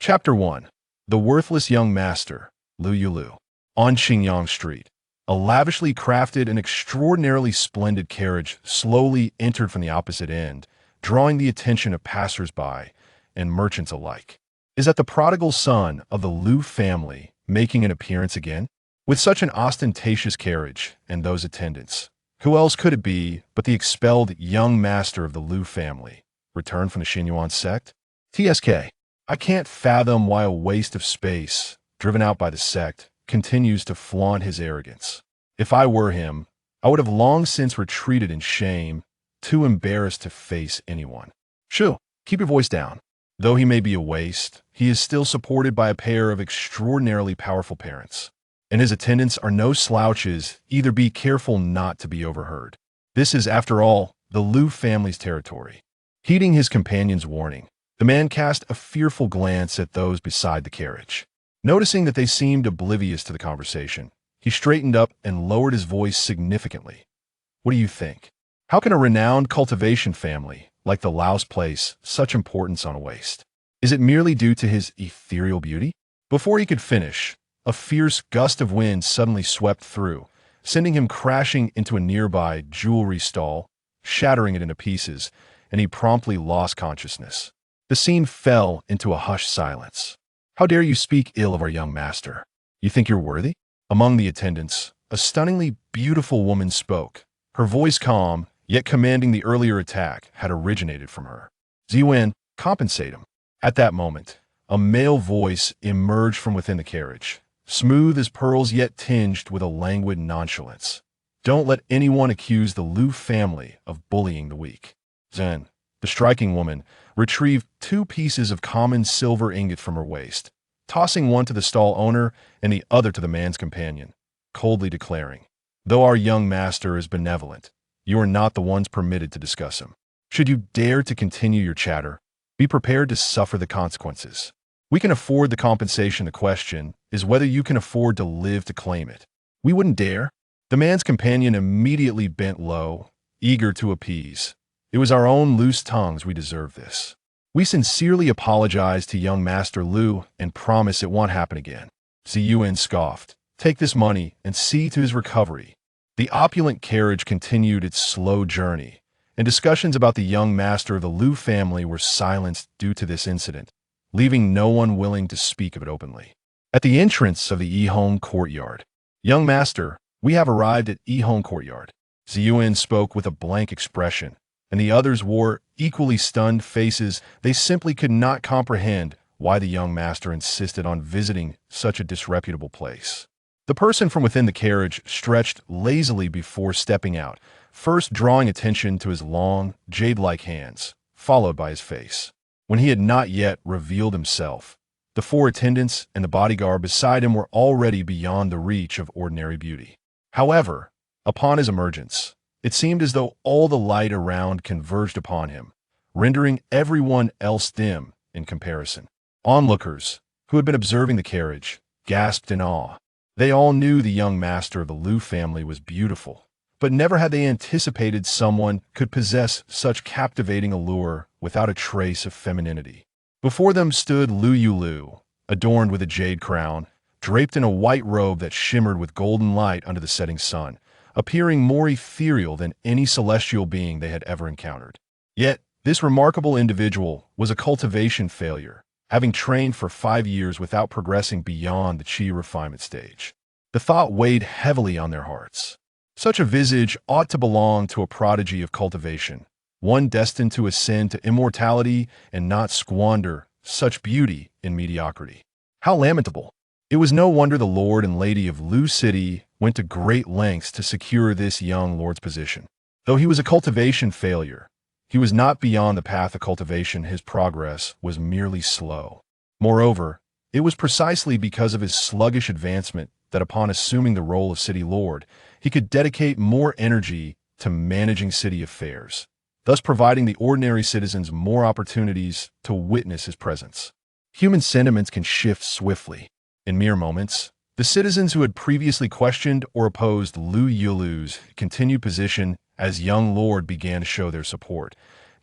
Chapter 1. The Worthless Young Master, Lou Yulü. On Xingyang Street, a lavishly crafted and extraordinarily splendid carriage slowly entered from the opposite end, drawing the attention of passers-by and merchants alike. Is that the prodigal son of the Lou family making an appearance again? With such an ostentatious carriage and those attendants, who else could it be but the expelled young master of the Lou family, returned from the Xingyuan sect? TSK. I can't fathom why a waste of space, driven out by the sect, continues to flaunt his arrogance. If I were him, I would have long since retreated in shame, too embarrassed to face anyone. Shoo, keep your voice down. Though he may be a waste, he is still supported by a pair of extraordinarily powerful parents. And his attendants are no slouches, either be careful not to be overheard. This is, after all, the Lou family's territory. Heeding his companion's warning, the man cast a fearful glance at those beside the carriage. Noticing that they seemed oblivious to the conversation, he straightened up and lowered his voice significantly. What do you think? How can a renowned cultivation family, like the Laos place, such importance on a waste? Is it merely due to his ethereal beauty? Before he could finish, a fierce gust of wind suddenly swept through, sending him crashing into a nearby jewelry stall, shattering it into pieces, and he promptly lost consciousness. The scene fell into a hushed silence. How dare you speak ill of our young master? You think you're worthy? Among the attendants, a stunningly beautiful woman spoke. Her voice calm, yet commanding the earlier attack, had originated from her. Ziwen, compensate him. At that moment, a male voice emerged from within the carriage, smooth as pearls yet tinged with a languid nonchalance. Don't let anyone accuse the Lou family of bullying the weak. Zhen, the striking woman, retrieved 2 pieces of common silver ingot from her waist, tossing one to the stall owner and the other to the man's companion, coldly declaring, "Though our young master is benevolent, you are not the ones permitted to discuss him. Should you dare to continue your chatter, be prepared to suffer the consequences. We can afford the compensation. The question is whether you can afford to live to claim it." "We wouldn't dare." The man's companion immediately bent low, eager to appease. "It was our own loose tongues. We deserve this. We sincerely apologize to young Master Lou and promise it won't happen again." Ziyuan scoffed. "Take this money and see to his recovery." The opulent carriage continued its slow journey, and discussions about the young master of the Lou family were silenced due to this incident, leaving no one willing to speak of it openly. At the entrance of the Yihong courtyard, "Young master, we have arrived at Yihong courtyard." Ziyuan spoke with a blank expression, and the others wore equally stunned faces. They simply could not comprehend why the young master insisted on visiting such a disreputable place. The person from within the carriage stretched lazily before stepping out, first drawing attention to his long, jade-like hands, followed by his face. When he had not yet revealed himself, the 4 attendants and the bodyguard beside him were already beyond the reach of ordinary beauty. However, upon his emergence, it seemed as though all the light around converged upon him, rendering everyone else dim in comparison. Onlookers, who had been observing the carriage, gasped in awe. They all knew the young master of the Lou family was beautiful, but never had they anticipated someone could possess such captivating allure without a trace of femininity. Before them stood Lou Yulü, adorned with a jade crown, draped in a white robe that shimmered with golden light under the setting sun, appearing more ethereal than any celestial being they had ever encountered. Yet, this remarkable individual was a cultivation failure, having trained for 5 years without progressing beyond the chi refinement stage. The thought weighed heavily on their hearts. Such a visage ought to belong to a prodigy of cultivation, one destined to ascend to immortality and not squander such beauty in mediocrity. How lamentable! It was no wonder the Lord and Lady of Lou City went to great lengths to secure this young lord's position. Though he was a cultivation failure, he was not beyond the path of cultivation. His progress was merely slow. Moreover, it was precisely because of his sluggish advancement that upon assuming the role of city lord, he could dedicate more energy to managing city affairs, thus providing the ordinary citizens more opportunities to witness his presence. Human sentiments can shift swiftly. In mere moments, the citizens who had previously questioned or opposed Lou Yulü's continued position as young lord began to show their support,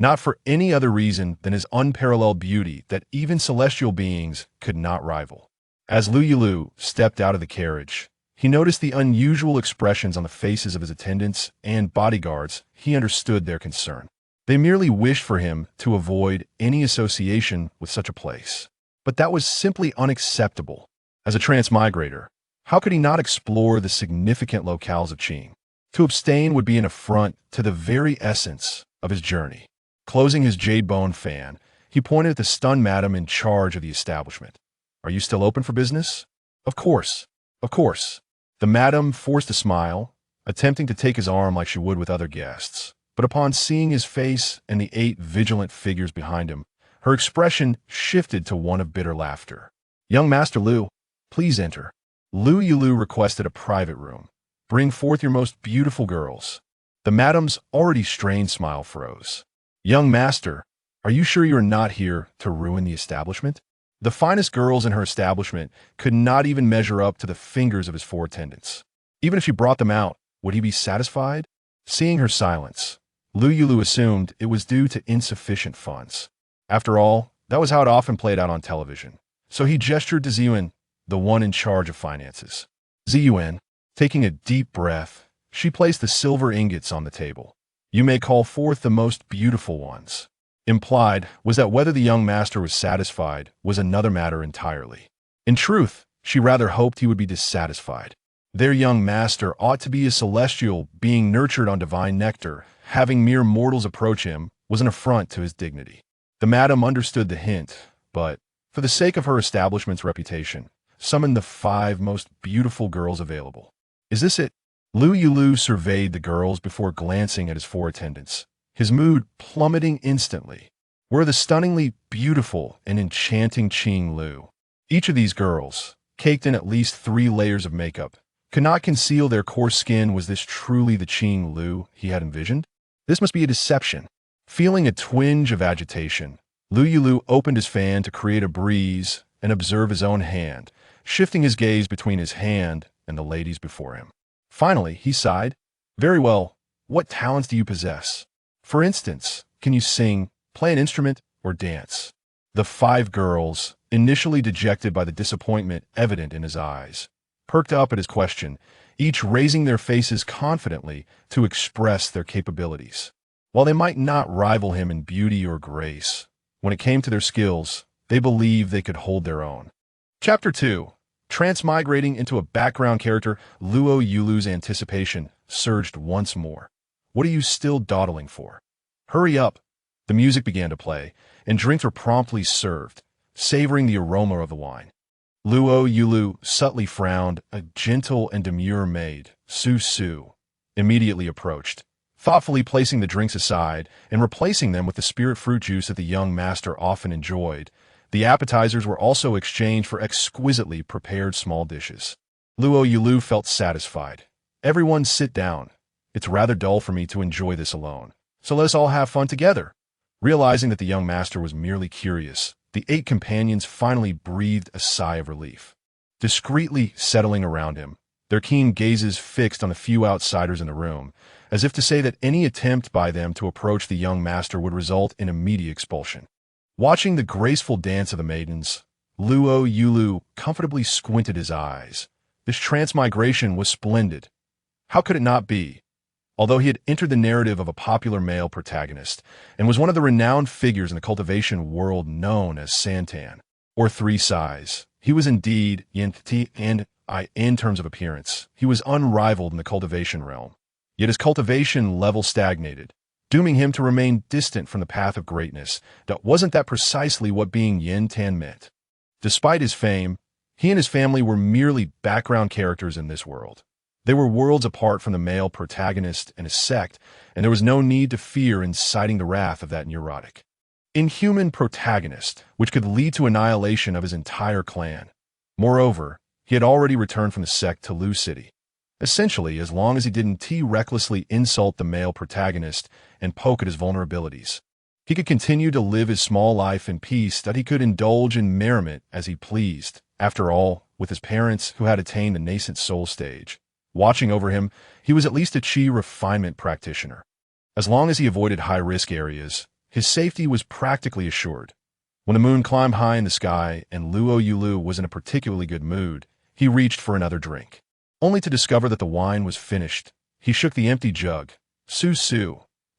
not for any other reason than his unparalleled beauty that even celestial beings could not rival. As Lou Yulü stepped out of the carriage, he noticed the unusual expressions on the faces of his attendants and bodyguards. He understood their concern. They merely wished for him to avoid any association with such a place. But that was simply unacceptable. As a transmigrator, how could he not explore the significant locales of Qing? To abstain would be an affront to the very essence of his journey. Closing his jade bone fan, he pointed at the stunned madam in charge of the establishment. "Are you still open for business?" "Of course. Of course." The madam forced a smile, attempting to take his arm like she would with other guests. But upon seeing his face and the 8 vigilant figures behind him, her expression shifted to one of bitter laughter. "Young Master Lou, please enter." Lou Yulü requested a private room. "Bring forth your most beautiful girls." The madam's already strained smile froze. "Young master, are you sure you are not here to ruin the establishment?" The finest girls in her establishment could not even measure up to the fingers of his 4 attendants. Even if she brought them out, would he be satisfied? Seeing her silence, Lou Yulü assumed it was due to insufficient funds. After all, that was how it often played out on television. So he gestured to Ziyuan, the one in charge of finances. Ziyuan, taking a deep breath, she placed the silver ingots on the table. "You may call forth the most beautiful ones." Implied was that whether the young master was satisfied was another matter entirely. In truth, she rather hoped he would be dissatisfied. Their young master ought to be a celestial being nurtured on divine nectar. Having mere mortals approach him was an affront to his dignity. The madam understood the hint, but, for the sake of her establishment's reputation, summoned the 5 most beautiful girls available. "Is this it?" Lou Yulü surveyed the girls before glancing at his 4 attendants, his mood plummeting instantly. Were the stunningly beautiful and enchanting Qing Lu. Each of these girls, caked in at least 3 layers of makeup, could not conceal their coarse skin. Was this truly the Qing Lu he had envisioned? This must be a deception. Feeling a twinge of agitation, Lou Yulü opened his fan to create a breeze and observe his own hand, shifting his gaze between his hand and the ladies before him. Finally, he sighed. "Very well, what talents do you possess? For instance, can you sing, play an instrument, or dance?" The 5 girls, initially dejected by the disappointment evident in his eyes, perked up at his question, each raising their faces confidently to express their capabilities. While they might not rival him in beauty or grace, when it came to their skills, they believed they could hold their own. Chapter 2. Transmigrating into a background character, Lou Yulü's anticipation surged once more. "What are you still dawdling for? Hurry up." The music began to play, and drinks were promptly served, savoring the aroma of the wine. Lou Yulü subtly frowned. A gentle and demure maid, Su, immediately approached, thoughtfully placing the drinks aside and replacing them with the spirit fruit juice that the young master often enjoyed. The appetizers were also exchanged for exquisitely prepared small dishes. Lou Yulü felt satisfied. "Everyone sit down. It's rather dull for me to enjoy this alone, so let us all have fun together." Realizing that the young master was merely curious, the 8 companions finally breathed a sigh of relief. Discreetly settling around him, their keen gazes fixed on the few outsiders in the room, as if to say that any attempt by them to approach the young master would result in immediate expulsion. Watching the graceful dance of the maidens, Lou Yulü comfortably squinted his eyes. This transmigration was splendid. How could it not be? Although he had entered the narrative of a popular male protagonist and was one of the renowned figures in the cultivation world known as Santan, or 3 Sais, he was indeed Yin and I in terms of appearance. He was unrivaled in the cultivation realm. Yet his cultivation level stagnated, dooming him to remain distant from the path of greatness. Wasn't that precisely what being Yin Tan meant? Despite his fame, he and his family were merely background characters in this world. They were worlds apart from the male protagonist and his sect, and there was no need to fear inciting the wrath of that neurotic, inhuman protagonist, which could lead to annihilation of his entire clan. Moreover, he had already returned from the sect to Lu City. Essentially, as long as he didn't recklessly insult the male protagonist and poke at his vulnerabilities, he could continue to live his small life in peace, that he could indulge in merriment as he pleased. After all, with his parents who had attained the nascent soul stage watching over him, he was at least a chi refinement practitioner. As long as he avoided high-risk areas, His safety was practically assured. When the moon climbed high in the sky and Lou Yulü was in a particularly good mood, he reached for another drink, only to discover that the wine was finished. He shook the empty jug. Su.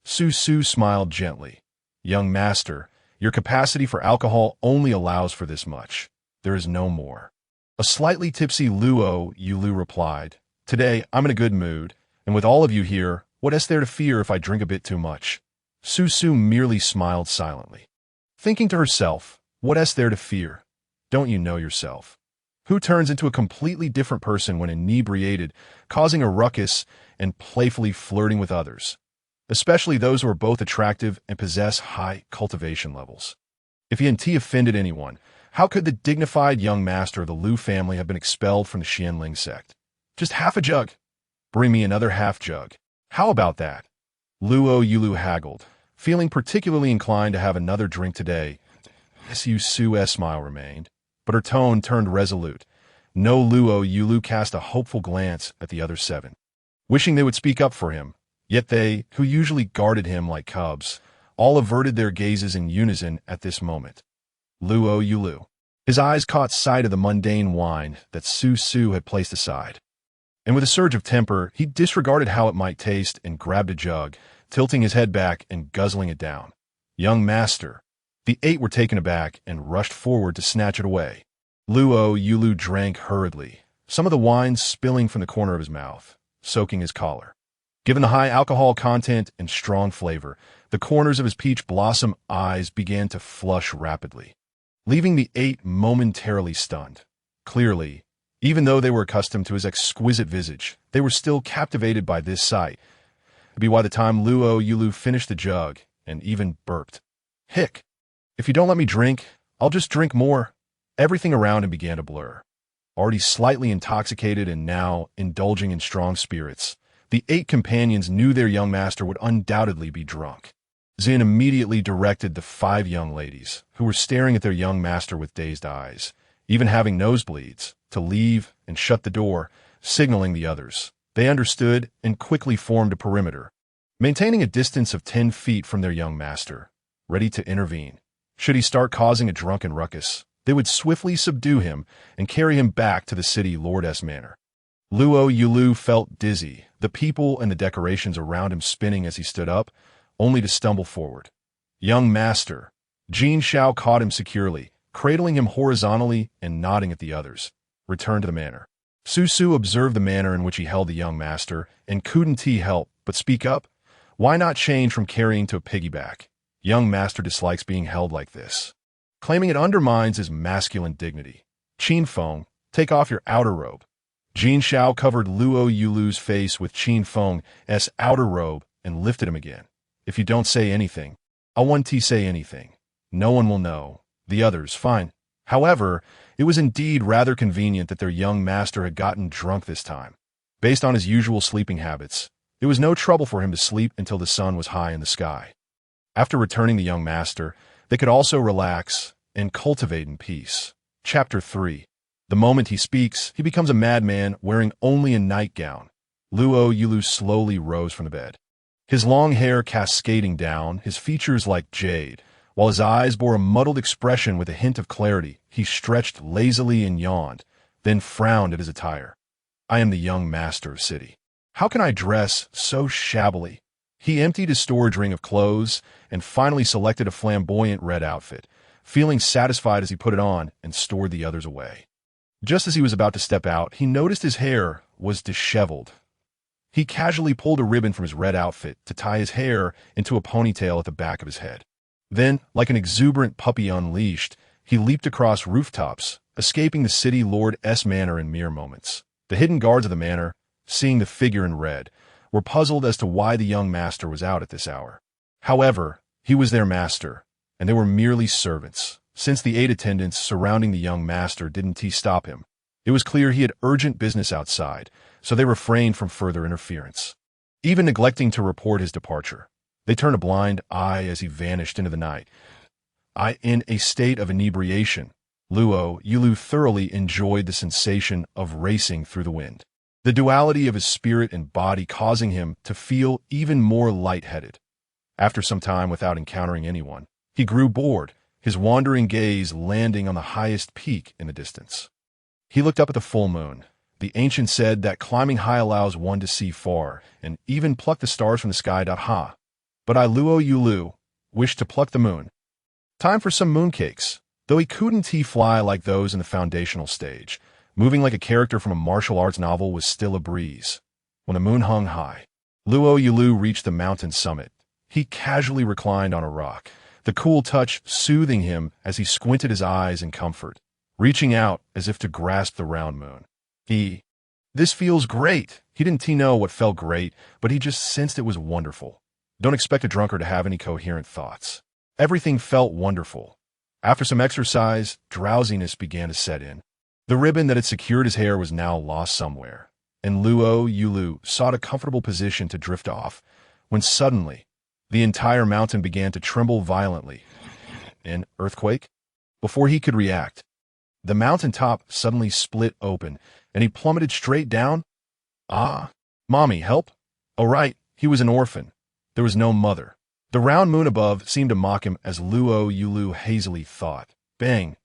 Su smiled gently. Young master, your capacity for alcohol only allows for this much. There is no more. A slightly tipsy Lou Yulü replied, Today I'm in a good mood, and with all of you here, what is there to fear if I drink a bit too much? Su merely smiled silently, thinking to herself, what is there to fear? Don't you know yourself? Who turns into a completely different person when inebriated, causing a ruckus and playfully flirting with others, especially those who are both attractive and possess high cultivation levels? If he hadn't offended anyone, how could the dignified young master of the Lou family have been expelled from the Xianling sect? Just half a jug. Bring me another half jug. How about that? Lou Yulü haggled, feeling particularly inclined to have another drink today. Su's smile remained, but her tone turned resolute. No. Lou Yulü cast a hopeful glance at the other 7, wishing they would speak up for him. Yet they, who usually guarded him like cubs, all averted their gazes in unison at this moment. Lou Yulü. His eyes caught sight of the mundane wine that Su had placed aside, and with a surge of temper, he disregarded how it might taste and grabbed a jug, tilting his head back and guzzling it down. Young master. The 8 were taken aback and rushed forward to snatch it away. Lou Yulü drank hurriedly, some of the wine spilling from the corner of his mouth, soaking his collar. Given the high alcohol content and strong flavor, the corners of his peach blossom eyes began to flush rapidly, leaving the 8 momentarily stunned. Clearly, even though they were accustomed to his exquisite visage, they were still captivated by this sight. By the time Lou Yulü finished the jug and even burped, Hick! If you don't let me drink, I'll just drink more. Everything around him began to blur. Already slightly intoxicated and now indulging in strong spirits, the 8 companions knew their young master would undoubtedly be drunk. Xin immediately directed the 5 young ladies, who were staring at their young master with dazed eyes, even having nosebleeds, to leave and shut the door, signaling the others. They understood and quickly formed a perimeter, maintaining a distance of 10 feet from their young master, ready to intervene. Should he start causing a drunken ruckus, they would swiftly subdue him and carry him back to the city lord's manor. Lou Yulü felt dizzy, the people and the decorations around him spinning as he stood up, only to stumble forward. Young master. Jin Shao caught him securely, cradling him horizontally and nodding at the others. Return to the manor. Su observed the manner in which he held the young master and couldn't help but speak up. Why not change from carrying to a piggyback? Young master dislikes being held like this, claiming it undermines his masculine dignity. Qin Feng, take off your outer robe. Jin Shao covered Lou Yulü's face with Qin Feng's outer robe and lifted him again. If you don't say anything, I won't say anything. No one will know. The others, fine. However, it was indeed rather convenient that their young master had gotten drunk this time. Based on his usual sleeping habits, it was no trouble for him to sleep until the sun was high in the sky. After returning the young master, they could also relax and cultivate in peace. Chapter 3. The moment he speaks, he becomes a madman wearing only a nightgown. Lou Yulü slowly rose from the bed, his long hair cascading down, his features like jade, while his eyes bore a muddled expression with a hint of clarity. He stretched lazily and yawned, then frowned at his attire. I am the young master of city. How can I dress so shabbily? He emptied his storage ring of clothes and finally selected a flamboyant red outfit, feeling satisfied as he put it on and stored the others away. Just as he was about to step out, he noticed his hair was disheveled. He casually pulled a ribbon from his red outfit to tie his hair into a ponytail at the back of his head. Then, like an exuberant puppy unleashed, he leaped across rooftops, escaping the city lord's manor in mere moments. The hidden guards of the manor, seeing the figure in red, were puzzled as to why the young master was out at this hour. However, he was their master, and they were merely servants. Since the 8 attendants surrounding the young master didn't stop him, it was clear he had urgent business outside, so they refrained from further interference, even neglecting to report his departure. They turned a blind eye as he vanished into the night. In a state of inebriation, Lou Yulü thoroughly enjoyed the sensation of racing through the wind, the duality of his spirit and body causing him to feel even more lightheaded. After some time without encountering anyone, he grew bored, his wandering gaze landing on the highest peak in the distance. He looked up at the full moon. The ancient said that climbing high allows one to see far, and even pluck the stars from the sky. Ha! But I, Lou Yulü, wished to pluck the moon. Time for some mooncakes. Though he couldn't fly like those in the foundational stage, moving like a character from a martial arts novel was still a breeze. When the moon hung high, Lou Yulü reached the mountain summit. He casually reclined on a rock, the cool touch soothing him as he squinted his eyes in comfort, reaching out as if to grasp the round moon. This feels great. He didn't know what felt great, but he just sensed it was wonderful. Don't expect a drunkard to have any coherent thoughts. Everything felt wonderful. After some exercise, drowsiness began to set in. The ribbon that had secured his hair was now lost somewhere, and Lou Yulü sought a comfortable position to drift off, when suddenly, the entire mountain began to tremble violently. An earthquake? Before he could react, the mountaintop suddenly split open, and he plummeted straight down. Ah, Mommy, help! Oh right, he was an orphan. There was no mother. The round moon above seemed to mock him as Lou Yulü hazily thought. Bang!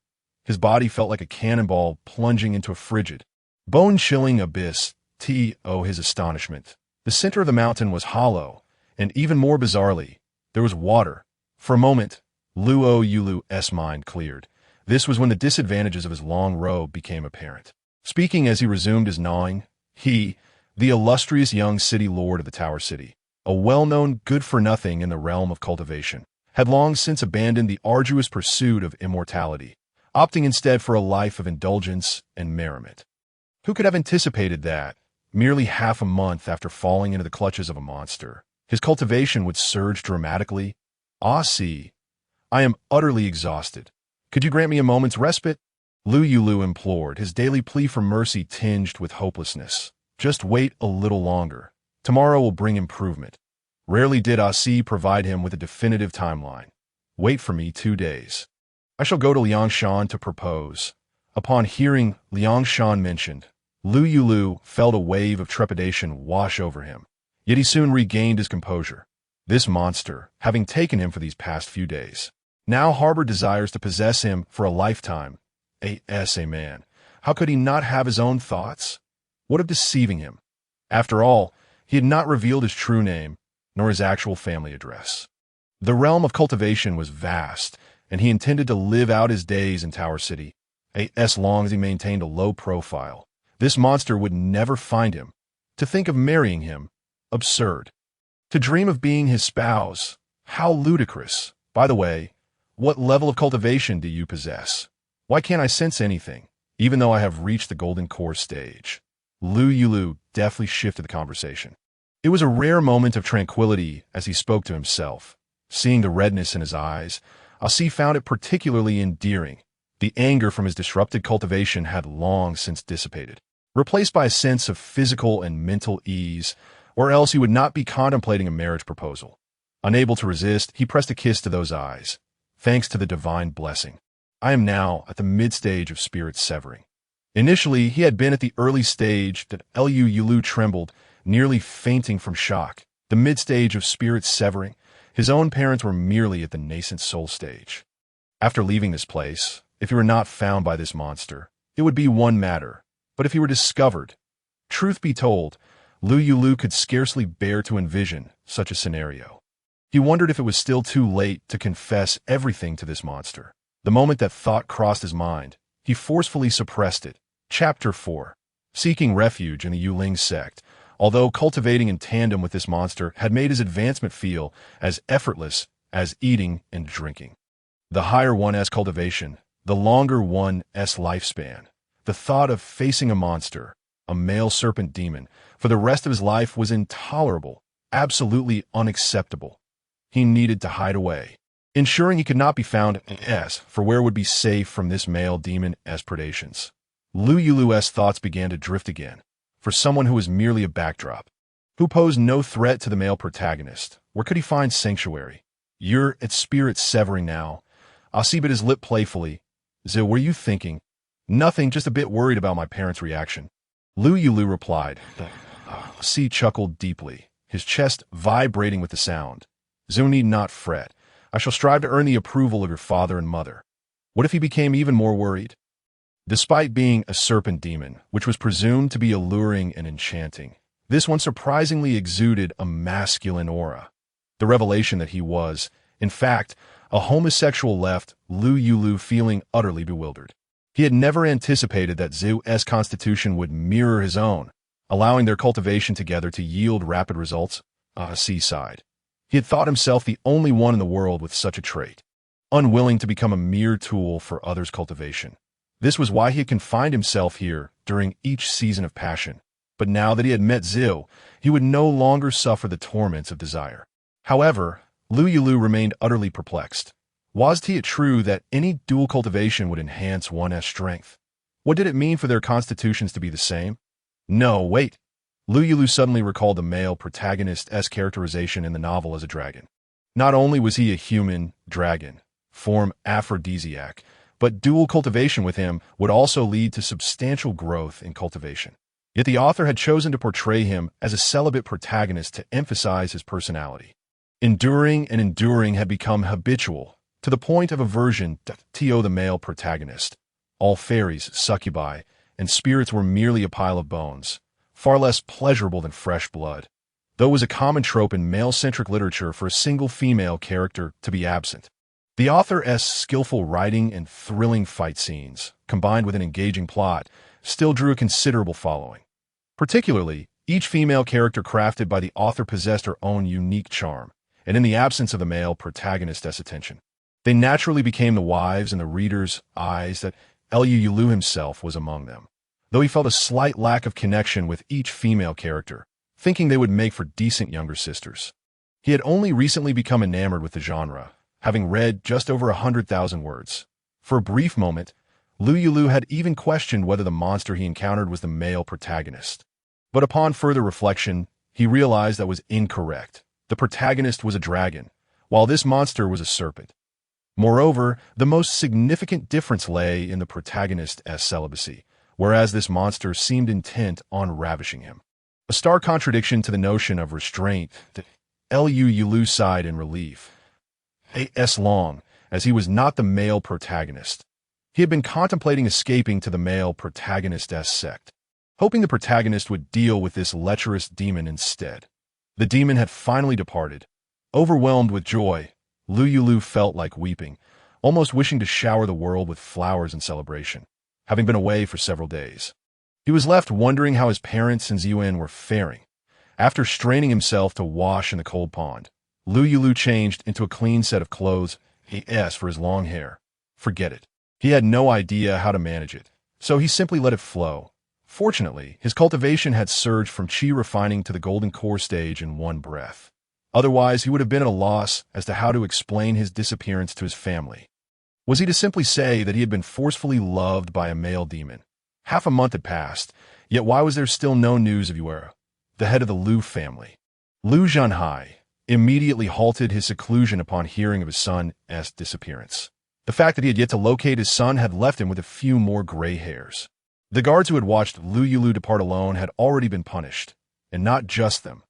His body felt like a cannonball plunging into a frigid, bone-chilling abyss. His astonishment. The center of the mountain was hollow, and even more bizarrely, there was water. For a moment, Lou Yulü's mind cleared. This was when the disadvantages of his long robe became apparent. Speaking as he resumed his gnawing, he, the illustrious young city lord of the Tower City, a well-known good-for-nothing in the realm of cultivation, had long since abandoned the arduous pursuit of immortality, opting instead for a life of indulgence and merriment. Who could have anticipated that, merely half a month after falling into the clutches of a monster, his cultivation would surge dramatically? See, I am utterly exhausted. Could you grant me a moment's respite? Lou Yulü implored, his daily plea for mercy tinged with hopelessness. Just wait a little longer. Tomorrow will bring improvement. Rarely did provide him with a definitive timeline. Wait for me 2 days. I shall go to Liangshan to propose. Upon hearing Liangshan mentioned, Lou Yulü felt a wave of trepidation wash over him. Yet he soon regained his composure. This monster, having taken him for these past few days, now harbored desires to possess him for a lifetime. A man. How could he not have his own thoughts? What of deceiving him? After all, he had not revealed his true name, nor his actual family address. The realm of cultivation was vast, and he intended to live out his days in Tower City, as long as he maintained a low profile. This monster would never find him. To think of marrying him, absurd. To dream of being his spouse, how ludicrous. By the way, what level of cultivation do you possess? Why can't I sense anything, even though I have reached the golden core stage? Lou Yulü deftly shifted the conversation. It was a rare moment of tranquility as he spoke to himself. Seeing the redness in his eyes, found it particularly endearing. The anger from his disrupted cultivation had long since dissipated, replaced by a sense of physical and mental ease, or else he would not be contemplating a marriage proposal. Unable to resist, he pressed a kiss to those eyes. Thanks to the divine blessing, I am now at the mid-stage of spirit severing. Initially, he had been at the early stage that Lou Yulü trembled, nearly fainting from shock. The mid-stage of spirit severing, his own parents were merely at the nascent soul stage. After leaving this place, if he were not found by this monster, it would be one matter. But if he were discovered, truth be told, Lou Yulü could scarcely bear to envision such a scenario. He wondered if it was still too late to confess everything to this monster. The moment that thought crossed his mind, he forcefully suppressed it. Chapter 4. Seeking refuge in the Yuling sect, although cultivating in tandem with this monster had made his advancement feel as effortless as eating and drinking. The higher one's cultivation, the longer one's lifespan. The thought of facing a monster, a male serpent demon, for the rest of his life was intolerable, absolutely unacceptable. He needed to hide away, ensuring he could not be found for where would be safe from this male demon's predations. Lou Yulü's thoughts began to drift again. For someone who was merely a backdrop, who posed no threat to the male protagonist, where could he find sanctuary? You're at spirit severing now. bit his lip playfully. What were you thinking? Nothing, just a bit worried about my parents' reaction. Lou Yulü replied. Chuckled deeply, his chest vibrating with the sound. Zhu need not fret. I shall strive to earn the approval of your father and mother. What if he became even more worried? Despite being a serpent demon, which was presumed to be alluring and enchanting, this one surprisingly exuded a masculine aura. The revelation that he was, in fact, a homosexual left Lou Yulü feeling utterly bewildered. He had never anticipated that Zhu's constitution would mirror his own, allowing their cultivation together to yield rapid results. Seaside. He had thought himself the only one in the world with such a trait, unwilling to become a mere tool for others' cultivation. This was why he had confined himself here during each season of passion. But now that he had met Zhu, he would no longer suffer the torments of desire. However, Lou Yulü remained utterly perplexed. Was it true that any dual cultivation would enhance one's strength? What did it mean for their constitutions to be the same? No, wait. Lou Yulü suddenly recalled the male protagonist's characterization in the novel as a dragon. Not only was he a human dragon, form aphrodisiac, but dual cultivation with him would also lead to substantial growth in cultivation. Yet the author had chosen to portray him as a celibate protagonist to emphasize his personality. Enduring had become habitual, to the point of aversion to the male protagonist. All fairies, succubi, and spirits were merely a pile of bones, far less pleasurable than fresh blood. Though it was a common trope in male-centric literature for a single female character to be absent. The author's skillful writing and thrilling fight scenes, combined with an engaging plot, still drew a considerable following. Particularly, each female character crafted by the author possessed her own unique charm, and in the absence of the male protagonist's attention, they naturally became the wives in the reader's eyes that Lou Yulü himself was among them. Though he felt a slight lack of connection with each female character, thinking they would make for decent younger sisters. He had only recently become enamored with the genre, having read just over 100,000 words. For a brief moment, Lou Yulü had even questioned whether the monster he encountered was the male protagonist. But upon further reflection, he realized that was incorrect. The protagonist was a dragon, while this monster was a serpent. Moreover, the most significant difference lay in the protagonist's celibacy, whereas this monster seemed intent on ravishing him. A stark contradiction to the notion of restraint that Lou Yulü sighed in relief. Long, as he was not the male protagonist. He had been contemplating escaping to the male protagonist's sect, hoping the protagonist would deal with this lecherous demon instead. The demon had finally departed. Overwhelmed with joy, Lou Yulü felt like weeping, almost wishing to shower the world with flowers in celebration, having been away for several days. He was left wondering how his parents and Zhuan were faring. After straining himself to wash in the cold pond, Lou Yulü changed into a clean set of clothes for his long hair. Forget it. He had no idea how to manage it, so he simply let it flow. Fortunately, his cultivation had surged from chi refining to the golden core stage in one breath. Otherwise, he would have been at a loss as to how to explain his disappearance to his family. Was he to simply say that he had been forcefully loved by a male demon? Half a month had passed, yet why was there still no news of Yue, the head of the Lou family? Liu Zhenhai immediately halted his seclusion upon hearing of his son's disappearance. The fact that he had yet to locate his son had left him with a few more gray hairs. The guards who had watched Lou Yulü depart alone had already been punished, and not just them.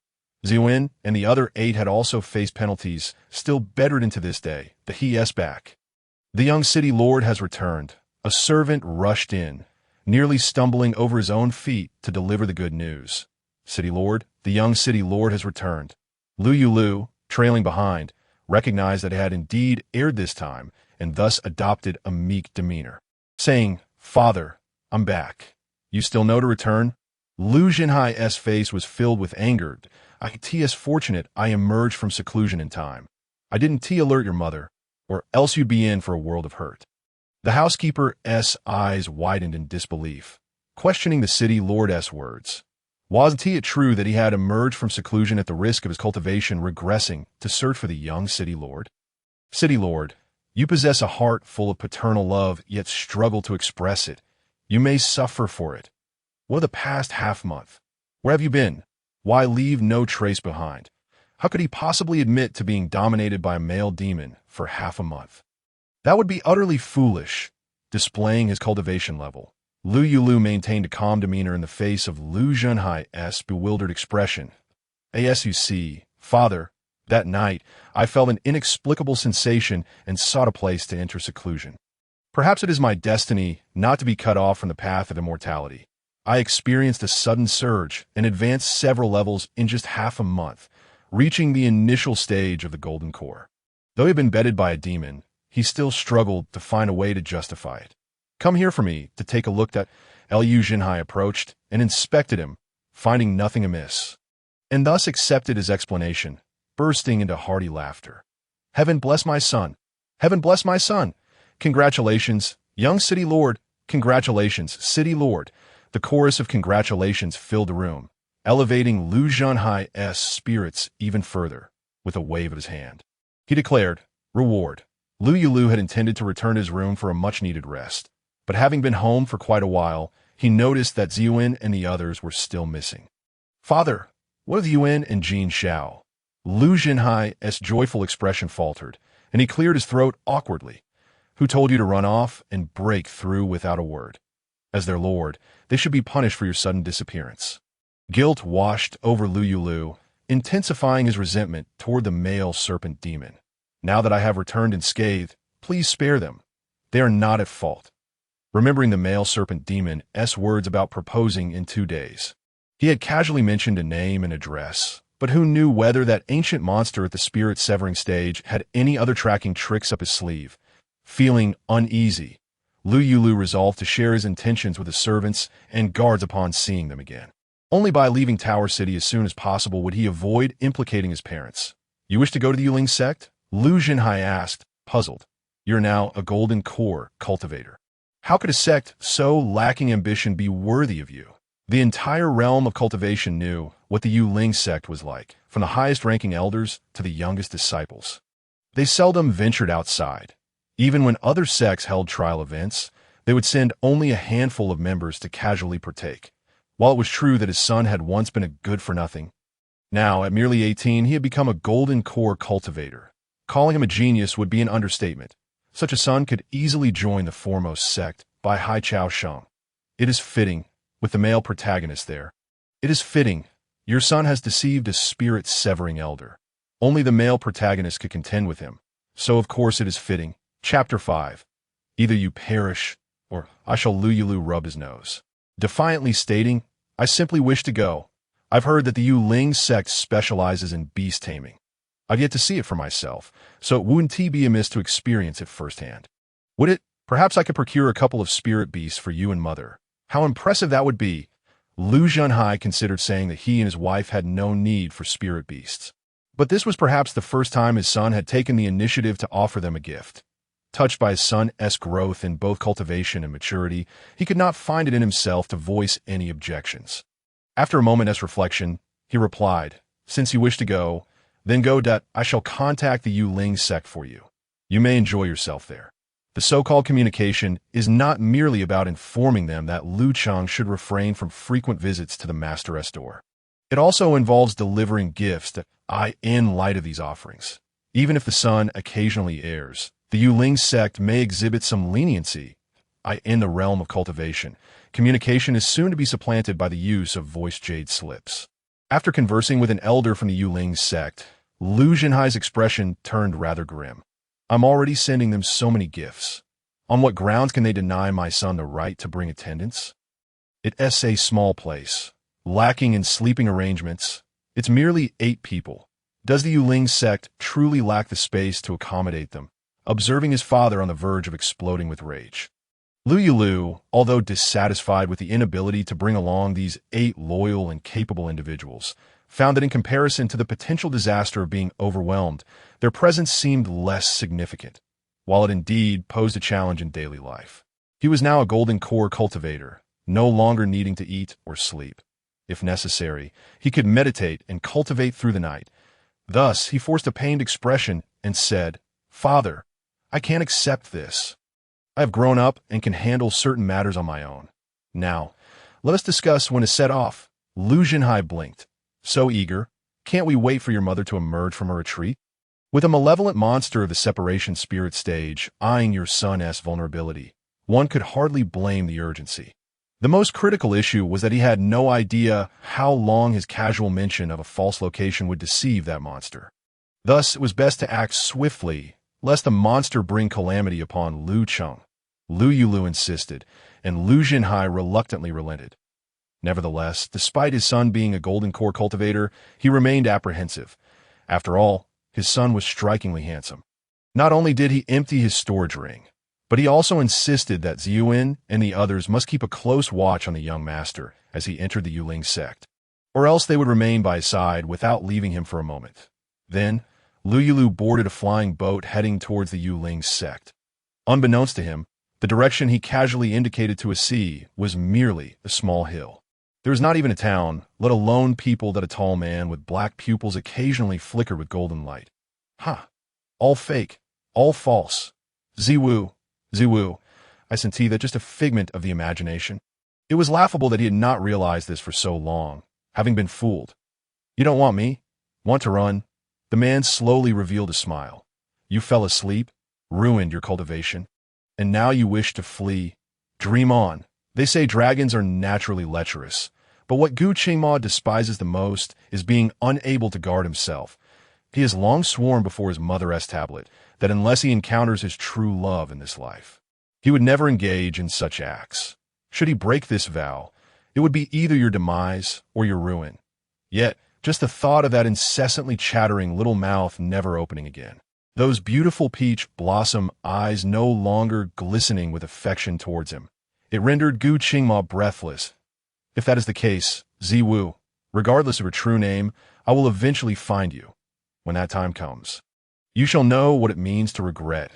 Zhuan and the other 8 had also faced penalties, still bedridden to this day. He is back. The young city lord has returned. A servant rushed in, nearly stumbling over his own feet to deliver the good news. City lord, the young city lord has returned. Lou Yulü, trailing behind, recognized that it had indeed erred this time, and thus adopted a meek demeanor, saying, "Father, I'm back. You still know to return?" Liu Zhenhai's face was filled with anger. "It's fortunate I emerged from seclusion in time. I didn't alert your mother, or else you'd be in for a world of hurt." The housekeeper's eyes widened in disbelief, questioning the city lord's words. Wasn't it true that he had emerged from seclusion at the risk of his cultivation regressing to search for the young city lord? City lord, you possess a heart full of paternal love, yet struggle to express it. You may suffer for it. What of the past half-month? Where have you been? Why leave no trace behind? How could he possibly admit to being dominated by a male demon for half a month? That would be utterly foolish, displaying his cultivation level. Lou Yulü maintained a calm demeanor in the face of Liu Zhenhai's bewildered expression. "As you see, father, That night, I felt an inexplicable sensation and sought a place to enter seclusion. Perhaps it is my destiny not to be cut off from the path of immortality. I experienced a sudden surge and advanced several levels in just half a month, reaching the initial stage of the golden core. Though he had been bedded by a demon, he still struggled to find a way to justify it. "Come here for me to take a look." That Liu Jinhai approached and inspected him, finding nothing amiss, and thus accepted his explanation, bursting into hearty laughter. "Heaven bless my son! Heaven bless my son! Congratulations, young city lord! Congratulations, city lord!" The chorus of congratulations filled the room, elevating Liu Jinhai's spirits even further with a wave of his hand. He declared, "Reward." Lou Yulü had intended to return to his room for a much-needed rest, but having been home for quite a while, he noticed that Ziyuan and the others were still missing. "Father, what of Yuan and Jin Xiao?" Liu Jinhai's joyful expression faltered, and he cleared his throat awkwardly. "Who told you to run off and break through without a word? As their lord, they should be punished for your sudden disappearance." Guilt washed over Lou Yulü, intensifying his resentment toward the male serpent demon. "Now that I have returned unscathed, please spare them. They are not at fault." Remembering the male serpent demon's words about proposing in 2 days, he had casually mentioned a name and address, but who knew whether that ancient monster at the spirit-severing stage had any other tracking tricks up his sleeve. Feeling uneasy, Lou Yulü resolved to share his intentions with his servants and guards upon seeing them again. Only by leaving Tower City as soon as possible would he avoid implicating his parents. "You wish to go to the Yuling sect?" Liu Jinhai asked, puzzled. "You're now a golden core cultivator. How could a sect so lacking ambition be worthy of you?" The entire realm of cultivation knew what the Yuling sect was like, from the highest-ranking elders to the youngest disciples. They seldom ventured outside. Even when other sects held trial events, they would send only a handful of members to casually partake. While it was true that his son had once been a good-for-nothing, now, at merely 18, he had become a golden core cultivator. Calling him a genius would be an understatement. Such a son could easily join the foremost sect by Hai Chao Sheng. It is fitting, with the male protagonist there. It is fitting. Your son has deceived a spirit-severing elder. Only the male protagonist could contend with him. So of course it is fitting. Chapter 5. Either you perish, or I shall. Lou Yulü rub his nose, defiantly stating, "I simply wish to go. I've heard that the Yuling sect specializes in beast taming. I've yet to see it for myself, so it wouldn't be amiss to experience it firsthand. Would it? Perhaps I could procure a couple of spirit beasts for you and mother. How impressive that would be." Liu Jinhai considered saying that he and his wife had no need for spirit beasts. But this was perhaps the first time his son had taken the initiative to offer them a gift. Touched by his son's growth in both cultivation and maturity, he could not find it in himself to voice any objections. After a moment's reflection, he replied, "Since you wish to go, then go. I shall contact the Yuling sect for you. You may enjoy yourself there." The so-called communication is not merely about informing them that Lu Chang should refrain from frequent visits to the master's door. It also involves delivering gifts in light of these offerings. Even if the son occasionally errs, the Yuling sect may exhibit some leniency. In the realm of cultivation, communication is soon to be supplanted by the use of voice jade slips. After conversing with an elder from the Yuling sect, Liu Jinhai's expression turned rather grim. "I'm already sending them so many gifts. On what grounds can they deny my son the right to bring attendance? It's a small place, lacking in sleeping arrangements. It's merely 8 people. Does the Yuling sect truly lack the space to accommodate them?" Observing his father on the verge of exploding with rage, Lou Yulü, although dissatisfied with the inability to bring along these 8 loyal and capable individuals, found that in comparison to the potential disaster of being overwhelmed, their presence seemed less significant, while it indeed posed a challenge in daily life. He was now a golden core cultivator, no longer needing to eat or sleep. If necessary, he could meditate and cultivate through the night. Thus, he forced a pained expression and said, "Father, I can't accept this. I have grown up and can handle certain matters on my own. Now, let us discuss when to set off." Liu Jinhai blinked. "So eager? Can't we wait for your mother to emerge from her retreat?" With a malevolent monster of the separation spirit stage eyeing your son's vulnerability, one could hardly blame the urgency. The most critical issue was that he had no idea how long his casual mention of a false location would deceive that monster. Thus, it was best to act swiftly, lest the monster bring calamity upon Lu Cheng. Lou Yulü insisted, and Lu Jinhai reluctantly relented. Nevertheless, despite his son being a golden core cultivator, he remained apprehensive. After all, his son was strikingly handsome. Not only did he empty his storage ring, but he also insisted that Ziyuan and the others must keep a close watch on the young master as he entered the Yuling sect, or else they would remain by his side without leaving him for a moment. Then, Lou Yulü boarded a flying boat heading towards the Yuling sect. Unbeknownst to him, the direction he casually indicated to a sea was merely a small hill. There was not even a town, let alone people that a tall man with black pupils occasionally flickered with golden light. All fake, all false. Ziwu, I senti that just a figment of the imagination. It was laughable that he had not realized this for so long, having been fooled. You don't want me? Want to run? The man slowly revealed a smile. You fell asleep, ruined your cultivation, and now you wish to flee. Dream on. They say dragons are naturally lecherous, but what Gu Qingma despises the most is being unable to guard himself. He has long sworn before his mother-S tablet that unless he encounters his true love in this life, he would never engage in such acts. Should he break this vow, it would be either your demise or your ruin. Yet, just the thought of that incessantly chattering little mouth never opening again, those beautiful peach blossom eyes no longer glistening with affection towards him, it rendered Gu Qingma breathless. If that is the case, Ziwu, regardless of her true name, I will eventually find you. When that time comes, you shall know what it means to regret.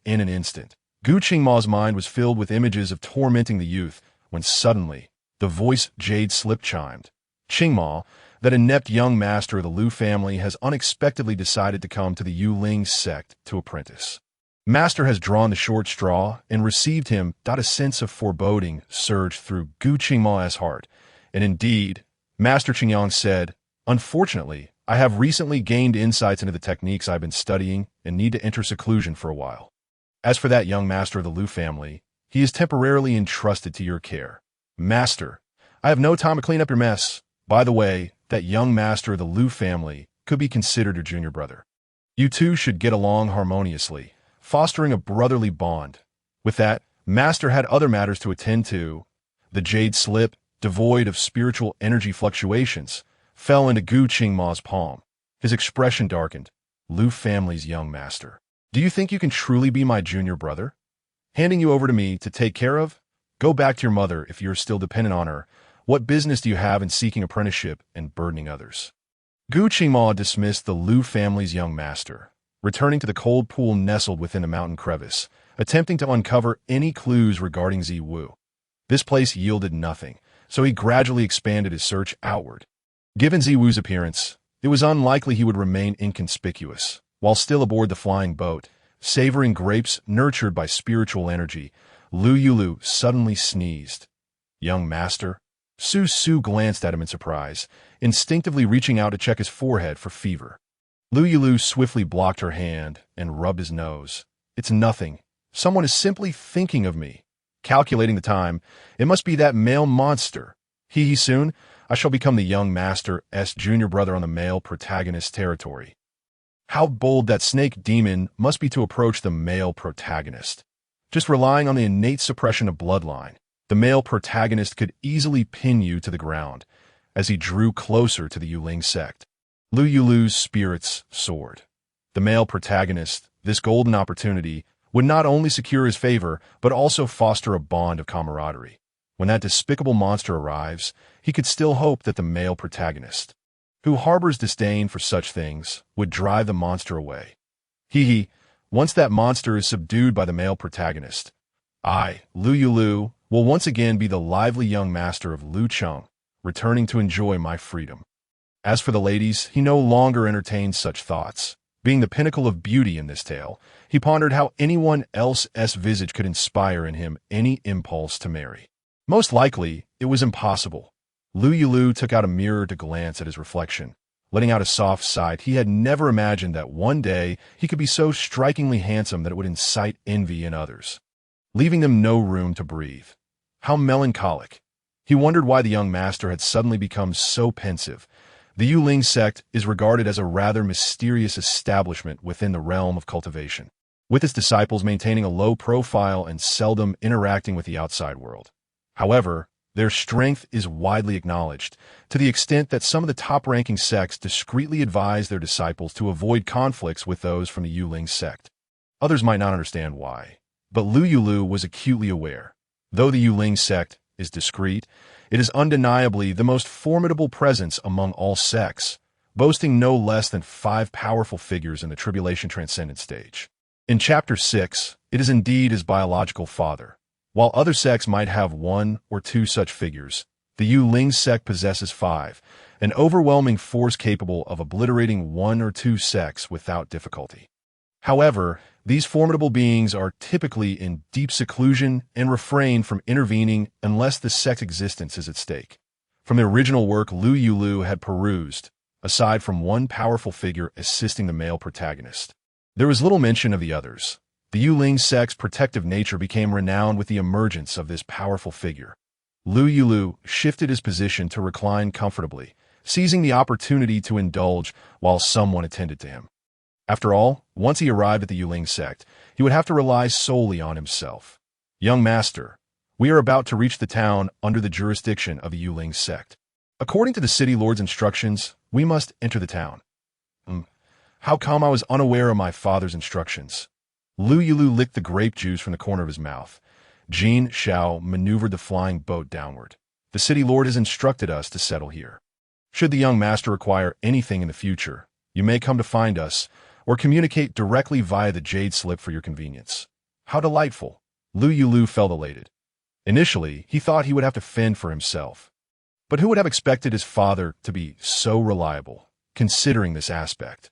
In an instant, Gu Qingma's mind was filled with images of tormenting the youth, when suddenly, the voice Jade slip chimed. Qingma, that inept young master of the Lu family has unexpectedly decided to come to the Yuling sect to apprentice. Master has drawn the short straw and received him. A sense of foreboding surged through Gu Qingma's heart, and indeed, Master Qingyang said, unfortunately, I have recently gained insights into the techniques I've been studying and need to enter seclusion for a while. As for that young master of the Lu family, he is temporarily entrusted to your care. Master, I have no time to clean up your mess. By the way, that young master of the Lu family could be considered your junior brother. You two should get along harmoniously, fostering a brotherly bond. With that, Master had other matters to attend to. The jade slip, devoid of spiritual energy fluctuations, fell into Gu Qingma's palm. His expression darkened. Lu family's young master. Do you think you can truly be my junior brother? Handing you over to me to take care of? Go back to your mother if you're still dependent on her. What business do you have in seeking apprenticeship and burdening others? Gu Qingma dismissed the Lu family's young master, returning to the cold pool nestled within a mountain crevice, attempting to uncover any clues regarding Ziwu. This place yielded nothing, so he gradually expanded his search outward. Given Ziwu's appearance, it was unlikely he would remain inconspicuous. While still aboard the flying boat, savoring grapes nurtured by spiritual energy, Lou Yulü suddenly sneezed. Young master? Su glanced at him in surprise, instinctively reaching out to check his forehead for fever. Lou Yulü swiftly blocked her hand and rubbed his nose. It's nothing. Someone is simply thinking of me. Calculating the time, it must be that male monster. Soon, I shall become the young master's junior brother on the male protagonist territory. How bold that snake demon must be to approach the male protagonist. Just relying on the innate suppression of bloodline, the male protagonist could easily pin you to the ground. As he drew closer to the Yuling sect, Lou Yulü's spirits soared. The male protagonist, this golden opportunity, would not only secure his favor, but also foster a bond of camaraderie. When that despicable monster arrives, he could still hope that the male protagonist, who harbors disdain for such things, would drive the monster away. Once that monster is subdued by the male protagonist, I, Lou Yulü, will once again be the lively young master of Lu Cheng, returning to enjoy my freedom. As for the ladies, he no longer entertained such thoughts. Being the pinnacle of beauty in this tale, he pondered how anyone else's visage could inspire in him any impulse to marry. Most likely, it was impossible. Lou Yulü took out a mirror to glance at his reflection, letting out a soft sigh. He had never imagined that one day he could be so strikingly handsome that it would incite envy in others, leaving them no room to breathe. How melancholic. He wondered why the young master had suddenly become so pensive. The Yulin sect is regarded as a rather mysterious establishment within the realm of cultivation, with its disciples maintaining a low profile and seldom interacting with the outside world. However, their strength is widely acknowledged, to the extent that some of the top-ranking sects discreetly advise their disciples to avoid conflicts with those from the Yulin sect. Others might not understand why, but Lou Yulü was acutely aware. Though the Yulin sect is discreet, it is undeniably the most formidable presence among all sects, boasting no less than 5 powerful figures in the Tribulation Transcendent stage. In Chapter 6, it is indeed his biological father. While other sects might have 1 or 2 such figures, the Yulin sect possesses 5, an overwhelming force capable of obliterating 1 or 2 sects without difficulty. However, these formidable beings are typically in deep seclusion and refrain from intervening unless the sect's existence is at stake. From the original work Lou Yulü had perused, aside from one powerful figure assisting the male protagonist, there was little mention of the others. The Yulin sect's protective nature became renowned with the emergence of this powerful figure. Lou Yulü shifted his position to recline comfortably, seizing the opportunity to indulge while someone attended to him. After all, once he arrived at the Yulin sect, he would have to rely solely on himself. "Young master, we are about to reach the town under the jurisdiction of the Yulin sect. According to the city lord's instructions, we must enter the town." How come I was unaware of my father's instructions? Lou Yulü licked the grape juice from the corner of his mouth. Jin Xiao maneuvered the flying boat downward. "The city lord has instructed us to settle here. Should the young master require anything in the future, you may come to find us, or communicate directly via the jade slip for your convenience." How delightful! Lou Yulü felt elated. Initially, he thought he would have to fend for himself. But who would have expected his father to be so reliable, considering this aspect?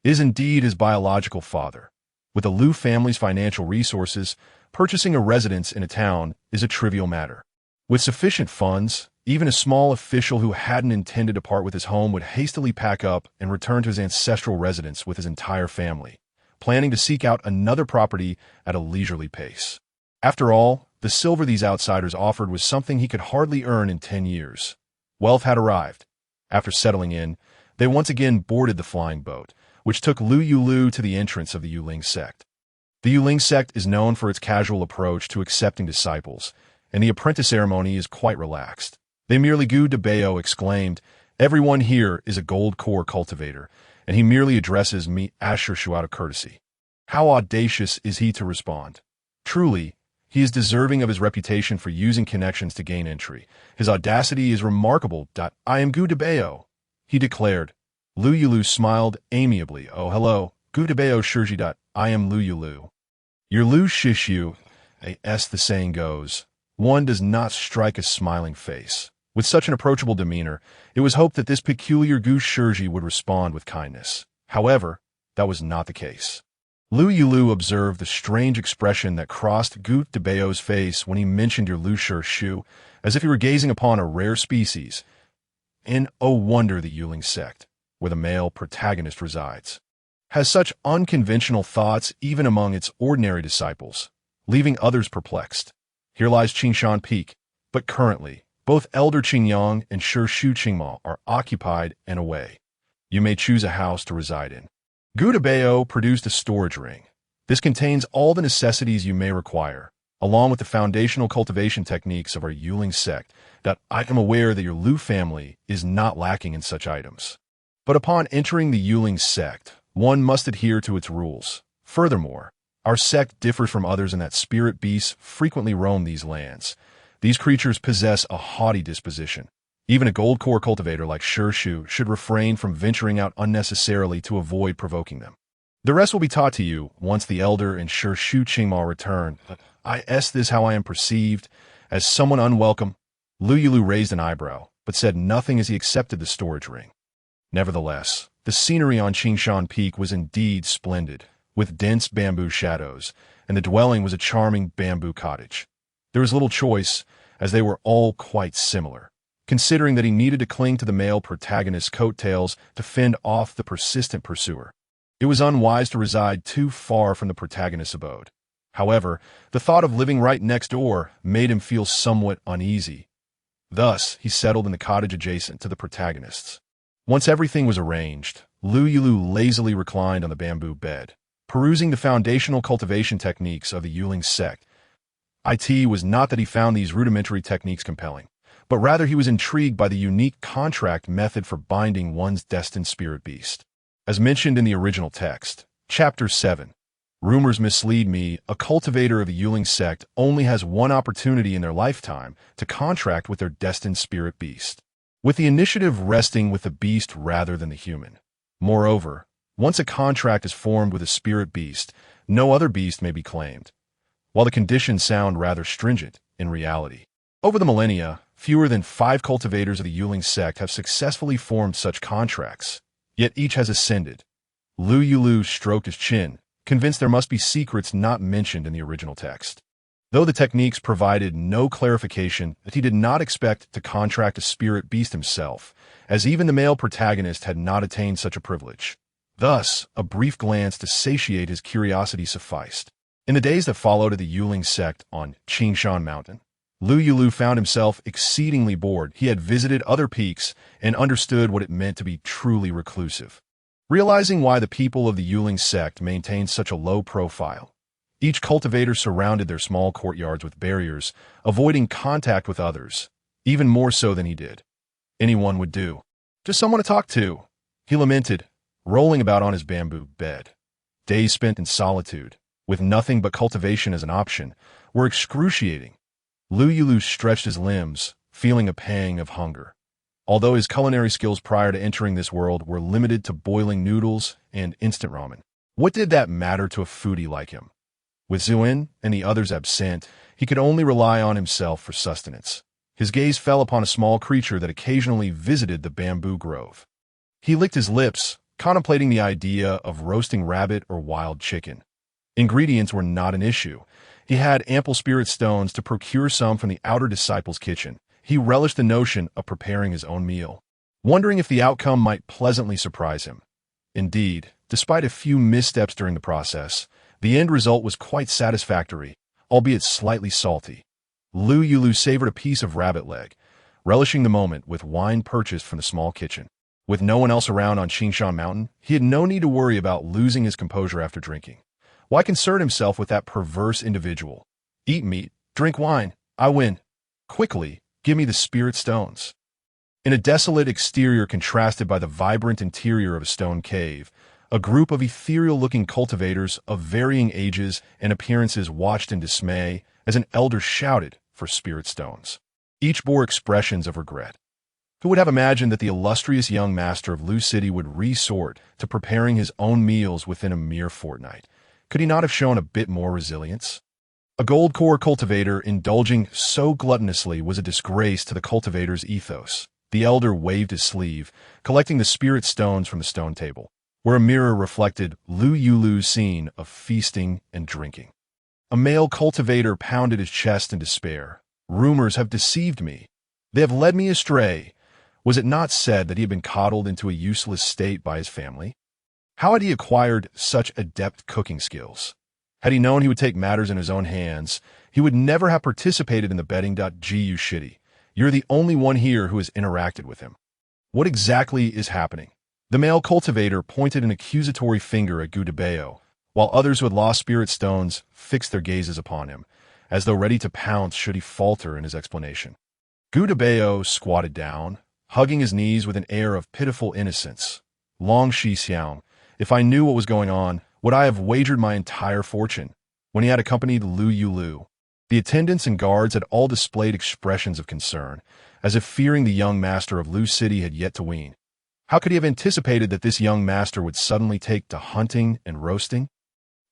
It is indeed his biological father. With the Lou family's financial resources, purchasing a residence in a town is a trivial matter. With sufficient funds, even a small official who hadn't intended to part with his home would hastily pack up and return to his ancestral residence with his entire family, planning to seek out another property at a leisurely pace. After all, the silver these outsiders offered was something he could hardly earn in 10 years. Wealth had arrived. After settling in, they once again boarded the flying boat, which took Lou Yulü to the entrance of the Yulin sect. The Yulin sect is known for its casual approach to accepting disciples, and the apprentice ceremony is quite relaxed. They merely Gu de Bao exclaimed, "Everyone here is a gold core cultivator, and he merely addresses me Asher Shu out of courtesy." How audacious is he to respond? Truly, he is deserving of his reputation for using connections to gain entry. His audacity is remarkable. "I am Gu de Bao," he declared. Lou Yulü smiled amiably. "Oh, hello, Gu de Bao Shurji. I am Lou Yulü." "Your Lou Shishu," as the saying goes. One does not strike a smiling face. With such an approachable demeanor, it was hoped that this peculiar Gu Shurji would respond with kindness. However, that was not the case. Lou Yulü observed the strange expression that crossed Gu de Bao's face when he mentioned your Lou Shishu, as if he were gazing upon a rare species. And oh wonder the Yulin sect, where the male protagonist resides, has such unconventional thoughts even among its ordinary disciples, leaving others perplexed. Here lies Qingshan Peak, but currently, both Elder Qingyang and Shu Qingma are occupied and away. You may choose a house to reside in. Gu de Bao produced a storage ring. This contains all the necessities you may require, along with the foundational cultivation techniques of our Yulin sect. I am aware that your Lou family is not lacking in such items. But upon entering the Yulin sect, one must adhere to its rules. Furthermore, our sect differs from others in that spirit beasts frequently roam these lands. These creatures possess a haughty disposition. Even a gold core cultivator like Shu should refrain from venturing out unnecessarily to avoid provoking them. The rest will be taught to you once the Elder and Shu Qingma return. I ask this how I am perceived, as someone unwelcome. Lou Yulü raised an eyebrow, but said nothing as he accepted the storage ring. Nevertheless, the scenery on Qingshan Peak was indeed splendid, with dense bamboo shadows, and the dwelling was a charming bamboo cottage. There was little choice, as they were all quite similar, considering that he needed to cling to the male protagonist's coattails to fend off the persistent pursuer. It was unwise to reside too far from the protagonist's abode. However, the thought of living right next door made him feel somewhat uneasy. Thus, he settled in the cottage adjacent to the protagonist's. Once everything was arranged, Lou Yulü lazily reclined on the bamboo bed, perusing the foundational cultivation techniques of the Yulin sect. It was not that he found these rudimentary techniques compelling, but rather he was intrigued by the unique contract method for binding one's destined spirit beast. As mentioned in the original text, Chapter 7, rumors mislead me, a cultivator of the Yulin sect only has one opportunity in their lifetime to contract with their destined spirit beast, with the initiative resting with the beast rather than the human. Moreover, once a contract is formed with a spirit beast, no other beast may be claimed. While the conditions sound rather stringent, in reality, over the millennia, fewer than 5 cultivators of the Yulin sect have successfully formed such contracts, yet each has ascended. Lou Yulü stroked his chin, convinced there must be secrets not mentioned in the original text. Though the techniques provided no clarification that he did not expect to contract a spirit beast himself, as even the male protagonist had not attained such a privilege. Thus, a brief glance to satiate his curiosity sufficed. In the days that followed at the Yulin sect on Qingshan Mountain, Lou Yulü found himself exceedingly bored. He had visited other peaks and understood what it meant to be truly reclusive. Realizing why the people of the Yulin sect maintained such a low profile, each cultivator surrounded their small courtyards with barriers, avoiding contact with others, even more so than he did. Anyone would do. Just someone to talk to, he lamented, rolling about on his bamboo bed. Days spent in solitude, with nothing but cultivation as an option, were excruciating. Lou Yulü stretched his limbs, feeling a pang of hunger. Although his culinary skills prior to entering this world were limited to boiling noodles and instant ramen, what did that matter to a foodie like him? With Zuin and the others absent, he could only rely on himself for sustenance. His gaze fell upon a small creature that occasionally visited the bamboo grove. He licked his lips, contemplating the idea of roasting rabbit or wild chicken. Ingredients were not an issue. He had ample spirit stones to procure some from the outer disciple's kitchen. He relished the notion of preparing his own meal, wondering if the outcome might pleasantly surprise him. Indeed, despite a few missteps during the process, the end result was quite satisfactory, albeit slightly salty. Lou Yulü savored a piece of rabbit leg, relishing the moment with wine purchased from the small kitchen. With no one else around on Qingshan Mountain, he had no need to worry about losing his composure after drinking. Why concern himself with that perverse individual? Eat meat, drink wine, I win. Quickly, give me the spirit stones. In a desolate exterior contrasted by the vibrant interior of a stone cave, a group of ethereal-looking cultivators of varying ages and appearances watched in dismay as an elder shouted for spirit stones. Each bore expressions of regret. Who would have imagined that the illustrious young master of Lu City would resort to preparing his own meals within a mere fortnight? Could he not have shown a bit more resilience? A gold core cultivator indulging so gluttonously was a disgrace to the cultivator's ethos. The elder waved his sleeve, collecting the spirit stones from the stone table, where a mirror reflected Lou Yulü's scene of feasting and drinking. A male cultivator pounded his chest in despair. Rumors have deceived me. They have led me astray. Was it not said that he had been coddled into a useless state by his family? How had he acquired such adept cooking skills? Had he known he would take matters in his own hands, he would never have participated in the betting. Gu shitty. You're the only one here who has interacted with him. What exactly is happening? The male cultivator pointed an accusatory finger at Gudabeo, while others who had lost spirit stones fixed their gazes upon him, as though ready to pounce should he falter in his explanation. Gudabeo squatted down, hugging his knees with an air of pitiful innocence. Long Shi Xiang, if I knew what was going on, would I have wagered my entire fortune? When he had accompanied Lou Yulü, the attendants and guards had all displayed expressions of concern, as if fearing the young master of Lu City had yet to wean. How could he have anticipated that this young master would suddenly take to hunting and roasting?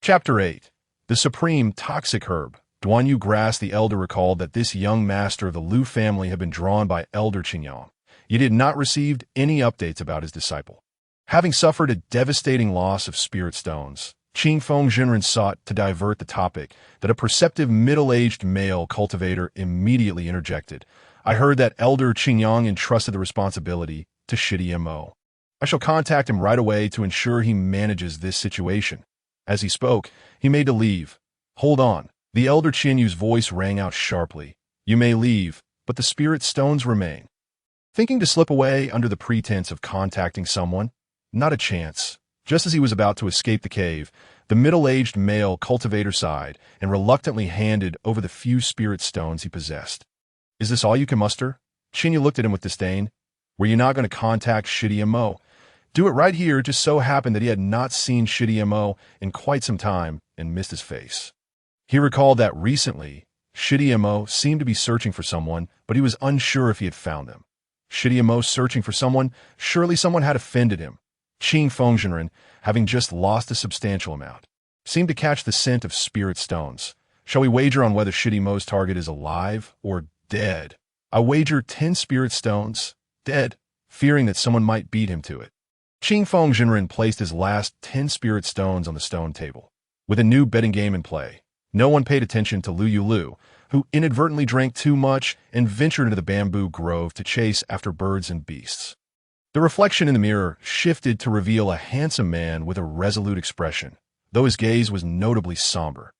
Chapter 8. The Supreme Toxic Herb. Duanyu Grass. The elder recalled that this young master of the Lu family had been drawn by Elder Qingyang, yet he had not received any updates about his disciple. Having suffered a devastating loss of spirit stones, Qingfeng Jinren sought to divert the topic that a perceptive middle-aged male cultivator immediately interjected. I heard that Elder Qingyang entrusted the responsibility to Shitty Mo. I shall contact him right away to ensure he manages this situation. As he spoke, he made to leave. Hold on. The Elder Qinyu's voice rang out sharply. You may leave, but the spirit stones remain. thinking to slip away under the pretense of contacting someone. Not a chance. Just as he was about to escape the cave, the middle-aged male cultivator sighed and reluctantly handed over the few spirit stones he possessed. Is this all you can muster? Qinya looked at him with disdain. Were you not going to contact Shidi Mo? Do it right here. It just so happened that he had not seen Shidi Mo in quite some time and missed his face. He recalled that recently, Shidi Mo seemed to be searching for someone, but he was unsure if he had found them. Shidi Mo searching for someone? Surely someone had offended him. Qing Fengzhenren, having just lost a substantial amount, seemed to catch the scent of spirit stones. Shall we wager on whether Shidi Mo's target is alive or dead? I wager 10 spirit stones, dead, fearing that someone might beat him to it. Qing Fengzhenren placed his last 10 spirit stones on the stone table. With a new betting game in play, no one paid attention to Lou Yulü, who inadvertently drank too much and ventured into the bamboo grove to chase after birds and beasts. The reflection in the mirror shifted to reveal a handsome man with a resolute expression, though his gaze was notably somber.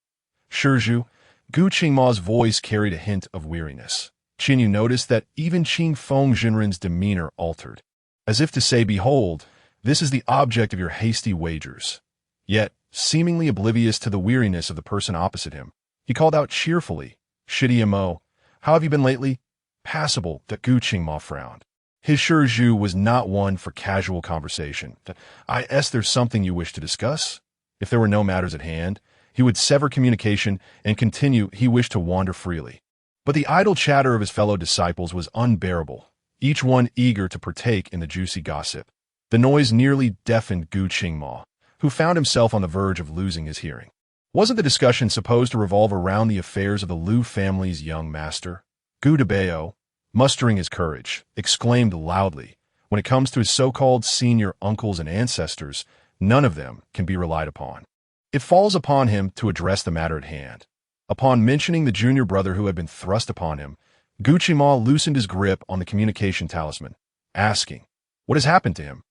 Shizhu, Gu Qingma's voice carried a hint of weariness. Qinyu noticed that even Qing Fengzhenren's demeanor altered, as if to say, behold, this is the object of your hasty wagers. Yet, seemingly oblivious to the weariness of the person opposite him, he called out cheerfully, Shidi Mo, how have you been lately? Passable, that Gu Qingma frowned. His Shizhu was not one for casual conversation. There's something you wish to discuss? If there were no matters at hand, he would sever communication and continue. He wished to wander freely. But the idle chatter of his fellow disciples was unbearable, each one eager to partake in the juicy gossip. The noise nearly deafened Gu Qingma, who found himself on the verge of losing his hearing. Wasn't the discussion supposed to revolve around the affairs of the Lou family's young master? Gu Debao, mustering his courage, exclaimed loudly, when it comes to his so-called senior uncles and ancestors, none of them can be relied upon. It falls upon him to address the matter at hand. Upon mentioning the junior brother who had been thrust upon him, Gu Qingma loosened his grip on the communication talisman, asking, what has happened to him?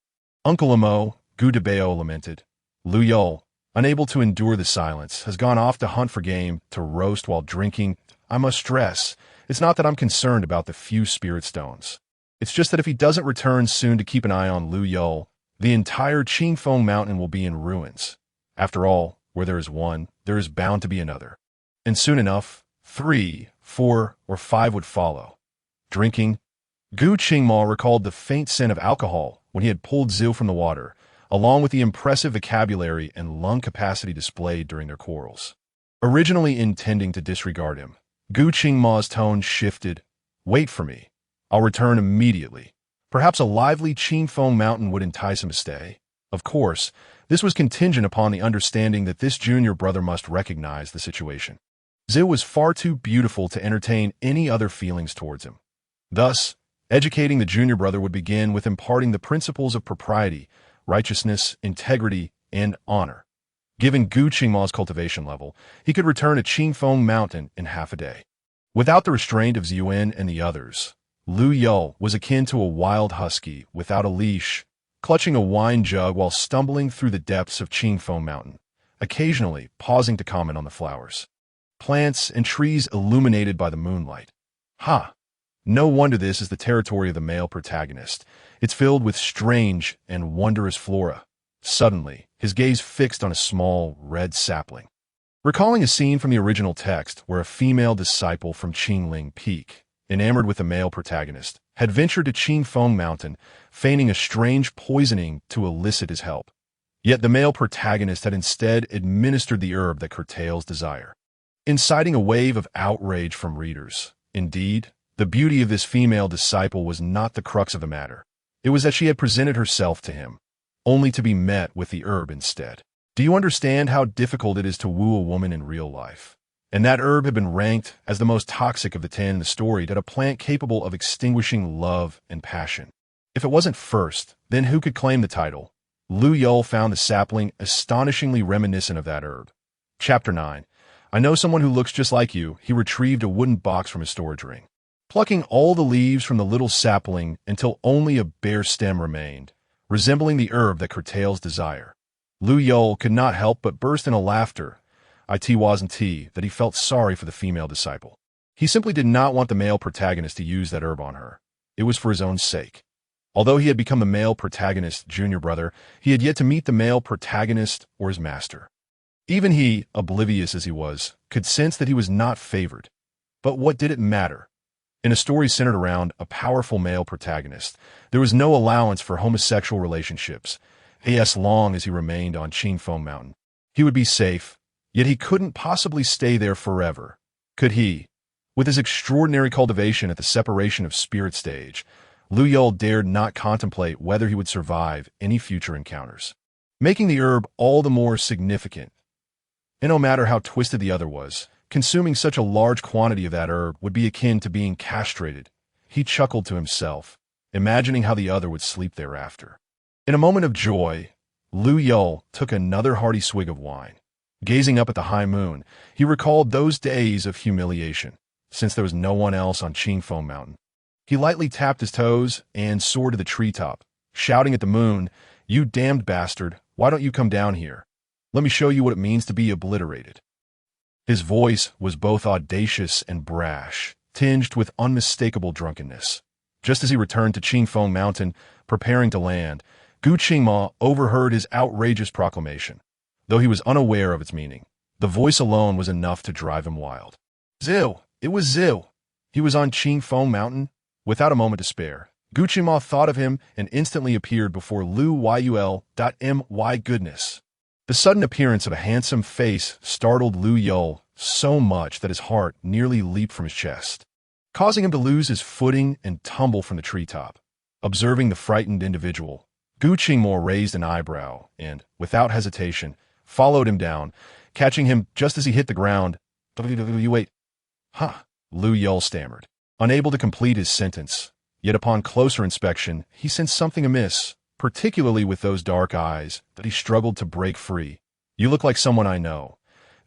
Uncle Amo, Gu Debao lamented. Lou Yulü, unable to endure the silence, has gone off to hunt for game, to roast while drinking. I must stress, it's not that I'm concerned about the few spirit stones. It's just that if he doesn't return soon to keep an eye on Lou Yulü, the entire Qingfeng Mountain will be in ruins. After all, where there is one, there is bound to be another. And soon enough, 3, 4, or 5 would follow. Drinking? Gu Qingma recalled the faint scent of alcohol when he had pulled Zil from the water, along with the impressive vocabulary and lung capacity displayed during their quarrels. Originally intending to disregard him, Gu Qingma's tone shifted. Wait for me. I'll return immediately. Perhaps a lively Qingfeng Mountain would entice him to stay. Of course, this was contingent upon the understanding that this junior brother must recognize the situation. Zil was far too beautiful to entertain any other feelings towards him. Thus, educating the junior brother would begin with imparting the principles of propriety, righteousness, integrity, and honor. Given Gu Qingma's cultivation level, he could return to Qingfeng Mountain in half a day. Without the restraint of Ziyuan and the others, Lou Yulü was akin to a wild husky without a leash, clutching a wine jug while stumbling through the depths of Qingfeng Mountain, occasionally pausing to comment on the flowers, plants, and trees illuminated by the moonlight. No wonder this is the territory of the male protagonist. It's filled with strange and wondrous flora. Suddenly, his gaze fixed on a small, red sapling. Recalling a scene from the original text where a female disciple from Qingling Peak, enamored with the male protagonist, had ventured to Qingfeng Mountain, feigning a strange poisoning to elicit his help. Yet the male protagonist had instead administered the herb that curtails desire, inciting a wave of outrage from readers. Indeed, the beauty of this female disciple was not the crux of the matter. It was that she had presented herself to him, only to be met with the herb instead. Do you understand how difficult it is to woo a woman in real life? And that herb had been ranked as the most toxic of the 10 in the story, that a plant capable of extinguishing love and passion. If it wasn't first, then who could claim the title? Lou Yulü found the sapling astonishingly reminiscent of that herb. Chapter 9. I know someone who looks just like you. He retrieved a wooden box from his storage ring, plucking all the leaves from the little sapling until only a bare stem remained, resembling the herb that curtails desire. Lou Yulü could not help but burst into laughter. It wasn't that he felt sorry for the female disciple. He simply did not want the male protagonist to use that herb on her. it was for his own sake. Although he had become the male protagonist's junior brother, he had yet to meet the male protagonist or his master. Even he, oblivious as he was, could sense that he was not favored. But what did it matter? In a story centered around a powerful male protagonist, there was no allowance for homosexual relationships, as long as he remained on Qingfeng Mountain. He would be safe, yet he couldn't possibly stay there forever. Could he? With his extraordinary cultivation at the separation of spirit stage, Lou Yulü dared not contemplate whether he would survive any future encounters, making the herb all the more significant. And no matter how twisted the other was, consuming such a large quantity of that herb would be akin to being castrated. He chuckled to himself, imagining how the other would sleep thereafter. In a moment of joy, Lou Yulü took another hearty swig of wine. Gazing up at the high moon, he recalled those days of humiliation, since there was no one else on Qingfeng Mountain. He lightly tapped his toes and soared to the treetop, shouting at the moon, "You damned bastard, why don't you come down here? Let me show you what it means to be obliterated." His voice was both audacious and brash, tinged with unmistakable drunkenness. Just as he returned to Qingfeng Mountain, preparing to land, Gu Qingma overheard his outrageous proclamation. Though he was unaware of its meaning, the voice alone was enough to drive him wild. Zil! It was Zil! He was on Qingfeng Mountain? Without a moment to spare, Gu Qingma thought of him and instantly appeared before Lou Yulü. My goodness! The sudden appearance of a handsome face startled Lou Yulü so much that his heart nearly leaped from his chest, causing him to lose his footing and tumble from the treetop. Observing the frightened individual, Gu Qingma raised an eyebrow and, without hesitation, followed him down, catching him just as he hit the ground. Wait. Huh? Lou Yulü stammered, unable to complete his sentence. Yet upon closer inspection, he sensed something amiss, particularly with those dark eyes, that he struggled to break free. You look like someone I know.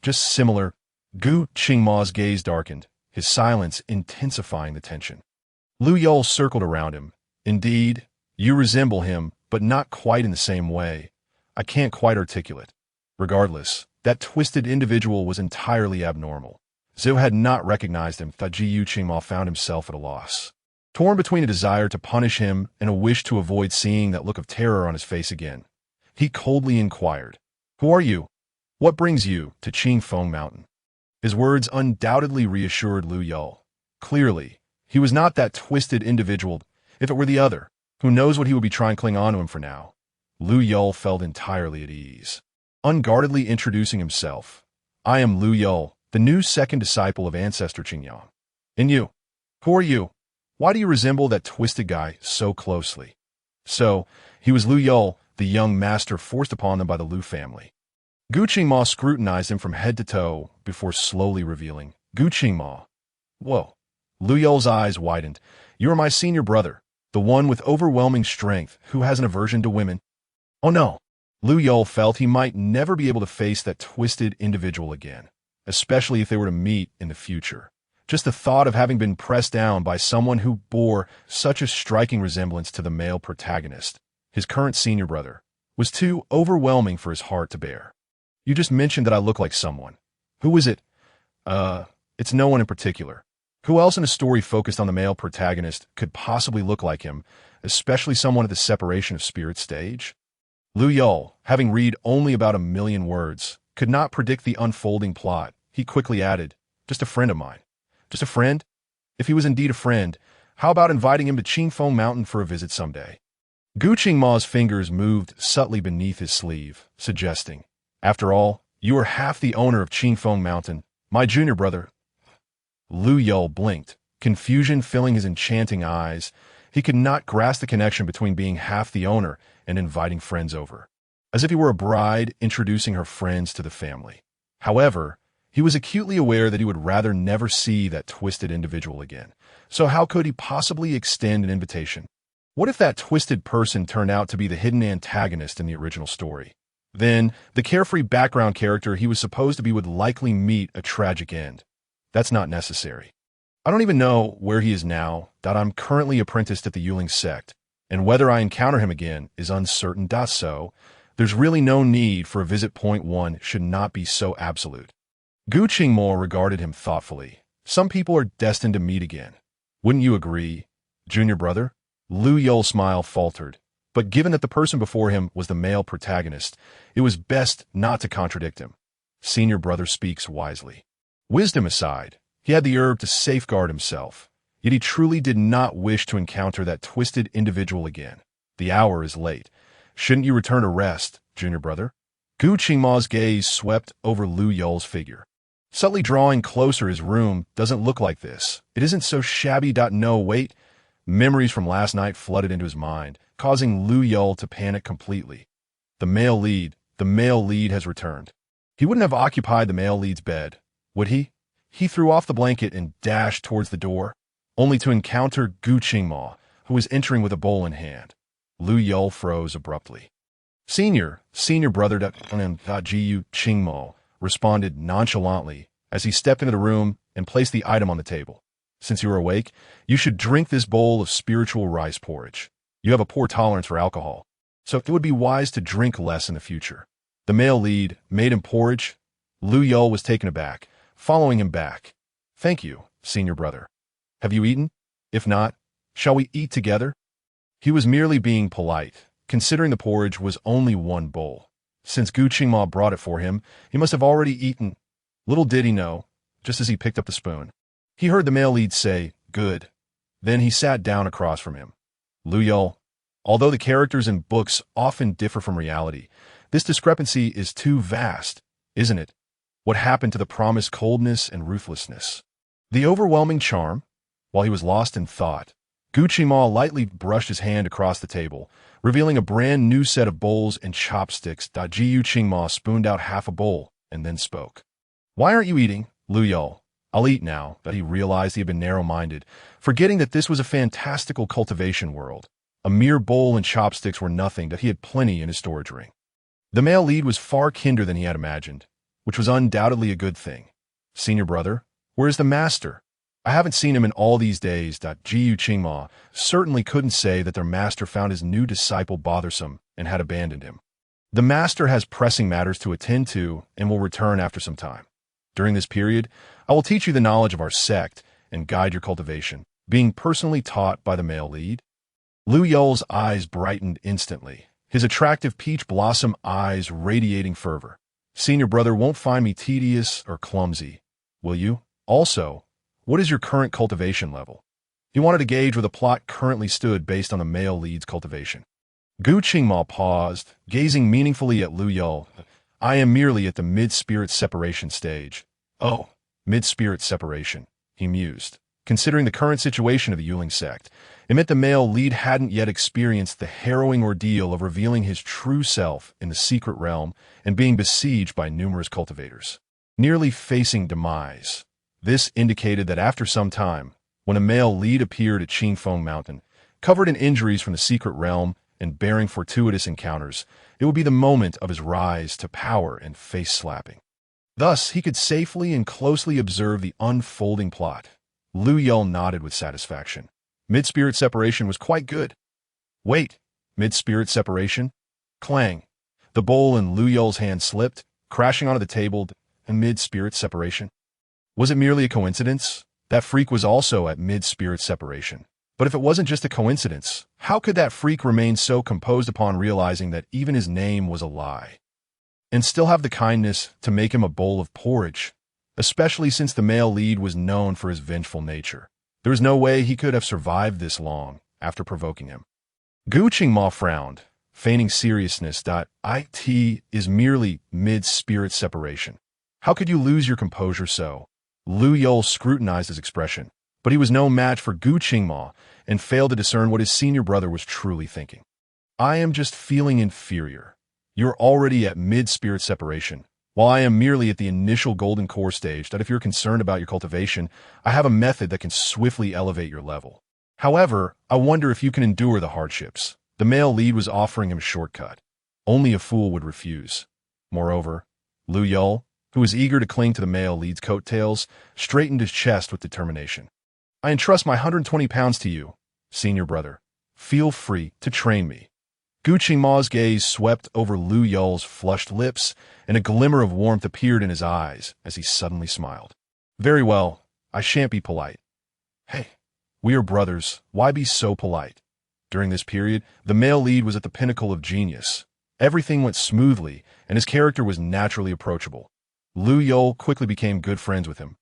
Just similar. Gu Qingma's gaze darkened, his silence intensifying the tension. Lou Yulü circled around him. Indeed, you resemble him, but not quite in the same way. I can't quite articulate. Regardless, that twisted individual was entirely abnormal. Zhou had not recognized him. Gu Qingma found himself at a loss, torn between a desire to punish him and a wish to avoid seeing that look of terror on his face again. He coldly inquired, "Who are you? What brings you to Qingfeng Mountain?" His words undoubtedly reassured Lou Yulü. Clearly, he was not that twisted individual. If it were the other, who knows what he would be trying to cling on to him for now? Lou Yulü felt entirely at ease. Unguardedly introducing himself, "I am Lou Yulü, the new second disciple of Ancestor Qingyang. And you? Who are you? Why do you resemble that twisted guy so closely?" So, he was Lou Yulü, the young master forced upon them by the Lou family. Gu Qingma scrutinized him from head to toe before slowly revealing, "Gu Qingma." Whoa. Lou Yulü's eyes widened. "You are my senior brother, the one with overwhelming strength who has an aversion to women." Oh no. Lou Yulü felt he might never be able to face that twisted individual again, especially if they were to meet in the future. Just the thought of having been pressed down by someone who bore such a striking resemblance to the male protagonist, his current senior brother, was too overwhelming for his heart to bear. "You just mentioned that I look like someone. Who is it?" It's no one in particular. Who else in a story focused on the male protagonist could possibly look like him, especially someone at the separation of spirit stage? Lou Yulü, having read only about 1,000,000 words, could not predict the unfolding plot. He quickly added, "Just a friend of mine." Just a friend? If he was indeed a friend, how about inviting him to Qingfeng Mountain for a visit someday? Gu Qingma's fingers moved subtly beneath his sleeve, suggesting, "After all, you are half the owner of Qingfeng Mountain, my junior brother." Lou Yulü blinked, confusion filling his enchanting eyes. He could not grasp the connection between being half the owner and inviting friends over, as if he were a bride introducing her friends to the family. However, he was acutely aware that he would rather never see that twisted individual again. So how could he possibly extend an invitation? What if that twisted person turned out to be the hidden antagonist in the original story? Then, the carefree background character he was supposed to be would likely meet a tragic end. That's not necessary. I don't even know where he is now, that I'm currently apprenticed at the Yuling sect, and whether I encounter him again is uncertain. So, there's really no need for a visit. Point one should not be so absolute. Gu Qingma regarded him thoughtfully. Some people are destined to meet again. Wouldn't you agree? Junior brother? Lou Yul's smile faltered, but given that the person before him was the male protagonist, it was best not to contradict him. Senior brother speaks wisely. Wisdom aside, he had the herb to safeguard himself, yet he truly did not wish to encounter that twisted individual again. The hour is late. Shouldn't you return to rest, junior brother? Gu Qingma's gaze swept over Lou Yul's figure. Subtly drawing closer, his room doesn't look like this. It isn't so shabby. No, wait. Memories from last night flooded into his mind, causing Lou Yul to panic completely. The male lead has returned. He wouldn't have occupied the male lead's bed, would he? He threw off the blanket and dashed towards the door, only to encounter Gu Qingma, who was entering with a bowl in hand. Lou Yul froze abruptly. Senior brother Gu Qingma responded nonchalantly as he stepped into the room and placed the item on the table. Since you are awake, you should drink this bowl of spiritual rice porridge. You have a poor tolerance for alcohol, so it would be wise to drink less in the future. The male lead made him porridge. Lou Yul was taken aback, following him back. Thank you, senior brother. Have you eaten? If not, shall we eat together? He was merely being polite, considering the porridge was only one bowl. Since Gu Qingma brought it for him, he must have already eaten. Little did he know, just as he picked up the spoon, he heard the male lead say, "Good." Then he sat down across from him. Lou Yul, although the characters in books often differ from reality, this discrepancy is too vast, isn't it? What happened to the promised coldness and ruthlessness? The overwhelming charm? While he was lost in thought, Gu Qingma lightly brushed his hand across the table, revealing a brand new set of bowls and chopsticks. Gu Qingma spooned out half a bowl and then spoke. Why aren't you eating, Lou Yul? I'll eat now, that he realized he had been narrow-minded, forgetting that this was a fantastical cultivation world. A mere bowl and chopsticks were nothing, that he had plenty in his storage ring. The male lead was far kinder than he had imagined, which was undoubtedly a good thing. Senior brother, where is the master? I haven't seen him in all these days. Gu Qingma certainly couldn't say that their master found his new disciple bothersome and had abandoned him. The master has pressing matters to attend to and will return after some time. During this period, I will teach you the knowledge of our sect and guide your cultivation, being personally taught by the male lead. Lou Yul's eyes brightened instantly, his attractive peach blossom eyes radiating fervor. Senior brother won't find me tedious or clumsy, will you? Also, what is your current cultivation level? He wanted to gauge where the plot currently stood based on the male lead's cultivation. Gu Qingma paused, gazing meaningfully at Lou Yul. I am merely at the mid-spirit separation stage. Oh, mid-spirit separation, he mused. Considering the current situation of the Yuling sect, it meant the male lead hadn't yet experienced the harrowing ordeal of revealing his true self in the secret realm and being besieged by numerous cultivators, nearly facing demise. This indicated that after some time, when a male lead appeared at Qingfeng Mountain, covered in injuries from the secret realm and bearing fortuitous encounters, it would be the moment of his rise to power and face-slapping. Thus, he could safely and closely observe the unfolding plot. Lou Yul nodded with satisfaction. Mid-spirit separation was quite good. Wait, mid-spirit separation? Clang. The bowl in Lou Yul's hand slipped, crashing onto the table, and mid-spirit separation. Was it merely a coincidence? That freak was also at mid-spirit separation. But if it wasn't just a coincidence, how could that freak remain so composed upon realizing that even his name was a lie? And still have the kindness to make him a bowl of porridge, especially since the male lead was known for his vengeful nature. There was no way he could have survived this long after provoking him. Gu Qingma frowned, feigning seriousness. It is merely mid-spirit separation. How could you lose your composure so? Lou Yul scrutinized his expression, but he was no match for Gu Qingma and failed to discern what his senior brother was truly thinking. I am just feeling inferior. You're already at mid-spirit separation, while I am merely at the initial golden core stage. That if you're concerned about your cultivation, I have a method that can swiftly elevate your level. However, I wonder if you can endure the hardships. The male lead was offering him a shortcut. Only a fool would refuse. Moreover, Lou Yul, who was eager to cling to the male lead's coattails, straightened his chest with determination. I entrust my 120 pounds to you, senior brother. Feel free to train me. Gu Qingma's gaze swept over Lou Yul's flushed lips, and a glimmer of warmth appeared in his eyes as he suddenly smiled. Very well, I shan't be polite. Hey, We are brothers, why be so polite? During this period, the male lead was at the pinnacle of genius. Everything went smoothly, and his character was naturally approachable. Lou Yulü quickly became good friends with him,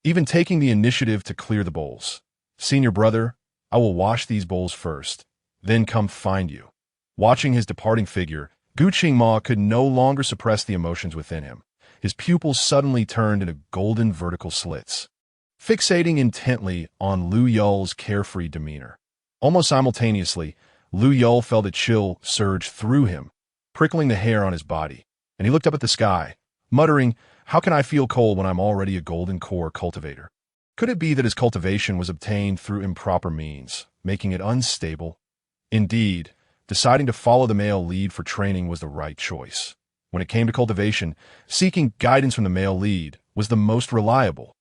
even taking the initiative to clear the bowls. Senior brother, I will wash these bowls first, then come find you. Watching his departing figure, Gu Qingma could no longer suppress the emotions within him. His pupils suddenly turned into golden vertical slits, fixating intently on Lou Yulü's carefree demeanor. Almost simultaneously, Lou Yulü felt a chill surge through him, prickling the hair on his body, and he looked up at the sky, muttering, "How can I feel cold when I'm already a golden core cultivator?" Could it be that his cultivation was obtained through improper means, making it unstable? Indeed, deciding to follow the male lead for training was the right choice. When it came to cultivation, seeking guidance from the male lead was the most reliable.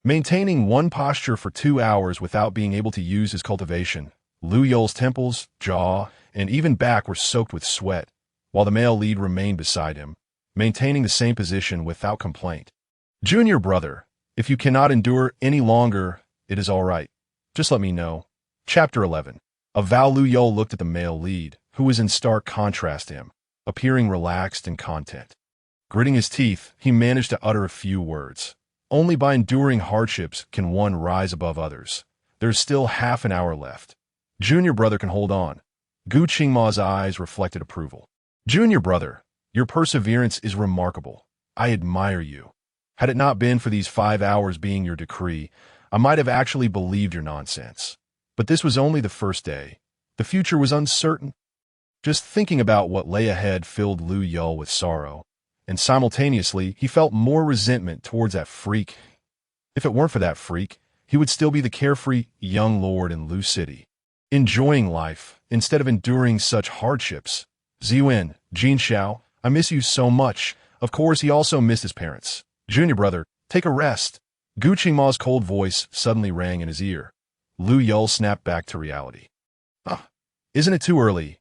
Maintaining one posture for 2 hours without being able to use his cultivation, Lou Yulü's temples, jaw, and even back were soaked with sweat, while the male lead remained beside him, maintaining the same position without complaint. Junior brother, if you cannot endure any longer, it is all right. Just let me know. Chapter 11. Lou Yulü looked at the male lead, who was in stark contrast to him, appearing relaxed and content. Gritting his teeth, he managed to utter a few words. Only by enduring hardships can one rise above others. There's still half an hour left. Junior brother can hold on. Gu Qingma's eyes reflected approval. Junior brother, your perseverance is remarkable. I admire you. Had it not been for these 5 hours being your decree, I might have actually believed your nonsense. But this was only the first day. The future was uncertain. Just thinking about what lay ahead filled Lou Yulü with sorrow, and simultaneously he felt more resentment towards that freak. If it weren't for that freak, he would still be the carefree young lord in Lu City, enjoying life instead of enduring such hardships. Ziwen, Jin Xiao, I miss you so much. Of course, he also missed his parents. Junior brother, take a rest. Gu Qingma's cold voice suddenly rang in his ear. Lou Yulü snapped back to reality. Isn't it too early?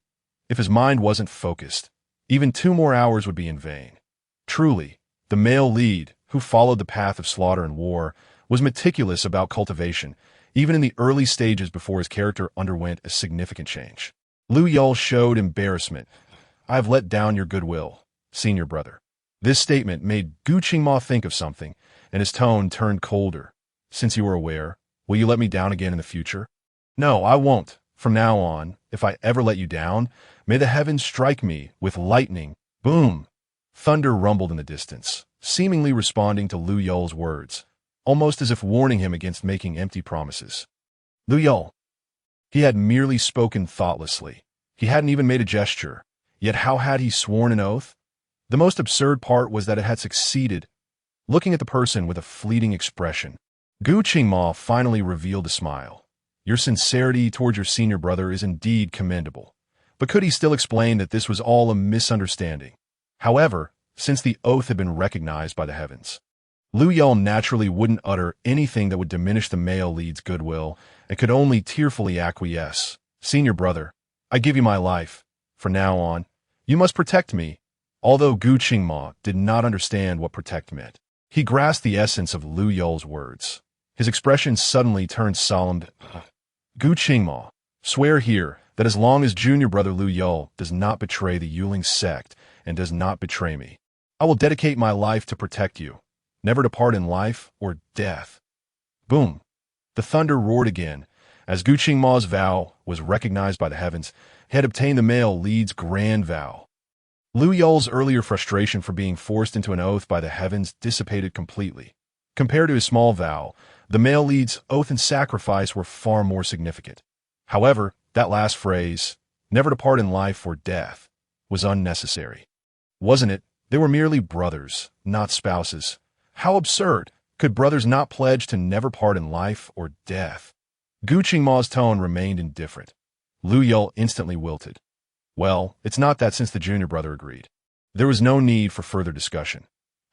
If his mind wasn't focused, even 2 more hours would be in vain. Truly, the male lead, who followed the path of slaughter and war, was meticulous about cultivation, even in the early stages before his character underwent a significant change. Lou Yulü showed embarrassment. I have let down your goodwill, senior brother. This statement made Gu Qingma think of something, and his tone turned colder. Since you are aware, will you let me down again in the future? No, I won't. From now on, if I ever let you down, may the heavens strike me with lightning. Boom! Thunder rumbled in the distance, seemingly responding to Lou Yulü's words, almost as if warning him against making empty promises. Lou Yulü. He had merely spoken thoughtlessly. He hadn't even made a gesture. Yet how had he sworn an oath? The most absurd part was that it had succeeded. Looking at the person with a fleeting expression, Gu Qingma finally revealed a smile. Your sincerity towards your senior brother is indeed commendable. But could he still explain that this was all a misunderstanding? However, since the oath had been recognized by the heavens, Lou Yulü naturally wouldn't utter anything that would diminish the male lead's goodwill and could only tearfully acquiesce. Senior brother, I give you my life. From now on, you must protect me. Although Gu Qingma did not understand what protect meant, he grasped the essence of Lou Yulü's words. His expression suddenly turned solemn. Gu Qingma, swear here that as long as junior brother Lou Yulü does not betray the Yuling sect and does not betray me, I will dedicate my life to protect you, never to part in life or death. Boom! The thunder roared again, as Gu Qingma's vow was recognized by the heavens. He had obtained the male lead's grand vow. Lou Yulü's earlier frustration for being forced into an oath by the heavens dissipated completely. Compared to his small vow, the male lead's oath and sacrifice were far more significant. However, that last phrase, never to part in life or death, was unnecessary. Wasn't it? They were merely brothers, not spouses. How absurd! Could brothers not pledge to never part in life or death? Gu Qingma's tone remained indifferent. Lou Yulü instantly wilted. Well, it's not that since the junior brother agreed. There was no need for further discussion.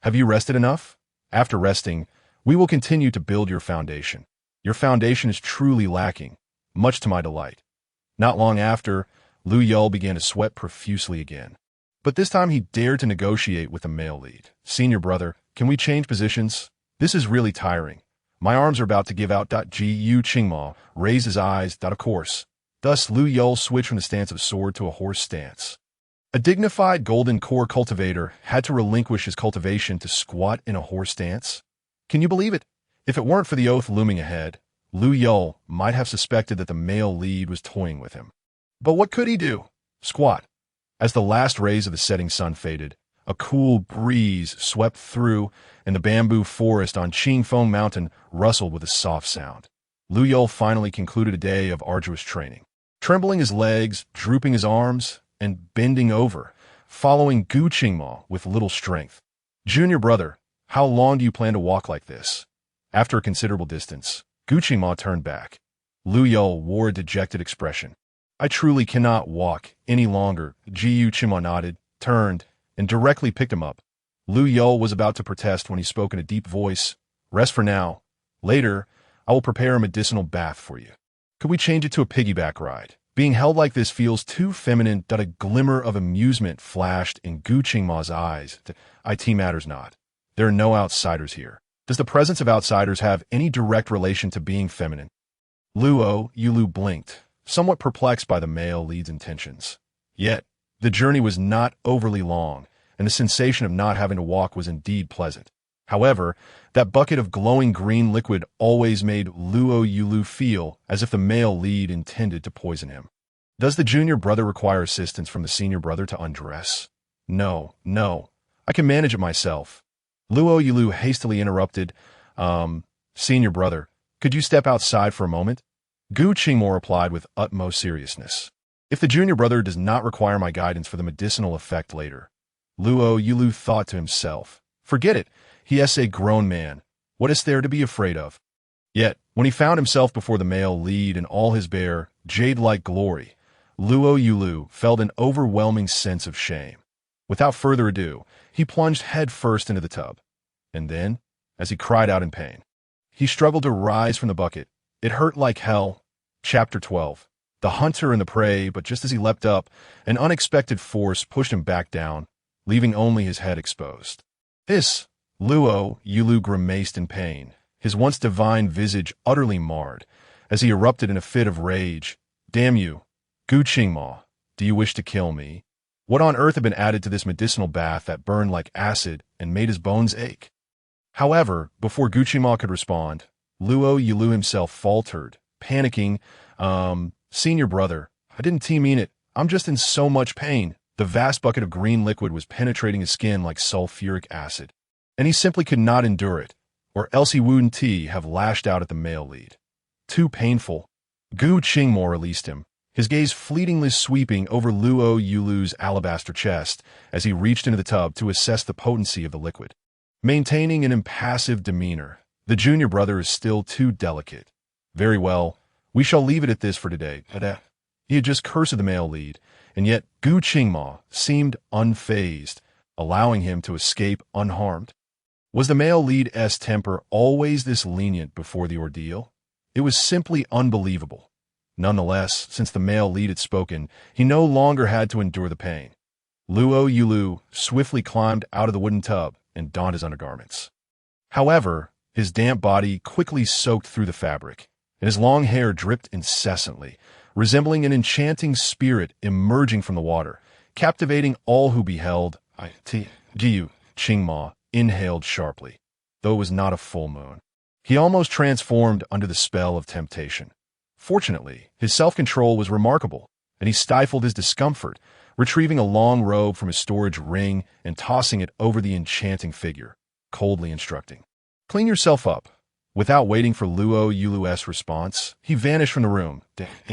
Have you rested enough? After resting, we will continue to build your foundation. Your foundation is truly lacking, much to my delight. Not long after, Lou Yulü began to sweat profusely again. But this time he dared to negotiate with the male lead. Senior brother, can we change positions? This is really tiring. My arms are about to give out. Gu Qingma raised his eyes. Of course. Thus, Lou Yulü switched from the stance of sword to a horse stance. A dignified golden core cultivator had to relinquish his cultivation to squat in a horse stance? Can you believe it? If it weren't for the oath looming ahead, Lou Yulü might have suspected that the male lead was toying with him. But what could he do? Squat. As the last rays of the setting sun faded, a cool breeze swept through, and the bamboo forest on Qingfeng Mountain rustled with a soft sound. Lou Yulü finally concluded a day of arduous training. Trembling his legs, drooping his arms, and bending over, following Gu Qingma with little strength. Junior brother, how long do you plan to walk like this? After a considerable distance, Gu Qingma turned back. Lou Yulü wore a dejected expression. I truly cannot walk any longer. Gu Qingma nodded, turned, and directly picked him up. Lou Yulü was about to protest when he spoke in a deep voice. Rest for now. Later, I will prepare a medicinal bath for you. Could we change it to a piggyback ride? Being held like this feels too feminine. A glimmer of amusement flashed in Gu Qingma's eyes. It matters not. There are no outsiders here. Does the presence of outsiders have any direct relation to being feminine? Lou Yulü blinked, somewhat perplexed by the male lead's intentions. Yet, the journey was not overly long, and the sensation of not having to walk was indeed pleasant. However, that bucket of glowing green liquid always made Lou Yulü feel as if the male lead intended to poison him. Does the junior brother require assistance from the senior brother to undress? No, I can manage it myself. Lou Yulü hastily interrupted. Senior brother, could you step outside for a moment? Gu Qingma replied with utmost seriousness. If the junior brother does not require my guidance for the medicinal effect later. Lou Yulü thought to himself. Forget it. He is a grown man. What is there to be afraid of? Yet, when he found himself before the male lead in all his bare, jade-like glory, Lou Yulü felt an overwhelming sense of shame. Without further ado, he plunged head-first into the tub. And then, as he cried out in pain, he struggled to rise from the bucket. It hurt like hell. Chapter 12. The hunter and the prey, but just as he leapt up, an unexpected force pushed him back down, leaving only his head exposed. Lou Yulü grimaced in pain, his once divine visage utterly marred, as he erupted in a fit of rage. Damn you, Gu Qingma, do you wish to kill me? What on earth had been added to this medicinal bath that burned like acid and made his bones ache? However, before Gu Qingma could respond, Lou Yulü himself faltered, panicking, Senior brother, I didn't mean it. I'm just in so much pain. The vast bucket of green liquid was penetrating his skin like sulfuric acid, and he simply could not endure it, or else he wouldn't have lashed out at the male lead. Too painful. Gu Qingma released him, his gaze fleetingly sweeping over Lou Yulü's alabaster chest as he reached into the tub to assess the potency of the liquid. Maintaining an impassive demeanor, the junior brother is still too delicate. Very well, we shall leave it at this for today. He had just cursed the male lead, and yet Gu Qingma seemed unfazed, allowing him to escape unharmed. Was the male lead's temper always this lenient before the ordeal? It was simply unbelievable. Nonetheless, since the male lead had spoken, he no longer had to endure the pain. Lou Yulü swiftly climbed out of the wooden tub and donned his undergarments. However, his damp body quickly soaked through the fabric, and his long hair dripped incessantly, resembling an enchanting spirit emerging from the water, captivating all who beheld. Gu Qingma inhaled sharply, though it was not a full moon. He almost transformed under the spell of temptation. Fortunately, his self-control was remarkable, and he stifled his discomfort, retrieving a long robe from his storage ring and tossing it over the enchanting figure, coldly instructing. Clean yourself up. Without waiting for Lou Yulü's response, he vanished from the room.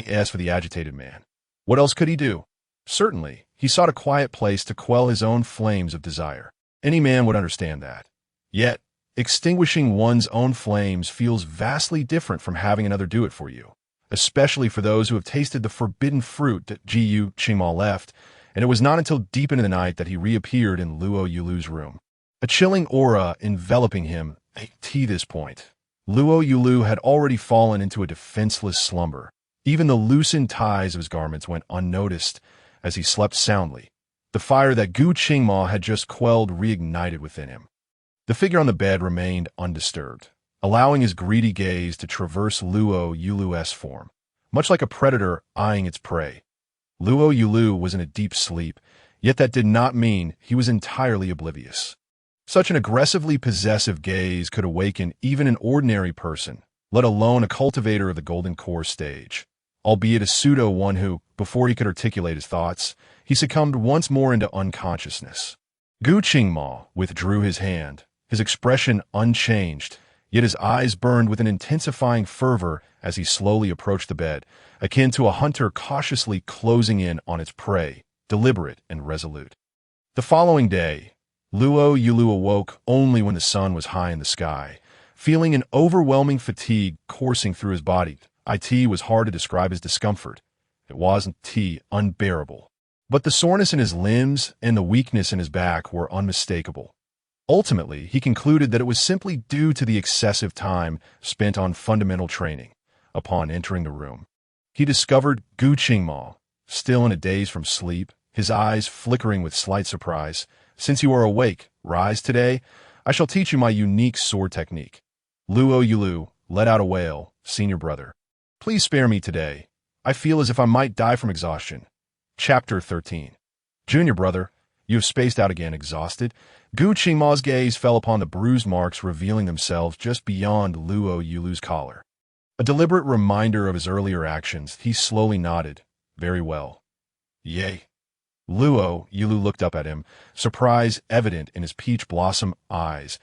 As for the agitated man, what else could he do? Certainly, he sought a quiet place to quell his own flames of desire. Any man would understand that. Yet, extinguishing one's own flames feels vastly different from having another do it for you, especially for those who have tasted the forbidden fruit that Gu Qingma left, and it was not until deep into the night that he reappeared in Lou Yulü's room. A chilling aura enveloping him. At this point, Lou Yulü had already fallen into a defenseless slumber. Even the loosened ties of his garments went unnoticed as he slept soundly. The fire that Gu Qingma had just quelled reignited within him. The figure on the bed remained undisturbed, allowing his greedy gaze to traverse Lou Yulu's form, much like a predator eyeing its prey. Lou Yulu was in a deep sleep, yet that did not mean he was entirely oblivious. Such an aggressively possessive gaze could awaken even an ordinary person, let alone a cultivator of the golden core stage, albeit a pseudo one who, before he could articulate his thoughts, he succumbed once more into unconsciousness. Gu Qingma withdrew his hand, his expression unchanged, yet his eyes burned with an intensifying fervor as he slowly approached the bed, akin to a hunter cautiously closing in on its prey, deliberate and resolute. The following day, Lou Yulu awoke only when the sun was high in the sky, feeling an overwhelming fatigue coursing through his body. It was hard to describe his discomfort. It wasn't unbearable. But the soreness in his limbs and the weakness in his back were unmistakable. Ultimately, he concluded that it was simply due to the excessive time spent on fundamental training. Upon entering the room, he discovered Gu Qingma, still in a daze from sleep, his eyes flickering with slight surprise. "Since you are awake, rise today. I shall teach you my unique sword technique." Lou Yulu let out a wail. "Senior brother, please spare me today. I feel as if I might die from exhaustion." Chapter 13. Junior brother, you have spaced out again, exhausted. Gu Qingma's gaze fell upon the bruised marks revealing themselves just beyond Lou Yulu's collar. A deliberate reminder of his earlier actions, he slowly nodded. "Very well." "Yay." Lou Yulu looked up at him, surprise evident in his peach blossom eyes.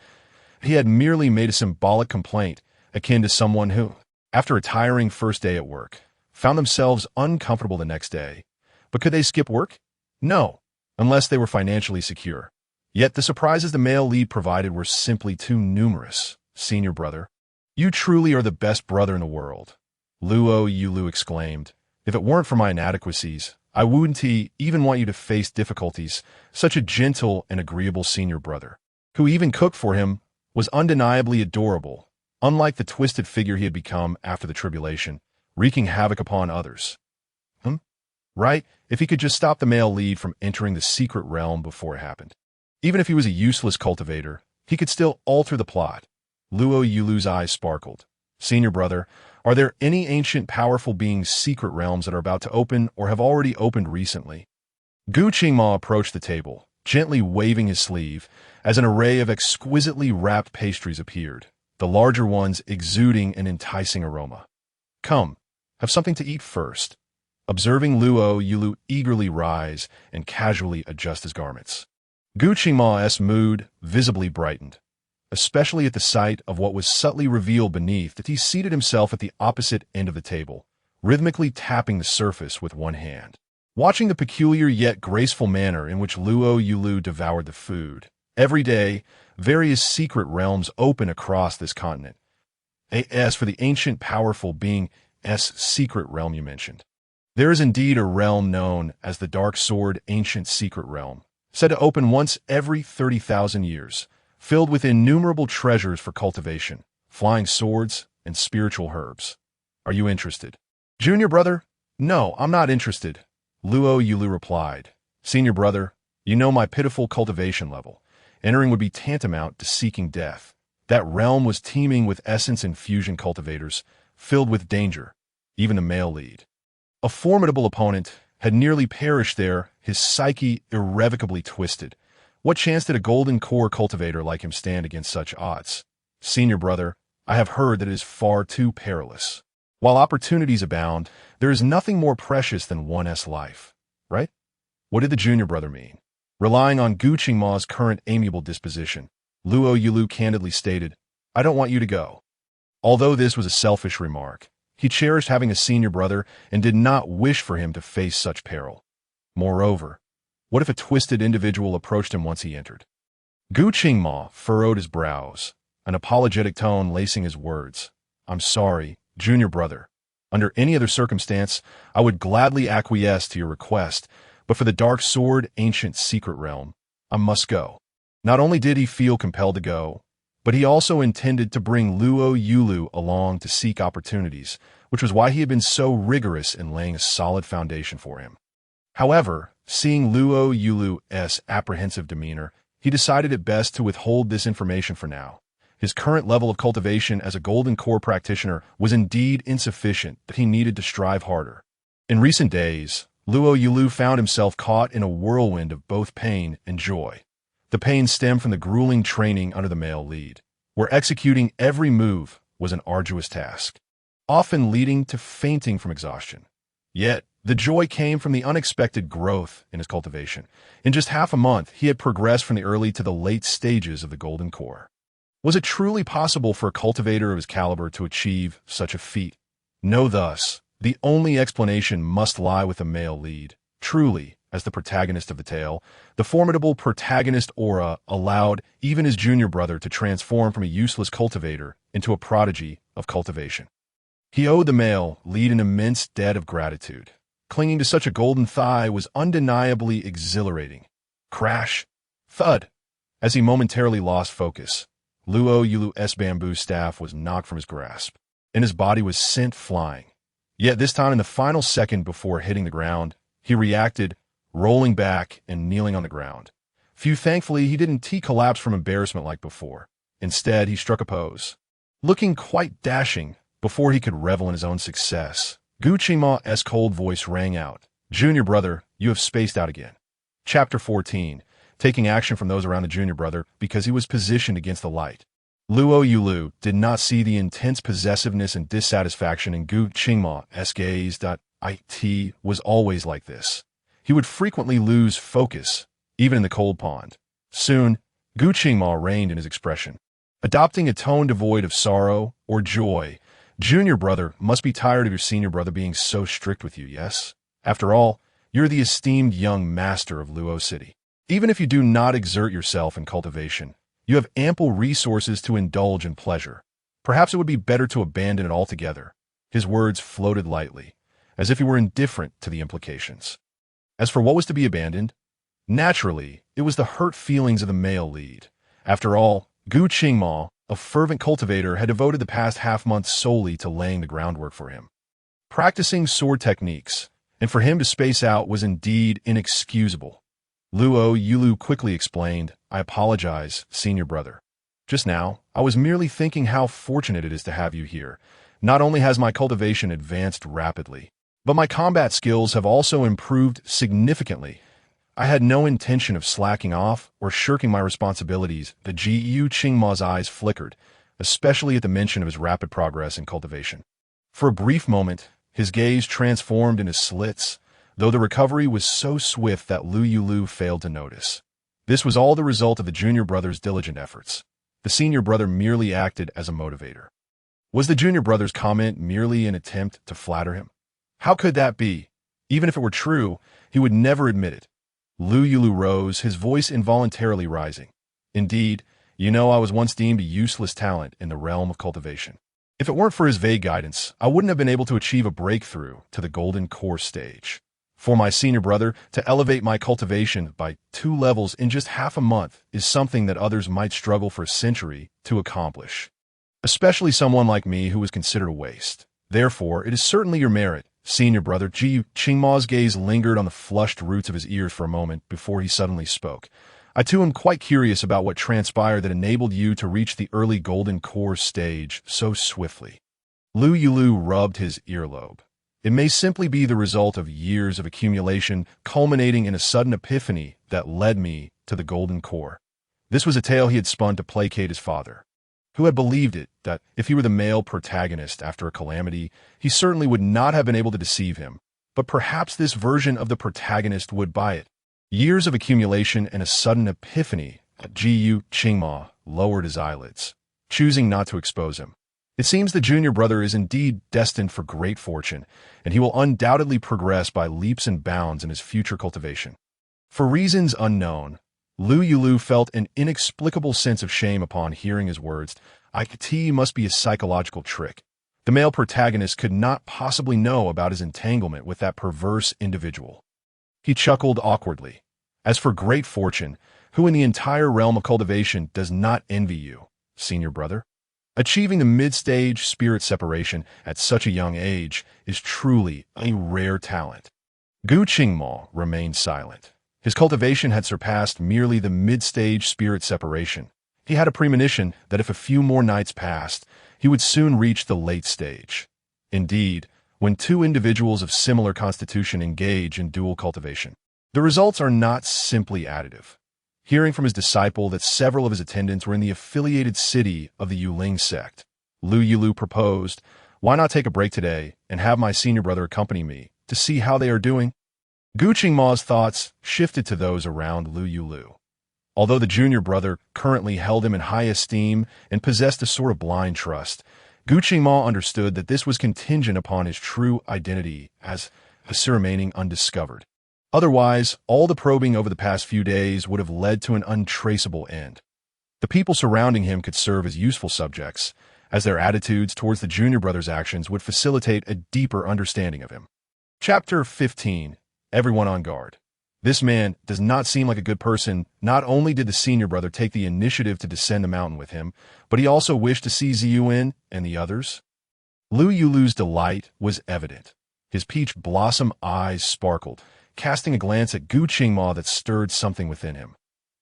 He had merely made a symbolic complaint, akin to someone who, after a tiring first day at work, found themselves uncomfortable the next day. But could they skip work? No, unless they were financially secure. Yet the surprises the male lead provided were simply too numerous. "Senior brother, you truly are the best brother in the world," Lou Yulu exclaimed. "If it weren't for my inadequacies, I wouldn't even want you to face difficulties. Such a gentle and agreeable senior brother, who even cooked for him, was undeniably adorable, unlike the twisted figure he had become after the tribulation, wreaking havoc upon others." Right? If he could just stop the male lead from entering the secret realm before it happened. Even if he was a useless cultivator, he could still alter the plot. Lou Yulu's eyes sparkled. "Senior brother, are there any ancient powerful beings' secret realms that are about to open or have already opened recently?" Gu Qingma approached the table, gently waving his sleeve, as an array of exquisitely wrapped pastries appeared, the larger ones exuding an enticing aroma. "Come, have something to eat first." Observing Lou Yulu eagerly rise and casually adjust his garments, Gu Qingma's mood visibly brightened, especially at the sight of what was subtly revealed beneath that he seated himself at the opposite end of the table, rhythmically tapping the surface with one hand. Watching the peculiar yet graceful manner in which Lou Yulu devoured the food, every day, various secret realms open across this continent. As for the ancient powerful being's secret realm you mentioned, there is indeed a realm known as the Dark Sword Ancient Secret Realm, said to open once every 30,000 years, filled with innumerable treasures for cultivation, flying swords, and spiritual herbs. Are you interested? Junior brother? No, I'm not interested, Lou Yulu replied. Senior brother, you know my pitiful cultivation level. Entering would be tantamount to seeking death. That realm was teeming with essence infusion cultivators, filled with danger, even the male lead. A formidable opponent had nearly perished there, his psyche irrevocably twisted. What chance did a golden core cultivator like him stand against such odds? Senior brother, I have heard that it is far too perilous. While opportunities abound, there is nothing more precious than one's life, right? What did the junior brother mean? Relying on Gu Qingma's current amiable disposition, Lou Yulu candidly stated, I don't want you to go. Although this was a selfish remark, he cherished having a senior brother and did not wish for him to face such peril. Moreover, what if a twisted individual approached him once he entered? Gu Qingma furrowed his brows, an apologetic tone lacing his words. I'm sorry, junior brother. Under any other circumstance, I would gladly acquiesce to your request, but for the Dark Sword Ancient Secret Realm, I must go. Not only did he feel compelled to go, but he also intended to bring Lou Yulu along to seek opportunities, which was why he had been so rigorous in laying a solid foundation for him. However, seeing Lou Yulu's apprehensive demeanor, he decided it best to withhold this information for now. His current level of cultivation as a golden core practitioner was indeed insufficient, that he needed to strive harder. In recent days, Lou Yulü found himself caught in a whirlwind of both pain and joy. The pain stemmed from the grueling training under the male lead, where executing every move was an arduous task, often leading to fainting from exhaustion. Yet, the joy came from the unexpected growth in his cultivation. In just half a month, he had progressed from the early to the late stages of the golden core. Was it truly possible for a cultivator of his caliber to achieve such a feat? No, thus, the only explanation must lie with the male lead. Truly, as the protagonist of the tale, the formidable protagonist aura allowed even his junior brother to transform from a useless cultivator into a prodigy of cultivation. He owed the male lead an immense debt of gratitude. Clinging to such a golden thigh was undeniably exhilarating. Crash! Thud! As he momentarily lost focus, Lou Yulü's bamboo staff was knocked from his grasp, and his body was sent flying. Yet this time, in the final second before hitting the ground, he reacted, rolling back and kneeling on the ground. Thankfully, he didn't collapse from embarrassment like before. Instead, he struck a pose, looking quite dashing before he could revel in his own success. Gu Qingma's cold voice rang out. Junior brother, you have spaced out again. Chapter 14. Taking action from those around the junior brother because he was positioned against the light. Lou Yulü did not see the intense possessiveness and dissatisfaction in Gu Qingma's gaze. It was always like this. He would frequently lose focus, even in the cold pond. Soon, Gu Qingma reined in his expression, adopting a tone devoid of sorrow or joy. Junior brother must be tired of your senior brother being so strict with you, yes? After all, you're the esteemed young master of Luo City. Even if you do not exert yourself in cultivation, you have ample resources to indulge in pleasure. Perhaps it would be better to abandon it altogether. His words floated lightly, as if he were indifferent to the implications. As for what was to be abandoned, naturally, it was the hurt feelings of the male lead. After all, Gu Qingma, a fervent cultivator, had devoted the past half-month solely to laying the groundwork for him, practicing sword techniques, and for him to space out was indeed inexcusable. Lou Yulü quickly explained, I apologize, senior brother. Just now, I was merely thinking how fortunate it is to have you here. Not only has my cultivation advanced rapidly, but my combat skills have also improved significantly. I had no intention of slacking off or shirking my responsibilities. The Gu Qingma's eyes flickered, especially at the mention of his rapid progress in cultivation. For a brief moment, his gaze transformed into slits, though the recovery was so swift that Lou Yulü failed to notice. This was all the result of the junior brother's diligent efforts. The senior brother merely acted as a motivator. Was the junior brother's comment merely an attempt to flatter him? How could that be? Even if it were true, he would never admit it. Lou Yulü rose, his voice involuntarily rising. Indeed, I was once deemed a useless talent in the realm of cultivation. If it weren't for his vague guidance, I wouldn't have been able to achieve a breakthrough to the golden core stage. For my senior brother to elevate my cultivation by 2 levels in just half a month is something that others might struggle for a century to accomplish, especially someone like me who was considered a waste. Therefore, it is certainly your merit, senior brother. Gu Qingma's gaze lingered on the flushed roots of his ears for a moment before he suddenly spoke. I too am quite curious about what transpired that enabled you to reach the early golden core stage so swiftly. Lou Yulü rubbed his earlobe. It may simply be the result of years of accumulation culminating in a sudden epiphany that led me to the golden core. This was a tale he had spun to placate his father, who had believed it, that if he were the male protagonist after a calamity, he certainly would not have been able to deceive him. But perhaps this version of the protagonist would buy it. Years of accumulation and a sudden epiphany. Gu Qingma lowered his eyelids, choosing not to expose him. It seems the junior brother is indeed destined for great fortune, and he will undoubtedly progress by leaps and bounds in his future cultivation. For reasons unknown, Lou Yulü felt an inexplicable sense of shame upon hearing his words. It must be a psychological trick. The male protagonist could not possibly know about his entanglement with that perverse individual. He chuckled awkwardly. As for great fortune, who in the entire realm of cultivation does not envy you, senior brother? Achieving the mid-stage spirit separation at such a young age is truly a rare talent. Gu Qingma remained silent. His cultivation had surpassed merely the mid-stage spirit separation. He had a premonition that if a few more nights passed, he would soon reach the late stage. Indeed, when two individuals of similar constitution engage in dual cultivation, the results are not simply additive. Hearing from his disciple that several of his attendants were in the affiliated city of the Yulin sect, Lou Yulü proposed, "Why not take a break today and have my senior brother accompany me to see how they are doing?" Gu Qingma's thoughts shifted to those around Lou Yulü. Although the junior brother currently held him in high esteem and possessed a sort of blind trust, Gu Qingma understood that this was contingent upon his true identity as remaining undiscovered. Otherwise, all the probing over the past few days would have led to an untraceable end. The people surrounding him could serve as useful subjects, as their attitudes towards the junior brother's actions would facilitate a deeper understanding of him. Chapter 15. Everyone on guard. This man does not seem like a good person. Not only did the senior brother take the initiative to descend the mountain with him, but he also wished to see Ziyuan and the others. Lou Yulü's delight was evident. His peach blossom eyes sparkled, casting a glance at Gu Qingma that stirred something within him.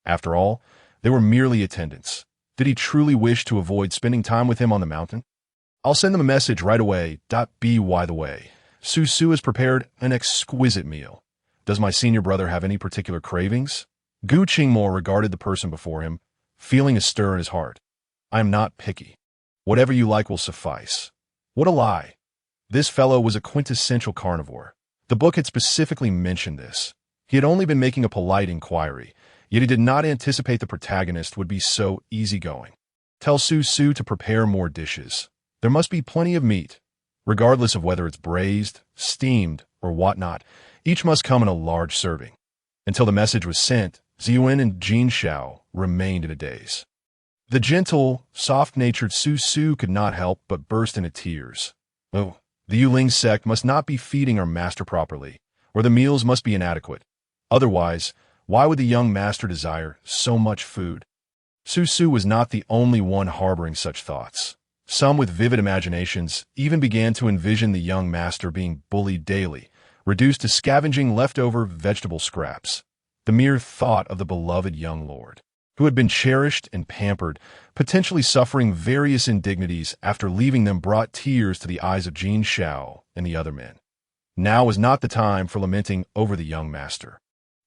After all, they were merely attendants. Did he truly wish to avoid spending time with him on the mountain? "I'll send them a message right away. By the way, Su Su has prepared an exquisite meal. Does my senior brother have any particular cravings?" Gu Qingma regarded the person before him, feeling a stir in his heart. "I am not picky. Whatever you like will suffice." What a lie. This fellow was a quintessential carnivore. The book had specifically mentioned this. He had only been making a polite inquiry, yet he did not anticipate the protagonist would be so easygoing. "Tell Su Su to prepare more dishes. There must be plenty of meat. Regardless of whether it's braised, steamed, or whatnot, each must come in a large serving." Until the message was sent, Ziyuan and Jin Shao remained in a daze. The gentle, soft-natured Su Su could not help but burst into tears. "Oh, the Yulin sect must not be feeding our master properly, or the meals must be inadequate. Otherwise, why would the young master desire so much food?" Su Su was not the only one harboring such thoughts. Some with vivid imaginations even began to envision the young master being bullied daily, reduced to scavenging leftover vegetable scraps. The mere thought of the beloved young lord, who had been cherished and pampered, potentially suffering various indignities after leaving them, brought tears to the eyes of Jin Shao and the other men. Now was not the time for lamenting over the young master.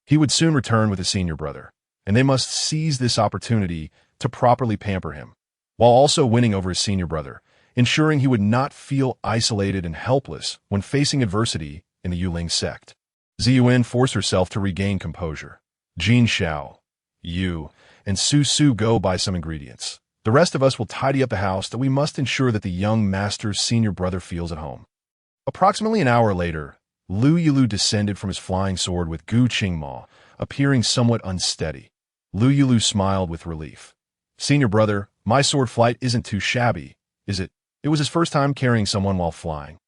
He would soon return with his senior brother, and they must seize this opportunity to properly pamper him, while also winning over his senior brother, ensuring he would not feel isolated and helpless when facing adversity in the Yulin sect. Ziyuan forced herself to regain composure. "Jin Shao, you, and Su Su go buy some ingredients. The rest of us will tidy up the house, that we must ensure that the young master's senior brother feels at home." Approximately an hour later, Lou Yulü descended from his flying sword with Gu Qingma, appearing somewhat unsteady. Lou Yulü smiled with relief. "Senior brother, my sword flight isn't too shabby, is it?" It was his first time carrying someone while flying.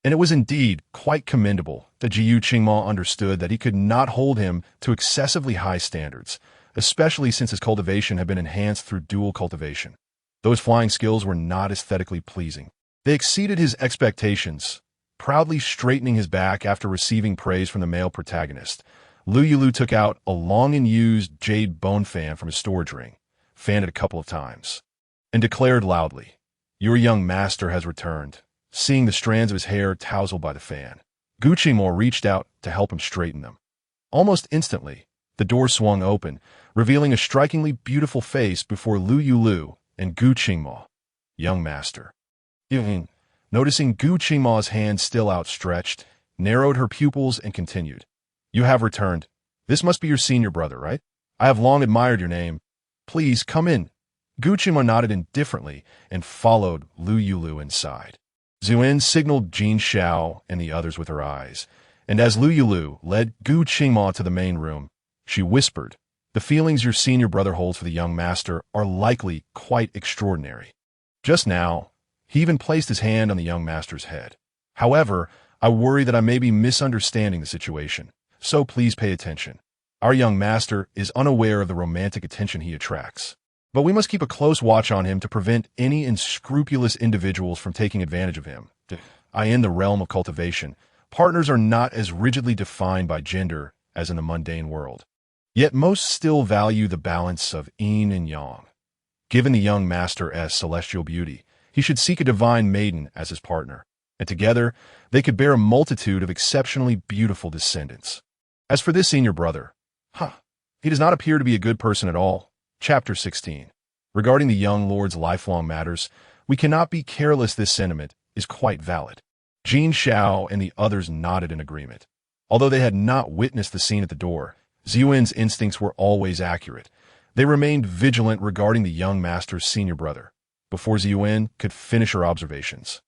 And it was indeed quite commendable that Gu Qingma understood that he could not hold him to excessively high standards, especially since his cultivation had been enhanced through dual cultivation. Those flying skills were not aesthetically pleasing. They exceeded his expectations. Proudly straightening his back after receiving praise from the male protagonist, Lou Yulü took out a long and used jade bone fan from his storage ring, fanned it a couple of times, and declared loudly, "Your young master has returned," seeing the strands of his hair tousled by the fan. Gu Qingma reached out to help him straighten them. Almost instantly, the door swung open, revealing a strikingly beautiful face before Lou Yulü and Gu Qingma. "Young master." Yulin, noticing Gu Qingma's hand still outstretched, narrowed her pupils and continued, "You have returned. This must be your senior brother, right? I have long admired your name. Please come in." Gu Qingma nodded indifferently and followed Lou Yulü inside. Ziyuan signaled Jin Shao and the others with her eyes, and as Lou Yulü led Gu Qingma to the main room, she whispered, "The feelings your senior brother holds for the young master are likely quite extraordinary. Just now, he even placed his hand on the young master's head. However, I worry that I may be misunderstanding the situation, so please pay attention. Our young master is unaware of the romantic attention he attracts, but we must keep a close watch on him to prevent any unscrupulous individuals from taking advantage of him. In the realm of cultivation, partners are not as rigidly defined by gender as in the mundane world. Yet most still value the balance of yin and yang. Given the young master's celestial beauty, he should seek a divine maiden as his partner, and together they could bear a multitude of exceptionally beautiful descendants. As for this senior brother, he does not appear to be a good person at all. Chapter 16. Regarding the young lord's lifelong matters, we cannot be careless. This sentiment is quite valid. Jin Xiao and the others nodded in agreement. Although they had not witnessed the scene at the door, Ziyuan's instincts were always accurate. They remained vigilant regarding the young master's senior brother, before Ziyuan could finish her observations.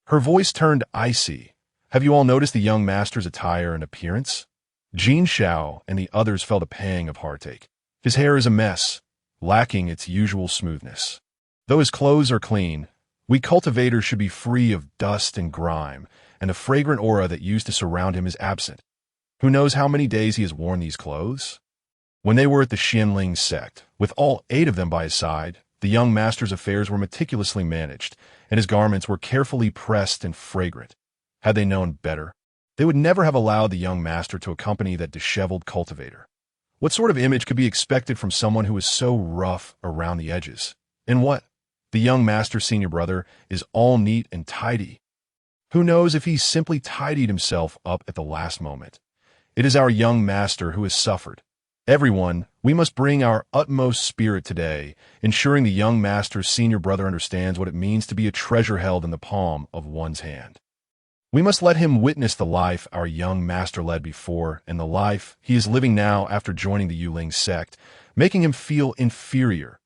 Her voice turned icy. Have you all noticed the young master's attire and appearance? Jin Xiao and the others felt a pang of heartache. His hair is a mess, lacking its usual smoothness. Though his clothes are clean, we cultivators should be free of dust and grime, and the fragrant aura that used to surround him is absent. Who knows how many days he has worn these clothes? When they were at the Xianling sect, with all 8 of them by his side, the young master's affairs were meticulously managed, and his garments were carefully pressed and fragrant. Had they known better, they would never have allowed the young master to accompany that disheveled cultivator. What sort of image could be expected from someone who is so rough around the edges? And what? The young master's senior brother is all neat and tidy. Who knows if he simply tidied himself up at the last moment? It is our young master who has suffered. Everyone, we must bring our utmost spirit today, ensuring the young master's senior brother understands what it means to be a treasure held in the palm of one's hand. We must let him witness the life our young master led before and the life he is living now after joining the Yuling sect, making him feel inferior.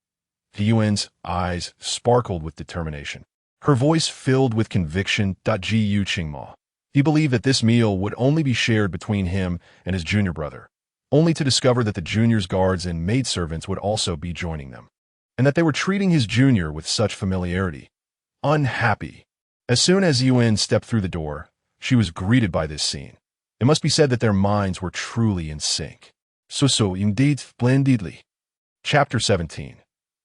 Yuan's eyes sparkled with determination. Her voice filled with conviction. Ji Qingma. He believed that this meal would only be shared between him and his junior brother, only to discover that the junior's guards and maidservants would also be joining them, and that they were treating his junior with such familiarity. Unhappy. As soon as Yuan stepped through the door, she was greeted by this scene. It must be said that their minds were truly in sync. So indeed splendidly. Chapter 17.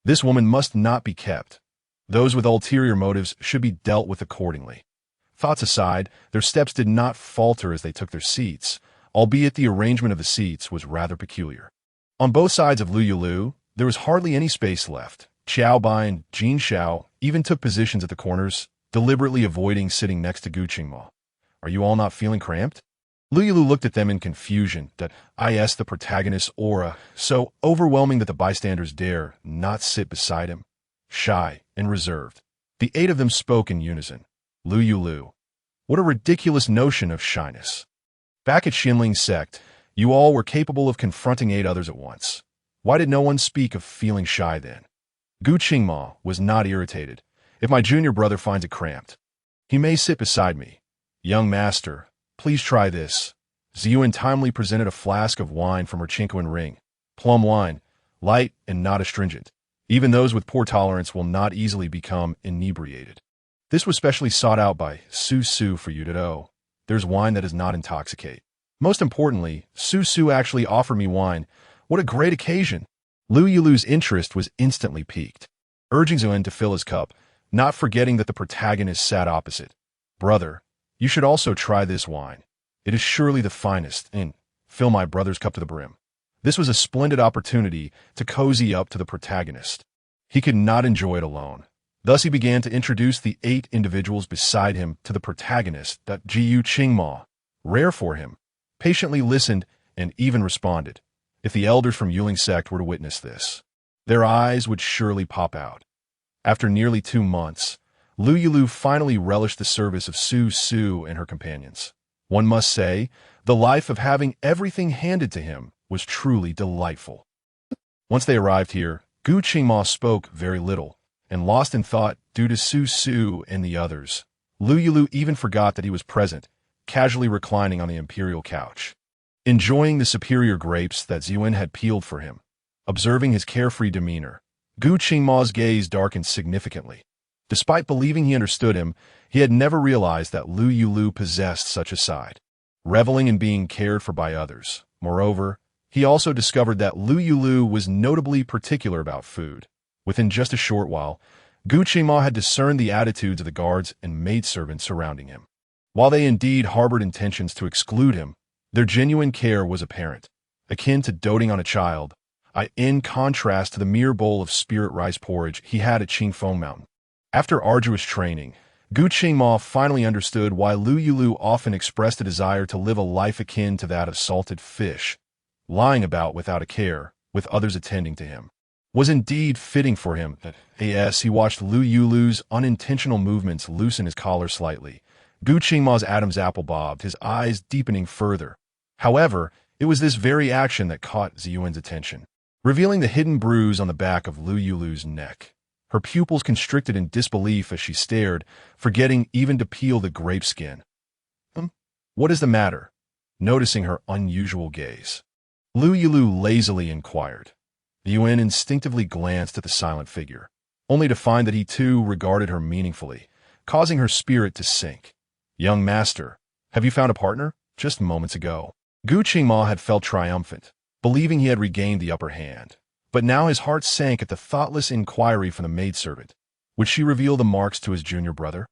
This woman must not be kept. Those with ulterior motives should be dealt with accordingly. Thoughts aside, their steps did not falter as they took their seats, albeit the arrangement of the seats was rather peculiar. On both sides of Lou Yulü, there was hardly any space left. Xiao Bai and Jin Xiao even took positions at the corners, deliberately avoiding sitting next to Gu Qingma. Are you all not feeling cramped? Lou Yulü looked at them in confusion. That is the protagonist's aura, so overwhelming that the bystanders dare not sit beside him. Shy and reserved. The 8 of them spoke in unison. Lou Yulü. What a ridiculous notion of shyness. Back at Xianling sect, you all were capable of confronting 8 others at once. Why did no one speak of feeling shy then? Gu Qingma was not irritated. If my junior brother finds it cramped, he may sit beside me. Young master, please try this. Ziyuan timely presented a flask of wine from her Chinquan ring. Plum wine, light and not astringent. Even those with poor tolerance will not easily become inebriated. This was specially sought out by Su for you to know. There's wine that does not intoxicate. Most importantly, Su actually offered me wine. What a great occasion. Lou Yulü's interest was instantly piqued, urging Ziyuan to fill his cup, not forgetting that the protagonist sat opposite. Brother, you should also try this wine. It is surely the finest, and fill my brother's cup to the brim. This was a splendid opportunity to cozy up to the protagonist. He could not enjoy it alone. Thus he began to introduce the 8 individuals beside him to the protagonist. Ji Qingma, rare for him, patiently listened and even responded. If the elders from Yuling sect were to witness this, their eyes would surely pop out. After nearly 2 months, Lou Yulü finally relished the service of Su and her companions. One must say, the life of having everything handed to him was truly delightful. Once they arrived here, Gu Qingma spoke very little, and lost in thought due to Su and the others. Lou Yulü even forgot that he was present, casually reclining on the imperial couch, enjoying the superior grapes that Ziyuan had peeled for him. Observing his carefree demeanor, Gu Qingma's gaze darkened significantly. Despite believing he understood him, he had never realized that Lou Yulü possessed such a side, reveling in being cared for by others. Moreover, he also discovered that Lou Yulü was notably particular about food. Within just a short while, Gu Qingma had discerned the attitudes of the guards and maidservants surrounding him. While they indeed harbored intentions to exclude him, their genuine care was apparent, akin to doting on a child. in contrast to the mere bowl of spirit rice porridge he had at Qingfeng Mountain. After arduous training, Gu Qingma finally understood why Lou Yulü often expressed a desire to live a life akin to that of salted fish, lying about without a care, with others attending to him. Was indeed fitting for him. As he watched Lou Yulü's unintentional movements loosen his collar slightly, Gu Qingma's Adam's apple bobbed, his eyes deepening further. However, it was this very action that caught Ziyuan's attention, revealing the hidden bruise on the back of Lou Yulü's neck. Her pupils constricted in disbelief as she stared, forgetting even to peel the grape skin. What is the matter? Noticing her unusual gaze, Lou Yulü lazily inquired. Yuan instinctively glanced at the silent figure, only to find that he too regarded her meaningfully, causing her spirit to sink. Young master, have you found a partner? Just moments ago, Gu Qingma had felt triumphant, believing he had regained the upper hand. But now his heart sank at the thoughtless inquiry from the maidservant. Would she reveal the marks to his junior brother?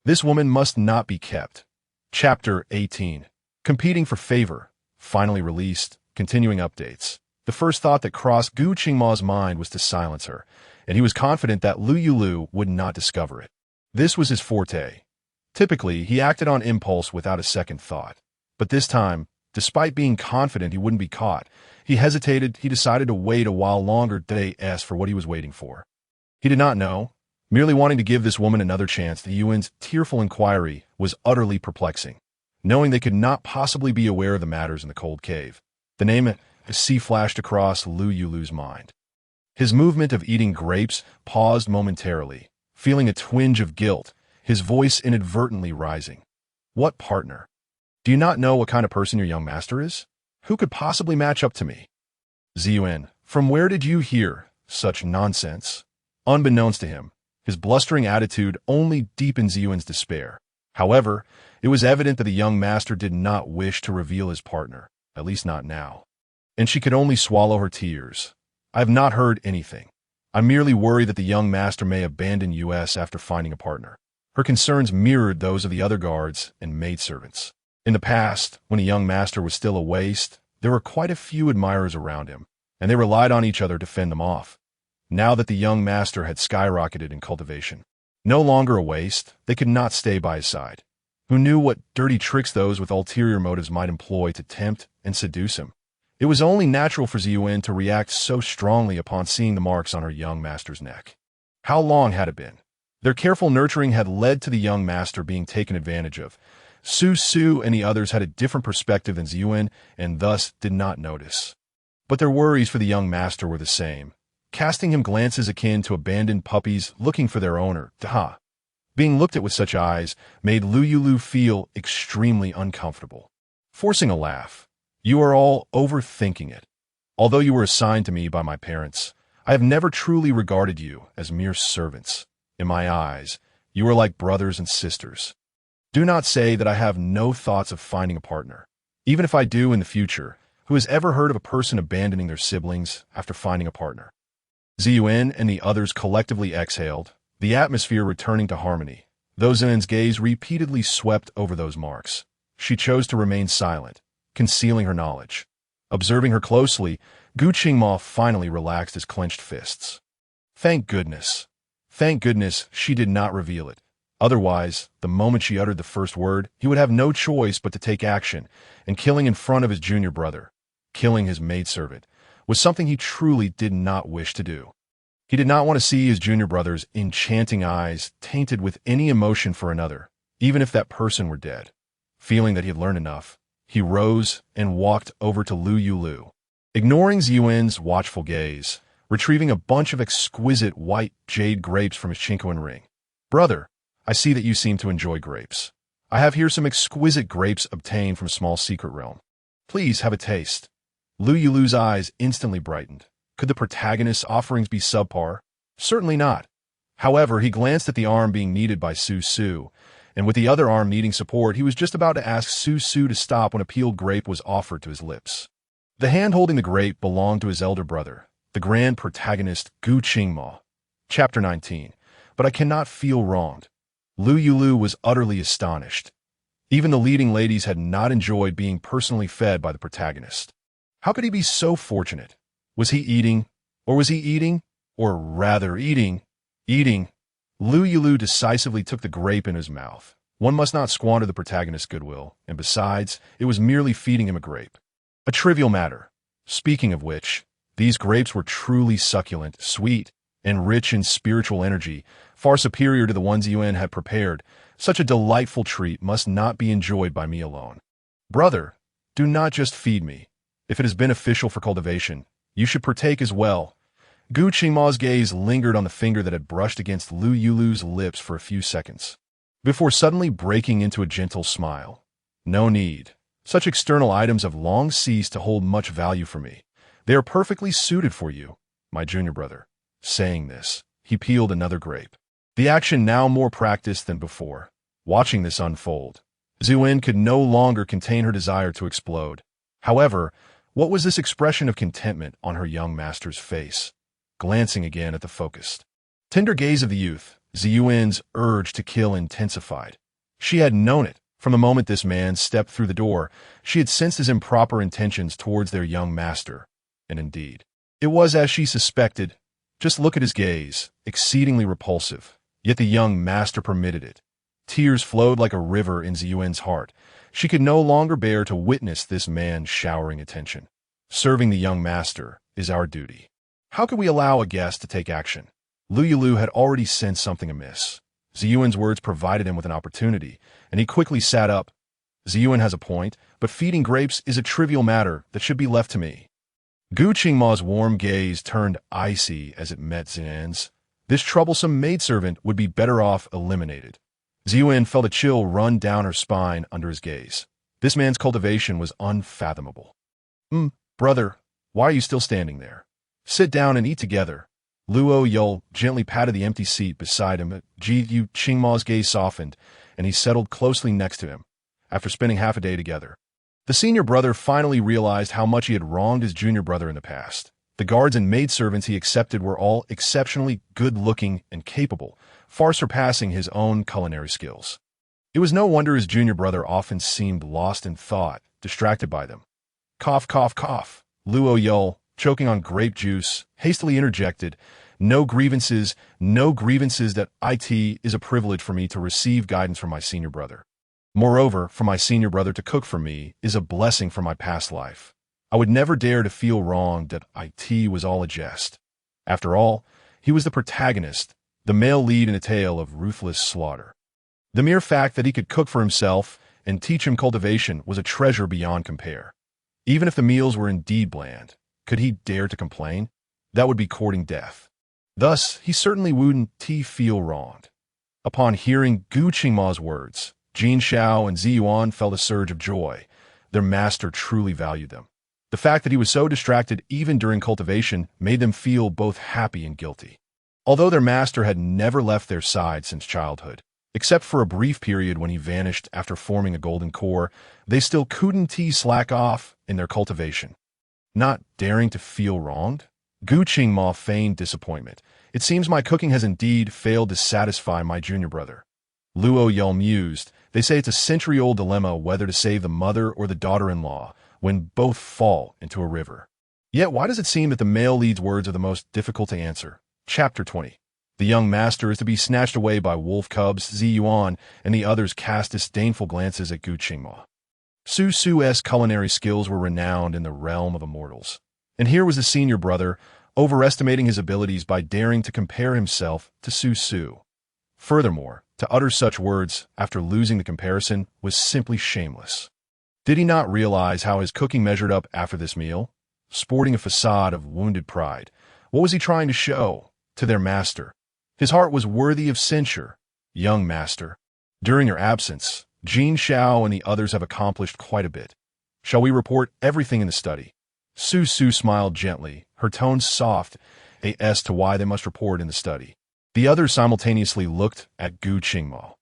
This woman must not be kept. Chapter 18. Competing for favor. Finally released. Continuing updates. The first thought that crossed Gu Qingma's mind was to silence her, and he was confident that Lou Yulü would not discover it. This was his forte. Typically, he acted on impulse without a second thought. But this time, despite being confident he wouldn't be caught, he hesitated. He decided to wait a while longer to ask for what he was waiting for. He did not know. Merely wanting to give this woman another chance, the Yuan's tearful inquiry was utterly perplexing. Knowing they could not possibly be aware of the matters in the cold cave, the name sea flashed across Lou Yulü's mind. His movement of eating grapes paused momentarily, feeling a twinge of guilt, his voice inadvertently rising. What partner? Do you not know what kind of person your young master is? Who could possibly match up to me? Ziyuan, from where did you hear such nonsense? Unbeknownst to him, his blustering attitude only deepened Ziyuan's despair. However, it was evident that the young master did not wish to reveal his partner, at least not now. And she could only swallow her tears. I have not heard anything. I merely worry that the young master may abandon us after finding a partner. Her concerns mirrored those of the other guards and maidservants. In the past, when a young master was still a waste, there were quite a few admirers around him, and they relied on each other to fend them off. Now that the young master had skyrocketed in cultivation, no longer a waste, they could not stay by his side. Who knew what dirty tricks those with ulterior motives might employ to tempt and seduce him? It was only natural for Ziyuan to react so strongly upon seeing the marks on her young master's neck. How long had it been? Their careful nurturing had led to the young master being taken advantage of. Su and the others had a different perspective than Ziyuan and thus did not notice. But their worries for the young master were the same, casting him glances akin to abandoned puppies looking for their owner. Being looked at with such eyes made Lou Yulü feel extremely uncomfortable. Forcing a laugh. You are all overthinking it. Although you were assigned to me by my parents, I have never truly regarded you as mere servants. In my eyes, you are like brothers and sisters. Do not say that I have no thoughts of finding a partner. Even if I do in the future, who has ever heard of a person abandoning their siblings after finding a partner? Ziyuan and the others collectively exhaled, the atmosphere returning to harmony. Though Zen's gaze repeatedly swept over those marks, she chose to remain silent, concealing her knowledge. Observing her closely, Gu Qingma finally relaxed his clenched fists. Thank goodness. Thank goodness she did not reveal it. Otherwise, the moment she uttered the first word, he would have no choice but to take action, and killing in front of his junior brother, killing his maidservant, was something he truly did not wish to do. He did not want to see his junior brother's enchanting eyes tainted with any emotion for another, even if that person were dead. Feeling that he had learned enough, he rose and walked over to Lou Yulü. Ignoring Ziyuan's watchful gaze, retrieving a bunch of exquisite white jade grapes from his chinkoan ring. Brother, I see that you seem to enjoy grapes. I have here some exquisite grapes obtained from a small secret realm. Please have a taste. Lou Yulü's eyes instantly brightened. Could the protagonist's offerings be subpar? Certainly not. However, he glanced at the arm being needed by Su, and with the other arm needing support, he was just about to ask Su to stop when a peeled grape was offered to his lips. The hand holding the grape belonged to his elder brother, the grand protagonist Gu Qingma. Chapter 19. But I cannot feel wronged. Lou Yulü was utterly astonished. Even the leading ladies had not enjoyed being personally fed by the protagonist. How could he be so fortunate? Was he eating? Or was he eating? Or rather eating? Eating. Lou Yulü decisively took the grape in his mouth. One must not squander the protagonist's goodwill, and besides, it was merely feeding him a grape. A trivial matter. Speaking of which, these grapes were truly succulent, sweet, and rich in spiritual energy, far superior to the ones Yun had prepared. Such a delightful treat must not be enjoyed by me alone. Brother, do not just feed me. If it is beneficial for cultivation, you should partake as well. Gu Qingma's gaze lingered on the finger that had brushed against Lou Yulu's lips for a few seconds, before suddenly breaking into a gentle smile. No need. Such external items have long ceased to hold much value for me. They are perfectly suited for you, my junior brother. Saying this, he peeled another grape. The action now more practiced than before. Watching this unfold, Zhuan could no longer contain her desire to explode. However, what was this expression of contentment on her young master's face? Glancing again at the focused, tender gaze of the youth, Ziyuan's urge to kill intensified. She had known it. From the moment this man stepped through the door, she had sensed his improper intentions towards their young master. And indeed, it was as she suspected. Just look at his gaze, exceedingly repulsive. Yet the young master permitted it. Tears flowed like a river in Ziyuan's heart. She could no longer bear to witness this man showering attention. Serving the young master is our duty. How could we allow a guest to take action? Lou Yulü had already sensed something amiss. Ziyuan's words provided him with an opportunity, and he quickly sat up. Ziyuan has a point, but feeding grapes is a trivial matter that should be left to me. Gu Qingma's warm gaze turned icy as it met Ziyuan's. This troublesome maidservant would be better off eliminated. Ziyuan felt a chill run down her spine under his gaze. This man's cultivation was unfathomable. Brother, why are you still standing there? Sit down and eat together. Lou Yulü gently patted the empty seat beside him. Gu Qingma's gaze softened, and he settled closely next to him. After spending half a day together, the senior brother finally realized how much he had wronged his junior brother in the past. The guards and maidservants he accepted were all exceptionally good-looking and capable, far surpassing his own culinary skills. It was no wonder his junior brother often seemed lost in thought, distracted by them. Cough, cough, cough. Lou Yulü, choking on grape juice, hastily interjected, No grievances that it is a privilege for me to receive guidance from my senior brother. Moreover, for my senior brother to cook for me is a blessing from my past life. I would never dare to feel wrong that it was all a jest. After all, he was the protagonist, the male lead in a tale of ruthless slaughter. The mere fact that he could cook for himself and teach him cultivation was a treasure beyond compare. Even if the meals were indeed bland, could he dare to complain? That would be courting death. Thus, he certainly wouldn't feel wronged. Upon hearing Gu Qingma's words, Jin Xiao and Ziyuan felt a surge of joy. Their master truly valued them. The fact that he was so distracted even during cultivation made them feel both happy and guilty. Although their master had never left their side since childhood, except for a brief period when he vanished after forming a golden core, they still couldn't slack off in their cultivation. Not daring to feel wronged? Gu Qingma feigned disappointment. It seems my cooking has indeed failed to satisfy my junior brother. Lou Yulü mused. They say it's a century-old dilemma whether to save the mother or the daughter-in-law when both fall into a river. Yet why does it seem that the male lead's words are the most difficult to answer? Chapter 20. The young master is to be snatched away by wolf cubs. Ziyuan and the others cast disdainful glances at Gu Qingma. Su Su's culinary skills were renowned in the realm of immortals. And here was the senior brother, overestimating his abilities by daring to compare himself to Su Su. Furthermore, to utter such words after losing the comparison was simply shameless. Did he not realize how his cooking measured up after this meal? Sporting a facade of wounded pride, what was he trying to show? To their master. His heart was worthy of censure. Young master, during your absence, Jin Xiao and the others have accomplished quite a bit. Shall we report everything in the study? Su Su smiled gently, her tone soft, as to why they must report in the study. The others simultaneously looked at Gu Qingma.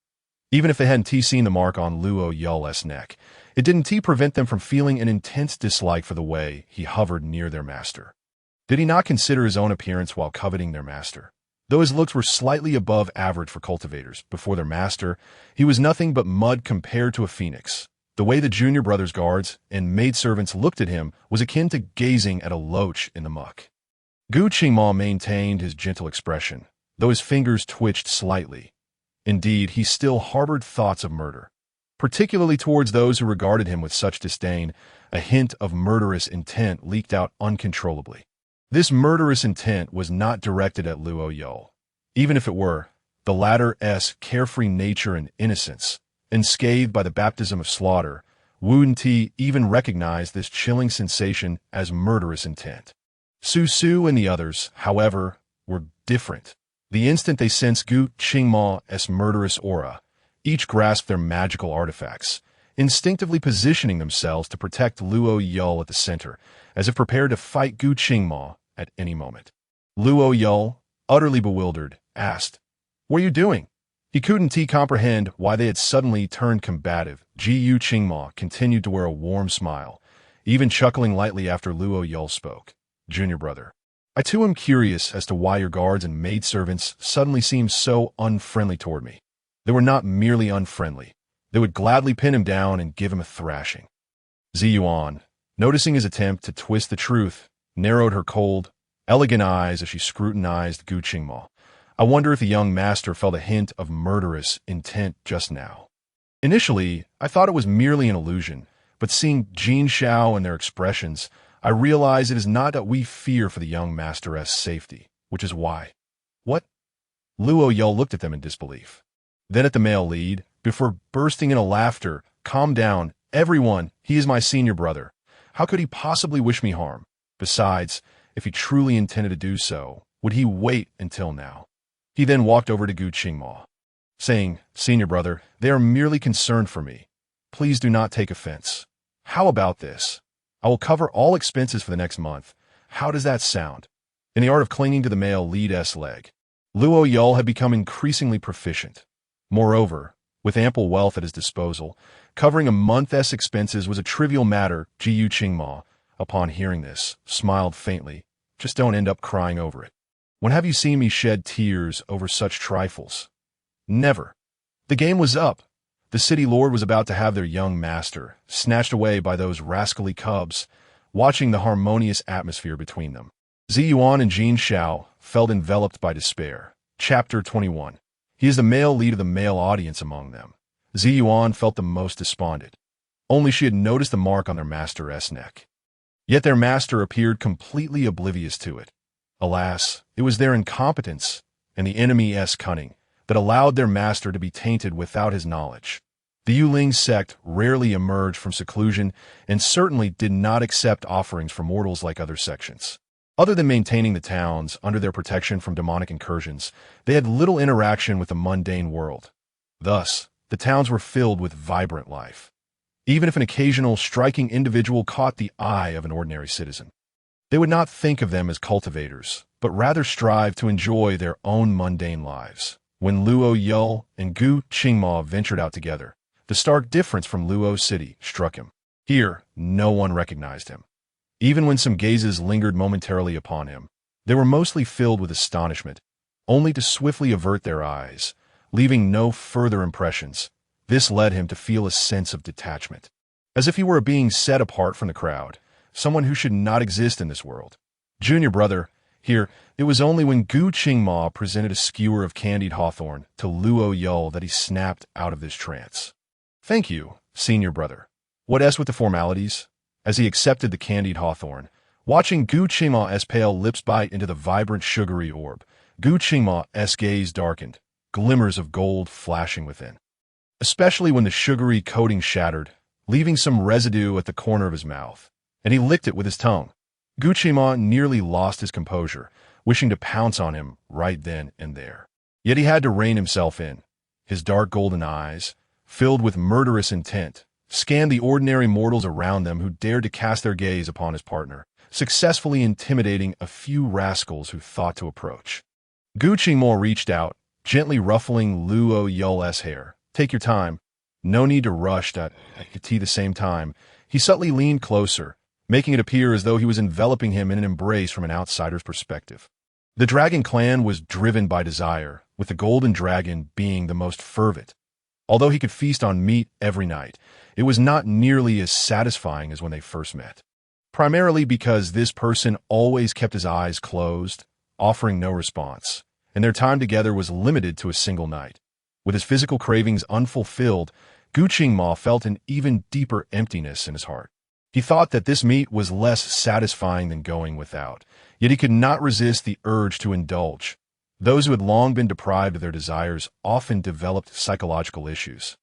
Even if they hadn't seen the mark on Lou Yulü's neck, it didn't prevent them from feeling an intense dislike for the way he hovered near their master. Did he not consider his own appearance while coveting their master? Though his looks were slightly above average for cultivators, before their master, he was nothing but mud compared to a phoenix. The way the junior brother's guards and maidservants looked at him was akin to gazing at a loach in the muck. Gu Qingma maintained his gentle expression, though his fingers twitched slightly. Indeed, he still harbored thoughts of murder, particularly towards those who regarded him with such disdain. A hint of murderous intent leaked out uncontrollably. This murderous intent was not directed at Lou Yulü. Even if it were, the latter's carefree nature and innocence, unscathed by the baptism of slaughter, Wudenti even recognized this chilling sensation as murderous intent. Su Su and the others, however, were different. The instant they sensed Gu Qingma's murderous aura, each grasped their magical artifacts, instinctively positioning themselves to protect Lou Yulü at the center, as if prepared to fight Gu Qingma at any moment. Lou Yulü, utterly bewildered, asked, "What are you doing?" He couldn't comprehend why they had suddenly turned combative. Gu Qingma continued to wear a warm smile, even chuckling lightly after Lou Yulü spoke. "Junior brother, I too am curious as to why your guards and maidservants suddenly seemed so unfriendly toward me. They were not merely unfriendly. They would gladly pin him down and give him a thrashing." Ziyuan, noticing his attempt to twist the truth, narrowed her cold, elegant eyes as she scrutinized Gu Qingma. "I wonder if the young master felt a hint of murderous intent just now. Initially, I thought it was merely an illusion, but seeing Jin Xiao and their expressions, I realize it is not that we fear for the young master's safety, which is why." "What?" Lou Yulü looked at them in disbelief. Then at the male lead, before bursting into laughter. "Calm down, everyone, he is my senior brother. How could he possibly wish me harm? Besides, if he truly intended to do so, would he wait until now?" He then walked over to Gu Qingma, saying, "Senior brother, they are merely concerned for me. Please do not take offense. How about this? I will cover all expenses for the next month. How does that sound?" In the art of clinging to the male lead's leg, Lou Yulü had become increasingly proficient. Moreover, with ample wealth at his disposal, covering a month's expenses was a trivial matter. Gu Qingma, upon hearing this, smiled faintly. "Just don't end up crying over it. When have you seen me shed tears over such trifles? Never." The game was up. The city lord was about to have their young master snatched away by those rascally cubs, watching the harmonious atmosphere between them. Ziyuan and Jin Xiao felt enveloped by despair. Chapter 21. He is the male lead of the male audience among them. Ziyuan felt the most despondent. Only she had noticed the mark on their master's neck. Yet their master appeared completely oblivious to it. Alas, it was their incompetence and the enemy's cunning that allowed their master to be tainted without his knowledge. The Yuling sect rarely emerged from seclusion and certainly did not accept offerings from mortals like other sections. Other than maintaining the towns under their protection from demonic incursions, they had little interaction with the mundane world. Thus, the towns were filled with vibrant life, even if an occasional striking individual caught the eye of an ordinary citizen. They would not think of them as cultivators, but rather strive to enjoy their own mundane lives. When Lou Yulü and Gu Qingma ventured out together, the stark difference from Luo City struck him. Here, no one recognized him. Even when some gazes lingered momentarily upon him, they were mostly filled with astonishment, only to swiftly avert their eyes, leaving no further impressions. This led him to feel a sense of detachment, as if he were a being set apart from the crowd, someone who should not exist in this world. "Junior brother," here, it was only when Gu Qingma presented a skewer of candied hawthorn to Lou Yulü that he snapped out of this trance. "Thank you, senior brother. What else with the formalities?" As he accepted the candied hawthorn, watching Gu Qingma's pale lips bite into the vibrant sugary orb, Gu Qingma's gaze darkened, glimmers of gold flashing within. Especially when the sugary coating shattered, leaving some residue at the corner of his mouth, and he licked it with his tongue. Gu Qingma nearly lost his composure, wishing to pounce on him right then and there. Yet he had to rein himself in. His dark golden eyes, filled with murderous intent, scanned the ordinary mortals around them who dared to cast their gaze upon his partner, successfully intimidating a few rascals who thought to approach. Gu Qingma reached out, gently ruffling Lou Yulü's hair. "Take your time. No need to rush at the same time." He subtly leaned closer, making it appear as though he was enveloping him in an embrace from an outsider's perspective. The dragon clan was driven by desire, with the golden dragon being the most fervent. Although he could feast on meat every night, it was not nearly as satisfying as when they first met. Primarily because this person always kept his eyes closed, offering no response, and their time together was limited to a single night. With his physical cravings unfulfilled, Gu Qingma felt an even deeper emptiness in his heart. He thought that this meat was less satisfying than going without, yet he could not resist the urge to indulge. Those who had long been deprived of their desires often developed psychological issues.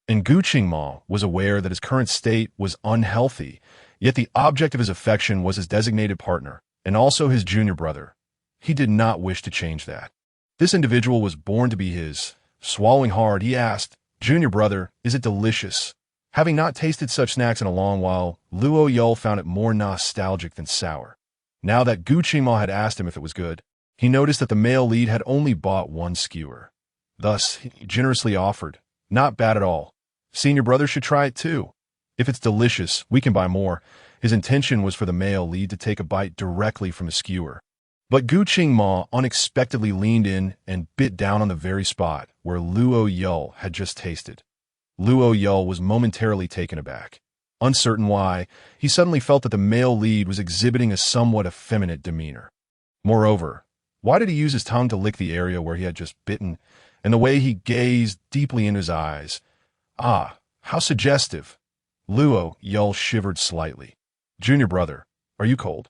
And Gu Qingma was aware that his current state was unhealthy, yet the object of his affection was his designated partner, and also his junior brother. He did not wish to change that. This individual was born to be his. Swallowing hard, he asked, "Junior brother, is it delicious?" Having not tasted such snacks in a long while, Lou Yulü found it more nostalgic than sour. Now that Gu Qingma had asked him if it was good, he noticed that the male lead had only bought one skewer. Thus, he generously offered, "Not bad at all. Senior brother should try it too. If it's delicious, we can buy more." His intention was for the male lead to take a bite directly from the skewer. But Gu Qingma unexpectedly leaned in and bit down on the very spot where Lou Yulü had just tasted. Lou Yulü was momentarily taken aback. Uncertain why, he suddenly felt that the male lead was exhibiting a somewhat effeminate demeanor. Moreover, why did he use his tongue to lick the area where he had just bitten, and the way he gazed deeply into his eyes? Ah, how suggestive. Lou Yulü shivered slightly. "Junior brother, are you cold?"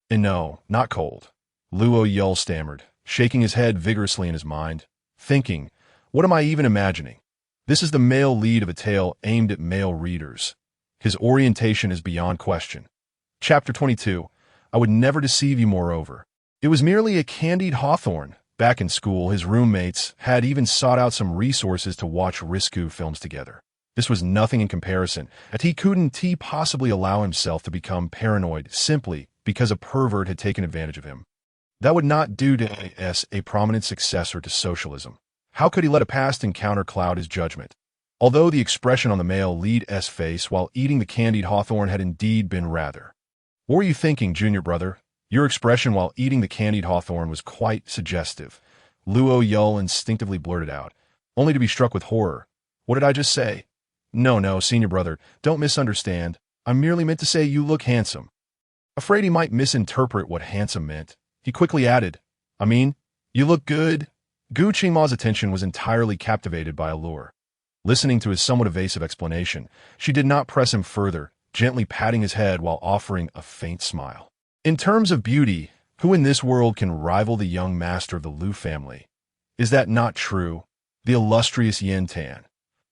"And no, not cold," Lou Yulü stammered, shaking his head vigorously in his mind, thinking, "What am I even imagining? This is the male lead of a tale aimed at male readers. His orientation is beyond question." Chapter 22. I would never deceive you moreover. It was merely a candied hawthorn. Back in school, his roommates had even sought out some resources to watch risque films together. This was nothing in comparison, and he couldn't possibly allow himself to become paranoid simply because a pervert had taken advantage of him. That would not do to as a prominent successor to socialism. How could he let a past encounter cloud his judgment? Although the expression on the male lead's face while eating the candied hawthorn had indeed been rather. "What were you thinking, junior brother?" Your expression while eating the candied hawthorn was quite suggestive. Lou Yulü instinctively blurted out, only to be struck with horror. "What did I just say?" No, senior brother, don't misunderstand. I merely meant to say you look handsome." Afraid he might misinterpret what handsome meant, he quickly added, "I mean, you look good." Gu Qingma's attention was entirely captivated by allure. Listening to his somewhat evasive explanation, she did not press him further, gently patting his head while offering a faint smile. "In terms of beauty, who in this world can rival the young master of the Lou family? Is that not true? The illustrious Yin Tan."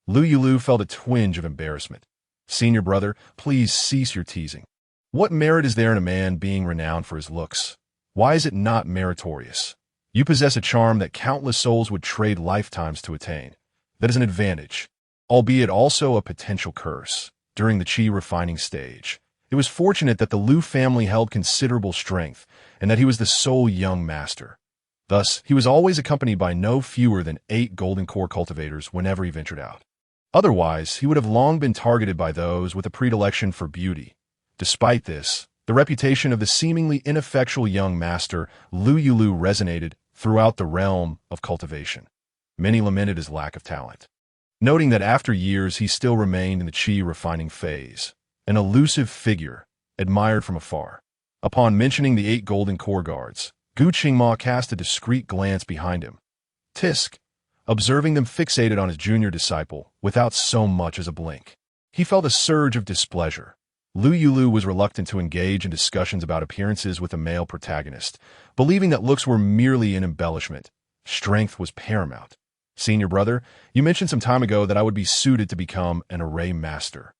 Lou Yulü felt a twinge of embarrassment. "Senior brother, please cease your teasing. What merit is there in a man being renowned for his looks? Why is it not meritorious? You possess a charm that countless souls would trade lifetimes to attain. That is an advantage, albeit also a potential curse. During the qi refining stage, it was fortunate that the Lou family held considerable strength and that he was the sole young master. Thus, he was always accompanied by no fewer than 8 golden core cultivators whenever he ventured out. Otherwise, he would have long been targeted by those with a predilection for beauty. Despite this, the reputation of the seemingly ineffectual young master, Lou Yulü, resonated throughout the realm of cultivation. Many lamented his lack of talent, noting that after years he still remained in the qi refining phase, an elusive figure, admired from afar. Upon mentioning the 8 golden core guards, Gu Qingma cast a discreet glance behind him. Tisk, observing them fixated on his junior disciple without so much as a blink. He felt a surge of displeasure. Lou Yulü was reluctant to engage in discussions about appearances with a male protagonist, believing that looks were merely an embellishment. Strength was paramount. "Senior brother, you mentioned some time ago that I would be suited to become an array master.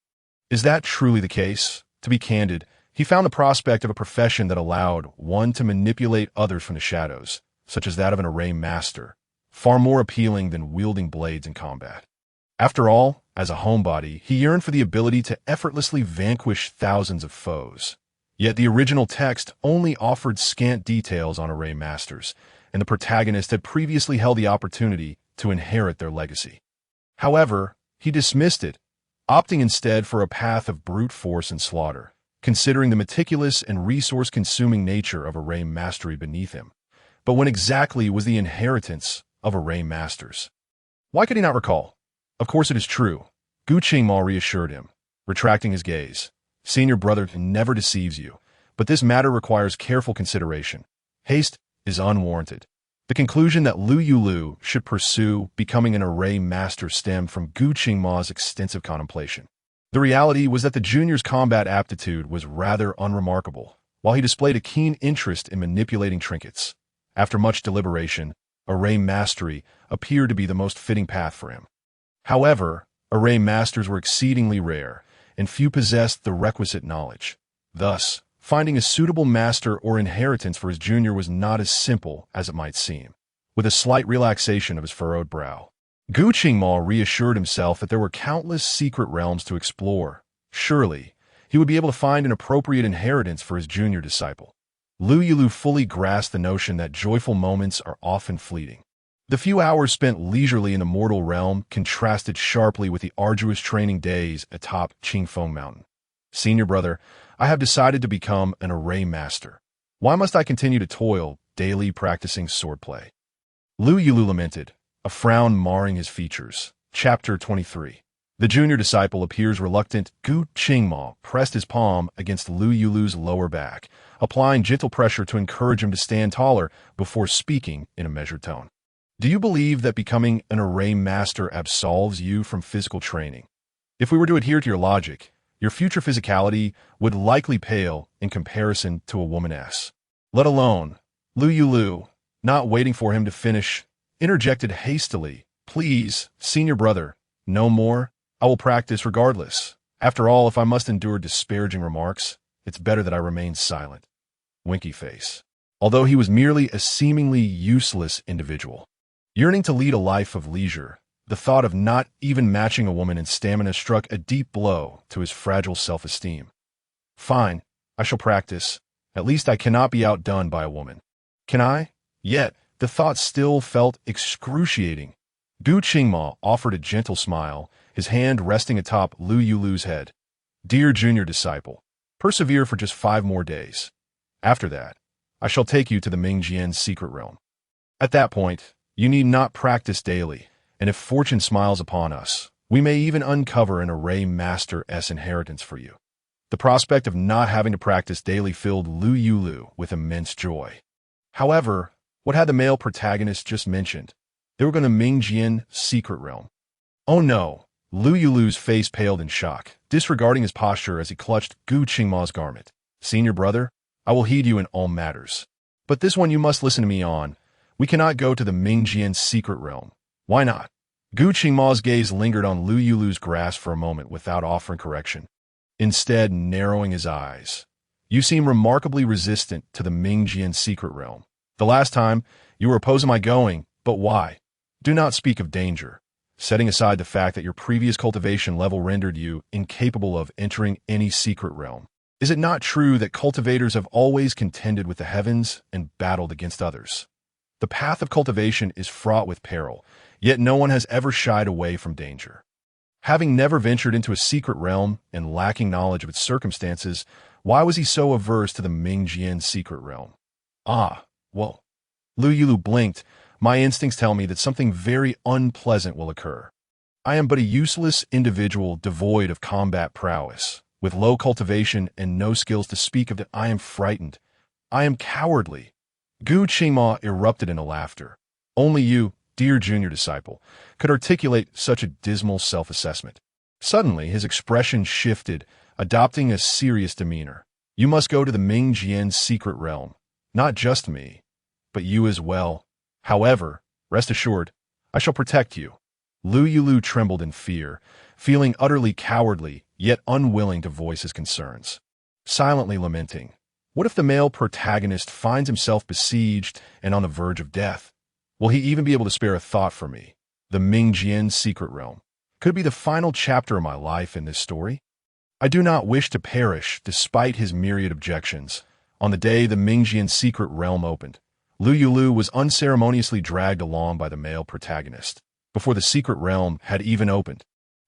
Is that truly the case?" To be candid, he found the prospect of a profession that allowed one to manipulate others from the shadows, such as that of an array master, far more appealing than wielding blades in combat. After all, as a homebody, he yearned for the ability to effortlessly vanquish thousands of foes. Yet the original text only offered scant details on array masters, and the protagonist had previously held the opportunity to inherit their legacy. However, he dismissed it, opting instead for a path of brute force and slaughter, considering the meticulous and resource-consuming nature of array mastery beneath him. But when exactly was the inheritance of array masters? Why could he not recall? Of course it is true, Gu Qingma reassured him, retracting his gaze. Senior brother never deceives you, but this matter requires careful consideration. Haste is unwarranted. The conclusion that Lou Yulü should pursue becoming an array master stemmed from Gu Qingma's extensive contemplation. The reality was that the junior's combat aptitude was rather unremarkable, while he displayed a keen interest in manipulating trinkets. After much deliberation, array mastery appeared to be the most fitting path for him. However, array masters were exceedingly rare, and few possessed the requisite knowledge. Thus, finding a suitable master or inheritance for his junior was not as simple as it might seem. With a slight relaxation of his furrowed brow, Gu Qingma reassured himself that there were countless secret realms to explore. Surely, he would be able to find an appropriate inheritance for his junior disciple. Lou Yulü fully grasped the notion that joyful moments are often fleeting. The few hours spent leisurely in the mortal realm contrasted sharply with the arduous training days atop Qingfeng Mountain. Senior brother, I have decided to become an array master. Why must I continue to toil, daily practicing swordplay? Lou Yulü lamented, a frown marring his features. Chapter 23. The junior disciple appears reluctant. Gu Qingma pressed his palm against Lou Yulü's lower back, applying gentle pressure to encourage him to stand taller before speaking in a measured tone. Do you believe that becoming an array master absolves you from physical training? If we were to adhere to your logic, your future physicality would likely pale in comparison to a womaness. Let alone, Lou Yulü, not waiting for him to finish, interjected hastily, Please, senior brother, no more. I will practice regardless. After all, if I must endure disparaging remarks, it's better that I remain silent. Winky face. Although he was merely a seemingly useless individual, yearning to lead a life of leisure, the thought of not even matching a woman in stamina struck a deep blow to his fragile self-esteem. Fine, I shall practice. At least I cannot be outdone by a woman. Can I? Yet, the thought still felt excruciating. Gu Qingma offered a gentle smile, his hand resting atop Lou Yulü's head. Dear junior disciple, persevere for just 5 more days. After that, I shall take you to the Mingjian's secret realm. At that point, you need not practice daily, and if fortune smiles upon us, we may even uncover an array master's inheritance for you. The prospect of not having to practice daily filled Lou Yulü with immense joy. However, what had the male protagonist just mentioned? They were going to Mingjian's secret realm. Oh no! Lou Yulü's face paled in shock, disregarding his posture as he clutched Gu Qingma's garment. Senior brother, I will heed you in all matters. But this one you must listen to me on. We cannot go to the Mingjian's secret realm. Why not? Gu Qingma's gaze lingered on Lou Yulü's grasp for a moment without offering correction, instead narrowing his eyes. You seem remarkably resistant to the Mingjian's secret realm. The last time, you were opposing my going, but why? Do not speak of danger, setting aside the fact that your previous cultivation level rendered you incapable of entering any secret realm. Is it not true that cultivators have always contended with the heavens and battled against others? The path of cultivation is fraught with peril, yet no one has ever shied away from danger. Having never ventured into a secret realm and lacking knowledge of its circumstances, why was he so averse to the Mingjian secret realm? Ah, well. Lou Yulü blinked. My instincts tell me that something very unpleasant will occur. I am but a useless individual devoid of combat prowess, with low cultivation and no skills to speak of. That I am frightened. I am cowardly. Gu Qingma erupted into laughter. Only you, dear junior disciple, could articulate such a dismal self-assessment. Suddenly, his expression shifted, adopting a serious demeanor. You must go to the Mingjian's secret realm. Not just me, but you as well. However, rest assured, I shall protect you. Lou Yulü trembled in fear, feeling utterly cowardly, yet unwilling to voice his concerns. Silently lamenting, what if the male protagonist finds himself besieged and on the verge of death? Will he even be able to spare a thought for me? The Mingjian's secret realm. Could it be the final chapter of my life in this story? I do not wish to perish despite his myriad objections. On the day the Mingjian's secret realm opened, Lou Yulü was unceremoniously dragged along by the male protagonist. Before the secret realm had even opened,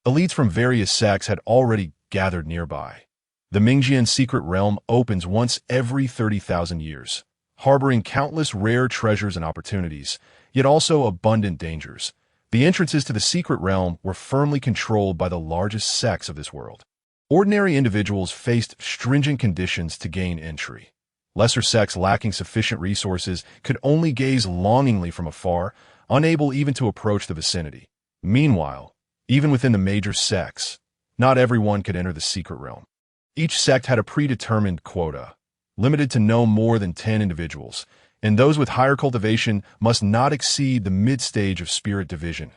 elites from various sects had already gathered nearby. The Mingjian secret realm opens once every 30,000 years, harboring countless rare treasures and opportunities, yet also abundant dangers. The entrances to the secret realm were firmly controlled by the largest sects of this world. Ordinary individuals faced stringent conditions to gain entry. Lesser sects lacking sufficient resources could only gaze longingly from afar, unable even to approach the vicinity. Meanwhile, even within the major sects, not everyone could enter the secret realm. Each sect had a predetermined quota, limited to no more than 10 individuals, and those with higher cultivation must not exceed the mid-stage of spirit division,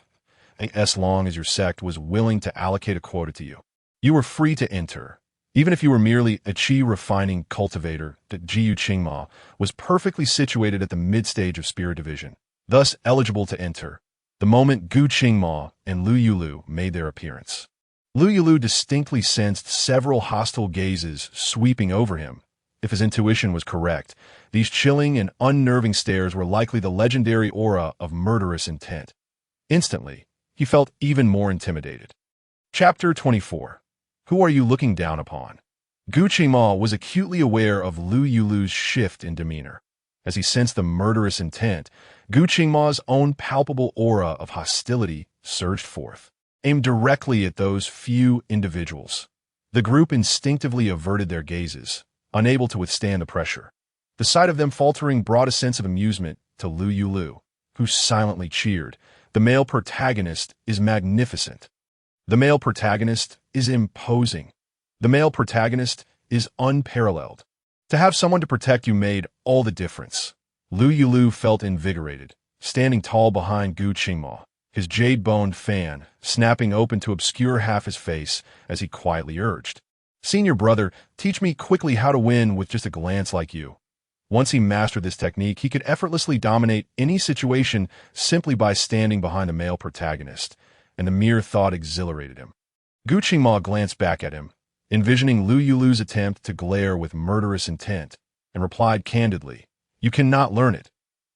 as long as your sect was willing to allocate a quota to you. You were free to enter. Even if you were merely a qi refining cultivator, the Jiyu Qingma was perfectly situated at the mid-stage of spirit division, thus eligible to enter, the moment Gu Qingma and Lou Yulü made their appearance. Lou Yulü distinctly sensed several hostile gazes sweeping over him. If his intuition was correct, these chilling and unnerving stares were likely the legendary aura of murderous intent. Instantly, he felt even more intimidated. Chapter 24. Who are you looking down upon? Gu Qingma was acutely aware of Lou Yulü's shift in demeanor. As he sensed the murderous intent, Gu Qingma's own palpable aura of hostility surged forth, aimed directly at those few individuals. The group instinctively averted their gazes, unable to withstand the pressure. The sight of them faltering brought a sense of amusement to Lou Yulü, who silently cheered. The male protagonist is magnificent. The male protagonist is imposing. The male protagonist is unparalleled. To have someone to protect you made all the difference. Lou Yulü felt invigorated, standing tall behind Gu Qingma, his jade-boned fan snapping open to obscure half his face as he quietly urged, "Senior brother, teach me quickly how to win with just a glance like you." Once he mastered this technique, he could effortlessly dominate any situation simply by standing behind the male protagonist, and the mere thought exhilarated him. Gu Qingma glanced back at him, envisioning Lou Yulü's attempt to glare with murderous intent, and replied candidly, "You cannot learn it."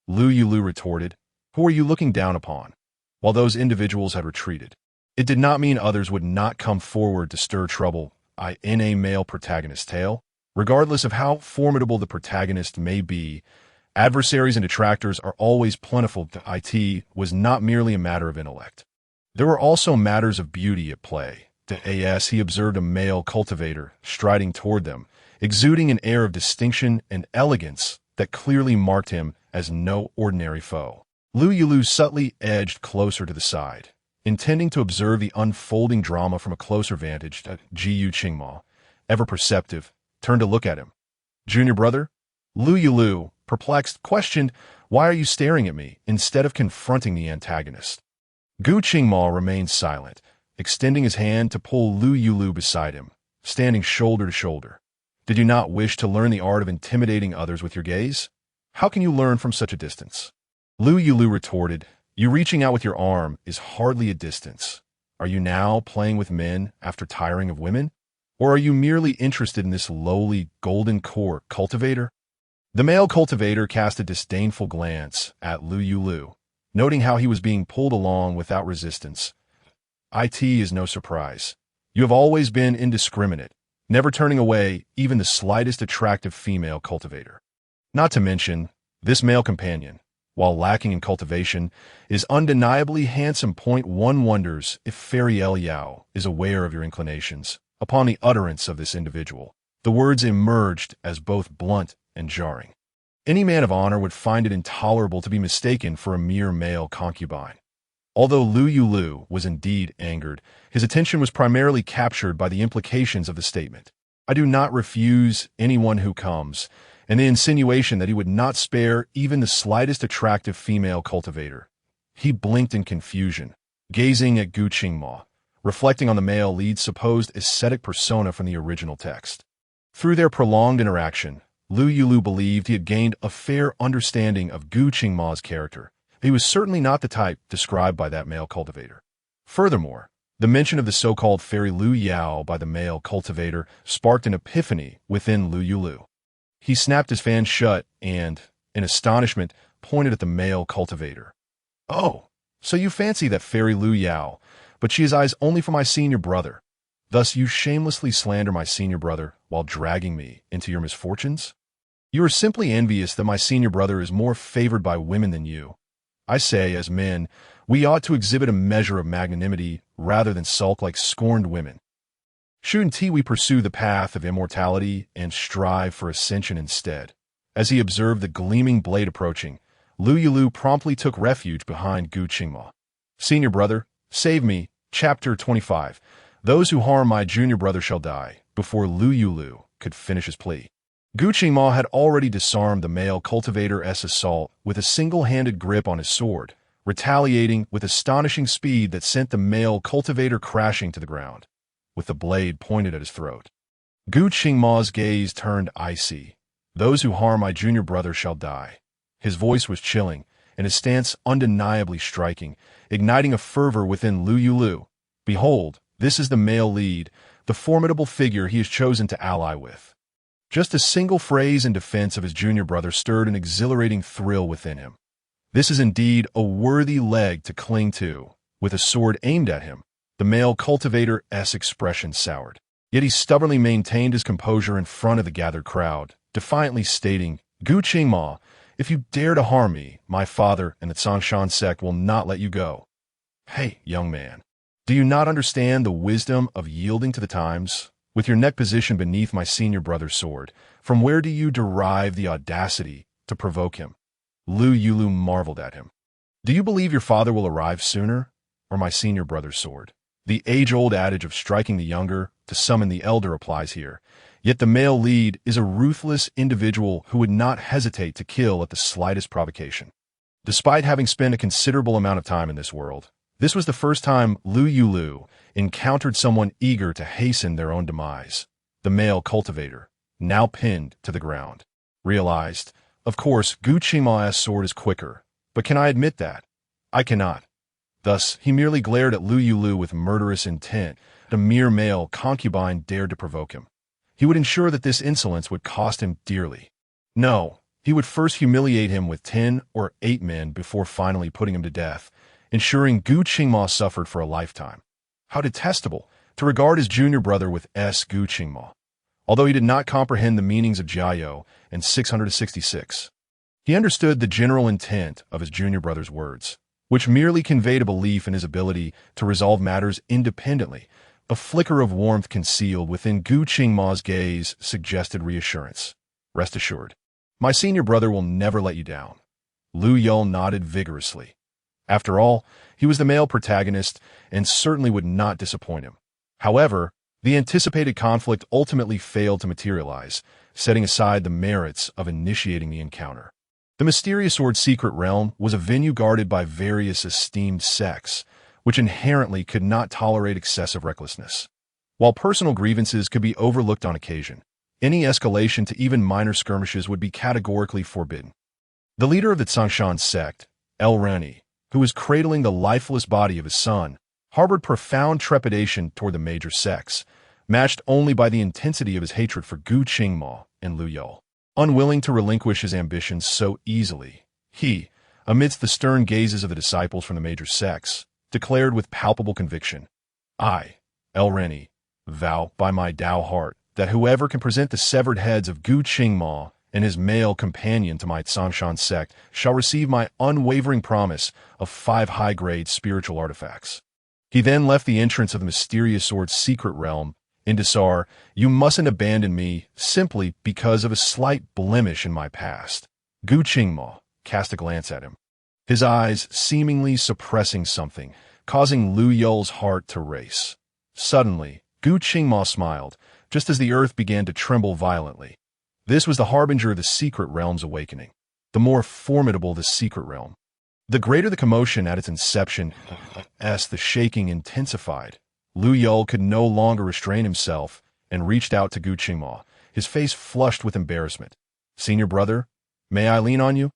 Lou Yulü retorted, "Who are you looking down upon?" While those individuals had retreated, it did not mean others would not come forward to stir trouble in a male protagonist's tale. Regardless of how formidable the protagonist may be, adversaries and detractors are always plentiful. It was not merely a matter of intellect. There were also matters of beauty at play. As he observed a male cultivator striding toward them, exuding an air of distinction and elegance that clearly marked him as no ordinary foe. Lou Yulü subtly edged closer to the side, intending to observe the unfolding drama from a closer vantage. Jiyu Qingma, ever perceptive, turned to look at him. "Junior brother?" Lou Yulü, perplexed, questioned, "Why are you staring at me?" instead of confronting the antagonist. Gu Qingma remained silent, extending his hand to pull Lou Yulü beside him, standing shoulder to shoulder. "Did you not wish to learn the art of intimidating others with your gaze? How can you learn from such a distance?" Lou Yulü retorted, "You reaching out with your arm is hardly a distance. Are you now playing with men after tiring of women? Or are you merely interested in this lowly golden core cultivator?" The male cultivator cast a disdainful glance at Lou Yulü, noting how he was being pulled along without resistance. "It is no surprise. You have always been indiscriminate, never turning away even the slightest attractive female cultivator. Not to mention, this male companion, while lacking in cultivation, is undeniably handsome. One wonders if Fairy El Yao is aware of your inclinations." Upon the utterance of this individual, the words emerged as both blunt and jarring. Any man of honor would find it intolerable to be mistaken for a mere male concubine. Although Lou Yulü was indeed angered, his attention was primarily captured by the implications of the statement. "I do not refuse anyone who comes," and the insinuation that he would not spare even the slightest attractive female cultivator. He blinked in confusion, gazing at Gu Qingma, reflecting on the male lead's supposed ascetic persona from the original text. Through their prolonged interaction, Lou Yulü believed he had gained a fair understanding of Gu Qingma's character. He was certainly not the type described by that male cultivator. Furthermore, the mention of the so-called fairy Liu Yao by the male cultivator sparked an epiphany within Lou Yulü. He snapped his fan shut and, in astonishment, pointed at the male cultivator. "Oh, so you fancy that fairy Liu Yao, but she has eyes only for my senior brother. Thus you shamelessly slander my senior brother while dragging me into your misfortunes? You are simply envious that my senior brother is more favored by women than you. I say, as men, We ought to exhibit a measure of magnanimity rather than sulk like scorned women. Shouldn't we pursue the path of immortality and strive for ascension instead? As he observed the gleaming blade approaching, Lou Yulü promptly took refuge behind Gu Qingma. Senior brother, save me. Chapter 25. Those who harm my junior brother shall die, before Lou Yulü could finish his plea. Gu Qingma had already disarmed the male cultivator's assault with a single-handed grip on his sword, retaliating with astonishing speed that sent the male cultivator crashing to the ground, with the blade pointed at his throat. Gu Qingma's gaze turned icy. Those who harm my junior brother shall die. His voice was chilling, and his stance undeniably striking, igniting a fervor within Lou Yulü. Behold, this is the male lead, the formidable figure he has chosen to ally with. Just a single phrase in defense of his junior brother stirred an exhilarating thrill within him. This is indeed a worthy leg to cling to. With a sword aimed at him, the male cultivator's expression soured. Yet he stubbornly maintained his composure in front of the gathered crowd, defiantly stating, Gu Qingma, if you dare to harm me, my father and the Tsangshan sect will not let you go. Hey, young man, do you not understand the wisdom of yielding to the times? With your neck positioned beneath my senior brother's sword, from where do you derive the audacity to provoke him? Lou Yulü marveled at him. Do you believe your father will arrive sooner, or my senior brother's sword? The age-old adage of striking the younger to summon the elder applies here, yet the male lead is a ruthless individual who would not hesitate to kill at the slightest provocation. Despite having spent a considerable amount of time in this world, this was the first time Lou Yulü encountered someone eager to hasten their own demise. The male cultivator, now pinned to the ground, realized, of course, Gu Qingma's sword is quicker, but can I admit that? I cannot. Thus, he merely glared at Lou Yulü with murderous intent. A mere male concubine dared to provoke him. He would ensure that this insolence would cost him dearly. No, he would first humiliate him with 10 or 8 men before finally putting him to death, ensuring Gu Qingma suffered for a lifetime. How detestable to regard his junior brother with Gu Qingma. Although he did not comprehend the meanings of Jiao and 666, he understood the general intent of his junior brother's words, which merely conveyed a belief in his ability to resolve matters independently. A flicker of warmth concealed within Gu Qingma's gaze suggested reassurance. Rest assured, my senior brother will never let you down. Lou Yulü nodded vigorously. After all, he was the male protagonist and certainly would not disappoint him. However, the anticipated conflict ultimately failed to materialize, setting aside the merits of initiating the encounter. The mysterious sword's secret realm was a venue guarded by various esteemed sects, which inherently could not tolerate excessive recklessness. While personal grievances could be overlooked on occasion, any escalation to even minor skirmishes would be categorically forbidden. The leader of the Tsangshan sect, El Rani, who was cradling the lifeless body of his son, harbored profound trepidation toward the major sects, matched only by the intensity of his hatred for Gu Qingma and Lou Yulü. Unwilling to relinquish his ambitions so easily, he, amidst the stern gazes of the disciples from the major sects, declared with palpable conviction, I, El Rani, vow by my Tao heart that whoever can present the severed heads of Gu Qingma and his male companion to my Tsangshan sect shall receive my unwavering promise of 5 high-grade spiritual artifacts. He then left the entrance of the mysterious sword's secret realm. Indisar, you mustn't abandon me simply because of a slight blemish in my past. Gu Qingma cast a glance at him, his eyes seemingly suppressing something, causing Lou Yulü's heart to race. Suddenly, Gu Qingma smiled, just as the earth began to tremble violently. This was the harbinger of the secret realm's awakening. The more formidable the secret realm, the greater the commotion at its inception. As the shaking intensified, Lou Yulü could no longer restrain himself and reached out to Gu Qingma, his face flushed with embarrassment. Senior brother, may I lean on you?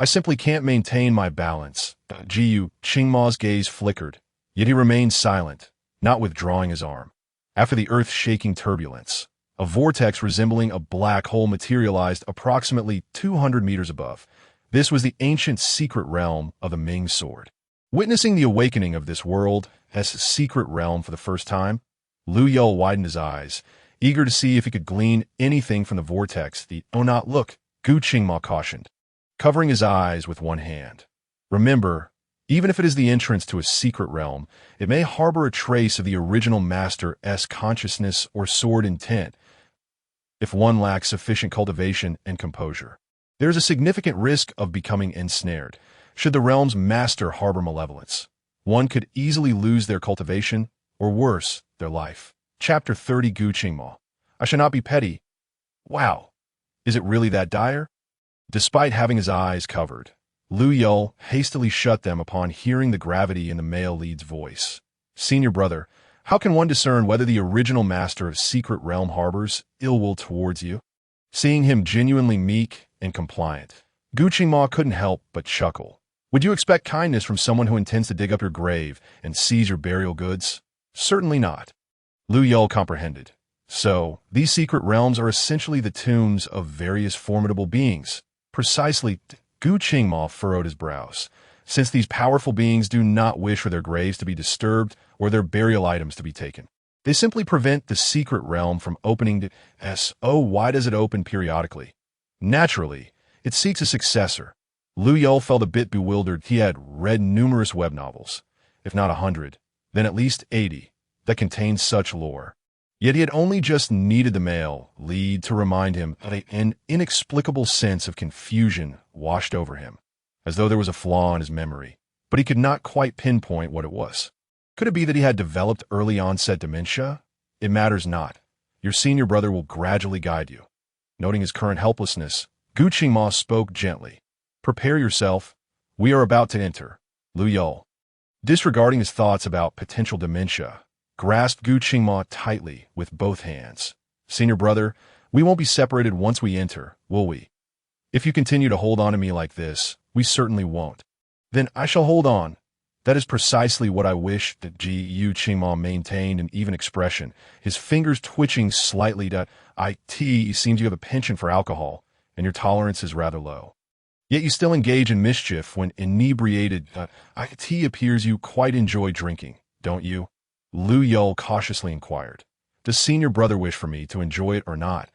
I simply can't maintain my balance. Gu Qingma's gaze flickered, yet he remained silent, not withdrawing his arm. After the earth-shaking turbulence, a vortex resembling a black hole materialized approximately 200 meters above. This was the ancient secret realm of the Ming sword. Witnessing the awakening of this world as a secret realm for the first time, Lou Yulü widened his eyes, eager to see if he could glean anything from the vortex. Oh, not look, Gu Qingma cautioned, covering his eyes with one hand. Remember, Even if it is the entrance to a secret realm, it may harbor a trace of the original master's consciousness or sword intent if one lacks sufficient cultivation and composure. There is a significant risk of becoming ensnared. Should the realm's master harbor malevolence, one could easily lose their cultivation, or worse, their life. Chapter 30 Gu Qingma. I shall not be petty. Wow. Is it really that dire? Despite having his eyes covered, Lou Yulü hastily shut them upon hearing the gravity in the male lead's voice. Senior brother, how can one discern whether the original master of secret realm harbors ill will towards you? Seeing him genuinely meek and compliant, Gu Qingma couldn't help but chuckle. Would you expect kindness from someone who intends to dig up your grave and seize your burial goods? Certainly not. Lou Yulü comprehended. So, these secret realms are essentially the tombs of various formidable beings. Precisely, Gu Qingma furrowed his brows. Since these powerful beings do not wish for their graves to be disturbed or their burial items to be taken, they simply prevent the secret realm from opening. Why does it open periodically? Naturally, it seeks a successor. Lou Yulü felt a bit bewildered. He had read numerous web novels, if not 100, then at least 80, that contained such lore. Yet he had only just needed the male lead to remind him that an inexplicable sense of confusion washed over him, as though there was a flaw in his memory, but he could not quite pinpoint what it was. Could it be that he had developed early-onset dementia? It matters not. Your senior brother will gradually guide you. Noting his current helplessness, Gu Qingma spoke gently. Prepare yourself. We are about to enter. Lou Yulü, disregarding his thoughts about potential dementia, grasped Gu Qingma tightly with both hands. Senior brother, we won't be separated once we enter, will we? If you continue to hold on to me like this, we certainly won't. Then I shall hold on. That is precisely what I wish. Gu Qingma maintained an even expression, his fingers twitching slightly. It seems you have a penchant for alcohol, and your tolerance is rather low. Yet you still engage in mischief when inebriated. It appears you quite enjoy drinking, don't you? Lou Yulü cautiously inquired. Does senior brother wish for me to enjoy it or not?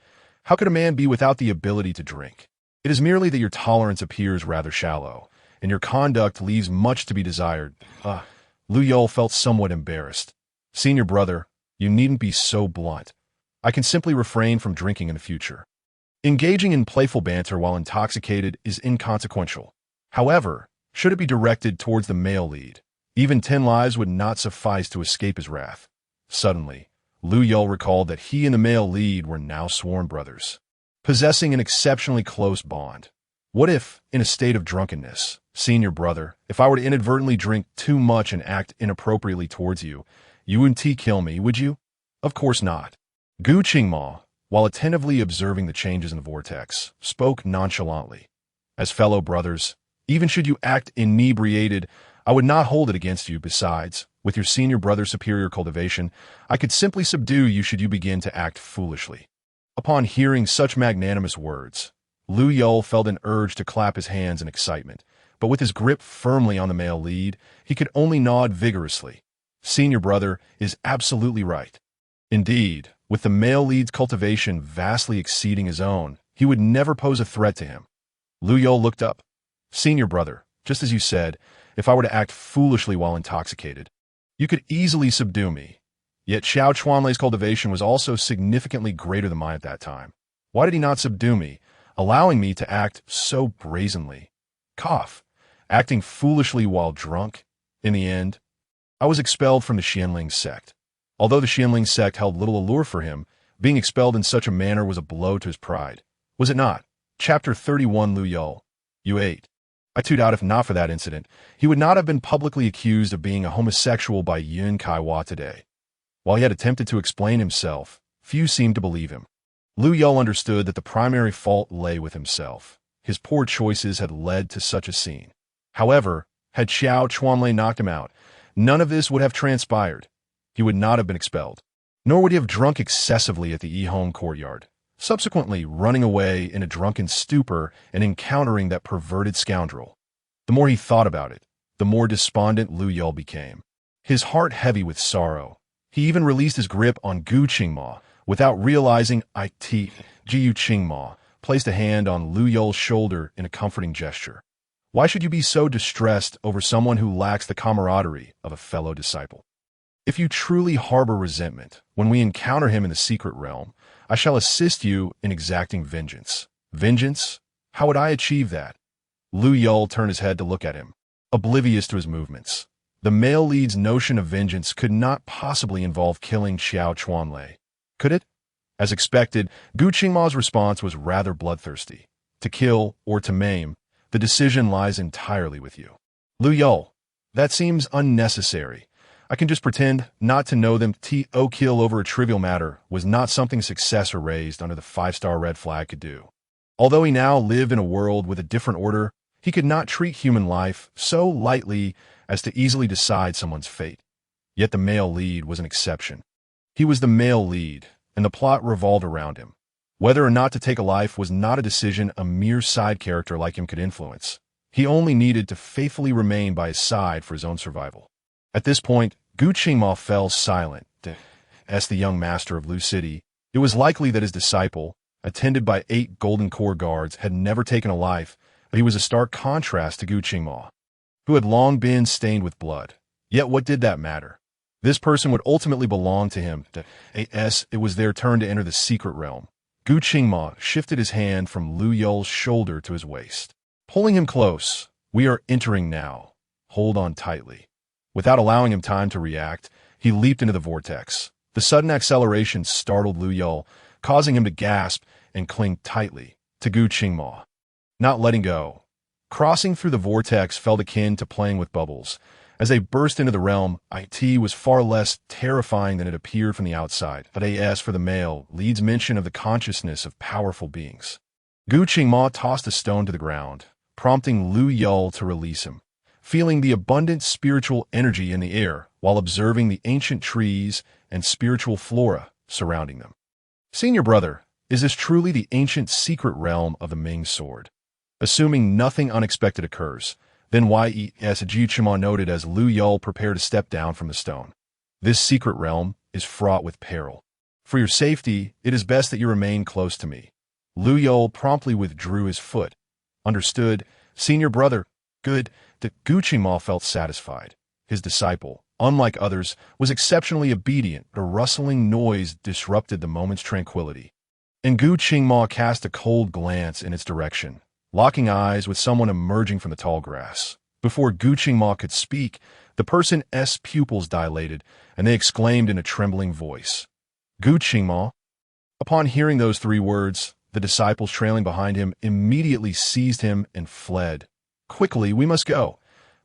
How could a man be without the ability to drink? It is merely that your tolerance appears rather shallow, and your conduct leaves much to be desired. Lou Yulü felt somewhat embarrassed. Senior brother, you needn't be so blunt. I can simply refrain from drinking in the future. Engaging in playful banter while intoxicated is inconsequential. However, should it be directed towards the male lead, even 10 lives would not suffice to escape his wrath. Suddenly, Lou Yulü recalled that he and the male lead were now sworn brothers, possessing an exceptionally close bond. What if, in a state of drunkenness, senior brother, if I were to inadvertently drink too much and act inappropriately towards you, you wouldn't kill me, would you? Of course not. Gu Qingma, while attentively observing the changes in the vortex, spoke nonchalantly. As fellow brothers, even should you act inebriated, I would not hold it against you. Besides, with your senior brother's superior cultivation, I could simply subdue you should you begin to act foolishly. Upon hearing such magnanimous words, Lou Yulü felt an urge to clap his hands in excitement, but with his grip firmly on the male lead, he could only nod vigorously. Senior brother is absolutely right. Indeed, with the male lead's cultivation vastly exceeding his own, he would never pose a threat to him. Lou Yulü looked up. Senior brother, just as you said, if I were to act foolishly while intoxicated, you could easily subdue me. Yet Xiao Chuanlei's cultivation was also significantly greater than mine at that time. Why did he not subdue me, allowing me to act so brazenly? Cough. Acting foolishly while drunk. In the end, I was expelled from the Xianling sect. Although the Xianling sect held little allure for him, being expelled in such a manner was a blow to his pride. Was it not? Chapter 31 Lou Yulü. You ate. I tuned out if not for that incident. He would not have been publicly accused of being a homosexual by Yun Kaiwa today. While he had attempted to explain himself, few seemed to believe him. Lou Yulü understood that the primary fault lay with himself. His poor choices had led to such a scene. However, had Xiao Chuanlei knocked him out, none of this would have transpired. He would not have been expelled, nor would he have drunk excessively at the Yihong courtyard, subsequently running away in a drunken stupor and encountering that perverted scoundrel. The more he thought about it, the more despondent Lou Yulü became. His heart heavy with sorrow, he even released his grip on Gu Qingma without realizing Gu Qingma placed a hand on Lou Yulü's shoulder in a comforting gesture. Why should you be so distressed over someone who lacks the camaraderie of a fellow disciple? If you truly harbor resentment when we encounter him in the secret realm, I shall assist you in exacting vengeance. Vengeance? How would I achieve that? Lou Yulü turned his head to look at him, oblivious to his movements. The male lead's notion of vengeance could not possibly involve killing Xiao Chuanlei, could it? As expected, Gu Qingma's response was rather bloodthirsty. To kill or to maim, the decision lies entirely with you. Lou Yulü, that seems unnecessary. I can just pretend not to know them. To kill over a trivial matter was not something successor raised under the 5-star red flag could do. Although he now lived in a world with a different order, he could not treat human life so lightly as to easily decide someone's fate. Yet the male lead was an exception. He was the male lead, and the plot revolved around him. Whether or not to take a life was not a decision a mere side character like him could influence. He only needed to faithfully remain by his side for his own survival. At this point, Gu Qingma fell silent. As the young master of Lu City, it was likely that his disciple, attended by 8 golden core guards, had never taken a life, but he was a stark contrast to Gu Qingma, who had long been stained with blood. Yet what did that matter? This person would ultimately belong to him. As it was their turn to enter the secret realm, Gu Qingma shifted his hand from Lou Yulü's shoulder to his waist, pulling him close. We are entering now. Hold on tightly. Without allowing him time to react, he leaped into the vortex. The sudden acceleration startled Lou Yulü, causing him to gasp and cling tightly to Gu Qingma, not letting go. Crossing through the vortex felt akin to playing with bubbles. As they burst into the realm, it was far less terrifying than it appeared from the outside. But as for the male lead's mention of the consciousness of powerful beings, Gu Qingma tossed a stone to the ground, prompting Lou Yulü to release him. Feeling the abundant spiritual energy in the air while observing the ancient trees and spiritual flora surrounding them. Senior brother, is this truly the ancient secret realm of the Ming sword? Assuming nothing unexpected occurs, then why, as Gu Qingma noted as Lou Yulü prepared to step down from the stone. This secret realm is fraught with peril. For your safety, it is best that you remain close to me. Lou Yulü promptly withdrew his foot. Understood, senior brother. Good. That Gu Qingma felt satisfied. His disciple, unlike others, was exceptionally obedient, but a rustling noise disrupted the moment's tranquility. And Gu Qingma cast a cold glance in its direction, locking eyes with someone emerging from the tall grass. Before Gu Qingma could speak, the person's pupils dilated, and they exclaimed in a trembling voice, Gu Qingma. Upon hearing those 3 words, the disciples trailing behind him immediately seized him and fled. Quickly, we must go.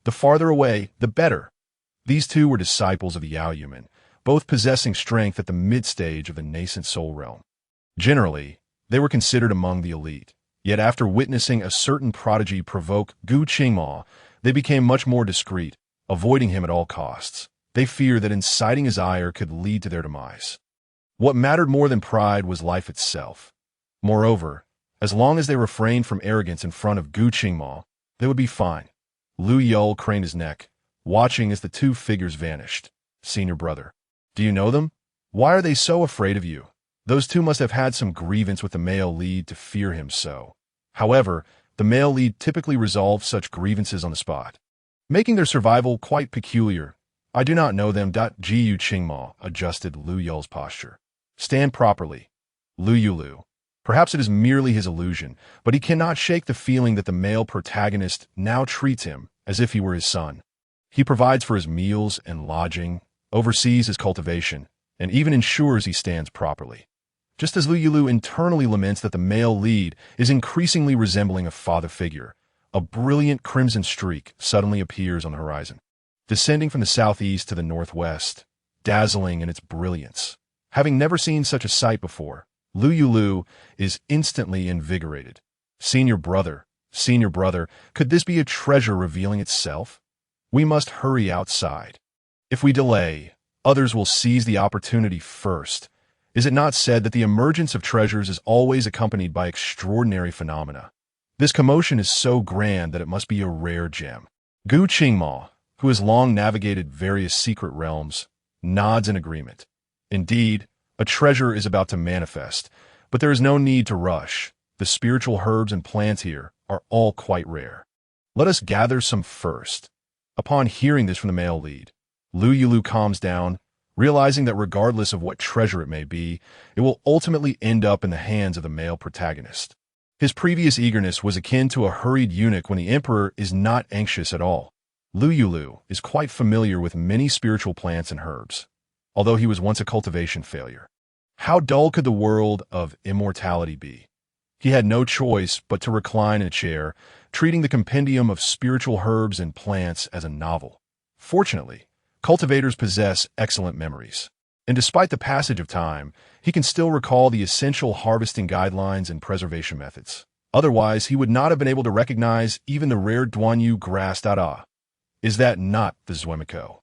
The farther away, the better. These 2 were disciples of the Yaoyuan, both possessing strength at the mid-stage of the nascent soul realm. Generally, they were considered among the elite. Yet after witnessing a certain prodigy provoke Gu Qingma, they became much more discreet, avoiding him at all costs. They feared that inciting his ire could lead to their demise. What mattered more than pride was life itself. Moreover, as long as they refrained from arrogance in front of Gu Qingma, they would be fine. Lou Yulü craned his neck, watching as the 2 figures vanished. Senior brother, do you know them? Why are they so afraid of you? Those 2 must have had some grievance with the male lead to fear him so. However, the male lead typically resolved such grievances on the spot, making their survival quite peculiar. I do not know them. Gu Qingma adjusted Lou Yulü's posture. Stand properly. Lou Yulü. Perhaps it is merely his illusion, but he cannot shake the feeling that the male protagonist now treats him as if he were his son. He provides for his meals and lodging, oversees his cultivation, and even ensures he stands properly. Just as Lou Yulü internally laments that the male lead is increasingly resembling a father figure, a brilliant crimson streak suddenly appears on the horizon, descending from the southeast to the northwest, dazzling in its brilliance. Having never seen such a sight before, Lou Yulü is instantly invigorated. Senior brother, could this be a treasure revealing itself? We must hurry outside. If we delay, others will seize the opportunity first. Is it not said that the emergence of treasures is always accompanied by extraordinary phenomena? This commotion is so grand that it must be a rare gem. Gu Qingma, who has long navigated various secret realms, nods in agreement. Indeed, a treasure is about to manifest, but there is no need to rush. The spiritual herbs and plants here are all quite rare. Let us gather some first. Upon hearing this from the male lead, Lou Yulü calms down, realizing that regardless of what treasure it may be, it will ultimately end up in the hands of the male protagonist. His previous eagerness was akin to a hurried eunuch when the emperor is not anxious at all. Lou Yulü is quite familiar with many spiritual plants and herbs, although he was once a cultivation failure. How dull could the world of immortality be? He had no choice but to recline in a chair, treating the compendium of spiritual herbs and plants as a novel. Fortunately, cultivators possess excellent memories, and despite the passage of time, he can still recall the essential harvesting guidelines and preservation methods. Otherwise, he would not have been able to recognize even the rare Duanyu grass. Is that not the zwemiko?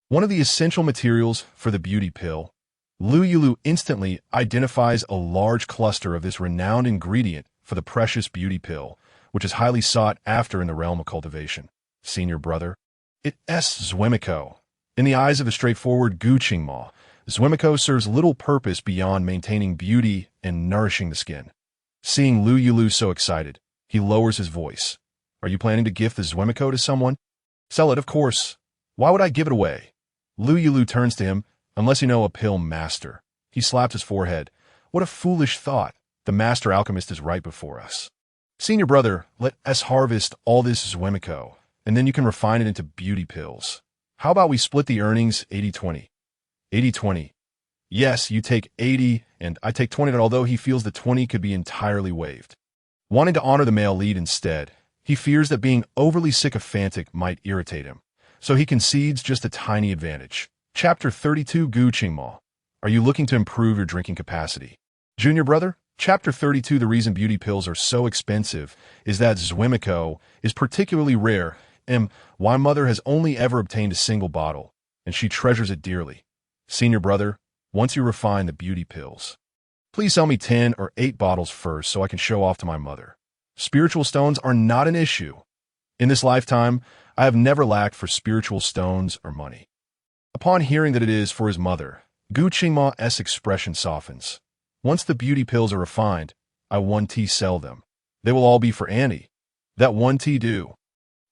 One of the essential materials for the beauty pill, Lou Yulü instantly identifies a large cluster of this renowned ingredient for the precious beauty pill, which is highly sought after in the realm of cultivation. Senior brother, it is zwemiko. In the eyes of the straightforward Gu Qingma, zwemiko serves little purpose beyond maintaining beauty and nourishing the skin. Seeing Lou Yulü so excited, he lowers his voice. Are you planning to gift the zwemiko to someone? Sell it, of course. Why would I give it away? Lou Yulü turns to him, unless you know a pill master. He slapped his forehead. What a foolish thought. The master alchemist is right before us. Senior brother, let us harvest all this zwemiko, and then you can refine it into beauty pills. How about we split the earnings 80-20? 80-20. Yes, you take 80 and I take 20, although he feels the 20 could be entirely waived. Wanting to honor the male lead instead, he fears that being overly sycophantic might irritate him, so he concedes just a tiny advantage. Chapter 32 Gu Qingma. Are you looking to improve your drinking capacity? Junior brother, Chapter 32 The reason beauty pills are so expensive is that zwemiko is particularly rare, and my mother has only ever obtained a single bottle, and she treasures it dearly. Senior brother, once you refine the beauty pills, please sell me 10 or 8 bottles first so I can show off to my mother. Spiritual stones are not an issue. In this lifetime, I have never lacked for spiritual stones or money. Upon hearing that it is for his mother, Gu Qingma's expression softens. Once the beauty pills are refined, I 1T sell them. They will all be for Annie. That 1T do.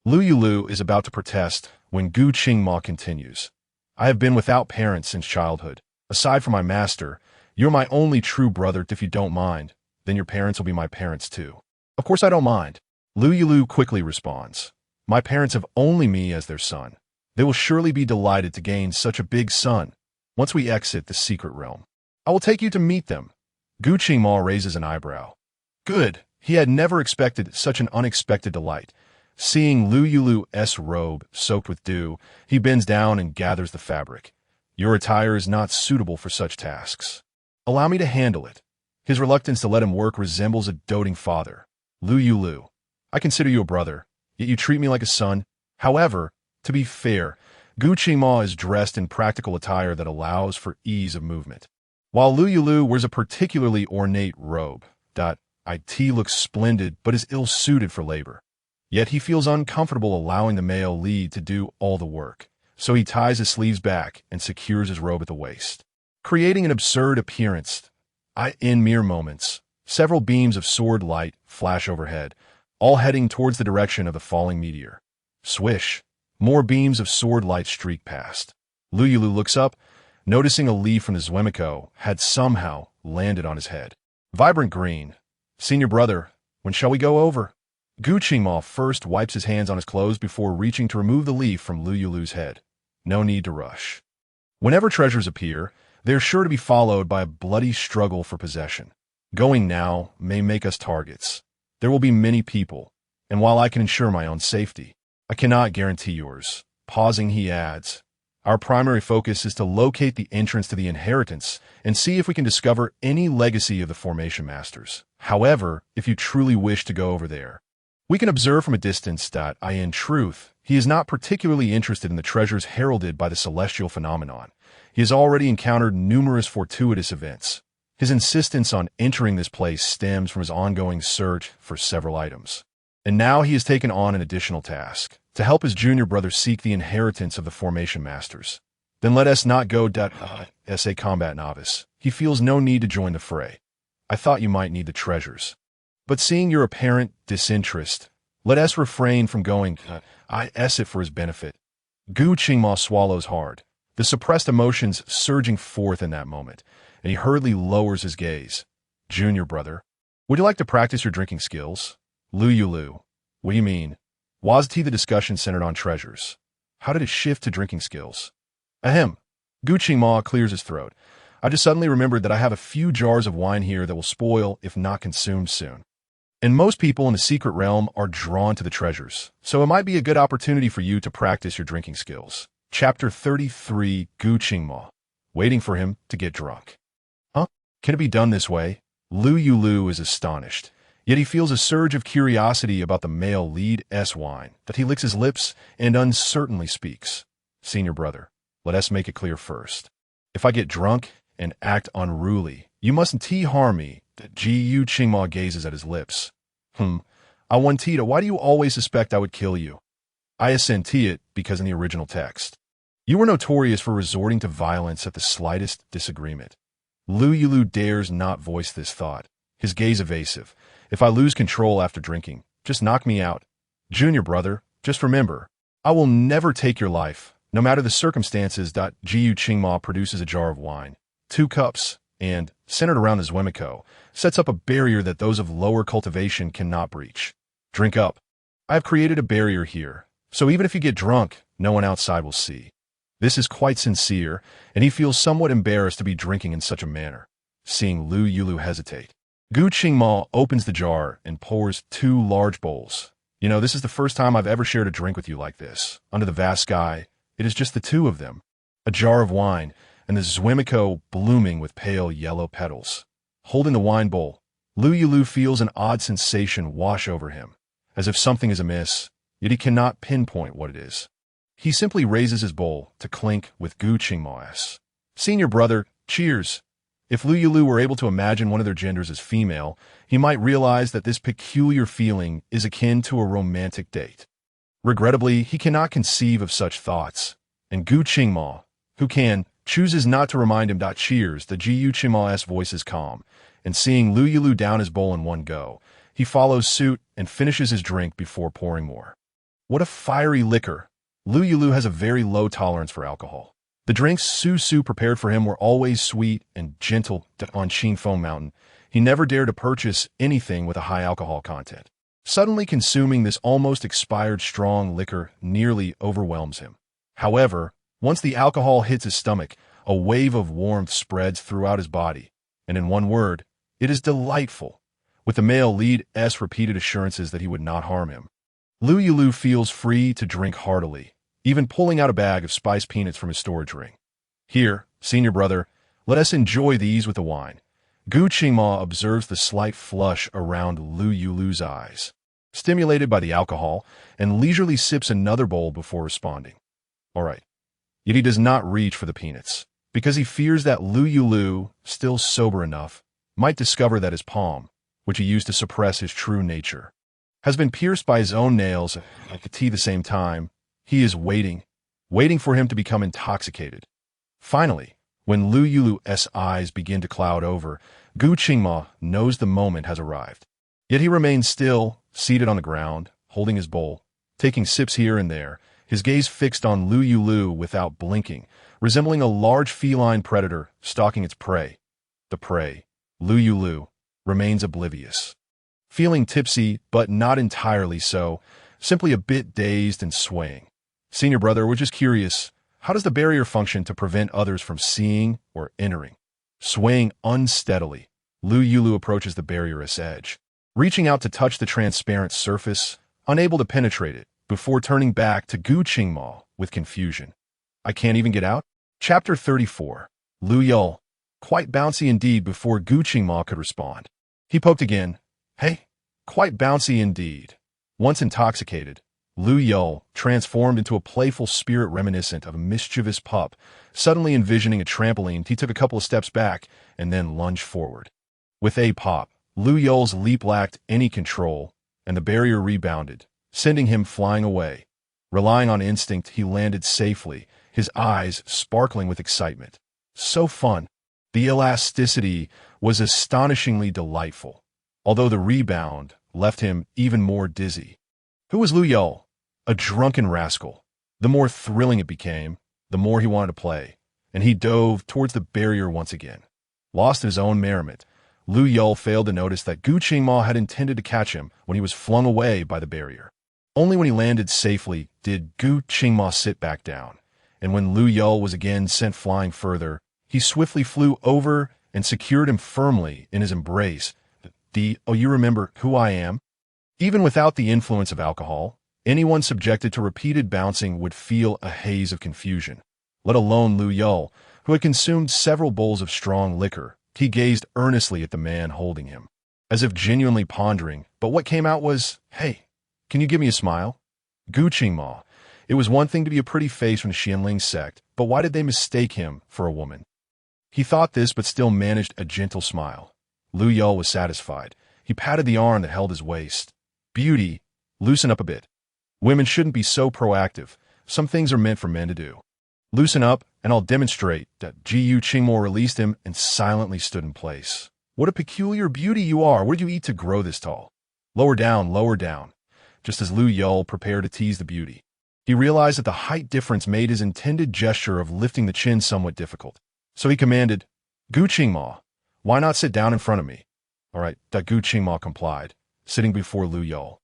Lou Yulü is about to protest when Gu Qingma continues. I have been without parents since childhood. Aside from my master, you're my only true brother. If you don't mind, then your parents will be my parents too. Of course I don't mind. Lou Yulü quickly responds. My parents have only me as their son. They will surely be delighted to gain such a big son. Once we exit the secret realm, I will take you to meet them. Gu Qingma raises an eyebrow. Good. He had never expected such an unexpected delight. Seeing Lou Yulü's robe soaked with dew, he bends down and gathers the fabric. Your attire is not suitable for such tasks. Allow me to handle it. His reluctance to let him work resembles a doting father. Lou Yulü, I consider you a brother, yet you treat me like a son. However, to be fair, Gu Qingma is dressed in practical attire that allows for ease of movement. While Lou Yulü wears a particularly ornate robe, it looks splendid but is ill-suited for labor. Yet he feels uncomfortable allowing the male lead to do all the work, so he ties his sleeves back and secures his robe at the waist, creating an absurd appearance. In mere moments, several beams of sword light flash overhead, all heading towards the direction of the falling meteor. Swish! More beams of sword light streak past. Lou Yulü looks up, noticing a leaf from the zwemiko had somehow landed on his head. Vibrant green. Senior brother, when shall we go over? Gu Qingma first wipes his hands on his clothes before reaching to remove the leaf from Lou Yulü's head. No need to rush. Whenever treasures appear, they are sure to be followed by a bloody struggle for possession. Going now may make us targets. There will be many people, and while I can ensure my own safety, I cannot guarantee yours. Pausing, he adds, our primary focus is to locate the entrance to the inheritance and see if we can discover any legacy of the formation masters. However, if you truly wish to go over there, we can observe from a distance. In truth, he is not particularly interested in the treasures heralded by the celestial phenomenon. He has already encountered numerous fortuitous events. His insistence on entering this place stems from his ongoing search for several items. And now he has taken on an additional task, to help his junior brother seek the inheritance of the formation masters. Then let us not go as a combat novice. He feels no need to join the fray. I thought you might need the treasures. But seeing your apparent disinterest, Let us refrain from going, I S it for his benefit. Gu Qingma swallows hard, the suppressed emotions surging forth in that moment, and he hurriedly lowers his gaze. Junior brother, would you like to practice your drinking skills? Lou Yulü, what do you mean? Was the discussion centered on treasures? How did it shift to drinking skills? Ahem. Gu Qingma clears his throat. I just suddenly remembered that I have a few jars of wine here that will spoil if not consumed soon. And most people in the secret realm are drawn to the treasures, so it might be a good opportunity for you to practice your drinking skills. Chapter 33, Gu Qingma. Waiting for him to get drunk. Huh? Can it be done this way? Lou Yulü is astonished, yet he feels a surge of curiosity about the male lead wine, that he licks his lips and uncertainly speaks. Senior brother, let us make it clear first. If I get drunk and act unruly, you mustn't harm me. Gu Qingma gazes at his lips. I want Tita, why do you always suspect I would kill you? I assent it because in the original text, you were notorious for resorting to violence at the slightest disagreement. Lou Yulü dares not voice this thought, his gaze evasive. If I lose control after drinking, just knock me out. Junior brother, just remember, I will never take your life, no matter the circumstances. Gu Qingma produces a jar of wine, 2 cups, and, centered around the Zwemiko, sets up a barrier that those of lower cultivation cannot breach. Drink up. I have created a barrier here, so even if you get drunk, no one outside will see. This is quite sincere, and he feels somewhat embarrassed to be drinking in such a manner. Seeing Lou Yulü hesitate, Gu Qingma opens the jar and pours 2 large bowls. You know, this is the first time I've ever shared a drink with you like this. Under the vast sky, it is just the 2 of them. A jar of wine, and the Zwemiko blooming with pale yellow petals. Holding the wine bowl, Lou Yulü feels an odd sensation wash over him, as if something is amiss, yet he cannot pinpoint what it is. He simply raises his bowl to clink with Gu Qingma's. Senior brother, cheers. If Lou Yulü were able to imagine one of their genders as female, he might realize that this peculiar feeling is akin to a romantic date. Regrettably, he cannot conceive of such thoughts, and Gu Qingma, who can, chooses not to remind him. Cheers, the Gu Qingma's voice is calm, and seeing Lou Yulü down his bowl in one go, he follows suit and finishes his drink before pouring more. What a fiery liquor! Lou Yulü has a very low tolerance for alcohol. The drinks Su prepared for him were always sweet and gentle. On Qin Foam Mountain, he never dared to purchase anything with a high alcohol content. Suddenly consuming this almost expired strong liquor nearly overwhelms him. However, once the alcohol hits his stomach, a wave of warmth spreads throughout his body, and in one word, it is delightful, with the male lead's repeated assurances that he would not harm him. Lou Yulü feels free to drink heartily, even pulling out a bag of spiced peanuts from his storage ring. Here, senior brother, let us enjoy these with the wine. Gu Qingma observes the slight flush around Lou Yulü's eyes, stimulated by the alcohol, and leisurely sips another bowl before responding. All right. Yet he does not reach for the peanuts, because he fears that Lou Yulü, still sober enough, might discover that his palm, which he used to suppress his true nature, has been pierced by his own nails. At the same time, he is waiting for him to become intoxicated. Finally, when Lou Yulü's eyes begin to cloud over, Gu Qingma knows the moment has arrived. Yet he remains still, seated on the ground, holding his bowl, taking sips here and there, his gaze fixed on Lou Yulü without blinking, resembling a large feline predator stalking its prey. The prey, Lou Yulü, remains oblivious. Feeling tipsy, but not entirely so, simply a bit dazed and swaying. Senior brother, we're just curious, how does the barrier function to prevent others from seeing or entering? Swaying unsteadily, Lou Yulü approaches the barrier's edge, reaching out to touch the transparent surface, unable to penetrate it, before turning back to Gu Qingma with confusion. I can't even get out? Chapter 34. Lou Yulü. Quite bouncy indeed before Gu Qingma could respond. He poked again. Hey, quite bouncy indeed. Once intoxicated, Lou Yulü transformed into a playful spirit reminiscent of a mischievous pup. Suddenly envisioning a trampoline, he took a couple of steps back and then lunged forward. With a pop, Lou Yulü's leap lacked any control, and the barrier rebounded, sending him flying away. Relying on instinct, he landed safely, his eyes sparkling with excitement. So fun. The elasticity was astonishingly delightful, although the rebound left him even more dizzy. Who was Lou Yulü? A drunken rascal. The more thrilling it became, the more he wanted to play, and he dove towards the barrier once again. Lost in his own merriment, Lou Yulü failed to notice that Gu Qingma had intended to catch him when he was flung away by the barrier. Only when he landed safely did Gu Qingma sit back down, and when Lou Yulü was again sent flying further, he swiftly flew over and secured him firmly in his embrace. Oh, you remember who I am? Even without the influence of alcohol, anyone subjected to repeated bouncing would feel a haze of confusion, let alone Lou Yulü, who had consumed several bowls of strong liquor. He gazed earnestly at the man holding him, as if genuinely pondering, but what came out was, "Hey, can you give me a smile?" Gu Qingma. It was one thing to be a pretty face from the Xianling sect, but why did they mistake him for a woman? He thought this, but still managed a gentle smile. Lou Yulü was satisfied. He patted the arm that held his waist. "Beauty, loosen up a bit. Women shouldn't be so proactive. Some things are meant for men to do. Loosen up, and I'll demonstrate." Gu Qingma released him and silently stood in place. "What a peculiar beauty you are. What did you eat to grow this tall?" Lower down, lower down." Just as Lou Yulü prepared to tease the beauty, he realized that the height difference made his intended gesture of lifting the chin somewhat difficult. So he commanded, "Gu Qingma, why not sit down in front of me?" "All right." Gu Qingma complied, sitting before Lou Yulü.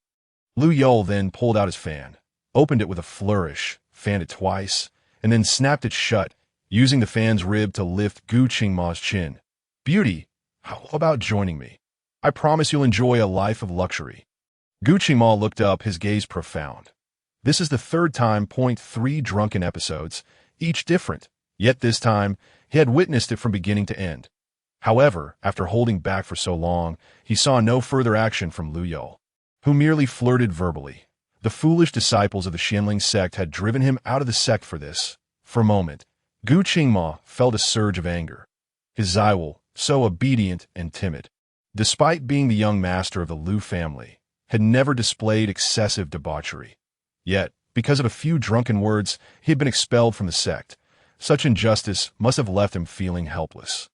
Lou Yulü then pulled out his fan, opened it with a flourish, fanned it twice, and then snapped it shut, using the fan's rib to lift Gu Qingma's chin. "Beauty, how about joining me? I promise you'll enjoy a life of luxury." Gu Qingma looked up, his gaze profound. This is the third time, 3 drunken episodes, each different, yet this time, he had witnessed it from beginning to end. However, after holding back for so long, he saw no further action from Lou Yulü, who merely flirted verbally. The foolish disciples of the Xianling sect had driven him out of the sect for this. For a moment, Gu Qingma felt a surge of anger. His Zywal, so obedient and timid, despite being the young master of the Lou family, had never displayed excessive debauchery. Yet, because of a few drunken words, he had been expelled from the sect. Such injustice must have left him feeling helpless.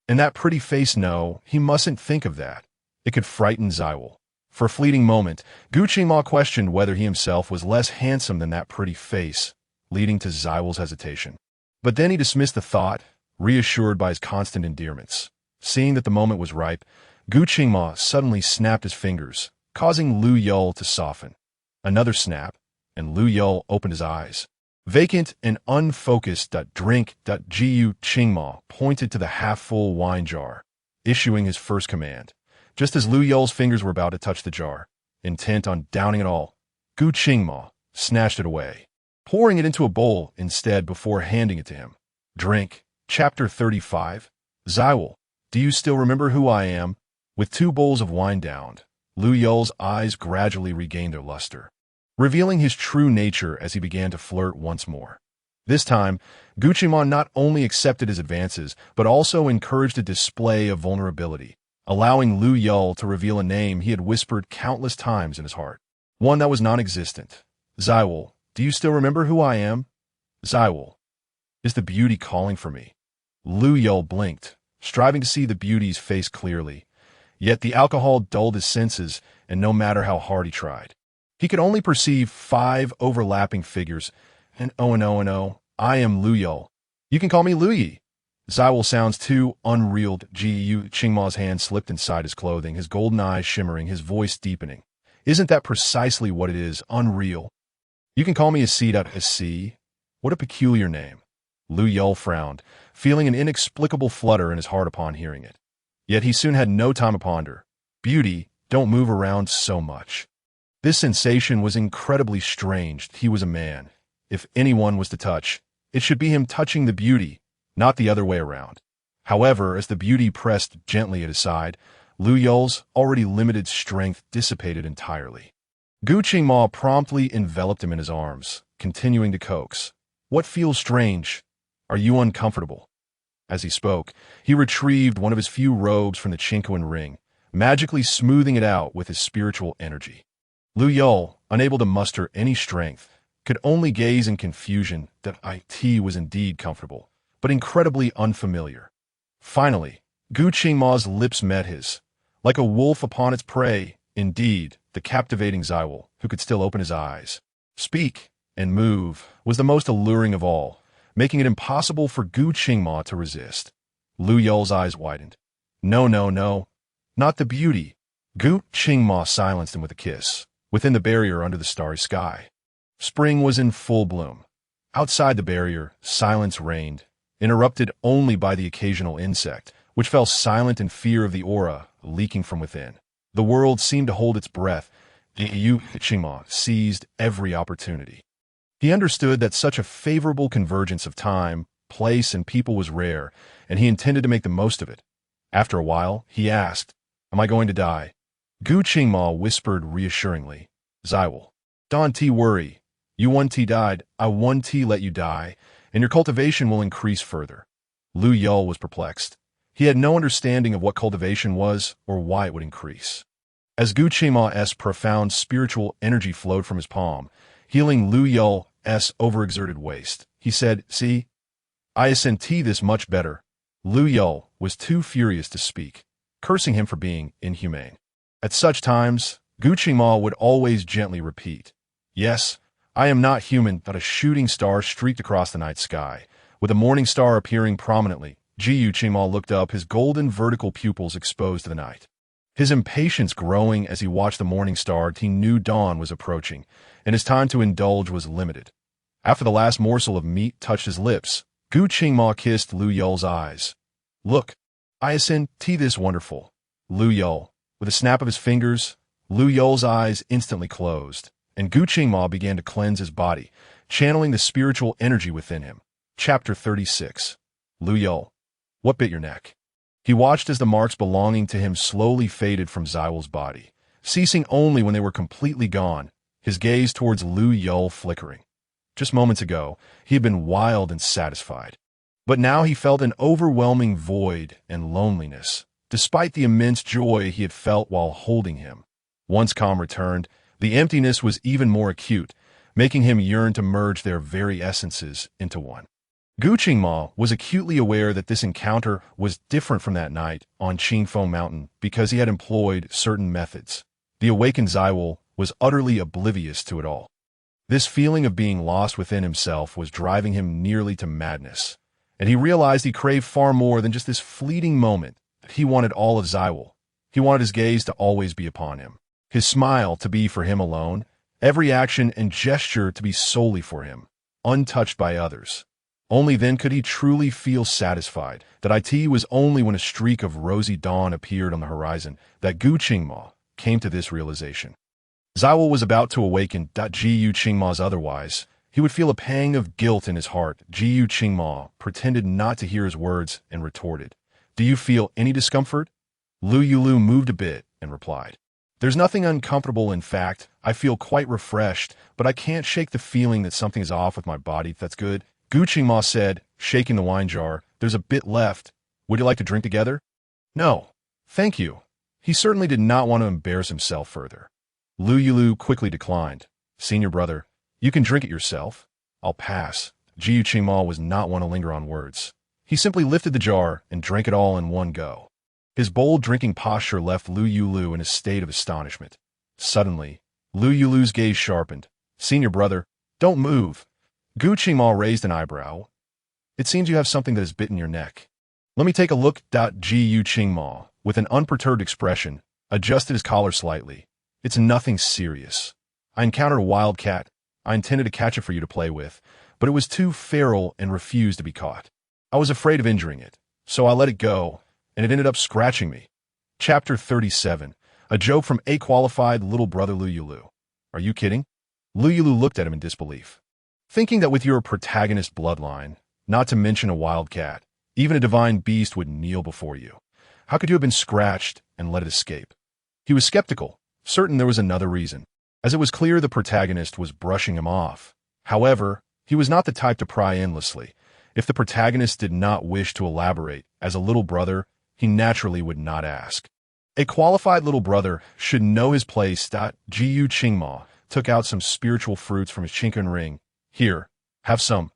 And that pretty face, no, he mustn't think of that. It could frighten Zywal. For a fleeting moment, Gu Qingma questioned whether he himself was less handsome than that pretty face, leading to Zywal's hesitation. But then he dismissed the thought, reassured by his constant endearments. Seeing that the moment was ripe, Gu Qingma suddenly snapped his fingers, causing Lou Yulü to soften. Another snap, and Lou Yulü opened his eyes. Vacant and unfocused. Drink. Gu Qingma pointed to the half-full wine jar, issuing his first command. Just as Lou Yulü's fingers were about to touch the jar, intent on downing it all, Gu Qingma snatched it away, pouring it into a bowl instead before handing it to him. Drink. Chapter 35. Zywal, do you still remember who I am? With 2 bowls of wine downed, Lou Yulü's eyes gradually regained their luster, revealing his true nature as he began to flirt once more. This time, Gu Qingma not only accepted his advances, but also encouraged a display of vulnerability, allowing Lou Yulü to reveal a name he had whispered countless times in his heart, one that was non-existent. "Zywal, do you still remember who I am? Zywal, is the beauty calling for me?" Lou Yulü blinked, striving to see the beauty's face clearly. Yet the alcohol dulled his senses, and no matter how hard he tried, he could only perceive 5 overlapping figures. And oh, I am Lou Yulü. You can call me Lou Yi. Zywal sounds too unreal. Gu Qingma's hand slipped inside his clothing, his golden eyes shimmering, his voice deepening. Isn't that precisely what it is, unreal? You can call me SC. What a peculiar name. Lou Yulü frowned, feeling an inexplicable flutter in his heart upon hearing it. Yet he soon had no time to ponder. Beauty, don't move around so much. This sensation was incredibly strange. He was a man. If anyone was to touch, it should be him touching the beauty, not the other way around. However, as the beauty pressed gently at his side, Lou Yulü's already limited strength dissipated entirely. Gu Qingma promptly enveloped him in his arms, continuing to coax. "What feels strange? Are you uncomfortable?" As he spoke, he retrieved one of his few robes from the Chinquan ring, magically smoothing it out with his spiritual energy. Lou Yulü, unable to muster any strength, could only gaze in confusion that it was indeed comfortable, but incredibly unfamiliar. Finally, Gu Qingma's lips met his. Like a wolf upon its prey, Indeed, the captivating Zywal, who could still open his eyes, speak, and move, was the most alluring of all, making it impossible for Gu Qingma to resist. Lou Yul's eyes widened. No, no, no. Not the beauty. Gu Qingma silenced him with a kiss, within the barrier under the starry sky. Spring was in full bloom. Outside the barrier, silence reigned, interrupted only by the occasional insect, which fell silent in fear of the aura leaking from within. The world seemed to hold its breath. Gu Qingma seized every opportunity. He understood that such a favorable convergence of time, place, and people was rare, and he intended to make the most of it. After a while, he asked, "Am I going to die?" Gu Qingma whispered reassuringly, "Zywal, don't worry. You 1T died, I 1T let you die, and your cultivation will increase further." Lou Yul was perplexed. He had no understanding of what cultivation was or why it would increase. As Gu Qingma's profound spiritual energy flowed from his palm, healing Lou Yul's overexerted waist, he said, "See, I senti this much better." Lou Yul was too furious to speak, cursing him for being inhumane. At such times, Gu Qingma would always gently repeat, "Yes, I am not human," but a shooting star streaked across the night sky, with a morning star appearing prominently. Gu Qingma looked up, his golden vertical pupils exposed to the night. His impatience growing as he watched the morning star, he knew dawn was approaching, and his time to indulge was limited. After the last morsel of meat touched his lips, Gu Qingma kissed Lou Yul's eyes. "Look, I senti this wonderful." Lou Yul, with a snap of his fingers, Lou Yul's eyes instantly closed, and Gu Qingma began to cleanse his body, channeling the spiritual energy within him. Chapter 36. Lou Yul. What bit your neck? He watched as the marks belonging to him slowly faded from Zywal's body, ceasing only when they were completely gone, his gaze towards Lou Yul flickering. Just moments ago, he had been wild and satisfied. But now he felt an overwhelming void and loneliness, despite the immense joy he had felt while holding him. Once calm returned, the emptiness was even more acute, making him yearn to merge their very essences into one. Gu Qingma was acutely aware that this encounter was different from that night on Qingfeng Mountain because he had employed certain methods. The awakened Zywal was utterly oblivious to it all. This feeling of being lost within himself was driving him nearly to madness, and he realized he craved far more than just this fleeting moment. He wanted all of Zywal. He wanted his gaze to always be upon him, his smile to be for him alone, every action and gesture to be solely for him, untouched by others. Only then could he truly feel satisfied. That it was only when a streak of rosy dawn appeared on the horizon that Gu Qingma came to this realization. Zywal was about to awaken. Gu Qingma's otherwise, he would feel a pang of guilt in his heart. Gu Qingma pretended not to hear his words and retorted, "Do you feel any discomfort?" Lou Yulü moved a bit and replied, "There's nothing uncomfortable. In fact, I feel quite refreshed, but I can't shake the feeling that something is off with my body." "That's good," Gu Qingma said, shaking the wine jar. "There's a bit left. Would you like to drink together?" "No, thank you." He certainly did not want to embarrass himself further. Lou Yulü quickly declined. "Senior brother, you can drink it yourself. I'll pass." Gu Qingma was not one to linger on words. He simply lifted the jar and drank it all in one go. His bold drinking posture left Lou Yulü in a state of astonishment. Suddenly, Lou Yulü's gaze sharpened. "Senior brother, don't move." Gu Qingma raised an eyebrow. "It seems you have something that has bitten your neck." "Let me take a look." Gu Qingma, with an unperturbed expression, adjusted his collar slightly. "It's nothing serious. I encountered a wildcat. I intended to catch it for you to play with, but it was too feral and refused to be caught. I was afraid of injuring it, so I let it go, and it ended up scratching me." Chapter 37. A joke from a qualified little brother Lou Yulü. "Are you kidding?" Lou Yulü looked at him in disbelief. "Thinking that with your protagonist bloodline, not to mention a wildcat, even a divine beast would kneel before you. How could you have been scratched and let it escape?" He was skeptical, certain there was another reason, as it was clear the protagonist was brushing him off. However, he was not the type to pry endlessly. If the protagonist did not wish to elaborate, as a little brother, he naturally would not ask. A qualified little brother should know his place. Gu Qingma took out some spiritual fruits from his chinken ring. "Here, have some."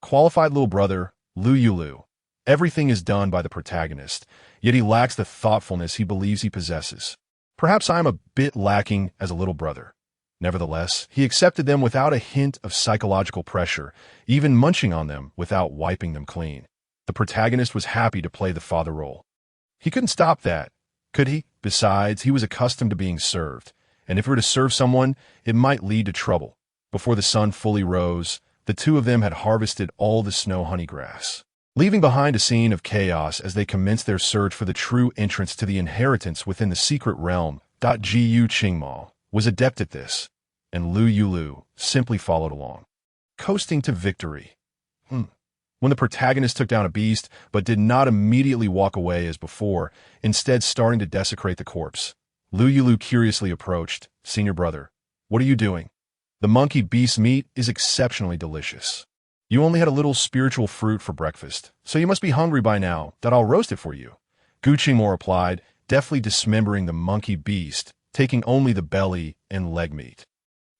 Qualified little brother, Lou Yulü. Everything is done by the protagonist, yet he lacks the thoughtfulness he believes he possesses. Perhaps I am a bit lacking as a little brother. Nevertheless, he accepted them without a hint of psychological pressure, even munching on them without wiping them clean. The protagonist was happy to play the father role. He couldn't stop that, could he? Besides, he was accustomed to being served, and if he were to serve someone, it might lead to trouble. Before the sun fully rose, the two of them had harvested all the snow honeygrass, leaving behind a scene of chaos as they commenced their search for the true entrance to the inheritance within the secret realm. Gu Qingma was adept at this, and Lou Yulü simply followed along, coasting to victory. When the protagonist took down a beast, but did not immediately walk away as before, instead starting to desecrate the corpse, Lou Yulü curiously approached, "Senior brother, what are you doing? The monkey beast meat is exceptionally delicious. You only had a little spiritual fruit for breakfast, so you must be hungry by now, that I'll roast it for you." Gu Qingma replied, deftly dismembering the monkey beast, taking only the belly and leg meat.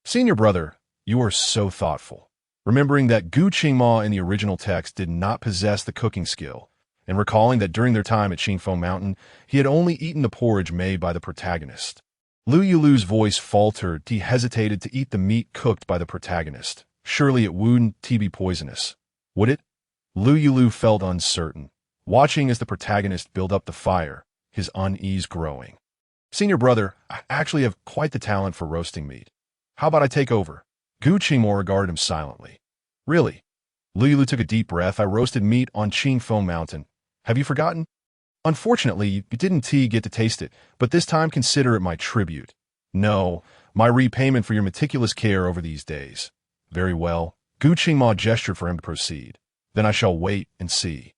"Senior brother, you are so thoughtful." Remembering that Gu Qingma in the original text did not possess the cooking skill, and recalling that during their time at Qingfeng Mountain, he had only eaten the porridge made by the protagonist, Lou Yulü's voice faltered. He hesitated to eat the meat cooked by the protagonist. Surely it wouldn't be poisonous, would it? Lou Yulü felt uncertain, watching as the protagonist built up the fire, his unease growing. "Senior brother, I actually have quite the talent for roasting meat. How about I take over?" Gu Qingma regarded him silently. "Really?" Lou Yulü took a deep breath. "I roasted meat on Qingfeng Mountain. Have you forgotten? Unfortunately, you didn't get to taste it, but this time consider it my tribute. No, my repayment for your meticulous care over these days." "Very well." Gu Qingma gestured for him to proceed. "Then I shall wait and see."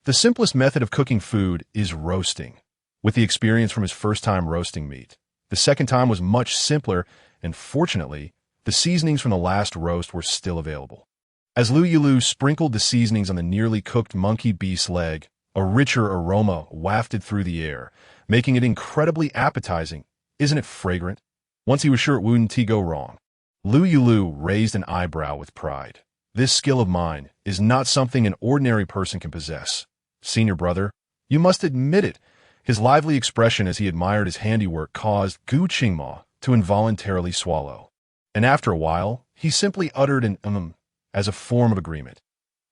The simplest method of cooking food is roasting. With the experience from his first time roasting meat, the second time was much simpler, and fortunately, the seasonings from the last roast were still available. As Lou Yulü sprinkled the seasonings on the nearly cooked monkey beast leg, a richer aroma wafted through the air, making it incredibly appetizing. "Isn't it fragrant?" Once he was sure it wouldn't go wrong. Lou Yulü raised an eyebrow with pride. "This skill of mine is not something an ordinary person can possess. Senior brother, you must admit it." His lively expression as he admired his handiwork caused Gu Qingma to involuntarily swallow. And after a while, he simply uttered an as a form of agreement.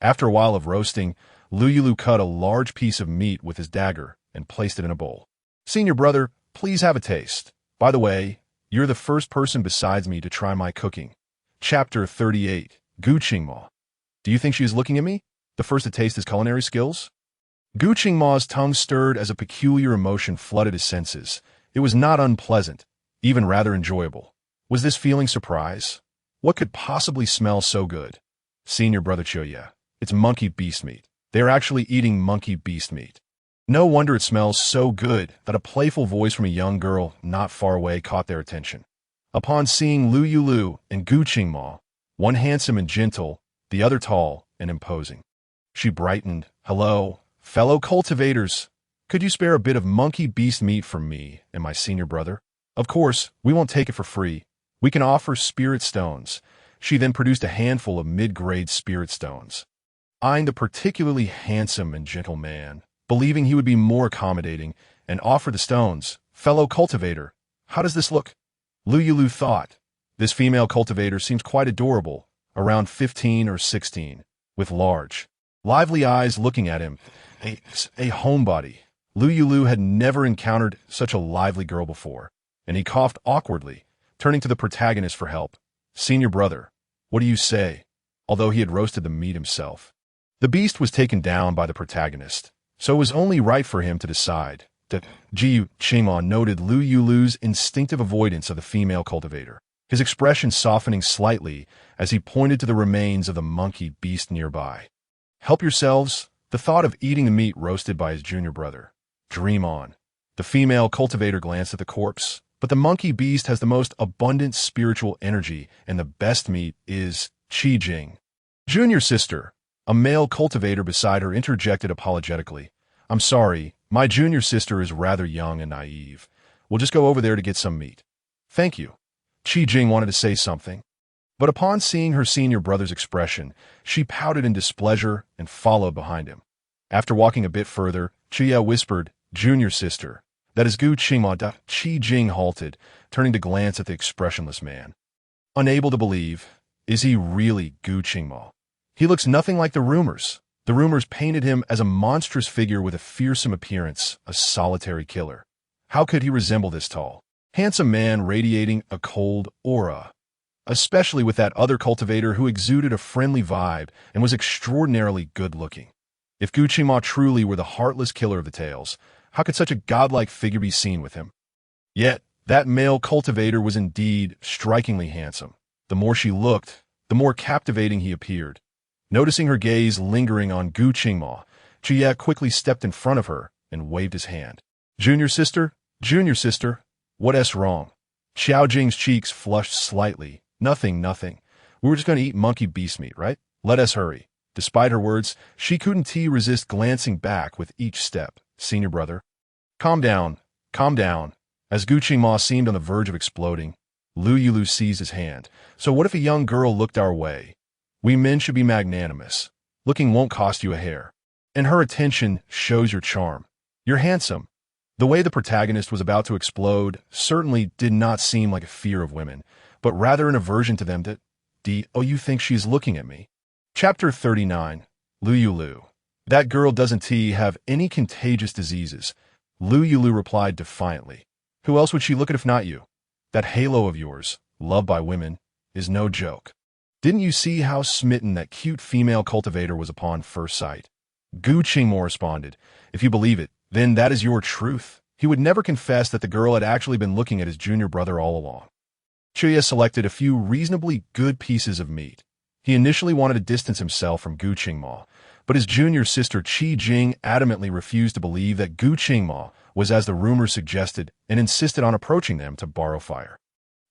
After a while of roasting, Lou Yulü cut a large piece of meat with his dagger and placed it in a bowl. "Senior brother, please have a taste. By the way, you're the first person besides me to try my cooking." Chapter 38. Gu Qingma. Do you think she is looking at me? The first to taste his culinary skills? Gu Qingma's tongue stirred as a peculiar emotion flooded his senses. It was not unpleasant, even rather enjoyable. Was this feeling surprise? What could possibly smell so good? "Senior brother Choya, it's monkey beast meat. They are actually eating monkey beast meat." No wonder it smells so good that a playful voice from a young girl not far away caught their attention. Upon seeing Lou Yulü and Gu Qingma, one handsome and gentle, the other tall and imposing, she brightened. "Hello, fellow cultivators. Could you spare a bit of monkey beast meat for me and my senior brother? Of course, we won't take it for free. We can offer spirit stones." She then produced a handful of mid-grade spirit stones. Eyeing the particularly handsome and gentle man, believing he would be more accommodating, and offered the stones. "Fellow cultivator, how does this look?" Lou Yulü thought. This female cultivator seems quite adorable, around 15 or 16, with large, lively eyes looking at him. A homebody. Lou Yulü had never encountered such a lively girl before, and he coughed awkwardly, turning to the protagonist for help. "Senior brother, what do you say?" Although he had roasted the meat himself, the beast was taken down by the protagonist, so it was only right for him to decide. Gu Qingma noted Lou Yulü's instinctive avoidance of the female cultivator, his expression softening slightly as he pointed to the remains of the monkey beast nearby. "Help yourselves." The thought of eating the meat roasted by his junior brother. "Dream on." The female cultivator glanced at the corpse. "But the monkey beast has the most abundant spiritual energy, and the best meat is Qijing." "Junior sister," a male cultivator beside her interjected apologetically. "I'm sorry, my junior sister is rather young and naive. We'll just go over there to get some meat." "Thank you." Qijing wanted to say something, but upon seeing her senior brother's expression, she pouted in displeasure and followed behind him. After walking a bit further, Chia whispered, "Junior sister, That is Gu Qingma. Qi Jing halted, turning to glance at the expressionless man. Unable to believe, is he really Gu Qingma? He looks nothing like the rumors. The rumors painted him as a monstrous figure with a fearsome appearance, a solitary killer. How could he resemble this tall, handsome man radiating a cold aura? Especially with that other cultivator who exuded a friendly vibe and was extraordinarily good-looking. If Gu Qingma truly were the heartless killer of the tales, how could such a godlike figure be seen with him? Yet, that male cultivator was indeed strikingly handsome. The more she looked, the more captivating he appeared. Noticing her gaze lingering on Gu Qingma, Jie quickly stepped in front of her and waved his hand. Junior sister, what's wrong? Xiao Jing's cheeks flushed slightly. Nothing. We were just going to eat monkey beast meat, right? Let us hurry. Despite her words, she couldn't resist glancing back with each step. Senior brother. Calm down. As Gu Qingma seemed on the verge of exploding, Lou Yulü seized his hand. So what if a young girl looked our way? We men should be magnanimous. Looking won't cost you a hair. And her attention shows your charm. You're handsome. The way the protagonist was about to explode certainly did not seem like a fear of women, but rather an aversion to them that, oh, you think she's looking at me? Chapter 39. Lou Yulü. That girl doesn't have any contagious diseases. Lou Yulü replied defiantly. Who else would she look at if not you? That halo of yours, loved by women, is no joke. Didn't you see how smitten that cute female cultivator was upon first sight? Gu Qingma responded. If you believe it, then that is your truth. He would never confess that the girl had actually been looking at his junior brother all along. Chuya selected a few reasonably good pieces of meat. He initially wanted to distance himself from Gu Qingma, but his junior sister Qi Jing adamantly refused to believe that Gu Qingma was as the rumors suggested and insisted on approaching them to borrow fire.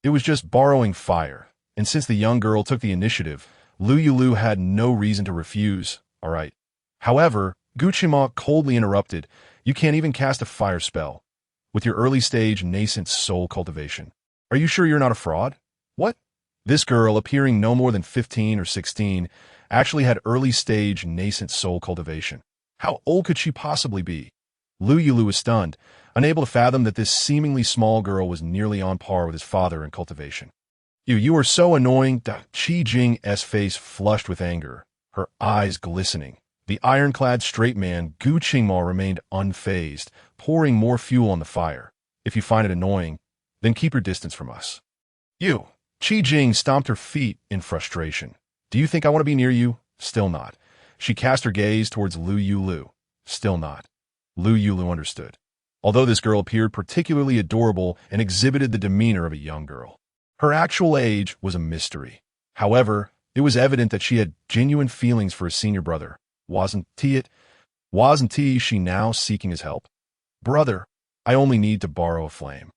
It was just borrowing fire, and since the young girl took the initiative, Lou Yulü had no reason to refuse. All right. However, Gu Qingma coldly interrupted. You can't even cast a fire spell with your early-stage nascent soul cultivation. Are you sure you're not a fraud? What? This girl, appearing no more than 15 or 16, actually had early-stage nascent soul cultivation. How old could she possibly be? Lou Yulü was stunned, unable to fathom that this seemingly small girl was nearly on par with his father in cultivation. You are so annoying. Qi Jing's face flushed with anger, her eyes glistening. The ironclad straight man, Gu Qingma, remained unfazed, pouring more fuel on the fire. If you find it annoying, then keep your distance from us. You. Qi Jing stomped her feet in frustration. Do you think I want to be near you? Still not. She cast her gaze towards Lou Yulü. Still not. Lou Yulü understood. Although this girl appeared particularly adorable and exhibited the demeanor of a young girl, her actual age was a mystery. However, it was evident that she had genuine feelings for his senior brother. Wasn't she now seeking his help? Brother, I only need to borrow a flame.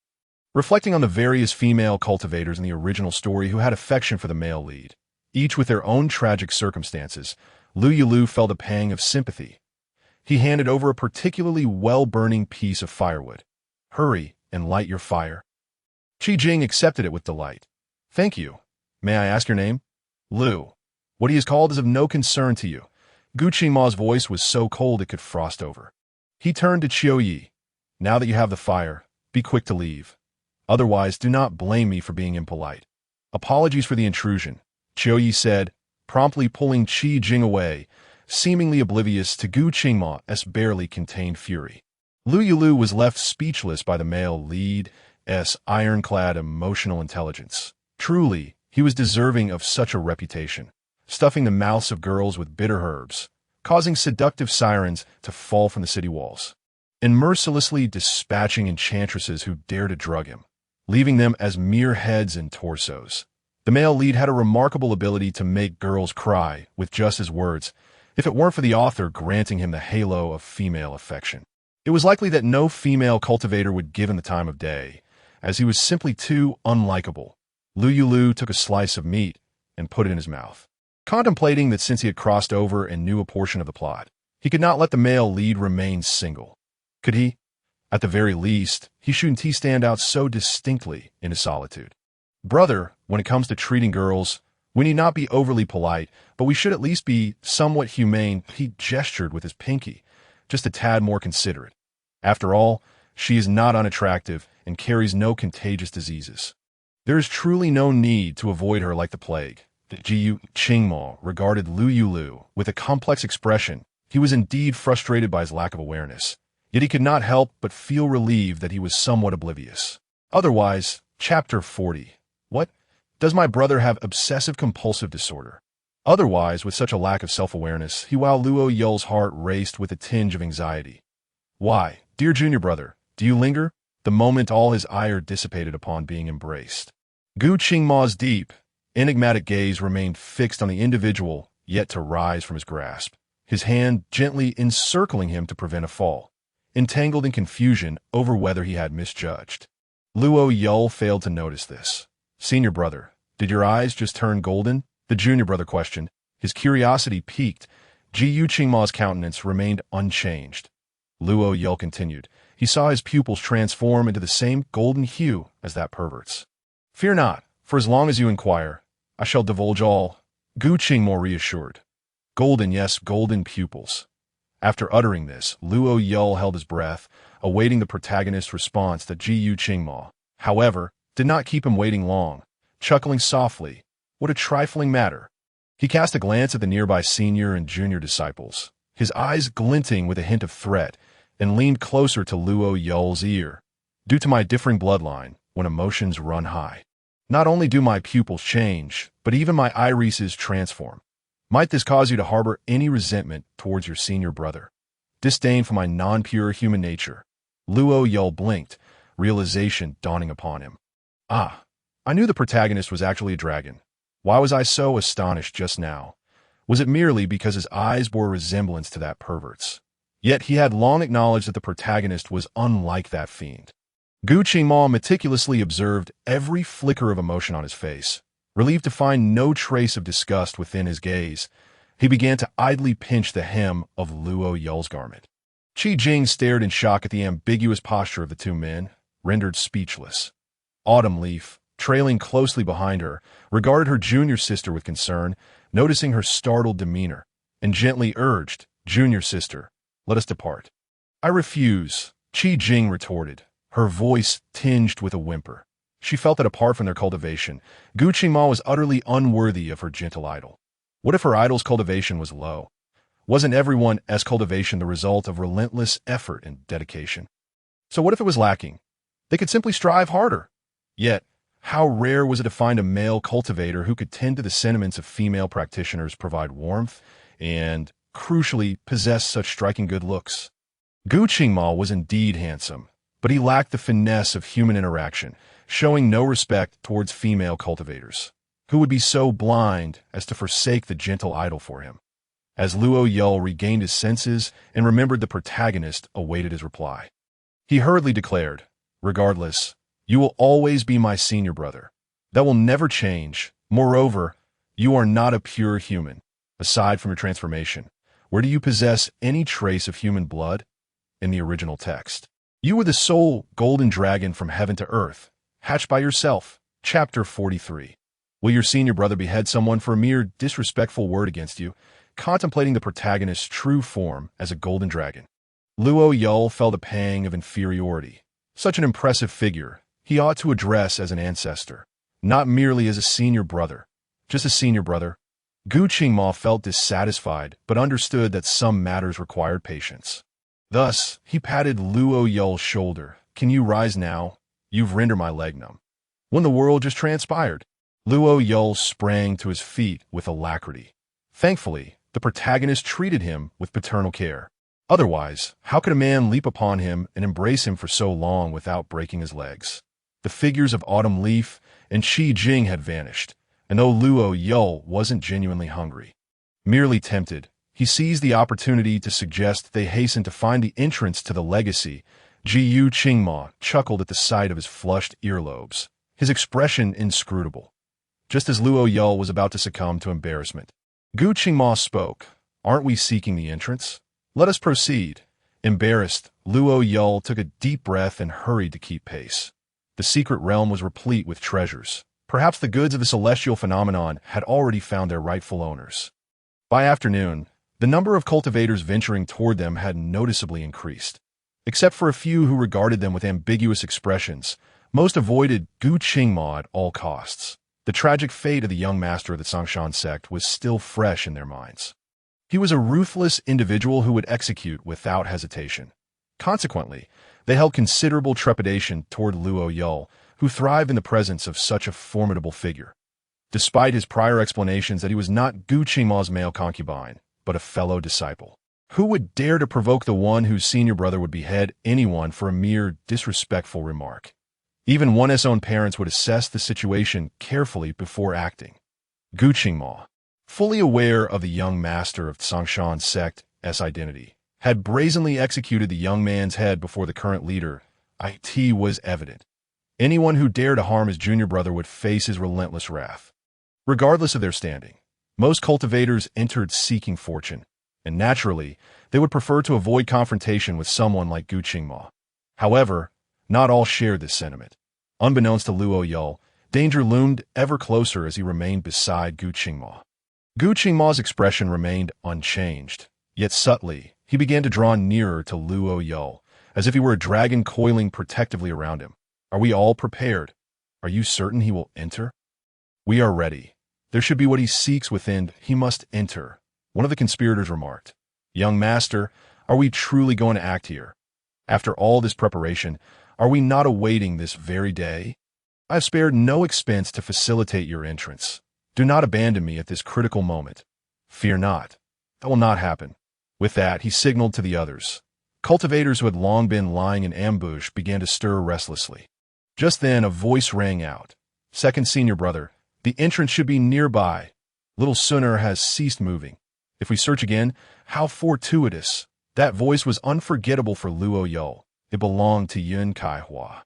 Reflecting on the various female cultivators in the original story who had affection for the male lead, each with their own tragic circumstances, Lou Yulü felt a pang of sympathy. He handed over a particularly well-burning piece of firewood. Hurry and light your fire. Qi Jing accepted it with delight. Thank you. May I ask your name? Lou. What he is called is of no concern to you. Gu Qingma's voice was so cold it could frost over. He turned to Qiu Yi. Now that you have the fire, be quick to leave. Otherwise, do not blame me for being impolite. Apologies for the intrusion, Qiu Yi said, promptly pulling Qi Jing away, seemingly oblivious to Gu Qingma's barely contained fury. Lou Yulü was left speechless by the male lead's ironclad emotional intelligence. Truly, he was deserving of such a reputation, stuffing the mouths of girls with bitter herbs, causing seductive sirens to fall from the city walls, and mercilessly dispatching enchantresses who dare to drug him, leaving them as mere heads and torsos. The male lead had a remarkable ability to make girls cry with just his words, if it weren't for the author granting him the halo of female affection. It was likely that no female cultivator would give him the time of day, as he was simply too unlikable. Lou Yulü took a slice of meat and put it in his mouth, contemplating that since he had crossed over and knew a portion of the plot, he could not let the male lead remain single. Could he? At the very least, he shouldn't stand out so distinctly in his solitude. Brother, when it comes to treating girls, we need not be overly polite, but we should at least be somewhat humane. He gestured with his pinky, just a tad more considerate. After all, She is not unattractive and carries no contagious diseases. There is truly no need to avoid her like the plague. The Jiu Qingmo regarded Lou Yulü with a complex expression. He was indeed frustrated by his lack of awareness, yet he could not help but feel relieved that he was somewhat oblivious. Otherwise, Chapter 40. What? Does my brother have obsessive-compulsive disorder? Otherwise, with such a lack of self-awareness, while Lou Yulü's heart raced with a tinge of anxiety. Why, dear junior brother, do you linger? The moment all his ire dissipated upon being embraced. Gu Qingma's deep, enigmatic gaze remained fixed on the individual yet to rise from his grasp, his hand gently encircling him to prevent a fall, entangled in confusion over whether he had misjudged. Lou Yulü failed to notice this. Senior brother, did your eyes just turn golden? The junior brother questioned. His curiosity piqued. Jiu Qingma's countenance remained unchanged. Lou Yulü continued. He saw his pupils transform into the same golden hue as that pervert's. Fear not, for as long as you inquire, I shall divulge all. Gu Qingmo reassured. Golden, yes, golden pupils. After uttering this, Lou Yulü held his breath, awaiting the protagonist's response to Jiu Qingmo. However, did not keep him waiting long, chuckling softly. What a trifling matter. He cast a glance at the nearby senior and junior disciples, his eyes glinting with a hint of threat, and leaned closer to Lou Yulü's ear. Due to my differing bloodline, when emotions run high, not only do my pupils change, but even my irises transform. Might this cause you to harbor any resentment towards your senior brother? Disdain for my non-pure human nature. Lou Yulü blinked, realization dawning upon him. Ah, I knew the protagonist was actually a dragon. Why was I so astonished just now? Was it merely because his eyes bore a resemblance to that pervert's? Yet he had long acknowledged that the protagonist was unlike that fiend. Gu Qingmo meticulously observed every flicker of emotion on his face. Relieved to find no trace of disgust within his gaze, he began to idly pinch the hem of Lou Yulü's garment. Qi Jing stared in shock at the ambiguous posture of the two men, rendered speechless. Autumn Leaf, trailing closely behind her, regarded her junior sister with concern, noticing her startled demeanor, and gently urged, "Junior sister, let us depart." "I refuse," Qi Jing retorted, her voice tinged with a whimper. She felt that apart from their cultivation, Gu Qingmo was utterly unworthy of her gentle idol. What if her idol's cultivation was low? Wasn't everyone's cultivation the result of relentless effort and dedication? So what if it was lacking? They could simply strive harder. Yet, how rare was it to find a male cultivator who could tend to the sentiments of female practitioners, provide warmth, and, crucially, possess such striking good looks? Gu Qingmo was indeed handsome, but he lacked the finesse of human interaction, showing no respect towards female cultivators. Who would be so blind as to forsake the gentle idol for him? As Lou Yulü regained his senses and remembered the protagonist awaited his reply. He hurriedly declared, "Regardless, you will always be my senior brother. That will never change. Moreover, you are not a pure human. Aside from your transformation, where do you possess any trace of human blood? In the original text, you were the sole golden dragon from heaven to earth, hatched by yourself." Chapter 43. Will your senior brother behead someone for a mere disrespectful word against you, contemplating the protagonist's true form as a golden dragon? Lou Yulü felt a pang of inferiority. Such an impressive figure, he ought to address as an ancestor, not merely as a senior brother. Just a senior brother. Gu Qingmo felt dissatisfied, but understood that some matters required patience. Thus, he patted Lou Yulü's shoulder. "Can you rise now? You've rendered my leg numb." When the world just transpired, Lou Yulü sprang to his feet with alacrity. Thankfully, the protagonist treated him with paternal care. Otherwise, how could a man leap upon him and embrace him for so long without breaking his legs? The figures of Autumn Leaf and Qi Jing had vanished, and though Lou Yulü wasn't genuinely hungry, merely tempted, he seized the opportunity to suggest they hasten to find the entrance to the legacy. Jiu Qingmo chuckled at the sight of his flushed earlobes, his expression inscrutable. Just as Lou Yulü was about to succumb to embarrassment, Gu Qingmo spoke. "Aren't we seeking the entrance? Let us proceed." Embarrassed, Lou Yulü took a deep breath and hurried to keep pace. The secret realm was replete with treasures. Perhaps the goods of the celestial phenomenon had already found their rightful owners. By afternoon, the number of cultivators venturing toward them had noticeably increased. Except for a few who regarded them with ambiguous expressions, most avoided Gu Qingma at all costs. The tragic fate of the young master of the Songshan sect was still fresh in their minds. He was a ruthless individual who would execute without hesitation. Consequently, they held considerable trepidation toward Lou Yulü, who thrived in the presence of such a formidable figure. Despite his prior explanations that he was not Gu Qingma's male concubine, but a fellow disciple. Who would dare to provoke the one whose senior brother would behead anyone for a mere disrespectful remark? Even one's own parents would assess the situation carefully before acting. Gu Qingma, fully aware of the young master of Songshan sect's identity, had brazenly executed the young man's head before the current leader. It was evident. Anyone who dared to harm his junior brother would face his relentless wrath. Regardless of their standing, most cultivators entered seeking fortune, and naturally, they would prefer to avoid confrontation with someone like Gu Qingma. However, not all shared this sentiment. Unbeknownst to Lou Yulü, danger loomed ever closer as he remained beside Gu Qingma. Gu Qingma's expression remained unchanged, yet subtly, he began to draw nearer to Lou Yulü, as if he were a dragon coiling protectively around him. Are we all prepared? Are you certain he will enter? We are ready. There should be what he seeks within. He must enter. One of the conspirators remarked. Young master, are we truly going to act here? After all this preparation, are we not awaiting this very day? I have spared no expense to facilitate your entrance. Do not abandon me at this critical moment. Fear not. That will not happen. With that, he signaled to the others. Cultivators who had long been lying in ambush began to stir restlessly. Just then, a voice rang out. Second senior brother, the entrance should be nearby. Little sooner has ceased moving. If we search again, how fortuitous. That voice was unforgettable for Lou Yulü. It belonged to Yun Kaihua,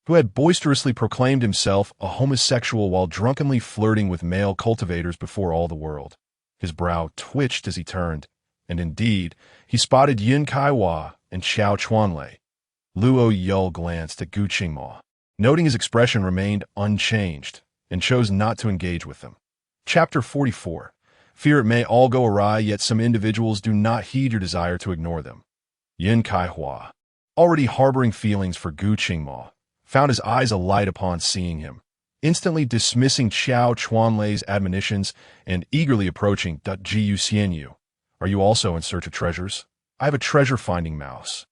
who had boisterously proclaimed himself a homosexual while drunkenly flirting with male cultivators before all the world. His brow twitched as he turned, and indeed, he spotted Yun Kaihua and Xiao Chuanlei. Lou Yulü glanced at Gu Qingma, noting his expression remained unchanged, and chose not to engage with them. Chapter 44. Fear it may all go awry, yet some individuals do not heed your desire to ignore them. Yun Kaihua, already harboring feelings for Gu Qingma, found his eyes alight upon seeing him, instantly dismissing Xiao Chuanlei's admonitions and eagerly approaching Jiu Xianyu. Are you also in search of treasures? I have a treasure-finding mouse.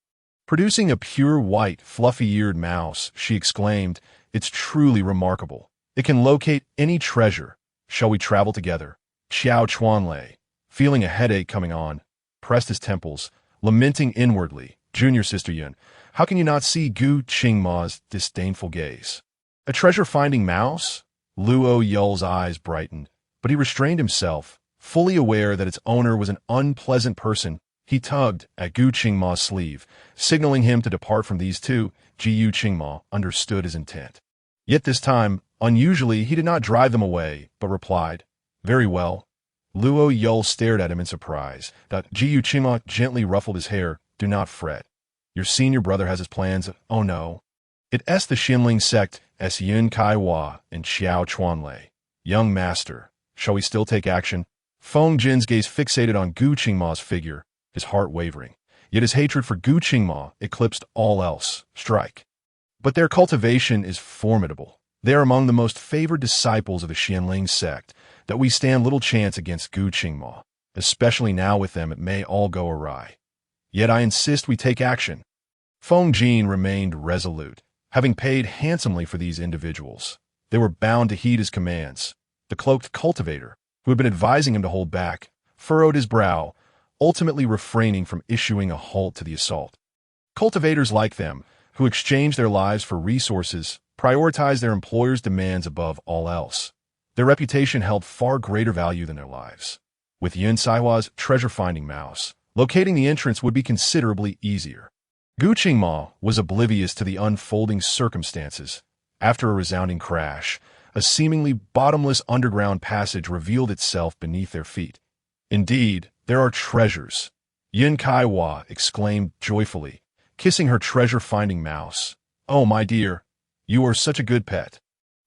Producing a pure white, fluffy-eared mouse, she exclaimed, It's truly remarkable. It can locate any treasure. Shall we travel together? Xiao Chuanlei, feeling a headache coming on, pressed his temples, lamenting inwardly. Junior sister Yun, how can you not see Gu Qingma's disdainful gaze? A treasure-finding mouse? Lou Yulü's eyes brightened, but he restrained himself, fully aware that its owner was an unpleasant person. He tugged at Gu Qingma's sleeve, signaling him to depart from these two. Jiu Qingma understood his intent. Yet this time, unusually, he did not drive them away, but replied, Very well. Lou Yulü stared at him in surprise. Jiu Qingma gently ruffled his hair. Do not fret. Your senior brother has his plans. Oh no. It's the Xinling sect, Yun Kaihua and Xiao Chuanlei. Young master, shall we still take action? Feng Jin's gaze fixated on Gu Qingma's figure, his heart wavering. Yet his hatred for Gu Qingma eclipsed all else. Strike. But their cultivation is formidable. They are among the most favored disciples of the Xinling sect, that we stand little chance against Gu Qingma. Especially now with them, it may all go awry. Yet I insist we take action. Feng Jin remained resolute, having paid handsomely for these individuals. They were bound to heed his commands. The cloaked cultivator, who had been advising him to hold back, furrowed his brow, ultimately refraining from issuing a halt to the assault. Cultivators like them, who exchange their lives for resources, prioritize their employer's demands above all else. Their reputation held far greater value than their lives. With Yun Kaihua's treasure-finding mouse, locating the entrance would be considerably easier. Gu Qingma was oblivious to the unfolding circumstances. After a resounding crash, a seemingly bottomless underground passage revealed itself beneath their feet. Indeed, there are treasures. Yun Kaihua exclaimed joyfully, kissing her treasure-finding mouse. Oh, my dear, you are such a good pet.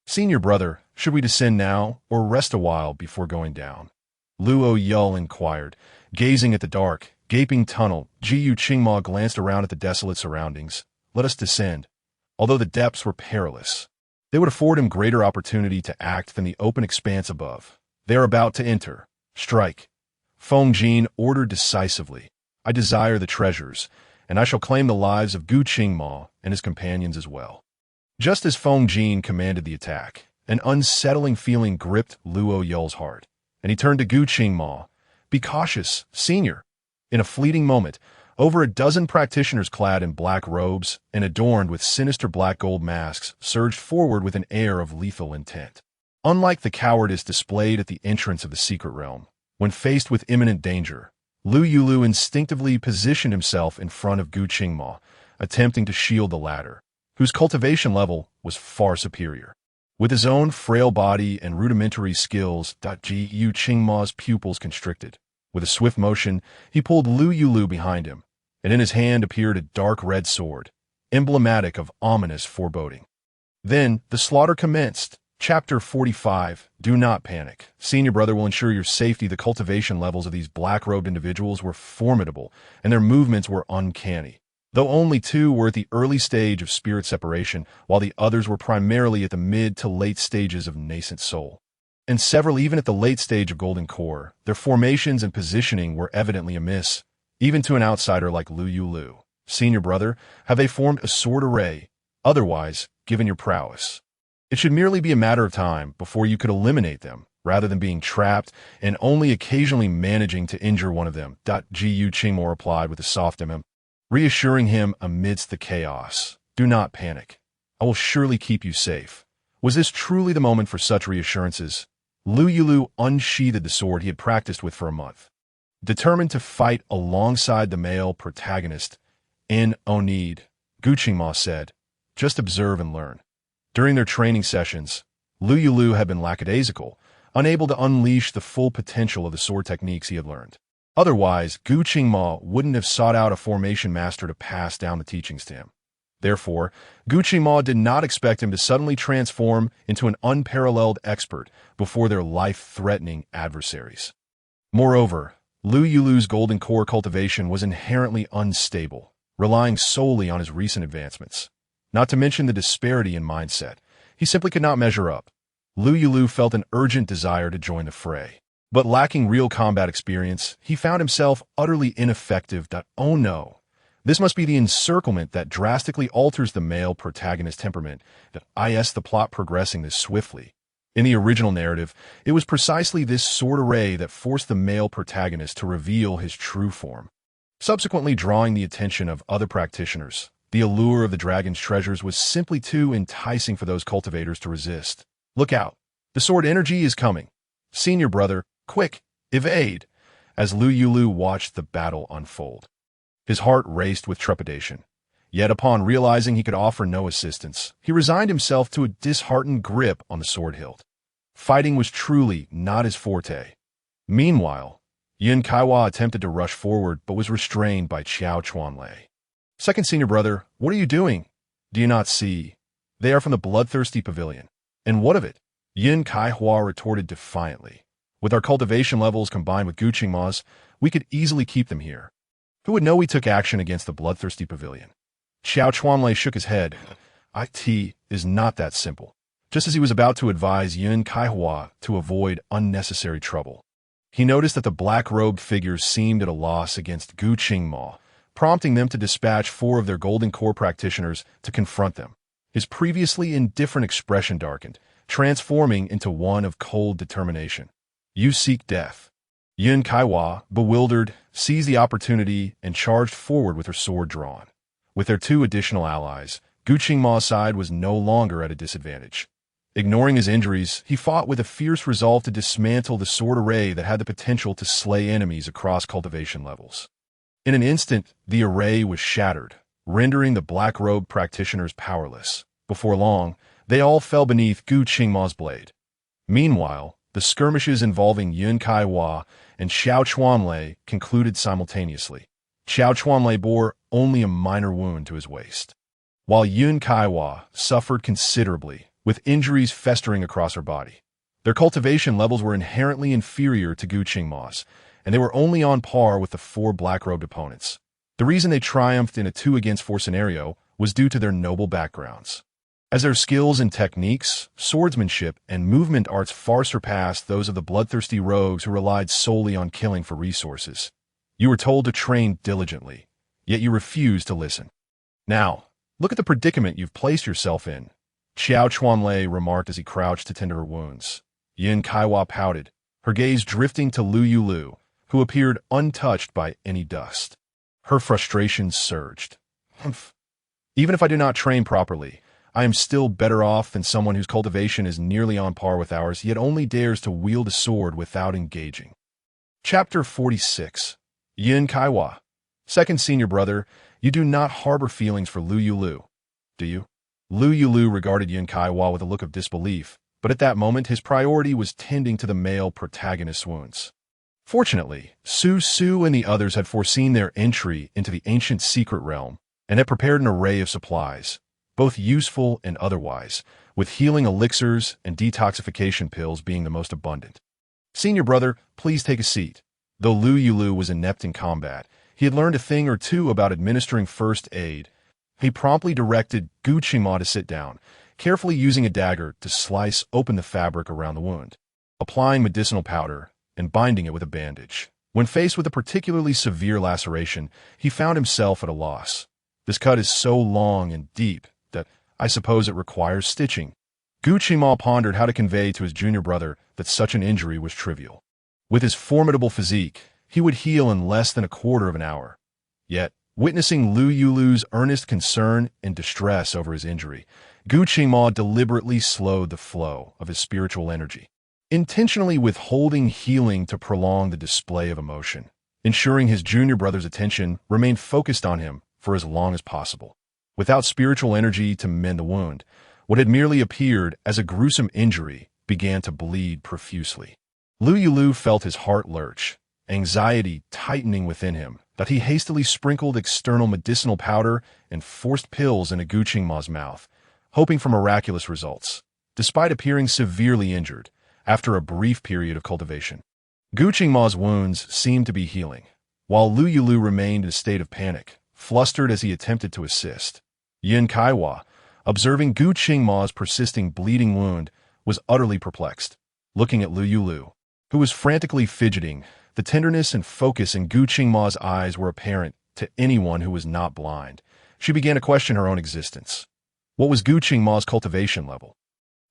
Senior brother, should we descend now, or rest a while before going down? Lou Yulü inquired, gazing at the dark, gaping tunnel, Jiu Qingma glanced around at the desolate surroundings. Let us descend. Although the depths were perilous, they would afford him greater opportunity to act than the open expanse above. They are about to enter. Strike. Feng Jin ordered decisively. I desire the treasures, and I shall claim the lives of Gu Qingma and his companions as well. Just as Feng Jin commanded the attack, an unsettling feeling gripped Lou Yulü's heart, and he turned to Gu Qingma. Be cautious, senior. In a fleeting moment, over a dozen practitioners clad in black robes and adorned with sinister black gold masks surged forward with an air of lethal intent. Unlike the cowardice displayed at the entrance of the secret realm, when faced with imminent danger, Lou Yulü instinctively positioned himself in front of Gu Qingma, attempting to shield the latter, whose cultivation level was far superior. With his own frail body and rudimentary skills, Jiu Qingma's pupils constricted. With a swift motion, he pulled Lou Yulü behind him, and in his hand appeared a dark red sword, emblematic of ominous foreboding. Then the slaughter commenced. Chapter 45. Do not panic. Senior brother will ensure your safety. The cultivation levels of these black-robed individuals were formidable, and their movements were uncanny. Though only two were at the early stage of spirit separation, while the others were primarily at the mid to late stages of nascent soul. And several even at the late stage of golden core, their formations and positioning were evidently amiss, even to an outsider like Lou Yulü. Senior brother, have they formed a sword array? Otherwise, given your prowess, it should merely be a matter of time before you could eliminate them, rather than being trapped and only occasionally managing to injure one of them. Jiu Qingma replied with a soft reassuring him amidst the chaos. Do not panic. I will surely keep you safe. Was this truly the moment for such reassurances? Lou Yulü unsheathed the sword he had practiced with for a month. Determined to fight alongside the male protagonist, no need, Gu Qingma said. Just observe and learn. During their training sessions, Lou Yulü had been lackadaisical, unable to unleash the full potential of the sword techniques he had learned. Otherwise, Gu Qingma wouldn't have sought out a formation master to pass down the teachings to him. Therefore, Gu Qingma did not expect him to suddenly transform into an unparalleled expert before their life-threatening adversaries. Moreover, Lou Yulü's golden core cultivation was inherently unstable, relying solely on his recent advancements. Not to mention the disparity in mindset. He simply could not measure up. Lou Yulü felt an urgent desire to join the fray. But lacking real combat experience, he found himself utterly ineffective. Oh no. This must be the encirclement that drastically alters the male protagonist's temperament. The plot progressing this swiftly. In the original narrative, it was precisely this sword array that forced the male protagonist to reveal his true form, subsequently drawing the attention of other practitioners. The allure of the dragon's treasures was simply too enticing for those cultivators to resist. Look out. The sword energy is coming. Senior brother, quick, evade, as Lou Yulü watched the battle unfold. His heart raced with trepidation. Yet upon realizing he could offer no assistance, he resigned himself to a disheartened grip on the sword hilt. Fighting was truly not his forte. Meanwhile, Yin Kaiwa attempted to rush forward but was restrained by Qiao Chuanlei. Second senior brother, what are you doing? Do you not see? They are from the bloodthirsty pavilion. And what of it? Yin Kaihua retorted defiantly. With our cultivation levels combined with Gu Qingma's, we could easily keep them here. Who would know we took action against the bloodthirsty pavilion? Qiao Chuanlei shook his head. It is not that simple. Just as he was about to advise Yin Kaihua to avoid unnecessary trouble, he noticed that the black-robed figures seemed at a loss against Gu Qingma, prompting them to dispatch 4 of their golden core practitioners to confront them. His previously indifferent expression darkened, transforming into one of cold determination. You seek death. Yin Kaiwa, bewildered, seized the opportunity and charged forward with her sword drawn. With their 2 additional allies, Gu Qingma's side was no longer at a disadvantage. Ignoring his injuries, he fought with a fierce resolve to dismantle the sword array that had the potential to slay enemies across cultivation levels. In an instant, the array was shattered, rendering the black-robed practitioners powerless. Before long, they all fell beneath Gu Qingma's blade. Meanwhile, the skirmishes involving Yin Kaiwa and Qiao Chuanlei concluded simultaneously. Qiao Chuanlei bore only a minor wound to his waist, while Yin Kaiwa suffered considerably, with injuries festering across her body. Their cultivation levels were inherently inferior to Gu Qingma's, and they were only on par with the four black-robed opponents. The reason they triumphed in a 2-against-4 scenario was due to their noble backgrounds, as their skills and techniques, swordsmanship, and movement arts far surpassed those of the bloodthirsty rogues who relied solely on killing for resources. You were told to train diligently, yet you refused to listen. Now, look at the predicament you've placed yourself in, Xiao Chuanlei remarked as he crouched to tend to her wounds. Yin Kaiwa pouted, her gaze drifting to Lou Yulü, who appeared untouched by any dust. Her frustration surged. Humph. Even if I do not train properly, I am still better off than someone whose cultivation is nearly on par with ours, yet only dares to wield a sword without engaging. Chapter 46. Yin Kaiwa. Second senior brother, you do not harbor feelings for Lou Yulü, do you? Lou Yulü regarded Yin Kaiwa with a look of disbelief, but at that moment his priority was tending to the male protagonist's wounds. Fortunately, Su Su and the others had foreseen their entry into the ancient secret realm and had prepared an array of supplies, both useful and otherwise, with healing elixirs and detoxification pills being the most abundant. Senior brother, please take a seat. Though Lou Yulü was inept in combat, he had learned a thing or two about administering first aid. He promptly directed Gu Qingma to sit down, carefully using a dagger to slice open the fabric around the wound, applying medicinal powder and binding it with a bandage. When faced with a particularly severe laceration, he found himself at a loss. This cut is so long and deep that I suppose it requires stitching. Gu Qingma pondered how to convey to his junior brother that such an injury was trivial. With his formidable physique, he would heal in less than a quarter of an hour. Yet, witnessing Lou Yulu's earnest concern and distress over his injury, Gu Qingma deliberately slowed the flow of his spiritual energy, intentionally withholding healing to prolong the display of emotion, ensuring his junior brother's attention remained focused on him for as long as possible. Without spiritual energy to mend the wound, what had merely appeared as a gruesome injury began to bleed profusely. Lou Yulü felt his heart lurch, anxiety tightening within him, that he hastily sprinkled external medicinal powder and forced pills into Gu Qingma's mouth, hoping for miraculous results, despite appearing severely injured after a brief period of cultivation. Gu Qingma's wounds seemed to be healing, while Lou Yulü remained in a state of panic, flustered as he attempted to assist. Yin Kaiwa, observing Gu Qingma's persisting bleeding wound, was utterly perplexed. Looking at Lou Yulü, who was frantically fidgeting, the tenderness and focus in Gu Qingma's eyes were apparent to anyone who was not blind. She began to question her own existence. What was Gu Qingma's cultivation level?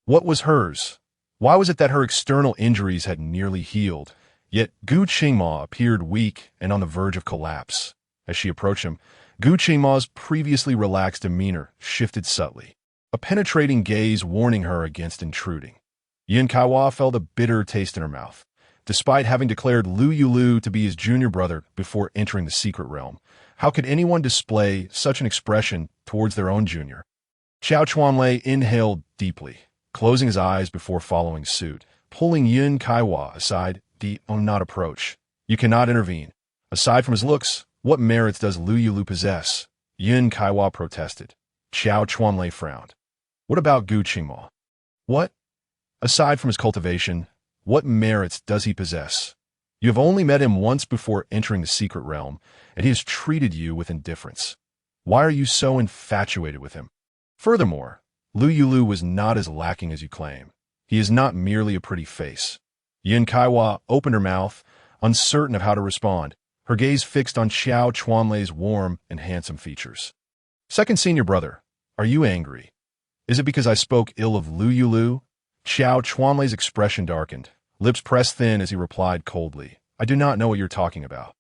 What was hers? Why was it that her external injuries had nearly healed, yet Gu Qingma appeared weak and on the verge of collapse? As she approached him, Gu Qingma's previously relaxed demeanor shifted subtly, a penetrating gaze warning her against intruding. Yin Kaiwa felt a bitter taste in her mouth. Despite having declared Lou Yulü to be his junior brother before entering the secret realm, how could anyone display such an expression towards their own junior? Xiao Chuanlei inhaled deeply, closing his eyes before following suit, pulling Yin Kaiwa aside. Do not approach. You cannot intervene. Aside from his looks, what merits does Lou Yulü possess? Yin Kaiwa protested. Xiao Chuanlei frowned. What about Gu Qingma? What? Aside from his cultivation, what merits does he possess? You have only met him once before entering the secret realm, and he has treated you with indifference. Why are you so infatuated with him? Furthermore, Lou Yulü was not as lacking as you claim. He is not merely a pretty face. Yin Kaiwa opened her mouth, uncertain of how to respond, her gaze fixed on Xiao Chuanlei's warm and handsome features. Second senior brother, are you angry? Is it because I spoke ill of Lou Yulü? Xiao Chuanlei's expression darkened, lips pressed thin as he replied coldly, I do not know what you're talking about.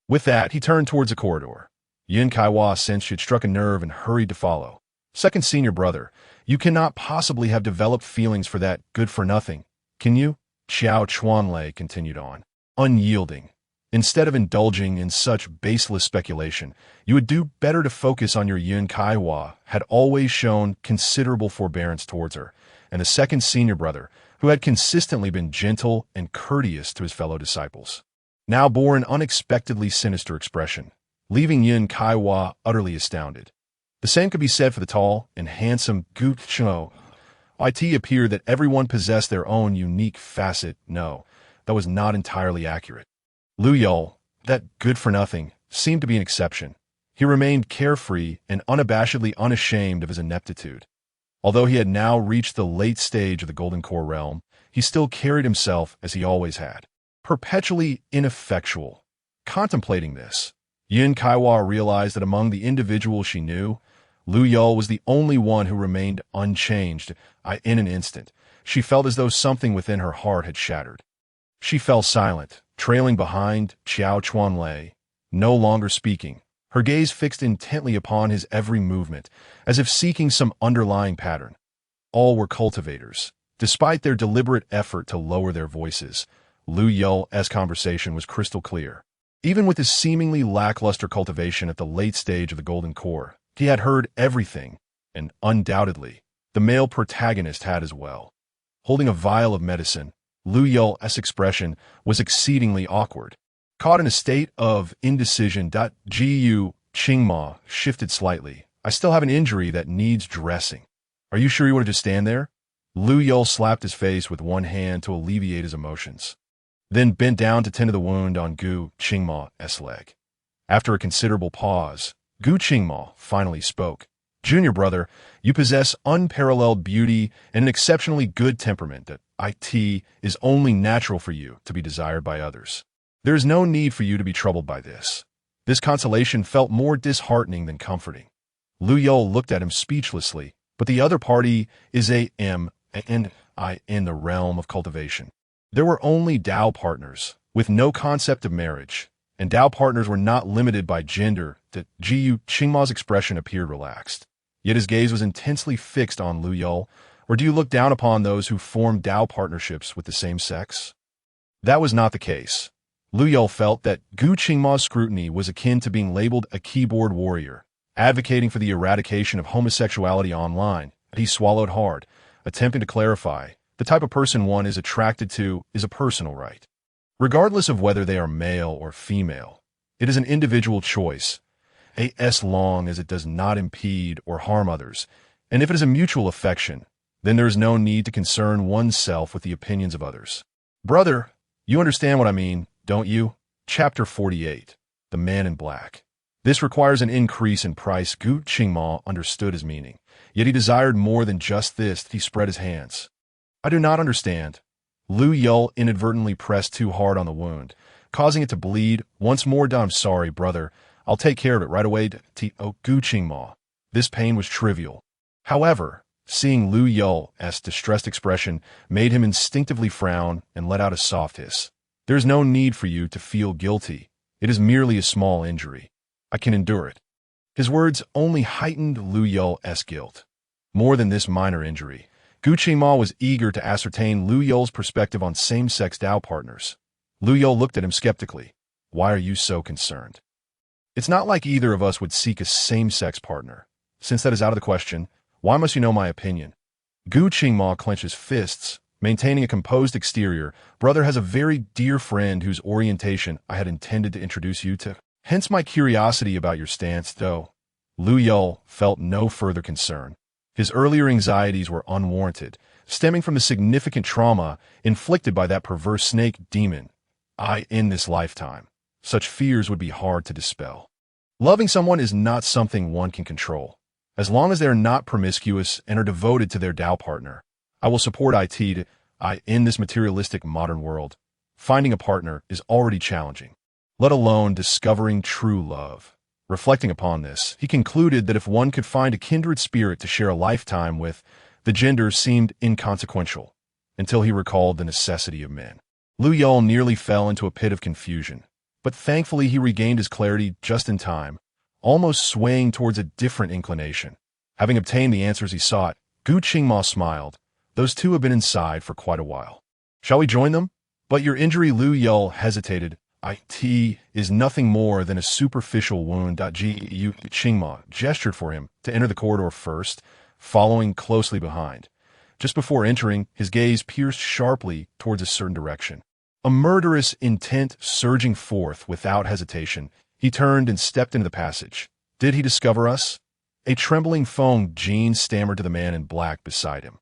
With that, he turned towards the corridor. Yin Kaiwa sensed she had struck a nerve and hurried to follow. Second senior brother, you cannot possibly have developed feelings for that good-for-nothing, can you? Xiao Chuanlei continued on, unyielding. Instead of indulging in such baseless speculation, you would do better to focus on your Yin Kaiwa had always shown considerable forbearance towards her, and the second senior brother, who had consistently been gentle and courteous to his fellow disciples, now bore an unexpectedly sinister expression, leaving Yin Kaiwa utterly astounded. The same could be said for the tall and handsome Gu Qingma. It appeared that everyone possessed their own unique facet. No, that was not entirely accurate. Lou Yulü, that good-for-nothing, seemed to be an exception. He remained carefree and unabashedly unashamed of his ineptitude. Although he had now reached the late stage of the Golden Core realm, he still carried himself as he always had, perpetually ineffectual. Contemplating this, Yin Kaiwa realized that among the individuals she knew, Lou Yulü was the only one who remained unchanged. In an instant, she felt as though something within her heart had shattered. She fell silent, trailing behind Qiao Chuanlei, no longer speaking, her gaze fixed intently upon his every movement, as if seeking some underlying pattern. All were cultivators. Despite their deliberate effort to lower their voices, Lou Yulü's conversation was crystal clear. Even with his seemingly lackluster cultivation at the late stage of the Golden Core, he had heard everything, and undoubtedly, the male protagonist had as well. Holding a vial of medicine, Lou Yulü's expression was exceedingly awkward. Caught in a state of indecision, Gu Qingma shifted slightly. I still have an injury that needs dressing. Are you sure you want to just stand there? Lou Yulü slapped his face with one hand to alleviate his emotions, then bent down to tend to the wound on Gu Qingma's leg. After a considerable pause, Gu Qingma finally spoke. Junior brother, you possess unparalleled beauty and an exceptionally good temperament that is only natural for you to be desired by others. There is no need for you to be troubled by this. This consolation felt more disheartening than comforting. Lou Yulü looked at him speechlessly, but the other party is in the realm of cultivation. There were only Dao partners, with no concept of marriage, and Dao partners were not limited by gender. Gu Qingma's expression appeared relaxed, yet his gaze was intensely fixed on Lou Yulü. Or do you look down upon those who form Dao partnerships with the same sex? That was not the case. Lou Yulü felt that Gu Qingma's scrutiny was akin to being labeled a keyboard warrior, advocating for the eradication of homosexuality online. He swallowed hard, attempting to clarify, the type of person one is attracted to is a personal right. Regardless of whether they are male or female, it is an individual choice, as long as it does not impede or harm others, and if it is a mutual affection, then there is no need to concern oneself with the opinions of others. Brother, you understand what I mean, don't you? Chapter 48. The Man in Black. This requires an increase in price. Gu Qingma understood his meaning, yet he desired more than just this. He spread his hands. I do not understand. Lou Yulü inadvertently pressed too hard on the wound, causing it to bleed. Once more, I'm sorry, brother. I'll take care of it right away. Gu Qingma. This pain was trivial. However, seeing Lou Yulü's distressed expression made him instinctively frown and let out a soft hiss. There is no need for you to feel guilty. It is merely a small injury. I can endure it. His words only heightened Lou Yulü's guilt. More than this minor injury, Gu Qingma was eager to ascertain Lou Yulü's perspective on same-sex Dao partners. Lou Yulü looked at him skeptically. Why are you so concerned? It's not like either of us would seek a same-sex partner. Since that is out of the question, why must you know my opinion? Gu Qingma clenched his fists, maintaining a composed exterior. Brother has a very dear friend whose orientation I had intended to introduce you to. Hence my curiosity about your stance, though. Lou Yulü felt no further concern. His earlier anxieties were unwarranted, stemming from the significant trauma inflicted by that perverse snake demon. In this lifetime, such fears would be hard to dispel. Loving someone is not something one can control. As long as they are not promiscuous and are devoted to their Dao partner, I will support in this materialistic modern world. Finding a partner is already challenging, let alone discovering true love. Reflecting upon this, he concluded that if one could find a kindred spirit to share a lifetime with, the gender seemed inconsequential, until he recalled the necessity of men. Lou Yulü nearly fell into a pit of confusion, but thankfully he regained his clarity just in time, almost swaying towards a different inclination. Having obtained the answers he sought, Gu Qingma smiled. Those two have been inside for quite a while. Shall we join them? But your injury, Lou Yulü hesitated. It is nothing more than a superficial wound. Gu Qingma gestured for him to enter the corridor first, following closely behind. Just before entering, his gaze pierced sharply towards a certain direction. A murderous intent surging forth without hesitation, he turned and stepped into the passage. Did he discover us? A trembling phone Jean stammered to the man in black beside him.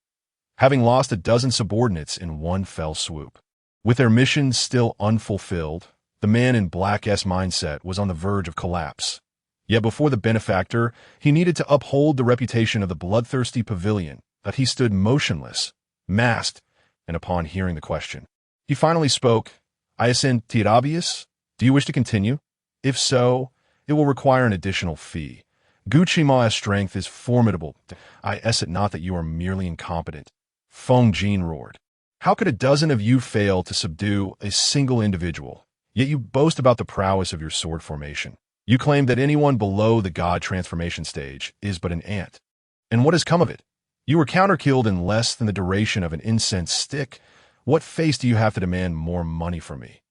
Having lost a dozen subordinates in one fell swoop. With their mission still unfulfilled, The man in black's mindset was on the verge of collapse. Yet before the benefactor, he needed to uphold the reputation of the bloodthirsty pavilion, that he stood motionless, masked, and upon hearing the question, he finally spoke, "I ascend Tirabius? Do you wish to continue? If so, it will require an additional fee. Guchima's strength is formidable. I it not that you are merely incompetent." Feng Jin roared. "How could a dozen of you fail to subdue a single individual? Yet you boast about the prowess of your sword formation. You claim that anyone below the god transformation stage is but an ant. And what has come of it? You were counter-killed in less than the duration of an incense stick. What face do you have to demand more money from me?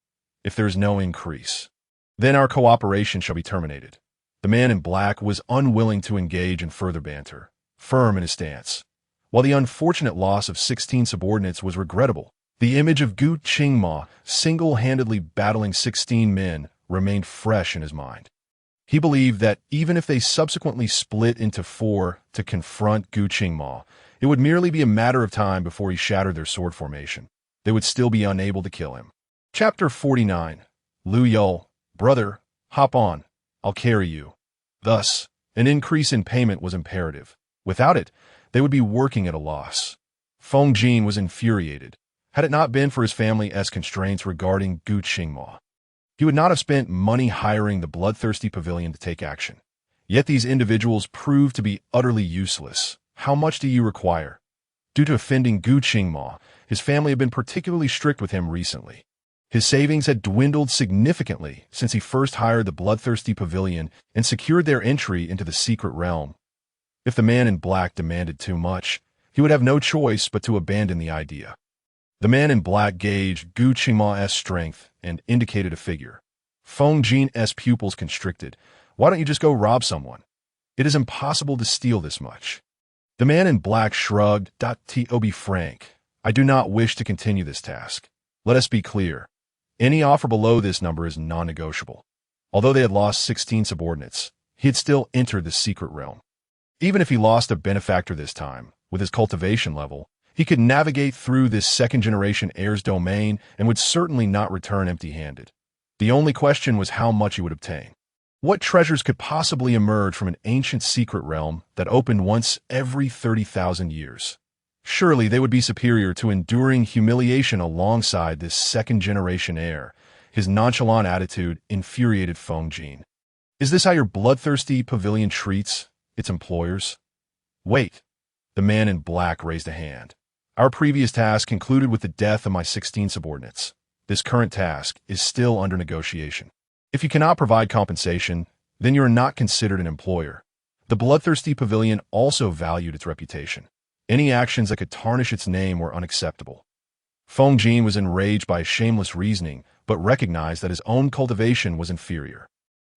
If there is no increase, then our cooperation shall be terminated." The man in black was unwilling to engage in further banter, firm in his stance. While the unfortunate loss of 16 subordinates was regrettable, the image of Gu Qingma single-handedly battling 16 men remained fresh in his mind. He believed that even if they subsequently split into 4 to confront Gu Qingma, it would merely be a matter of time before he shattered their sword formation. They would still be unable to kill him. Chapter 49. Lou Yulü, "Brother, hop on. I'll carry you." Thus, an increase in payment was imperative. Without it, they would be working at a loss. Feng Jin was infuriated. Had it not been for his family's constraints regarding Gu Qingma, he would not have spent money hiring the bloodthirsty pavilion to take action. Yet these individuals proved to be utterly useless. "How much do you require?" Due to offending Gu Qingma, his family had been particularly strict with him recently. His savings had dwindled significantly since he first hired the bloodthirsty pavilion and secured their entry into the secret realm. If the man in black demanded too much, he would have no choice but to abandon the idea. The man in black gauged Gu Qingma's strength and indicated a figure. Feng Jin's pupils constricted. "Why don't you just go rob someone? It is impossible to steal this much." The man in black shrugged. "To be frank, I do not wish to continue this task. Let us be clear. Any offer below this number is non-negotiable." Although they had lost 16 subordinates, he had still entered the secret realm. Even if he lost a benefactor this time, with his cultivation level, he could navigate through this second-generation heir's domain and would certainly not return empty-handed. The only question was how much he would obtain. What treasures could possibly emerge from an ancient secret realm that opened once every 30,000 years? Surely they would be superior to enduring humiliation alongside this second-generation heir. His nonchalant attitude infuriated Feng Jin. "Is this how your bloodthirsty pavilion treats its employers?" "Wait." The man in black raised a hand. "Our previous task concluded with the death of my 16 subordinates. This current task is still under negotiation. If you cannot provide compensation, then you are not considered an employer." The bloodthirsty pavilion also valued its reputation. Any actions that could tarnish its name were unacceptable. Feng Jin was enraged by his shameless reasoning, but recognized that his own cultivation was inferior.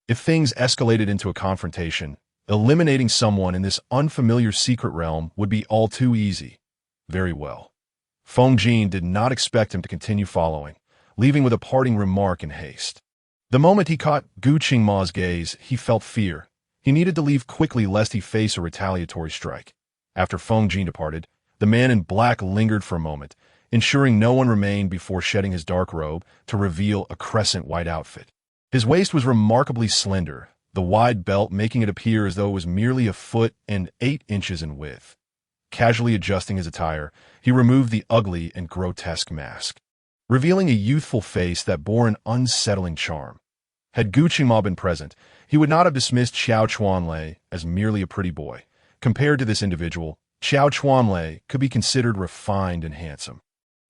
If things escalated into a confrontation, eliminating someone in this unfamiliar secret realm would be all too easy. Very well. Feng Jin did not expect him to continue following, leaving with a parting remark in haste. The moment he caught Gu Qingma's gaze, he felt fear. He needed to leave quickly lest he face a retaliatory strike. After Feng Jin departed, the man in black lingered for a moment, ensuring no one remained before shedding his dark robe to reveal a crescent-white outfit. His waist was remarkably slender, the wide belt making it appear as though it was merely a foot and 8 inches in width. Casually adjusting his attire, he removed the ugly and grotesque mask, revealing a youthful face that bore an unsettling charm. Had Gu Qingma been present, he would not have dismissed Xiao Chuanlei as merely a pretty boy. Compared to this individual, Xiao Chuanlei could be considered refined and handsome.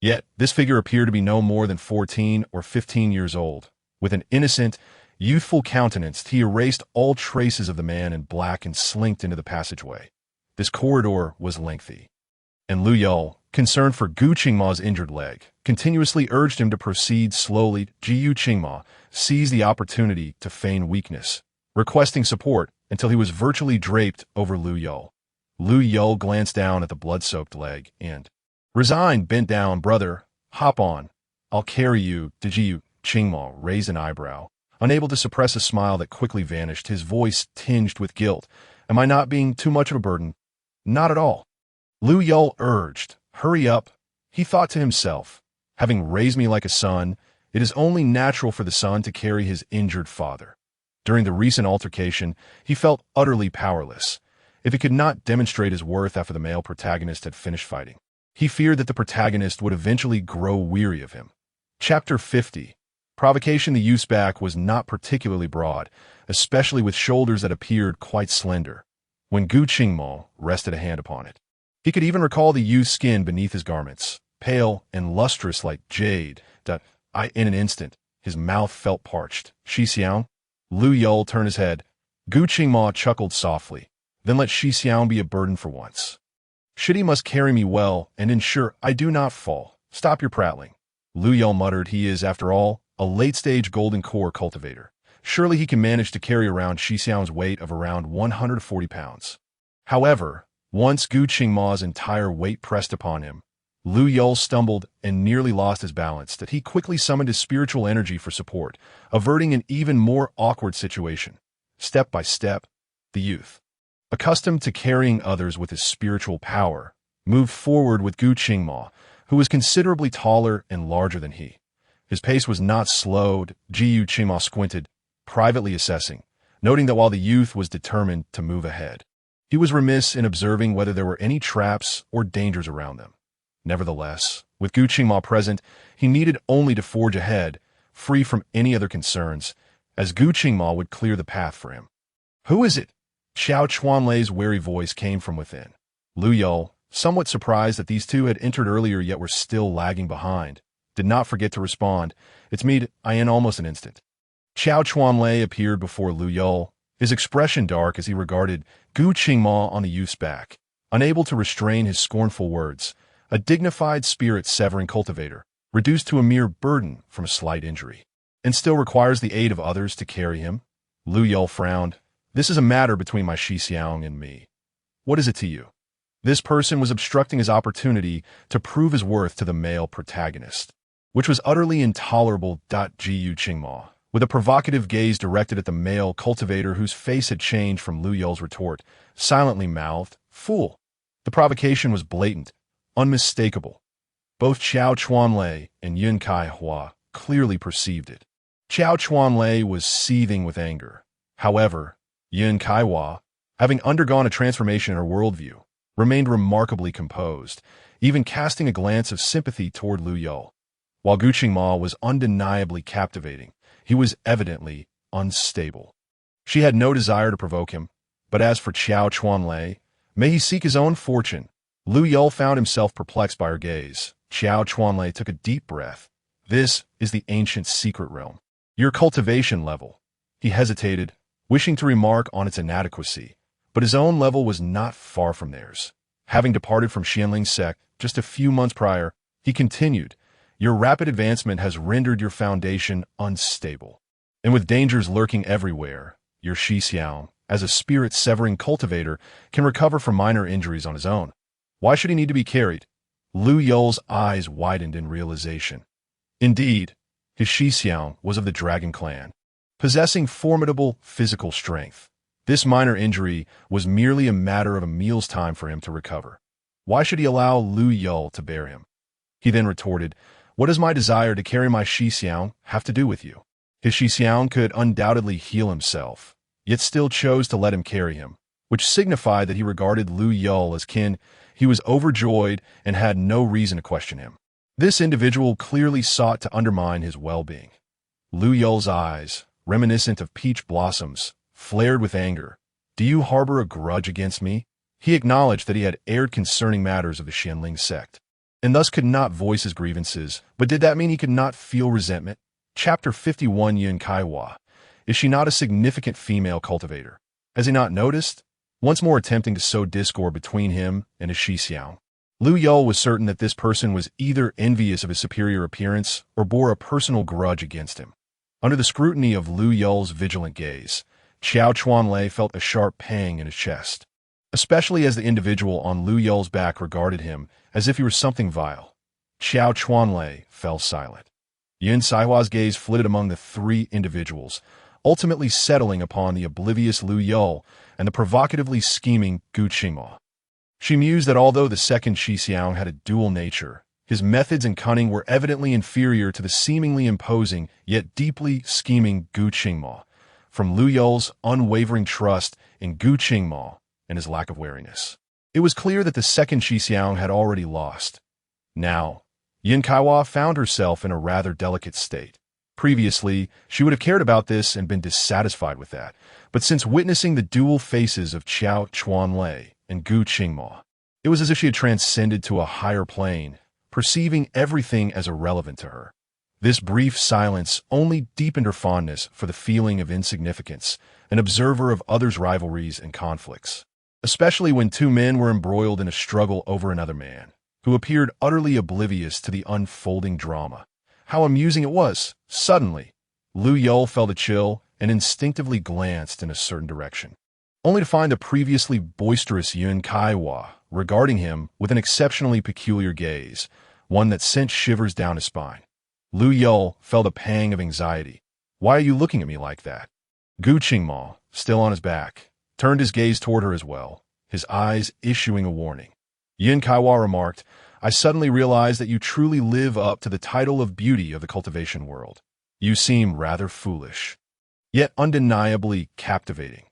Yet, this figure appeared to be no more than 14 or 15 years old. With an innocent, youthful countenance, he erased all traces of the man in black and slinked into the passageway. This corridor was lengthy, and Lou Yulü, concerned for Gu Qingma's injured leg, continuously urged him to proceed slowly. Gu Qingma seized the opportunity to feign weakness, requesting support until he was virtually draped over Lou Yulü. Lou Yulü glanced down at the blood-soaked leg and, resigned, bent down. "Brother, hop on. I'll carry you." Gu Qingma raised an eyebrow, unable to suppress a smile that quickly vanished, his voice tinged with guilt. "Am I not being too much of a burden?" "Not at all." Lou Yulü urged. "Hurry up." He thought to himself, "Having raised me like a son, it It is only natural for the son to carry his injured father. During the recent altercation, he felt utterly powerless. If he could not demonstrate his worth after the male protagonist had finished fighting, he feared that the protagonist would eventually grow weary of him. Chapter 50. Provocation. The youth's back was not particularly broad, especially with shoulders that appeared quite slender. When Gu Qingmo rested a hand upon it, he could even recall the youth's skin beneath his garments, pale and lustrous like jade. In an instant, his mouth felt parched. Shi Xiang? Lou Yulü turned his head. Gu Qingmo chuckled softly. Then let Shi Xiang be a burden for once. Shidi must carry me well and ensure I do not fall. Stop your prattling. Lou Yulü muttered. He is, after all, a late-stage golden core cultivator. Surely he can manage to carry around Shi Xiang's weight of around 140 pounds. However, once Gu Qingmo's entire weight pressed upon him, Lou Yulü stumbled and nearly lost his balance. That he quickly summoned his spiritual energy for support, averting an even more awkward situation. Step by step, the youth, accustomed to carrying others with his spiritual power, moved forward with Gu Qingmo, who was considerably taller and larger than he. His pace was not slowed. Gu Qingmo squinted, privately assessing, noting that while the youth was determined to move ahead, he was remiss in observing whether there were any traps or dangers around them. Nevertheless, with Gu Qingmo present, he needed only to forge ahead, free from any other concerns, as Gu Qingmo would clear the path for him. Who is it? Xiao Chuanlei's wary voice came from within. Lou Yulü, somewhat surprised that these two had entered earlier yet were still lagging behind, did not forget to respond. It's me, in almost an instant. Xiao Chuanlei appeared before Lou Yulü, his expression dark as he regarded Gu Qingmo on the youth's back, unable to restrain his scornful words. A dignified spirit-severing cultivator, reduced to a mere burden from a slight injury, and still requires the aid of others to carry him? Lou Yulü frowned. This is a matter between my Shi Xiang and me. What is it to you? This person was obstructing his opportunity to prove his worth to the male protagonist, which was utterly intolerable. Gu Qingmo, with a provocative gaze directed at the male cultivator whose face had changed from Lou Yulü's retort, silently mouthed, "Fool." The provocation was blatant, unmistakable. Both Xiao Chuanlei and Yun Kaihua clearly perceived it. Xiao Chuanlei was seething with anger. However, Yun Kaihua, having undergone a transformation in her worldview, remained remarkably composed, even casting a glance of sympathy toward Lou Yulü. While Gu Qingmo was undeniably captivating, he was evidently unstable. She had no desire to provoke him, but as for Xiao Chuanlei, may he seek his own fortune. Lou Yulü found himself perplexed by her gaze. Xiao Chuanlei took a deep breath. This is the ancient secret realm. Your cultivation level. He hesitated, wishing to remark on its inadequacy, but his own level was not far from theirs. Having departed from Xianling's sect just a few months prior, he continued, your rapid advancement has rendered your foundation unstable. And with dangers lurking everywhere, your Shi Xiang, as a spirit-severing cultivator, can recover from minor injuries on his own. Why should he need to be carried? Lou Yulü's eyes widened in realization. Indeed, his Shi Xiang was of the Dragon Clan, possessing formidable physical strength. This minor injury was merely a matter of a meal's time for him to recover. Why should he allow Lou Yulü to bear him? He then retorted, what does my desire to carry my Shi Xiang have to do with you? His Shi Xiang could undoubtedly heal himself, yet still chose to let him carry him, which signified that he regarded Lou Yulü as kin. He was overjoyed and had no reason to question him. This individual clearly sought to undermine his well-being. Lou Yulü's eyes, reminiscent of peach blossoms, flared with anger. Do you harbor a grudge against me? He acknowledged that he had erred concerning matters of the Xianling sect, and thus could not voice his grievances. But did that mean he could not feel resentment? Chapter 51. Yun Kaihua. Is she not a significant female cultivator? Has he not noticed? Once more attempting to sow discord between him and his Shi Xiang. Lou Yulü was certain that this person was either envious of his superior appearance or bore a personal grudge against him. Under the scrutiny of Lou Yulü's vigilant gaze, Xiao Chuanlei felt a sharp pang in his chest, especially as the individual on Lou Yulü's back regarded him as if he were something vile. Xiao Chuanlei fell silent. Yun Saihua's gaze flitted among the three individuals, ultimately settling upon the oblivious Lou Yulü and the provocatively scheming Gu Qingmo. She mused that although the second Shi Xiang had a dual nature, His methods and cunning were evidently inferior to the seemingly imposing, yet deeply scheming Gu Qingma, from Lou Yul's unwavering trust in Gu Qingma and his lack of wariness. It was clear that the second Xixiang had already lost. Now, Yin Kaiwa found herself in a rather delicate state. Previously, she would have cared about this and been dissatisfied with that, but since witnessing the dual faces of Qiao Chuanlei and Gu Qingma, it was as if she had transcended to a higher plane, perceiving everything as irrelevant to her. This brief silence only deepened her fondness for the feeling of insignificance, an observer of others' rivalries and conflicts, especially when two men were embroiled in a struggle over another man, who appeared utterly oblivious to the unfolding drama. How amusing it was! Suddenly, Lou Yulü felt a chill and instinctively glanced in a certain direction, only to find the previously boisterous Yun Kaiwa regarding him with an exceptionally peculiar gaze, one that sent shivers down his spine. Lou Yulü felt a pang of anxiety. "Why are you looking at me like that?" Gu Qingma, still on his back, turned his gaze toward her as well, his eyes issuing a warning. Yin Kaiwa remarked, "I suddenly realized that you truly live up to the title of beauty of the cultivation world. You seem rather foolish, yet undeniably captivating."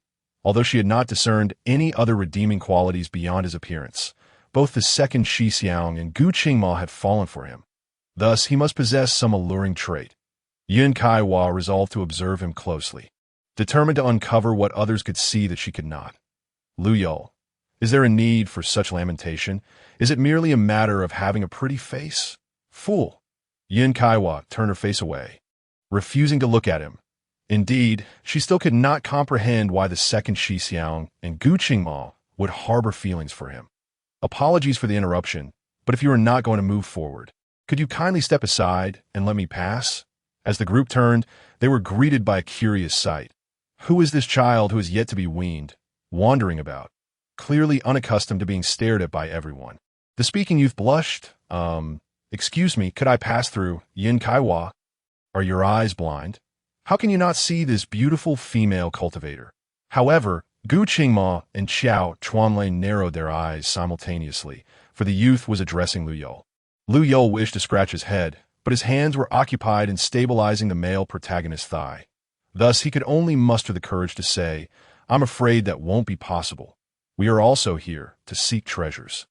Although she had not discerned any other redeeming qualities beyond his appearance, both the second Xixiang and Gu Qingma had fallen for him. Thus, he must possess some alluring trait. Yin Kaiwa resolved to observe him closely, determined to uncover what others could see that she could not. "Lou Yulü, is there a need for such lamentation? Is it merely a matter of having a pretty face?" "Fool!" Yin Kaiwa turned her face away, refusing to look at him. Indeed, she still could not comprehend why the second Xixiang and Gu Qingma would harbor feelings for him. "Apologies for the interruption, but if you are not going to move forward, could you kindly step aside and let me pass?" As the group turned, they were greeted by a curious sight. Who is this child who is yet to be weaned, wandering about, clearly unaccustomed to being stared at by everyone? The speaking youth blushed. Excuse me, could I pass through, Yin Kaiwa?" "Are your eyes blind? How can you not see this beautiful female cultivator?" However, Gu Qingma and Qiao Chuanlei narrowed their eyes simultaneously, for the youth was addressing Lou Yulü. Lou Yulü wished to scratch his head, but his hands were occupied in stabilizing the male protagonist's thigh. Thus, he could only muster the courage to say, "I'm afraid that won't be possible. We are also here to seek treasures.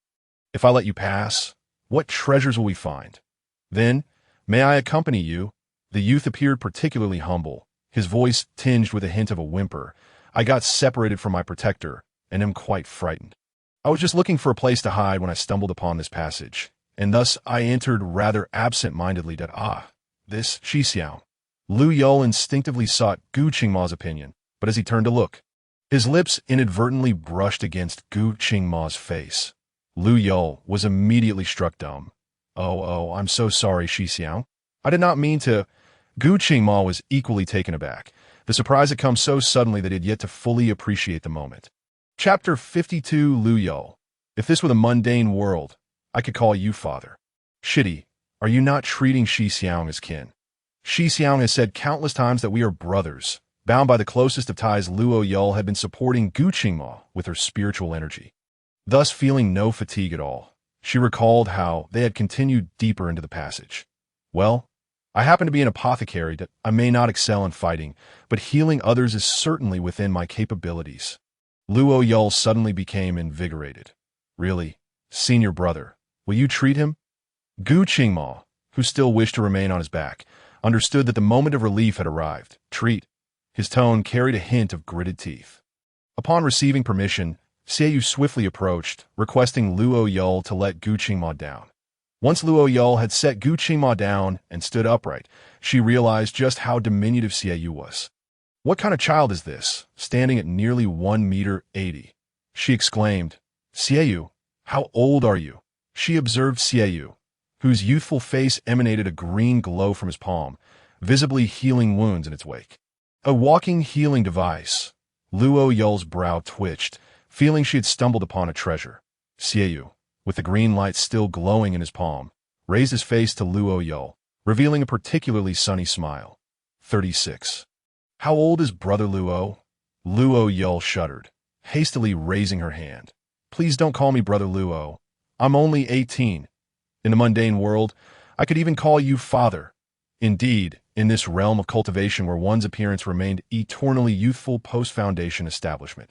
If I let you pass, what treasures will we find? Then, may I accompany you?" The youth appeared particularly humble, his voice tinged with a hint of a whimper. "I got separated from my protector, and am quite frightened. I was just looking for a place to hide when I stumbled upon this passage, and thus I entered rather absent-mindedly that this Xixiang." Lou Yulü instinctively sought Gu Qingma's opinion, but as he turned to look, his lips inadvertently brushed against Gu Qingma's face. Lou Yulü was immediately struck dumb. Oh, I'm so sorry, Xixiang. I did not mean to..." Gu Qingma was equally taken aback. The surprise had come so suddenly that he had yet to fully appreciate the moment. Chapter 52. Lou Yulü. "If this were the mundane world, I could call you father. Shitty, are you not treating Xixiang as kin? Xixiang has said countless times that we are brothers." Bound by the closest of ties, Lou Yulü had been supporting Gu Qingma with her spiritual energy. Thus, feeling no fatigue at all, she recalled how they had continued deeper into the passage. "Well, I happen to be an apothecary that I may not excel in fighting, but healing others is certainly within my capabilities." Lou Yulü suddenly became invigorated. "Really, senior brother, will you treat him?" Gu Qingma, who still wished to remain on his back, understood that the moment of relief had arrived. "Treat." His tone carried a hint of gritted teeth. Upon receiving permission, Xiaoyu swiftly approached, requesting Lou Yulü to let Gu Qingma down. Once Lou Yulü had set Gu Qingma down and stood upright, she realized just how diminutive Xiaoyu was. "What kind of child is this, standing at nearly 1.80 meters?" She exclaimed. "Xiaoyu, how old are you?" She observed Xiaoyu, whose youthful face emanated a green glow from his palm, visibly healing wounds in its wake. A walking healing device. Lou Yulü's brow twitched, feeling she had stumbled upon a treasure. Xiaoyu, with the green light still glowing in his palm, raised his face to Lou Yulü, revealing a particularly sunny smile. 36. "How old is Brother Luo?" Lou Yulü shuddered, hastily raising her hand. "Please don't call me Brother Luo. I'm only 18. In the mundane world, I could even call you father. Indeed, in this realm of cultivation where one's appearance remained eternally youthful post-foundation establishment,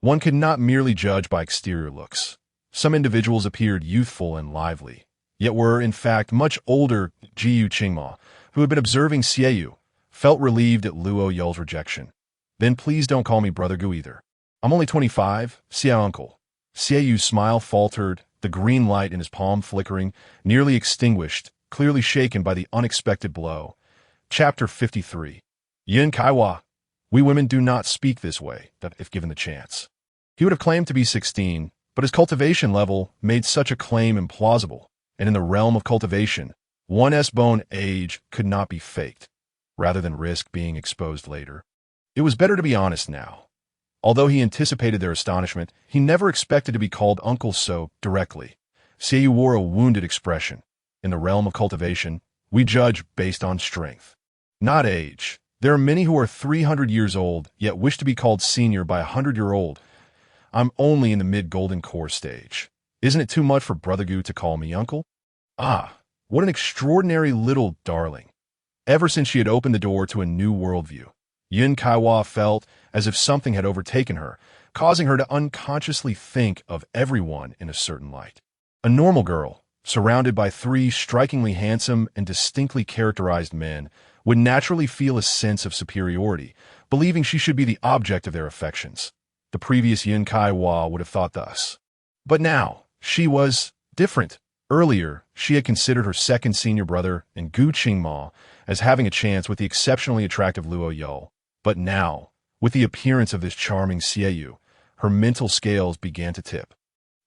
one could not merely judge by exterior looks. Some individuals appeared youthful and lively, yet were, in fact, much older. Jiu Qingma, who had been observing Xieyu, felt relieved at Luo Yul's rejection. Then please don't call me Brother Gu either. I'm only 25, Xie uncle. Xieyu's smile faltered, the green light in his palm flickering, nearly extinguished, clearly shaken by the unexpected blow. Chapter 53. Yin Kaiwa. We women do not speak this way, if given the chance. He would have claimed to be 16, but his cultivation level made such a claim implausible, and in the realm of cultivation, one's bone age could not be faked, rather than risk being exposed later. It was better to be honest now. Although he anticipated their astonishment, he never expected to be called uncle so directly. Xieyu wore a wounded expression. In the realm of cultivation, we judge based on strength, not age. There are many who are 300 years old, yet wish to be called senior by a 100-year-old. I'm only in the mid-golden core stage. Isn't it too much for Brother Gu to call me uncle? Ah, what an extraordinary little darling. Ever since she had opened the door to a new worldview, Yin Kaiwa felt as if something had overtaken her, causing her to unconsciously think of everyone in a certain light. A normal girl, surrounded by three strikingly handsome and distinctly characterized men, would naturally feel a sense of superiority, believing she should be the object of their affections. The previous Yin Kaiwa would have thought thus. But now, she was different. Earlier, she had considered her second senior brother and Gu Qingma as having a chance with the exceptionally attractive Luo Yul. But now, with the appearance of this charming Xieyu, her mental scales began to tip.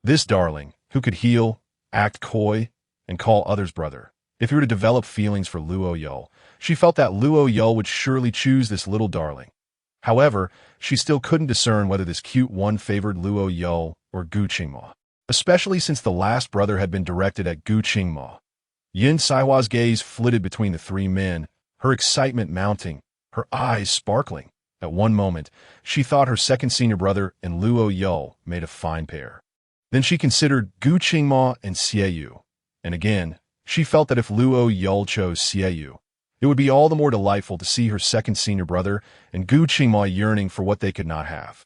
This darling, who could heal, act coy, and call others brother, if he were to develop feelings for Luo Yul, she felt that Luo Yul would surely choose this little darling. However, she still couldn't discern whether this cute one favored Luo Yul or Gu Qingma, especially since the last brother had been directed at Gu Qingma. Yin Saihua's gaze flitted between the three men, her excitement mounting, her eyes sparkling. At one moment, she thought her second senior brother and Luo Yul made a fine pair. Then she considered Gu Qingma and Xieyu, and again, she felt that if Luo Yul chose Xieyu, it would be all the more delightful to see her second senior brother and Gu Qingma yearning for what they could not have.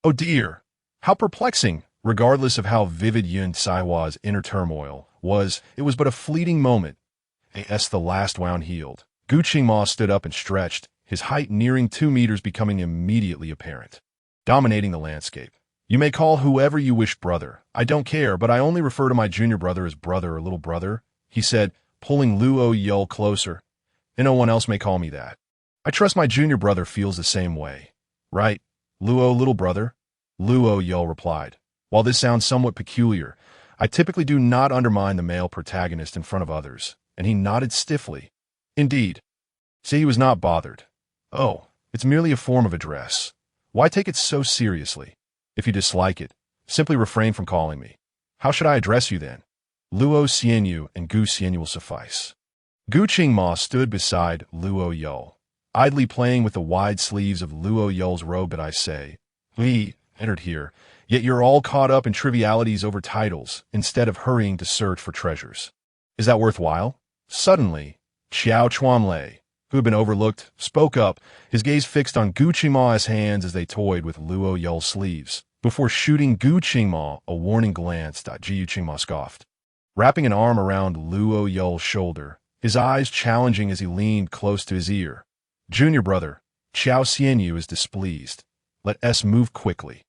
Oh dear, how perplexing! Regardless of how vivid Yin Saihua's inner turmoil was, it was but a fleeting moment. As the last wound healed, Gu Qingma stood up and stretched, his height nearing 2 meters becoming immediately apparent, dominating the landscape. You may call whoever you wish brother. I don't care, but I only refer to my junior brother as brother or little brother, he said, pulling Luo Yul closer. And no one else may call me that. I trust my junior brother feels the same way. Right, Luo little brother? Luo Yul replied. While this sounds somewhat peculiar, I typically do not undermine the male protagonist in front of others, and he nodded stiffly. Indeed. See, he was not bothered. Oh, it's merely a form of address. Why take it so seriously? If you dislike it, simply refrain from calling me. How should I address you then? Luo Xianyu and Gu Xianyu will suffice. Gu Qingma stood beside Luo Yul, idly playing with the wide sleeves of Luo Yul's robe. But I say, we entered here, yet you're all caught up in trivialities over titles instead of hurrying to search for treasures. Is that worthwhile? Suddenly, Xiao Chuanlei, who had been overlooked, spoke up, his gaze fixed on Gu Qingma's hands as they toyed with Luo Yul's sleeves, before shooting Gu Qingma a warning glance. Jiu Qingma scoffed, wrapping an arm around Luo Yul's shoulder, his eyes challenging as he leaned close to his ear. Junior brother, Xiao Xianyu is displeased. Let us move quickly.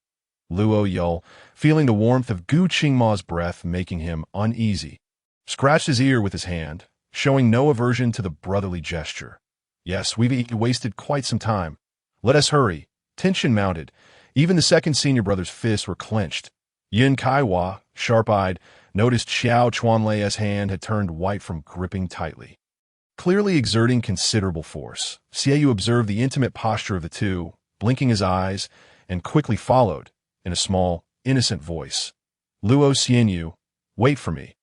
Luo Yul, feeling the warmth of Gu Qingma's breath making him uneasy, scratched his ear with his hand, showing no aversion to the brotherly gesture. Yes, we've wasted quite some time. Let us hurry. Tension mounted. Even the second senior brother's fists were clenched. Yin Kaiwa, sharp-eyed, noticed Xiao Chuanlei's hand had turned white from gripping tightly, clearly exerting considerable force. Xieyu observed the intimate posture of the two, blinking his eyes, and quickly followed, in a small, innocent voice. Luo Xianyu, wait for me.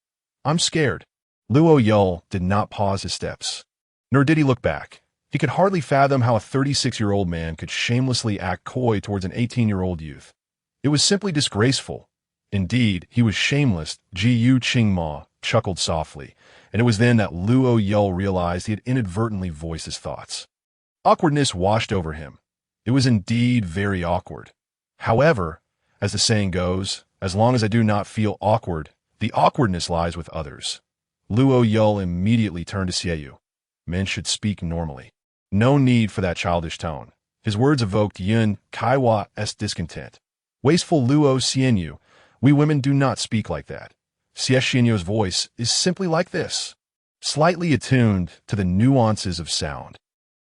I'm scared. Luo Yul did not pause his steps, nor did he look back. He could hardly fathom how a 36-year-old man could shamelessly act coy towards an 18-year-old youth. It was simply disgraceful. Indeed, he was shameless. Yu Qingma chuckled softly, and it was then that Lou Yulü realized he had inadvertently voiced his thoughts. Awkwardness washed over him. It was indeed very awkward. However, as the saying goes, as long as I do not feel awkward, the awkwardness lies with others. Lou Yulü immediately turned to Xiaoyu. Men should speak normally. No need for that childish tone. His words evoked Yun Kaiwa's discontent. Wasteful Luo Xianyu, we women do not speak like that. Xie Xianyu's voice is simply like this, slightly attuned to the nuances of sound.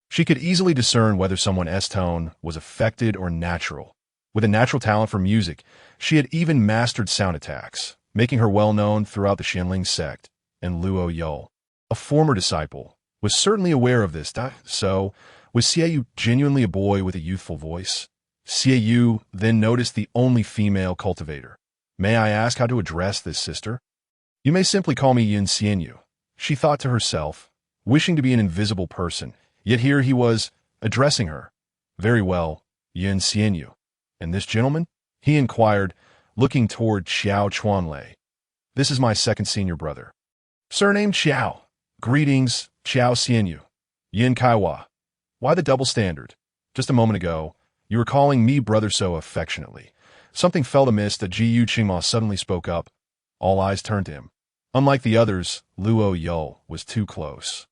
She could easily discern whether someone's tone was affected or natural. With a natural talent for music, she had even mastered sound attacks, making her well known throughout the Xianling sect, and Luo Yulü, a former disciple, was certainly aware of this. So, was Xiaoyu genuinely a boy with a youthful voice? Xiaoyu then noticed the only female cultivator. May I ask how to address this sister? You may simply call me Yin Xianyu, she thought to herself, wishing to be an invisible person, yet here he was, addressing her. Very well, Yin Xianyu. And this gentleman? He inquired, looking toward Xiao Chuanlei. This is my second senior brother. Surname Xiao. Greetings, Xiao Xianyu. Yin Kaiwa. Why the double standard? Just a moment ago, you were calling me brother so affectionately. Something felt amiss that Yu Qingma suddenly spoke up. All eyes turned to him. Unlike the others, Luo Yulü was too close.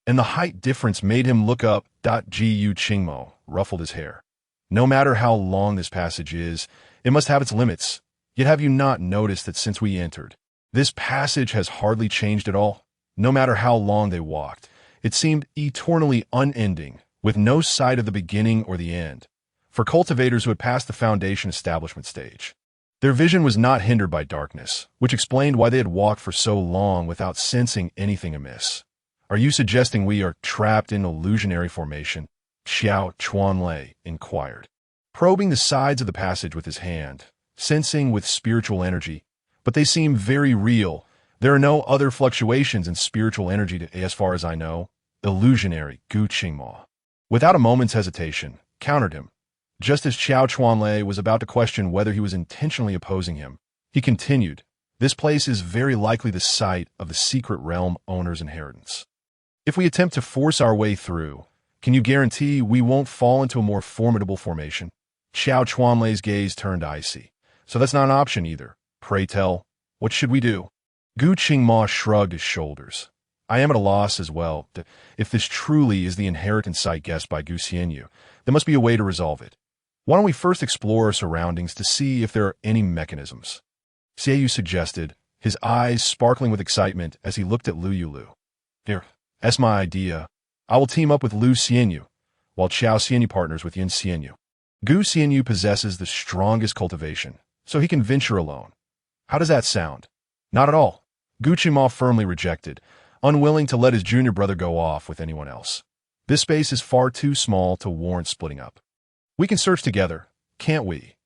And the height difference made him look up. Yu Qingma ruffled his hair. No matter how long this passage is, it must have its limits. Yet have you not noticed that since we entered, this passage has hardly changed at all? No matter how long they walked, it seemed eternally unending, with no sight of the beginning or the end. For cultivators who had passed the foundation establishment stage, their vision was not hindered by darkness, which explained why they had walked for so long without sensing anything amiss. Are you suggesting we are trapped in illusionary formation? Xiao Chuanlei inquired, probing the sides of the passage with his hand, sensing with spiritual energy. But they seem very real. There are no other fluctuations in spiritual energy as far as I know. Illusionary, Gu Qingma, without a moment's hesitation, countered him. Just as Xiao Chuanlei was about to question whether he was intentionally opposing him, he continued, this place is very likely the site of the secret realm owner's inheritance. If we attempt to force our way through, can you guarantee we won't fall into a more formidable formation? Xiao Chuanlei's gaze turned icy. So that's not an option either. Pray tell, what should we do? Gu Qingma shrugged his shoulders. I am at a loss as well. If this truly is the inheritance site guessed by Gu Xianyu, there must be a way to resolve it. Why don't we first explore our surroundings to see if there are any mechanisms? Xiaoyu suggested, his eyes sparkling with excitement as he looked at Lou Yulü. Here, that's my idea. I will team up with Lou Xianyu, while Xiao Xianyu partners with Yin Xianyu. Gu Xianyu possesses the strongest cultivation, so he can venture alone. How does that sound? Not at all. Gu Qingma firmly rejected, unwilling to let his junior brother go off with anyone else. This space is far too small to warrant splitting up. We can search together, can't we?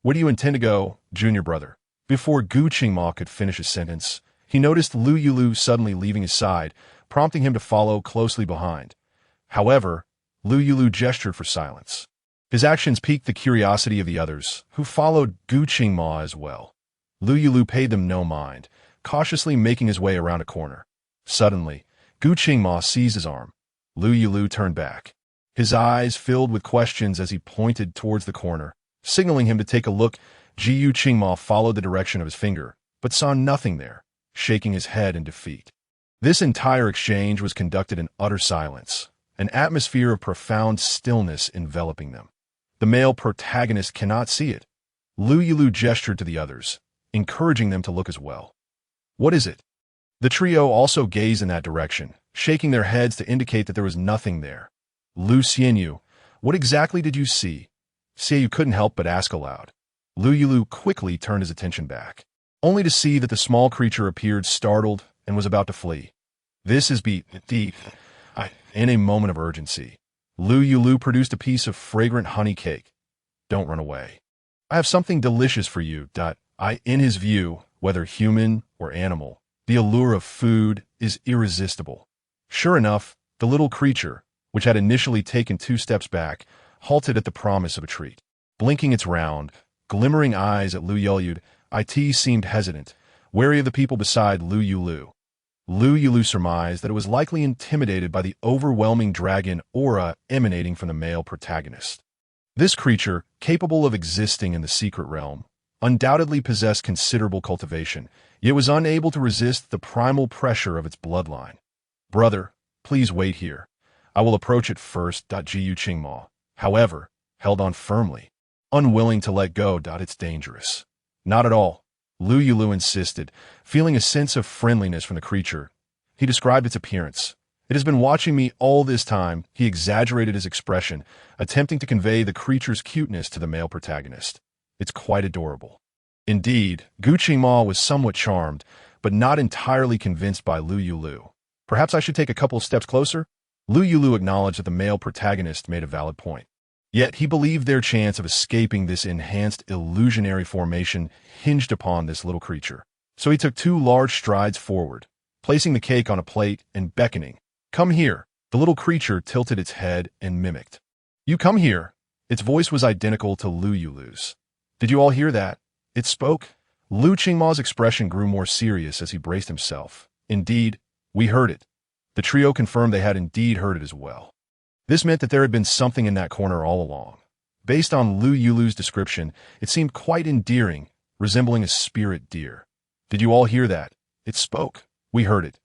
Where do you intend to go, junior brother? Before Gu Qingma could finish his sentence, he noticed Lou Yulü suddenly leaving his side, prompting him to follow closely behind. However, Lou Yulü gestured for silence. His actions piqued the curiosity of the others, who followed Gu Qingma as well. Lou Yulü paid them no mind, cautiously making his way around a corner. Suddenly, Gu Qingma seized his arm. Lou Yulü turned back, his eyes filled with questions as he pointed towards the corner, signaling him to take a look. Gu Qingma followed the direction of his finger, but saw nothing there, shaking his head in defeat. This entire exchange was conducted in utter silence, an atmosphere of profound stillness enveloping them. The male protagonist cannot see it. Lou Yulü gestured to the others, encouraging them to look as well. What is it? The trio also gazed in that direction, shaking their heads to indicate that there was nothing there. Lou Xianyu, what exactly did you see? Xiaoyu couldn't help but ask aloud. Lou Yulü quickly turned his attention back, only to see that the small creature appeared startled and was about to flee. This is deep. In a moment of urgency, Lou Yulü produced a piece of fragrant honey cake. Don't run away. I have something delicious for you. In his view, whether human or animal, the allure of food is irresistible. Sure enough, the little creature, which had initially taken 2 steps back, halted at the promise of a treat. Blinking its round, glimmering eyes at Lou Yulü, It seemed hesitant, wary of the people beside Lou Yulü. Lou Yulü surmised that it was likely intimidated by the overwhelming dragon aura emanating from the male protagonist. This creature, capable of existing in the secret realm, undoubtedly possessed considerable cultivation, yet was unable to resist the primal pressure of its bloodline. "Brother, please wait here. I will approach it first." Gu Qingma, however, held on firmly, unwilling to let go. "It's dangerous." "Not at all," Lou Yulü insisted, feeling a sense of friendliness from the creature. He described its appearance. "It has been watching me all this time." He exaggerated his expression, attempting to convey the creature's cuteness to the male protagonist. "It's quite adorable." Indeed, Gu Qingma was somewhat charmed, but not entirely convinced by Lou Yulü. "Perhaps I should take a couple of steps closer?" Lou Yulü acknowledged that the male protagonist made a valid point. Yet he believed their chance of escaping this enhanced illusionary formation hinged upon this little creature. So he took 2 large strides forward, placing the cake on a plate and beckoning. "Come here." The little creature tilted its head and mimicked. "You come here." Its voice was identical to Lou Yulü's. "Did you all hear that?" It spoke. Lou Qingma's expression grew more serious as he braced himself. "Indeed, we heard it." The trio confirmed they had indeed heard it as well. This meant that there had been something in that corner all along. Based on Lou Yulü's description, it seemed quite endearing, resembling a spirit deer. "Did you all hear that?" It spoke. "We heard it."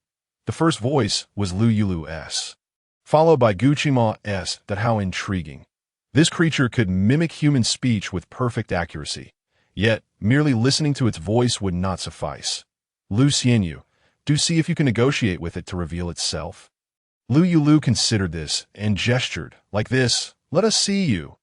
The first voice was Lou Yulü's, followed by Gu Qingma's. That how intriguing. This creature could mimic human speech with perfect accuracy. Yet, merely listening to its voice would not suffice. "Lu Xianyu, do see if you can negotiate with it to reveal itself." Lou Yulü considered this and gestured, "Like this, let us see you."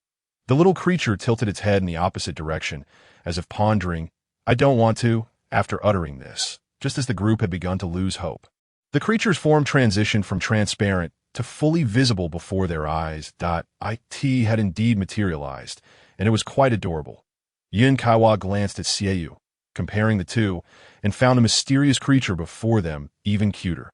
The little creature tilted its head in the opposite direction, as if pondering, "I don't want to," after uttering this, just as the group had begun to lose hope. The creature's form transitioned from transparent to fully visible before their eyes. It had indeed materialized, and it was quite adorable. Yin Kaiwa glanced at Xiaoyu, comparing the two, and found the mysterious creature before them even cuter.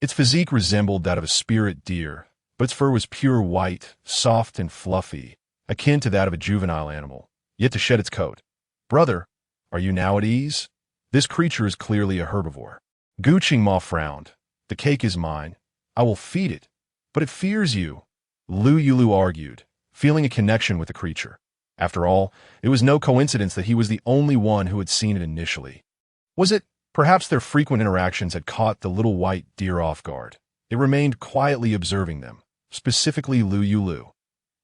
Its physique resembled that of a spirit deer, but its fur was pure white, soft and fluffy, akin to that of a juvenile animal, yet to shed its coat. "Brother, are you now at ease?" This creature is clearly a herbivore. Gu Qingma frowned. "The cake is mine. I will feed it, but it fears you," Lou Yulü argued, feeling a connection with the creature. After all, it was no coincidence that he was the only one who had seen it initially. Was it? Perhaps their frequent interactions had caught the little white deer off guard. It remained quietly observing them, specifically Lou Yulü.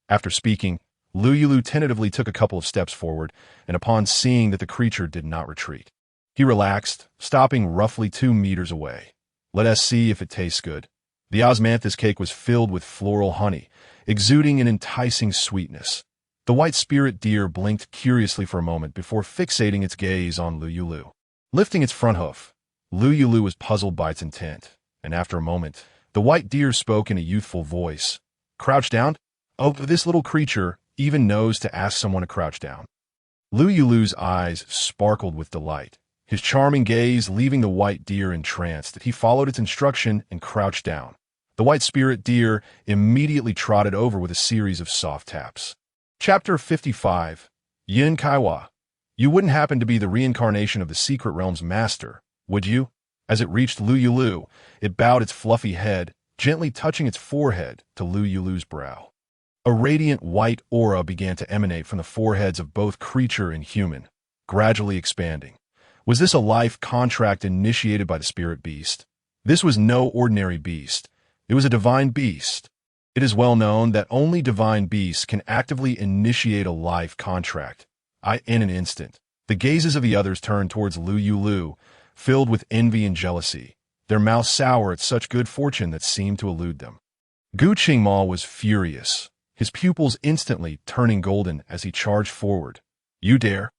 After speaking, Lou Yulü tentatively took a couple of steps forward, and upon seeing that the creature did not retreat, he relaxed, stopping roughly 2 meters away. "Let us see if it tastes good." The osmanthus cake was filled with floral honey, exuding an enticing sweetness. The white spirit deer blinked curiously for a moment before fixating its gaze on Lou Yulü. Lifting its front hoof, Lou Yulü was puzzled by its intent, and after a moment, the white deer spoke in a youthful voice. "Crouch down?" "Oh, this little creature even knows to ask someone to crouch down." Lou Yulü's eyes sparkled with delight, his charming gaze leaving the white deer entranced. He followed its instruction and crouched down. The white spirit deer immediately trotted over with a series of soft taps. Chapter 55. Yin Kaiwa. "You wouldn't happen to be the reincarnation of the secret realm's master, would you?" As it reached Lou Yulü, it bowed its fluffy head, gently touching its forehead to Lou Yulü's brow. A radiant white aura began to emanate from the foreheads of both creature and human, gradually expanding. Was this a life contract initiated by the spirit beast? This was no ordinary beast. It was a divine beast. It is well known that only divine beasts can actively initiate a life contract. In an instant, the gazes of the others turned towards Lou Yulü, filled with envy and jealousy, their mouths sour at such good fortune that seemed to elude them. Gu Qingma was furious, his pupils instantly turning golden as he charged forward. "You dare?"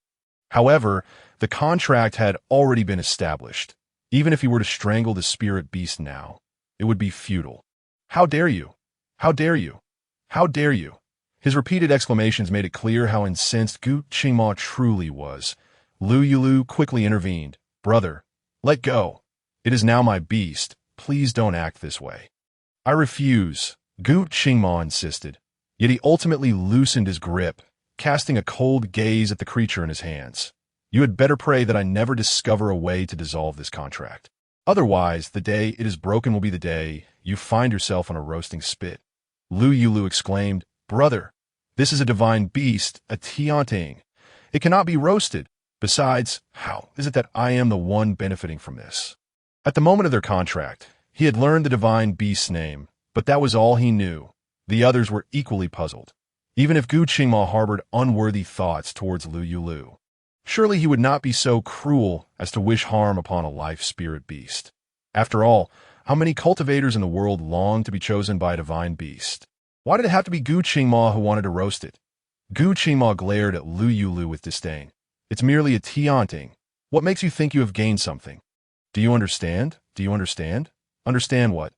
However, the contract had already been established. Even if he were to strangle the spirit beast now, it would be futile. "How dare you? How dare you? How dare you?" His repeated exclamations made it clear how incensed Gu Qingma truly was. Lou Yulü quickly intervened. "Brother, let go. It is now my beast. Please don't act this way." "I refuse," Gu Qingma insisted. Yet he ultimately loosened his grip, casting a cold gaze at the creature in his hands. You had better pray that I never discover a way to dissolve this contract. Otherwise, the day it is broken will be the day you find yourself on a roasting spit." Lou Yulü exclaimed, "Brother, this is a divine beast, a tianting. It cannot be roasted. Besides, how is it that I am the one benefiting from this?" At the moment of their contract, he had learned the divine beast's name, but that was all he knew. The others were equally puzzled. Even if Gu Qingma harbored unworthy thoughts towards Lou Yulü, surely he would not be so cruel as to wish harm upon a life-spirit beast. After all, how many cultivators in the world long to be chosen by a divine beast? Why did it have to be Gu Qingma who wanted to roast it? Gu Qingma glared at Lou Yulü with disdain. "It's merely a tianting. What makes you think you have gained something? Do you understand? Do you understand?" "Understand what?"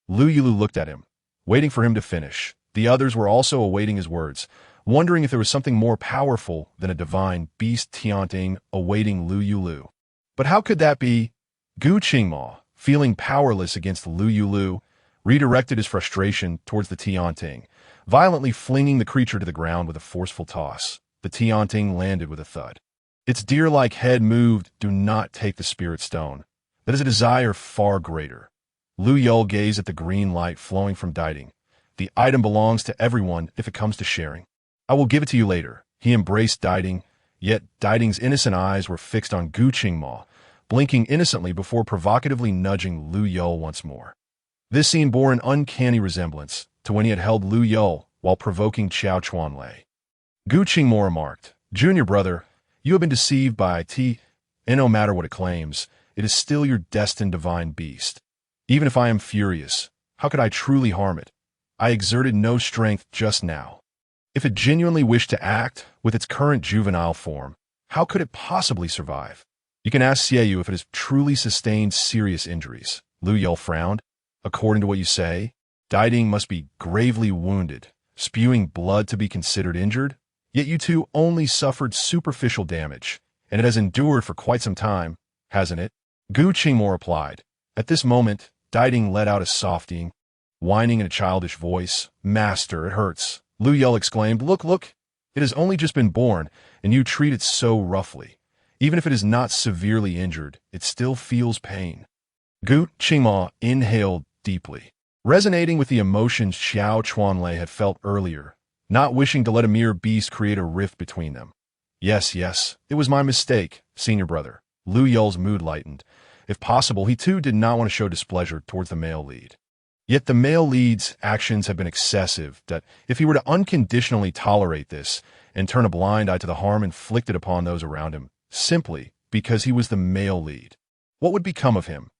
Lou Yulü looked at him, waiting for him to finish. The others were also awaiting his words, wondering if there was something more powerful than a divine beast tianting awaiting Lou Yulü. But how could that be? Gu Qingma, feeling powerless against Lou Yulü, redirected his frustration towards the tianting, violently flinging the creature to the ground with a forceful toss. The tianting landed with a thud. Its deer-like head moved. "Do not take the spirit stone. That is a desire far greater." Lou Yulü gazed at the green light flowing from Diding. "The item belongs to everyone if it comes to sharing. I will give it to you later." He embraced Diding, yet Diding's innocent eyes were fixed on Gu Qingma, blinking innocently before provocatively nudging Lou Yulü once more. This scene bore an uncanny resemblance to when he had held Lou Yulü while provoking Qiao Chuanlei. Gu Qingma remarked, "Junior brother, you have been deceived by T, and no matter what it claims, it is still your destined divine beast. Even if I am furious, how could I truly harm it? I exerted no strength just now. If it genuinely wished to act with its current juvenile form, how could it possibly survive? You can ask Xiaoyu if it has truly sustained serious injuries." Lou Yulü frowned. "According to what you say, Diding must be gravely wounded, spewing blood to be considered injured? Yet you two only suffered superficial damage, and it has endured for quite some time, hasn't it?" Gu Qingma replied. At this moment, Diding let out a softying, whining in a childish voice. "Master, it hurts." Lou Yulü exclaimed, Look, it has only just been born, and you treat it so roughly. Even if it is not severely injured, it still feels pain." Gu Qingma inhaled deeply, resonating with the emotions Qiao Chuanlei had felt earlier, not wishing to let a mere beast create a rift between them. Yes, it was my mistake, senior brother." Lou Yulü's mood lightened. If possible, he too did not want to show displeasure towards the male lead. Yet the male lead's actions had been excessive, that if he were to unconditionally tolerate this and turn a blind eye to the harm inflicted upon those around him, simply because he was the male lead, what would become of him?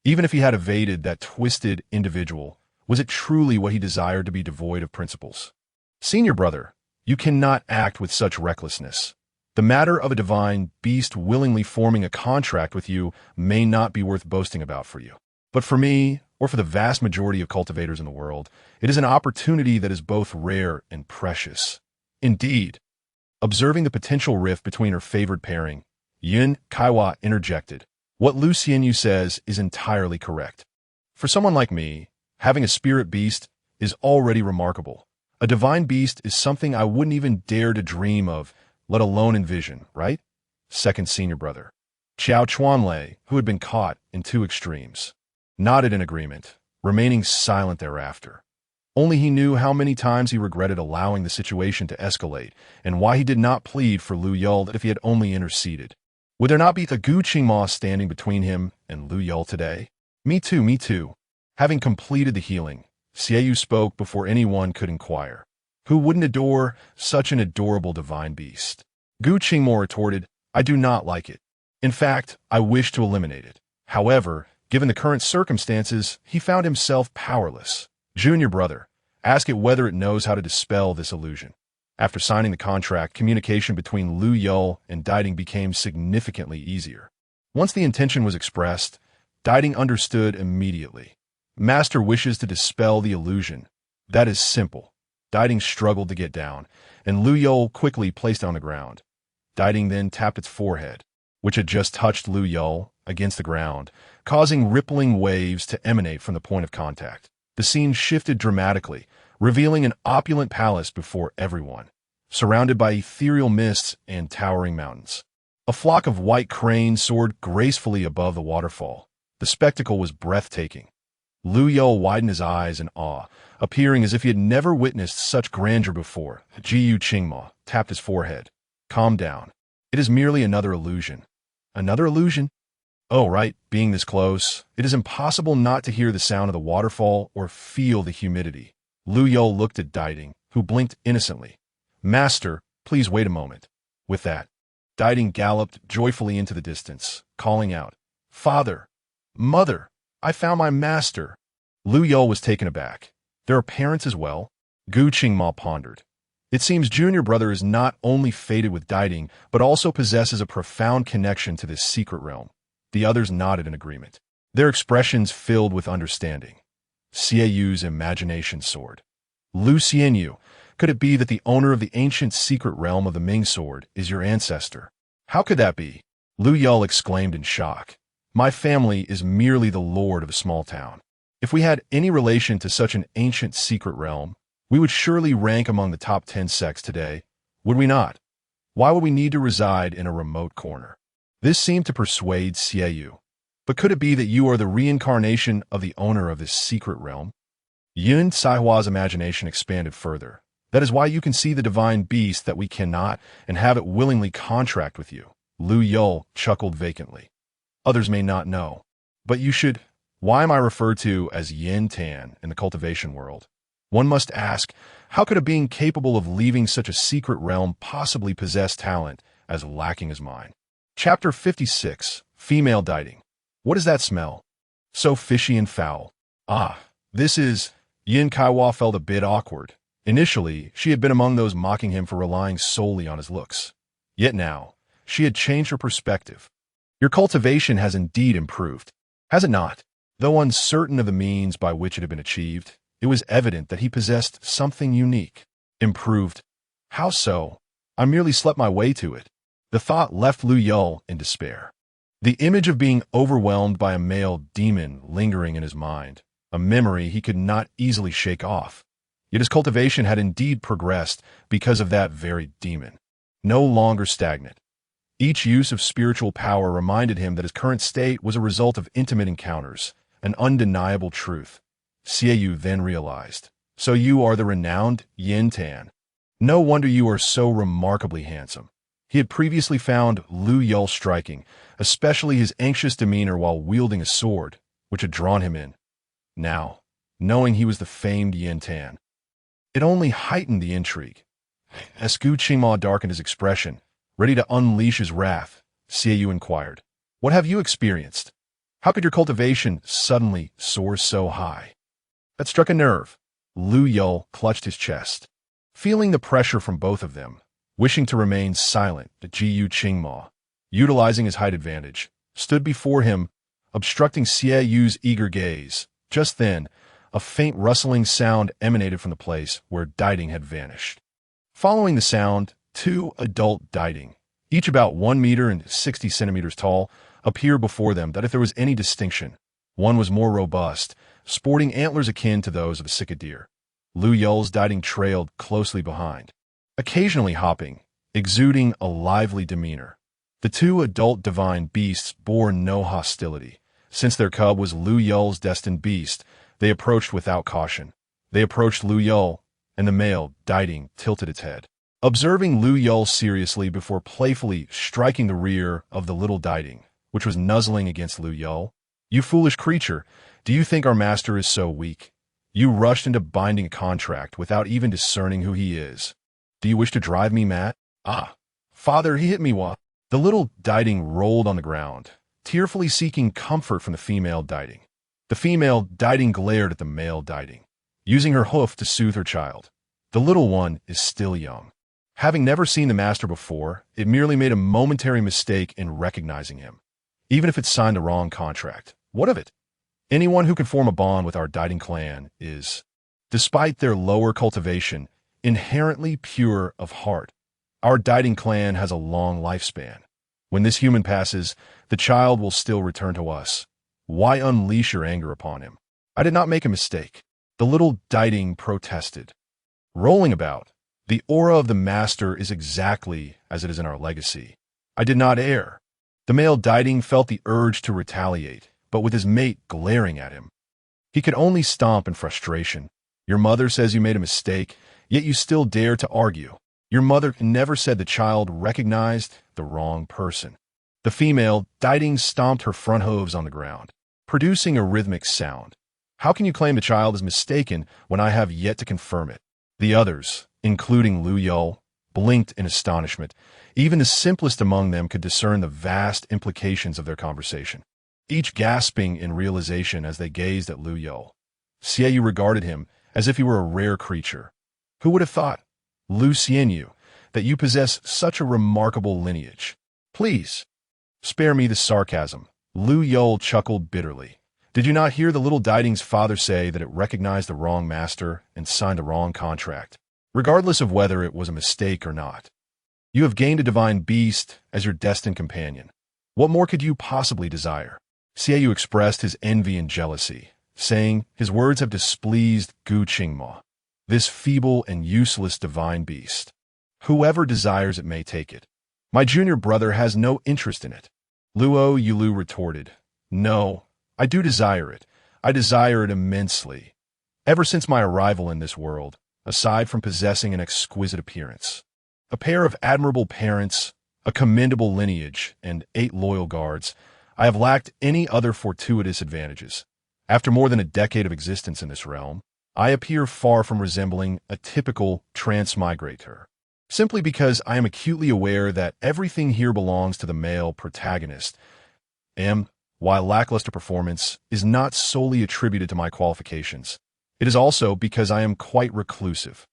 Even if he had evaded that twisted individual, was it truly what he desired to be devoid of principles? "Senior brother, you cannot act with such recklessness. The matter of a divine beast willingly forming a contract with you may not be worth boasting about for you. But for me, or for the vast majority of cultivators in the world, it is an opportunity that is both rare and precious. Indeed." Observing the potential rift between her favored pairing, Yun Kaiwa interjected, "What Lu Xianyu says is entirely correct. For someone like me, having a spirit beast is already remarkable. A divine beast is something I wouldn't even dare to dream of, let alone envision, right?" Second senior brother, Qiao Chuanlei, who had been caught in two extremes, nodded in agreement, remaining silent thereafter. Only he knew how many times he regretted allowing the situation to escalate, and why he did not plead for Lou Yulü that if he had only interceded. Would there not be the Gu Qingma standing between him and Lou Yulü today? Me too. Having completed the healing, Xiaoyu spoke before anyone could inquire. Who wouldn't adore such an adorable divine beast? Gu Qingma retorted, "I do not like it. In fact, I wish to eliminate it." However, given the current circumstances, he found himself powerless. "Junior brother, ask it whether it knows how to dispel this illusion." After signing the contract, communication between Lou Yulü and Diding became significantly easier. Once the intention was expressed, Diding understood immediately. Master wishes to dispel the illusion. That is simple. Diding struggled to get down, and Lou Yulü quickly placed it on the ground. Diding then tapped its forehead, which had just touched Lou Yulü, against the ground, causing rippling waves to emanate from the point of contact. The scene shifted dramatically, revealing an opulent palace before everyone, surrounded by ethereal mists and towering mountains. A flock of white cranes soared gracefully above the waterfall. The spectacle was breathtaking. Lou Yulü widened his eyes in awe, appearing as if he had never witnessed such grandeur before. Jiyu Qingma tapped his forehead. Calm down. It is merely another illusion. Another illusion? Oh, right, being this close, it is impossible not to hear the sound of the waterfall or feel the humidity. Lou Yulü looked at Diding, who blinked innocently. Master, please wait a moment. With that, Diding galloped joyfully into the distance, calling out, Father! Mother! I found my master! Lou Yulü was taken aback. There are parents as well? Gu Qingma pondered. It seems junior brother is not only fated with Diding, but also possesses a profound connection to this secret realm. The others nodded in agreement, their expressions filled with understanding. Xieyu's imagination soared. Lu Xianyu, could it be that the owner of the ancient secret realm of the Ming sword is your ancestor? How could that be? Lou Yulü exclaimed in shock. My family is merely the lord of a small town. If we had any relation to such an ancient secret realm, we would surely rank among the top 10 sects today, would we not? Why would we need to reside in a remote corner? This seemed to persuade Xieyù. But could it be that you are the reincarnation of the owner of this secret realm? Yun Caihua's imagination expanded further. That is why you can see the divine beast that we cannot, and have it willingly contract with you. Lou Yulü chuckled vacantly. Others may not know, but you should. Why am I referred to as Yin Tan in the cultivation world? One must ask, how could a being capable of leaving such a secret realm possibly possess talent as lacking as mine? Chapter 56, Female Diding. What is that smell? So fishy and foul. Ah, this is... Yin Caihu felt a bit awkward. Initially, she had been among those mocking him for relying solely on his looks. Yet now, she had changed her perspective. Your cultivation has indeed improved, has it not? Though uncertain of the means by which it had been achieved, it was evident that he possessed something unique. Improved. How so? I merely slept my way to it. The thought left Lou Yulü in despair. The image of being overwhelmed by a male demon lingering in his mind, a memory he could not easily shake off. Yet his cultivation had indeed progressed because of that very demon. No longer stagnant. Each use of spiritual power reminded him that his current state was a result of intimate encounters, an undeniable truth. Xieyù then realized. So you are the renowned Yin Tan. No wonder you are so remarkably handsome. He had previously found Lou Yulü striking, especially his anxious demeanor while wielding a sword, which had drawn him in. Now, knowing he was the famed Yin Tan, it only heightened the intrigue. As Gu Qingma darkened his expression, ready to unleash his wrath, Xieyù inquired, What have you experienced? How could your cultivation suddenly soar so high? That struck a nerve. Lou Yulü clutched his chest. Feeling the pressure from both of them, wishing to remain silent, Jiyu Qingma, utilizing his height advantage, stood before him, obstructing Xieyu's eager gaze. Just then, a faint rustling sound emanated from the place where Diding had vanished. Following the sound, two adult Diding, each about 1 meter and 60 centimeters tall, appeared before them. That if there was any distinction, one was more robust, sporting antlers akin to those of a sika deer. Lou Yulü's Diding trailed closely behind, occasionally hopping, exuding a lively demeanor. The two adult divine beasts bore no hostility. Since their cub was Lou Yulü's destined beast, they approached without caution. They approached Lou Yulü, and the male, Diding, tilted its head, observing Lou Yulü seriously before playfully striking the rear of the little Diding, which was nuzzling against Lou Yulü. You foolish creature, do you think our master is so weak? You rushed into binding a contract without even discerning who he is. Do you wish to drive me mad? Ah, father, he hit me wa. The little Diding rolled on the ground, tearfully seeking comfort from the female Diding. The female Diding glared at the male Diding, using her hoof to soothe her child. The little one is still young. Having never seen the master before, it merely made a momentary mistake in recognizing him. Even if it signed the wrong contract, what of it? Anyone who can form a bond with our Diding clan is, despite their lower cultivation, inherently pure of heart. Our Diding clan has a long lifespan. When this human passes, the child will still return to us. Why unleash your anger upon him? I did not make a mistake. The little Diding protested. Rolling about, the aura of the master is exactly as it is in our legacy. I did not err. The male Diding felt the urge to retaliate, but with his mate glaring at him. He could only stomp in frustration. Your mother says you made a mistake, yet you still dare to argue. Your mother never said the child recognized the wrong person. The female Diding stomped her front hooves on the ground, producing a rhythmic sound. How can you claim the child is mistaken when I have yet to confirm it? The others, including Lou Yulü, blinked in astonishment. Even the simplest among them could discern the vast implications of their conversation, each gasping in realization as they gazed at Lou Yulü. Xiaoyu regarded him as if he were a rare creature. Who would have thought, Lou Yulü, that you possess such a remarkable lineage? Please, spare me the sarcasm. Lou Yulü chuckled bitterly. Did you not hear the little Diding's father say that it recognized the wrong master and signed the wrong contract, regardless of whether it was a mistake or not? You have gained a divine beast as your destined companion. What more could you possibly desire? Xiaoyu expressed his envy and jealousy, saying his words have displeased Gu Qingma, this feeble and useless divine beast. Whoever desires it may take it. My junior brother has no interest in it. Lou Yulü retorted, No, I do desire it. I desire it immensely. Ever since my arrival in this world, aside from possessing an exquisite appearance, a pair of admirable parents, a commendable lineage, and 8 loyal guards, I have lacked any other fortuitous advantages. After more than a decade of existence in this realm, I appear far from resembling a typical transmigrator, simply because I am acutely aware that everything here belongs to the male protagonist, and, while lackluster performance is not solely attributed to my qualifications, it is also because I am quite reclusive.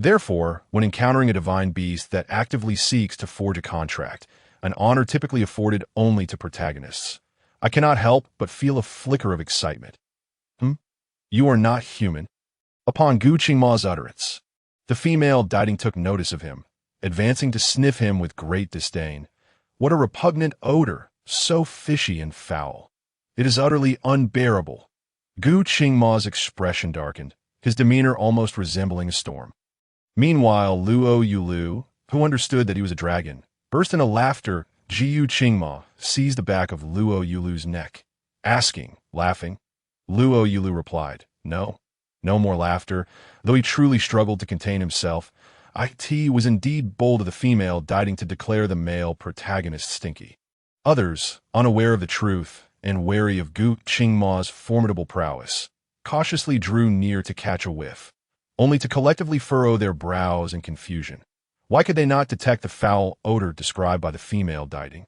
Therefore, when encountering a divine beast that actively seeks to forge a contract, an honor typically afforded only to protagonists, I cannot help but feel a flicker of excitement. You are not human. Upon Gu Qingma's utterance, the female Diding took notice of him, advancing to sniff him with great disdain. What a repugnant odor, so fishy and foul. It is utterly unbearable. Gu Qingma's expression darkened, his demeanor almost resembling a storm. Meanwhile, Lou Yulü, who understood that he was a dragon, burst into laughter. Gu Qingma seized the back of Lou Yulü's neck, asking, laughing. Lou Yulü replied, No more laughter, though he truly struggled to contain himself. It was indeed bold of the female Diding to declare the male protagonist stinky. Others, unaware of the truth and wary of Gu Qingma's formidable prowess, cautiously drew near to catch a whiff, only to collectively furrow their brows in confusion. Why could they not detect the foul odor described by the female Diding?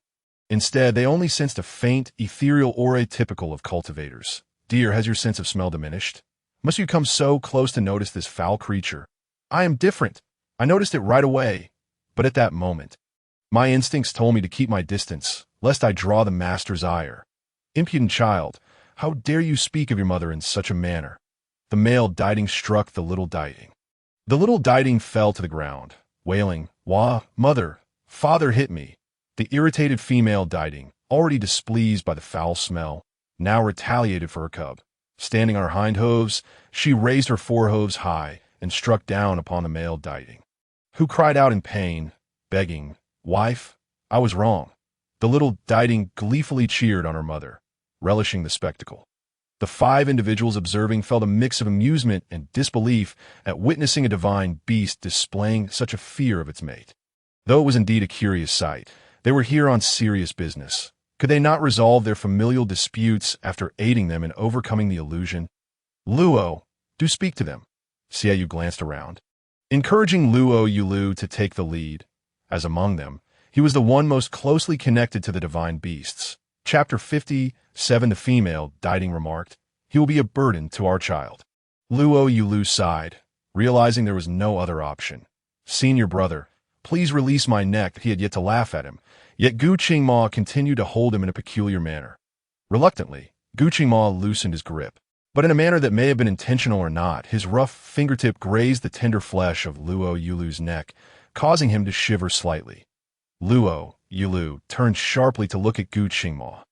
Instead, they only sensed a faint, ethereal aura typical of cultivators. Dear, has your sense of smell diminished? Must you come so close to notice this foul creature? I am different. I noticed it right away. But at that moment, my instincts told me to keep my distance, lest I draw the master's ire. Impudent child, how dare you speak of your mother in such a manner? The male Diding struck the little Diding. The little Diding fell to the ground, wailing, Wah, mother, father hit me. The irritated female Diding, already displeased by the foul smell, now retaliated for her cub. Standing on her hind hooves, she raised her forehooves high and struck down upon the male Diding, who cried out in pain, begging, Wife, I was wrong. The little Diding gleefully cheered on her mother, relishing the spectacle. The 5 individuals observing felt a mix of amusement and disbelief at witnessing a divine beast displaying such a fear of its mate. Though it was indeed a curious sight, they were here on serious business. Could they not resolve their familial disputes after aiding them in overcoming the illusion? Luo, do speak to them. Xiaoyu glanced around, encouraging Lou Yulü to take the lead. As among them, he was the one most closely connected to the divine beasts. Chapter 57. The female Diding remarked, He will be a burden to our child. Lou Yulü sighed, realizing there was no other option. Senior brother, please release my neck. He had yet to laugh at him, yet Gu Qingma continued to hold him in a peculiar manner. Reluctantly, Gu Qingma loosened his grip, but in a manner that may have been intentional or not, his rough fingertip grazed the tender flesh of Lou Yulü's neck, causing him to shiver slightly. Lou Yulü turned sharply to look at Gu Qingma,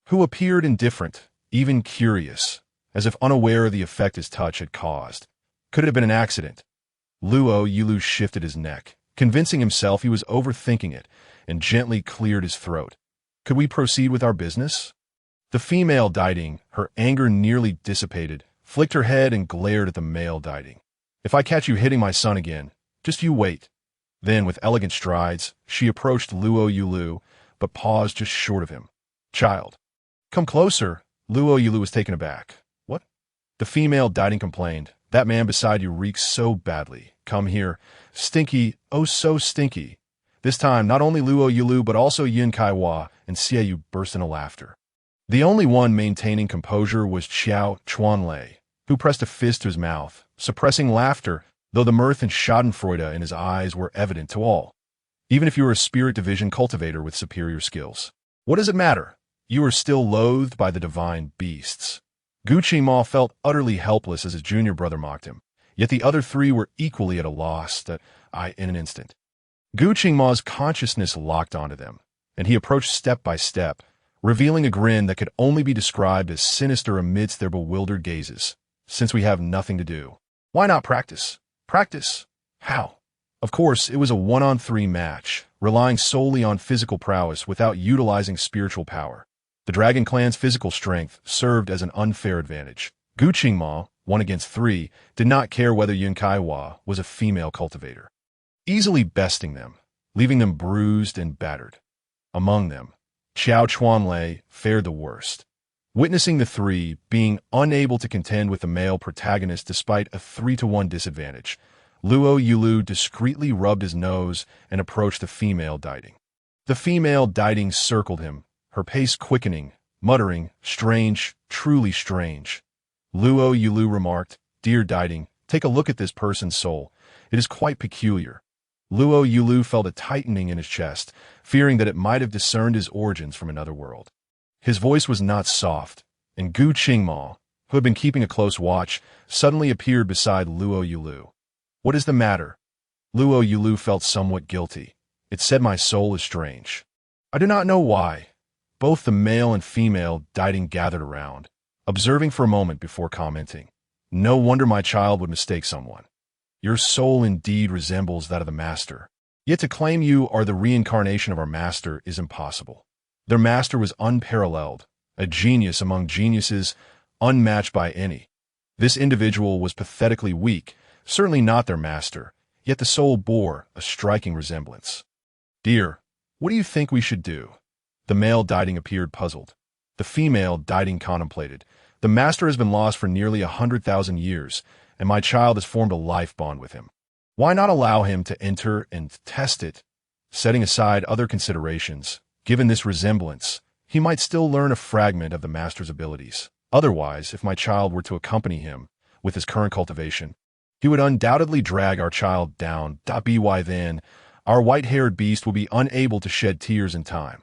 who appeared indifferent, even curious, as if unaware of the effect his touch had caused. Could it have been an accident? Lou Yulü shifted his neck, convincing himself he was overthinking it, and gently cleared his throat. Could we proceed with our business? The female Diding, her anger nearly dissipated, flicked her head and glared at the male Diding. If I catch you hitting my son again, just you wait. Then, with elegant strides, she approached Lou Yulü, but paused just short of him. Child. Come closer. Lou Yulü was taken aback. What? The female Diding complained. That man beside you reeks so badly. Come here. Stinky, oh so stinky. This time, not only Lou Yulü but also Yin Kaiwa and Xie Yu burst into laughter. The only one maintaining composure was Xiao Chuanlei, who pressed a fist to his mouth, suppressing laughter, though the mirth and schadenfreude in his eyes were evident to all. Even if you were a spirit division cultivator with superior skills. What does it matter? You are still loathed by the divine beasts. Gu Qingma felt utterly helpless as his junior brother mocked him, yet the other three were equally at a loss in an instant. Gu Qingma's consciousness locked onto them, and he approached step by step, revealing a grin that could only be described as sinister amidst their bewildered gazes. Since we have nothing to do, why not practice? Practice? How? Of course, it was a 1-on-3 match, relying solely on physical prowess without utilizing spiritual power. The Dragon Clan's physical strength served as an unfair advantage. Gu Qingma, 1 against 3, did not care whether Yin Kaiwa was a female cultivator, easily besting them, leaving them bruised and battered. Among them, Xiao Chuanlei fared the worst, witnessing the three being unable to contend with the male protagonist despite a 3-to-1 disadvantage. Lou Yulü discreetly rubbed his nose and approached the female Diding. The female Diding circled him, her pace quickening, muttering, "Strange, truly strange." Lou Yulü remarked, "Dear Diding, take a look at this person's soul. It is quite peculiar." Lou Yulü felt a tightening in his chest, fearing that it might have discerned his origins from another world. His voice was not soft, and Gu Qingma, who had been keeping a close watch, suddenly appeared beside Lou Yulü. What is the matter? Lou Yulü felt somewhat guilty. It said my soul is strange. I do not know why. Both the male and female Diding gathered around, observing for a moment before commenting. No wonder my child would mistake someone. Your soul indeed resembles that of the master. Yet to claim you are the reincarnation of our master is impossible. Their master was unparalleled, a genius among geniuses, unmatched by any. This individual was pathetically weak, certainly not their master, yet the soul bore a striking resemblance. Dear, what do you think we should do? The male Diding appeared puzzled. The female Diding contemplated. The master has been lost for nearly 100,000 years, and my child has formed a life bond with him. Why not allow him to enter and test it? Setting aside other considerations, given this resemblance, he might still learn a fragment of the master's abilities. Otherwise, if my child were to accompany him with his current cultivation, he would undoubtedly drag our child down. By then, our white-haired beast will be unable to shed tears in time.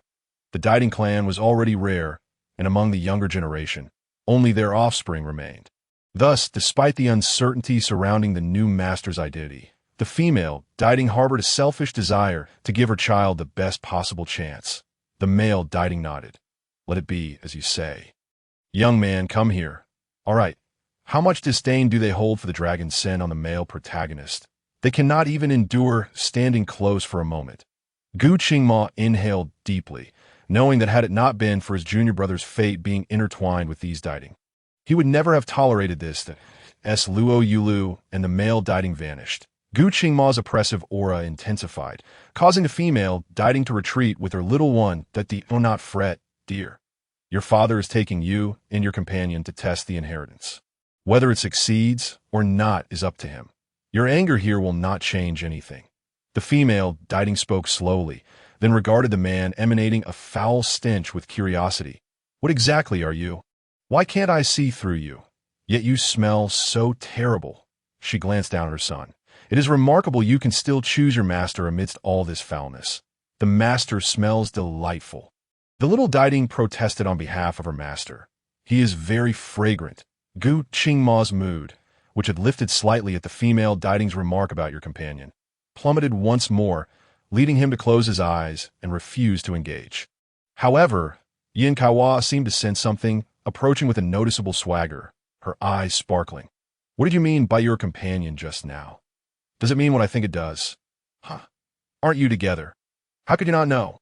The Diding clan was already rare, and among the younger generation, only their offspring remained. Thus, despite the uncertainty surrounding the new master's identity, the female Diding harbored a selfish desire to give her child the best possible chance. The male Diding nodded. Let it be as you say. Young man, come here. All right. How much disdain do they hold for the dragon's sin on the male protagonist? They cannot even endure standing close for a moment. Gu Qingma inhaled deeply, knowing that had it not been for his junior brother's fate being intertwined with these Diding, he would never have tolerated this. Lou Yulü and the male Diding vanished. Gu Qingma's oppressive aura intensified, causing the female Diding to retreat with her little one. Do not fret, dear. Your father is taking you and your companion to test the inheritance. Whether it succeeds or not is up to him. Your anger here will not change anything. The female Diding spoke slowly, then regarded the man emanating a foul stench with curiosity. What exactly are you? Why can't I see through you? Yet you smell so terrible. She glanced down at her son. It is remarkable you can still choose your master amidst all this foulness. The master smells delightful. The little Diding protested on behalf of her master. He is very fragrant. Gu Qingma's mood, which had lifted slightly at the female Diding's remark about your companion, plummeted once more, leading him to close his eyes and refuse to engage. However, Yin Kaiwa seemed to sense something, approaching with a noticeable swagger, her eyes sparkling. What did you mean by your companion just now? Does it mean what I think it does? Huh. Aren't you together? How could you not know?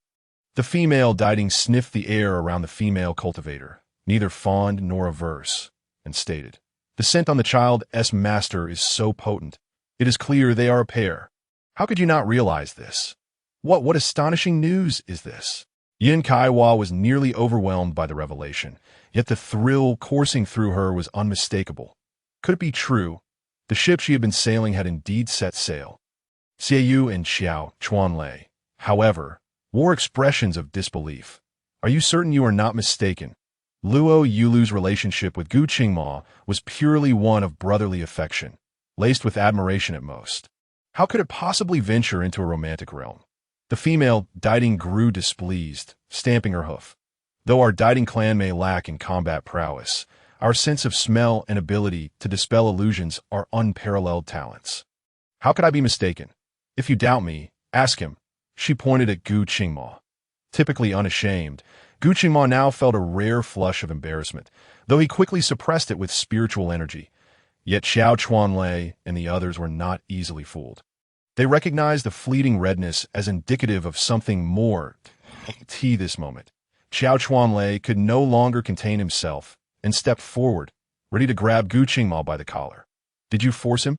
The female Diding sniffed the air around the female cultivator, neither fond nor averse, and stated, "The scent on the child's master is so potent. It is clear they are a pair. How could you not realize this? What astonishing news is this?" Yin Kaiwa was nearly overwhelmed by the revelation, yet the thrill coursing through her was unmistakable. Could it be true? The ship she had been sailing had indeed set sail. Xiaoyu and Xiao Chuanlei, however, wore expressions of disbelief. "Are you certain you are not mistaken?" Lou Yulu's relationship with Gu Qingma was purely one of brotherly affection, laced with admiration at most. How could it possibly venture into a romantic realm? The female Diding grew displeased, stamping her hoof. "Though our Diding clan may lack in combat prowess, our sense of smell and ability to dispel illusions are unparalleled talents. How could I be mistaken? If you doubt me, ask him." She pointed at Gu Qingma. Typically unashamed, Gu Qingma now felt a rare flush of embarrassment, though he quickly suppressed it with spiritual energy. Yet Xiao Chuanlei and the others were not easily fooled. They recognized the fleeting redness as indicative of something more to this moment. Xiao Chuanlei could no longer contain himself and stepped forward, ready to grab Gu Qingma by the collar. "Did you force him?"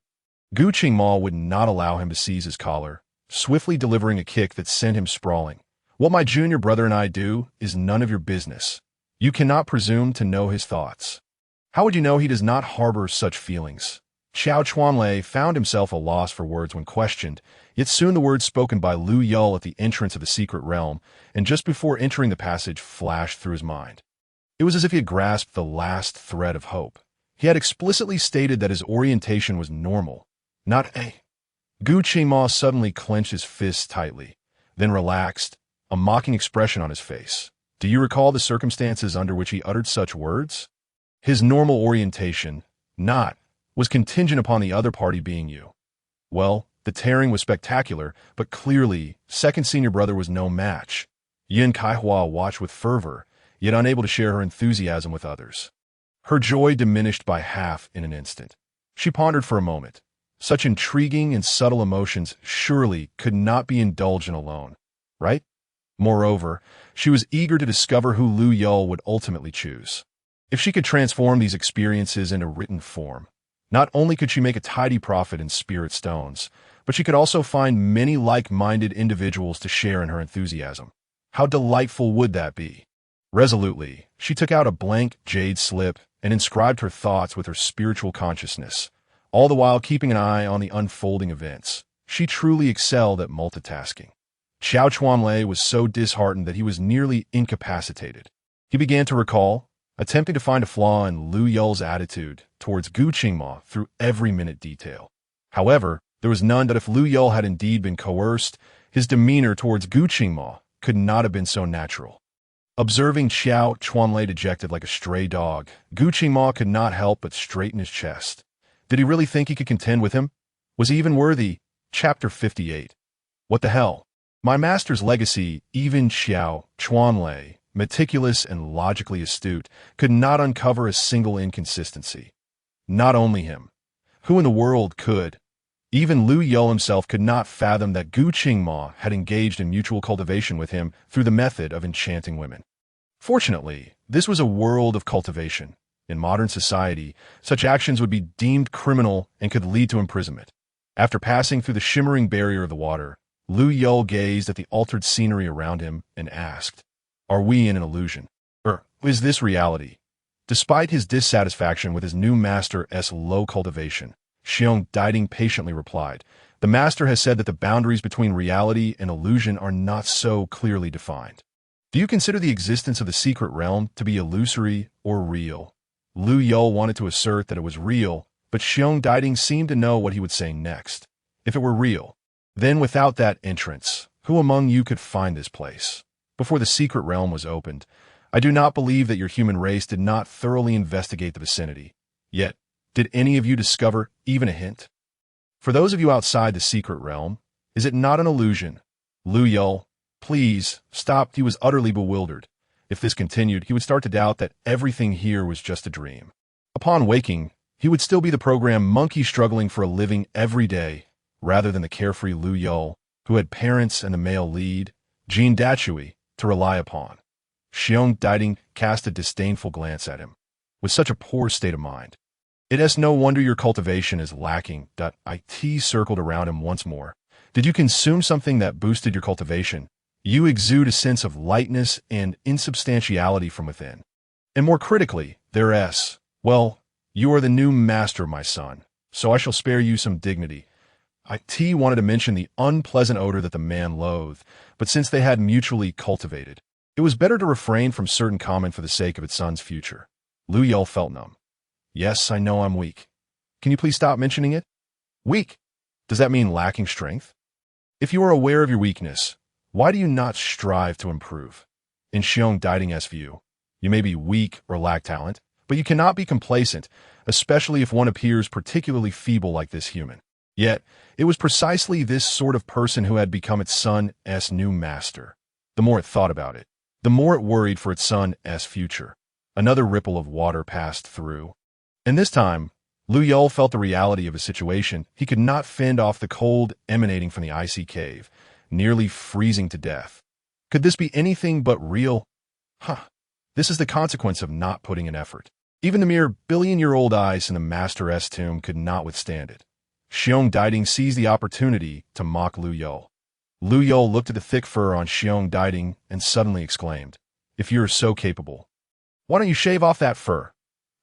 Gu Qingma would not allow him to seize his collar, swiftly delivering a kick that sent him sprawling. "What my junior brother and I do is none of your business. You cannot presume to know his thoughts. How would you know he does not harbor such feelings?" Xiao Chuanlei found himself a loss for words when questioned, yet soon the words spoken by Lou Yulü at the entrance of the secret realm and just before entering the passage flashed through his mind. It was as if he had grasped the last thread of hope. He had explicitly stated that his orientation was normal, not a. Gu Qingma suddenly clenched his fists tightly, then relaxed, a mocking expression on his face. "Do you recall the circumstances under which he uttered such words?" "His normal orientation, not, was contingent upon the other party being you." Well, the tearing was spectacular, but clearly, second senior brother was no match. Yin Kaihua watched with fervor, yet unable to share her enthusiasm with others. Her joy diminished by half in an instant. She pondered for a moment. Such intriguing and subtle emotions surely could not be indulged in alone, right? Moreover, she was eager to discover who Lou Yulü would ultimately choose. If she could transform these experiences into written form, not only could she make a tidy profit in spirit stones, but she could also find many like-minded individuals to share in her enthusiasm. How delightful would that be? Resolutely, she took out a blank jade slip and inscribed her thoughts with her spiritual consciousness, all the while keeping an eye on the unfolding events. She truly excelled at multitasking. Xiao Chuanlei was so disheartened that he was nearly incapacitated. He began to recall, attempting to find a flaw in Lou Yulü's attitude towards Gu Qingma through every minute detail. However, there was none that if Lou Yulü had indeed been coerced, his demeanor towards Gu Qingma could not have been so natural. Observing Xiao Chuanlei dejected like a stray dog, Gu Qingma could not help but straighten his chest. Did he really think he could contend with him? Was he even worthy? Chapter 58. What the hell? My master's legacy, even Xiao Chuanlei, meticulous and logically astute, could not uncover a single inconsistency. Not only him. Who in the world could? Even Lou Yulü himself could not fathom that Gu Qingma had engaged in mutual cultivation with him through the method of enchanting women. Fortunately, this was a world of cultivation. In modern society, such actions would be deemed criminal and could lead to imprisonment. After passing through the shimmering barrier of the water, Lou Yulü gazed at the altered scenery around him and asked, "Are we in an illusion? Or is this reality?" Despite his dissatisfaction with his new master's low cultivation, Xiong Diding patiently replied, "The master has said that the boundaries between reality and illusion are not so clearly defined. Do you consider the existence of the secret realm to be illusory or real?" Lou Yulü wanted to assert that it was real, but Xiong Diding seemed to know what he would say next. If it were real, then without that entrance, who among you could find this place? Before the secret realm was opened, I do not believe that your human race did not thoroughly investigate the vicinity. Yet, did any of you discover even a hint? For those of you outside the secret realm, is it not an illusion? Lou Yulü, please, stop. He was utterly bewildered. If this continued, he would start to doubt that everything here was just a dream. Upon waking, he would still be the program monkey struggling for a living every day, rather than the carefree Lou Yulü, who had parents and the male lead, Jean Datchui, to rely upon. Xiong Daiding cast a disdainful glance at him. With such a poor state of mind, it is no wonder your cultivation is lacking. It circled around him once more. Did you consume something that boosted your cultivation? You exude a sense of lightness and insubstantiality from within. And more critically, well, you are the new master, my son, so I shall spare you some dignity. It wanted to mention the unpleasant odor that the man loathed, but since they had mutually cultivated, it was better to refrain from certain comment for the sake of its son's future. Lou Yulü felt numb. Yes, I know I'm weak. Can you please stop mentioning it? Weak? Does that mean lacking strength? If you are aware of your weakness, why do you not strive to improve? In Xiong Daiding's view, you may be weak or lack talent, but you cannot be complacent, especially if one appears particularly feeble like this human. Yet, it was precisely this sort of person who had become its son's new master. The more it thought about it, the more it worried for its son's future. Another ripple of water passed through. And this time, Lou Yulü felt the reality of his situation. He could not fend off the cold emanating from the icy cave, nearly freezing to death. Could this be anything but real? This is the consequence of not putting in effort. Even the mere billion-year-old ice in the master's tomb could not withstand it. Xiong Daiding seized the opportunity to mock Lou Yulü. Lou Yulü looked at the thick fur on Xiong Daiding and suddenly exclaimed, "If you're so capable, why don't you shave off that fur?"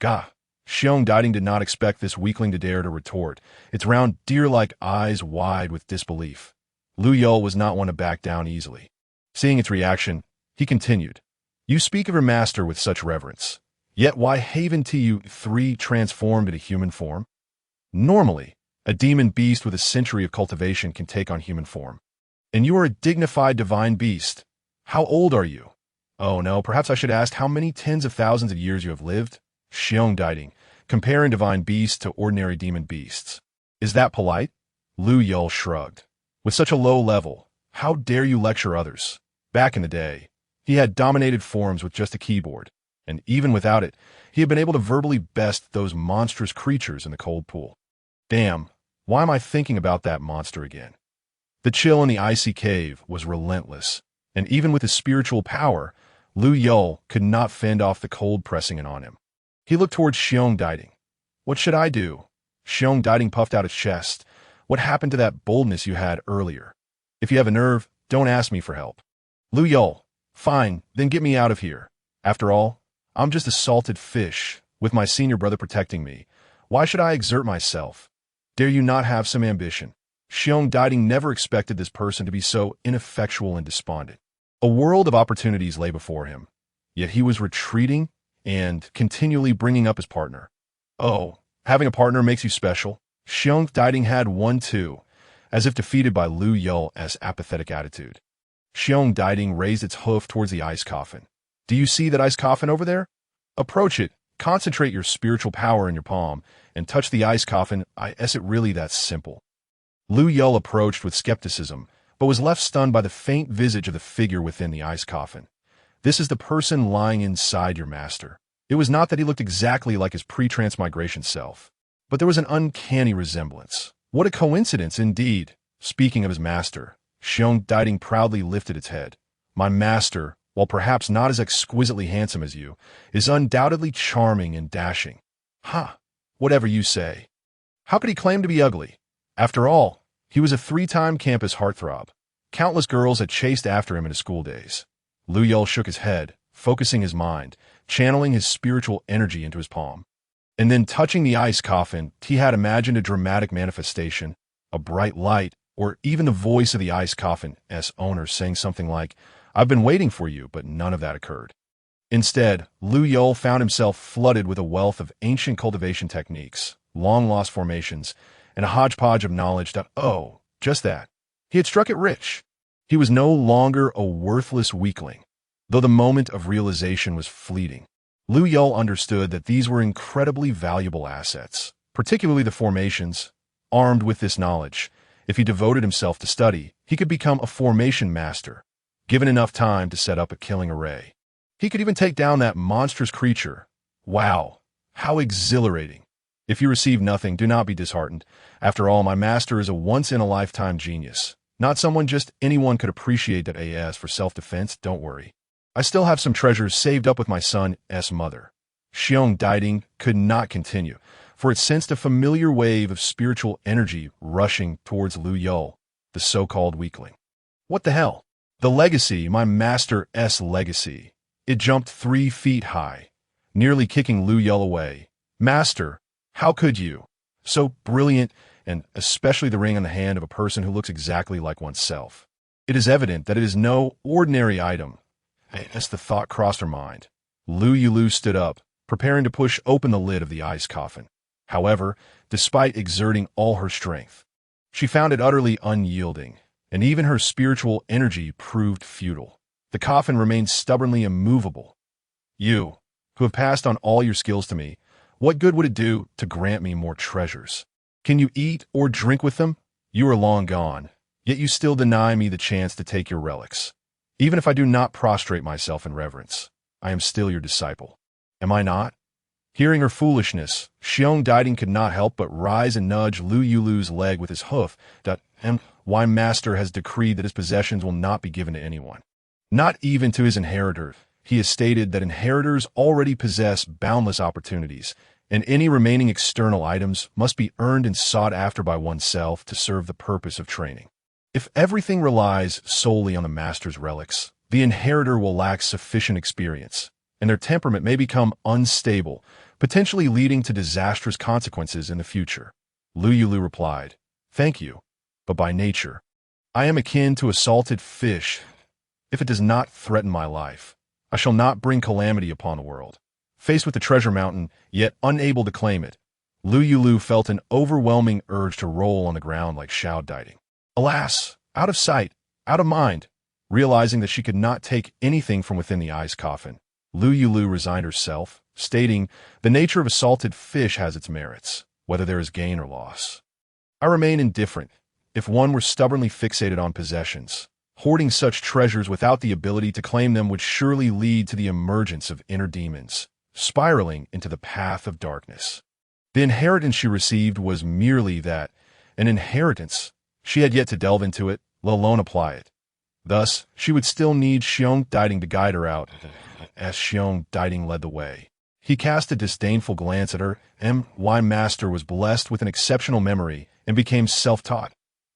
Gah! Xiong Daiding did not expect this weakling to dare to retort, its round deer-like eyes wide with disbelief. Lou Yulü was not one to back down easily. Seeing its reaction, he continued, "You speak of your master with such reverence, yet why haven't you three transformed into human form? Normally, a demon beast with a century of cultivation can take on human form. And you are a dignified divine beast. How old are you? Oh no, perhaps I should ask how many tens of thousands of years you have lived?" Xiong Daiding, comparing divine beasts to ordinary demon beasts. "Is that polite?" Lou Yulü shrugged. "With such a low level, how dare you lecture others?" Back in the day, he had dominated forums with just a keyboard, and even without it, he had been able to verbally best those monstrous creatures in the cold pool. Damn, why am I thinking about that monster again? The chill in the icy cave was relentless, and even with his spiritual power, Lou Yulü could not fend off the cold pressing in on him. He looked towards Xiong Daiding. "What should I do?" Xiong Daiding puffed out his chest. "What happened to that boldness you had earlier? If you have a nerve, don't ask me for help." Lou Yulü, "Fine, then get me out of here. After all, I'm just a salted fish, with my senior brother protecting me. Why should I exert myself? Dare you not have some ambition?" Xiong Daiding never expected this person to be so ineffectual and despondent. A world of opportunities lay before him, yet he was retreating and continually bringing up his partner. Oh, having a partner makes you special. Xiong Daiding had one too, as if defeated by Lou Yulü's apathetic attitude. Xiong Daiding raised its hoof towards the ice coffin. "Do you see that ice coffin over there? Approach it, concentrate your spiritual power in your palm, and touch the ice coffin. Is it really that simple?" Lou Yulü approached with skepticism, but was left stunned by the faint visage of the figure within the ice coffin. "This is the person lying inside your master." It was not that he looked exactly like his pre-transmigration self, but there was an uncanny resemblance. What a coincidence indeed! Speaking of his master, Xiong Daiding proudly lifted its head. "My master, while perhaps not as exquisitely handsome as you, is undoubtedly charming and dashing." Whatever you say. How could he claim to be ugly? After all, he was a three-time campus heartthrob. Countless girls had chased after him in his school days. Lou Yulü shook his head, focusing his mind, channeling his spiritual energy into his palm. And then touching the ice coffin, he had imagined a dramatic manifestation, a bright light, or even the voice of the ice coffin's owner saying something like, "I've been waiting for you," but none of that occurred. Instead, Lou Yulü found himself flooded with a wealth of ancient cultivation techniques, long-lost formations, and a hodgepodge of knowledge that, just that. He had struck it rich. He was no longer a worthless weakling, though the moment of realization was fleeting. Lou Yulü understood that these were incredibly valuable assets, particularly the formations. Armed with this knowledge, if he devoted himself to study, he could become a formation master, given enough time to set up a killing array. He could even take down that monstrous creature. Wow, how exhilarating. If you receive nothing, do not be disheartened. After all, my master is a once-in-a-lifetime genius. Not someone just anyone could appreciate that AS for self-defense, don't worry. I still have some treasures saved up with my son's mother. Xiong Diding could not continue, for it sensed a familiar wave of spiritual energy rushing towards Lou Yulü, the so-called weakling. What the hell? The legacy, my master's legacy. It jumped 3 feet high, nearly kicking Lou Yulü away. Master, how could you? So brilliant, and especially the ring on the hand of a person who looks exactly like oneself. It is evident that it is no ordinary item. As the thought crossed her mind, Lou Yulü stood up, preparing to push open the lid of the ice coffin. However, despite exerting all her strength, she found it utterly unyielding, and even her spiritual energy proved futile. The coffin remained stubbornly immovable. You, who have passed on all your skills to me, what good would it do to grant me more treasures? Can you eat or drink with them? You are long gone, yet you still deny me the chance to take your relics. Even if I do not prostrate myself in reverence, I am still your disciple. Am I not? Hearing her foolishness, Xiong Diding could not help but rise and nudge Lou Yulü's leg with his hoof. Why master has decreed that his possessions will not be given to anyone, not even to his inheritor. He has stated that inheritors already possess boundless opportunities, and any remaining external items must be earned and sought after by oneself to serve the purpose of training. If everything relies solely on the master's relics, the inheritor will lack sufficient experience, and their temperament may become unstable, potentially leading to disastrous consequences in the future. Lou Yulü replied, "Thank you, but by nature, I am akin to a salted fish. If it does not threaten my life, I shall not bring calamity upon the world." Faced with the treasure mountain, yet unable to claim it, Lou Yulü felt an overwhelming urge to roll on the ground like Xiao Diding. Alas, out of sight, out of mind, realizing that she could not take anything from within the ice coffin, Lou Yulü resigned herself, stating, "The nature of a salted fish has its merits, whether there is gain or loss. I remain indifferent. If one were stubbornly fixated on possessions, hoarding such treasures without the ability to claim them would surely lead to the emergence of inner demons, spiraling into the path of darkness. The inheritance she received was merely that, an inheritance. She had yet to delve into it, let alone apply it. Thus, she would still need Xiong Diding to guide her out, as Xiong Diding led the way. He cast a disdainful glance at her, and my master was blessed with an exceptional memory and became self-taught.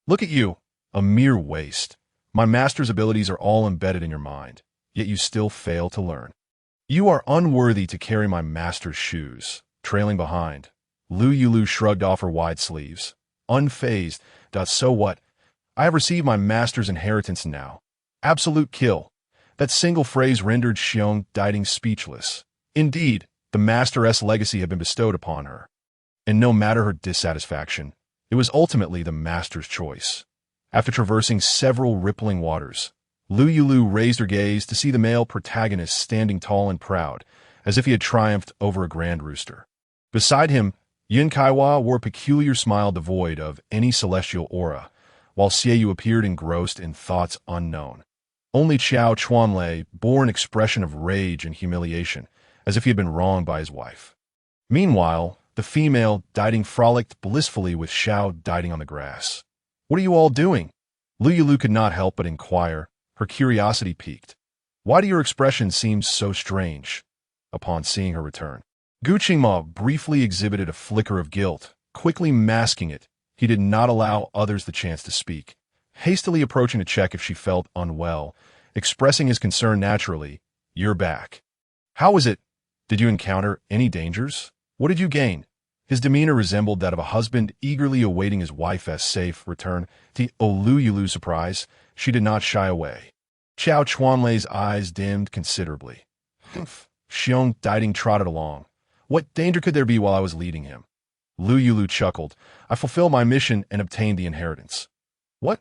Look at you, a mere waste. My master's abilities are all embedded in your mind, yet you still fail to learn. You are unworthy to carry my master's shoes." Trailing behind, Lou Yulü shrugged off her wide sleeves. Unfazed, "So what? I have received my master's inheritance now. Absolute kill." That single phrase rendered Xiong Diding speechless. Indeed, the master's legacy had been bestowed upon her. And no matter her dissatisfaction, it was ultimately the master's choice. After traversing several rippling waters, Lou Yulü raised her gaze to see the male protagonist standing tall and proud, as if he had triumphed over a grand rooster. Beside him, Yin Kaiwa wore a peculiar smile devoid of any celestial aura, while Xieyu appeared engrossed in thoughts unknown. Only Qiao Chuanlei bore an expression of rage and humiliation, as if he had been wronged by his wife. Meanwhile, the female Diding frolicked blissfully with Xiao Diding on the grass. "What are you all doing?" Lou Yulü could not help but inquire, her curiosity piqued. "Why do your expressions seem so strange?" Upon seeing her return, Gu Qingma briefly exhibited a flicker of guilt, quickly masking it. He did not allow others the chance to speak. Hastily approaching to check if she felt unwell, expressing his concern naturally, "You're back. How was it? Did you encounter any dangers? What did you gain?" His demeanor resembled that of a husband eagerly awaiting his wife's safe return. To Lou Yulü's surprise, she did not shy away. Qiao Chuanlei's eyes dimmed considerably. Xiong Diding trotted along. "What danger could there be while I was leading him?" Lou Yulü chuckled. "I fulfilled my mission and obtained the inheritance." "What?"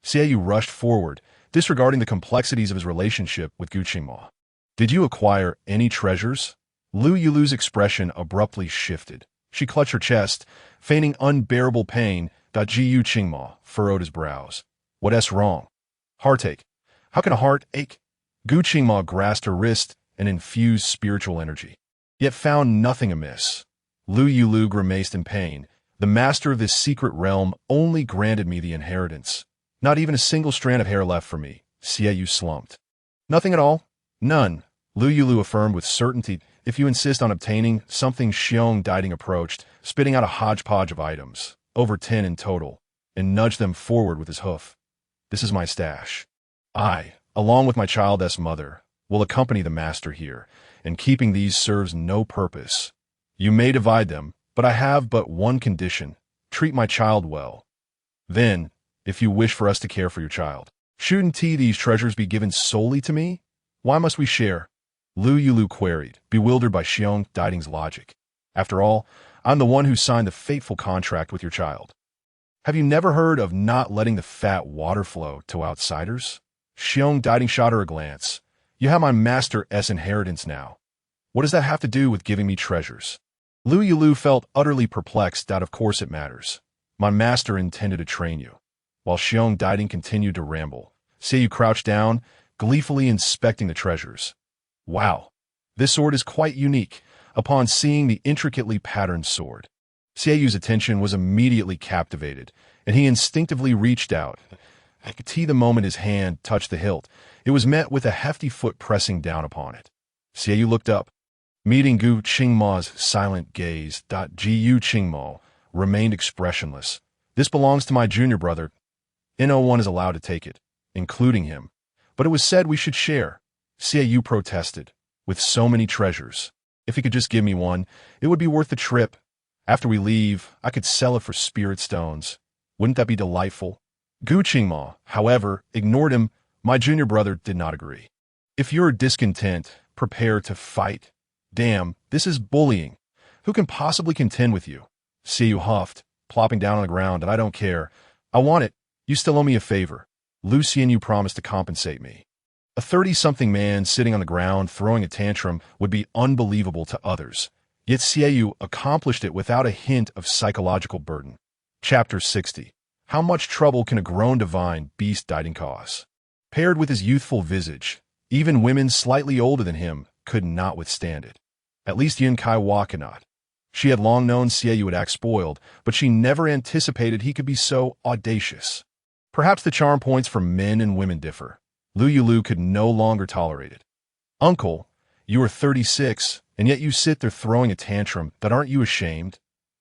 Xieyu rushed forward, disregarding the complexities of his relationship with Gu Qingma. "Did you acquire any treasures?" Lou Yulü's expression abruptly shifted. She clutched her chest, feigning unbearable pain. Gu Qingma furrowed his brows. "What's wrong?" "Heartache." "How can a heart ache?" Gu Qingma grasped her wrist and infused spiritual energy, yet found nothing amiss. Lou Yulü grimaced in pain. "The master of this secret realm only granted me the inheritance. Not even a single strand of hair left for me, Xiaoyu slumped. Nothing at all? None, Lou Yulü affirmed with certainty. If you insist on obtaining something, Xiong Diding approached, spitting out a hodgepodge of items, over 10 in total, and nudged them forward with his hoof. This is my stash. I, along with my child's mother, will accompany the master here, and keeping these serves no purpose. You may divide them, but I have but one condition. Treat my child well. Then, if you wish for us to care for your child, shouldn't these treasures be given solely to me? Why must we share? Lou Yulü queried, bewildered by Xiong Diding's logic. After all, I'm the one who signed the fateful contract with your child. Have you never heard of not letting the fat water flow to outsiders? Xiong Diding shot her a glance. You have my master's inheritance now. What does that have to do with giving me treasures? Lou Yulü felt utterly perplexed that of course it matters. My master intended to train you. While Xiong Diding continued to ramble, Xiaoyu crouched down, gleefully inspecting the treasures. Wow, this sword is quite unique. Upon seeing the intricately patterned sword, Xiaoyu's attention was immediately captivated, and he instinctively reached out. I could see the moment his hand touched the hilt, it was met with a hefty foot pressing down upon it. Xiaoyu looked up, meeting Gu Qingma's silent gaze. Gu Qingma remained expressionless. This belongs to my junior brother. No one is allowed to take it, including him. But it was said we should share. Xiaoyu protested. With so many treasures, if he could just give me one, it would be worth the trip. After we leave, I could sell it for spirit stones. Wouldn't that be delightful? Gu Qingma, however, ignored him. My junior brother did not agree. If you're discontent, prepare to fight. Damn, this is bullying. Who can possibly contend with you? Xiaoyu huffed, plopping down on the ground, and I don't care. I want it. You still owe me a favor. Lu Xianyu promised to compensate me. A 30-something man sitting on the ground throwing a tantrum would be unbelievable to others, yet Xiaoyu accomplished it without a hint of psychological burden. Chapter 60. How much trouble can a grown divine beast Diding cause? Paired with his youthful visage, even women slightly older than him could not withstand it. At least Yin Kai Hua cannot. She had long known Xiaoyu would act spoiled, but she never anticipated he could be so audacious. Perhaps the charm points for men and women differ. Lou Yulü could no longer tolerate it. Uncle, you are 36, and yet you sit there throwing a tantrum, but aren't you ashamed?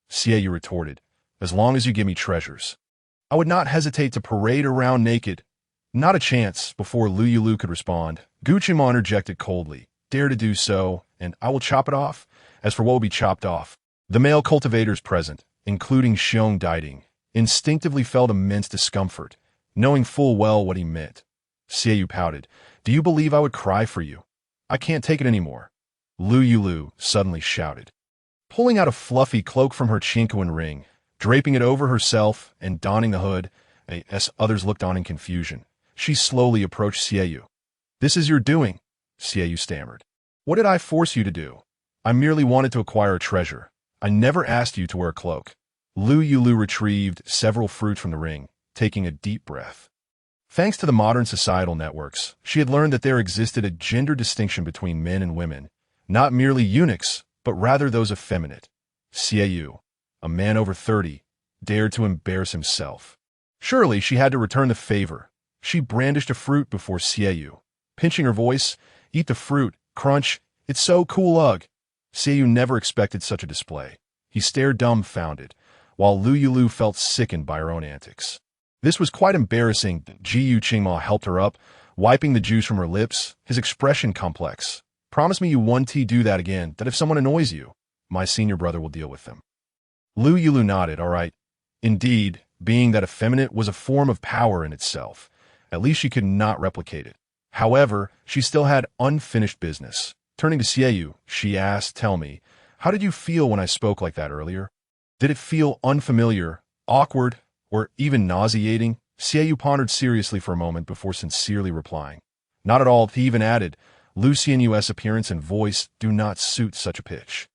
Xiaoyu retorted, as long as you give me treasures. I would not hesitate to parade around naked. Not a chance. Before Lou Yulü could respond, Gu Qingma interjected coldly, dare to do so, and I will chop it off. As for what will be chopped off, the male cultivators present, including Xiong Diding, instinctively felt immense discomfort, knowing full well what he meant. Xiaoyu pouted. Do you believe I would cry for you? I can't take it anymore. Lou Yulü suddenly shouted. Pulling out a fluffy cloak from her chinquan ring, draping it over herself and donning the hood, as others looked on in confusion, she slowly approached Xiaoyu. This is your doing, Xiaoyu stammered. What did I force you to do? I merely wanted to acquire a treasure. I never asked you to wear a cloak. Lou Yulü retrieved several fruits from the ring, taking a deep breath. Thanks to the modern societal networks, she had learned that there existed a gender distinction between men and women, not merely eunuchs, but rather those effeminate. Xiaoyu, a man over 30, dared to embarrass himself. Surely she had to return the favor. She brandished a fruit before Xiaoyu, pinching her voice. Eat the fruit, crunch, it's so cool, ugh. Xiaoyu never expected such a display. He stared dumbfounded, while Lou Yulü felt sickened by her own antics. This was quite embarrassing. Gu Qingma helped her up, wiping the juice from her lips, his expression complex. Promise me you won't do that again, that if someone annoys you, my senior brother will deal with them. Lou Yulü nodded, all right. Indeed, being that effeminate was a form of power in itself. At least she could not replicate it. However, she still had unfinished business. Turning to Xiaoyu, she asked, tell me, how did you feel when I spoke like that earlier? Did it feel unfamiliar, awkward, or even nauseating? Xiaoyu pondered seriously for a moment before sincerely replying. Not at all. He even added, Lou Xianyu's appearance and voice do not suit such a pitch.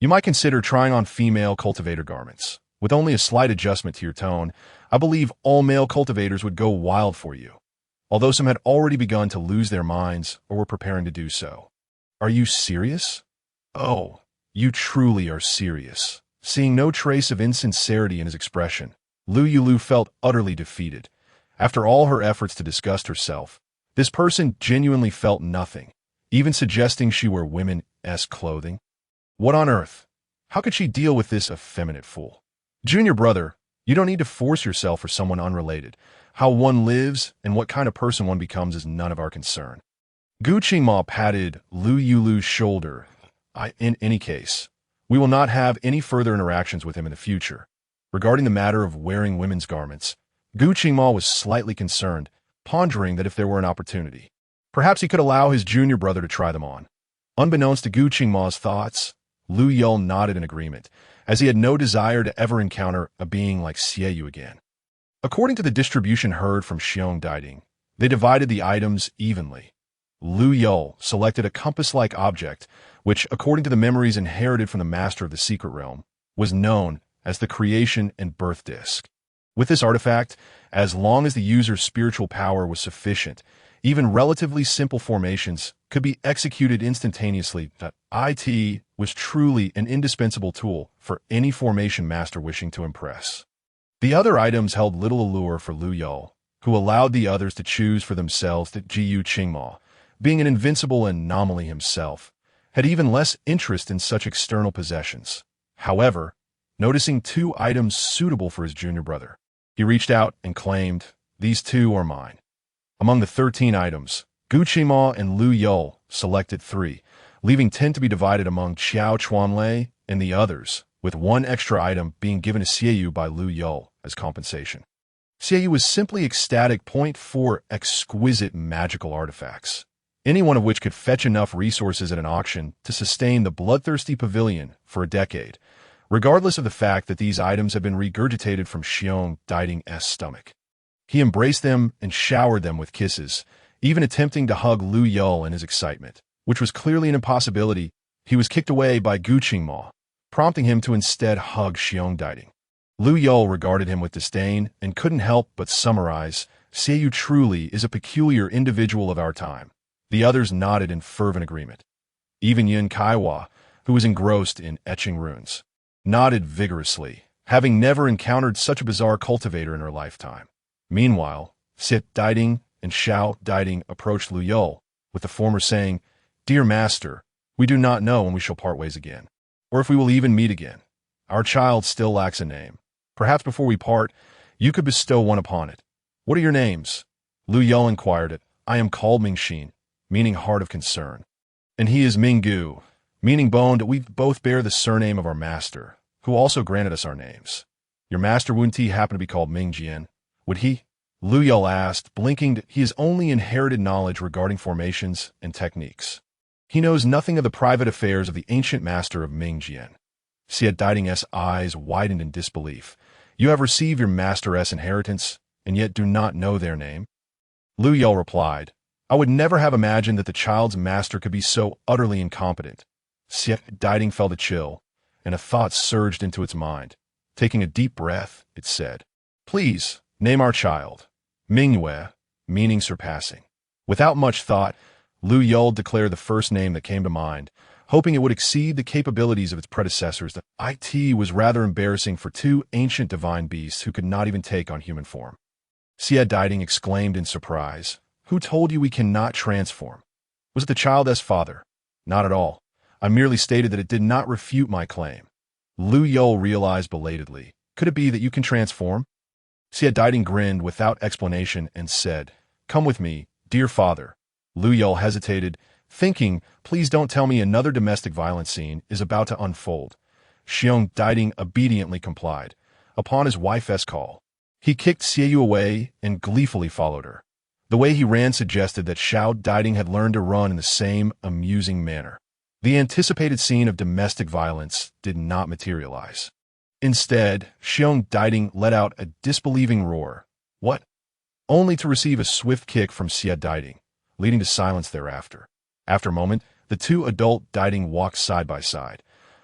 You might consider trying on female cultivator garments. With only a slight adjustment to your tone, I believe all male cultivators would go wild for you. Although some had already begun to lose their minds or were preparing to do so. Are you serious? Oh, you truly are serious. Seeing no trace of insincerity in his expression, Lou Yulü felt utterly defeated. After all her efforts to disgust herself, this person genuinely felt nothing, even suggesting she wear women-esque clothing. What on earth? How could she deal with this effeminate fool? Junior brother, you don't need to force yourself for someone unrelated. How one lives and what kind of person one becomes is none of our concern. Gu Qingma patted Lou Yulu's shoulder. In any case, we will not have any further interactions with him in the future. Regarding the matter of wearing women's garments, Gu Qingma was slightly concerned, pondering that if there were an opportunity, perhaps he could allow his junior brother to try them on. Unbeknownst to Gu Qingma's thoughts, Lou Yulü nodded in agreement, as he had no desire to ever encounter a being like Xie again. According to the distribution heard from Xiong Daiding, they divided the items evenly. Lou Yulü selected a compass-like object, which, according to the memories inherited from the master of the secret realm, was known as the creation and birth disk. With this artifact, as long as the user's spiritual power was sufficient, even relatively simple formations could be executed instantaneously. It was truly an indispensable tool for any formation master wishing to impress. The other items held little allure for Lou Yulü, who allowed the others to choose for themselves. That Jiyu Qingma, being an invincible anomaly himself, had even less interest in such external possessions. However, noticing 2 items suitable for his junior brother, he reached out and claimed, "These 2 are mine." Among the 13 items, Gu Qingma and Lou Yulü selected 3, leaving 10 to be divided among Qiao Chuanlei and the others, with 1 extra item being given to Xiegu by Lou Yulü as compensation. Xiegu was simply ecstatic. 4 exquisite magical artifacts, any one of which could fetch enough resources at an auction to sustain the bloodthirsty pavilion for a decade, regardless of the fact that these items had been regurgitated from Xiong Daiding's stomach. He embraced them and showered them with kisses, even attempting to hug Lou Yulü in his excitement, which was clearly an impossibility. He was kicked away by Gu Qingma, prompting him to instead hug Xiong Daiding. Lou Yulü regarded him with disdain and couldn't help but summarize, "Xiegu truly is a peculiar individual of our time." The others nodded in fervent agreement. Even Yin Kaiwa, who was engrossed in etching runes, nodded vigorously, having never encountered such a bizarre cultivator in her lifetime. Meanwhile, Xie Daiding and Xiao Daiding approached Lou Yulü, with the former saying, "Dear master, we do not know when we shall part ways again, or if we will even meet again. Our child still lacks a name. Perhaps before we part, you could bestow one upon it. What are your names?" Lou Yulü inquired it. "I am called Mingxin, meaning heart of concern. And he is Minggu, meaning bone. We both bear the surname of our master, who also granted us our names. Your master wouldn't he happen to be called Mingjian? Would he?" Lou Yulü asked, blinking. He has only inherited knowledge regarding formations and techniques. He knows nothing of the private affairs of the ancient master of Mingjian. Xie Daiding's eyes widened in disbelief. "You have received your master's inheritance, and yet do not know their name?" Lou Yulü replied, "I would never have imagined that the child's master could be so utterly incompetent." Xie Daiding felt a chill, and a thought surged into its mind. Taking a deep breath, it said, "Please, name our child Mingyue, meaning surpassing." Without much thought, Lou Yulü declared the first name that came to mind, hoping it would exceed the capabilities of its predecessors. The IT was rather embarrassing for 2 ancient divine beasts who could not even take on human form. Xie Daiding exclaimed in surprise, "Who told you we cannot transform? Was it the child's father?" "Not at all. I merely stated that it did not refute my claim." Lou Yulü realized belatedly, "Could it be that you can transform?" Xie Daiding grinned without explanation and said, "Come with me, dear father." Lou Yulü hesitated, thinking, "Please don't tell me another domestic violence scene is about to unfold." Xiong Daiding obediently complied. Upon his wife's call, he kicked Xiegu away and gleefully followed her. The way he ran suggested that Xiao Daiding had learned to run in the same amusing manner. The anticipated scene of domestic violence did not materialize. Instead, Xiong Daiding let out a disbelieving roar. "What?" Only to receive a swift kick from Xie Daiding, leading to silence thereafter. After a moment, the 2 adult Daiding walked side by side,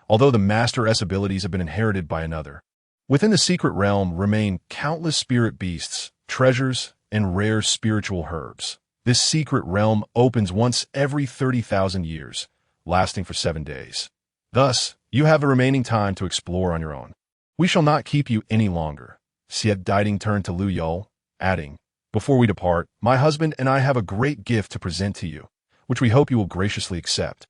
although the master's abilities had been inherited by another. Within the secret realm remain countless spirit beasts, treasures, and rare spiritual herbs. This secret realm opens once every 30,000 years, lasting for 7 days. Thus, you have the remaining time to explore on your own. We shall not keep you any longer." Xie Daiding turned to Lou Yulü, adding, Before we depart, my husband and I have a great gift to present to you, which we hope you will graciously accept.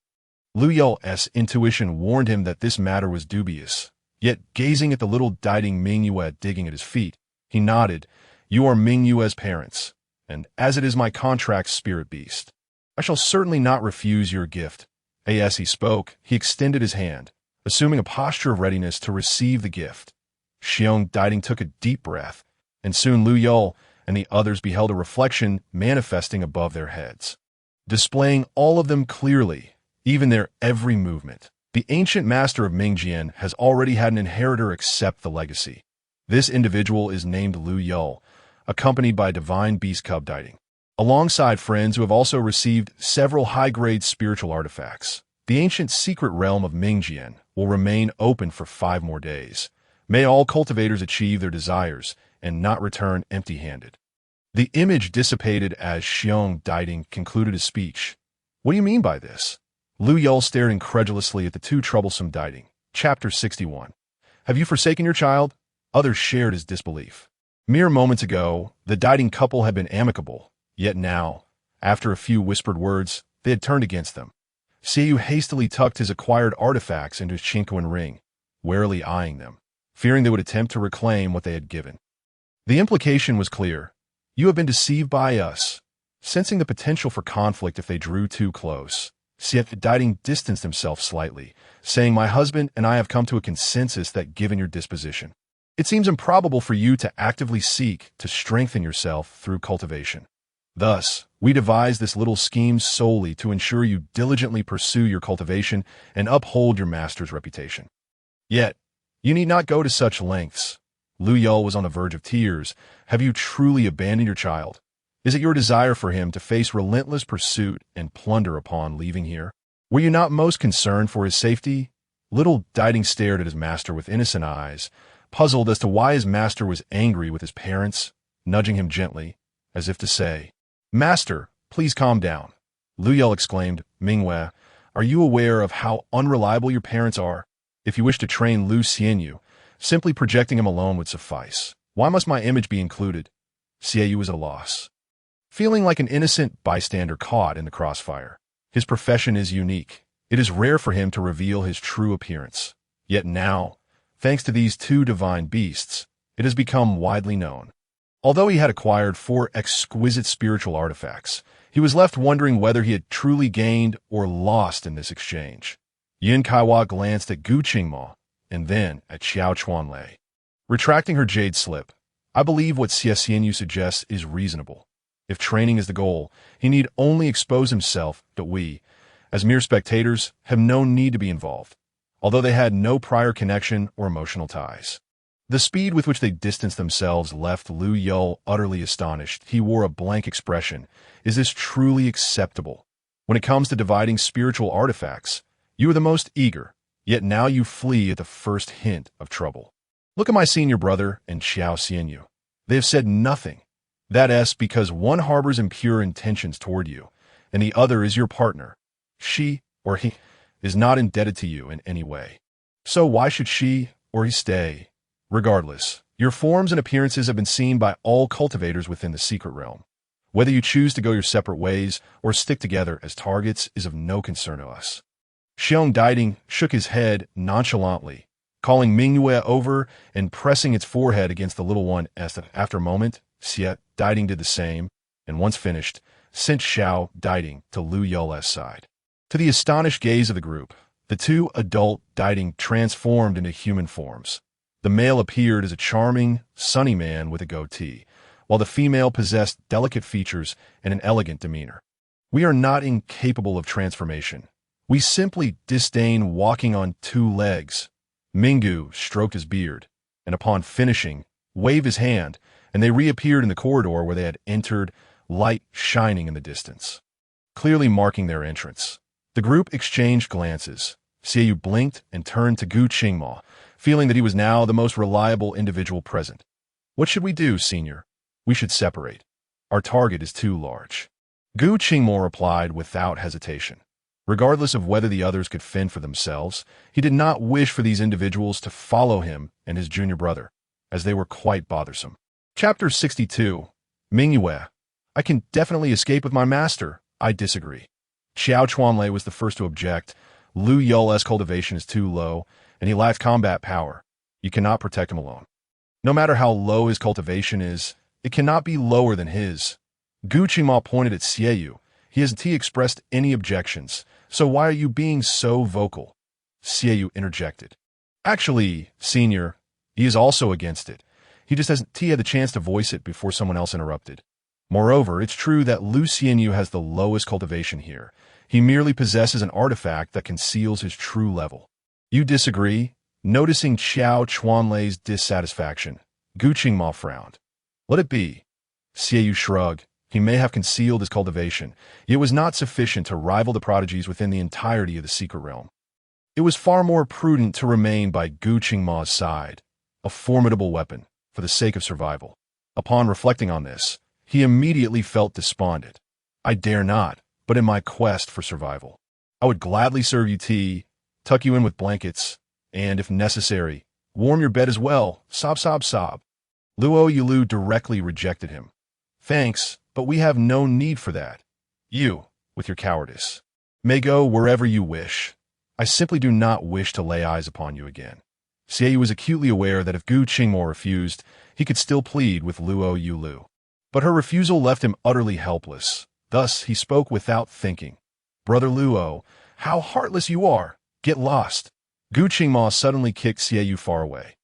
Lou Yulü's intuition warned him that this matter was dubious, yet gazing at the little dieting Ming Yue digging at his feet, he nodded. You are Ming Yue's parents, and as it is my contract's spirit beast, I shall certainly not refuse your gift. As he spoke, he extended his hand, assuming a posture of readiness to receive the gift. Xiong Dieting took a deep breath, and soon Lou Yulü and the others beheld a reflection manifesting above their heads, displaying all of them clearly, even their every movement. The ancient master of Mingjian has already had an inheritor accept the legacy. This individual is named Lou Yulü, accompanied by divine beast cub Dieting, alongside friends who have also received several high-grade spiritual artifacts. The ancient secret realm of Mingjian will remain open for 5 more days. May all cultivators achieve their desires and not return empty-handed. The image dissipated as Xiong Dieting concluded his speech. What do you mean by this? Lou Yulü stared incredulously at the two troublesome Dieting. Chapter 61. Have you forsaken your child? Others shared his disbelief. Mere moments ago, the Dieting couple had been amicable, yet now, after a few whispered words, they had turned against them. Xiu hastily tucked his acquired artifacts into his Qingquan ring, warily eyeing them, fearing they would attempt to reclaim what they had given. The implication was clear. You have been deceived by us. Sensing the potential for conflict if they drew too close, Xiu Dieting distanced himself slightly, saying, My husband and I have come to a consensus that given your disposition, it seems improbable for you to actively seek to strengthen yourself through cultivation. Thus, we devised this little scheme solely to ensure you diligently pursue your cultivation and uphold your master's reputation. Yet, you need not go to such lengths. Lou Yulü was on the verge of tears. Have you truly abandoned your child? Is it your desire for him to face relentless pursuit and plunder upon leaving here? Were you not most concerned for his safety? Little Dieting stared at his master with innocent eyes, puzzled as to why his master was angry with his parents, nudging him gently, as if to say, Master, please calm down. Lou Yulü exclaimed, Mingwei, are you aware of how unreliable your parents are? If you wish to train Lu Xianyu, simply projecting him alone would suffice. Why must my image be included? Xianyu was at a loss. Feeling like an innocent bystander caught in the crossfire. His profession is unique. It is rare for him to reveal his true appearance. Yet now, thanks to these two divine beasts, it has become widely known. Although he had acquired 4 exquisite spiritual artifacts, he was left wondering whether he had truly gained or lost in this exchange. Yin Kaiwa glanced at Gu Qingmo and then at Xiao Chuanlei. Retracting her jade slip, I believe what Xie Xianyu suggests is reasonable. If training is the goal, he need only expose himself, but we, as mere spectators, have no need to be involved, although they had no prior connection or emotional ties. The speed with which they distanced themselves left Lou Yulü utterly astonished. He wore a blank expression. Is this truly acceptable? When it comes to dividing spiritual artifacts, you are the most eager, yet now you flee at the first hint of trouble. Look at my senior brother and Xiao Xianyu. They have said nothing. That is because one harbors impure intentions toward you, and the other is your partner. She, or he, is not indebted to you in any way. So why should she, or he stay? Regardless, your forms and appearances have been seen by all cultivators within the secret realm. Whether you choose to go your separate ways or stick together as targets is of no concern to us. Xiong Dieting shook his head nonchalantly, calling Mingyue over and pressing its forehead against the little one as after a moment, Xie Dieting did the same, and once finished, sent Xiao Dieting to Lou Yulü's side. To the astonished gaze of the group, the two adult Dieting transformed into human forms. The male appeared as a charming, sunny man with a goatee, while the female possessed delicate features and an elegant demeanor. We are not incapable of transformation. We simply disdain walking on 2 legs. Minggu stroked his beard, and upon finishing, waved his hand, and they reappeared in the corridor where they had entered, light shining in the distance, clearly marking their entrance. The group exchanged glances. Xiaoyu blinked and turned to Gu Qingmo, feeling that he was now the most reliable individual present. What should we do, senior? We should separate. Our target is too large. Gu Qingmo replied without hesitation. Regardless of whether the others could fend for themselves, he did not wish for these individuals to follow him and his junior brother, as they were quite bothersome. Chapter 62. Mingyue, I can definitely escape with my master. I disagree. Xiao Chuanlei was the first to object. Lou Yulü's cultivation is too low, and he lacks combat power. You cannot protect him alone. No matter how low his cultivation is, it cannot be lower than his. Gu Qingma pointed at Xieyu. He hasn't expressed any objections, so why are you being so vocal? Xieyu interjected. Actually, senior, he is also against it. He just hasn't had the chance to voice it before someone else interrupted. Moreover, it's true that Lu Xianyu has the lowest cultivation here. He merely possesses an artifact that conceals his true level. You disagree? Noticing Xiao Chuanlei's dissatisfaction, Gu Qingma frowned. Let it be. Xieyu shrugged. He may have concealed his cultivation, yet it was not sufficient to rival the prodigies within the entirety of the secret realm. It was far more prudent to remain by Gu Qingma's side, a formidable weapon, for the sake of survival. Upon reflecting on this, he immediately felt despondent. I dare not, but in my quest for survival, I would gladly serve you tea, tuck you in with blankets, and, if necessary, warm your bed as well. Sob, sob, sob. Lou Yulü directly rejected him. Thanks, but we have no need for that. You, with your cowardice, may go wherever you wish. I simply do not wish to lay eyes upon you again. Xieyu was acutely aware that if Gu Qingma refused, he could still plead with Lou Yulü. But her refusal left him utterly helpless. Thus, he spoke without thinking. Brother Luo, how heartless you are! Get lost! Gu Qingma suddenly kicked Xieyu far away.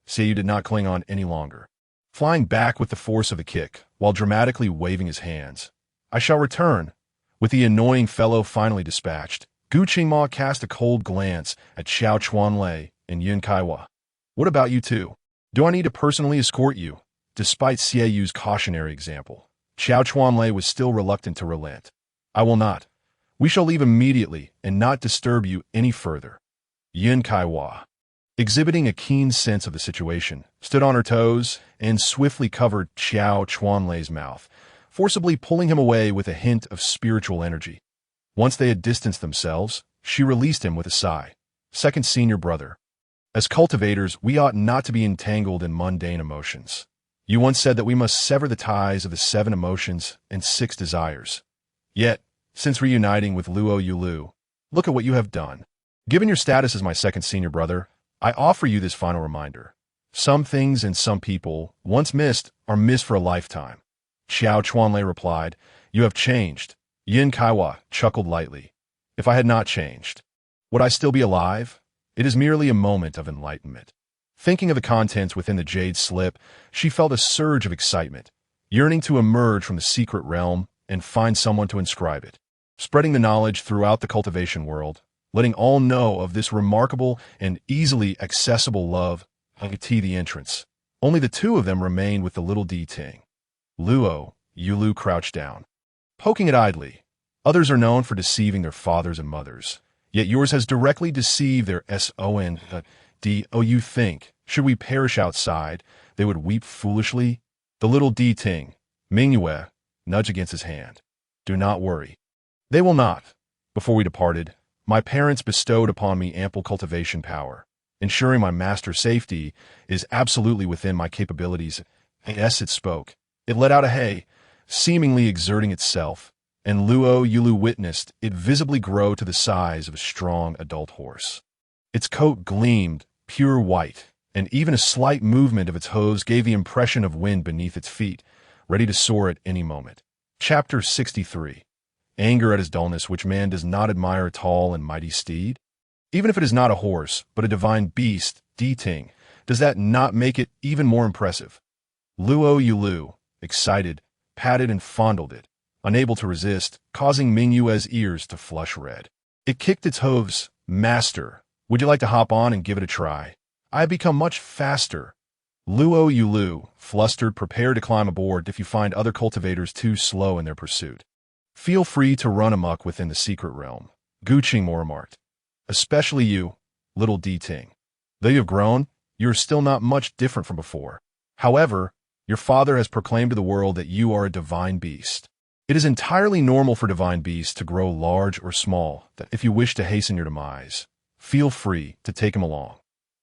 Xieyu did not cling on any longer, flying back with the force of the kick, while dramatically waving his hands. I shall return. With the annoying fellow finally dispatched, Gu Qingma cast a cold glance at Xiao Chuanlei and Yun Kaiwa. What about you two? Do I need to personally escort you? Despite Xieyu's cautionary example, Xiao Chuanlei was still reluctant to relent. I will not. We shall leave immediately and not disturb you any further. Yun Kaiwa, exhibiting a keen sense of the situation, stood on her toes and swiftly covered Xiao Chuanlei's mouth, forcibly pulling him away with a hint of spiritual energy. Once they had distanced themselves, she released him with a sigh. Second senior brother. As cultivators, we ought not to be entangled in mundane emotions. You once said that we must sever the ties of the 7 emotions and 6 desires. Yet, since reuniting with Lou Yulü, look at what you have done. Given your status as my second senior brother, I offer you this final reminder. Some things and some people, once missed, are missed for a lifetime. Xiao Chuanlei replied, You have changed. Yin Kaiwa chuckled lightly. If I had not changed, would I still be alive? It is merely a moment of enlightenment. Thinking of the contents within the jade slip, she felt a surge of excitement, yearning to emerge from the secret realm and find someone to inscribe it, spreading the knowledge throughout the cultivation world, letting all know of this remarkable and easily accessible love and the entrance. Only the two of them remained with the little D Ting. Luo, Yulu crouched down, poking it idly. Others are known for deceiving their fathers and mothers, yet yours has directly deceived their son. Oh, you think, should we perish outside, they would weep foolishly? The little D Ting, Mingyue, nudged against his hand. Do not worry. They will not. Before we departed, my parents bestowed upon me ample cultivation power. Ensuring my master's safety is absolutely within my capabilities. As it spoke, it let out a hey, seemingly exerting itself, and Luo Yulu witnessed it visibly grow to the size of a strong adult horse. Its coat gleamed, pure white, and even a slight movement of its hooves gave the impression of wind beneath its feet, ready to soar at any moment. Chapter 63. Anger at his dullness, which man does not admire a tall and mighty steed? Even if it is not a horse, but a divine beast, D-Ting, does that not make it even more impressive? Luo Yulu, excited, patted and fondled it, unable to resist, causing Mingyue's ears to flush red. It kicked its hooves. Master, would you like to hop on and give it a try? I have become much faster. Luo Yulu, flustered, prepare to climb aboard if you find other cultivators too slow in their pursuit. Feel free to run amok within the secret realm, Gu Qingma remarked. Especially you, little D-Ting. Though you have grown, you are still not much different from before. However, your father has proclaimed to the world that you are a divine beast. It is entirely normal for divine beasts to grow large or small, that if you wish to hasten your demise, feel free to take him along.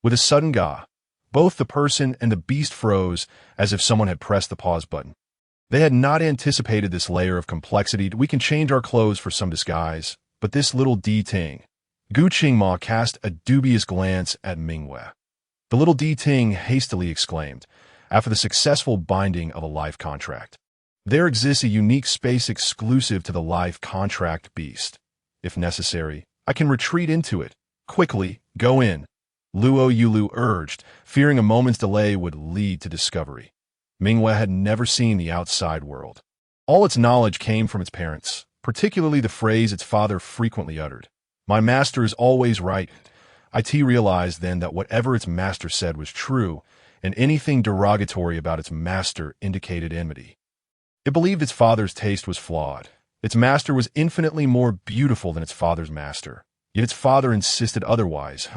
With a sudden gah, both the person and the beast froze as if someone had pressed the pause button. They had not anticipated this layer of complexity. We can change our clothes for some disguise, but this little Ting. Gu Qingma cast a dubious glance at Mingwei. The little Ting hastily exclaimed, after the successful binding of a life contract. There exists a unique space exclusive to the life contract beast. If necessary, I can retreat into it. Quickly, go in. Lou Yulü urged, fearing a moment's delay would lead to discovery. Mingwei had never seen the outside world. All its knowledge came from its parents, particularly the phrase its father frequently uttered. My master is always right. It realized then that whatever its master said was true, and anything derogatory about its master indicated enmity. It believed its father's taste was flawed. Its master was infinitely more beautiful than its father's master, yet its father insisted otherwise.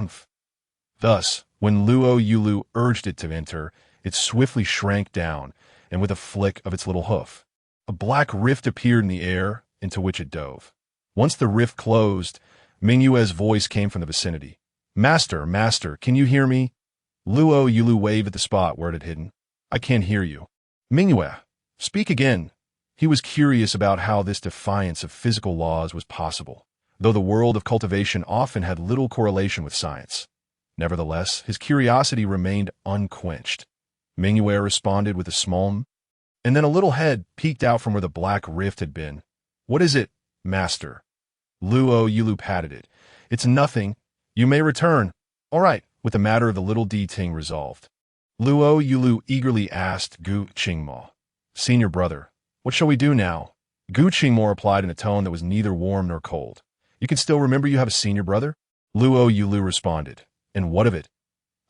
Thus, when Lou Yulü urged it to enter, it swiftly shrank down, and with a flick of its little hoof, a black rift appeared in the air, into which it dove. Once the rift closed, Mingwei's voice came from the vicinity. Master, master, can you hear me? Lou Yulü waved at the spot where it had hidden. I can't hear you. Mingwei, speak again. He was curious about how this defiance of physical laws was possible, though the world of cultivation often had little correlation with science. Nevertheless, his curiosity remained unquenched. Mingwei responded with a small and then a little head peeked out from where the black rift had been. What is it, master? Lou Yulü patted it. It's nothing. You may return. All right, with the matter of the little Ting resolved. Lou Yulü eagerly asked Gu Qingma, Senior brother, what shall we do now? Gu Qingma replied in a tone that was neither warm nor cold. You can still remember you have a senior brother? Lou Yulü responded. And what of it?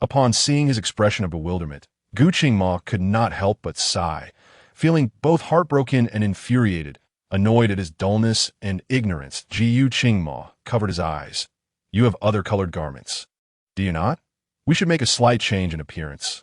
Upon seeing his expression of bewilderment, Gu Qingma could not help but sigh, feeling both heartbroken and infuriated, annoyed at his dullness and ignorance. Gu Qingma covered his eyes. You have other colored garments. Do you not? We should make a slight change in appearance.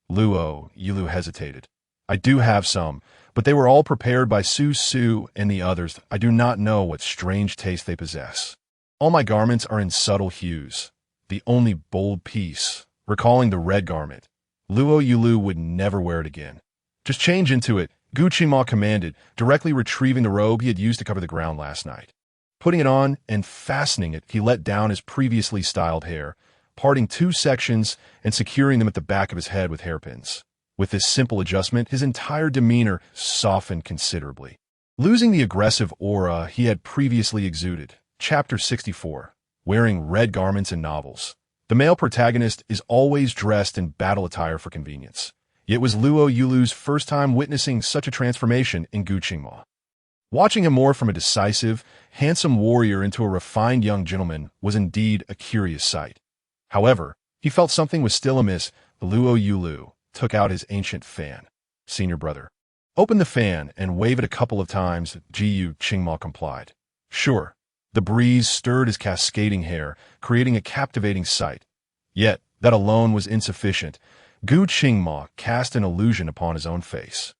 Lou Yulü hesitated. I do have some, but they were all prepared by Su and the others. I do not know what strange taste they possess. All my garments are in subtle hues. The only bold piece, recalling the red garment. Lou Yulü would never wear it again. Just change into it, Gu Qingma commanded, directly retrieving the robe he had used to cover the ground last night. Putting it on and fastening it, he let down his previously styled hair, parting two sections and securing them at the back of his head with hairpins. With this simple adjustment, his entire demeanor softened considerably, losing the aggressive aura he had previously exuded. Chapter 64. Wearing red garments in novels. The male protagonist is always dressed in battle attire for convenience. Yet it was Lou Yulü's first time witnessing such a transformation in Gu Qingma. Watching him morph from a decisive, handsome warrior into a refined young gentleman was indeed a curious sight. However, he felt something was still amiss. Lou Yulü took out his ancient fan. Senior brother. Open the fan and wave it a couple of times. Gu Qingma complied. Sure. The breeze stirred his cascading hair, creating a captivating sight. Yet, that alone was insufficient. Gu Qingma cast an illusion upon his own face.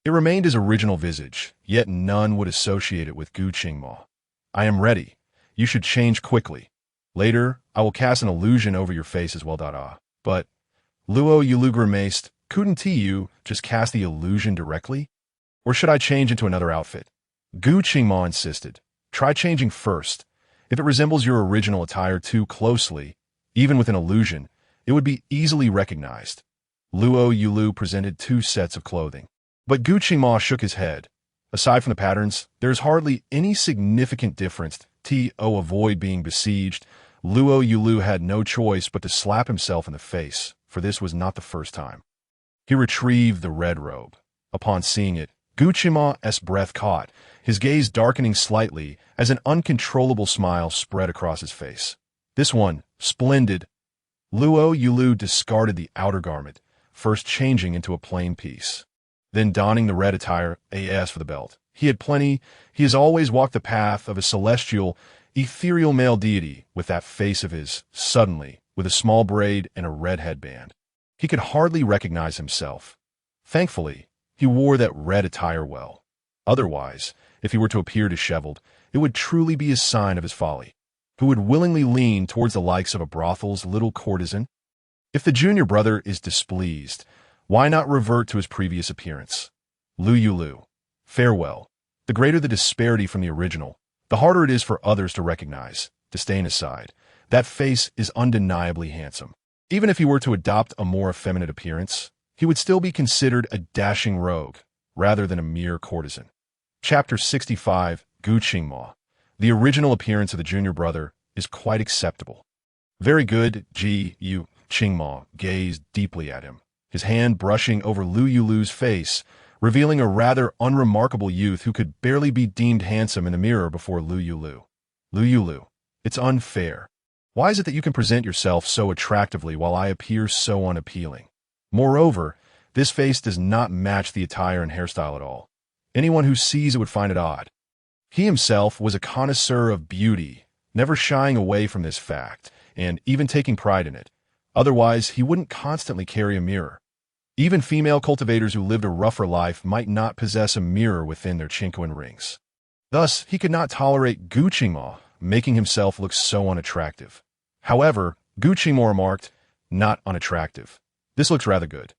It remained his original visage, yet none would associate it with Gu Qingma. I am ready. You should change quickly. Later, I will cast an illusion over your face as well. But, Lou Yulü grimaced, couldn't you just cast the illusion directly? Or should I change into another outfit? Gu Qingma insisted. Try changing first. If it resembles your original attire too closely, even with an illusion, it would be easily recognized. Lou Yulü presented two sets of clothing. But Gu Qingma shook his head. Aside from the patterns, there is hardly any significant difference. To avoid being besieged, Lou Yulü had no choice but to slap himself in the face, for this was not the first time. He retrieved the red robe. Upon seeing it, Gu Qingma's breath caught, his gaze darkening slightly as an uncontrollable smile spread across his face. This one, splendid. Lou Yulü discarded the outer garment, first changing into a plain piece. Then donning the red attire, as for the belt. He has always walked the path of a celestial, ethereal male deity with that face of his, suddenly, with a small braid and a red headband. He could hardly recognize himself. Thankfully, he wore that red attire well. Otherwise, if he were to appear disheveled, it would truly be a sign of his folly. Who would willingly lean towards the likes of a brothel's little courtesan? If the junior brother is displeased, why not revert to his previous appearance? Lou Yulü, Farewell. The greater the disparity from the original, the harder it is for others to recognize. Disdain aside, that face is undeniably handsome. Even if he were to adopt a more effeminate appearance, he would still be considered a dashing rogue, rather than a mere courtesan. Chapter 65, Gu Qingma. The original appearance of the junior brother is quite acceptable. Very good, Gu Qingma gazed deeply at him, his hand brushing over Lou Yulu's face, revealing a rather unremarkable youth who could barely be deemed handsome in the mirror before Lou Yulü. Lou Yulü, it's unfair. Why is it that you can present yourself so attractively while I appear so unappealing? Moreover, this face does not match the attire and hairstyle at all. Anyone who sees it would find it odd. He himself was a connoisseur of beauty, never shying away from this fact, and even taking pride in it. Otherwise, he wouldn't constantly carry a mirror. Even female cultivators who lived a rougher life might not possess a mirror within their chinquan rings. Thus, he could not tolerate Gu Qingma, making himself look so unattractive. However, Gu Qingma remarked, "Not unattractive. This looks rather good.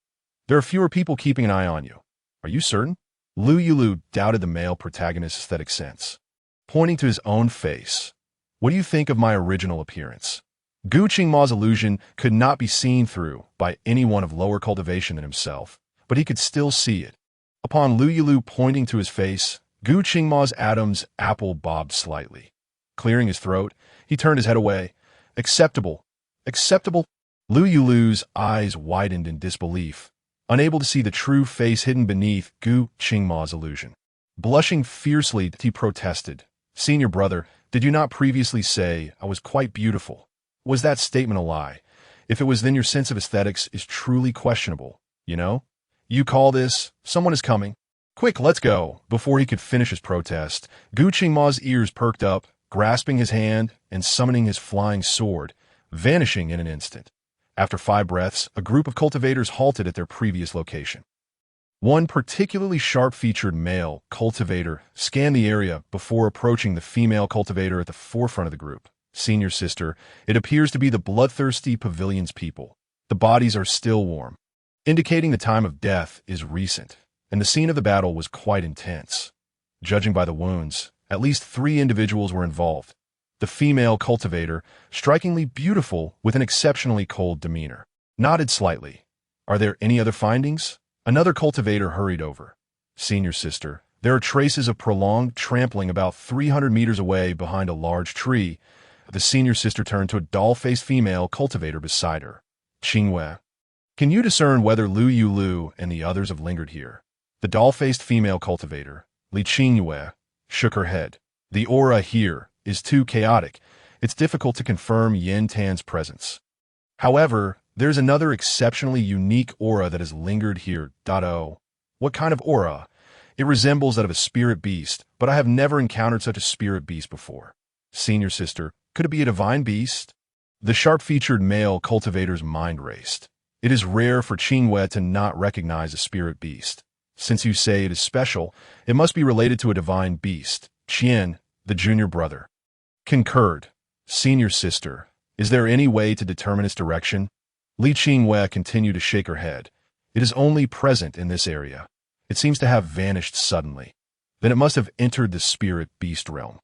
There are fewer people keeping an eye on you. Are you certain?" Lou Yulü doubted the male protagonist's aesthetic sense. Pointing to his own face, "What do you think of my original appearance?" Gu Qingma's illusion could not be seen through by anyone of lower cultivation than himself, but he could still see it. Upon Lou Yulü pointing to his face, Gu Qingma's Adam's apple bobbed slightly. Clearing his throat, he turned his head away. "Acceptable. Acceptable?" Lou Yulu's eyes widened in disbelief, unable to see the true face hidden beneath Gu Qingma's illusion. Blushing fiercely, he protested, "Senior brother, did you not previously say I was quite beautiful? Was that statement a lie? If it was, then your sense of aesthetics is truly questionable, you know? You call this, someone is coming? Quick, let's go." Before he could finish his protest, Gu Qingma's ears perked up, grasping his hand and summoning his flying sword, vanishing in an instant. After 5 breaths, a group of cultivators halted at their previous location. One particularly sharp-featured male cultivator scanned the area before approaching the female cultivator at the forefront of the group. "Senior sister, it appears to be the bloodthirsty pavilion's people. The bodies are still warm, indicating the time of death is recent, and the scene of the battle was quite intense. Judging by the wounds, at least 3 individuals were involved. The female cultivator, strikingly beautiful with an exceptionally cold demeanor, nodded slightly. Are there any other findings?" Another cultivator hurried over. "Senior sister, there are traces of prolonged trampling about 300 meters away behind a large tree." The senior sister turned to a doll-faced female cultivator beside her. "Qingwei, can you discern whether Lou Yulü and the others have lingered here?" The doll-faced female cultivator, Li Qingwei, shook her head. "The aura here is too chaotic. It's difficult to confirm Yin Tan's presence. However, there's another exceptionally unique aura that has lingered here. Oh, what kind of aura? It resembles that of a spirit beast, but I have never encountered such a spirit beast before." "Senior sister, could it be a divine beast?" The sharp-featured male cultivator's mind raced. "It is rare for Qingwei to not recognize a spirit beast. Since you say it is special, it must be related to a divine beast. Qian, the junior brother." "Concurred. Senior sister, is there any way to determine its direction?" Li Qingwei continued to shake her head. "It is only present in this area. It seems to have vanished suddenly. Then it must have entered the spirit beast realm."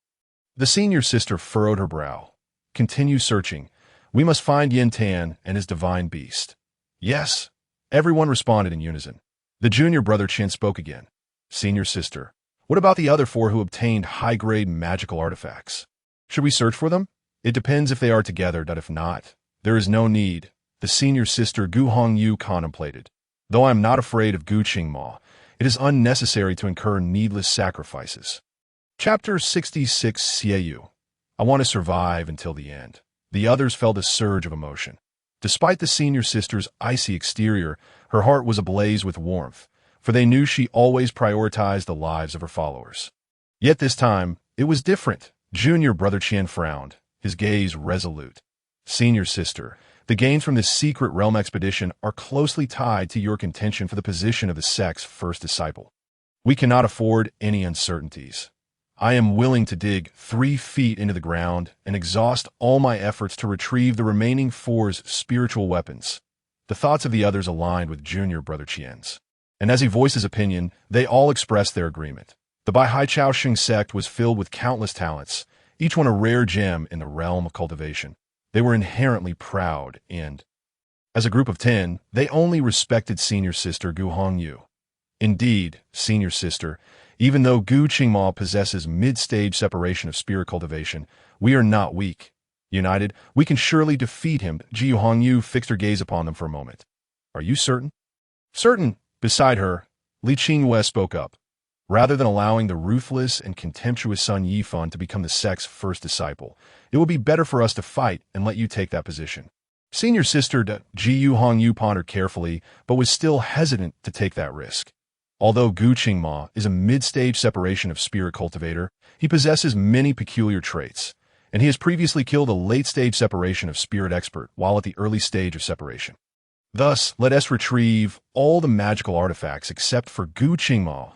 The senior sister furrowed her brow. "Continue searching. We must find Yin Tan and his divine beast." "Yes." Everyone responded in unison. The junior brother Qian spoke again. "Senior sister, what about the other 4 who obtained high-grade magical artifacts? Should we search for them? It depends if they are together, but if not, there is no need." The senior sister Gu Hongyu contemplated. "Though I am not afraid of Gu Qingma, it is unnecessary to incur needless sacrifices." Chapter 66, Xieyu. I want to survive until the end. The others felt a surge of emotion. Despite the senior sister's icy exterior, her heart was ablaze with warmth, for they knew she always prioritized the lives of her followers. Yet this time, it was different. Junior brother Qian frowned, his gaze resolute. "Senior sister, the gains from this secret realm expedition are closely tied to your contention for the position of the sect's first disciple. We cannot afford any uncertainties. I am willing to dig 3 feet into the ground and exhaust all my efforts to retrieve the remaining 4's spiritual weapons." The thoughts of the others aligned with junior brother Qian's, and as he voiced his opinion, they all expressed their agreement. The Bai Hai Chaoxing sect was filled with countless talents, each one a rare gem in the realm of cultivation. They were inherently proud and, as a group of 10, they only respected senior sister Gu Hongyu. Indeed, senior sister, even though Gu Qingma possesses mid-stage separation of spirit cultivation, we are not weak. United, we can surely defeat him. Ji Hongyu fixed her gaze upon them for a moment. Are you certain? Certain. Beside her, Li Qingyue spoke up. Rather than allowing the ruthless and contemptuous Sun Yifan to become the sect's first disciple, it would be better for us to fight and let you take that position. Senior sister Ji Hongyu pondered carefully, but was still hesitant to take that risk. Although Gu Qingma is a mid-stage separation of spirit cultivator, he possesses many peculiar traits, and he has previously killed a late-stage separation of spirit expert while at the early stage of separation. Thus, let us retrieve all the magical artifacts except for Gu Qingma.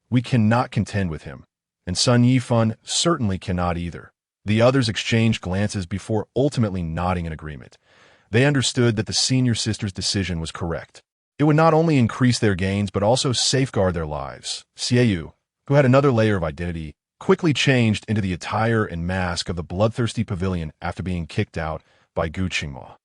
We cannot contend with him, and Sun Yifan certainly cannot either. The others exchanged glances before ultimately nodding in agreement. They understood that the senior sister's decision was correct. It would not only increase their gains but also safeguard their lives. Xiaoyu, who had another layer of identity, quickly changed into the attire and mask of the bloodthirsty pavilion after being kicked out by Gu Qingma.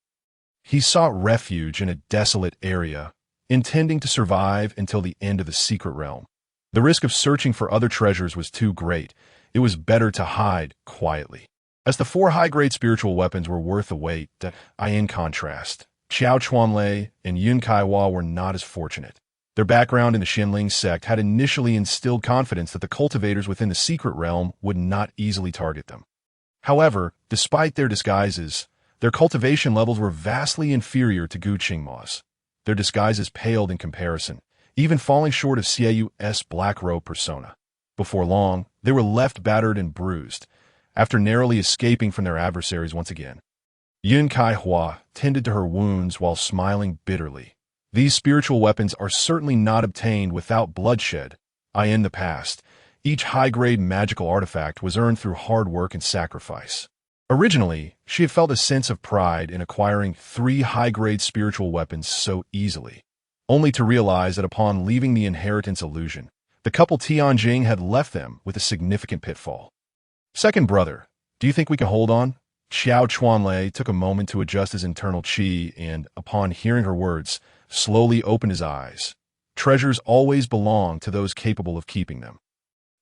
He sought refuge in a desolate area, intending to survive until the end of the secret realm. The risk of searching for other treasures was too great. It was better to hide quietly. As the 4 high-grade spiritual weapons were worth the wait, in contrast, Qiao Chuanlei and Yun Kaiwa were not as fortunate. Their background in the Xinling sect had initially instilled confidence that the cultivators within the secret realm would not easily target them. However, despite their disguises, their cultivation levels were vastly inferior to Gu Qingma's. Their disguises paled in comparison, even falling short of Xiaoyu's black robe persona. Before long, they were left battered and bruised, after narrowly escaping from their adversaries once again. Yun Kaihua tended to her wounds while smiling bitterly. These spiritual weapons are certainly not obtained without bloodshed. In the past, each high-grade magical artifact was earned through hard work and sacrifice. Originally, she had felt a sense of pride in acquiring 3 high-grade spiritual weapons so easily, only to realize that upon leaving the inheritance illusion, the couple Tianjing had left them with a significant pitfall. Second brother, do you think we can hold on? Xiao Chuanlei took a moment to adjust his internal qi and, upon hearing her words, slowly opened his eyes. Treasures always belong to those capable of keeping them.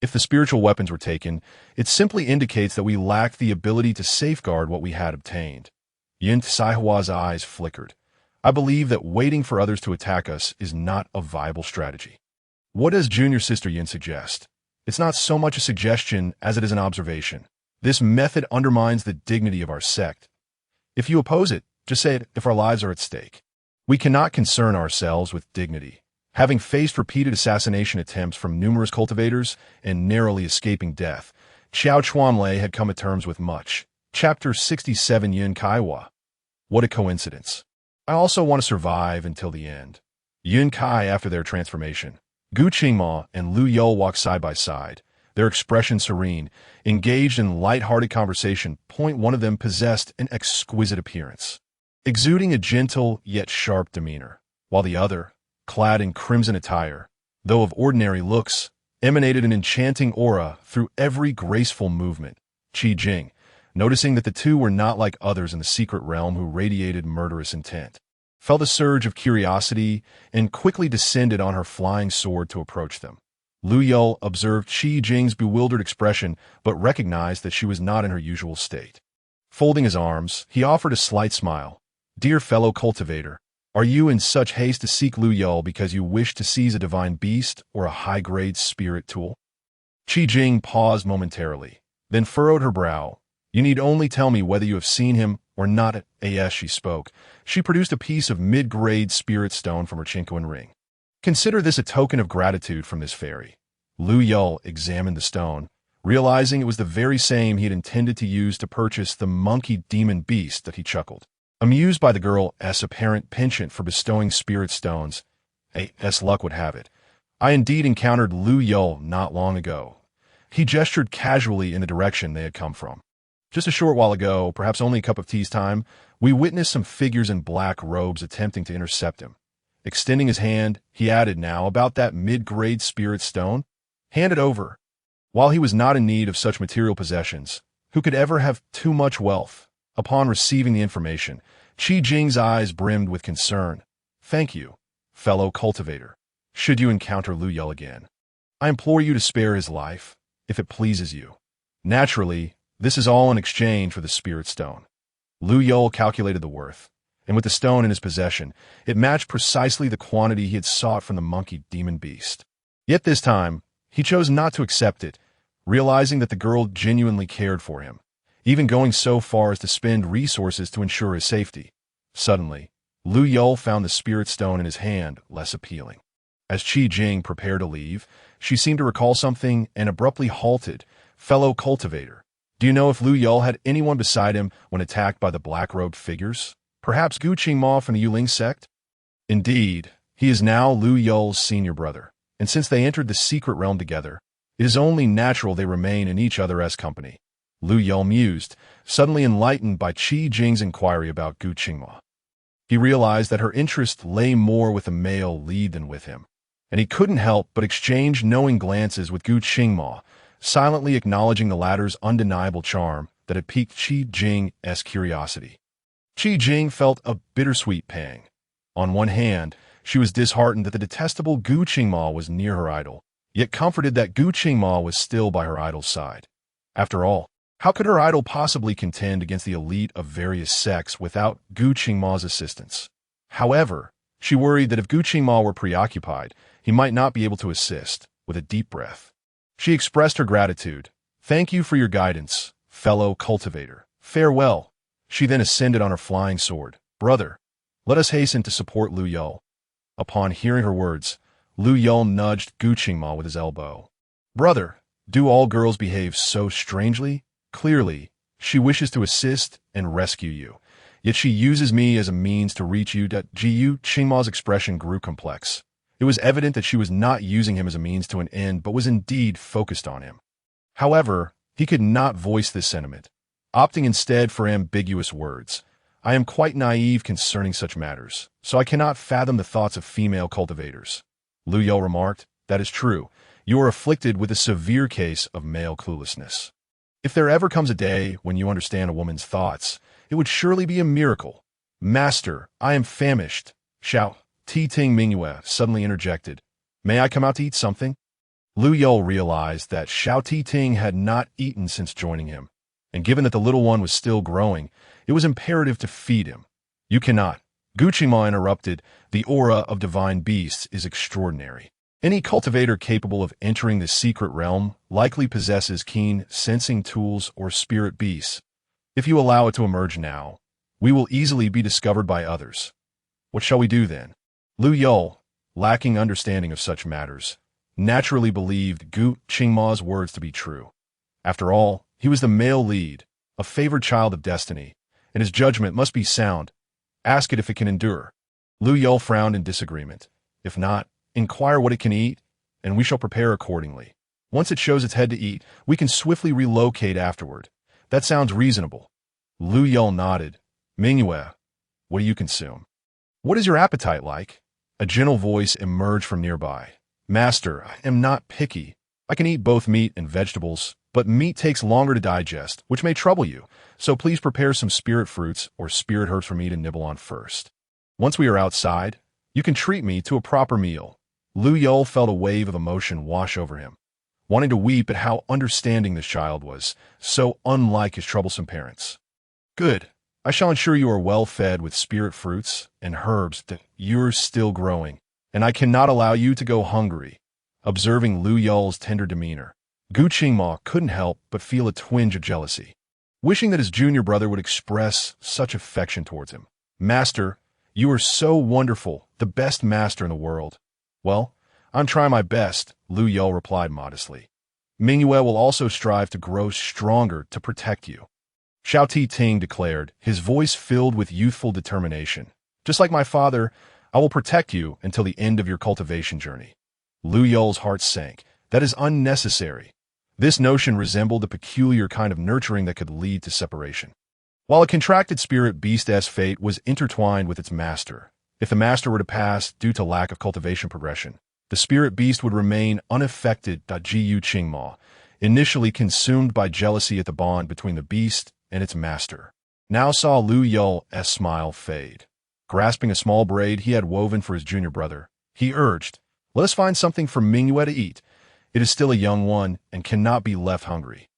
If the spiritual weapons were taken, it simply indicates that we lacked the ability to safeguard what we had obtained. Yin Tsaihua's eyes flickered. I believe that waiting for others to attack us is not a viable strategy. What does junior sister Yin suggest? It's not so much a suggestion as it is an observation. This method undermines the dignity of our sect. If you oppose it, just say it if our lives are at stake. We cannot concern ourselves with dignity. Having faced repeated assassination attempts from numerous cultivators and narrowly escaping death, Qiao Chuanlei had come to terms with much. Chapter 67 Yun Kaiwa. What a coincidence. I also want to survive until the end. Yun Kai after their transformation. Gu Qingma and Lou Yulü walked side by side, their expression serene, engaged in light-hearted conversation. One of them possessed an exquisite appearance, exuding a gentle yet sharp demeanor, while the other, clad in crimson attire, though of ordinary looks, emanated an enchanting aura through every graceful movement. Qi Jing, noticing that the two were not like others in the secret realm who radiated murderous intent, felt a surge of curiosity and quickly descended on her flying sword to approach them. Lou Yulü observed Qi Jing's bewildered expression but recognized that she was not in her usual state. Folding his arms, he offered a slight smile. Dear fellow cultivator, are you in such haste to seek Lou Yulü because you wish to seize a divine beast or a high-grade spirit tool? Qi Jing paused momentarily, then furrowed her brow. You need only tell me whether you have seen him or not. As she spoke, she produced a piece of mid-grade spirit stone from her Chinquan ring. Consider this a token of gratitude from this fairy. Lou Yulü examined the stone, realizing it was the very same he had intended to use to purchase the monkey demon beast that he chuckled. Amused by the girl's apparent penchant for bestowing spirit stones, as luck would have it, I indeed encountered Lou Yulü not long ago. He gestured casually in the direction they had come from. Just a short while ago, perhaps only a cup of tea's time, we witnessed some figures in black robes attempting to intercept him. Extending his hand, he added, now, about that mid-grade spirit stone. Hand it over. While he was not in need of such material possessions, who could ever have too much wealth? Upon receiving the information, Qi Jing's eyes brimmed with concern. Thank you, fellow cultivator. Should you encounter Lou Yulü again, I implore you to spare his life, if it pleases you. Naturally, this is all in exchange for the spirit stone. Lou Yulü calculated the worth, and with the stone in his possession, it matched precisely the quantity he had sought from the monkey demon beast. Yet this time, he chose not to accept it, realizing that the girl genuinely cared for him, even going so far as to spend resources to ensure his safety. Suddenly, Lou Yulü found the spirit stone in his hand less appealing. As Qi Jing prepared to leave, she seemed to recall something and abruptly halted. Fellow cultivator, do you know if Lou Yulü had anyone beside him when attacked by the black-robed figures? Perhaps Gu Qingma from the Yuling sect? Indeed, he is now Lou Yulü's senior brother, and since they entered the secret realm together, it is only natural they remain in each other's company. Lou Yulü mused, suddenly enlightened by Qi Jing's inquiry about Gu Qingma. He realized that her interest lay more with the male lead than with him, and he couldn't help but exchange knowing glances with Gu Qingma, silently acknowledging the latter's undeniable charm that had piqued Qi Jing's curiosity. Qi Jing felt a bittersweet pang. On one hand, she was disheartened that the detestable Gu Qingma was near her idol, yet comforted that Gu Qingma was still by her idol's side. After all, how could her idol possibly contend against the elite of various sects without Gu Qingma's assistance? However, she worried that if Gu Qingma were preoccupied, he might not be able to assist. With a deep breath, she expressed her gratitude. Thank you for your guidance, fellow cultivator. Farewell. She then ascended on her flying sword. Brother, let us hasten to support Lou Yulü. Upon hearing her words, Lou Yulü nudged Gu Qingma with his elbow. Brother, do all girls behave so strangely? Clearly, she wishes to assist and rescue you, yet she uses me as a means to reach you. Gu Qingma's expression grew complex. It was evident that she was not using him as a means to an end, but was indeed focused on him. However, he could not voice this sentiment, opting instead for ambiguous words. I am quite naive concerning such matters, so I cannot fathom the thoughts of female cultivators. Lou Yulü remarked, that is true. You are afflicted with a severe case of male cluelessness. If there ever comes a day when you understand a woman's thoughts, it would surely be a miracle. Master, I am famished. Xiao Ting Mingyue suddenly interjected. May I come out to eat something? Lou Yulü realized that Xiao Ting had not eaten since joining him, and given that the little one was still growing, it was imperative to feed him. You cannot. Gu Qingma interrupted. The aura of divine beasts is extraordinary. Any cultivator capable of entering the secret realm likely possesses keen sensing tools or spirit beasts. If you allow it to emerge now, we will easily be discovered by others. What shall we do then? Lou Yulü, lacking understanding of such matters, naturally believed Gu Qingma's words to be true. After all, he was the male lead, a favored child of destiny, and his judgment must be sound. Ask it if it can endure. Lou Yulü frowned in disagreement. If not, inquire what it can eat, and we shall prepare accordingly. Once it shows its head to eat, we can swiftly relocate afterward. That sounds reasonable. Lou Yulü nodded. Mingyue, what do you consume? What is your appetite like? A gentle voice emerged from nearby. Master, I am not picky. I can eat both meat and vegetables, but meat takes longer to digest, which may trouble you, so please prepare some spirit fruits or spirit herbs for me to nibble on first. Once we are outside, you can treat me to a proper meal. Lou Yulü felt a wave of emotion wash over him, wanting to weep at how understanding this child was, so unlike his troublesome parents. Good. I shall ensure you are well fed with spirit fruits and herbs that you're still growing, and I cannot allow you to go hungry. Observing Lou Yulü's tender demeanor, Gu Qingma couldn't help but feel a twinge of jealousy, wishing that his junior brother would express such affection towards him. Master, you are so wonderful, the best master in the world. Well, I'm trying my best, Lou Yulü replied modestly. Mingyue will also strive to grow stronger to protect you. Xiao Ting declared, his voice filled with youthful determination. Just like my father, I will protect you until the end of your cultivation journey. Lou Yulü's heart sank. That is unnecessary. This notion resembled a peculiar kind of nurturing that could lead to separation. While a contracted spirit beast's fate was intertwined with its master, if the master were to pass due to lack of cultivation progression, The spirit beast would remain unaffected. Gu Qingma, initially consumed by jealousy at the bond between the beast and its master, now saw Lou Yul's smile fade. Grasping a small braid he had woven for his junior brother, he urged, "Let us find something for Mingyue to eat. It is still a young one and cannot be left hungry."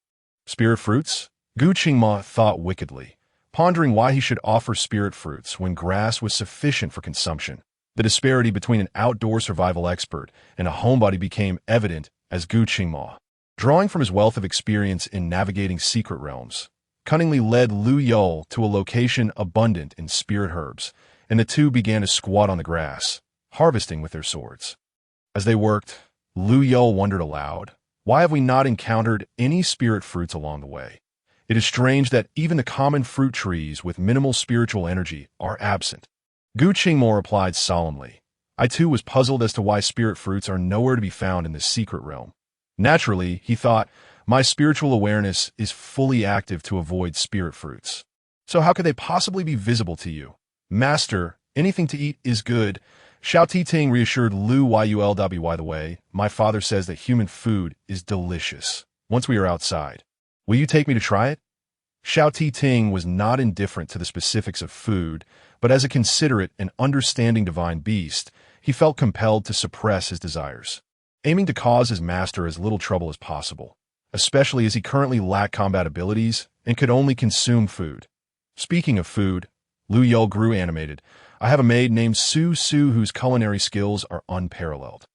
Spirit fruits? Gu Qingma thought wickedly, pondering why he should offer spirit fruits when grass was sufficient for consumption. The disparity between an outdoor survival expert and a homebody became evident as Gu Qingma, drawing from his wealth of experience in navigating secret realms, cunningly led Lou Yulü to a location abundant in spirit herbs, and the two began to squat on the grass, harvesting with their swords. As they worked, Lou Yulü wondered aloud, "Why have we not encountered any spirit fruits along the way? It is strange that even the common fruit trees with minimal spiritual energy are absent." Gu Qingmo replied solemnly, "I too was puzzled as to why spirit fruits are nowhere to be found in this secret realm. Naturally, he thought, my spiritual awareness is fully active to avoid spirit fruits. So how could they possibly be visible to you? Master, anything to eat is good." Xiao Titing reassured Lou Yulü. "By the way, my father says that human food is delicious once we are outside. Will you take me to try it?" Xiao Titing was not indifferent to the specifics of food, but as a considerate and understanding divine beast, he felt compelled to suppress his desires, aiming to cause his master as little trouble as possible, especially as he currently lacked combat abilities and could only consume food. Speaking of food, Lou Yulü grew animated. "I have a maid named Su Su whose culinary skills are unparalleled.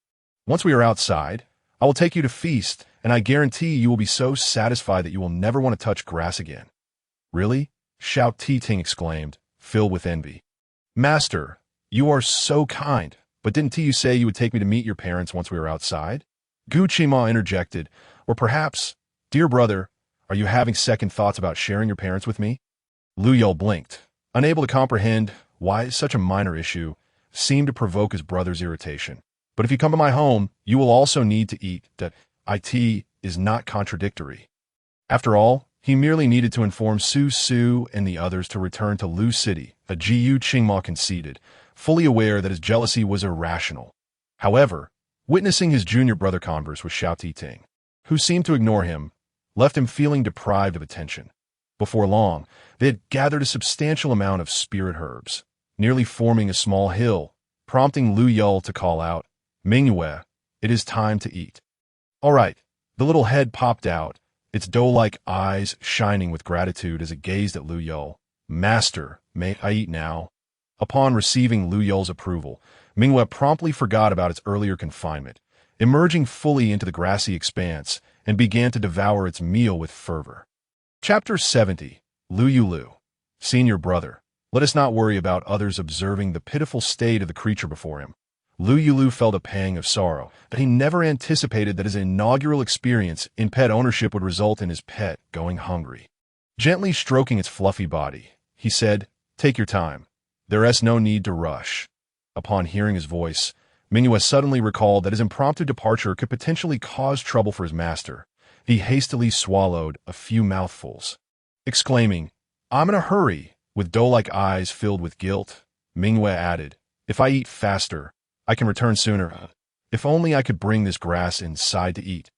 Once we are outside, I will take you to feast, and I guarantee you will be so satisfied that you will never want to touch grass again." "Really?" Xiao Titing exclaimed, filled with envy. "Master, you are so kind, but didn't you say you would take me to meet your parents once we were outside?" Gu Qingma interjected, "Or perhaps, dear brother, are you having second thoughts about sharing your parents with me?" Lou Yulü blinked, unable to comprehend why such a minor issue seemed to provoke his brother's irritation. "But if you come to my home, you will also need to eat. That it is not contradictory." After all, he merely needed to inform Su Su and the others to return to Lu City. Gu Qingma conceded, fully aware that his jealousy was irrational. However, witnessing his junior brother converse with Xiao Titing, who seemed to ignore him, left him feeling deprived of attention. Before long, they had gathered a substantial amount of spirit herbs, nearly forming a small hill, prompting Lou Yulü to call out, "Mingyue, it is time to eat." "All right." The little head popped out, its doe-like eyes shining with gratitude as it gazed at Lou Yulü. "Master, may I eat now?" Upon receiving Lou Yulü's approval, Mingyue promptly forgot about its earlier confinement, emerging fully into the grassy expanse, and began to devour its meal with fervor. Chapter 70. Lou Yulü. Senior brother. Let us not worry about others observing the pitiful state of the creature before him. Lou Yulü felt a pang of sorrow, but he never anticipated that his inaugural experience in pet ownership would result in his pet going hungry. Gently stroking its fluffy body, he said, "Take your time. There is no need to rush." Upon hearing his voice, Mingyue suddenly recalled that his impromptu departure could potentially cause trouble for his master. He hastily swallowed a few mouthfuls, exclaiming, "I'm in a hurry." With doe-like eyes filled with guilt, Mingyue added, "If I eat faster, I can return sooner. If only I could bring this grass inside to eat."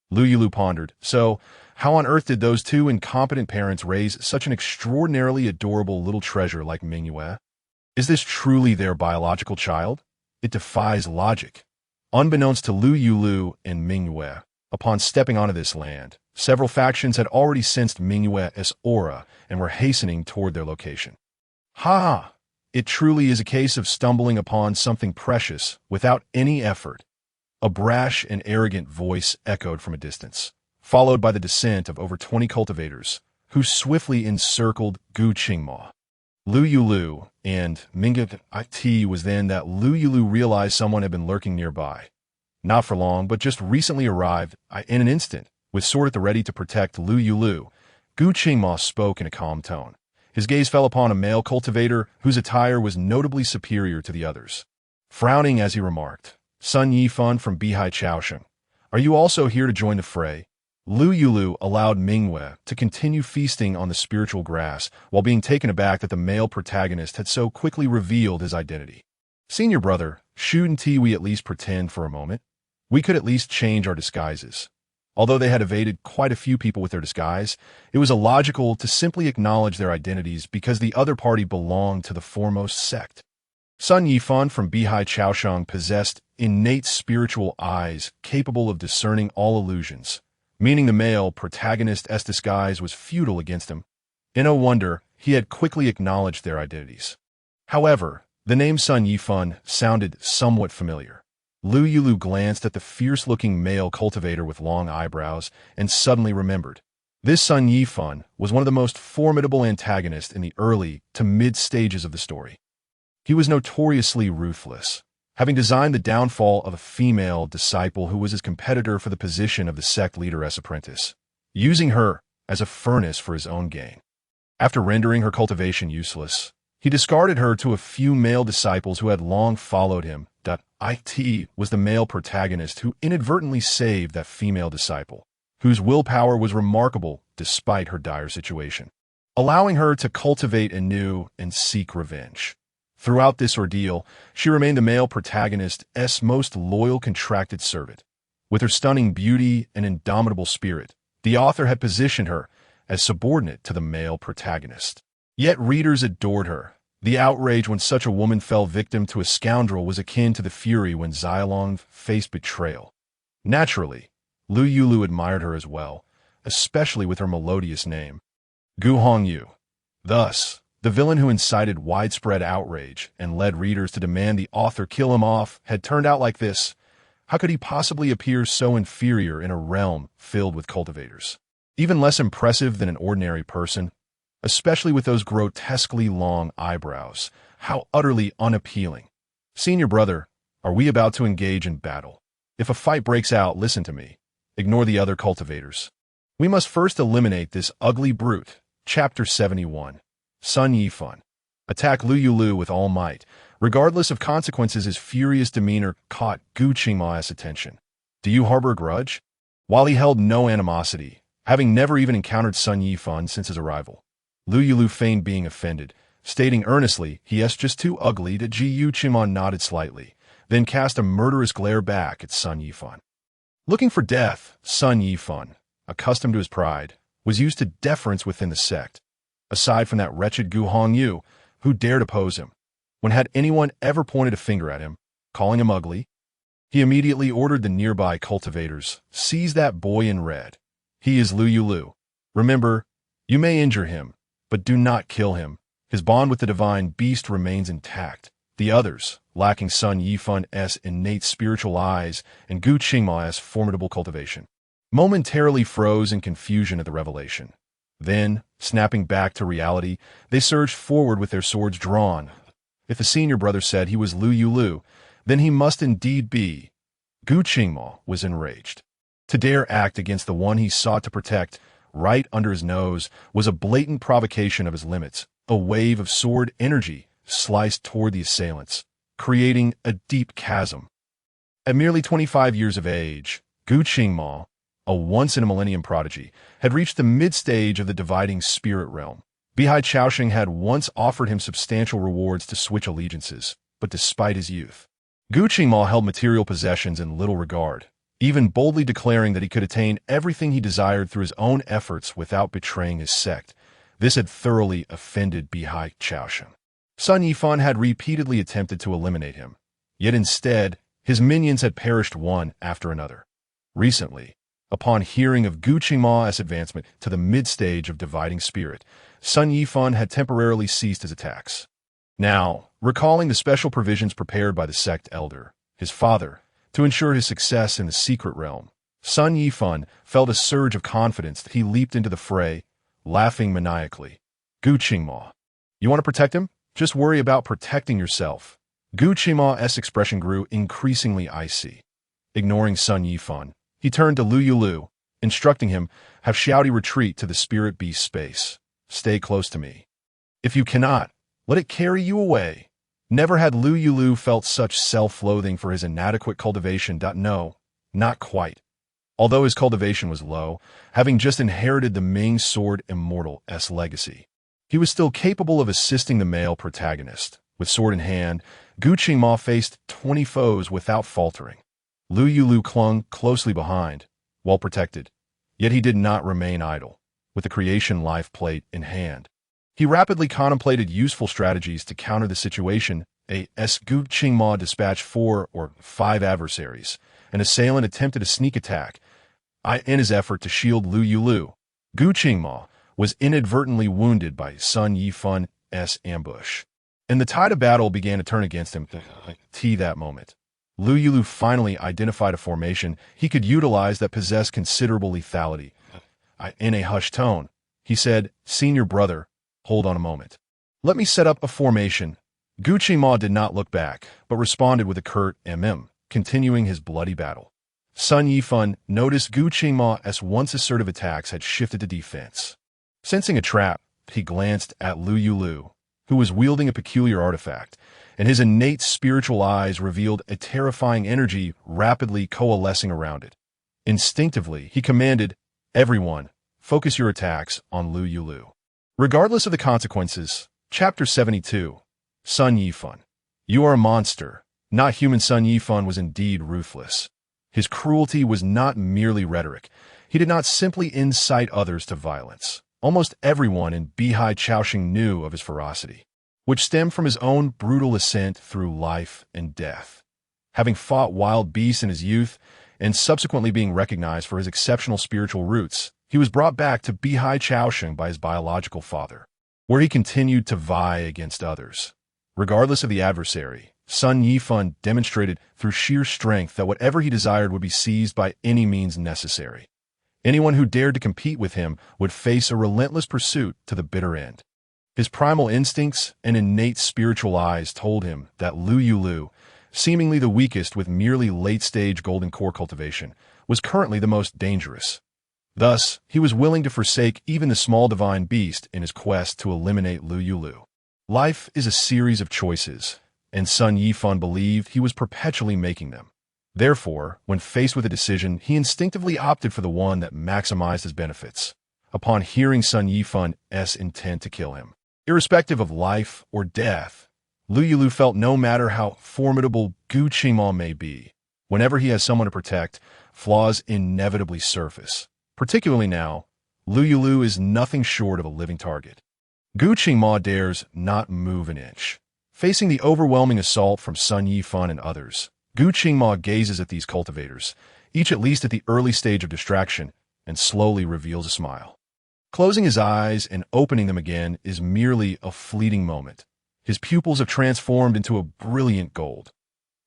Lou Yulü pondered, so how on earth did those two incompetent parents raise such an extraordinarily adorable little treasure like Mingyue? Is this truly their biological child? It defies logic. Unbeknownst to Lou Yulü and Mingyue, upon stepping onto this land, several factions had already sensed Mingyue's aura and were hastening toward their location. "Ha! It truly is a case of stumbling upon something precious without any effort." A brash and arrogant voice echoed from a distance, followed by the descent of over 20 cultivators, who swiftly encircled Gu Qingma. Lou Yulü and Mingyue. It was then that Lou Yulü realized someone had been lurking nearby. Not for long, but just recently arrived. In an instant, with sword at the ready to protect Lou Yulü, Gu Qingma spoke in a calm tone. His gaze fell upon a male cultivator whose attire was notably superior to the others. Frowning as he remarked, "Sun Yifan from Bihai Chaosheng, are you also here to join the fray?" Lou Yulü allowed Mingyue to continue feasting on the spiritual grass while being taken aback that the male protagonist had so quickly revealed his identity. Senior brother, shouldn't we at least pretend for a moment? We could at least change our disguises. Although they had evaded quite a few people with their disguise, it was illogical to simply acknowledge their identities because the other party belonged to the foremost sect. Sun Yifan from Bihai Chaoshang possessed innate spiritual eyes capable of discerning all illusions, meaning the male protagonist's disguise was futile against him. In no wonder, he had quickly acknowledged their identities. However, the name Sun Yifan sounded somewhat familiar. Lou Yulü glanced at the fierce-looking male cultivator with long eyebrows and suddenly remembered. This Sun Yifan was one of the most formidable antagonists in the early to mid-stages of the story. He was notoriously ruthless, having designed the downfall of a female disciple who was his competitor for the position of the sect leader's apprentice, using her as a furnace for his own gain. After rendering her cultivation useless, he discarded her to a few male disciples who had long followed him. It was the male protagonist who inadvertently saved that female disciple, whose willpower was remarkable despite her dire situation, allowing her to cultivate anew and seek revenge. Throughout this ordeal, she remained the male protagonist's most loyal contracted servant. With her stunning beauty and indomitable spirit, the author had positioned her as subordinate to the male protagonist. Yet readers adored her. The outrage when such a woman fell victim to a scoundrel was akin to the fury when Xialong faced betrayal. Naturally, Lou Yulü admired her as well, especially with her melodious name, Gu Hongyu. Thus, the villain who incited widespread outrage and led readers to demand the author kill him off had turned out like this. How could he possibly appear so inferior in a realm filled with cultivators? Even less impressive than an ordinary person, especially with those grotesquely long eyebrows. How utterly unappealing. Senior brother, are we about to engage in battle? If a fight breaks out, listen to me. Ignore the other cultivators. We must first eliminate this ugly brute. Chapter 71. Sun Yifan. Attack Lou Yulü with all might. Regardless of consequences, his furious demeanor caught Gu Qingma's attention. Do you harbor a grudge? While he held no animosity, having never even encountered Sun Yifan since his arrival, Lou Yulü feigned being offended, stating earnestly he is just too ugly. Gu Qingma nodded slightly, then cast a murderous glare back at Sun Yifan. Looking for death, Sun Yifan, accustomed to his pride, was used to deference within the sect. Aside from that wretched Gu Hongyu, who dared oppose him, when had anyone ever pointed a finger at him, calling him ugly? He immediately ordered the nearby cultivators, seize that boy in red. He is Lou Yulü. Remember, you may injure him, but do not kill him. His bond with the divine beast remains intact. The others, lacking Sun Yifan's innate spiritual eyes and Gu Qingma's formidable cultivation, momentarily froze in confusion at the revelation. Then, snapping back to reality, they surged forward with their swords drawn. If the senior brother said he was Lou Yulü, then he must indeed be. Gu Qingma was enraged. To dare act against the one he sought to protect, right under his nose, was a blatant provocation of his limits. A wave of sword energy sliced toward the assailants, creating a deep chasm. At merely 25 years of age, Gu Qingma, a once-in-a-millennium prodigy, had reached the mid-stage of the dividing spirit realm. Bihai Chaoshang had once offered him substantial rewards to switch allegiances, but despite his youth, Gu Qingma held material possessions in little regard, even boldly declaring that he could attain everything he desired through his own efforts without betraying his sect. This had thoroughly offended Bihai Chaoshang. Sun Yifan had repeatedly attempted to eliminate him, yet instead, his minions had perished one after another. Recently, upon hearing of Gu Qingma's advancement to the mid-stage of dividing spirit, Sun Yifan had temporarily ceased his attacks. Now, recalling the special provisions prepared by the sect elder, his father, to ensure his success in the secret realm, Sun Yifan felt a surge of confidence that he leaped into the fray, laughing maniacally. Gu Qingma, you want to protect him? Just worry about protecting yourself. Gu Qingma's expression grew increasingly icy. Ignoring Sun Yifan, he turned to Lou Yulü, instructing him, have Xiaodi retreat to the spirit beast space. Stay close to me. If you cannot, let it carry you away. Never had Lou Yulü felt such self-loathing for his inadequate cultivation. No, not quite. Although his cultivation was low, having just inherited the Ming sword immortal's legacy, he was still capable of assisting the male protagonist, With sword in hand, Gu Qingma faced 20 foes without faltering. Lou Yulü clung closely behind, well protected. Yet he did not remain idle, with the creation life plate in hand. He rapidly contemplated useful strategies to counter the situation. Gu Qingma dispatched 4 or 5 adversaries. An assailant attempted a sneak attack. In his effort to shield Lou Yulü, Gu Qingma was inadvertently wounded by Sun Yifan's ambush. And the tide of battle began to turn against him. That moment, Lou Yulü finally identified a formation he could utilize that possessed considerable lethality. In a hushed tone, he said, "Senior brother, hold on a moment. Let me set up a formation." Gu Qingma did not look back, but responded with a curt continuing his bloody battle. Sun Yifan noticed Gu Qingma's once assertive attacks had shifted to defense. Sensing a trap, he glanced at Lou Yulü, who was wielding a peculiar artifact, and his innate spiritual eyes revealed a terrifying energy rapidly coalescing around it. Instinctively, he commanded, "Everyone, focus your attacks on Lou Yulü." Regardless of the consequences, Chapter 72, Sun Yifan. You are a monster. Not human. Sun Yifan was indeed ruthless. His cruelty was not merely rhetoric. He did not simply incite others to violence. Almost everyone in Bihai Chaoxing knew of his ferocity, which stemmed from his own brutal ascent through life and death. Having fought wild beasts in his youth, and subsequently being recognized for his exceptional spiritual roots, he was brought back to Bihai Chaoxing by his biological father, where he continued to vie against others. Regardless of the adversary, Sun Yifan demonstrated through sheer strength that whatever he desired would be seized by any means necessary. Anyone who dared to compete with him would face a relentless pursuit to the bitter end. His primal instincts and innate spiritual eyes told him that Lou Yulü, seemingly the weakest with merely late-stage golden core cultivation, was currently the most dangerous. Thus, he was willing to forsake even the small divine beast in his quest to eliminate Lou Yulü. Life is a series of choices, and Sun Yifan believed he was perpetually making them. Therefore, when faced with a decision, he instinctively opted for the one that maximized his benefits. Upon hearing Sun Yifan's intent to kill him, irrespective of life or death, Lou Yulü felt no matter how formidable Gu Qingma may be, whenever he has someone to protect, flaws inevitably surface. Particularly now, Lou Yulü is nothing short of a living target. Gu Qingma dares not move an inch. Facing the overwhelming assault from Sun Yifan and others, Gu Qingma gazes at these cultivators, each at least at the early stage of distraction, and slowly reveals a smile. Closing his eyes and opening them again is merely a fleeting moment. His pupils have transformed into a brilliant gold.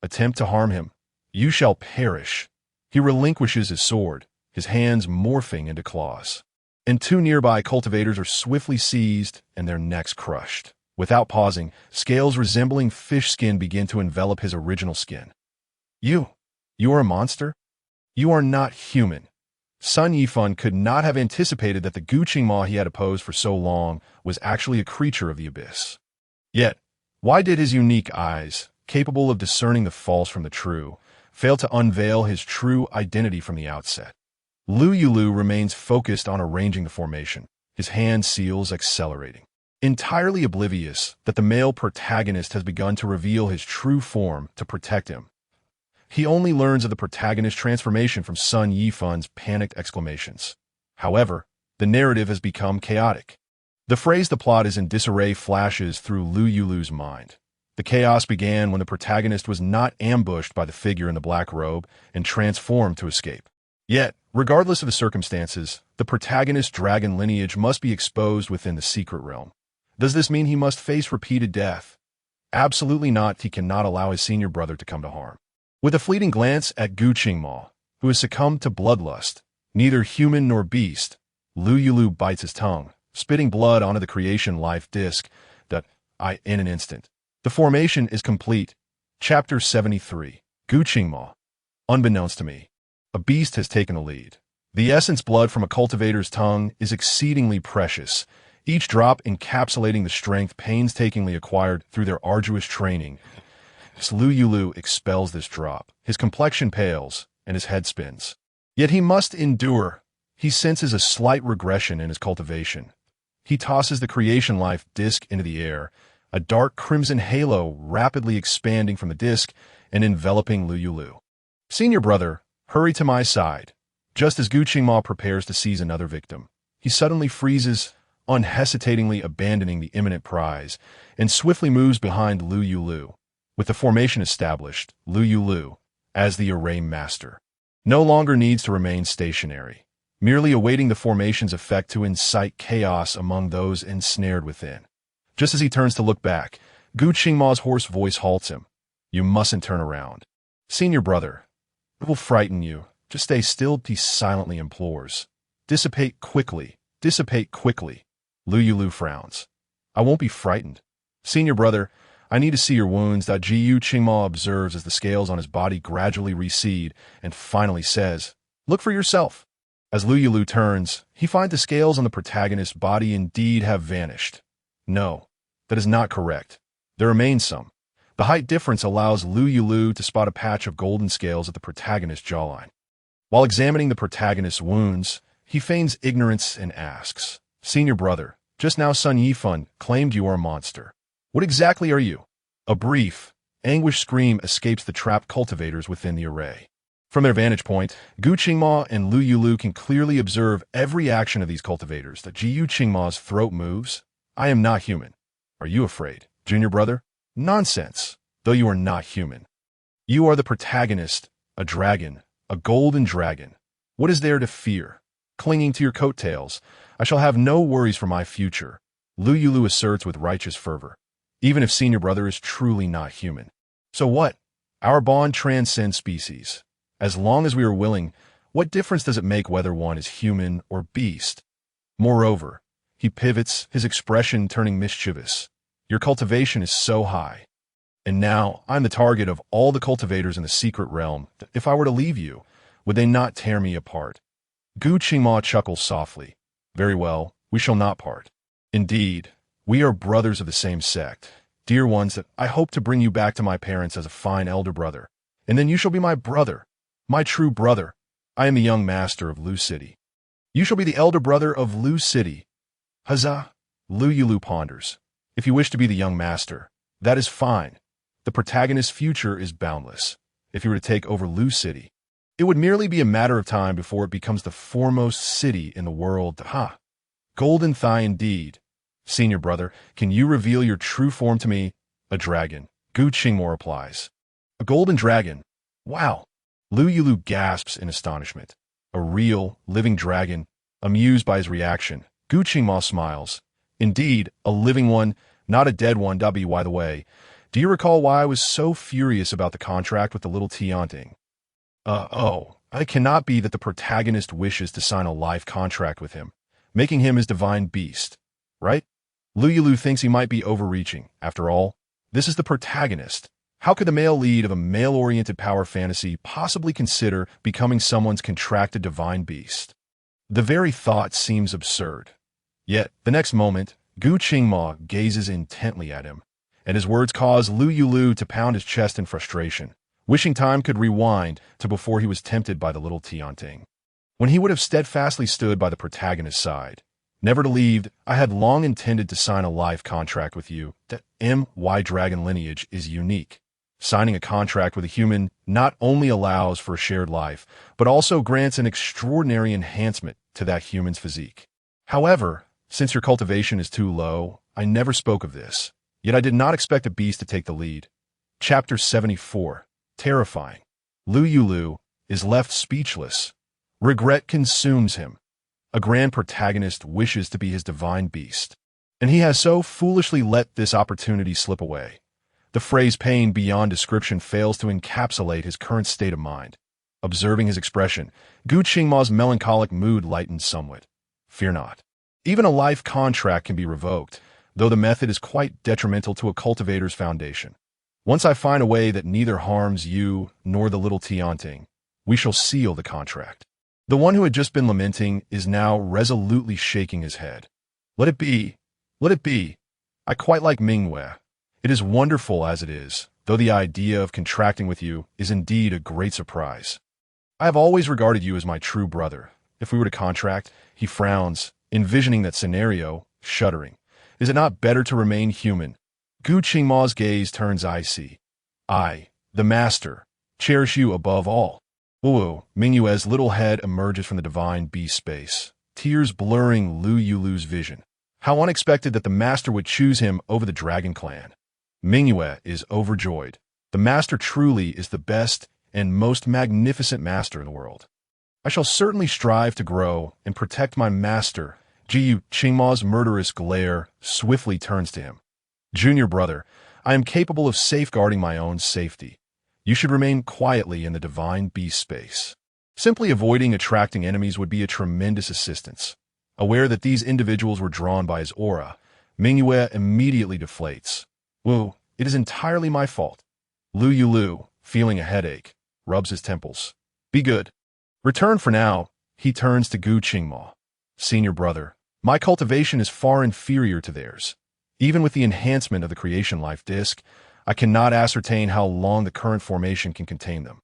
Attempt to harm him, you shall perish. He relinquishes his sword, his hands morphing into claws. And 2 nearby cultivators are swiftly seized and their necks crushed. Without pausing, scales resembling fish skin begin to envelop his original skin. You are a monster? You are not human. Sun Yifan could not have anticipated that the Gu Qingma he had opposed for so long was actually a creature of the abyss. Yet, why did his unique eyes, capable of discerning the false from the true, fail to unveil his true identity from the outset? Lou Yulü remains focused on arranging the formation, his hand seals accelerating. Entirely oblivious that the male protagonist has begun to reveal his true form to protect him. He only learns of the protagonist's transformation from Sun Yifan's panicked exclamations. However, the narrative has become chaotic. The phrase "the plot is in disarray" flashes through Lou Yulü's mind. The chaos began when the protagonist was not ambushed by the figure in the black robe and transformed to escape. Yet, regardless of the circumstances, the protagonist's dragon lineage must be exposed within the secret realm. Does this mean he must face repeated death? Absolutely not. He cannot allow his senior brother to come to harm. With a fleeting glance at Gu Qingma, who has succumbed to bloodlust, neither human nor beast, Lou Yulü bites his tongue, spitting blood onto the creation life disc in an instant. The formation is complete. Chapter 73, Gu Qingma. Unbeknownst to me, a beast has taken the lead. The essence blood from a cultivator's tongue is exceedingly precious, each drop encapsulating the strength painstakingly acquired through their arduous training. As Lou Yulü expels this drop, his complexion pales and his head spins. Yet he must endure. He senses a slight regression in his cultivation. He tosses the creation life disc into the air, a dark crimson halo rapidly expanding from the disc and enveloping Lou Yulü. Senior brother, hurry to my side. Just as Gu Qingma prepares to seize another victim, he suddenly freezes, unhesitatingly abandoning the imminent prize, and swiftly moves behind Lou Yulü. With the formation established, Lou Yulü, as the array master, no longer needs to remain stationary, merely awaiting the formation's effect to incite chaos among those ensnared within. Just as he turns to look back, Gu Qingma's hoarse voice halts him. You mustn't turn around. Senior brother, it will frighten you. Just stay still, he silently implores. Dissipate quickly. Dissipate quickly. Lou Yulü frowns. I won't be frightened. Senior brother, I need to see your wounds. Gu Qingma observes as the scales on his body gradually recede and finally says, Look for yourself. As Lou Yulü turns, he finds the scales on the protagonist's body indeed have vanished. No, that is not correct. There remain some. The height difference allows Lou Yulü to spot a patch of golden scales at the protagonist's jawline. While examining the protagonist's wounds, he feigns ignorance and asks, Senior brother, just now Sun Yifan claimed you are a monster. What exactly are you? A brief, anguished scream escapes the trapped cultivators within the array. From their vantage point, Gu Qingma and Lou Yulü can clearly observe every action of these cultivators. Gu Qingma's throat moves. I am not human. Are you afraid, junior brother? Nonsense, though you are not human. You are the protagonist, a dragon, a golden dragon. What is there to fear? Clinging to your coattails, I shall have no worries for my future, Lou Yulü asserts with righteous fervor, even if senior brother is truly not human. So what? Our bond transcends species. As long as we are willing, what difference does it make whether one is human or beast? Moreover, he pivots, his expression turning mischievous. Your cultivation is so high. And now I'm the target of all the cultivators in the secret realm. If I were to leave you, would they not tear me apart? Gu Qingma chuckles softly. Very well, we shall not part. Indeed, we are brothers of the same sect. Dear ones, that I hope to bring you back to my parents as a fine elder brother. And then you shall be my brother, my true brother. I am the young master of Lu City. You shall be the elder brother of Lu City. Huzzah! Lou Yulü ponders. If you wish to be the young master, that is fine. The protagonist's future is boundless. If he were to take over Lu City, it would merely be a matter of time before it becomes the foremost city in the world. Ha! Golden thigh indeed. Senior brother, can you reveal your true form to me? A dragon. Gu Qingma replies. A golden dragon. Wow! Lou Yulü gasps in astonishment. A real, living dragon. Amused by his reaction, Gu Qingma smiles. Indeed, a living one, not a dead one. By the way, do you recall why I was so furious about the contract with the little Tianting? It cannot be that the protagonist wishes to sign a life contract with him, making him his divine beast, right? Lou Yulü thinks he might be overreaching. After all, this is the protagonist. How could the male lead of a male-oriented power fantasy possibly consider becoming someone's contracted divine beast? The very thought seems absurd. Yet, the next moment, Gu Qingma gazes intently at him, and his words cause Lou Yulü to pound his chest in frustration, wishing time could rewind to before he was tempted by the little Tianting, when he would have steadfastly stood by the protagonist's side. Never to leave, I had long intended to sign a life contract with you. That my dragon lineage is unique. Signing a contract with a human not only allows for a shared life, but also grants an extraordinary enhancement to that human's physique. However, since your cultivation is too low, I never spoke of this. Yet I did not expect a beast to take the lead. Chapter 74. Terrifying. Lou Yulü is left speechless. Regret consumes him. A grand protagonist wishes to be his divine beast, and he has so foolishly let this opportunity slip away. The phrase pain beyond description fails to encapsulate his current state of mind. Observing his expression, Gu Qingma's melancholic mood lightens somewhat. Fear not. Even a life contract can be revoked, though the method is quite detrimental to a cultivator's foundation. Once I find a way that neither harms you nor the little Tianting, we shall seal the contract. The one who had just been lamenting is now resolutely shaking his head. Let it be. Let it be. I quite like Mingwei. It is wonderful as it is, though the idea of contracting with you is indeed a great surprise. I have always regarded you as my true brother. If we were to contract, he frowns, envisioning that scenario, shuddering. Is it not better to remain human? Gu Qingma's gaze turns icy. I, the master, cherish you above all. Wu Mingyue's little head emerges from the divine beast space, tears blurring Lou Yulu's vision. How unexpected that the master would choose him over the dragon clan. Mingyue is overjoyed. The master truly is the best and most magnificent master in the world. I shall certainly strive to grow and protect my master. Gu Qingma's murderous glare swiftly turns to him. Junior brother, I am capable of safeguarding my own safety. You should remain quietly in the divine beast space. Simply avoiding attracting enemies would be a tremendous assistance. Aware that these individuals were drawn by his aura, Mingyue immediately deflates. Wu, it is entirely my fault. Lou Yulü, feeling a headache, rubs his temples. Be good. Return for now. He turns to Gu Qingma. Senior brother, my cultivation is far inferior to theirs. Even with the enhancement of the creation life disk, I cannot ascertain how long the current formation can contain them.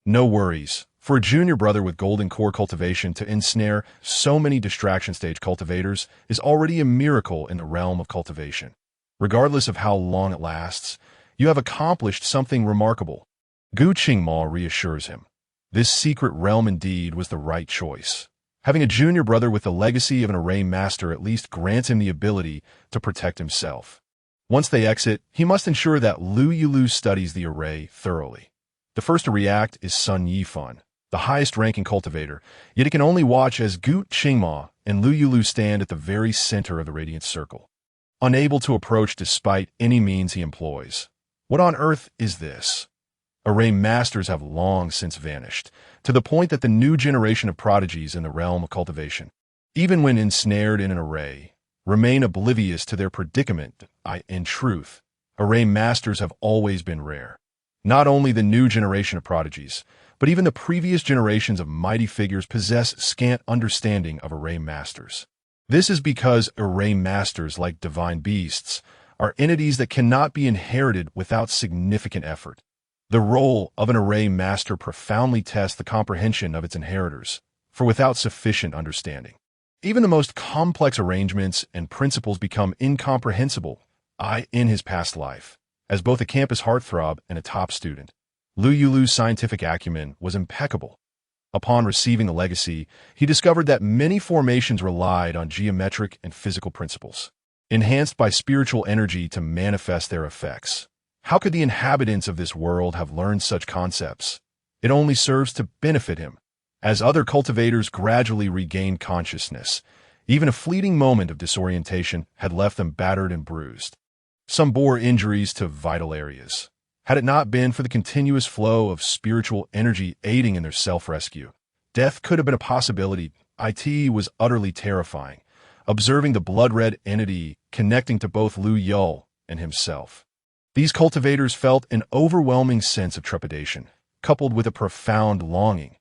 No worries. For a junior brother with golden core cultivation to ensnare so many distraction stage cultivators is already a miracle in the realm of cultivation. Regardless of how long it lasts, you have accomplished something remarkable. Gu Qingma reassures him. This secret realm indeed was the right choice. Having a junior brother with the legacy of an array master at least grants him the ability to protect himself. Once they exit, he must ensure that Lou Yulü studies the array thoroughly. The first to react is Sun Yifan, the highest-ranking cultivator, yet he can only watch as Gu Qingma and Lou Yulü stand at the very center of the radiant circle, unable to approach despite any means he employs. What on earth is this? Array masters have long since vanished, to the point that the new generation of prodigies in the realm of cultivation, even when ensnared in an array, remain oblivious to their predicament. In truth, array masters have always been rare. Not only the new generation of prodigies, but even the previous generations of mighty figures possess scant understanding of array masters. This is because array masters, like divine beasts, are entities that cannot be inherited without significant effort. The role of an array master profoundly tests the comprehension of its inheritors, for without sufficient understanding, even the most complex arrangements and principles become incomprehensible. In his past life, as both a campus heartthrob and a top student, Lou Yulu's scientific acumen was impeccable. Upon receiving the legacy, he discovered that many formations relied on geometric and physical principles, enhanced by spiritual energy to manifest their effects. How could the inhabitants of this world have learned such concepts? It only serves to benefit him. As other cultivators gradually regained consciousness, even a fleeting moment of disorientation had left them battered and bruised. Some bore injuries to vital areas. Had it not been for the continuous flow of spiritual energy aiding in their self-rescue, death could have been a possibility. It was utterly terrifying, observing the blood-red entity connecting to both Lou Yulü and himself. These cultivators felt an overwhelming sense of trepidation, coupled with a profound longing.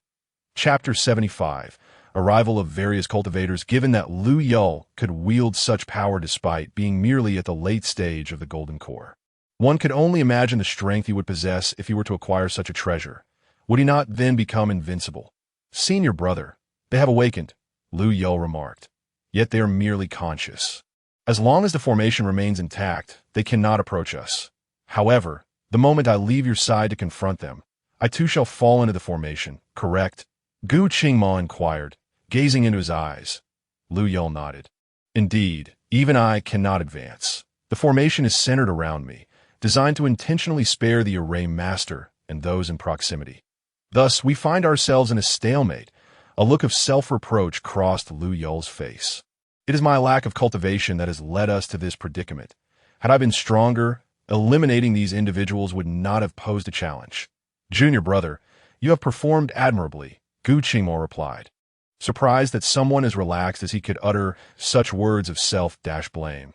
Chapter 75. Arrival of various cultivators. Given that Lou Yulü could wield such power despite being merely at the late stage of the golden core, one could only imagine the strength he would possess if he were to acquire such a treasure. Would he not then become invincible? Senior brother, they have awakened, Lou Yulü remarked. Yet they are merely conscious. As long as the formation remains intact, they cannot approach us. However, the moment I leave your side to confront them, I too shall fall into the formation, correct? Gu Qingma inquired, gazing into his eyes. Lou Yulü nodded. Indeed, even I cannot advance. The formation is centered around me, designed to intentionally spare the array master and those in proximity. Thus, we find ourselves in a stalemate. A look of self-reproach crossed Lou Yulü's face. It is my lack of cultivation that has led us to this predicament. Had I been stronger, eliminating these individuals would not have posed a challenge. Junior brother, you have performed admirably, Gu Qingma replied, surprised that someone as relaxed as he could utter such words of self-blame.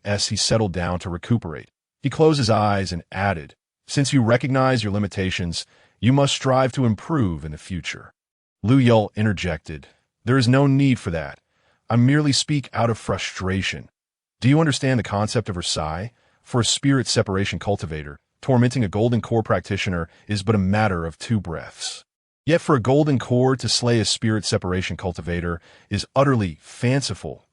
As he settled down to recuperate, he closed his eyes and added, since you recognize your limitations, you must strive to improve in the future. Lou Yulü interjected, there is no need for that. I merely speak out of frustration. Do you understand the concept of Versailles? For a spirit separation cultivator, tormenting a golden core practitioner is but a matter of 2 breaths. Yet for a golden core to slay a spirit separation cultivator is utterly fanciful.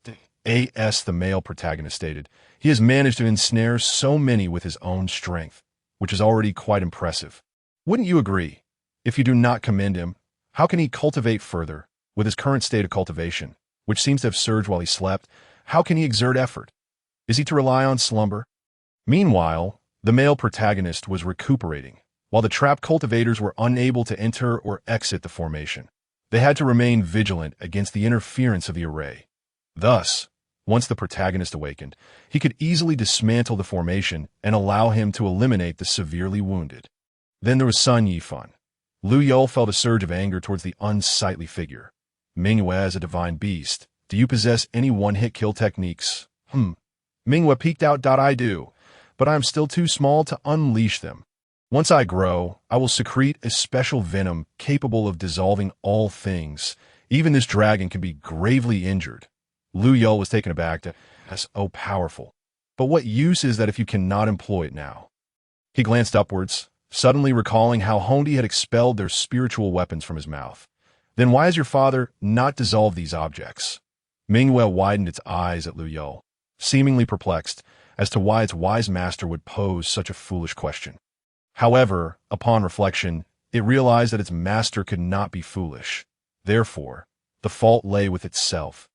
As the male protagonist stated, he has managed to ensnare so many with his own strength, which is already quite impressive. Wouldn't you agree? If you do not commend him, how can he cultivate further? With his current state of cultivation, which seems to have surged while he slept, how can he exert effort? Is he to rely on slumber? Meanwhile, the male protagonist was recuperating, while the trapped cultivators were unable to enter or exit the formation. They had to remain vigilant against the interference of the array. Thus, once the protagonist awakened, he could easily dismantle the formation and allow him to eliminate the severely wounded. Then there was Sun Yifan. Lou Yulü felt a surge of anger towards the unsightly figure. Mingyue, as a divine beast, do you possess any one-hit kill techniques? Mingyue peeked out. I do, but I am still too small to unleash them. Once I grow, I will secrete a special venom capable of dissolving all things. Even this dragon can be gravely injured. Lou Yulü was taken aback. That's powerful. But what use is that if you cannot employ it now? He glanced upwards, suddenly recalling how Hondi had expelled their spiritual weapons from his mouth. Then why has your father not dissolved these objects? Mingyue widened its eyes at Lou Yulü, seemingly perplexed as to why its wise master would pose such a foolish question. However, upon reflection, it realized that its master could not be foolish. Therefore, the fault lay with itself.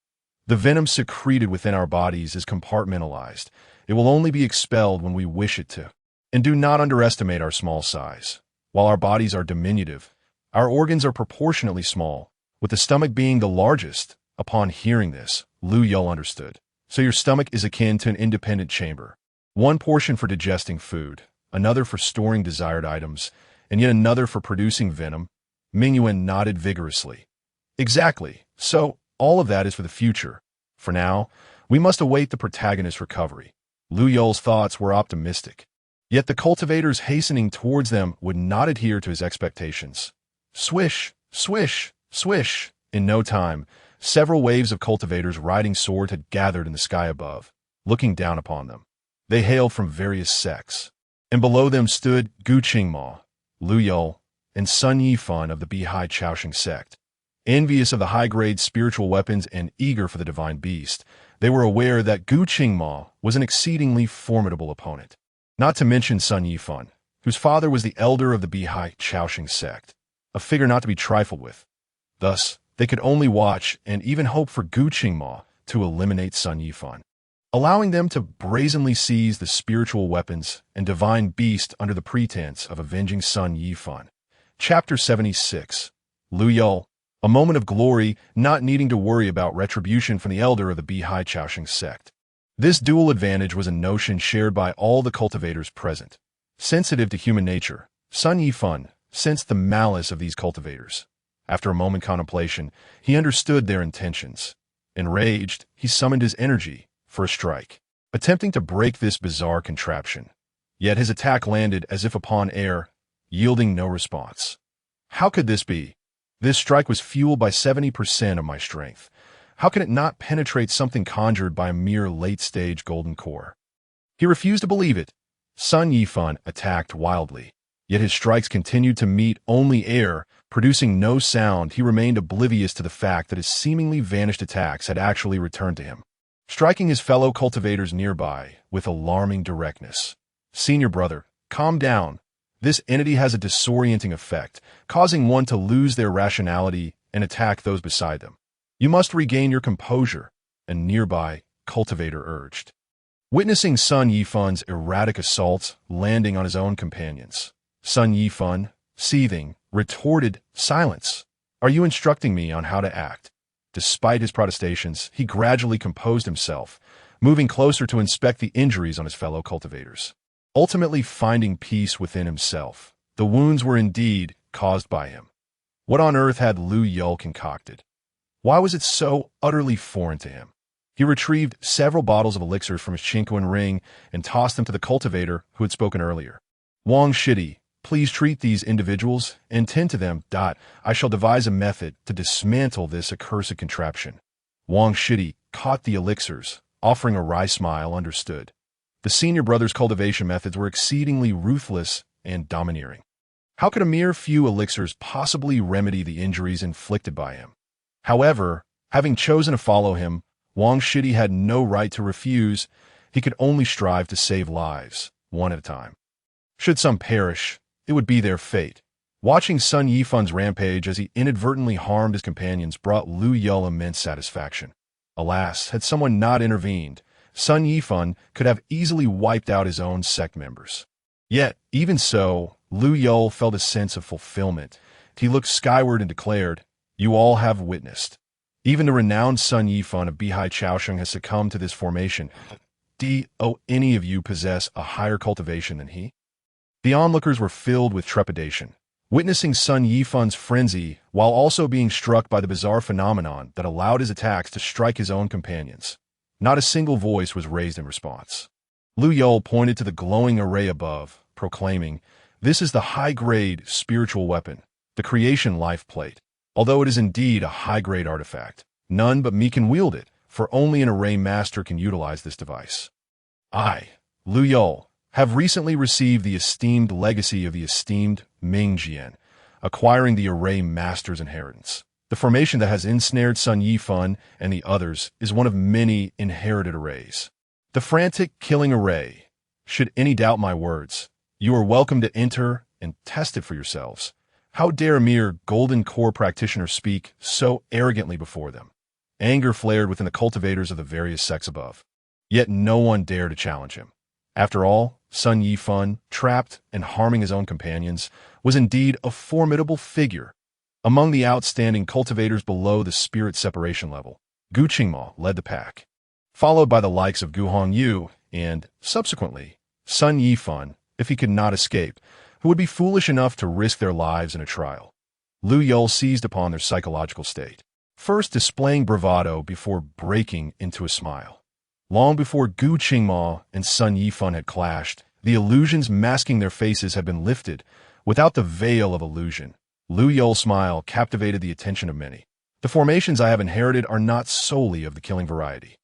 The venom secreted within our bodies is compartmentalized. It will only be expelled when we wish it to. And do not underestimate our small size. While our bodies are diminutive, our organs are proportionately small, with the stomach being the largest. Upon hearing this, Lou Yulü understood. So your stomach is akin to an independent chamber. One portion for digesting food, another for storing desired items, and yet another for producing venom. Mingyue nodded vigorously. Exactly. So, all of that is for the future. For now, we must await the protagonist's recovery. Lou Yulü's thoughts were optimistic. Yet the cultivators hastening towards them would not adhere to his expectations. Swish, swish, swish. In no time, several waves of cultivators riding swords had gathered in the sky above, looking down upon them. They hailed from various sects, and below them stood Gu Qingma, Lou Yulü, and Sun Yifan of the Bihai Chaoxing sect. Envious of the high-grade spiritual weapons and eager for the divine beast, they were aware that Gu Qingma was an exceedingly formidable opponent. Not to mention Sun Yifan, whose father was the elder of the Bihai Chaoxing sect, a figure not to be trifled with. Thus, they could only watch and even hope for Gu Qingma to eliminate Sun Yifan, allowing them to brazenly seize the spiritual weapons and divine beast under the pretense of avenging Sun Yifan. Chapter 76. Lou Yulü, a moment of glory, not needing to worry about retribution from the elder of the Bihai Chaoxing sect. This dual advantage was a notion shared by all the cultivators present. Sensitive to human nature, Sun Yifan sensed the malice of these cultivators. After a moment's contemplation, he understood their intentions. Enraged, he summoned his energy for a strike, attempting to break this bizarre contraption. Yet his attack landed as if upon air, yielding no response. How could this be? This strike was fueled by 70% of my strength. How can it not penetrate something conjured by a mere late-stage golden core? He refused to believe it. Sun Yifan attacked wildly, yet his strikes continued to meet only air, producing no sound. He remained oblivious to the fact that his seemingly vanished attacks had actually returned to him, striking his fellow cultivators nearby with alarming directness. Senior brother, calm down. This entity has a disorienting effect, causing one to lose their rationality and attack those beside them. You must regain your composure, a nearby cultivator urged. Witnessing Sun Yifan's erratic assaults landing on his own companions, Sun Yifan, seething, retorted, "Silence! Are you instructing me on how to act?" Despite his protestations, he gradually composed himself, moving closer to inspect the injuries on his fellow cultivators. Ultimately finding peace within himself, the wounds were indeed caused by him. What on earth had Lou Yulü concocted? Why was it so utterly foreign to him? He retrieved several bottles of elixirs from his Chinquan ring and tossed them to the cultivator who had spoken earlier. Wang Shidi, please treat these individuals and tend to them. I shall devise a method to dismantle this accursed contraption. Wang Shidi caught the elixirs, offering a wry smile, understood. The senior brother's cultivation methods were exceedingly ruthless and domineering. How could a mere few elixirs possibly remedy the injuries inflicted by him? However, having chosen to follow him, Wang Shidi had no right to refuse. He could only strive to save lives, one at a time. Should some perish, it would be their fate. Watching Sun Yifan's rampage as he inadvertently harmed his companions brought Lou Yulü immense satisfaction. Alas, had someone not intervened, Sun Yifan could have easily wiped out his own sect members. Yet, even so, Lou Yulü felt a sense of fulfillment. He looked skyward and declared, "You all have witnessed. Even the renowned Sun Yifan of Bihai Chaosheng has succumbed to this formation. Do any of you possess a higher cultivation than he?" The onlookers were filled with trepidation, witnessing Sun Yifan's frenzy while also being struck by the bizarre phenomenon that allowed his attacks to strike his own companions. Not a single voice was raised in response. Lou Yulü pointed to the glowing array above, proclaiming, "This is the high-grade spiritual weapon, the creation life plate. Although it is indeed a high-grade artifact, none but me can wield it, for only an array master can utilize this device. I, Lou Yulü, have recently received the esteemed legacy of the esteemed Ming Jian, acquiring the array master's inheritance. The formation that has ensnared Sun Yifan and the others is one of many inherited arrays. The frantic killing array. Should any doubt my words, you are welcome to enter and test it for yourselves. How dare a mere golden core practitioner speak so arrogantly before them?" Anger flared within the cultivators of the various sects above. Yet no one dared to challenge him. After all, Sun Yifan, trapped and harming his own companions, was indeed a formidable figure. Among the outstanding cultivators below the spirit separation level, Gu Qingma led the pack, followed by the likes of Gu Hongyu and, subsequently, Sun Yifan, if he could not escape, who would be foolish enough to risk their lives in a trial. Lou Yulü seized upon their psychological state, first displaying bravado before breaking into a smile. Long before Gu Qingma and Sun Yifan had clashed, the illusions masking their faces had been lifted. Without the veil of illusion, Lou Yulü's smile captivated the attention of many. "The formations I have inherited are not solely of the killing variety.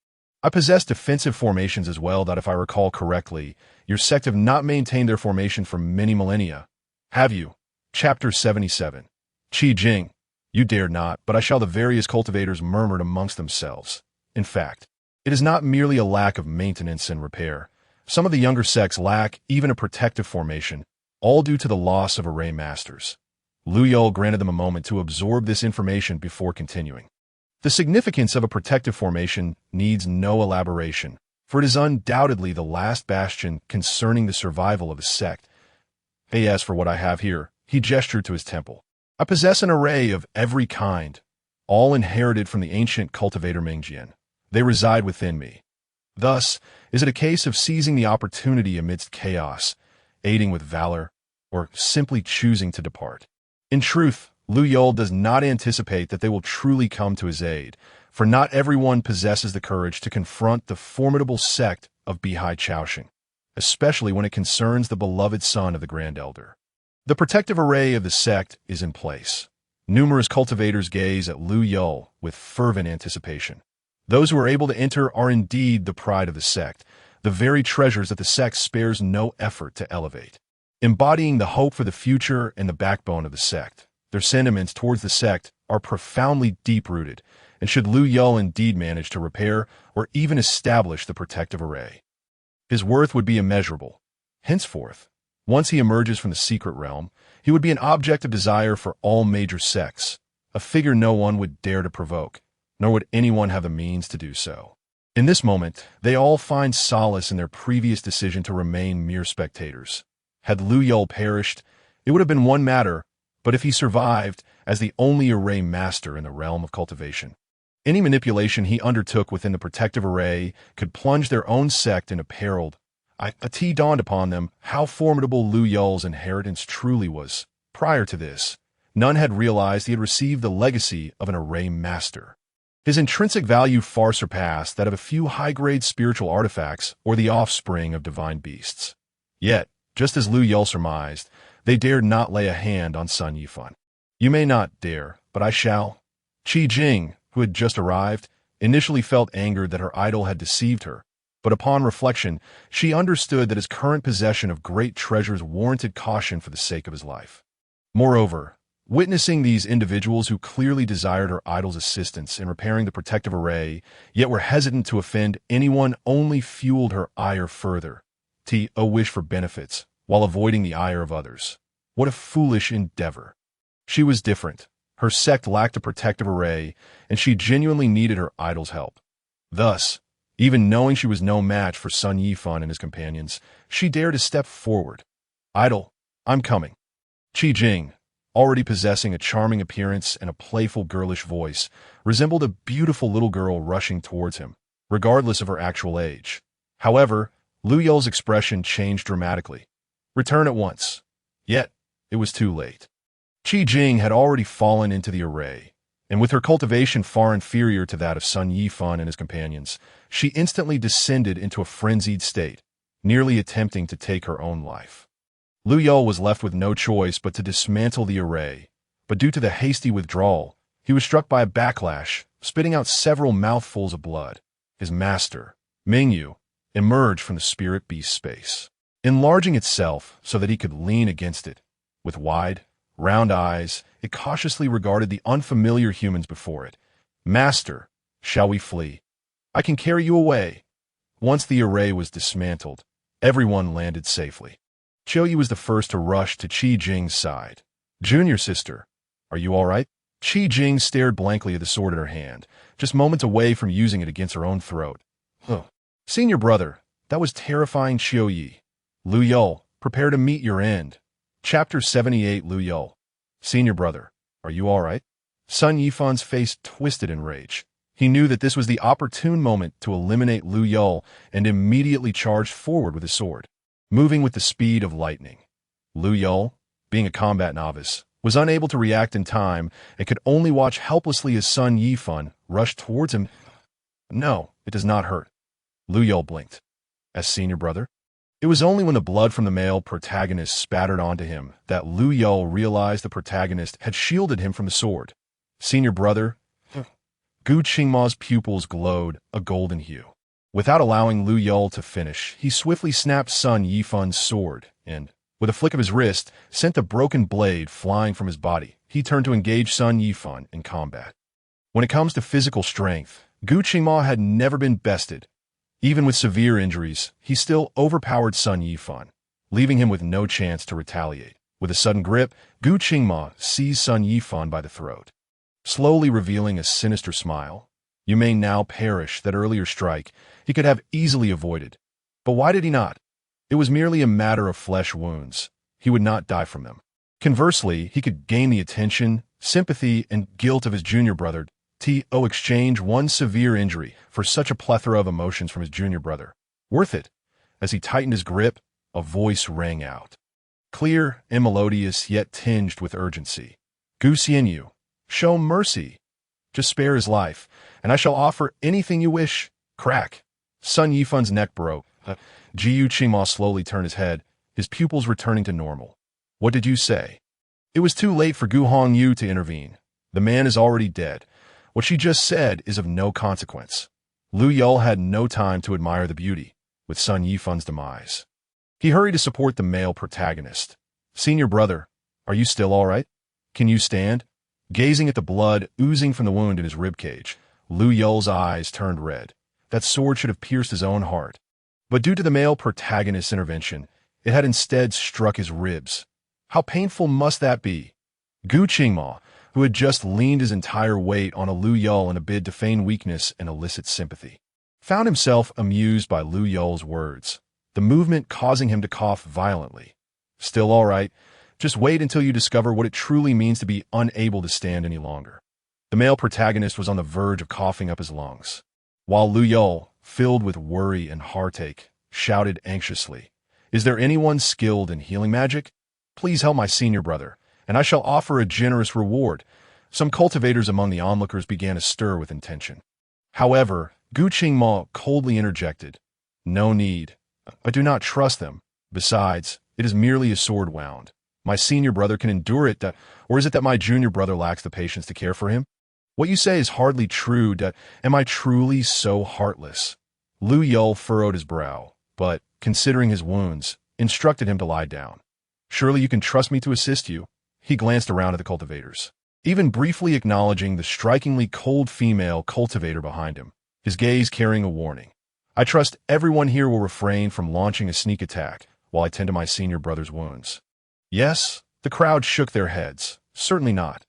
I possess defensive formations as well that, if I recall correctly, your sect have not maintained their formation for many millennia. Have you?" Chapter 77. Qi Jing. "You dared not, but I shall," the various cultivators murmured amongst themselves. In fact, it is not merely a lack of maintenance and repair. Some of the younger sects lack even a protective formation, all due to the loss of array masters. Lou Yulü granted them a moment to absorb this information before continuing. The significance of a protective formation needs no elaboration, for it is undoubtedly the last bastion concerning the survival of a sect. As for what I have here, he gestured to his temple. I possess an array of every kind, all inherited from the ancient cultivator Mingjian. They reside within me. Thus, is it a case of seizing the opportunity amidst chaos, aiding with valor, or simply choosing to depart? In truth, Lou Yulü does not anticipate that they will truly come to his aid, for not everyone possesses the courage to confront the formidable sect of Bihai Chaosheng, especially when it concerns the beloved son of the Grand Elder. The protective array of the sect is in place. Numerous cultivators gaze at Lou Yulü with fervent anticipation. Those who are able to enter are indeed the pride of the sect, the very treasures that the sect spares no effort to elevate. Embodying the hope for the future and the backbone of the sect, their sentiments towards the sect are profoundly deep-rooted, and should Lou Yulü indeed manage to repair or even establish the protective array, his worth would be immeasurable. Henceforth, once he emerges from the secret realm, he would be an object of desire for all major sects, a figure no one would dare to provoke, nor would anyone have the means to do so. In this moment, they all find solace in their previous decision to remain mere spectators. Had Lou Yulü perished, it would have been one matter, but if he survived as the only array master in the realm of cultivation, any manipulation he undertook within the protective array could plunge their own sect into peril. It dawned upon them how formidable Lou Yulü's inheritance truly was. Prior to this, none had realized he had received the legacy of an array master. His intrinsic value far surpassed that of a few high-grade spiritual artifacts or the offspring of divine beasts. Yet, just as Lou Yulü surmised, they dared not lay a hand on Sun Yifan. "You may not dare, but I shall." Qi Jing, who had just arrived, initially felt angered that her idol had deceived her, but upon reflection, she understood that his current possession of great treasures warranted caution for the sake of his life. Moreover, Witnessing these individuals who clearly desired her idol's assistance in repairing the protective array, yet were hesitant to offend anyone, only fueled her ire further. A wish for benefits, while avoiding the ire of others. What a foolish endeavor. She was different. Her sect lacked a protective array, and she genuinely needed her idol's help. Thus, even knowing she was no match for Sun Yifan and his companions, she dared to step forward. "Idol, I'm coming." Qi Jing, already possessing a charming appearance and a playful girlish voice, resembled a beautiful little girl rushing towards him, regardless of her actual age. However, Lou Yul's expression changed dramatically. "Return at once." Yet, it was too late. Qi Jing had already fallen into the array, and with her cultivation far inferior to that of Sun Yifan and his companions, she instantly descended into a frenzied state, nearly attempting to take her own life. Lou Yul was left with no choice but to dismantle the array, but due to the hasty withdrawal, he was struck by a backlash, spitting out several mouthfuls of blood. His master, Mingyu, emerged from the spirit beast space, enlarging itself so that he could lean against it. With wide, round eyes, it cautiously regarded the unfamiliar humans before it. "Master, shall we flee? I can carry you away." Once the array was dismantled, everyone landed safely. Qiuyu was the first to rush to Qi Jing's side. "Junior sister, are you all right?" Qi Jing stared blankly at the sword in her hand, just moments away from using it against her own throat. "Huh. Senior brother, that was terrifying, Qiuyu. Lou Yul, prepare to meet your end." Chapter 78. Lou Yul. "Senior brother, are you all right?" Sun Yifan's face twisted in rage. He knew that this was the opportune moment to eliminate Lou Yul and immediately charged forward with his sword, moving with the speed of lightning. Lou Yul, being a combat novice, was unable to react in time and could only watch helplessly as Sun Yifan rushed towards him. "No, it does not hurt." Lou Yul blinked. "As senior brother?" It was only when the blood from the male protagonist spattered onto him that Lou Yul realized the protagonist had shielded him from the sword. "Senior brother?" Gu Qingma's pupils glowed a golden hue. Without allowing Lou Yul to finish, he swiftly snapped Sun Yifan's sword and, with a flick of his wrist, sent the broken blade flying from his body. He turned to engage Sun Yifan in combat. When it comes to physical strength, Gu Qingma had never been bested. Even with severe injuries, he still overpowered Sun Yifan, leaving him with no chance to retaliate. With a sudden grip, Gu Qingma seized Sun Yifan by the throat, slowly revealing a sinister smile. "You may now perish. That earlier strike he could have easily avoided. But why did he not? It was merely a matter of flesh wounds. He would not die from them. Conversely, he could gain the attention, sympathy, and guilt of his junior brother. To exchange one severe injury for such a plethora of emotions from his junior brother. Worth it." As he tightened his grip, a voice rang out. Clear and melodious, yet tinged with urgency. "Gu Xianyu, show mercy. Just spare his life, and I shall offer anything you wish." Crack. Sun Yifan's neck broke. Gu Qingma slowly turned his head, his pupils returning to normal. "What did you say?" It was too late for Gu Hongyu to intervene. The man is already dead. What she just said is of no consequence. Lou Yul had no time to admire the beauty, with Sun Yifan's demise. He hurried to support the male protagonist. "Senior brother, are you still all right? Can you stand?" Gazing at the blood oozing from the wound in his ribcage, Lou Yul's eyes turned red. That sword should have pierced his own heart. But due to the male protagonist's intervention, it had instead struck his ribs. How painful must that be? Gu Qingma, who had just leaned his entire weight on a Lou Yul in a bid to feign weakness and elicit sympathy, found himself amused by Lou Yul's words, the movement causing him to cough violently. "Still all right. Just wait until you discover what it truly means to be unable to stand any longer." The male protagonist was on the verge of coughing up his lungs, while Lou Yul, filled with worry and heartache, shouted anxiously, "Is there anyone skilled in healing magic? Please help my senior brother, and I shall offer a generous reward." Some cultivators among the onlookers began to stir with intention. However, Gu Qingma coldly interjected, "No need. I do not trust them. Besides, it is merely a sword wound. My senior brother can endure it, or is it that my junior brother lacks the patience to care for him? What you say is hardly true. Am I truly so heartless?" Lou Yul furrowed his brow, but, considering his wounds, instructed him to lie down. "Surely you can trust me to assist you." He glanced around at the cultivators, even briefly acknowledging the strikingly cold female cultivator behind him, his gaze carrying a warning. I trust everyone here will refrain from launching a sneak attack while I tend to my senior brother's wounds. Yes, the crowd shook their heads. Certainly not.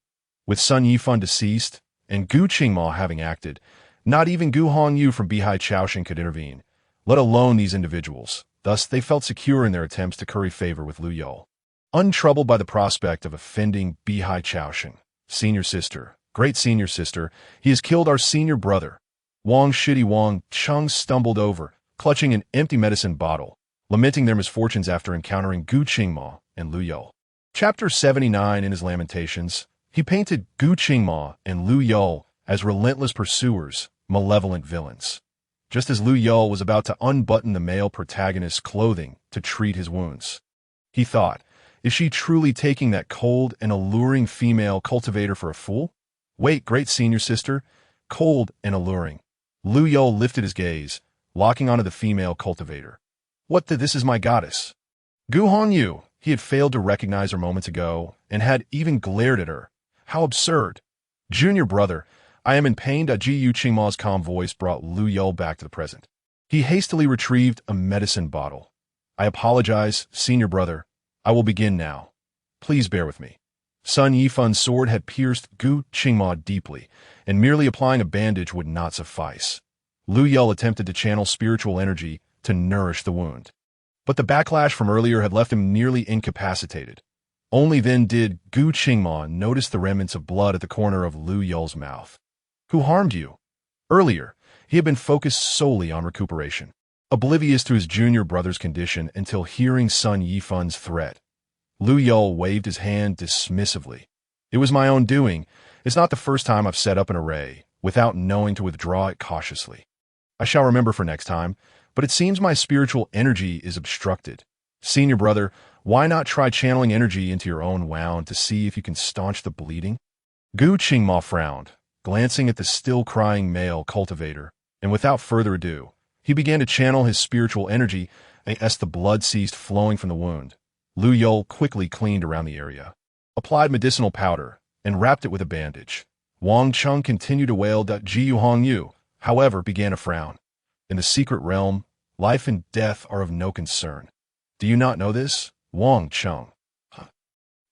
With Sun Yifan deceased, and Gu Qingma having acted, not even Gu Hongyu from Bihai Chaoxing could intervene, let alone these individuals. Thus, they felt secure in their attempts to curry favor with Lou Yulü. Untroubled by the prospect of offending Bihai Chaoxing, senior sister, great senior sister, he has killed our senior brother. Wang Cheng stumbled over, clutching an empty medicine bottle, lamenting their misfortunes after encountering Gu Qingma and Lou Yulü. Chapter 79 in his Lamentations, he painted Gu Qingma and Lou Yulü as relentless pursuers, malevolent villains. Just as Lou Yulü was about to unbutton the male protagonist's clothing to treat his wounds, he thought, is she truly taking that cold and alluring female cultivator for a fool? Wait, great senior sister, cold and alluring. Lou Yulü lifted his gaze, locking onto the female cultivator. What this is my goddess. Gu Hongyu, he had failed to recognize her moments ago, and had even glared at her. How absurd. Junior brother, I am in pain. Gu Qingma's calm voice brought Lou Yulü back to the present. He hastily retrieved a medicine bottle. I apologize, senior brother. I will begin now. Please bear with me. Sun Yifan's sword had pierced Gu Qingma deeply, and merely applying a bandage would not suffice. Lou Yulü attempted to channel spiritual energy to nourish the wound. But the backlash from earlier had left him nearly incapacitated. Only then did Gu Qingma notice the remnants of blood at the corner of Lou Yulü's mouth. Who harmed you? Earlier, he had been focused solely on recuperation, oblivious to his junior brother's condition until hearing Sun Yifan's threat. Lou Yulü waved his hand dismissively. It was my own doing. It's not the first time I've set up an array, without knowing to withdraw it cautiously. I shall remember for next time, but it seems my spiritual energy is obstructed. Senior brother, why not try channeling energy into your own wound to see if you can staunch the bleeding? Gu Qingma frowned, glancing at the still-crying male cultivator, and without further ado, he began to channel his spiritual energy as the blood ceased flowing from the wound. Lou Yulü quickly cleaned around the area, applied medicinal powder, and wrapped it with a bandage. Wang Cheng continued to wail. Gu Hongyu, however, began to frown. In the secret realm, life and death are of no concern. Do you not know this, Wang Cheng?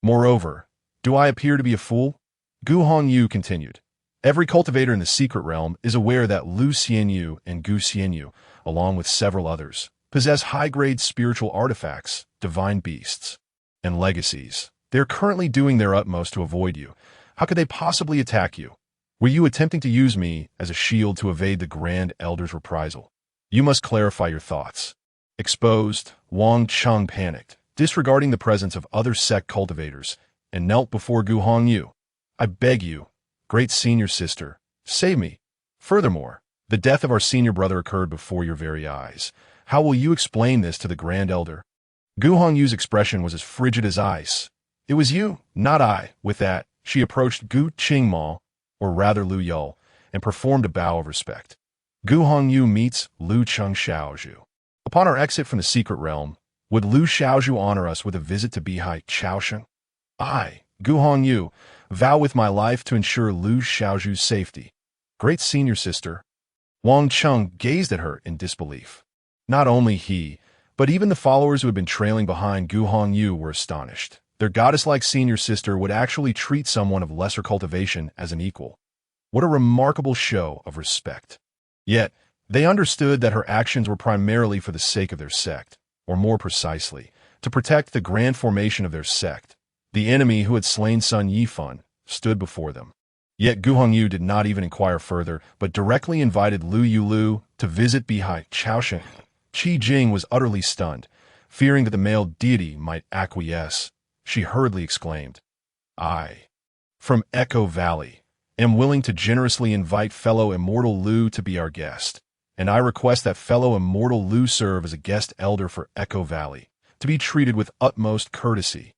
Moreover, do I appear to be a fool? Gu Hongyu continued. Every cultivator in the secret realm is aware that Lu Xianyu and Gu Xianyu, along with several others, possess high-grade spiritual artifacts, divine beasts, and legacies. They are currently doing their utmost to avoid you. How could they possibly attack you? Were you attempting to use me as a shield to evade the Grand Elder's reprisal? You must clarify your thoughts. Exposed, Wang Cheng panicked, disregarding the presence of other sect cultivators, and knelt before Gu Hongyu. I beg you, great senior sister, save me. Furthermore, the death of our senior brother occurred before your very eyes. How will you explain this to the Grand Elder? Gu Hongyu's expression was as frigid as ice. It was you, not I. With that, she approached Gu Qingma, or rather Lou Yulü, and performed a bow of respect. Gu Hongyu meets Lu Cheng Xiaozhu. Upon our exit from the secret realm, would Lu Xiaozhu honor us with a visit to Bihai Chaoxing? I, Gu Hongyu, vow with my life to ensure Lu Xiaozhu's safety. Great senior sister. Wang Cheng gazed at her in disbelief. Not only he, but even the followers who had been trailing behind Gu Hongyu were astonished. Their goddess-like senior sister would actually treat someone of lesser cultivation as an equal. What a remarkable show of respect. Yet, they understood that her actions were primarily for the sake of their sect, or more precisely, to protect the grand formation of their sect. The enemy who had slain Sun Yifan stood before them. Yet Gu Hongyu did not even inquire further, but directly invited Lou Yulü to visit Bihai Chaoxing. Qi Jing was utterly stunned, fearing that the male deity might acquiesce. She hurriedly exclaimed, I, from Echo Valley, am willing to generously invite fellow immortal Lou to be our guest, and I request that fellow immortal Lou serve as a guest elder for Echo Valley, to be treated with utmost courtesy.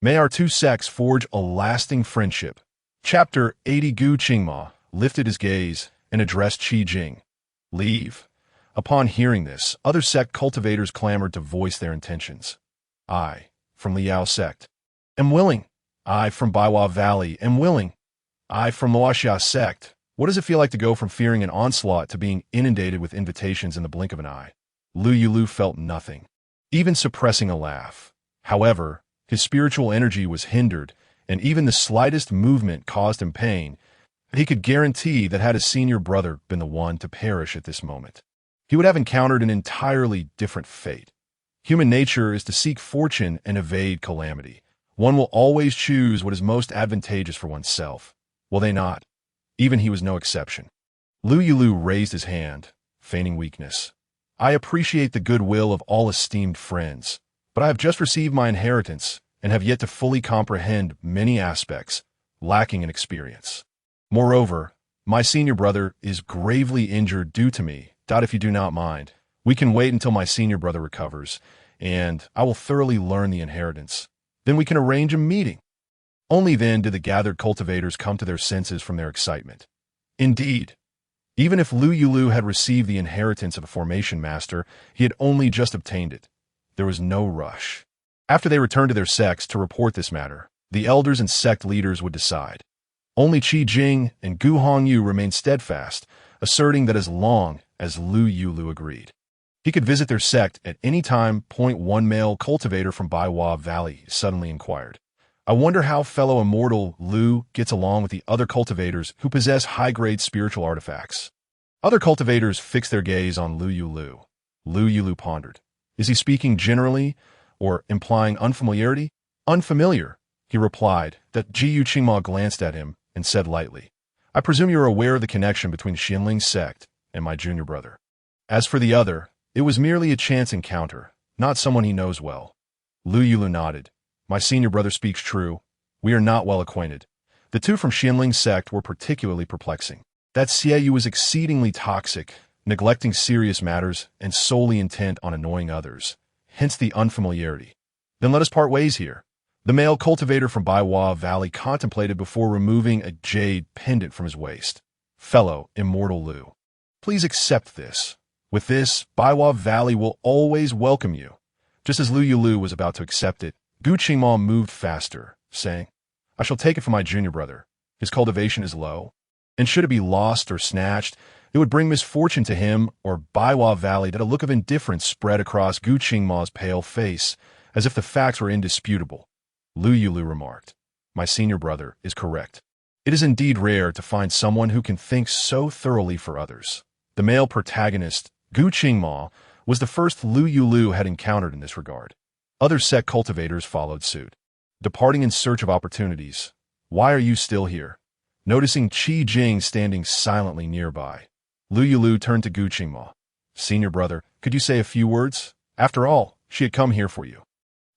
May our two sects forge a lasting friendship. Chapter 80. Gu Qingma lifted his gaze and addressed Qi Jing. Leave. Upon hearing this, other sect cultivators clamored to voice their intentions. I, from Liao sect, am willing. I from Baiwa Valley am willing. I from Moashia sect. What does it feel like to go from fearing an onslaught to being inundated with invitations in the blink of an eye? Lou Yulü felt nothing, even suppressing a laugh. However, his spiritual energy was hindered, and even the slightest movement caused him pain. He could guarantee that had his senior brother been the one to perish at this moment, he would have encountered an entirely different fate. Human nature is to seek fortune and evade calamity. One will always choose what is most advantageous for oneself. Will they not? Even he was no exception. Lou Yulü raised his hand, feigning weakness. I appreciate the goodwill of all esteemed friends, but I have just received my inheritance and have yet to fully comprehend many aspects, lacking in experience. Moreover, my senior brother is gravely injured due to me. If you do not mind, we can wait until my senior brother recovers, and I will thoroughly learn the inheritance. Then we can arrange a meeting. Only then did the gathered cultivators come to their senses from their excitement. Indeed, even if Lou Yulü had received the inheritance of a formation master, he had only just obtained it. There was no rush. After they returned to their sects to report this matter, the elders and sect leaders would decide. Only Qi Jing and Gu Hongyu remained steadfast, asserting that as long as Lou Yulü agreed, he could visit their sect at any time. One male cultivator from Baiwa Valley suddenly inquired. I wonder how fellow immortal Lou gets along with the other cultivators who possess high-grade spiritual artifacts. Other cultivators fixed their gaze on Lou Yulü. Lou Yulü pondered. Is he speaking generally or implying unfamiliarity? Unfamiliar, he replied. That Jiyu Qingma glanced at him and said lightly, I presume you are aware of the connection between Xianling's sect and my junior brother. As for the other, it was merely a chance encounter, not someone he knows well. Lou Yulü nodded. My senior brother speaks true. We are not well acquainted. The two from Xianling's sect were particularly perplexing. That Xieyu was exceedingly toxic, neglecting serious matters and solely intent on annoying others, hence the unfamiliarity. Then let us part ways here. The male cultivator from Baiwa Valley contemplated before removing a jade pendant from his waist. Fellow immortal Lou, please accept this. With this, Baiwa Valley will always welcome you. Just as Lou Yulü was about to accept it, Gu Qingma moved faster, saying, I shall take it from my junior brother. His cultivation is low, and should it be lost or snatched, it would bring misfortune to him or Baiwa Valley. That a look of indifference spread across Gu Qingma's pale face, as if the facts were indisputable. Lou Yulü remarked, my senior brother is correct. It is indeed rare to find someone who can think so thoroughly for others. The male protagonist, Gu Qingma, was the first Lou Yulü had encountered in this regard. Other sect cultivators followed suit, departing in search of opportunities. Why are you still here? Noticing Qi Jing standing silently nearby, Lou Yulü turned to Gu Qingma. Senior brother, could you say a few words? After all, she had come here for you.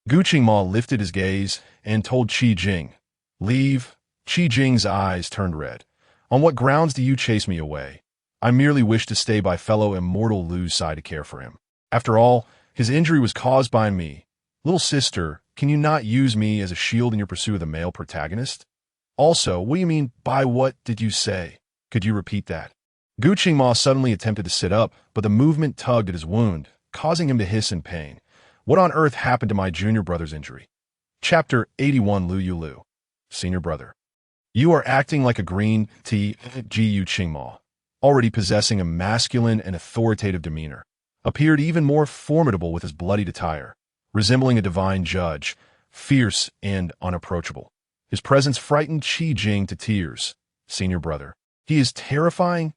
Gu Qingma lifted his gaze and told Qi Jing, leave. Qi Jing's eyes turned red. On what grounds do you chase me away? I merely wish to stay by fellow immortal Lou's side to care for him. After all, his injury was caused by me. Little sister, can you not use me as a shield in your pursuit of the male protagonist? Also, what do you mean by what did you say? Could you repeat that? Gu Qingma suddenly attempted to sit up, but the movement tugged at his wound, causing him to hiss in pain. What on earth happened to my junior brother's injury? Chapter 81. Lou Yulü. Senior brother. You are acting like a green tea. Jiyu Qingma, already possessing a masculine and authoritative demeanor, appeared even more formidable with his bloodied attire, resembling a divine judge, fierce and unapproachable. His presence frightened Qi Jing to tears. Senior brother. He is terrifying?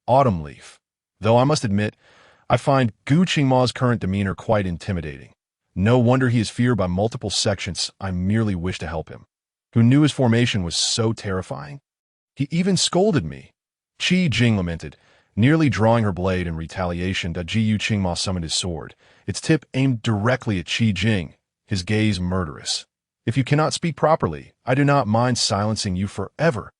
Autumn leaf. Though I must admit, I find Gu Qingma's current demeanor quite intimidating. No wonder he is feared by multiple sections. I merely wish to help him. Who knew his formation was so terrifying? He even scolded me. Qi Jing lamented, nearly drawing her blade in retaliation. Jiyu Qingma summoned his sword, its tip aimed directly at Qi Jing, his gaze murderous. If you cannot speak properly, I do not mind silencing you forever.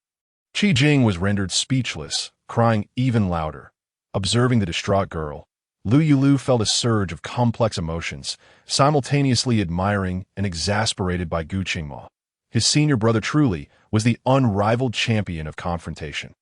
Qi Jing was rendered speechless, crying even louder. Observing the distraught girl, Lou Yulü felt a surge of complex emotions, simultaneously admiring and exasperated by Gu Qingma. His senior brother truly was the unrivaled champion of confrontation.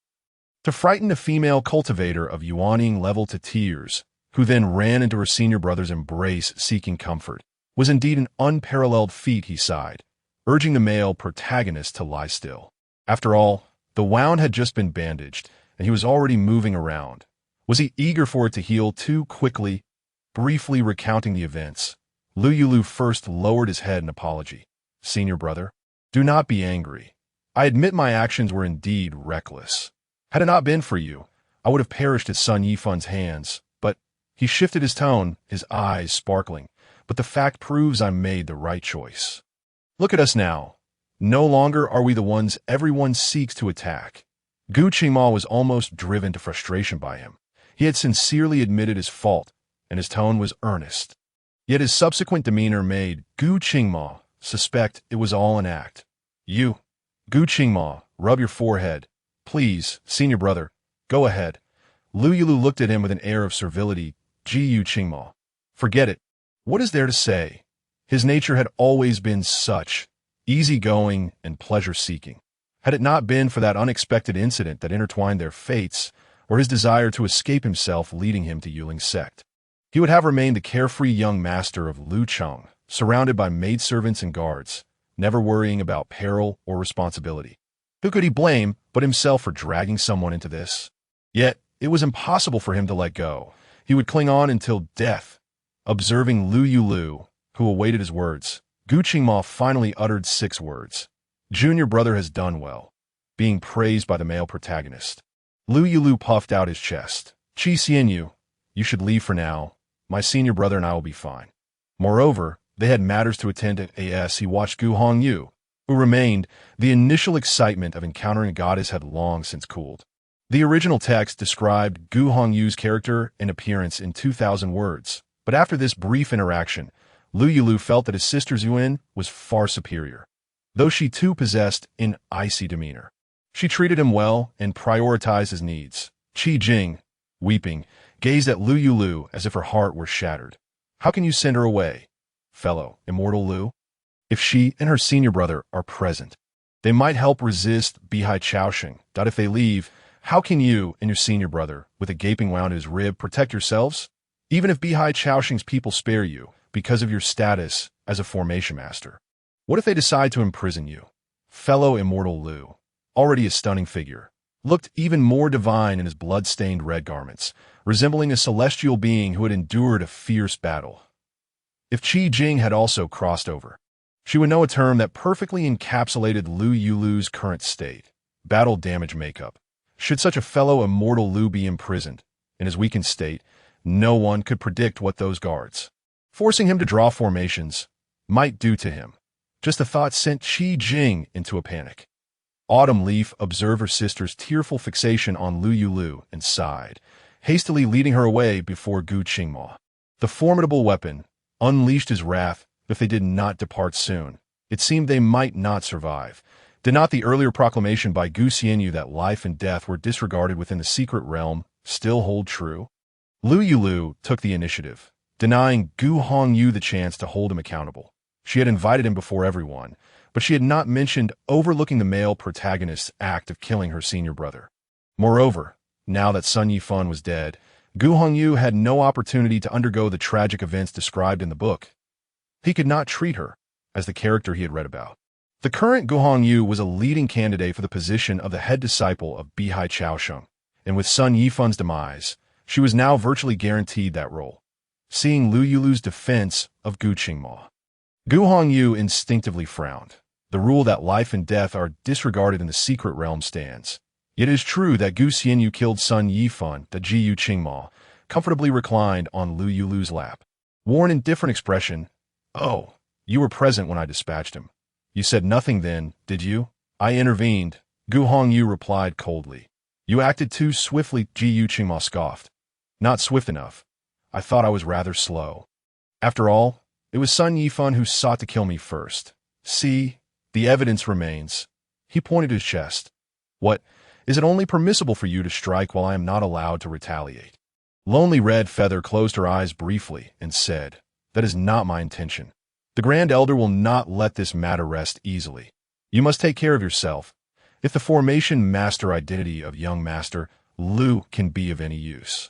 To frighten a female cultivator of Yuaning level to tears, who then ran into her senior brother's embrace seeking comfort, was indeed an unparalleled feat, he sighed. urging the male protagonist to lie still. After all, the wound had just been bandaged, and he was already moving around. Was he eager for it to heal too quickly? Briefly recounting the events, Lou Yulü first lowered his head in apology. "Senior brother, do not be angry. I admit my actions were indeed reckless. Had it not been for you, I would have perished at Sun Yifan's hands, but—" He shifted his tone, his eyes sparkling. "But the fact proves I made the right choice. Look at us now. No longer are we the ones everyone seeks to attack." Gu Qingma was almost driven to frustration by him. He had sincerely admitted his fault, and his tone was earnest. Yet his subsequent demeanor made Gu Qingma suspect it was all an act. "You, Gu Qingma, rub your forehead. Please, senior brother, go ahead." Lou Yulü looked at him with an air of servility. "Gu Qingma, forget it. What is there to say?" His nature had always been such, easygoing and pleasure-seeking. Had it not been for that unexpected incident that intertwined their fates, or his desire to escape himself leading him to Yuling's sect, he would have remained the carefree young master of Lucheng, surrounded by maidservants and guards, never worrying about peril or responsibility. Who could he blame but himself for dragging someone into this? Yet, it was impossible for him to let go. He would cling on until death. Observing Lou Yulü, who awaited his words, Gu Qingma finally uttered 6 words. "Junior brother has done well," being praised by the male protagonist. Lou Yulü puffed out his chest. "Qi Xianyu, you should leave for now. My senior brother and I will be fine." Moreover, they had matters to attend to. As he watched Gu Hongyu, who remained, the initial excitement of encountering a goddess had long since cooled. The original text described Gu Hongyu's character and appearance in 2,000 words, but after this brief interaction, Lou Yulü felt that his sister Xuan was far superior, though she too possessed an icy demeanor. She treated him well and prioritized his needs. Qi Jing, weeping, gazed at Lou Yulü as if her heart were shattered. "How can you send her away, fellow immortal Lou? If she and her senior brother are present, they might help resist Bihai Chaosheng. If they leave, how can you and your senior brother, with a gaping wound in his rib, protect yourselves? Even if Bihai Chaosheng's people spare you, because of your status as a formation master. What if they decide to imprison you?" Fellow immortal Lou, already a stunning figure, looked even more divine in his blood-stained red garments, resembling a celestial being who had endured a fierce battle. If Qi Jing had also crossed over, she would know a term that perfectly encapsulated Lou Yulu's current state: battle damage makeup. Should such a fellow immortal Lou be imprisoned, in his weakened state, no one could predict what those guards, forcing him to draw formations, might do to him. Just the thought sent Qi Jing into a panic. Autumn Leaf observed her sister's tearful fixation on Lou Yulü and sighed, hastily leading her away before Gu Qingma. The formidable weapon unleashed his wrath if they did not depart soon. It seemed they might not survive. Did not the earlier proclamation by Gu Xianyu that life and death were disregarded within the secret realm still hold true? Lou Yulü took the initiative, denying Gu Hongyu the chance to hold him accountable. She had invited him before everyone, but she had not mentioned overlooking the male protagonist's act of killing her senior brother. Moreover, now that Sun Yifan was dead, Gu Hongyu had no opportunity to undergo the tragic events described in the book. He could not treat her as the character he had read about. The current Gu Hongyu was a leading candidate for the position of the head disciple of Bihai Chaosheng, and with Sun Yifan's demise, she was now virtually guaranteed that role. Seeing Lou Yulu's defense of Gu Qingma, Gu Hongyu instinctively frowned. The rule that life and death are disregarded in the secret realm stands. It is true that Gu Xianyu killed Sun Yifan, that Gu Qingma comfortably reclined on Lou Yulu's lap. Worn in different expression, "Oh, you were present when I dispatched him. You said nothing then, did you?" I intervened. Gu Hongyu replied coldly. "You acted too swiftly," Gu Qingma scoffed. "Not swift enough. I thought I was rather slow. After all, it was Sun Yifan who sought to kill me first. See, the evidence remains." He pointed to his chest. "What, is it only permissible for you to strike while I am not allowed to retaliate?" Lonely Red Feather closed her eyes briefly and said, "That is not my intention. The Grand Elder will not let this matter rest easily. You must take care of yourself. If the formation master identity of young master Lou can be of any use,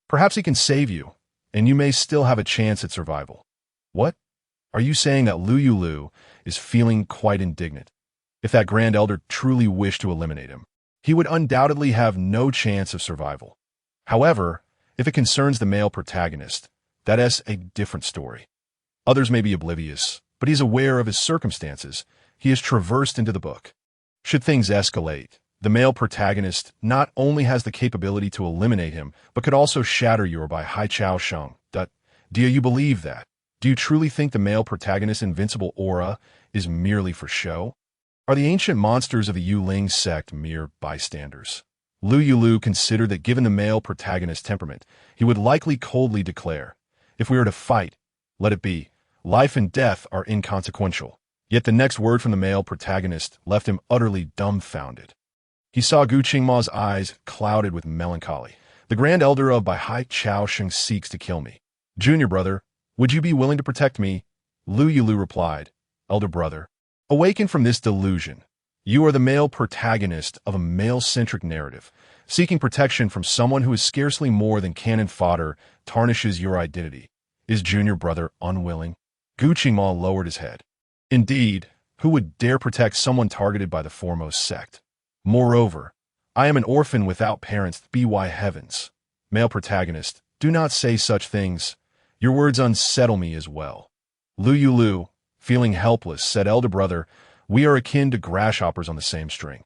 perhaps he can save you, and you may still have a chance at survival." "What? Are you saying that Lou Yulü is feeling quite indignant. If that Grand Elder truly wished to eliminate him, he would undoubtedly have no chance of survival. However, if it concerns the male protagonist, that is a different story. Others may be oblivious, but he's aware of his circumstances. He has traversed into the book. Should things escalate, the male protagonist not only has the capability to eliminate him, but could also shatter you by Hai Chao Sheng. Do you believe that? Do you truly think the male protagonist's invincible aura is merely for show? Are the ancient monsters of the Yuling sect mere bystanders? Lou Yulü considered that given the male protagonist's temperament, he would likely coldly declare, "If we are to fight, let it be. Life and death are inconsequential." Yet the next word from the male protagonist left him utterly dumbfounded. He saw Gu Qingma's eyes clouded with melancholy. "The Grand Elder of Bai Hai Chao Sheng seeks to kill me. Junior brother, would you be willing to protect me?" Lou Yulü replied, "Elder brother, awaken from this delusion. You are the male protagonist of a male-centric narrative. Seeking protection from someone who is scarcely more than cannon fodder tarnishes your identity. Is junior brother unwilling?" Gu Qingma lowered his head. "Indeed, who would dare protect someone targeted by the foremost sect? Moreover, I am an orphan without parents. By heavens. Male protagonist, do not say such things. Your words unsettle me as well." Lou Yulü, feeling helpless, said, "Elder brother, we are akin to grasshoppers on the same string.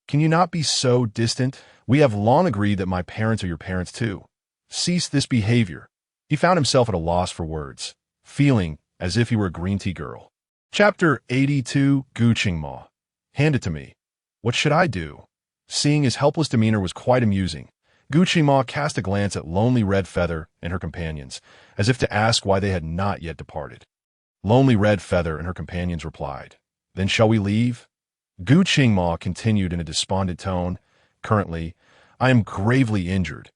Can you not be so distant? We have long agreed that my parents are your parents too. Cease this behavior." He found himself at a loss for words, feeling as if he were a green tea girl. Chapter 82, Gu Qingma. "Hand it to me. What should I do?" Seeing his helpless demeanor was quite amusing, Gu Qingma cast a glance at Lonely Red Feather and her companions, as if to ask why they had not yet departed. Lonely Red Feather and her companions replied, "Then shall we leave?" Gu Qingma continued in a despondent tone, "Currently, I am gravely injured.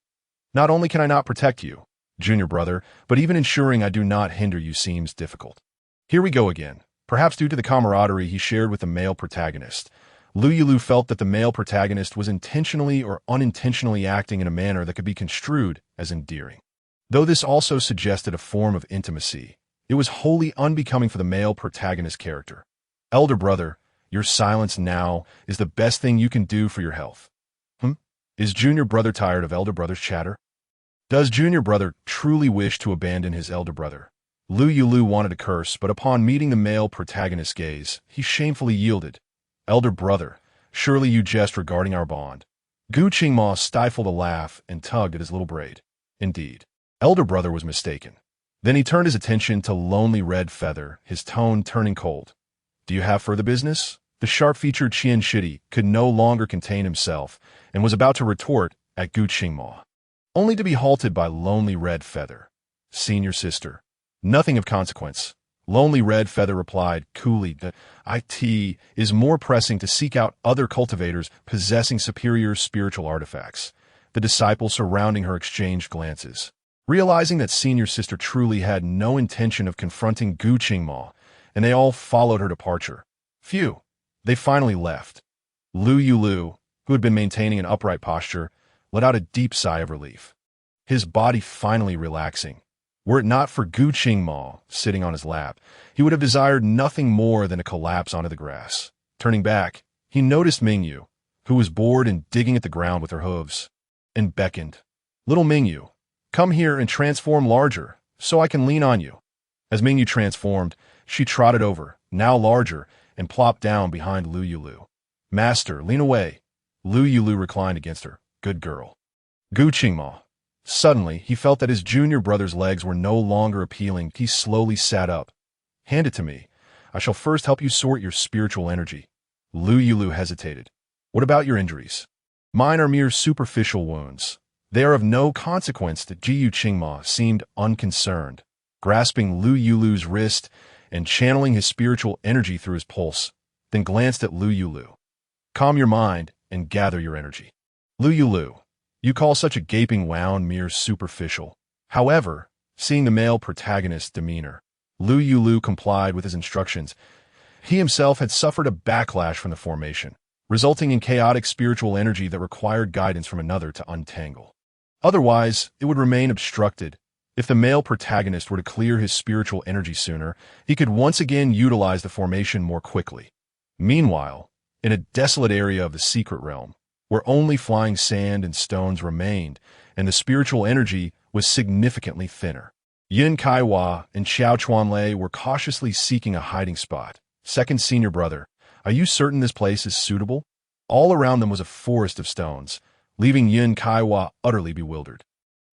Not only can I not protect you, junior brother, but even ensuring I do not hinder you seems difficult." Here we go again. Perhaps due to the camaraderie he shared with the male protagonist, Lou Yulü felt that the male protagonist was intentionally or unintentionally acting in a manner that could be construed as endearing. Though this also suggested a form of intimacy, it was wholly unbecoming for the male protagonist character. "Elder brother, your silence now is the best thing you can do for your health." Is junior brother tired of elder brother's chatter? Does junior brother truly wish to abandon his elder brother? Lou Yulü wanted to curse, but upon meeting the male protagonist's gaze, he shamefully yielded. "Elder brother, surely you jest regarding our bond." Gu Qingma stifled a laugh and tugged at his little braid. Indeed, elder brother was mistaken. Then he turned his attention to Lonely Red Feather, his tone turning cold. "Do you have further business?" The sharp-featured Qian Shidi could no longer contain himself and was about to retort at Gu Qingma, only to be halted by Lonely Red Feather. "Senior sister, nothing of consequence." Lonely Red Feather replied coolly that it is more pressing to seek out other cultivators possessing superior spiritual artifacts. The disciples surrounding her exchanged glances, realizing that senior sister truly had no intention of confronting Gu Qingma, and they all followed her departure. Phew, they finally left. Lou Yulü, who had been maintaining an upright posture, let out a deep sigh of relief, his body finally relaxing. Were it not for Gu Qingma sitting on his lap, he would have desired nothing more than to collapse onto the grass. Turning back, he noticed Mingyu, who was bored and digging at the ground with her hooves, and beckoned. "Little Mingyu, come here and transform larger, so I can lean on you." As Mingyu transformed, she trotted over, now larger, and plopped down behind Lou Yulü. "Master, lean away." Lou Yulü reclined against her. "Good girl." Gu Qingma. Suddenly, he felt that his junior brother's legs were no longer appealing. He slowly sat up. "Hand it to me. I shall first help you sort your spiritual energy." Lou Yulü hesitated. "What about your injuries?" "Mine are mere superficial wounds. They are of no consequence." That Gu Qingma seemed unconcerned, grasping Lou Yulu's wrist and channeling his spiritual energy through his pulse, then glanced at Lou Yulü. "Calm your mind and gather your energy." Lou Yulü. You call such a gaping wound mere superficial. However, seeing the male protagonist's demeanor, Lou Yulü complied with his instructions. He himself had suffered a backlash from the formation, resulting in chaotic spiritual energy that required guidance from another to untangle. Otherwise, it would remain obstructed, If the male protagonist were to clear his spiritual energy sooner, he could once again utilize the formation more quickly. Meanwhile, in a desolate area of the secret realm, where only flying sand and stones remained, and the spiritual energy was significantly thinner, Yun Kaiwa and Xiao Chuanlei were cautiously seeking a hiding spot. Second senior brother, are you certain this place is suitable? All around them was a forest of stones, leaving Yun Kaiwa utterly bewildered.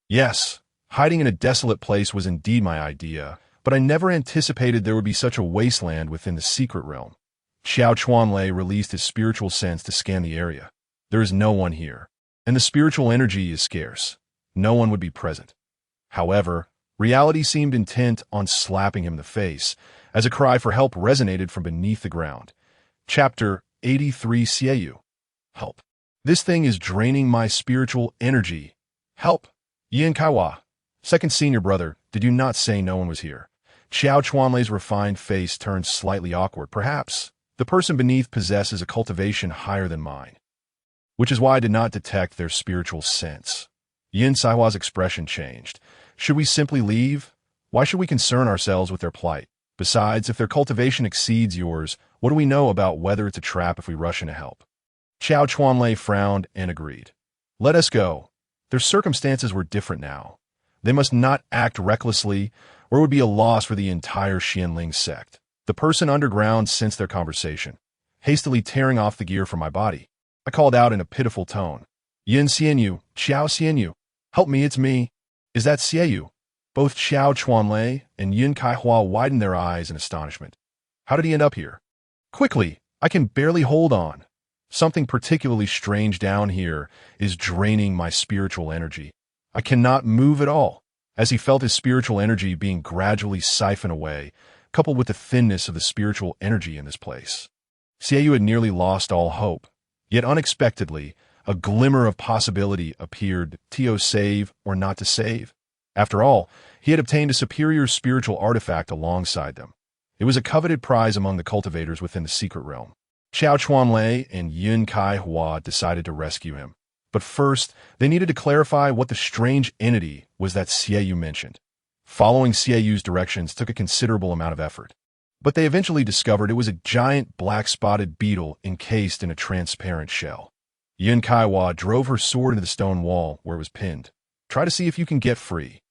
Yes, hiding in a desolate place was indeed my idea, but I never anticipated there would be such a wasteland within the secret realm. Xiao Chuanlei released his spiritual sense to scan the area. There is no one here, and the spiritual energy is scarce. No one would be present. However, reality seemed intent on slapping him in the face, as a cry for help resonated from beneath the ground. Chapter 83 Xieyu. Help. This thing is draining my spiritual energy. Help. Yin Kaiwa. Second senior brother, did you not say no one was here? Xiao Chuanlei's refined face turned slightly awkward. Perhaps the person beneath possesses a cultivation higher than mine, which is why I did not detect their spiritual sense. Yin Saihua's expression changed. Should we simply leave? Why should we concern ourselves with their plight? Besides, if their cultivation exceeds yours, what do we know about whether it's a trap if we rush in to help? Xiao Chuanlei frowned and agreed. Let us go. Their circumstances were different now. They must not act recklessly, or it would be a loss for the entire Xianling sect. The person underground sensed their conversation. Hastily tearing off the gear from my body, I called out in a pitiful tone. Yin Xianyu, Xiao Xianyu, help me, it's me. Is that Xieyu? Both Xiao Chuanlei and Yin Kaihua widened their eyes in astonishment. How did he end up here? Quickly, I can barely hold on. Something particularly strange down here is draining my spiritual energy. I cannot move at all. As he felt his spiritual energy being gradually siphoned away, coupled with the thinness of the spiritual energy in this place. Xieyu had nearly lost all hope. Yet unexpectedly, a glimmer of possibility appeared, to save or not to save. After all, he had obtained a superior spiritual artifact alongside them. It was a coveted prize among the cultivators within the secret realm. Xiao Chuanlei and Yun Kaihua decided to rescue him. But first, they needed to clarify what the strange entity was that Xieyu mentioned. Following Xieyu's directions took a considerable amount of effort. But they eventually discovered it was a giant black-spotted beetle encased in a transparent shell. Yun Kaiwa drove her sword into the stone wall where it was pinned. Try to see if you can get free.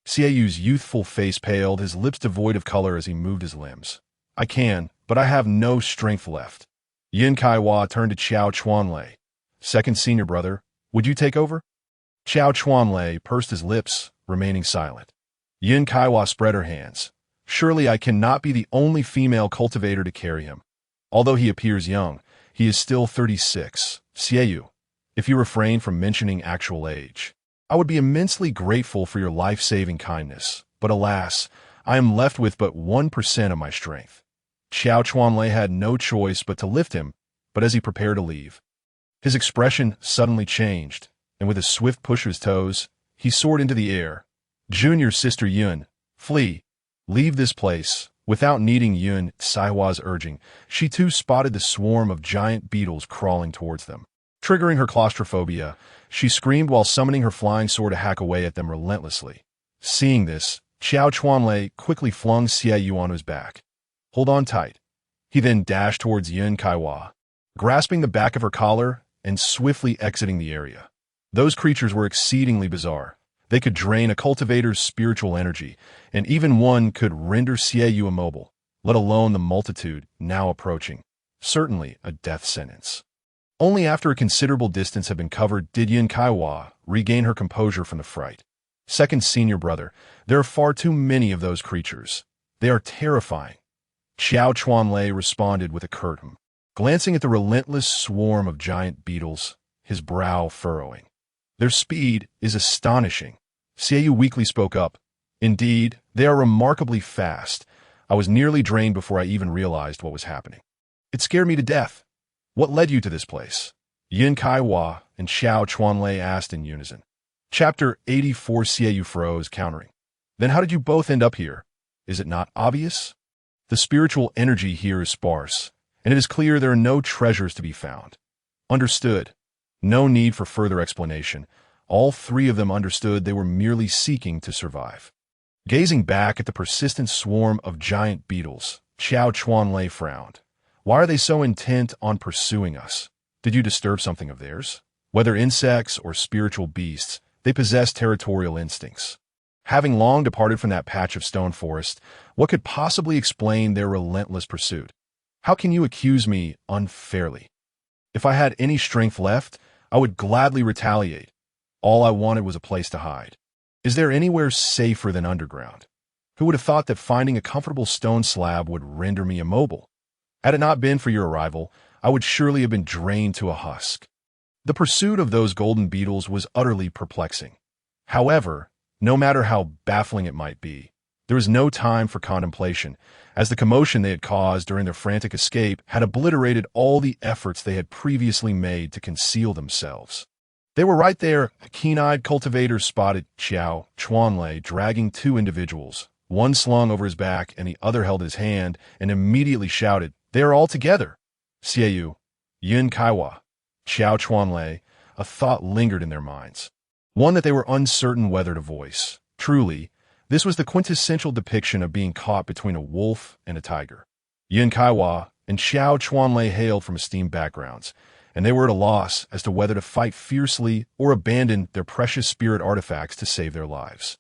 Xieyu's youthful face paled, his lips devoid of color as he moved his limbs. I can, but I have no strength left. Yin Kaiwa turned to Xiao Chuanlei. Second senior brother, would you take over? Xiao Chuanlei pursed his lips, remaining silent. Yin Kaiwa spread her hands. Surely I cannot be the only female cultivator to carry him. Although he appears young, he is still 36. Xieyu, if you refrain from mentioning actual age, I would be immensely grateful for your life-saving kindness. But alas, I am left with but 1% of my strength. Xiao Chuanlei had no choice but to lift him, but as he prepared to leave, his expression suddenly changed, and with a swift push of his toes, he soared into the air. Junior sister Yun, flee. Leave this place. Without needing Yun Saihua's urging, she too spotted the swarm of giant beetles crawling towards them. Triggering her claustrophobia, she screamed while summoning her flying sword to hack away at them relentlessly. Seeing this, Xiao Chuanlei quickly flung Xieyu onto his back. Hold on tight. He then dashed towards Yun Kaiwa, grasping the back of her collar and swiftly exiting the area. Those creatures were exceedingly bizarre. They could drain a cultivator's spiritual energy, and even one could render Xieyu immobile, let alone the multitude now approaching. Certainly a death sentence. Only after a considerable distance had been covered did Yin Kaiwa regain her composure from the fright. Second senior brother, there are far too many of those creatures. They are terrifying. Xiao Chuanlei responded with a curt hum, glancing at the relentless swarm of giant beetles, his brow furrowing. Their speed is astonishing. Xieyu weakly spoke up. Indeed, they are remarkably fast. I was nearly drained before I even realized what was happening. It scared me to death. What led you to this place? Yin Kaiwa and Xiao Chuanlei asked in unison. Chapter 84 Xieyu froze, countering. Then how did you both end up here? Is it not obvious? The spiritual energy here is sparse, and it is clear there are no treasures to be found. Understood. No need for further explanation. All three of them understood they were merely seeking to survive. Gazing back at the persistent swarm of giant beetles, Xiao Chuanlei frowned. Why are they so intent on pursuing us? Did you disturb something of theirs? Whether insects or spiritual beasts, they possess territorial instincts. Having long departed from that patch of stone forest, what could possibly explain their relentless pursuit? How can you accuse me unfairly? If I had any strength left, I would gladly retaliate. All I wanted was a place to hide. Is there anywhere safer than underground? Who would have thought that finding a comfortable stone slab would render me immobile? Had it not been for your arrival, I would surely have been drained to a husk. The pursuit of those golden beetles was utterly perplexing. However, no matter how baffling it might be, there was no time for contemplation, as the commotion they had caused during their frantic escape had obliterated all the efforts they had previously made to conceal themselves. They were right there. A keen-eyed cultivator spotted Xiao Chuanlei dragging two individuals, one slung over his back and the other held his hand, and immediately shouted, "They are all together!" Xiaoyu, Yin Kaiwa, Xiao Chuanlei, a thought lingered in their minds. One that they were uncertain whether to voice. Truly, this was the quintessential depiction of being caught between a wolf and a tiger. Yin Kaiwa and Xiao Chuanlei hailed from esteemed backgrounds, and they were at a loss as to whether to fight fiercely or abandon their precious spirit artifacts to save their lives.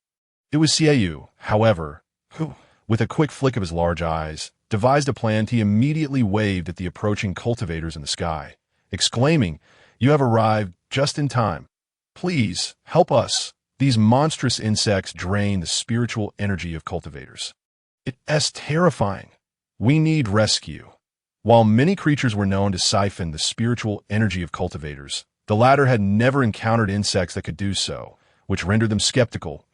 It was Xiaoyu, however, who, with a quick flick of his large eyes, devised a plan. He immediately waved at the approaching cultivators in the sky, exclaiming, "You have arrived just in time. Please, help us. These monstrous insects drain the spiritual energy of cultivators. It's terrifying. We need rescue." While many creatures were known to siphon the spiritual energy of cultivators, the latter had never encountered insects that could do so, which rendered them skeptical.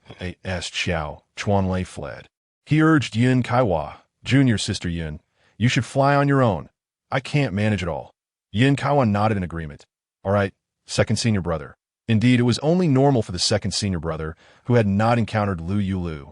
As Xiao Chuanlei fled, he urged Yin Kaiwa, "Junior Sister Yin, you should fly on your own. I can't manage it all." Yin Kaiwa nodded in agreement. "All right, second senior brother." Indeed, it was only normal for the second senior brother, who had not encountered Lou Yulü,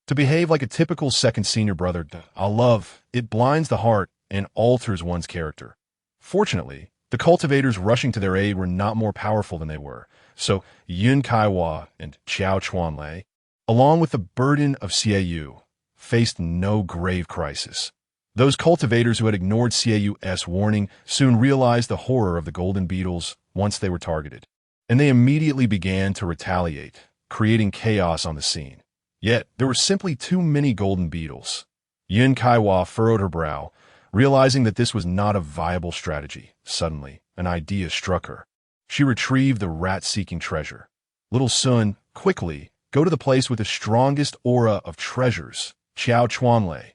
to behave like a typical second senior brother. Love, it blinds the heart and alters one's character. Fortunately, the cultivators rushing to their aid were not more powerful than they were, so Yin Kaiwa and Xiao Chuanlei, along with the burden of Xiaoyu, faced no grave crisis. Those cultivators who had ignored Xiaoyu's warning soon realized the horror of the golden beetles once they were targeted, and they immediately began to retaliate, creating chaos on the scene. Yet, there were simply too many golden beetles. Yin Kaiwa furrowed her brow, realizing that this was not a viable strategy. Suddenly, an idea struck her. She retrieved the rat-seeking treasure. "Little Sun, quickly, go to the place with the strongest aura of treasures." Xiao Chuanlei.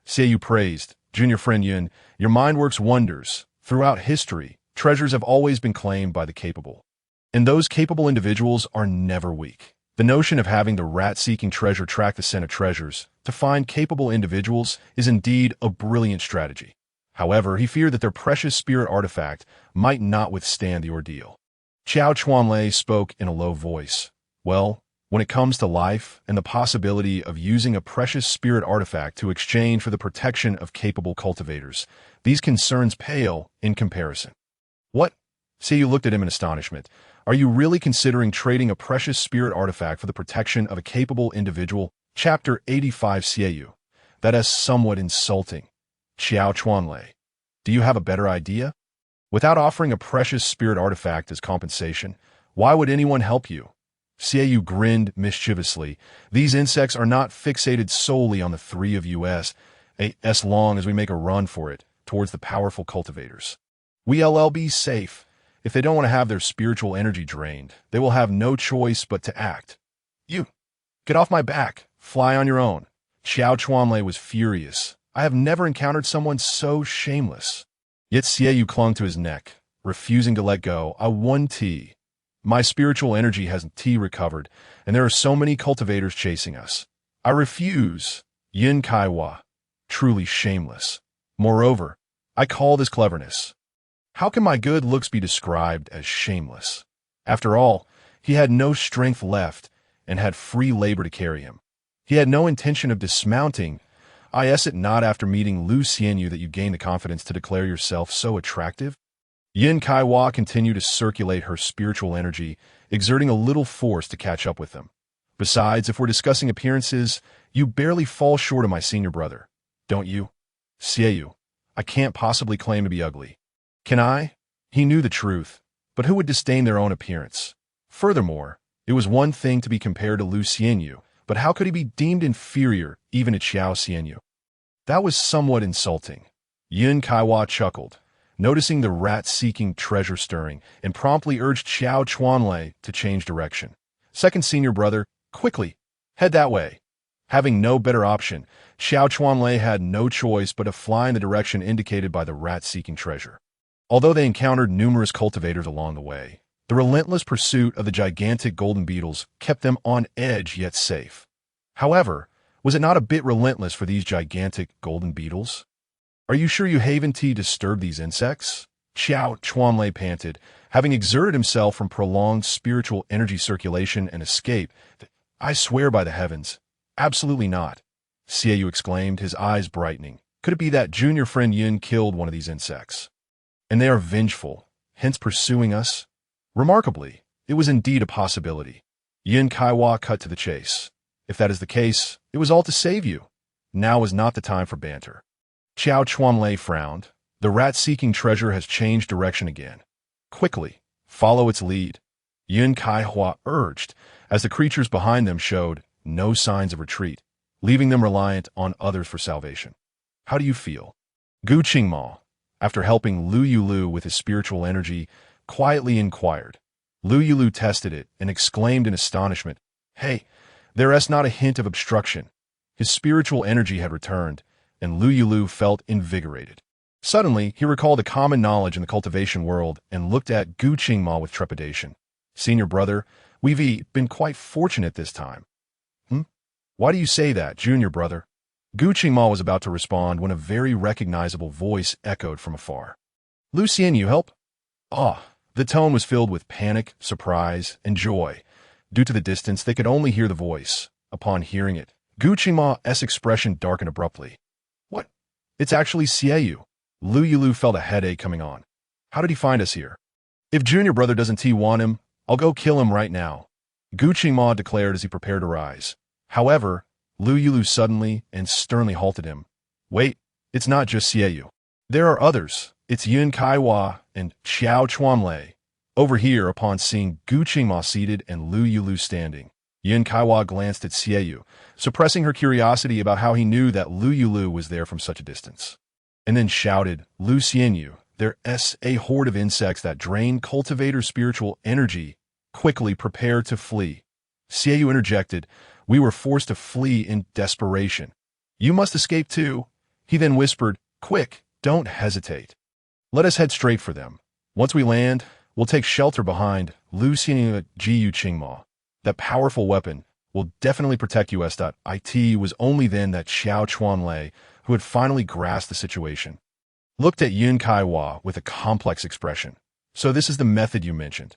Xiaoyu praised, "Junior friend Yin, your mind works wonders. Throughout history, treasures have always been claimed by the capable. And those capable individuals are never weak." The notion of having the rat-seeking treasure track the scent of treasures to find capable individuals is indeed a brilliant strategy. However, he feared that their precious spirit artifact might not withstand the ordeal. Xiao Chuanlei spoke in a low voice. "Well, when it comes to life and the possibility of using a precious spirit artifact to exchange for the protection of capable cultivators, these concerns pale in comparison." "What?" Xiaoyu looked at him in astonishment. "Are you really considering trading a precious spirit artifact for the protection of a capable individual?" Chapter 85 Xiaoyu. "That is somewhat insulting." Xiao Chuanlei. "Do you have a better idea? Without offering a precious spirit artifact as compensation, why would anyone help you?" Xiaoyu grinned mischievously. "These insects are not fixated solely on the three of us, as long as we make a run for it towards the powerful cultivators. We'll be safe. If they don't want to have their spiritual energy drained, they will have no choice but to act. You, get off my back. Fly on your own." Xiao Chuanlei was furious. "I have never encountered someone so shameless." Yet Xiaoyu clung to his neck, refusing to let go. "I won T. My spiritual energy has T recovered, and there are so many cultivators chasing us. I refuse." Yin Kaiwa. Truly shameless. Moreover, I call this cleverness. How can my good looks be described as shameless? After all, he had no strength left and had free labor to carry him. He had no intention of dismounting. Is it not after meeting Lu Xianyu that you gain the confidence to declare yourself so attractive? Yin Kaiwa continued to circulate her spiritual energy, exerting a little force to catch up with them. Besides, if we're discussing appearances, you barely fall short of my senior brother, don't you? Xiaoyu, I can't possibly claim to be ugly. Can I? He knew the truth, but who would disdain their own appearance? Furthermore, it was one thing to be compared to Lu Xianyu, but how could he be deemed inferior even to Qiao Xianyu? That was somewhat insulting. Yin Kaiwa chuckled, noticing the rat-seeking treasure stirring, and promptly urged Xiao Chuanlei to change direction. Second senior brother, quickly, head that way. Having no better option, Xiao Chuanlei had no choice but to fly in the direction indicated by the rat-seeking treasure. Although they encountered numerous cultivators along the way, the relentless pursuit of the gigantic golden beetles kept them on edge yet safe. However, was it not a bit relentless for these gigantic golden beetles? Are you sure you haven't disturbed these insects? Xiao Chuanlei panted, having exerted himself from prolonged spiritual energy circulation and escape. I swear by the heavens, absolutely not. Xiaoyu exclaimed, his eyes brightening. Could it be that junior friend Yin killed one of these insects? And they are vengeful, hence pursuing us? Remarkably, it was indeed a possibility. Yin Kaiwa cut to the chase. If that is the case, it was all to save you. Now is not the time for banter. Xiao Chuanlei frowned. The rat-seeking treasure has changed direction again. Quickly, follow its lead. Yin Kaiwa urged, as the creatures behind them showed no signs of retreat, leaving them reliant on others for salvation. How do you feel? Gu Qingma, after helping Lou Yulü with his spiritual energy, quietly inquired. Lou Yulü tested it and exclaimed in astonishment, Hey, there is not a hint of obstruction. His spiritual energy had returned, and Lou Yulü felt invigorated. Suddenly, he recalled a common knowledge in the cultivation world and looked at Gu Qingma with trepidation. Senior brother, we've been quite fortunate this time. Why do you say that, junior brother? Gu Qingma was about to respond when a very recognizable voice echoed from afar. Lu Xianyu, help? The tone was filled with panic, surprise, and joy. Due to the distance, they could only hear the voice. Upon hearing it, Gu Qingma's expression darkened abruptly. What? It's actually Xiaoyu. Lou Yulü felt a headache coming on. How did he find us here? If junior brother doesn't want him, I'll go kill him right now, Gu Qingma declared as he prepared to rise. However, Lou Yulü suddenly and sternly halted him. Wait, it's not just Xiaoyu. There are others. It's Yin Kaiwa and Xiao Chuanlei. Over here, upon seeing Gu Qingma seated and Lou Yulü standing, Yin Kaiwa glanced at Xiaoyu, suppressing her curiosity about how he knew that Lou Yulü was there from such a distance, and then shouted, Lu Xianyu, there's a horde of insects that drain cultivator spiritual energy. Quickly prepare to flee. Xiaoyu interjected, we were forced to flee in desperation. You must escape too. He then whispered, quick, don't hesitate. Let us head straight for them. Once we land, we'll take shelter behind Lu Xianyu Gu Qingma. That powerful weapon will definitely protect us. It was only then that Xiao Chuanlei, who had finally grasped the situation, looked at Yin Kaiwa with a complex expression. So this is the method you mentioned.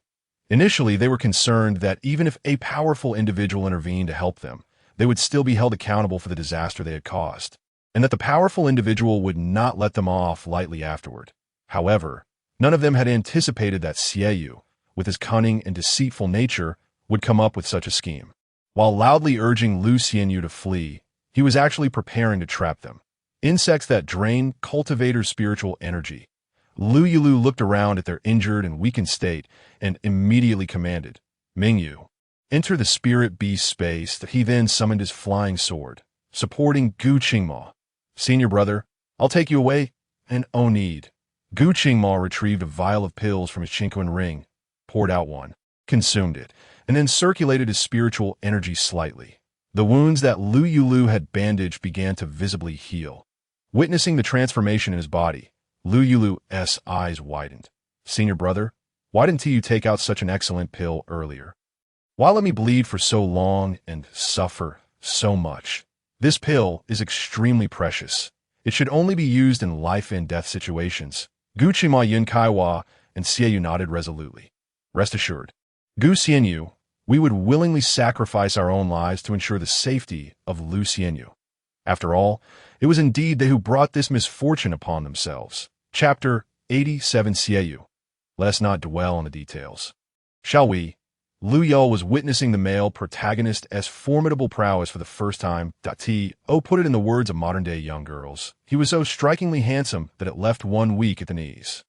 Initially, they were concerned that even if a powerful individual intervened to help them, they would still be held accountable for the disaster they had caused, and that the powerful individual would not let them off lightly afterward. However, none of them had anticipated that Xiaoyu, with his cunning and deceitful nature, would come up with such a scheme. While loudly urging Lu Xianyu to flee, he was actually preparing to trap them. Insects that drain cultivators' spiritual energy. Lou Yulü looked around at their injured and weakened state and immediately commanded, Mingyu, enter the spirit beast space. He then summoned his flying sword, supporting Gu Qingma. Senior brother, I'll take you away. And oh need. Gu Qingma retrieved a vial of pills from his Chinquan ring, poured out one, consumed it, and then circulated his spiritual energy slightly. The wounds that Lou Yulü had bandaged began to visibly heal. Witnessing the transformation in his body, Lou Yulu's eyes widened. Senior brother, why didn't you take out such an excellent pill earlier? Why let me bleed for so long and suffer so much? This pill is extremely precious. It should only be used in life and death situations. Gu Qingma Yin Kaiwa and Xiaoyu nodded resolutely. Rest assured, Gu Xianyu, we would willingly sacrifice our own lives to ensure the safety of Lu Xianyu. After all, it was indeed they who brought this misfortune upon themselves. Chapter 87 Xiaoyu. let us not dwell on the details. Shall we? Lou Yulü was witnessing the male protagonist's formidable prowess for the first time. Put it in the words of modern-day young girls. He was so strikingly handsome that it left one weak at the knees.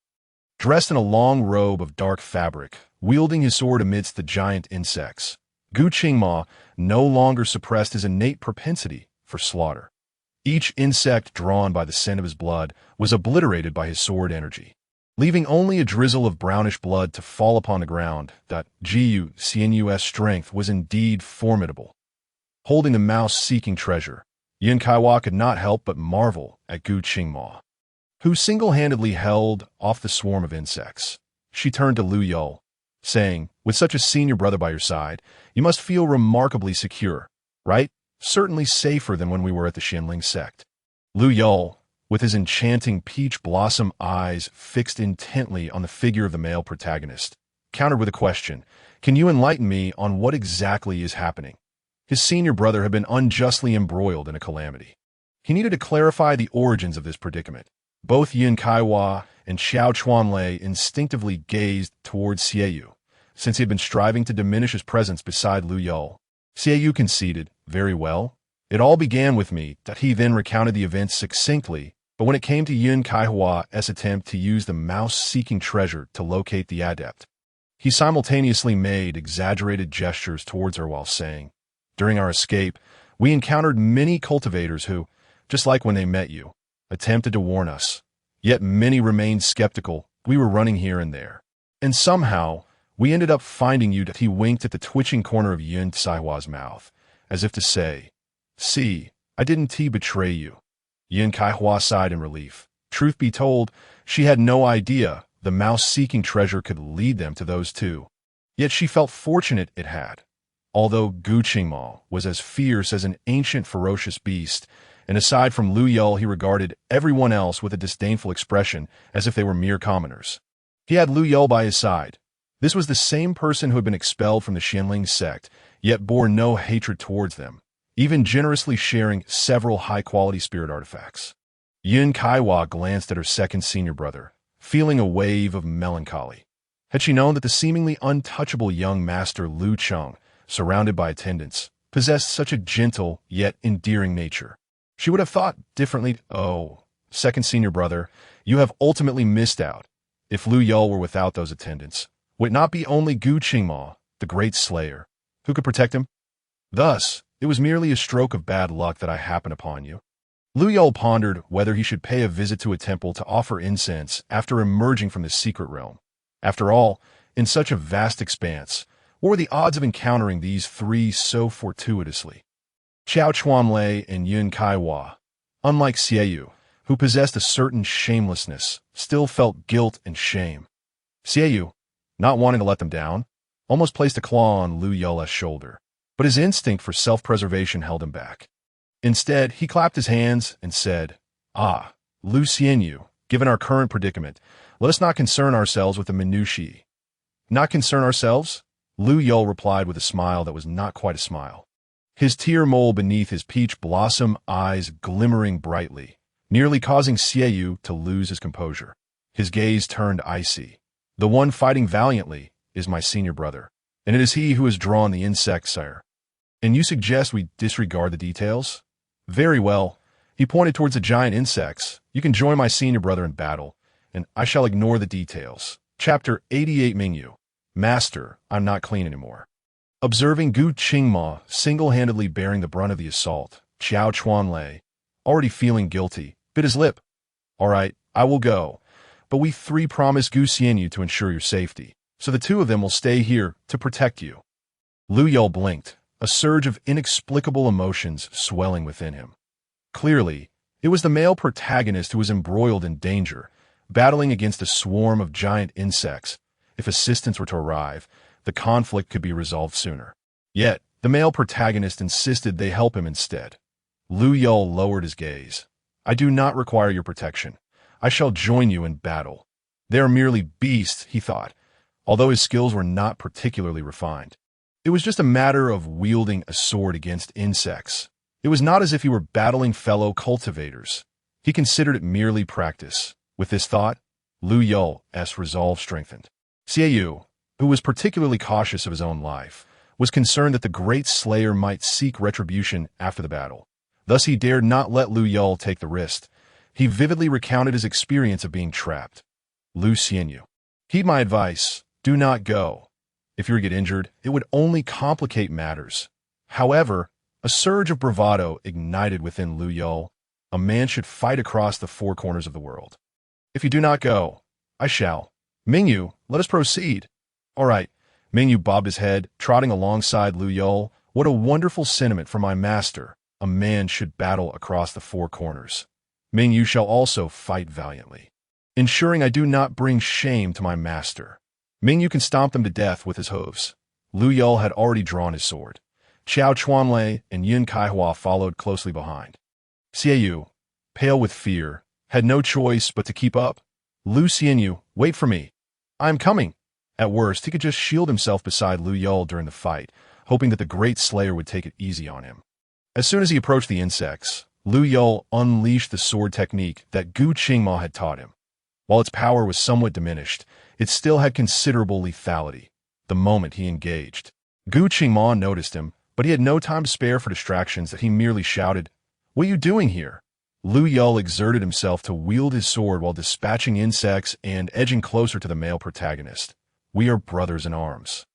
Dressed in a long robe of dark fabric, wielding his sword amidst the giant insects, Gu Qingma no longer suppressed his innate propensity for slaughter. Each insect drawn by the scent of his blood was obliterated by his sword energy, leaving only a drizzle of brownish blood to fall upon the ground. Gu Xianyu's strength was indeed formidable. Holding the mouse-seeking treasure, Yin Kaiwa could not help but marvel at Gu Qingma, who single-handedly held off the swarm of insects. She turned to Lou Yulü, saying, "With such a senior brother by your side, you must feel remarkably secure, right? Certainly safer than when we were at the Xinling sect." Lou Yulü, with his enchanting peach blossom eyes fixed intently on the figure of the male protagonist, countered with a question, "Can you enlighten me on what exactly is happening?" His senior brother had been unjustly embroiled in a calamity. He needed to clarify the origins of this predicament. Both Yin Kaiwa and Xiao Chuanlei instinctively gazed towards Xiaoyu, since he had been striving to diminish his presence beside Lou Yulü. Xiaoyu conceded, "Very well. It all began with me." He then recounted the events succinctly, but when it came to Yin Kaihua's attempt to use the mouse-seeking treasure to locate the adept, he simultaneously made exaggerated gestures towards her while saying, "During our escape, we encountered many cultivators who, just like when they met you, attempted to warn us. Yet many remained skeptical. We were running here and there. And somehow, we ended up finding you." He winked at the twitching corner of Yin Kaihua's mouth, as if to say, "See, I didn't betray you." Yin Kaihua sighed in relief. Truth be told, she had no idea the mouse-seeking treasure could lead them to those two. Yet she felt fortunate it had. Although Gu Qingma was as fierce as an ancient ferocious beast, and aside from Lou Yulü he regarded everyone else with a disdainful expression as if they were mere commoners. He had Lou Yulü by his side. This was the same person who had been expelled from the Xinling sect, yet bore no hatred towards them, even generously sharing several high-quality spirit artifacts. Yin Kaiwa glanced at her second senior brother, feeling a wave of melancholy. Had she known that the seemingly untouchable young master Lu Cheng, surrounded by attendants, possessed such a gentle yet endearing nature, she would have thought differently. "Oh, second senior brother, you have ultimately missed out. If Lou Yulü were without those attendants, would it not be only Gu Qingma, the great slayer, who could protect him? Thus, it was merely a stroke of bad luck that I happened upon you." Lou Yulü pondered whether he should pay a visit to a temple to offer incense after emerging from the secret realm. After all, in such a vast expanse, what were the odds of encountering these three so fortuitously? Xiao Chuanlei and Yin Kaiwa, unlike Xiaoyu, who possessed a certain shamelessness, still felt guilt and shame. Xiaoyu, not wanting to let them down, almost placed a claw on Lou Yulü's shoulder, but his instinct for self-preservation held him back. Instead, he clapped his hands and said, "Ah, Lu Xianyu, given our current predicament, let us not concern ourselves with the minutiae." "Not concern ourselves?" Lou Yulü replied with a smile that was not quite a smile, his tear mole beneath his peach blossom eyes glimmering brightly, nearly causing Xiaoyu to lose his composure. His gaze turned icy. "The one fighting valiantly is my senior brother, and it is he who has drawn the insect, sire. And you suggest we disregard the details? Very well." He pointed towards the giant insects. "You can join my senior brother in battle, and I shall ignore the details." Chapter 88. Mingyu. Master, I'm not clean anymore. Observing Gu Qingma single-handedly bearing the brunt of the assault, Xiao Chuanlei, already feeling guilty, bit his lip. "All right, I will go, but we three promise Gu Xianyu to ensure your safety, so the two of them will stay here to protect you." Lou Yulü blinked, a surge of inexplicable emotions swelling within him. Clearly, it was the male protagonist who was embroiled in danger, battling against a swarm of giant insects. If assistance were to arrive, the conflict could be resolved sooner. Yet, the male protagonist insisted they help him instead. Lou Yulü lowered his gaze. "I do not require your protection. I shall join you in battle." They are merely beasts, he thought, although his skills were not particularly refined. It was just a matter of wielding a sword against insects. It was not as if he were battling fellow cultivators. He considered it merely practice. With this thought, Lou Yulü's resolve strengthened. Yu, who was particularly cautious of his own life, was concerned that the great slayer might seek retribution after the battle. Thus he dared not let Lou Yulü take the risk. He vividly recounted his experience of being trapped. Lou Yulü. Heed my advice, do not go. If you get injured, it would only complicate matters. However, a surge of bravado ignited within Lou Yulü. A man should fight across the four corners of the world. If you do not go, I shall. Mingyu, let us proceed. All right. Mingyu bobbed his head, trotting alongside Lou Yulü. What a wonderful sentiment for my master. A man should battle across the four corners. Mingyu shall also fight valiantly, ensuring I do not bring shame to my master. Mingyu can stomp them to death with his hooves. Lou Yulü had already drawn his sword. Qiao Chuanlei and Yun Kaihua followed closely behind. Yu, pale with fear, had no choice but to keep up. Lou Yulü, wait for me. I am coming. At worst, he could just shield himself beside Lou Yulü during the fight, hoping that the great slayer would take it easy on him. As soon as he approached the insects, Lou Yulü unleashed the sword technique that Gu Qingma had taught him. While its power was somewhat diminished, it still had considerable lethality the moment he engaged. Gu Qingma noticed him, but he had no time to spare for distractions that he merely shouted, "What are you doing here?" Lou Yulü exerted himself to wield his sword while dispatching insects and edging closer to the male protagonist. We are brothers in arms.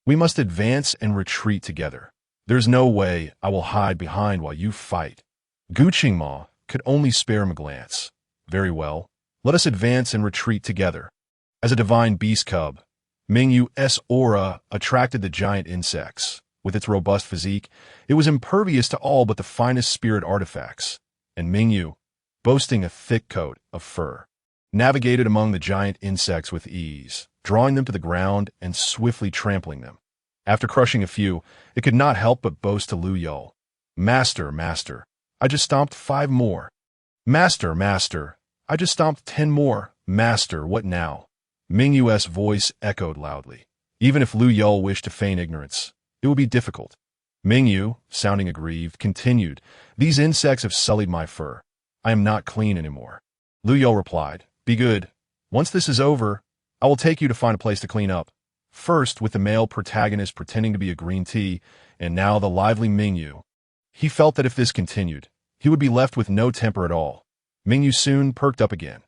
We must advance and retreat together. There's no way I will hide behind while you fight. Gu Qingma could only spare him a glance. Very well. Let us advance and retreat together. As a divine beast cub, Mingyu's aura attracted the giant insects. With its robust physique, it was impervious to all but the finest spirit artifacts, and Mingyu, boasting a thick coat of fur, navigated among the giant insects with ease, drawing them to the ground and swiftly trampling them. After crushing a few, it could not help but boast to Lou Yulü, Master, Master, I just stomped 5 more. Master, Master, I just stomped 10 more. Master, what now? Mingyu's voice echoed loudly. Even if Lou Yulü wished to feign ignorance, it would be difficult. Mingyu, sounding aggrieved, continued, These insects have sullied my fur. I am not clean anymore. Lou Yulü replied, Be good. Once this is over, I will take you to find a place to clean up. First, with the male protagonist pretending to be a green tea, and now the lively Mingyu. He felt that if this continued, he would be left with no temper at all. Mingyu soon perked up again.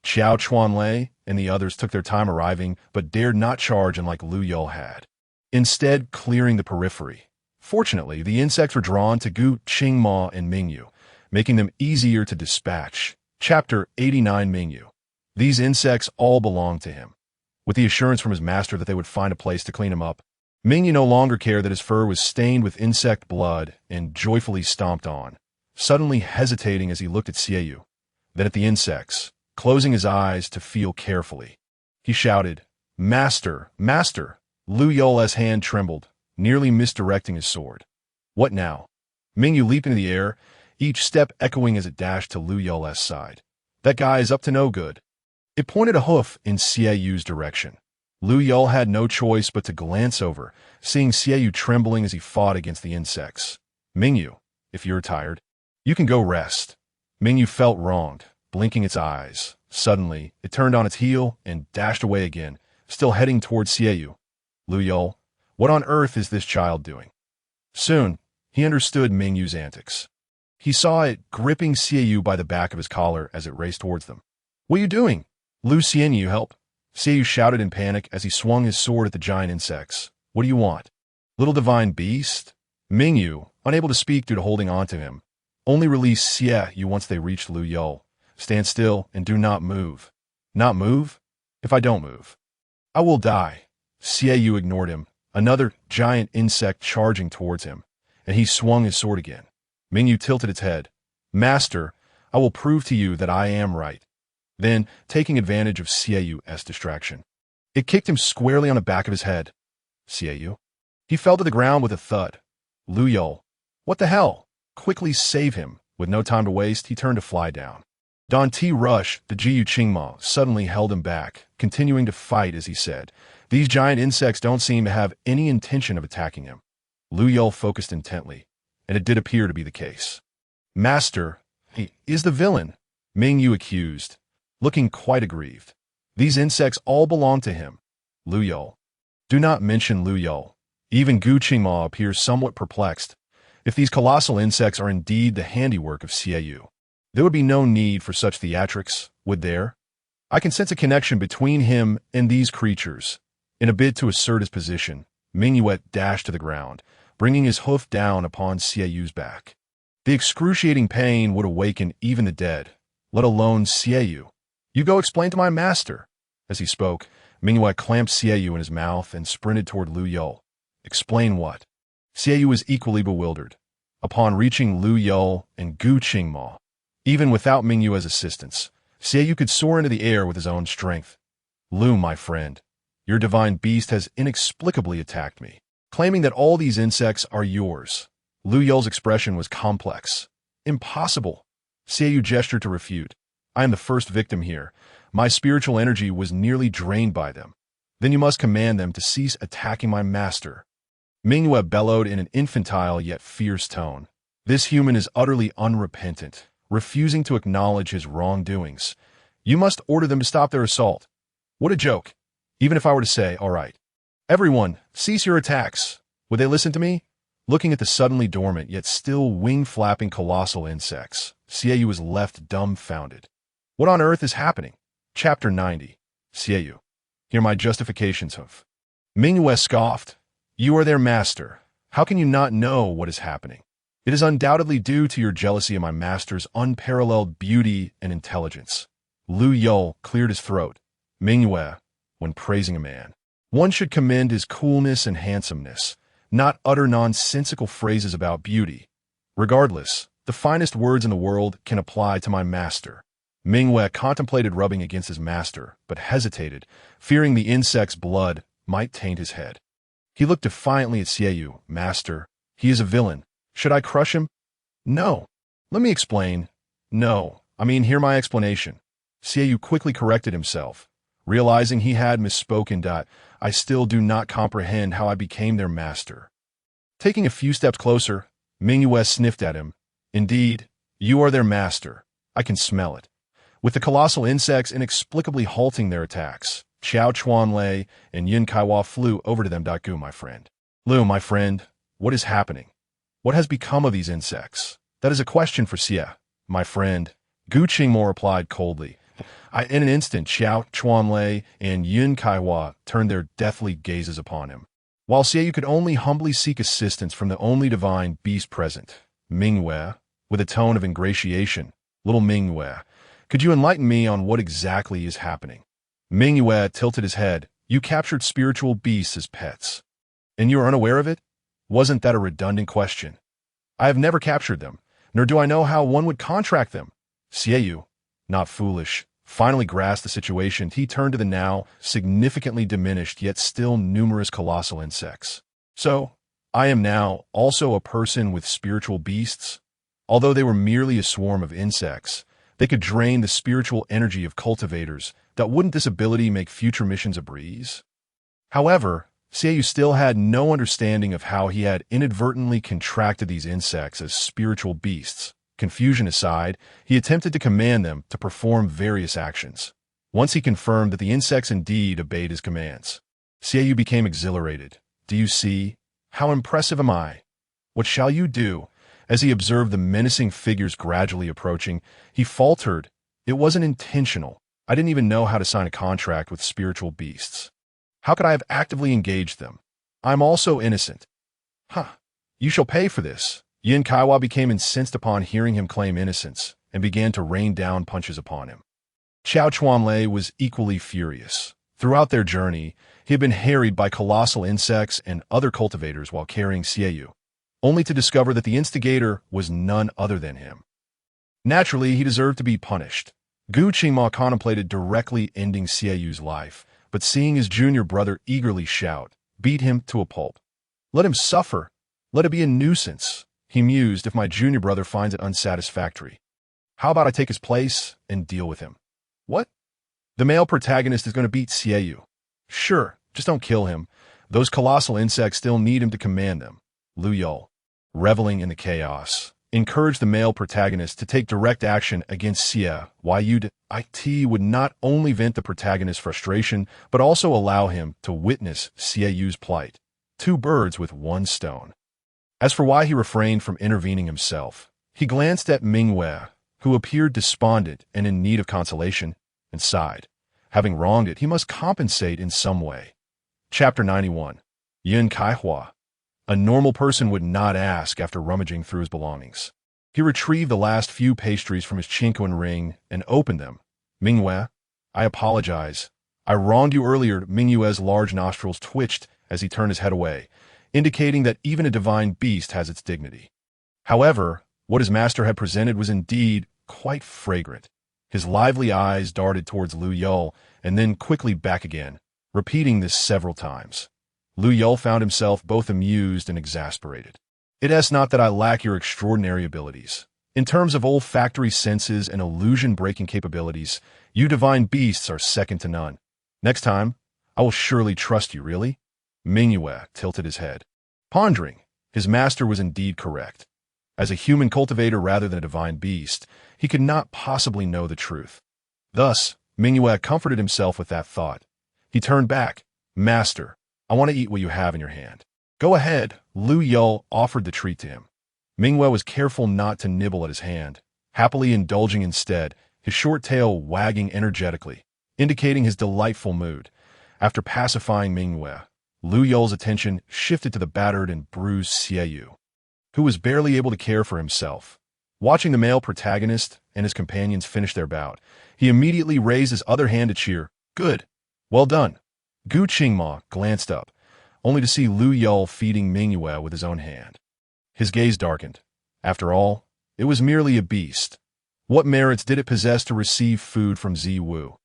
Qiao Chuanlei and the others took their time arriving, but dared not charge unlike Lou Yulü had, instead clearing the periphery. Fortunately, the insects were drawn to Gu Qingma and Mingyu, making them easier to dispatch. Chapter 89 Mingyu. These insects all belonged to him. With the assurance from his master that they would find a place to clean him up, Mingyu no longer cared that his fur was stained with insect blood and joyfully stomped on, suddenly hesitating as he looked at Yu, then at the insects, closing his eyes to feel carefully. He shouted, Master, Master! Lou Yulü's hand trembled, nearly misdirecting his sword. What now? Mingyu leaped into the air, each step echoing as it dashed to Lou Yulü's side. That guy is up to no good. It pointed a hoof in Yu's direction. Lou Yulü had no choice but to glance over, seeing Yu trembling as he fought against the insects. Mingyu, if you're tired, you can go rest. Mingyu felt wronged, blinking its eyes. Suddenly, it turned on its heel and dashed away again, still heading towards Yu. Lou Yulü, what on earth is this child doing? Soon, he understood Mingyu's antics. He saw it gripping Yu by the back of his collar as it raced towards them. What are you doing? Lou Yulü, help! Yu shouted in panic as he swung his sword at the giant insects. What do you want? Little divine beast? Mingyu, unable to speak due to holding on to him, only released Yu once they reached Lou Yulü. Stand still and do not move. Not move? If I don't move, I will die. Yu ignored him, another giant insect charging towards him, and he swung his sword again. Mingyu tilted its head. Master, I will prove to you that I am right. Then, taking advantage of Yu's distraction, it kicked him squarely on the back of his head. Yu. He fell to the ground with a thud. Lou Yulü. What the hell? Quickly save him. With no time to waste, he turned to fly down. Don T. Rush, the Gu Qingma, suddenly held him back, continuing to fight as he said, These giant insects don't seem to have any intention of attacking him. Lou Yulü focused intently, and it did appear to be the case. Master, he is the villain, Mingyu accused, looking quite aggrieved. These insects all belong to him. Lou Yulü. Do not mention Lou Yulü. Even Gu Qingma appears somewhat perplexed. If these colossal insects are indeed the handiwork of Xiaoyu, there would be no need for such theatrics, would there? I can sense a connection between him and these creatures. In a bid to assert his position, Mingyue dashed to the ground, bringing his hoof down upon Xiaoyu's back. The excruciating pain would awaken even the dead, let alone Xiaoyu. You go explain to my master. As he spoke, Mingyue clamped Xiaoyu in his mouth and sprinted toward Lou Yulü. Explain what? Xiaoyu was equally bewildered. Upon reaching Lou Yulü and Gu Qingma, even without Mingyue's assistance, Xiaoyu could soar into the air with his own strength. Lou, my friend, your divine beast has inexplicably attacked me, claiming that all these insects are yours. Lou Yul's expression was complex. Impossible. Xiaoyu gestured to refute. I am the first victim here. My spiritual energy was nearly drained by them. Then you must command them to cease attacking my master. Mingyue bellowed in an infantile yet fierce tone. This human is utterly unrepentant, refusing to acknowledge his wrongdoings. You must order them to stop their assault. What a joke. Even if I were to say, all right, everyone, cease your attacks. Would they listen to me? Looking at the suddenly dormant yet still wing-flapping colossal insects, Xiaoyu was left dumbfounded. What on earth is happening? Chapter 90. Xiaoyu. Hear my justifications of. Mingyue scoffed. You are their master. How can you not know what is happening? It is undoubtedly due to your jealousy of my master's unparalleled beauty and intelligence. Lou Yulü cleared his throat. Mingyue, when praising a man, one should commend his coolness and handsomeness, not utter nonsensical phrases about beauty. Regardless, the finest words in the world can apply to my master. Mingyue contemplated rubbing against his master, but hesitated, fearing the insect's blood might taint his head. He looked defiantly at Xiaoyu. Master, he is a villain. Should I crush him? No. Let me explain. No, hear my explanation. Xiaoyu quickly corrected himself, realizing he had misspoken. I still do not comprehend how I became their master. Taking a few steps closer, Mingyue sniffed at him. Indeed, you are their master. I can smell it. With the colossal insects inexplicably halting their attacks, Xiao Chuanlei and Yin Kaiwa flew over to them. Gu, my friend. Lou, my friend, what is happening? What has become of these insects? That is a question for Xia, my friend. Gu Qingmo replied coldly. In an instant, Xiao Chuanlei and Yin Kaiwa turned their deathly gazes upon him. While Xiaoyu could only humbly seek assistance from the only divine beast present, Mingyue, with a tone of ingratiation, little Mingyue, could you enlighten me on what exactly is happening? Mingyue tilted his head. You captured spiritual beasts as pets. And you are unaware of it? Wasn't that a redundant question? I have never captured them, nor do I know how one would contract them. Xiaoyu, not foolish, finally grasped the situation. He turned to the now significantly diminished yet still numerous colossal insects. So, I am now also a person with spiritual beasts? Although they were merely a swarm of insects, they could drain the spiritual energy of cultivators. Wouldn't this ability make future missions a breeze? However, Xiaoyu still had no understanding of how he had inadvertently contracted these insects as spiritual beasts. Confusion aside, he attempted to command them to perform various actions. Once he confirmed that the insects indeed obeyed his commands, Xiaoyu became exhilarated. Do you see? How impressive am I? What shall you do? As he observed the menacing figures gradually approaching, he faltered. It wasn't intentional. I didn't even know how to sign a contract with spiritual beasts. How could I have actively engaged them? I'm also innocent. You shall pay for this. Yin Kaiwa became incensed upon hearing him claim innocence and began to rain down punches upon him. Xiao Chuanlei was equally furious. Throughout their journey, he had been harried by colossal insects and other cultivators while carrying Xiaoyu, only to discover that the instigator was none other than him. Naturally, he deserved to be punished. Gu Qingma contemplated directly ending Xiaoyu's life, but seeing his junior brother eagerly shout, beat him to a pulp. Let him suffer. Let it be a nuisance, he mused, if my junior brother finds it unsatisfactory. How about I take his place and deal with him? What? The male protagonist is going to beat Xiaoyu. Sure, just don't kill him. Those colossal insects still need him to command them. Lou Yulü, reveling in the chaos, encouraged the male protagonist to take direct action against Xie Yud. It would not only vent the protagonist's frustration, but also allow him to witness Xie Yu's plight. Two birds with one stone. As for why he refrained from intervening himself, he glanced at Mingwei, who appeared despondent and in need of consolation, and sighed. Having wronged it, he must compensate in some way. Chapter 91. Yun Kaihua. A normal person would not ask after rummaging through his belongings. He retrieved the last few pastries from his chinquan ring and opened them. Mingwei, I apologize. I wronged you earlier. Mingwei's large nostrils twitched as he turned his head away, indicating that even a divine beast has its dignity. However, what his master had presented was indeed quite fragrant. His lively eyes darted towards Lou Yulü and then quickly back again, repeating this several times. Lou Yulü found himself both amused and exasperated. It is not that I lack your extraordinary abilities. In terms of olfactory senses and illusion-breaking capabilities, you divine beasts are second to none. Next time, I will surely trust you, really? Mingwei tilted his head. Pondering, his master was indeed correct. As a human cultivator rather than a divine beast, he could not possibly know the truth. Thus, Mingwei comforted himself with that thought. He turned back. Master, I want to eat what you have in your hand. Go ahead. Lou Yulü offered the treat to him. Mingwei was careful not to nibble at his hand, happily indulging instead, his short tail wagging energetically, indicating his delightful mood. After pacifying Mingwei, Lou Yulü's attention shifted to the battered and bruised Xie Yu, who was barely able to care for himself. Watching the male protagonist and his companions finish their bout, he immediately raised his other hand to cheer. Good. Well done. Gu Qingma glanced up, only to see Lou Yulü feeding Mingwei with his own hand. His gaze darkened. After all, it was merely a beast. What merits did it possess to receive food from Ziwu?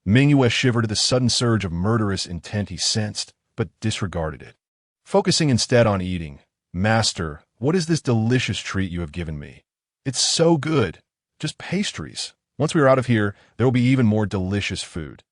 Mingwei shivered at the sudden surge of murderous intent he sensed, but disregarded it. Focusing instead on eating, Master, what is this delicious treat you have given me? It's so good. Just pastries. Once we are out of here, there will be even more delicious food.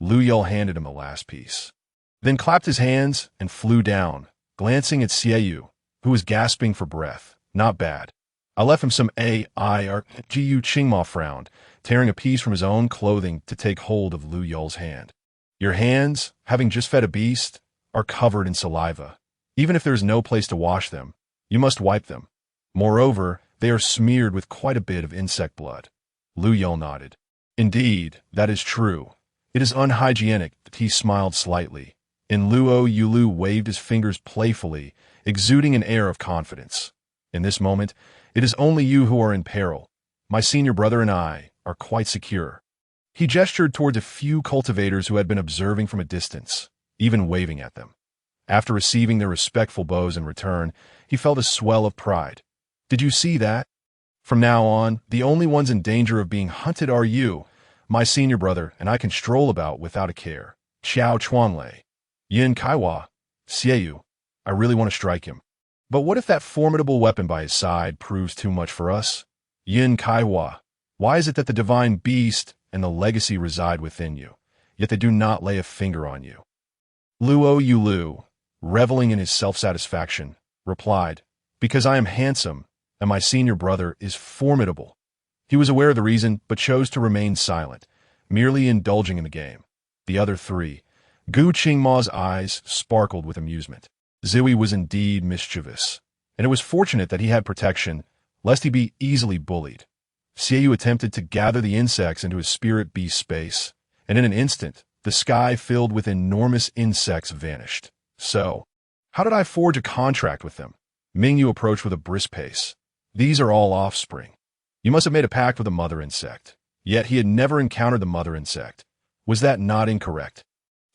Lou Yulü handed him the last piece, then clapped his hands and flew down, glancing at Xie Yu, who was gasping for breath. Not bad. I left him some Gu Qingma frowned, tearing a piece from his own clothing to take hold of Lou Yulü's hand. Your hands, having just fed a beast, are covered in saliva. Even if there is no place to wash them, you must wipe them. Moreover, they are smeared with quite a bit of insect blood. Lou Yulü nodded. Indeed, that is true. It is unhygienic. He smiled slightly, and Lou Yulü waved his fingers playfully, exuding an air of confidence. In this moment, it is only you who are in peril. My senior brother and I are quite secure. He gestured toward a few cultivators who had been observing from a distance, even waving at them. After receiving their respectful bows in return, he felt a swell of pride. Did you see that? From now on, the only ones in danger of being hunted are you, my senior brother, and I can stroll about without a care. Xiao Chuanlei. Yin Kaiwa. Xie Yu. I really want to strike him. But what if that formidable weapon by his side proves too much for us? Yin Kaiwa. Why is it that the divine beast and the legacy reside within you, yet they do not lay a finger on you? Lou Yulü, reveling in his self-satisfaction, replied, Because I am handsome, and my senior brother is formidable. He was aware of the reason, but chose to remain silent, merely indulging in the game. The other three. Gu Qingma's eyes sparkled with amusement. Ziwi was indeed mischievous, and it was fortunate that he had protection, lest he be easily bullied. Xie Yu attempted to gather the insects into his spirit beast space, and in an instant, the sky filled with enormous insects vanished. So, how did I forge a contract with them? Mingyu approached with a brisk pace. These are all offspring. You must have made a pact with a mother insect. Yet he had never encountered the mother insect. Was that not incorrect?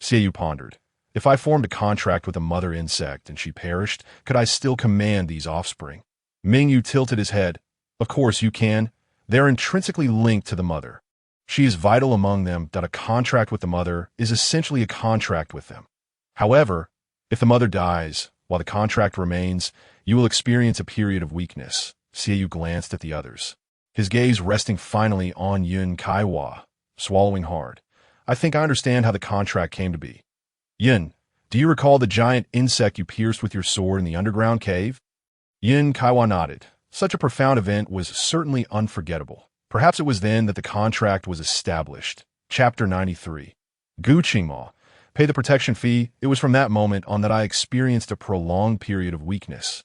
Xie Yu pondered. If I formed a contract with a mother insect and she perished, could I still command these offspring? Mingyu tilted his head. Of course you can. They are intrinsically linked to the mother. She is vital among them that a contract with the mother is essentially a contract with them. However, if the mother dies, while the contract remains, you will experience a period of weakness. Xie Yu glanced at the others, his gaze resting finally on Yun Kaiwa, swallowing hard. I think I understand how the contract came to be. Yin, do you recall the giant insect you pierced with your sword in the underground cave? Yin Kaiwa nodded. Such a profound event was certainly unforgettable. Perhaps it was then that the contract was established. Chapter 93. Gu Qingma. Pay the protection fee. It was from that moment on that I experienced a prolonged period of weakness.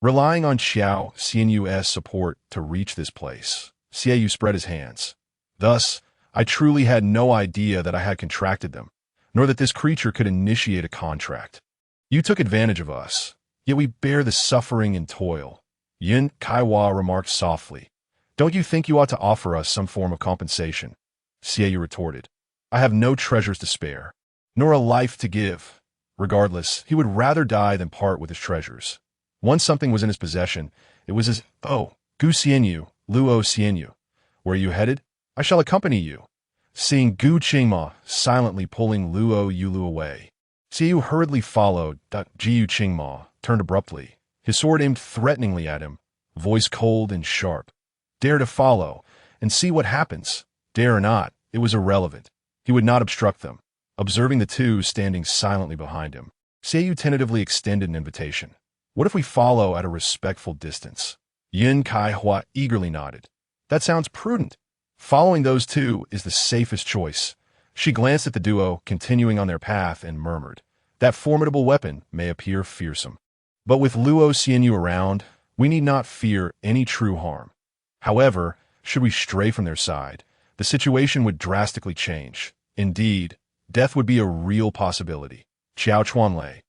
Relying on Xiao Xianyu's support to reach this place, Xiaoyu spread his hands. Thus, I truly had no idea that I had contracted them, nor that this creature could initiate a contract. You took advantage of us, yet we bear the suffering and toil. Yin Kaiwa remarked softly. Don't you think you ought to offer us some form of compensation? Xiaoyu retorted. I have no treasures to spare, nor a life to give. Regardless, he would rather die than part with his treasures. Once something was in his possession, it was his, oh, Gu Xianyu, Luo Xianyu. Where are you headed? I shall accompany you. Seeing Gu Qingma silently pulling Luo Yulü away, Xiaoyu hurriedly followed. Jiu Qingma turned abruptly, his sword aimed threateningly at him, voice cold and sharp. Dare to follow, and see what happens. Dare or not, it was irrelevant. He would not obstruct them. Observing the two standing silently behind him, Xiaoyu tentatively extended an invitation. What if we follow at a respectful distance? Yin Kaihua eagerly nodded. That sounds prudent. Following those two is the safest choice. She glanced at the duo, continuing on their path, and murmured, that formidable weapon may appear fearsome. But with Luo Xianyu around, we need not fear any true harm. However, should we stray from their side, the situation would drastically change. Indeed, death would be a real possibility. Qiao Chuanlei.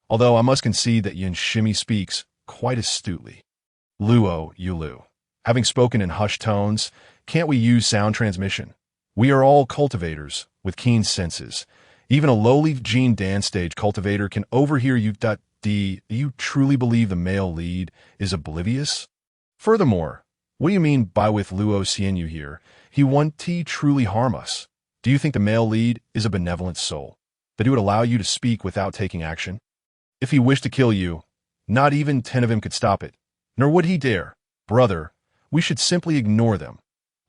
Although I must concede that Yin Shimi speaks quite astutely. Luo Yulü. Having spoken in hushed tones, can't we use sound transmission? We are all cultivators, with keen senses. Even a lowly gene dance stage cultivator can overhear you. Do you truly believe the male lead is oblivious? Furthermore, what do you mean by with Luo Xianyu here? He won't truly harm us. Do you think the male lead is a benevolent soul, that he would allow you to speak without taking action? If he wished to kill you, not even 10 of him could stop it, nor would he dare. Brother, we should simply ignore them.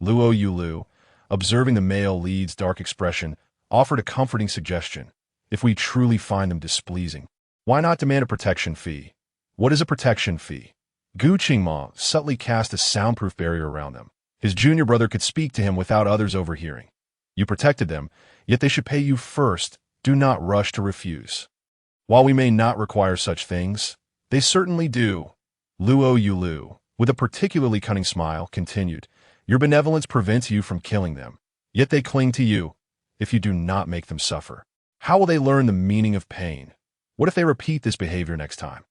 Luo Yulü, observing the male lead's dark expression, offered a comforting suggestion. If we truly find them displeasing, why not demand a protection fee? What is a protection fee? Gu Qingma subtly cast a soundproof barrier around them. His junior brother could speak to him without others overhearing. You protected them, yet they should pay you first. Do not rush to refuse. While we may not require such things, they certainly do. Luo Yulü, with a particularly cunning smile, continued, your benevolence prevents you from killing them, yet they cling to you. If you do not make them suffer, how will they learn the meaning of pain? What if they repeat this behavior next time?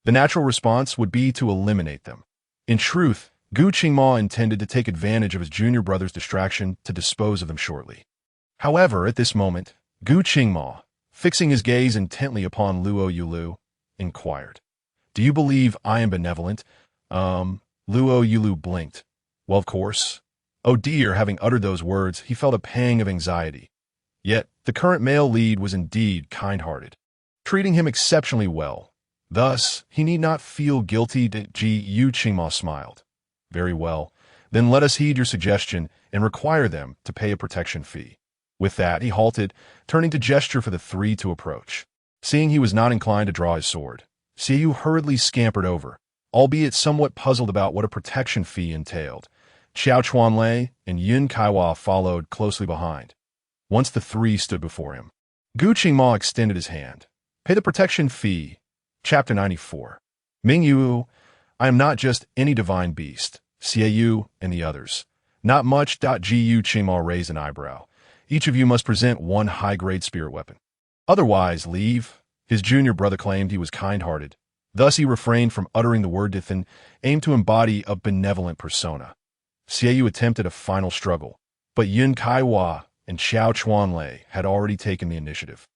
The natural response would be to eliminate them. In truth, Gu Qingma intended to take advantage of his junior brother's distraction to dispose of them shortly. However, at this moment, Gu Qingma, fixing his gaze intently upon Luo Yulü, inquired, do you believe I am benevolent? Luo Yulü blinked. Well, of course. Oh dear, having uttered those words, he felt a pang of anxiety. Yet, the current male lead was indeed kind-hearted, treating him exceptionally well. Thus, he need not feel guilty. Jiu Qingma smiled. Very well. Then let us heed your suggestion and require them to pay a protection fee. With that, he halted, turning to gesture for the three to approach. Seeing he was not inclined to draw his sword, Xiaoyu hurriedly scampered over, albeit somewhat puzzled about what a protection fee entailed. Qiao Chuanlei and Yin Kaiwa followed closely behind. Once the three stood before him, Gu Qingma extended his hand. Pay the protection fee. Chapter 94. Mingyu, I am not just any divine beast. Xiaoyu and the others. Not much. Jiu Qingma raised an eyebrow. Each of you must present one high-grade spirit weapon. Otherwise, leave. His junior brother claimed he was kind-hearted. Thus he refrained from uttering the word Dithan, aimed to embody a benevolent persona. Xiaoyu attempted a final struggle, but Yin Kaiwa and Qiao Chuanlei had already taken the initiative,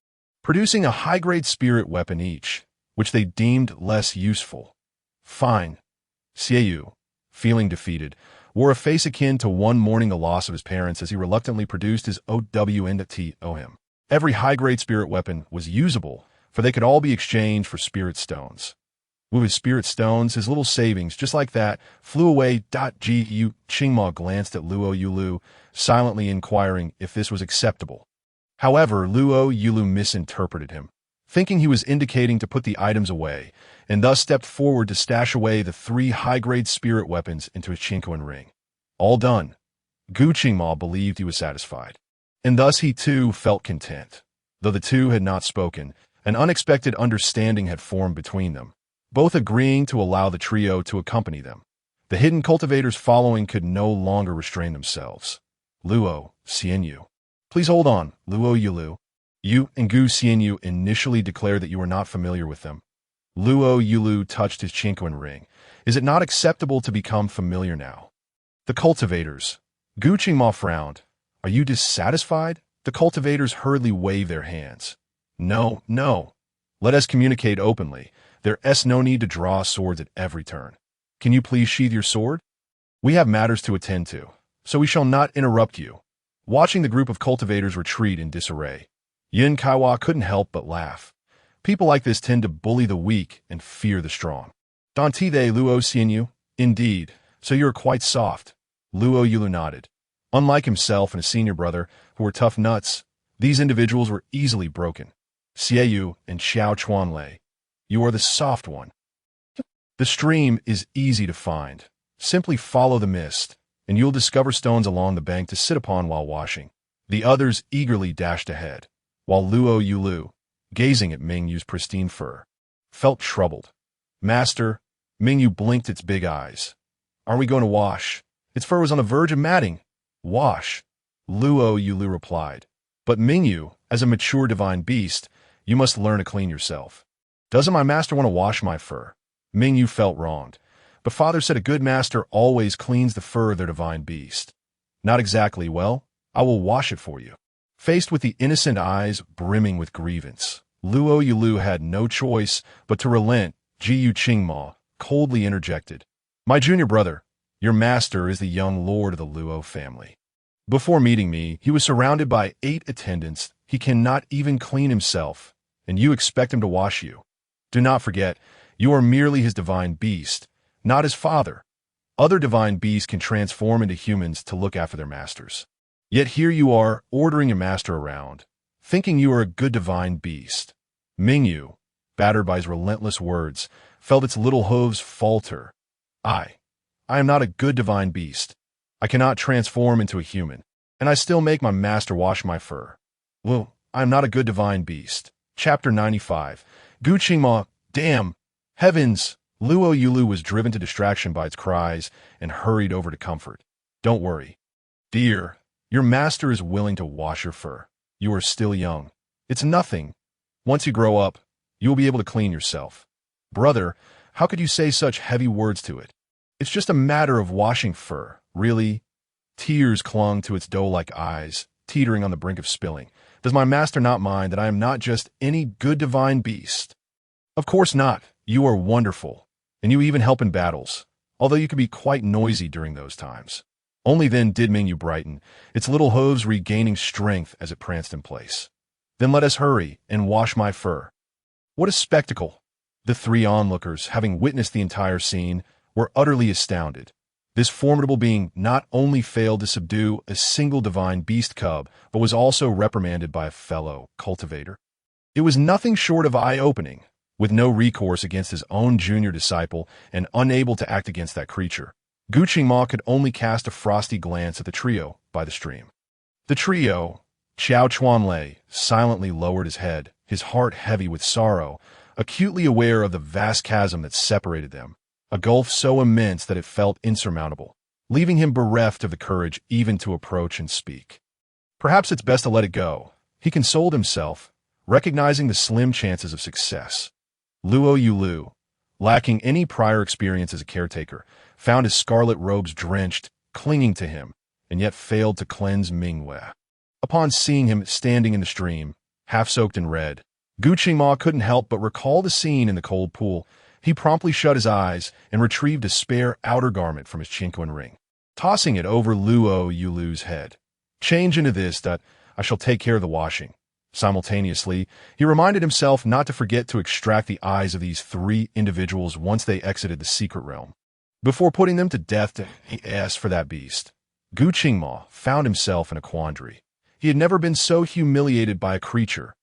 producing a high-grade spirit weapon each, which they deemed less useful. Fine. Xiaoyu, feeling defeated, wore a face akin to one mourning the loss of his parents as he reluctantly produced his OWNTOM. Every high-grade spirit weapon was usable, for they could all be exchanged for spirit stones. With his spirit stones, his little savings, just like that, flew away. Jiu Qingma glanced at Luo Yulü, silently inquiring if this was acceptable. However, Luo Yulü misinterpreted him. thinking he was indicating to put the items away, and thus stepped forward to stash away the 3 high-grade spirit weapons into his chinkoan ring. All done. Gu Qingma believed he was satisfied. And thus he too felt content. Though the two had not spoken, an unexpected understanding had formed between them, both agreeing to allow the trio to accompany them. The hidden cultivators following could no longer restrain themselves. Luo, Xianyu. Please hold on, Luo Yulü. You and Gu Xianyu initially declared that you were not familiar with them. Luo Yulü touched his chinkoan ring. Is it not acceptable to become familiar now? The cultivators. Gu Qingma frowned. Are you dissatisfied? The cultivators hurriedly waved their hands. No, no. Let us communicate openly. There's no need to draw swords at every turn. Can you please sheathe your sword? We have matters to attend to, so we shall not interrupt you. Watching the group of cultivators retreat in disarray, Yin Kaiwa couldn't help but laugh. People like this tend to bully the weak and fear the strong. Dante Luo Xianyu? Indeed, so you are quite soft. Luo Yulü nodded. Unlike himself and his senior brother, who were tough nuts, these individuals were easily broken. Xiaoyu and Xiao Chuanlei, you are the soft one. The stream is easy to find. Simply follow the mist, and you'll discover stones along the bank to sit upon while washing. The others eagerly dashed ahead, while Luo Yulü, gazing at Mingyu's pristine fur, felt troubled. Master, Mingyu blinked its big eyes. Are we going to wash? Its fur was on the verge of matting. Wash, Luo Yulü replied. But Mingyu, as a mature divine beast, you must learn to clean yourself. Doesn't my master want to wash my fur? Mingyu felt wronged, but father said a good master always cleans the fur of their divine beast. Not exactly, well, I will wash it for you. Faced with the innocent eyes brimming with grievance, Luo Yulü had no choice but to relent. Gu Qingma coldly interjected. My junior brother, your master is the young lord of the Luo family. Before meeting me, he was surrounded by 8 attendants. He cannot even clean himself, and you expect him to wash you. Do not forget, you are merely his divine beast, not his father. Other divine beasts can transform into humans to look after their masters. Yet here you are, ordering your master around, thinking you are a good divine beast. Mingyu, battered by his relentless words, felt its little hooves falter. I am not a good divine beast. I cannot transform into a human, and I still make my master wash my fur. Well, I am not a good divine beast. Chapter 95. Gu Qingma, damn, heavens! Luo Yulü was driven to distraction by its cries and hurried over to comfort. Don't worry. Dear, your master is willing to wash your fur. You are still young. It's nothing. Once you grow up, you will be able to clean yourself. Brother, how could you say such heavy words to it? It's just a matter of washing fur, really. Tears clung to its doe-like eyes, teetering on the brink of spilling. Does my master not mind that I am not just any good divine beast? Of course not. You are wonderful, and you even help in battles, although you can be quite noisy during those times. Only then did Mingyu brighten, its little hooves regaining strength as it pranced in place. Then let us hurry and wash my fur. What a spectacle! The 3 onlookers, having witnessed the entire scene, were utterly astounded. This formidable being not only failed to subdue a single divine beast cub, but was also reprimanded by a fellow cultivator. It was nothing short of eye-opening. With no recourse against his own junior disciple and unable to act against that creature, Gu Qingma could only cast a frosty glance at the trio by the stream. The trio, Xiao Chuanlei, silently lowered his head, his heart heavy with sorrow, acutely aware of the vast chasm that separated them, a gulf so immense that it felt insurmountable, leaving him bereft of the courage even to approach and speak. Perhaps it's best to let it go, he consoled himself, recognizing the slim chances of success. Luo Yulü, lacking any prior experience as a caretaker, found his scarlet robes drenched, clinging to him, and yet failed to cleanse Mingwei. Upon seeing him standing in the stream, half-soaked in red, Gu Qingma couldn't help but recall the scene in the cold pool. He promptly shut his eyes and retrieved a spare outer garment from his chinkoan ring, tossing it over Luo Yulu's head. Change into this that I shall take care of the washing. Simultaneously, he reminded himself not to forget to extract the eyes of these 3 individuals once they exited the secret realm. Before putting them to death, he asked for that beast. Gu Qingma found himself in a quandary. He had never been so humiliated by a creature.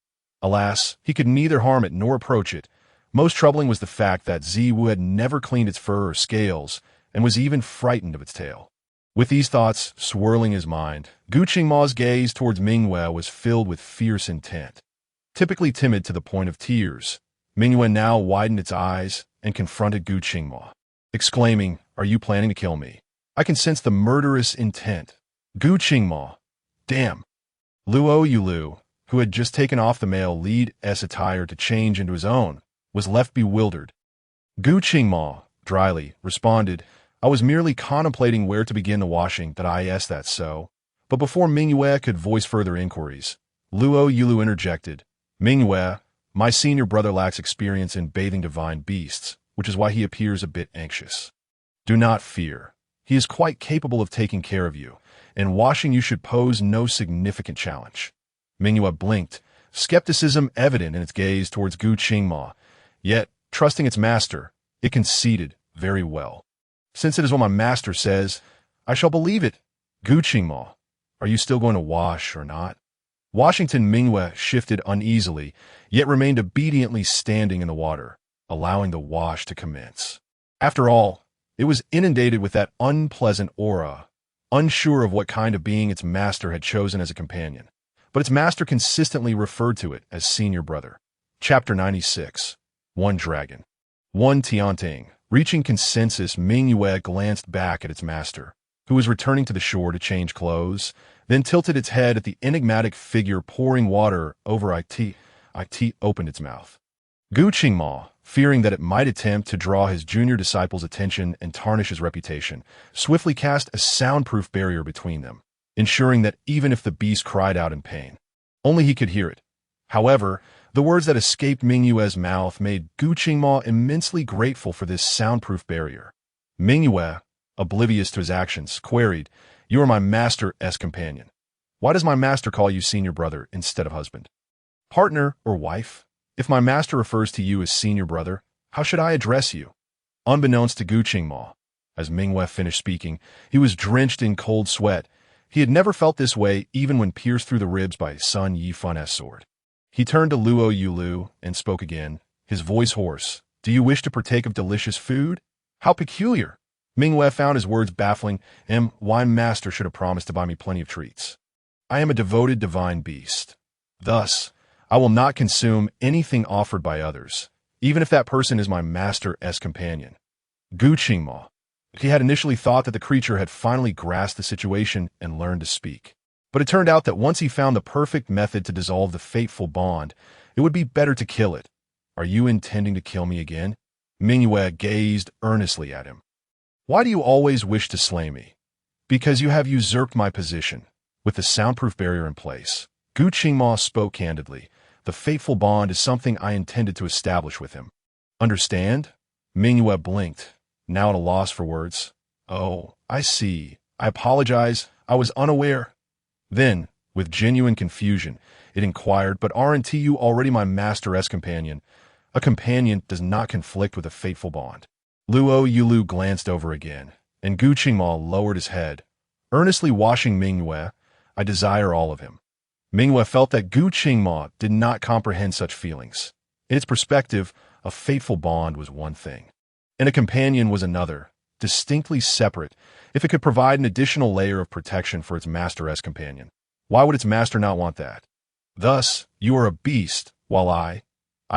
Alas, he could neither harm it nor approach it. Most troubling was the fact that Ziwu had never cleaned its fur or scales, and was even frightened of its tail. With these thoughts swirling his mind, Gu Qingma's gaze towards Mingyue was filled with fierce intent. Typically timid to the point of tears, Mingyue now widened its eyes and confronted Gu Qingma, exclaiming, "Are you planning to kill me? I can sense the murderous intent." Gu Qingma, damn. Lou Yulü, who had just taken off the male lead's attire to change into his own, was left bewildered. Gu Qingma, dryly, responded, "I was merely contemplating where to begin the washing. That's so." But before Mingyue could voice further inquiries, Lou Yulü interjected, "Mingyue, my senior brother lacks experience in bathing divine beasts, which is why he appears a bit anxious. Do not fear. He is quite capable of taking care of you, and washing you should pose no significant challenge." Mingyue blinked, skepticism evident in its gaze towards Gu Qingma, yet, trusting its master, it conceded, "Very well. Since it is what my master says, I shall believe it." Gu Qingma, are you still going to wash or not? Washington Mingyue shifted uneasily, yet remained obediently standing in the water, allowing the wash to commence. After all, it was inundated with that unpleasant aura, unsure of what kind of being its master had chosen as a companion. But its master consistently referred to it as senior brother. Chapter 96. One Dragon. One Tianting. Reaching consensus, Mingyue glanced back at its master, who was returning to the shore to change clothes, then tilted its head at the enigmatic figure pouring water over it. It opened its mouth. Gu Qingma, fearing that it might attempt to draw his junior disciple's attention and tarnish his reputation, swiftly cast a soundproof barrier between them, ensuring that even if the beast cried out in pain, only he could hear it. However, the words that escaped Mingyue's mouth made Gu Qingma immensely grateful for this soundproof barrier. Mingyue, oblivious to his actions, queried, "You are my master's companion. Why does my master call you senior brother instead of husband? Partner or wife? If my master refers to you as senior brother, how should I address you?" Unbeknownst to Gu Qingma, as Mingyue finished speaking, he was drenched in cold sweat. He had never felt this way even when pierced through the ribs by Sun Yifun's sword. He turned to Lou Yulü and spoke again, his voice hoarse. "Do you wish to partake of delicious food? How peculiar!" Mingyue found his words baffling. Why master should have promised to buy me plenty of treats? I am a devoted divine beast. Thus, I will not consume anything offered by others, even if that person is my master's companion. Gu Qingma. He had initially thought that the creature had finally grasped the situation and learned to speak. But it turned out that once he found the perfect method to dissolve the fateful bond, it would be better to kill it. "Are you intending to kill me again?" Mingyue gazed earnestly at him. "Why do you always wish to slay me?" "Because you have usurped my position." With the soundproof barrier in place, Gu Qingma spoke candidly. "The fateful bond is something I intended to establish with him. Understand?" Mingyue blinked, now at a loss for words. "Oh, I see. I apologize. I was unaware." Then, with genuine confusion, it inquired, "But aren't you already my master's companion? A companion does not conflict with a fateful bond." Lou Yulü glanced over again, and Gu Qingma lowered his head, earnestly washing Mingyue. "I desire all of him." Mingyue felt that Gu Qingma did not comprehend such feelings. In its perspective, a fateful bond was one thing, and a companion was another, distinctly separate. If it could provide an additional layer of protection for its master's companion, why would its master not want that? Thus, you are a beast, while I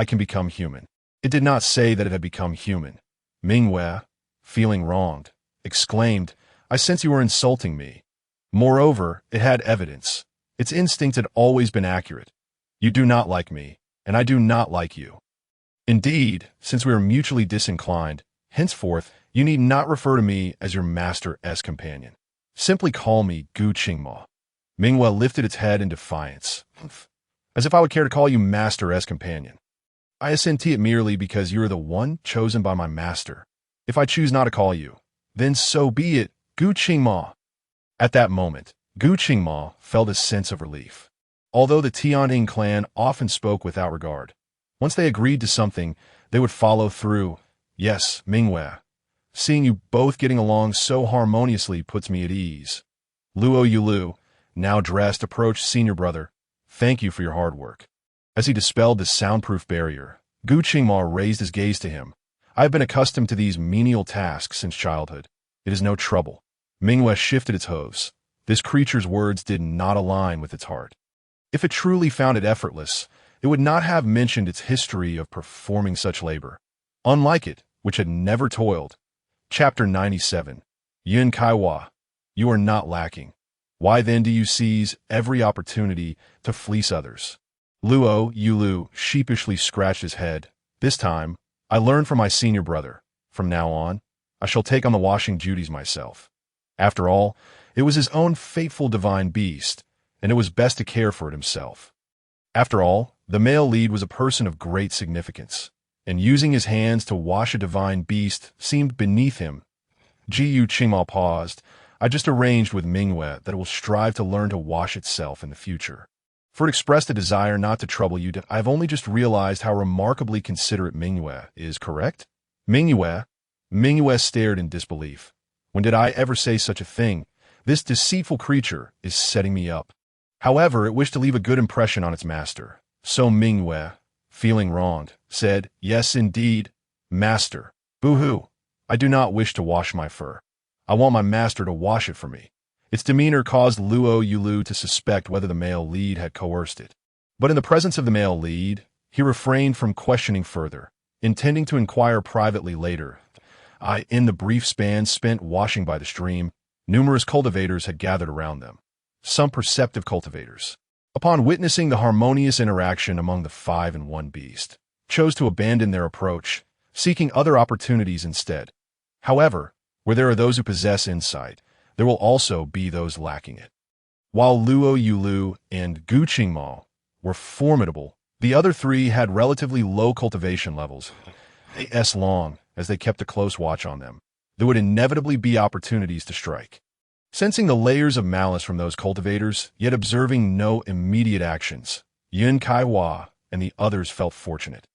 can become human. It did not say that it had become human. Mingyue, feeling wronged, exclaimed, "I sense you are insulting me." Moreover, it had evidence. Its instinct had always been accurate. "You do not like me, and I do not like you. Indeed, since we are mutually disinclined, henceforth, you need not refer to me as your master's companion. Simply call me Gu Qingma." Mingyue lifted its head in defiance. "As if I would care to call you master's companion. I assent to it merely because you are the one chosen by my master. If I choose not to call you, then so be it, Gu Qingma." At that moment, Gu Qingma felt a sense of relief. Although the Tianting clan often spoke without regard, once they agreed to something, they would follow through. "Yes, Mingyue. Seeing you both getting along so harmoniously puts me at ease." Lou Yulü, now dressed, approached senior brother. "Thank you for your hard work. As he dispelled the soundproof barrier, Gu Qingma raised his gaze to him. I have been accustomed to these menial tasks since childhood. It is no trouble. Mingwe shifted its hooves. This creature's words did not align with its heart. If it truly found it effortless, it would not have mentioned its history of performing such labor. Unlike it, which had never toiled. Chapter 97. Yun Kaiwa. You are not lacking. Why then do you seize every opportunity to fleece others? Lou Yulü sheepishly scratched his head. This time, I learned from my senior brother. From now on, I shall take on the washing duties myself. After all, it was his own fateful divine beast, and it was best to care for it himself. After all, the male lead was a person of great significance, and using his hands to wash a divine beast seemed beneath him. Gu Qingma paused. I just arranged with Mingwe that it will strive to learn to wash itself in the future. For it expressed a desire not to trouble you. I've only just realized how remarkably considerate Mingwe is, correct? Mingwe stared in disbelief. When did I ever say such a thing? This deceitful creature is setting me up. However, it wished to leave a good impression on its master. So Mingwe, feeling wronged, said, Yes, indeed, master. Boo-hoo. I do not wish to wash my fur. I want my master to wash it for me. Its demeanor caused Lou Yulü to suspect whether the male lead had coerced it. But in the presence of the male lead, he refrained from questioning further, intending to inquire privately later. In the brief span spent washing by the stream, numerous cultivators had gathered around them. Some perceptive cultivators, upon witnessing the harmonious interaction among the 5-in-1 beast, chose to abandon their approach, seeking other opportunities instead. However, where there are those who possess insight, there will also be those lacking it. While Lou Yulü and Gu Qingma were formidable, the other three had relatively low cultivation levels. As long as they kept a close watch on them, there would inevitably be opportunities to strike. Sensing the layers of malice from those cultivators, yet observing no immediate actions, Yun Kaiwa and the others felt fortunate.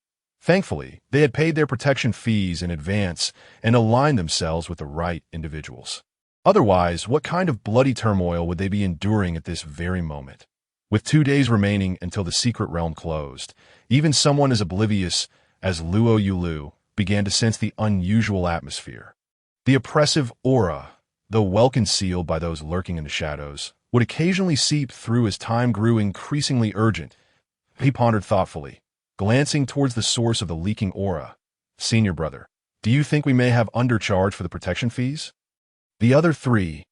Thankfully, they had paid their protection fees in advance and aligned themselves with the right individuals. Otherwise, what kind of bloody turmoil would they be enduring at this very moment? With 2 days remaining until the secret realm closed, even someone as oblivious as Lou Yulü began to sense the unusual atmosphere. The oppressive aura, though well concealed by those lurking in the shadows, would occasionally seep through as time grew increasingly urgent. He pondered thoughtfully, glancing towards the source of the leaking aura. Senior brother, do you think we may have undercharged for the protection fees? The other three.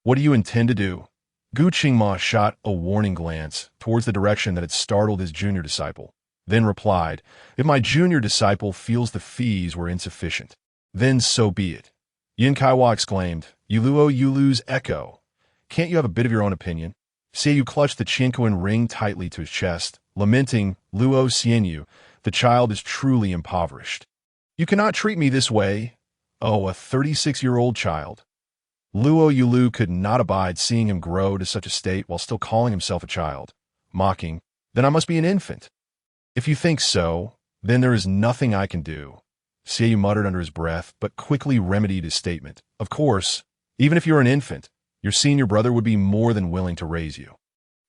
What do you intend to do? Gu Qingma shot a warning glance towards the direction that had startled his junior disciple, then replied, If my junior disciple feels the fees were insufficient, then so be it. Yin Kaiwa exclaimed, Yuluo Yulu's echo. Can't you have a bit of your own opinion? Seiyu clutched the Chinkoan ring tightly to his chest, lamenting, Luo Xianyu, the child is truly impoverished. You cannot treat me this way. Oh, a 36-year-old child. Luo Yulü could not abide seeing him grow to such a state while still calling himself a child, mocking, Then I must be an infant. If you think so, then there is nothing I can do. Seiyu muttered under his breath, but quickly remedied his statement. Of course, even if you're an infant, your senior brother would be more than willing to raise you.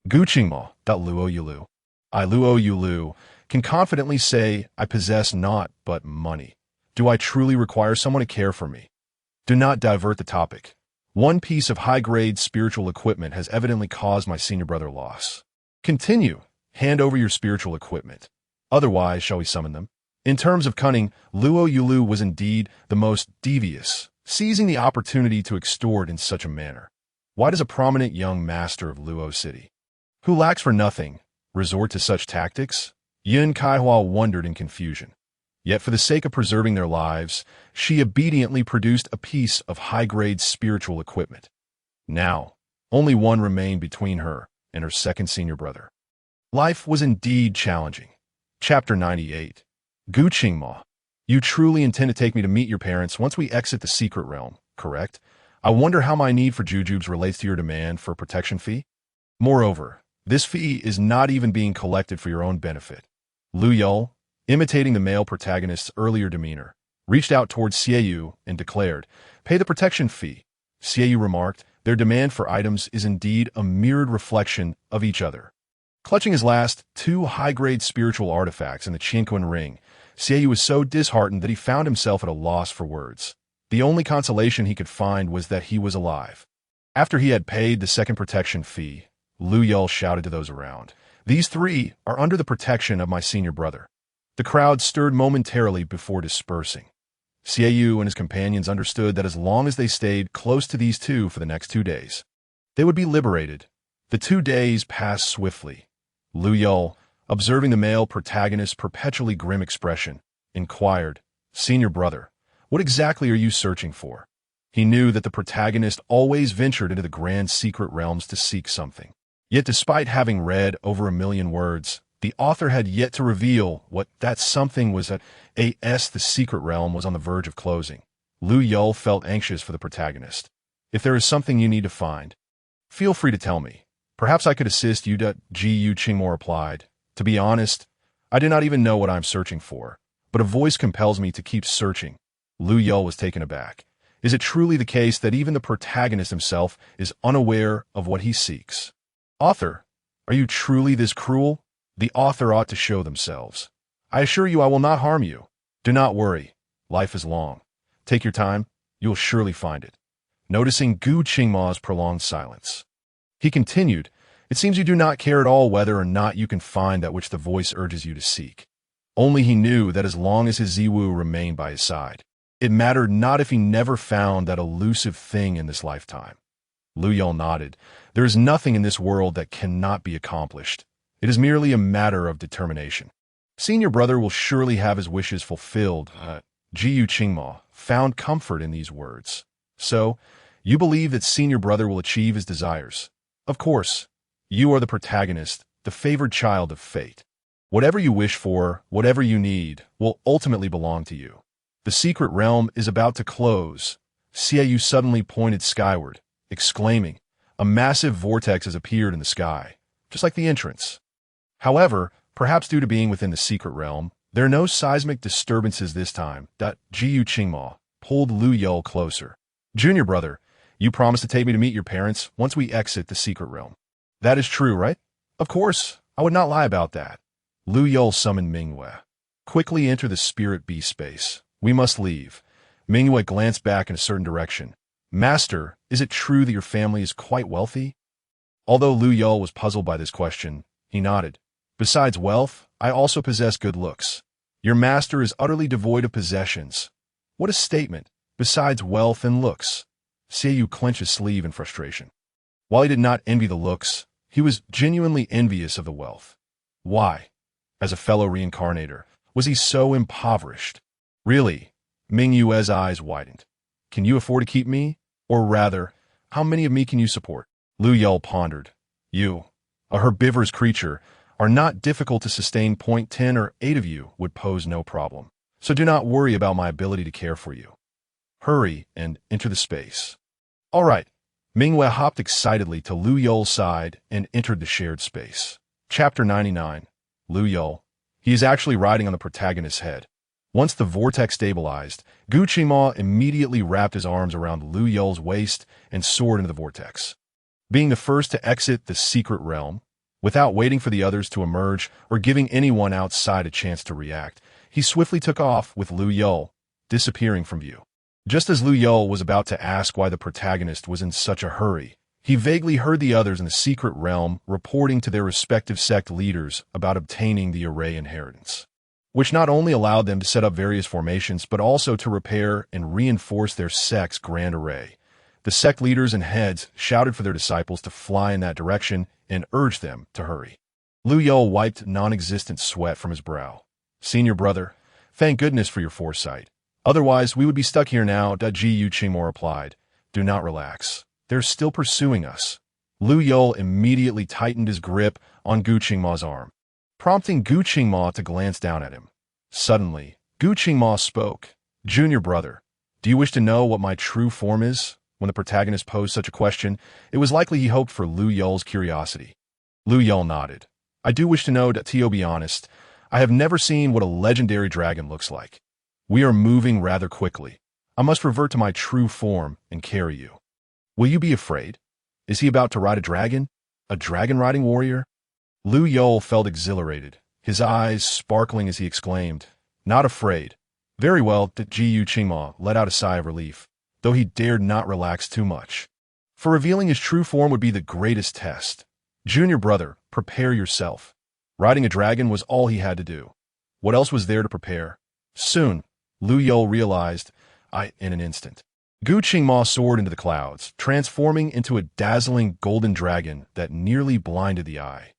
Gu Qingma, Luo Yulü. I, Luo Yulü, can confidently say I possess naught but money. Do I truly require someone to care for me? Do not divert the topic. One piece of high-grade spiritual equipment has evidently caused my senior brother loss. Continue. Hand over your spiritual equipment. Otherwise, shall we summon them? In terms of cunning, Luo Yulü was indeed the most devious, seizing the opportunity to extort in such a manner. Why does a prominent young master of Luo City, who lacks for nothing, resort to such tactics? Yun Kaihua wondered in confusion. Yet for the sake of preserving their lives, she obediently produced a piece of high-grade spiritual equipment. Now, only one remained between her and her second senior brother. Life was indeed challenging. Chapter 98. Gu Qingma, you truly intend to take me to meet your parents once we exit the secret realm, correct? I wonder how my need for jujubes relates to your demand for a protection fee? Moreover, this fee is not even being collected for your own benefit. Lou Yulü, imitating the male protagonist's earlier demeanor, reached out towards Seiyu and declared, Pay the protection fee. Seiyu remarked, Their demand for items is indeed a mirrored reflection of each other. Clutching his last two high-grade spiritual artifacts in the Qinquan ring, Xiaoyu was so disheartened that he found himself at a loss for words. The only consolation he could find was that he was alive. After he had paid the second protection fee, Lou Yulü shouted to those around, "These three are under the protection of my senior brother." The crowd stirred momentarily before dispersing. Xiaoyu and his companions understood that as long as they stayed close to these two for the next 2 days, they would be liberated. The 2 days passed swiftly. Lou Yulü, observing the male protagonist's perpetually grim expression, inquired, "Senior brother, what exactly are you searching for?" He knew that the protagonist always ventured into the grand secret realms to seek something. Yet despite having read over 1,000,000 words, the author had yet to reveal what that something was. The secret realm was on the verge of closing. Lou Yulü felt anxious for the protagonist. "If there is something you need to find, feel free to tell me. Perhaps I could assist you." Gu Qingmo replied, "To be honest, I do not even know what I am searching for, but a voice compels me to keep searching." Lou Yulü was taken aback. Is it truly the case that even the protagonist himself is unaware of what he seeks? "Author, are you truly this cruel? The author ought to show themselves. I assure you I will not harm you. Do not worry. Life is long. Take your time. You will surely find it." Noticing Gu Qingmo's prolonged silence, he continued, "It seems you do not care at all whether or not you can find that which the voice urges you to seek." Only he knew that as long as his Ziwu remained by his side, it mattered not if he never found that elusive thing in this lifetime. Lou Yulü nodded. "There is nothing in this world that cannot be accomplished. It is merely a matter of determination. Senior brother will surely have his wishes fulfilled." Gu Qingmo found comfort in these words. "So, you believe that senior brother will achieve his desires? Of course. You are the protagonist, the favored child of fate. Whatever you wish for, whatever you need, will ultimately belong to you. The secret realm is about to close." Xiaoyu suddenly pointed skyward, exclaiming, "A massive vortex has appeared in the sky, just like the entrance." However, perhaps due to being within the secret realm, there are no seismic disturbances this time. Gu Qingmo pulled Lou Yulü closer. "Junior brother, you promised to take me to meet your parents once we exit the secret realm. That is true, right?" "Of course, I would not lie about that." Lou Yulü summoned Mingyue. "Quickly enter the spirit beast space. We must leave." Mingyue glanced back in a certain direction. "Master, is it true that your family is quite wealthy?" Although Lou Yulü was puzzled by this question, he nodded. "Besides wealth, I also possess good looks. Your master is utterly devoid of possessions." "What a statement! Besides wealth and looks." Xiaoyu clenched his sleeve in frustration. While he did not envy the looks, he was genuinely envious of the wealth. Why, as a fellow reincarnator, was he so impoverished? "Really?" Mingyue's eyes widened. "Can you afford to keep me? Or rather, how many of me can you support?" Lou Yulü pondered. "You, a herbivorous creature, are not difficult to sustain. 10 or 8 of you would pose no problem. So do not worry about my ability to care for you. Hurry and enter the space." "All right." Mingyue hopped excitedly to Lou Yulü's side and entered the shared space. Chapter 99. Lou Yulü. He is actually riding on the protagonist's head. Once the vortex stabilized, Gu Qingmo immediately wrapped his arms around Lou Yulü's waist and soared into the vortex. Being the first to exit the secret realm, without waiting for the others to emerge or giving anyone outside a chance to react, he swiftly took off with Lou Yulü, disappearing from view. Just as Lou Yulü was about to ask why the protagonist was in such a hurry, he vaguely heard the others in the secret realm reporting to their respective sect leaders about obtaining the array inheritance, which not only allowed them to set up various formations but also to repair and reinforce their sect's grand array. The sect leaders and heads shouted for their disciples to fly in that direction and urged them to hurry. Lou Yulü wiped non-existent sweat from his brow. "Senior brother, thank goodness for your foresight. Otherwise, we would be stuck here now." Gu Qingmo replied. "Do not relax. They're still pursuing us." Lou Yulü immediately tightened his grip on Gu Qingmo's arm, prompting Gu Qingmo to glance down at him. Suddenly, Gu Qingmo spoke. "Junior brother, do you wish to know what my true form is?" When the protagonist posed such a question, it was likely he hoped for Lou Yulü's curiosity. Lou Yulü nodded. "I do wish to know. To be honest, I have never seen what a legendary dragon looks like. We are moving rather quickly. I must revert to my true form and carry you." "Will you be afraid? Is he about to ride a dragon? A dragon-riding warrior?" Lou Yulü felt exhilarated, his eyes sparkling as he exclaimed, "Not afraid." "Very well," Gu Qingma let out a sigh of relief, though he dared not relax too much. For revealing his true form would be the greatest test. Junior brother, prepare yourself. Riding a dragon was all he had to do. What else was there to prepare? Soon, Lou Yulü realized, in an instant. Gu Qingma soared into the clouds, transforming into a dazzling golden dragon that nearly blinded the eye.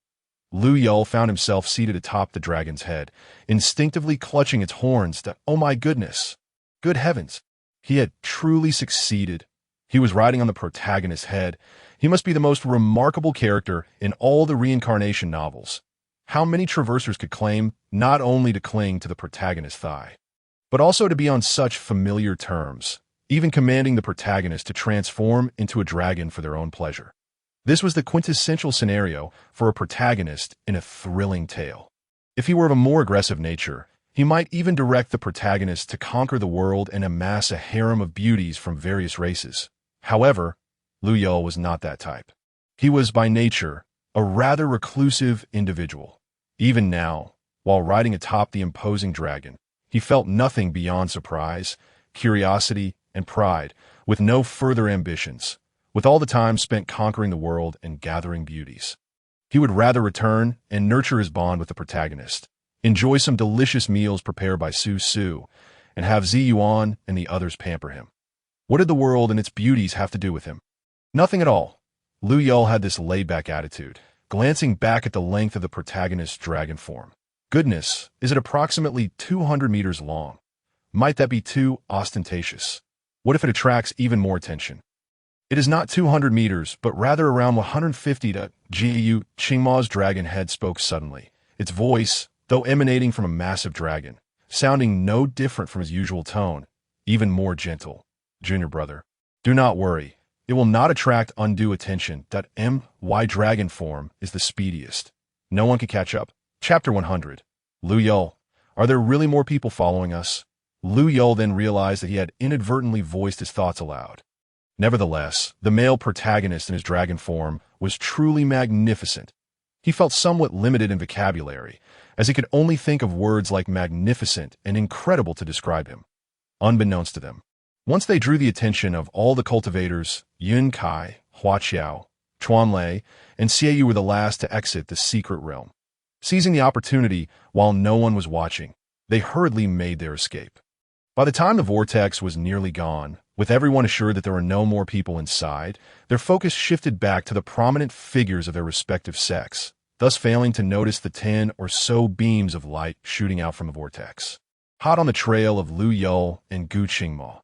Lou Yulü found himself seated atop the dragon's head, instinctively clutching its horns that, oh my goodness! Good heavens! He had truly succeeded. He was riding on the protagonist's head. He must be the most remarkable character in all the reincarnation novels. How many traversers could claim not only to cling to the protagonist's thigh, but also to be on such familiar terms, even commanding the protagonist to transform into a dragon for their own pleasure? This was the quintessential scenario for a protagonist in a thrilling tale. If he were of a more aggressive nature, he might even direct the protagonist to conquer the world and amass a harem of beauties from various races. However, Lou Yulü was not that type. He was, by nature, a rather reclusive individual. Even now, while riding atop the imposing dragon, he felt nothing beyond surprise, curiosity, and pride, with no further ambitions, with all the time spent conquering the world and gathering beauties. He would rather return and nurture his bond with the protagonist, enjoy some delicious meals prepared by Su Su, and have Zi Yuan and the others pamper him. What did the world and its beauties have to do with him? Nothing at all. Lou Yulü had this laid-back attitude, glancing back at the length of the protagonist's dragon form. Goodness, is it approximately 200 meters long? Might that be too ostentatious? What if it attracts even more attention? It is not 200 meters, but rather around 150 to Gu Qingma's dragon head spoke suddenly, its voice, though emanating from a massive dragon, sounding no different from his usual tone, even more gentle. Junior brother, do not worry. It will not attract undue attention. My dragon form is the speediest. No one can catch up. Chapter 100. Lou Yulü, are there really more people following us? Lou Yulü then realized that he had inadvertently voiced his thoughts aloud. Nevertheless, the male protagonist in his dragon form was truly magnificent. He felt somewhat limited in vocabulary, as he could only think of words like magnificent and incredible to describe him. Unbeknownst to them, once they drew the attention of all the cultivators, Yun Kai, Hua Qiao, Chuan Lei, and Xie Yu were the last to exit the secret realm. Seizing the opportunity while no one was watching, they hurriedly made their escape. By the time the vortex was nearly gone, with everyone assured that there were no more people inside, their focus shifted back to the prominent figures of their respective sex, thus failing to notice the 10 or so beams of light shooting out from the vortex. Hot on the trail of Lou Yulü and Gu Qingma.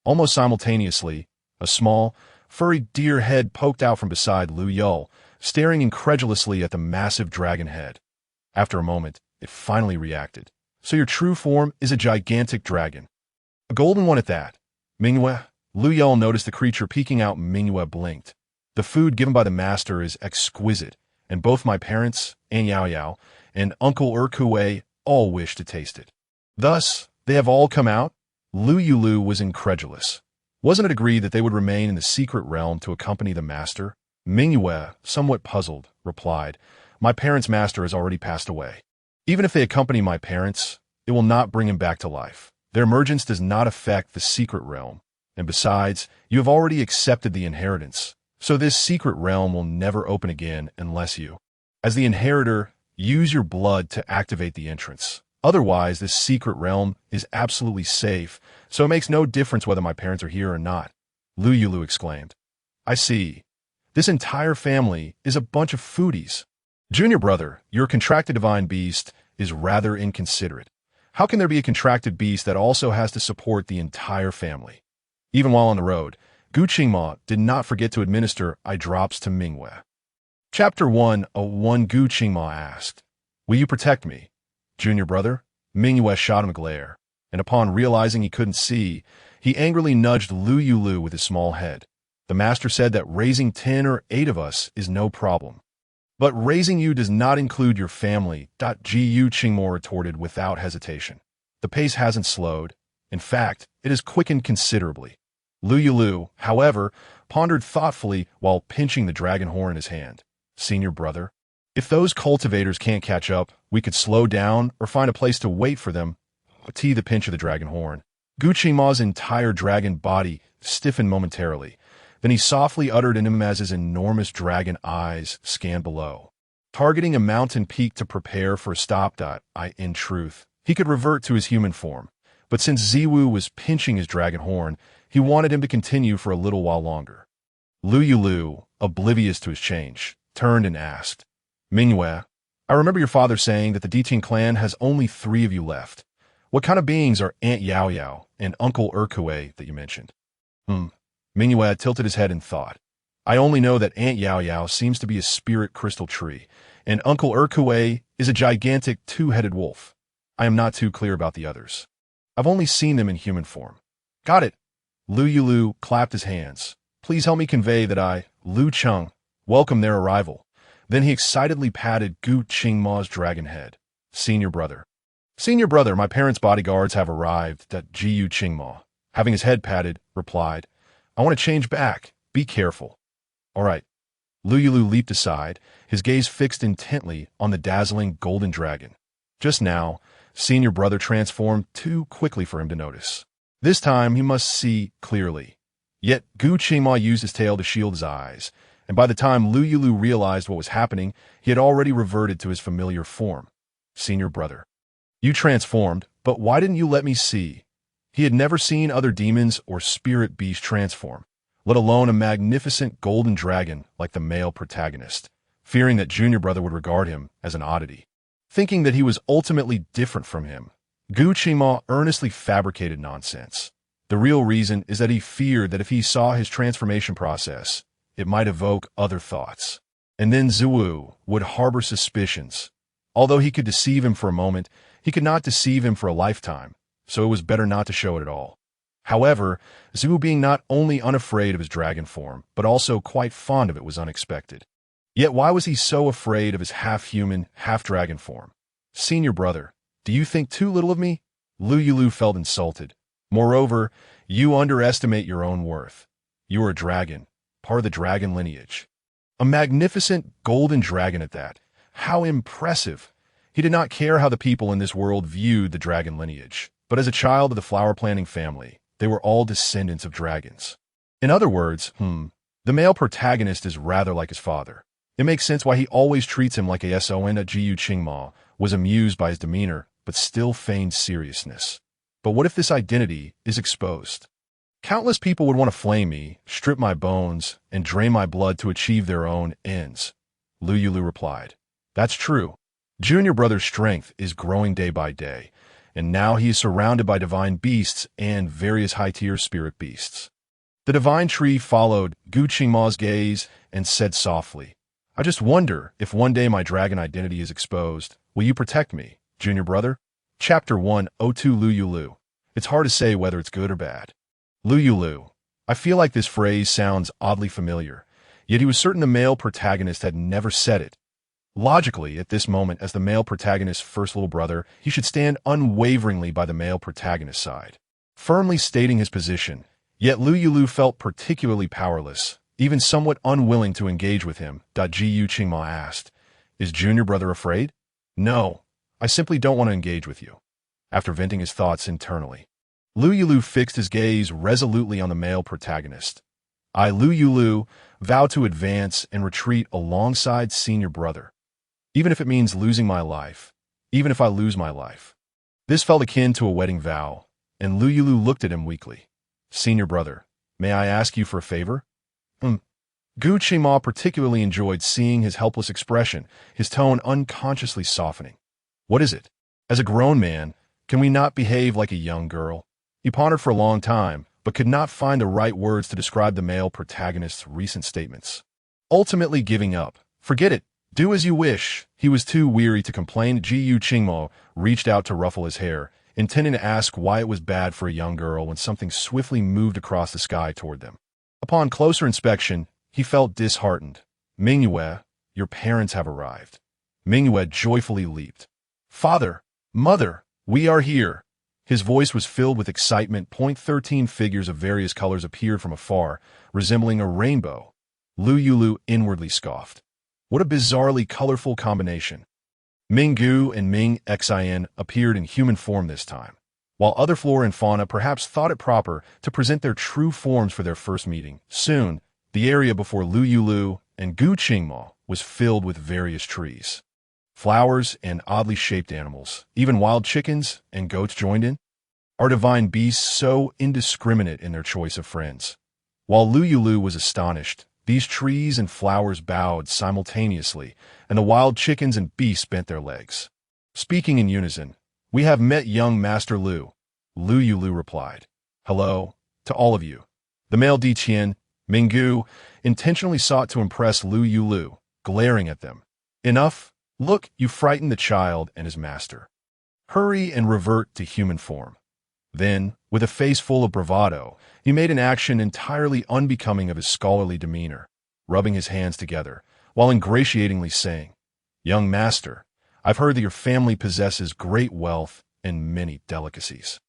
Almost simultaneously, a small, furry deer head poked out from beside Lou Yulü, staring incredulously at the massive dragon head. After a moment, it finally reacted. So your true form is a gigantic dragon. A golden one at that. Mingyue. Lou Yulü noticed the creature peeking out. Mingyue blinked. The food given by the master is exquisite, and both my parents, An Yao Yao, and Uncle Erkue all wish to taste it. Thus, they have all come out? Lou Yulü was incredulous. Wasn't it agreed that they would remain in the secret realm to accompany the master? Mingyue, somewhat puzzled, replied, My parents' master has already passed away. Even if they accompany my parents, it will not bring him back to life. Their emergence does not affect the secret realm. And besides, you have already accepted the inheritance. So this secret realm will never open again unless you, as the inheritor, use your blood to activate the entrance. Otherwise, this secret realm is absolutely safe, so it makes no difference whether my parents are here or not. Lou Yulü exclaimed. I see. This entire family is a bunch of foodies. Junior brother, your contracted divine beast is rather inconsiderate. How can there be a contracted beast that also has to support the entire family? Even while on the road, Gu Qingma did not forget to administer eye drops to Mingyue. Chapter 101. Gu Qingma asked, Will you protect me? Junior brother? Mingyue shot him a glare, and upon realizing he couldn't see, he angrily nudged Lou Yulü with his small head. The master said that raising 10 or 8 of us is no problem. But raising you does not include your family. Gu Qingma retorted without hesitation. The pace hasn't slowed. In fact, it has quickened considerably. Lou Yulü, however, pondered thoughtfully while pinching the dragon horn in his hand. Senior brother, If those cultivators can't catch up, we could slow down or find a place to wait for them. T the pinch of the dragon horn. Gu Qingma's entire dragon body stiffened momentarily. Then he softly uttered an as his enormous dragon eyes scanned below. Targeting a mountain peak to prepare for a stop. In truth, he could revert to his human form. But since Ziwu was pinching his dragon horn, he wanted him to continue for a little while longer. Lou Yulü, oblivious to his change, turned and asked, Mingyue, I remember your father saying that the Diqing clan has only 3 of you left. What kind of beings are Aunt Yao Yao and Uncle Erkue that you mentioned? Mingyue tilted his head in thought. I only know that Aunt Yao Yao seems to be a spirit crystal tree, and Uncle Erkue is a gigantic 2-headed wolf. I am not too clear about the others. I've only seen them in human form. Got it. Lou Yulü clapped his hands. Please help me convey that I, Lu Cheng, welcome their arrival. Then he excitedly patted Gu Qingma's dragon head. Senior brother. Senior brother, my parents' bodyguards have arrived. Jiu Qingma, having his head patted, replied, I want to change back. Be careful. All right. Lou Yulü leaped aside, his gaze fixed intently on the dazzling golden dragon. Just now, senior brother transformed too quickly for him to notice. This time he must see clearly. Yet Gu Qingma used his tail to shield his eyes, and by the time Lou Yulü realized what was happening, he had already reverted to his familiar form. Senior brother. You transformed, but why didn't you let me see? He had never seen other demons or spirit beasts transform, let alone a magnificent golden dragon like the male protagonist, fearing that junior brother would regard him as an oddity. Thinking that he was ultimately different from him, Gu Qingma earnestly fabricated nonsense. The real reason is that he feared that if he saw his transformation process, it might evoke other thoughts. And then Ziwu would harbor suspicions. Although he could deceive him for a moment, he could not deceive him for a lifetime, so it was better not to show it at all. However, Ziwu being not only unafraid of his dragon form, but also quite fond of it was unexpected. Yet why was he so afraid of his half-human, half-dragon form? Senior brother, do you think too little of me? Lou Yulü felt insulted. Moreover, you underestimate your own worth. You are a dragon, part of the dragon lineage. A magnificent golden dragon at that. How impressive! He did not care how the people in this world viewed the dragon lineage, but as a child of the flower-planting family, they were all descendants of dragons. In other words, the male protagonist is rather like his father. It makes sense why he always treats him like a son. Jiu Qingma was amused by his demeanor, but still feigned seriousness. But what if this identity is exposed? Countless people would want to flame me, strip my bones, and drain my blood to achieve their own ends. Lou Yulü replied. That's true. Junior brother's strength is growing day by day, and now he is surrounded by divine beasts and various high-tier spirit beasts. The divine tree followed Gu Qingma's gaze and said softly, I just wonder if one day my dragon identity is exposed. Will you protect me, junior brother? Chapter 102 Lou Yulü. It's hard to say whether it's good or bad. Lou Yulü. I feel like this phrase sounds oddly familiar, yet he was certain the male protagonist had never said it. Logically, at this moment, as the male protagonist's first little brother, he should stand unwaveringly by the male protagonist's side, firmly stating his position. Yet Lou Yulü felt particularly powerless, even somewhat unwilling to engage with him. Jiu Qingma asked, Is junior brother afraid? No, I simply don't want to engage with you. After venting his thoughts internally, Lou Yulü fixed his gaze resolutely on the male protagonist. I, Lou Yulü, vow to advance and retreat alongside senior brother. Even if it means losing my life, even if I lose my life. This felt akin to a wedding vow, and Lou Yulü looked at him weakly. Senior brother, may I ask you for a favor? Gu Qingma particularly enjoyed seeing his helpless expression, his tone unconsciously softening. What is it? As a grown man, can we not behave like a young girl? He pondered for a long time, but could not find the right words to describe the male protagonist's recent statements. Ultimately giving up. Forget it. Do as you wish. He was too weary to complain. Jiu Qingma reached out to ruffle his hair, intending to ask why it was bad for a young girl when something swiftly moved across the sky toward them. Upon closer inspection, he felt disheartened. Mingyue, your parents have arrived. Mingyue joyfully leaped. Father, mother, we are here. His voice was filled with excitement. 13 figures of various colors appeared from afar, resembling a rainbow. Lou Yulü inwardly scoffed. What a bizarrely colorful combination. Minggu and Ming Xin appeared in human form this time, while other flora and fauna perhaps thought it proper to present their true forms for their first meeting. Soon, the area before Lou Yulü and Gu Qingma was filled with various trees, flowers, and oddly shaped animals. Even wild chickens and goats joined in. Our divine beasts so indiscriminate in their choice of friends. While Lou Yulü was astonished, these trees and flowers bowed simultaneously, and the wild chickens and beasts bent their legs. Speaking in unison, "We have met young Master Lou," Lou Yulü replied. "Hello, to all of you." The male Diqian, Minggu, intentionally sought to impress Lou Yulü, glaring at them. "Enough! Look, you frightened the child and his master. Hurry and revert to human form." Then, with a face full of bravado, he made an action entirely unbecoming of his scholarly demeanor, rubbing his hands together, while ingratiatingly saying, "Young master, I've heard that your family possesses great wealth and many delicacies."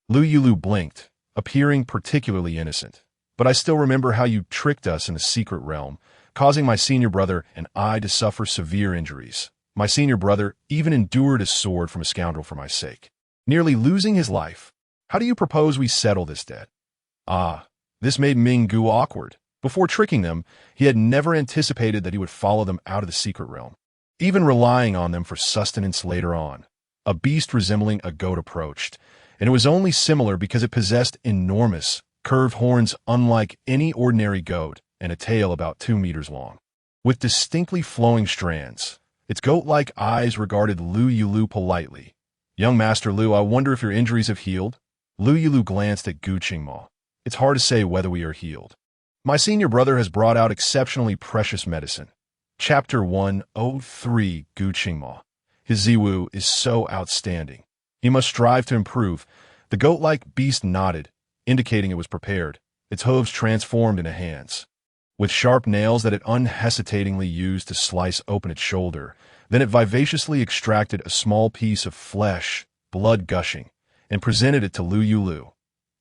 Lou Yulü blinked, appearing particularly innocent. "But I still remember how you tricked us in a secret realm, causing my senior brother and I to suffer severe injuries. My senior brother even endured a sword from a scoundrel for my sake, nearly losing his life. How do you propose we settle this debt?" This made Minggu awkward. Before tricking them, he had never anticipated that he would follow them out of the secret realm, even relying on them for sustenance later on. A beast resembling a goat approached, and it was only similar because it possessed enormous, curved horns unlike any ordinary goat and a tail about 2 meters long. With distinctly flowing strands, its goat-like eyes regarded Lou Yulü politely. "Young Master Lou, I wonder if your injuries have healed?" Lou Yulü glanced at Gu Qingma. "It's hard to say whether we are healed. My senior brother has brought out exceptionally precious medicine." Chapter 103. Gu Qingma. "His Ziwu is so outstanding. He must strive to improve." The goat-like beast nodded, indicating it was prepared, its hooves transformed into hands. With sharp nails that it unhesitatingly used to slice open its shoulder, then it vivaciously extracted a small piece of flesh, blood gushing, and presented it to Lou Yulü.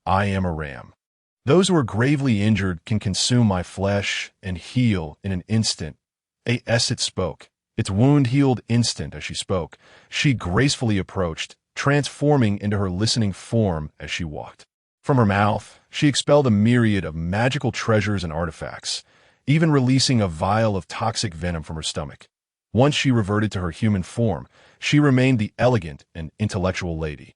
"I am a ram. Those who are gravely injured can consume my flesh and heal in an instant." It spoke. Its wound healed instant as she spoke. She gracefully approached, transforming into her listening form as she walked. From her mouth, she expelled a myriad of magical treasures and artifacts, even releasing a vial of toxic venom from her stomach. Once she reverted to her human form, she remained the elegant and intellectual lady.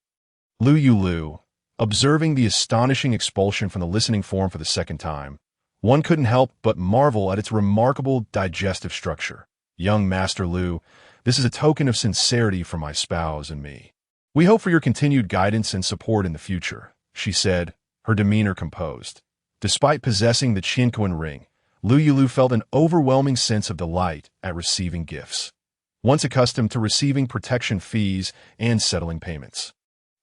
Lou Yulü, observing the astonishing expulsion from the listening form for the second time, one couldn't help but marvel at its remarkable digestive structure. "Young Master Lou, this is a token of sincerity from my spouse and me. We hope for your continued guidance and support in the future," she said, her demeanor composed. Despite possessing the Qinquan ring, Lou Yulü felt an overwhelming sense of delight at receiving gifts, once accustomed to receiving protection fees and settling payments.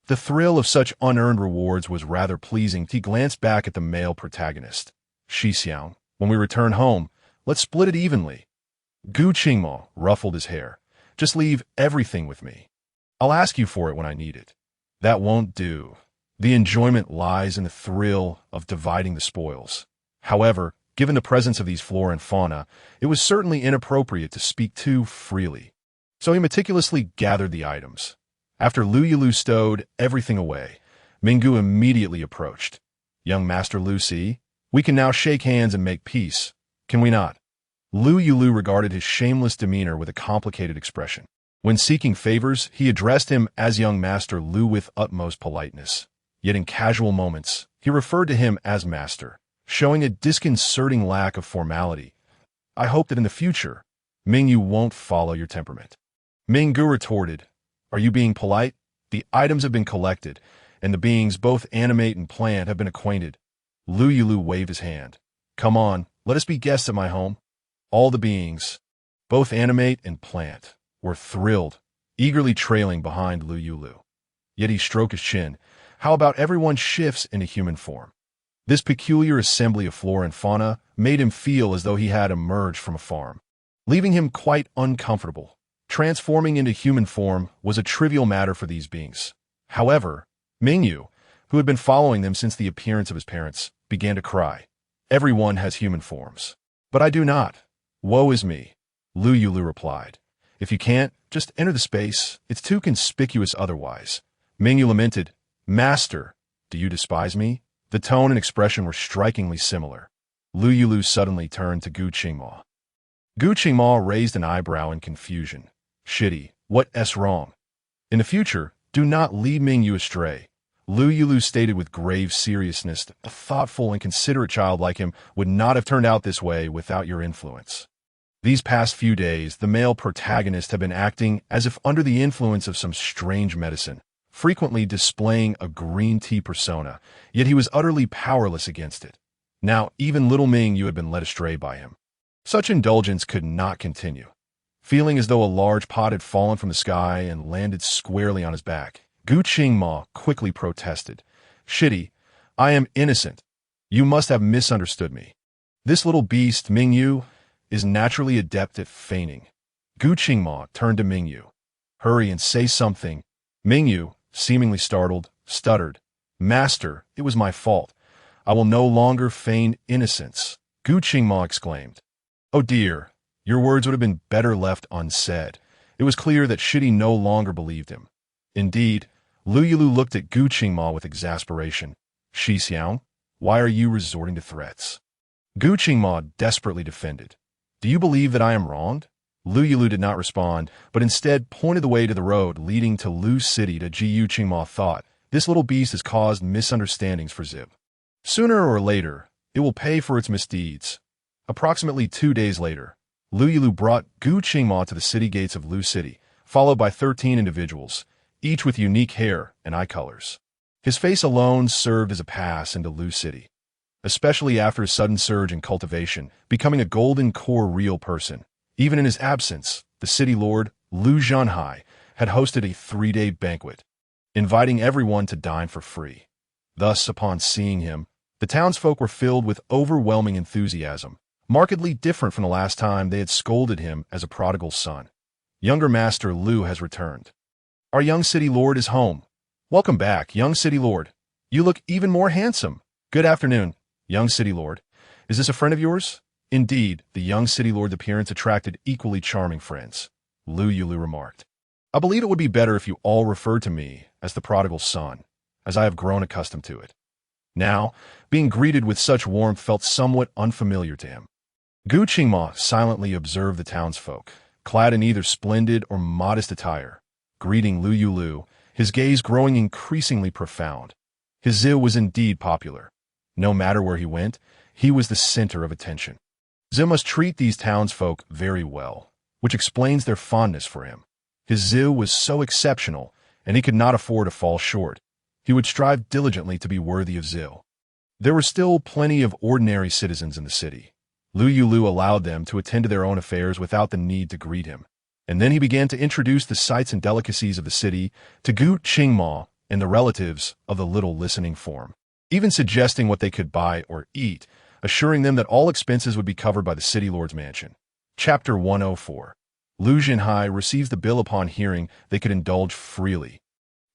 The thrill of such unearned rewards was rather pleasing. He glanced back at the male protagonist. "Xixiang, when we return home, let's split it evenly." Gu Qingma ruffled his hair. "Just leave everything with me. I'll ask you for it when I need it." "That won't do. The enjoyment lies in the thrill of dividing the spoils." However, given the presence of these flora and fauna, it was certainly inappropriate to speak too freely. So he meticulously gathered the items. After Lou Yulü stowed everything away, Minggu immediately approached. "Young Master Lou, see? We can now shake hands and make peace, can we not?" Lou Yulü regarded his shameless demeanor with a complicated expression. When seeking favors, he addressed him as Young Master Lou with utmost politeness. Yet in casual moments, he referred to him as Master, showing a disconcerting lack of formality. "I hope that in the future, Mingyu won't follow your temperament." Minggu retorted, "Are you being polite? The items have been collected, and the beings, both animate and plant, have been acquainted." Lou Yulü waved his hand. "Come on, let us be guests at my home." All the beings, both animate and plant, were thrilled, eagerly trailing behind Lou Yulü. Yet he stroked his chin. How about everyone shifts into human form? This peculiar assembly of flora and fauna made him feel as though he had emerged from a farm, leaving him quite uncomfortable. Transforming into human form was a trivial matter for these beings. However, Mingyu, who had been following them since the appearance of his parents, began to cry. "Everyone has human forms. But I do not. Woe is me. Lou Yulü replied. If you can't, just enter the space. It's too conspicuous otherwise. Mingyu lamented. Master, do you despise me? The tone and expression were strikingly similar. Lou Yulü suddenly turned to Gu Qingma. Gu Qingma raised an eyebrow in confusion. Shitty, what's wrong? In the future, do not lead Mingyu astray. Lou Yulü stated with grave seriousness that a thoughtful and considerate child like him would not have turned out this way without your influence. These past few days, the male protagonist had been acting as if under the influence of some strange medicine, frequently displaying a green tea persona, yet he was utterly powerless against it. Now, even little Mingyu had been led astray by him. Such indulgence could not continue. Feeling as though a large pot had fallen from the sky and landed squarely on his back, Gu Qingma quickly protested. Shitty, I am innocent. You must have misunderstood me. This little beast, Mingyu, is naturally adept at feigning. Gu Qingma turned to Mingyu. Hurry and say something. Mingyu, seemingly startled, stuttered. Master, it was my fault. I will no longer feign innocence. Gu Qingma exclaimed. Oh dear, your words would have been better left unsaid. It was clear that Shitty no longer believed him. Indeed, Lou Yulü looked at Gu Qingma with exasperation. Shi Xiang, why are you resorting to threats? Gu Qingma desperately defended. Do you believe that I am wronged? Lou Yulü did not respond, but instead pointed the way to the road leading to Lu City. To Gu Qingma thought, this little beast has caused misunderstandings for Zib. Sooner or later, it will pay for its misdeeds. Approximately 2 days later, Lou Yulü brought Gu Qingma to the city gates of Lu City, followed by 13 individuals, each with unique hair and eye colors. His face alone served as a pass into Lu City, especially after his sudden surge in cultivation, becoming a golden core real person. Even in his absence, the city lord, Lu Zhanhai, had hosted a 3-day banquet, inviting everyone to dine for free. Thus, upon seeing him, the townsfolk were filled with overwhelming enthusiasm, markedly different from the last time they had scolded him as a prodigal son. Younger Master Lu has returned. Our young city lord is home. Welcome back, young city lord. You look even more handsome. Good afternoon, young city lord. Is this a friend of yours? Indeed, the young city lord's appearance attracted equally charming friends. Lou Yulü remarked. I believe it would be better if you all referred to me as the prodigal son, as I have grown accustomed to it. Now, being greeted with such warmth felt somewhat unfamiliar to him. Gu Qingma silently observed the townsfolk, clad in either splendid or modest attire, greeting Lou Yulü, his gaze growing increasingly profound. His zeal was indeed popular. No matter where he went, he was the center of attention. Zil must treat these townsfolk very well, which explains their fondness for him. His zeal was so exceptional, and he could not afford to fall short. He would strive diligently to be worthy of Zil. There were still plenty of ordinary citizens in the city. Lou Yulü allowed them to attend to their own affairs without the need to greet him. And then he began to introduce the sights and delicacies of the city to Gu Qingma and the relatives of the little listening form, even suggesting what they could buy or eat, assuring them that all expenses would be covered by the city lord's mansion. Chapter 104. Lu Zhanhai receives the bill upon hearing they could indulge freely.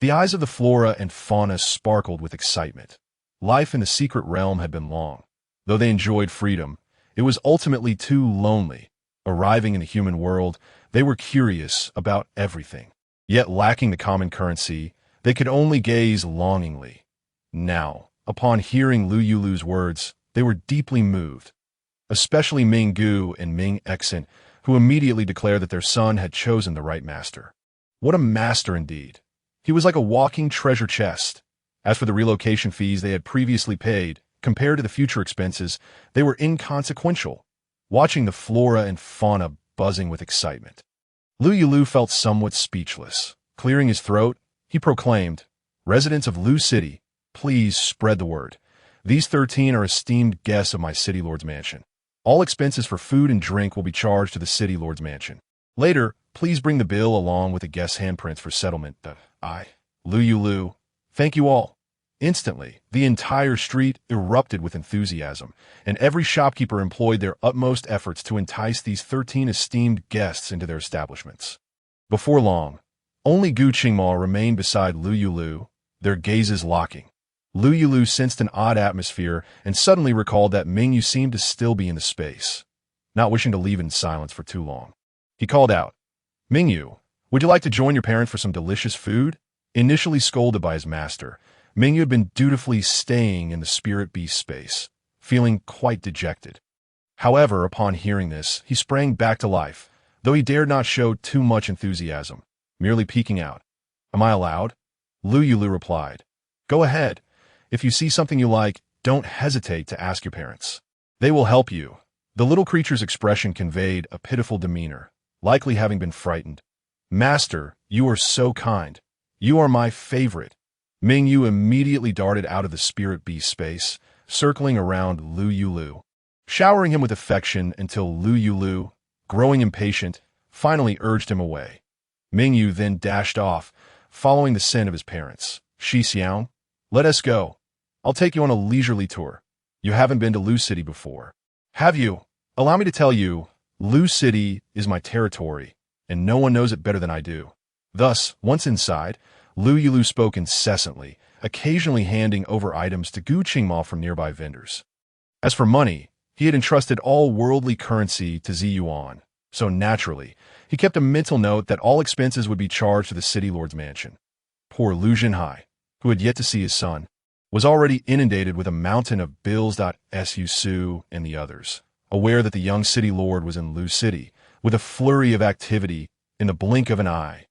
The eyes of the flora and fauna sparkled with excitement. Life in the secret realm had been long. Though they enjoyed freedom, it was ultimately too lonely. Arriving in the human world, they were curious about everything. Yet lacking the common currency, they could only gaze longingly. Now, upon hearing Lou Yulü's words, they were deeply moved, especially Ming Gu and Ming Exant, who immediately declared that their son had chosen the right master. What a master indeed! He was like a walking treasure chest. As for the relocation fees they had previously paid, compared to the future expenses, they were inconsequential. Watching the flora and fauna buzzing with excitement, Lou Yulü felt somewhat speechless. Clearing his throat, he proclaimed, "Residents of Lu City, please spread the word. These 13 are esteemed guests of my city lord's mansion. All expenses for food and drink will be charged to the city lord's mansion. Later, please bring the bill along with the guest's handprints for settlement. Lou Yulü, thank you all." Instantly, the entire street erupted with enthusiasm, and every shopkeeper employed their utmost efforts to entice these 13 esteemed guests into their establishments. Before long, only Gu Qingma remained beside Lou Yulü, their gazes locking. Lou Yulü sensed an odd atmosphere and suddenly recalled that Mingyu seemed to still be in the space. Not wishing to leave it in silence for too long, He called out, Mingyu, would you like to join your parents for some delicious food? Initially scolded by his master, Mingyu had been dutifully staying in the spirit beast space, feeling quite dejected. However, upon hearing this, he sprang back to life, though he dared not show too much enthusiasm, merely peeking out. Am I allowed? Lou Yulü replied. Go ahead. If you see something you like, don't hesitate to ask your parents. They will help you. The little creature's expression conveyed a pitiful demeanor, likely having been frightened. Master, you are so kind. You are my favorite. Mingyu immediately darted out of the spirit beast space, circling around Lou Yulü, showering him with affection until Lou Yulü, growing impatient, finally urged him away. Mingyu then dashed off, following the scent of his parents. Shi Xiang, let us go. I'll take you on a leisurely tour. You haven't been to Lu City before. Have you? Allow me to tell you, Lu City is my territory, and no one knows it better than I do. Thus, once inside, Lou Yulü spoke incessantly, occasionally handing over items to Gu Qingma from nearby vendors. As for money, he had entrusted all worldly currency to Zi Yuan, so naturally, he kept a mental note that all expenses would be charged to the city lord's mansion. Poor Lu Jinhai, who had yet to see his son, was already inundated with a mountain of bills. Su Su and the others, aware that the young city lord was in Lu City, with a flurry of activity in the blink of an eye.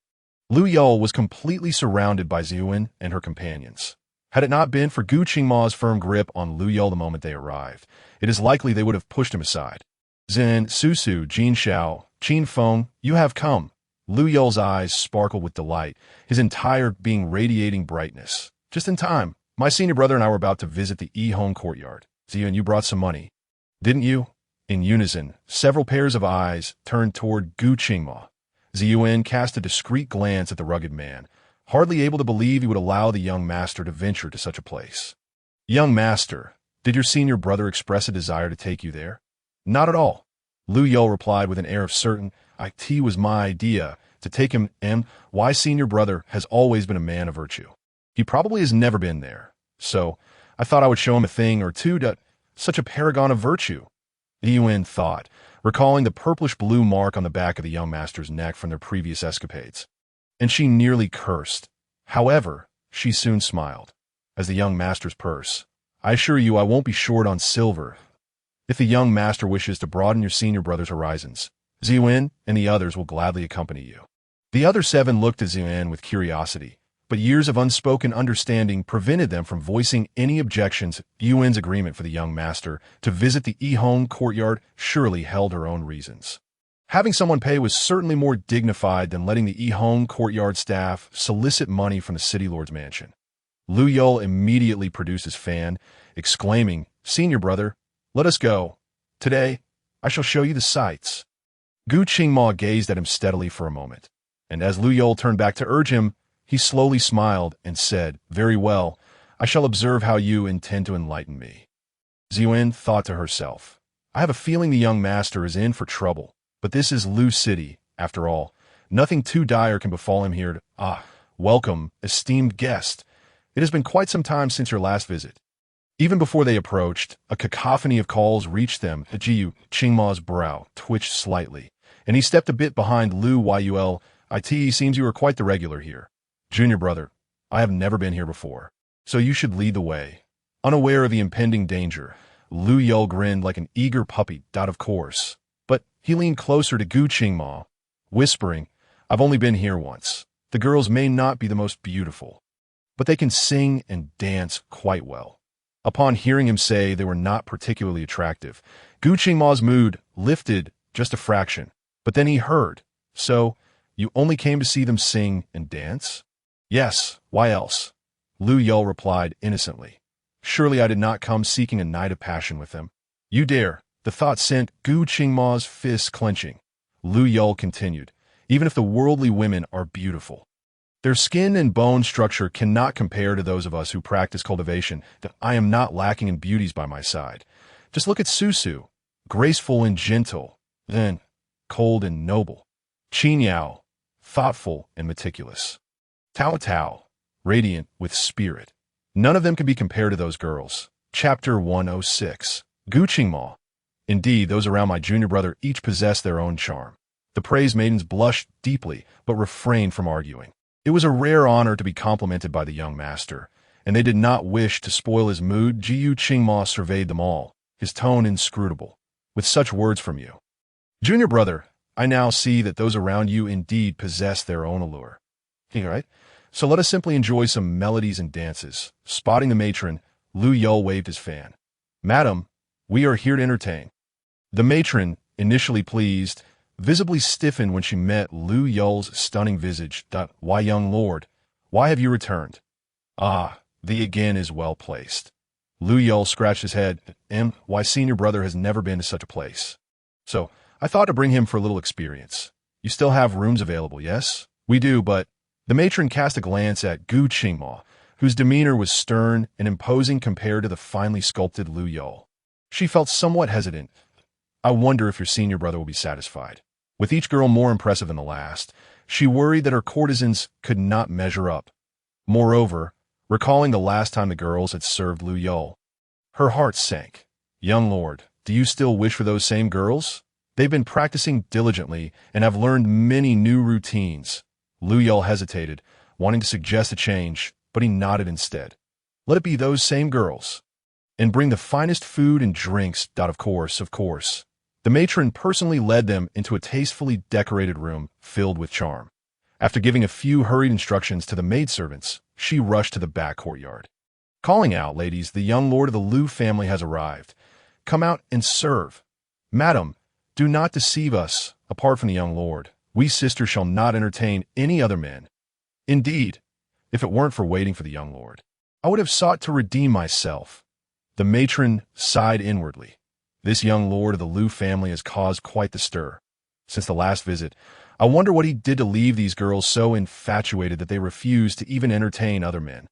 Lou Yulü was completely surrounded by Ziyuan and her companions. Had it not been for Gu Qingma's firm grip on Lou Yulü the moment they arrived, it is likely they would have pushed him aside. Zhen, Susu, Jin Xiao, Qin Feng, you have come. Lou Yulü's eyes sparkled with delight, his entire being radiating brightness. Just in time. My senior brother and I were about to visit the Yi-Hong courtyard. Ziyuan, you brought some money, didn't you? In unison, several pairs of eyes turned toward Gu Qingma. Ziyuan cast a discreet glance at the rugged man, hardly able to believe he would allow the young master to venture to such a place. Young master, did your senior brother express a desire to take you there? Not at all. Lou Yulü replied with an air of certain, it was my idea to take him, and why senior brother has always been a man of virtue. He probably has never been there, so I thought I would show him a thing or two such a paragon of virtue. Yuan thought, recalling the purplish-blue mark on the back of the young master's neck from their previous escapades. And she nearly cursed. However, she soon smiled. As the young master's purse, I assure you I won't be short on silver. If the young master wishes to broaden your senior brother's horizons, Ziyuan and the others will gladly accompany you. The other 7 looked at Ziyuan with curiosity, but years of unspoken understanding prevented them from voicing any objections. Yuan's agreement for the young master to visit the Yi-Hong courtyard surely held her own reasons. Having someone pay was certainly more dignified than letting the Yi-Hong courtyard staff solicit money from the city lord's mansion. Lou Yulü immediately produced his fan, exclaiming, Senior brother, let us go. Today, I shall show you the sights. Gu Qingma gazed at him steadily for a moment, and as Lou Yulü turned back to urge him, he slowly smiled and said, Very well, I shall observe how you intend to enlighten me. Ziyuan thought to herself, I have a feeling the young master is in for trouble, but this is Lu City, after all. Nothing too dire can befall him here. Welcome, esteemed guest. It has been quite some time since your last visit. Even before they approached, a cacophony of calls reached them. Gu Qingma's brow twitched slightly, and he stepped a bit behind Lou Yulü. It seems you are quite the regular here. Junior brother, I have never been here before, so you should lead the way. Unaware of the impending danger, Lou Yulü grinned like an eager puppy. Of course. But he leaned closer to Gu Qingma, whispering, I've only been here once. The girls may not be the most beautiful, but they can sing and dance quite well. Upon hearing him say they were not particularly attractive, Gu Qingma's mood lifted just a fraction, but then he heard, So, you only came to see them sing and dance? Yes, why else? Lou Yulü replied innocently. Surely I did not come seeking a night of passion with them. You dare. The thought sent Gu Qingma's fists clenching. Lou Yulü continued, even if the worldly women are beautiful, their skin and bone structure cannot compare to those of us who practice cultivation. That I am not lacking in beauties by my side. Just look at Susu, graceful and gentle, then cold and noble. Qin Yao, thoughtful and meticulous. Tao Tao, radiant with spirit. None of them can be compared to those girls. Chapter 106. Gu Qingma. Indeed, those around my junior brother each possess their own charm. The praised maidens blushed deeply, but refrained from arguing. It was a rare honor to be complimented by the young master, and they did not wish to spoil his mood. Jiu Qingma surveyed them all, his tone inscrutable. With such words from you, junior brother, I now see that those around you indeed possess their own allure. All right? So let us simply enjoy some melodies and dances. Spotting the matron, Lou Yulü waved his fan. Madam, we are here to entertain. The matron, initially pleased, visibly stiffened when she met Lou Yulü's stunning visage. Why, young lord, why have you returned? Ah, thee again is well placed. Lou Yulü scratched his head. Why, senior brother has never been to such a place. So, I thought to bring him for a little experience. You still have rooms available, yes? We do, but... The matron cast a glance at Gu Qingma, whose demeanor was stern and imposing compared to the finely sculpted Lou Yulü. She felt somewhat hesitant. I wonder if your senior brother will be satisfied. With each girl more impressive than the last, she worried that her courtesans could not measure up. Moreover, recalling the last time the girls had served Lou Yulü, her heart sank. Young lord, do you still wish for those same girls? They've been practicing diligently and have learned many new routines. Lou Yulü hesitated, wanting to suggest a change, but he nodded instead. Let it be those same girls. And bring the finest food and drinks. Of course. The matron personally led them into a tastefully decorated room filled with charm. After giving a few hurried instructions to the maidservants, she rushed to the back courtyard. Calling out, ladies, the young lord of the Lou family has arrived. Come out and serve. Madam, do not deceive us. Apart from the young lord, we sisters shall not entertain any other men. Indeed, if it weren't for waiting for the young lord, I would have sought to redeem myself. The matron sighed inwardly. This young lord of the Lou family has caused quite the stir. Since the last visit, I wonder what he did to leave these girls so infatuated that they refused to even entertain other men.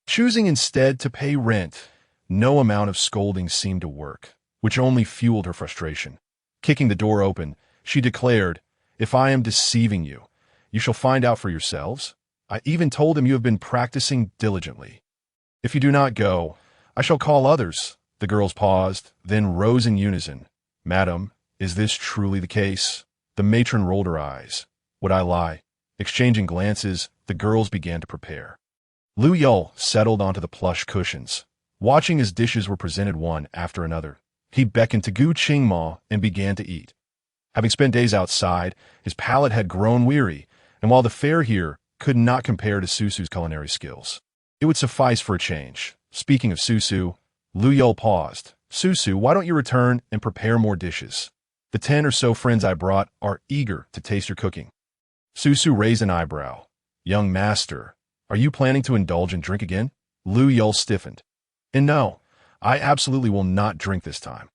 Choosing instead to pay rent, no amount of scolding seemed to work, which only fueled her frustration. Kicking the door open, she declared, If I am deceiving you, you shall find out for yourselves. I even told them you have been practicing diligently. If you do not go, I shall call others. The girls paused, then rose in unison. Madam, is this truly the case? The matron rolled her eyes. Would I lie? Exchanging glances, the girls began to prepare. Lou Yulü settled onto the plush cushions, watching as dishes were presented one after another. He beckoned to Gu Qingma and began to eat. Having spent days outside, his palate had grown weary, and while the fare here could not compare to Susu's culinary skills, it would suffice for a change. Speaking of Susu, Lou Yulü paused. Susu, why don't you return and prepare more dishes? The 10 or so friends I brought are eager to taste your cooking. Susu raised an eyebrow. Young master, are you planning to indulge in drink again? Lou Yulü stiffened. And no, I absolutely will not drink this time.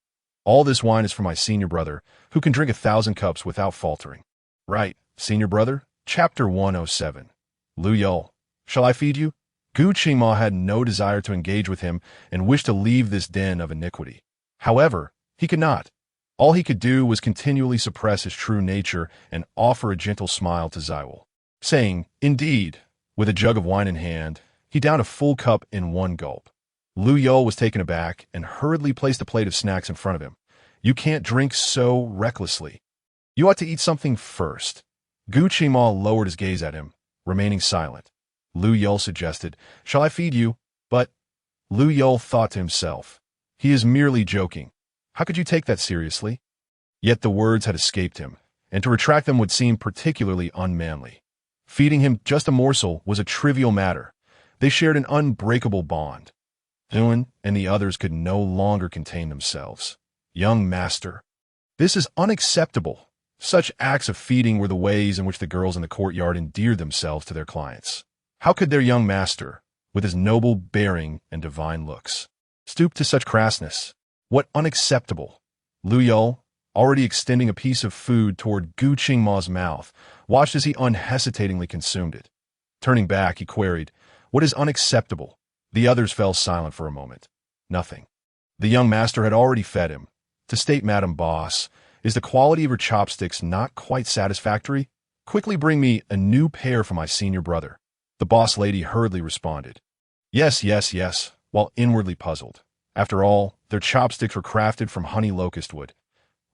All this wine is for my senior brother, who can drink 1,000 cups without faltering. Right, senior brother? Chapter 107. Lou Yulü, shall I feed you? Gu Qingma had no desire to engage with him and wished to leave this den of iniquity. However, he could not. All he could do was continually suppress his true nature and offer a gentle smile to Zywal, saying, Indeed, with a jug of wine in hand, he downed a full cup in one gulp. Lou Yulü was taken aback and hurriedly placed a plate of snacks in front of him. You can't drink so recklessly. You ought to eat something first. Gu Qingma lowered his gaze at him, remaining silent. Lou Yulü suggested, Shall I feed you? But Lou Yulü thought to himself, he is merely joking. How could you take that seriously? Yet the words had escaped him, and to retract them would seem particularly unmanly. Feeding him just a morsel was a trivial matter. They shared an unbreakable bond. Yuan and the others could no longer contain themselves. Young master, this is unacceptable. Such acts of feeding were the ways in which the girls in the courtyard endeared themselves to their clients. How could their young master, with his noble bearing and divine looks, stoop to such crassness? What unacceptable! Lou Yulü, already extending a piece of food toward Gu Qingma's mouth, watched as he unhesitatingly consumed it. Turning back, he queried, What is unacceptable? The others fell silent for a moment. Nothing. The young master had already fed him. To state Madam Boss, is the quality of your chopsticks not quite satisfactory? Quickly bring me a new pair for my senior brother. The boss lady hurriedly responded. Yes, while inwardly puzzled. After all, their chopsticks were crafted from honey locust wood.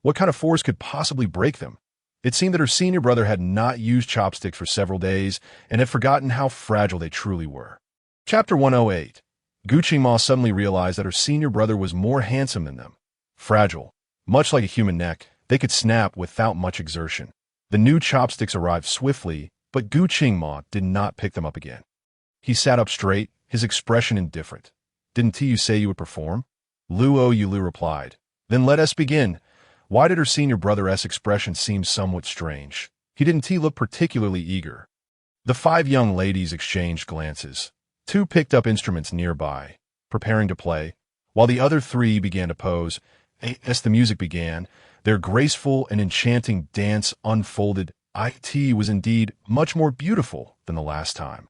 What kind of force could possibly break them? It seemed that her senior brother had not used chopsticks for several days and had forgotten how fragile they truly were. Chapter 108. Gu Qingma suddenly realized that her senior brother was more handsome than them. Fragile. Much like a human neck, they could snap without much exertion. The new chopsticks arrived swiftly, but Gu Qingma did not pick them up again. He sat up straight, his expression indifferent. Didn't you say you would perform? Lou Yulü replied. Then let us begin. Why did her senior brother's expression seem somewhat strange? He didn't look particularly eager. The 5 young ladies exchanged glances. 2 picked up instruments nearby, preparing to play, while the other 3 began to pose. As the music began, their graceful and enchanting dance unfolded. It was indeed much more beautiful than the last time.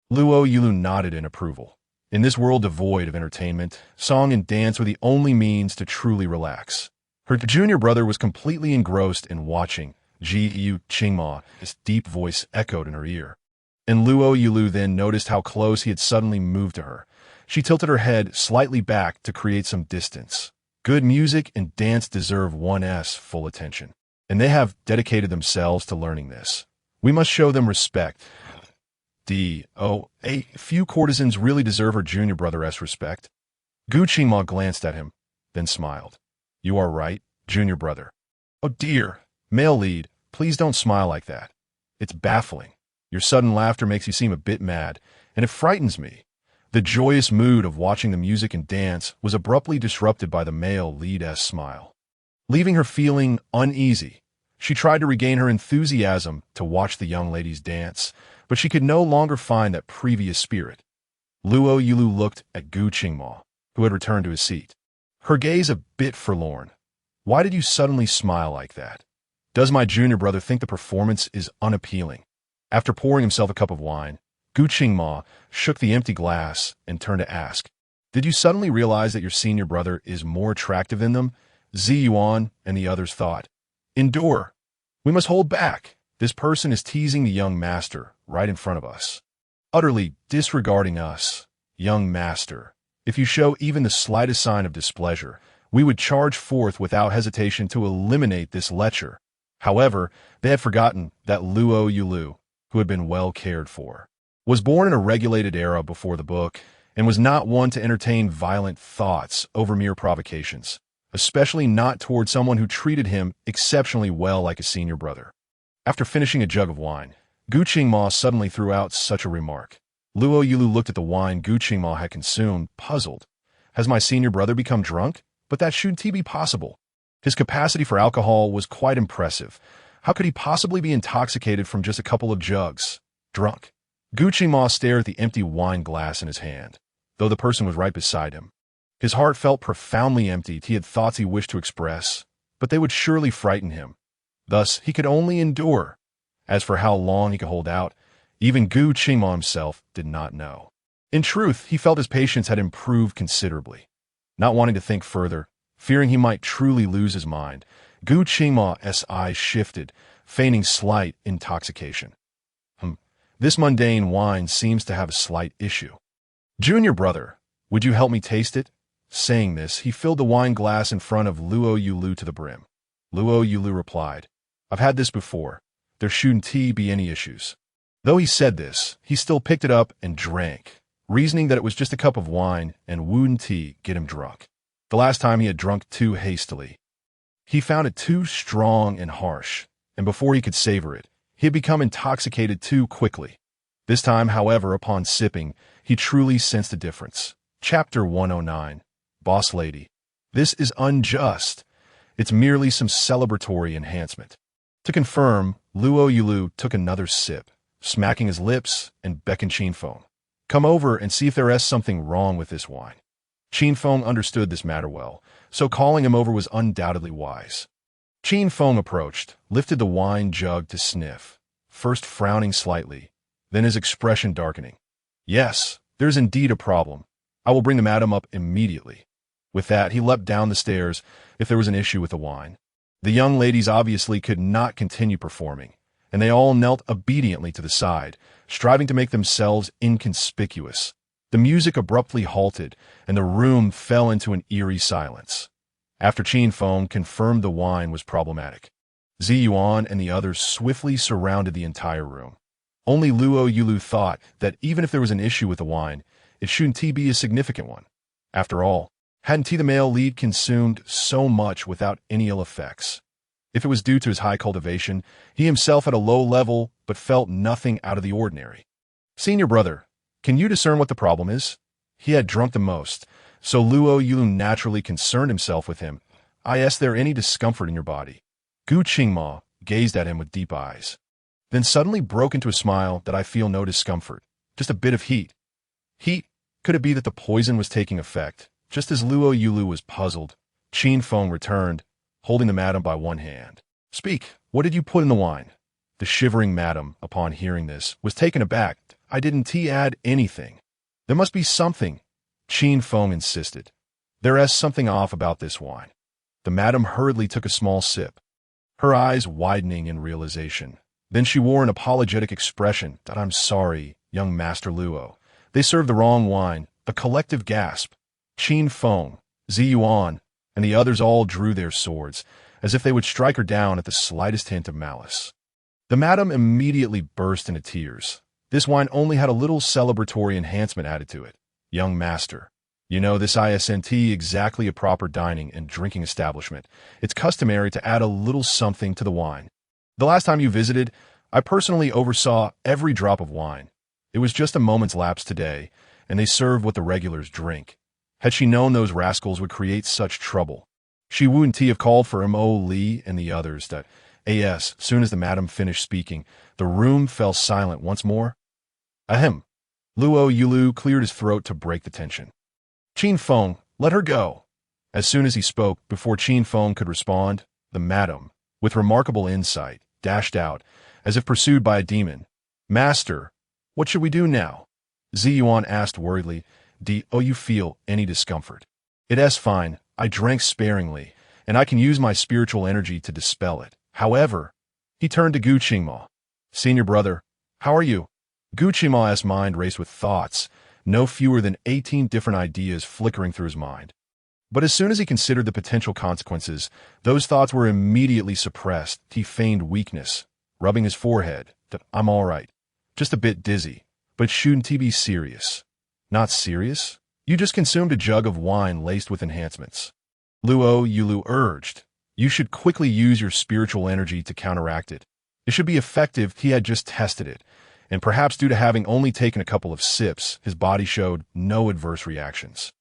Lou Yulü nodded in approval. In this world devoid of entertainment, song and dance were the only means to truly relax. Her junior brother was completely engrossed in watching. Gu Qingma, his deep voice echoed in her ear. And Lou Yulü then noticed how close he had suddenly moved to her. She tilted her head slightly back to create some distance. Good music and dance deserve one's full attention. And they have dedicated themselves to learning this. We must show them respect. A few courtesans really deserve her junior brother's respect. Gu Qingma glanced at him, then smiled. You are right, junior brother. Oh dear, male lead, please don't smile like that. It's baffling. Your sudden laughter makes you seem a bit mad, and it frightens me. The joyous mood of watching the music and dance was abruptly disrupted by the male lead's smile. Leaving her feeling uneasy, she tried to regain her enthusiasm to watch the young ladies dance, but she could no longer find that previous spirit. Lou Yulü looked at Gu Qingma, who had returned to his seat. Her gaze a bit forlorn. Why did you suddenly smile like that? Does my junior brother think the performance is unappealing? After pouring himself a cup of wine, Gu Qingma shook the empty glass and turned to ask, Did you suddenly realize that your senior brother is more attractive than them? Ziyuan and the others thought. Endure. We must hold back. This person is teasing the young master right in front of us. Utterly disregarding us, young master. If you show even the slightest sign of displeasure, we would charge forth without hesitation to eliminate this lecher. However, they had forgotten that Lou Yulü, who had been well cared for, was born in a regulated era before the book and was not one to entertain violent thoughts over mere provocations, especially not toward someone who treated him exceptionally well like a senior brother. After finishing a jug of wine, Gu Qingma suddenly threw out such a remark. Lou Yulü looked at the wine Gu Qingma had consumed, puzzled. Has my senior brother become drunk? But that shouldn't be possible. His capacity for alcohol was quite impressive. How could he possibly be intoxicated from just a couple of jugs? Drunk. Gu Qingma stared at the empty wine glass in his hand, though the person was right beside him. His heart felt profoundly emptied. He had thoughts he wished to express, but they would surely frighten him. Thus, he could only endure. As for how long he could hold out, even Gu Qingma himself did not know. In truth, he felt his patience had improved considerably. Not wanting to think further, fearing he might truly lose his mind, Gu Qingma's eyes shifted, feigning slight intoxication. This mundane wine seems to have a slight issue. Junior brother, would you help me taste it? Saying this, he filled the wine glass in front of Lou Yulü to the brim. Lou Yulü replied, I've had this before. There shouldn't be any issues. Though he said this, he still picked it up and drank, reasoning that it was just a cup of wine and wouldn't get him drunk. The last time he had drunk too hastily. He found it too strong and harsh, and before he could savor it, he had become intoxicated too quickly. This time, however, upon sipping, he truly sensed a difference. Chapter 109. Boss Lady. This is unjust. It's merely some celebratory enhancement. To confirm, Lou Yulü took another sip, smacking his lips and beckoned Qingfeng. Come over and see if there is something wrong with this wine. Qingfeng understood this matter well, so calling him over was undoubtedly wise. Qingfeng approached, lifted the wine jug to sniff, first frowning slightly, then his expression darkening. Yes, there's indeed a problem. I will bring the madam up immediately. With that, he leapt down the stairs if there was an issue with the wine. The young ladies obviously could not continue performing, and they all knelt obediently to the side, striving to make themselves inconspicuous. The music abruptly halted, and the room fell into an eerie silence. After Qingfeng confirmed the wine was problematic. Zi Yuan and the others swiftly surrounded the entire room. Only Lou Yulü thought that even if there was an issue with the wine, it shouldn't be a significant one. After all, hadn't the male lead consumed so much without any ill effects? If it was due to his high cultivation, he himself had a low level but felt nothing out of the ordinary. Senior brother, can you discern what the problem is? He had drunk the most, so Lou Yulü naturally concerned himself with him. I asked, there any discomfort in your body? Gu Qingma gazed at him with deep eyes, then suddenly broke into a smile. That I feel no discomfort, just a bit of heat. Heat? Could it be that the poison was taking effect? Just as Lou Yulü was puzzled, Qin Feng returned, holding the madam by one hand. Speak, what did you put in the wine? The shivering madam, upon hearing this, was taken aback. I didn't add anything. There must be something, Qin Feng insisted. There is something off about this wine. The madam hurriedly took a small sip, her eyes widening in realization. Then she wore an apologetic expression. That I'm sorry, young Master Luo. They served the wrong wine. A collective gasp. Qin Feng, Zi Yuan, and the others all drew their swords, as if they would strike her down at the slightest hint of malice. The madam immediately burst into tears. This wine only had a little celebratory enhancement added to it. Young master, you know this isn't exactly a proper dining and drinking establishment. It's customary to add a little something to the wine. The last time you visited, I personally oversaw every drop of wine. It was just a moment's lapse today, and they served what the regulars drink. Had she known those rascals would create such trouble, she wouldn't have called for Mo Li and the others. That as soon as the madam finished speaking, the room fell silent once more. Ahem. Lou Yulü cleared his throat to break the tension. Qin Feng, let her go. As soon as he spoke, before Qin Feng could respond, the madam, with remarkable insight, dashed out, as if pursued by a demon. Master, what should we do now? Zi Yuan asked worriedly. Do you feel any discomfort? It's fine. I drank sparingly, and I can use my spiritual energy to dispel it. However, he turned to Gu Qingma. Senior brother, how are you? Gu Qingma's mind raced with thoughts, no fewer than 18 different ideas flickering through his mind. But as soon as he considered the potential consequences, those thoughts were immediately suppressed. He feigned weakness, rubbing his forehead. That I'm all right. Just a bit dizzy, but shouldn't be serious. Not serious? You just consumed a jug of wine laced with enhancements. Lou Yulü urged. You should quickly use your spiritual energy to counteract it. It should be effective. He had just tested it, and perhaps due to having only taken a couple of sips, his body showed no adverse reactions.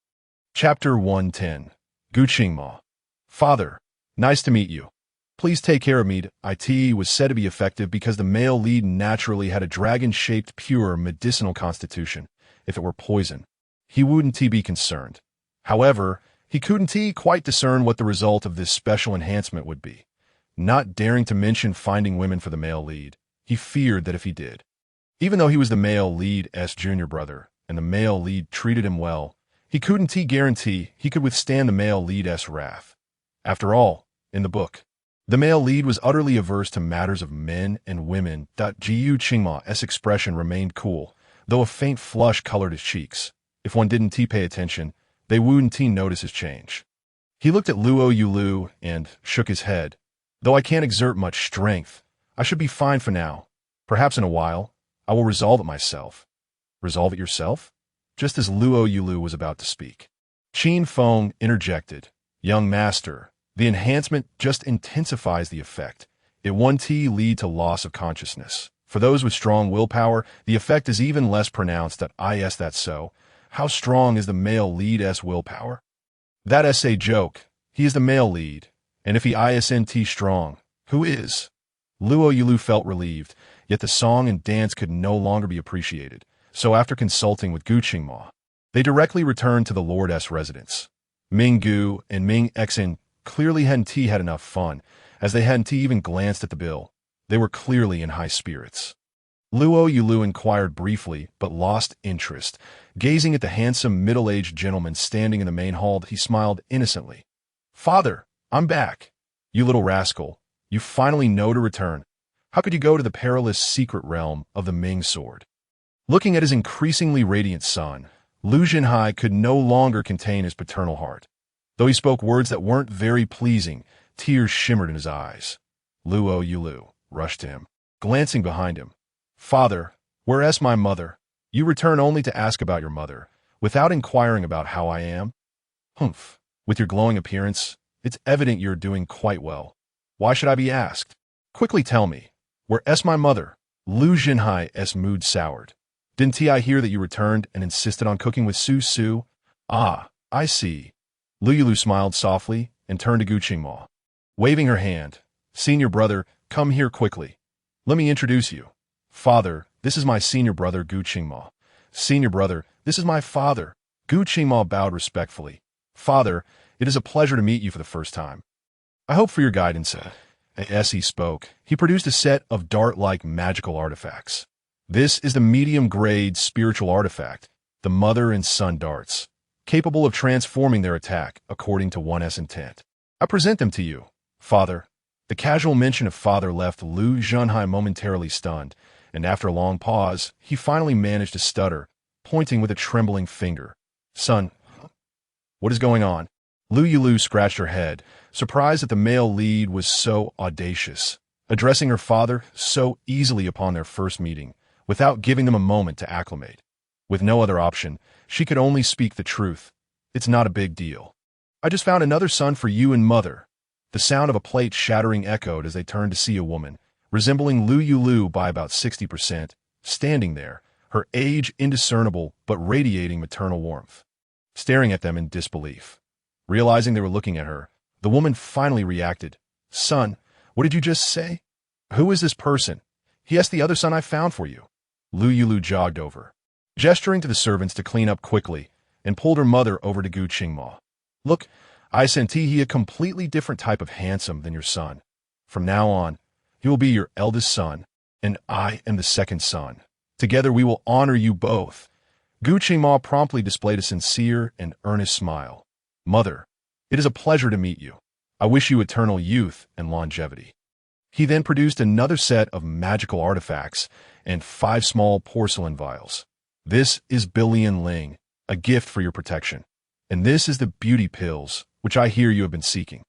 Chapter 110. Gu Qingma. Father, nice to meet you. Please take care of me. It was said to be effective because the male lead naturally had a dragon-shaped pure medicinal constitution. If it were poison, he wouldn't be concerned. However, he couldn't quite discern what the result of this special enhancement would be. Not daring to mention finding women for the male lead, he feared that if he did, even though he was the male lead's junior brother, and the male lead treated him well, he couldn't guarantee he could withstand the male lead's wrath. After all, in the book, the male lead was utterly averse to matters of men and women. Gu Qingma's expression remained cool, though a faint flush colored his cheeks. If one didn't pay attention, they wouldn't notice his change. He looked at Lou Yulü and shook his head. Though I can't exert much strength, I should be fine for now. Perhaps in a while, I will resolve it myself. Resolve it yourself? Just as Lou Yulü was about to speak, Qin Feng interjected. Young master, the enhancement just intensifies the effect. It won't lead to loss of consciousness. For those with strong willpower, the effect is even less pronounced. That's so. How strong is the male lead's willpower? That's a joke. He is the male lead. And if he isn't strong, who is? Lou Yulü felt relieved, yet the song and dance could no longer be appreciated. So after consulting with Gu Qingma, they directly returned to the Lord's residence. Ming Gu and Ming Xen clearly hadn't had enough fun, as they hadn't even glanced at the bill. They were clearly in high spirits. Lou Yulü inquired briefly, but lost interest. Gazing at the handsome middle-aged gentleman standing in the main hall, he smiled innocently. Father, I'm back. You little rascal, you finally know to return. How could you go to the perilous secret realm of the Ming sword? Looking at his increasingly radiant son, Lu Jinhai could no longer contain his paternal heart. Though he spoke words that weren't very pleasing, tears shimmered in his eyes. Lou Yulü rushed to him, glancing behind him. "Father, where's my mother? You return only to ask about your mother, without inquiring about how I am? Humph, with your glowing appearance, it's evident you're doing quite well. Why should I be asked? Quickly tell me, where's my mother?" Lu Jinhai's mood soured. "Didn't I hear that you returned and insisted on cooking with Su? Ah, I see." Lou Yulü smiled softly and turned to Gu Qingma, waving her hand. "Senior brother, come here quickly. Let me introduce you. Father, this is my senior brother Gu Qingma. Senior brother, this is my father." Gu Qingma bowed respectfully. "Father, it is a pleasure to meet you for the first time. I hope for your guidance." As he spoke, he produced a set of dart-like magical artifacts. This is the medium-grade spiritual artifact, the mother and son darts, capable of transforming their attack according to one's intent. "I present them to you, Father." The casual mention of father left Lu Junhai momentarily stunned, and after a long pause, he finally managed to stutter, pointing with a trembling finger. "Son, what is going on?" Lou Yulü scratched her head, surprised that the male lead was so audacious, addressing her father so easily upon their first meeting, without giving them a moment to acclimate. With no other option, she could only speak the truth. "It's not a big deal. I just found another son for you and mother." The sound of a plate shattering echoed as they turned to see a woman, resembling Lou Yulü by about 60%, standing there, her age indiscernible but radiating maternal warmth, staring at them in disbelief. Realizing they were looking at her, the woman finally reacted. "Son, what did you just say? Who is this person?" "He the other son I found for you." Lou Yulü jogged over, gesturing to the servants to clean up quickly, and pulled her mother over to Gu Qingma. "Look, I sent he a completely different type of handsome than your son. From now on, he will be your eldest son, and I am the second son. Together we will honor you both." Gu Qingma promptly displayed a sincere and earnest smile. "Mother, it is a pleasure to meet you. I wish you eternal youth and longevity." He then produced another set of magical artifacts and 5 small porcelain vials. "This is Billion Ling, a gift for your protection. And this is the beauty pills, which I hear you have been seeking."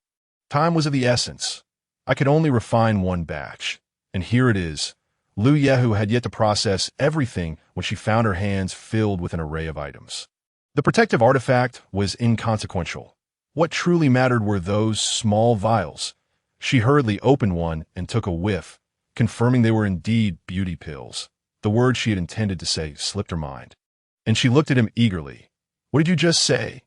Time was of the essence. I could only refine one batch. And here it is. Lou Yulü had yet to process everything when she found her hands filled with an array of items. The protective artifact was inconsequential. What truly mattered were those small vials. She hurriedly opened one and took a whiff, confirming they were indeed beauty pills. The word she had intended to say slipped her mind, and she looked at him eagerly. "What did you just say?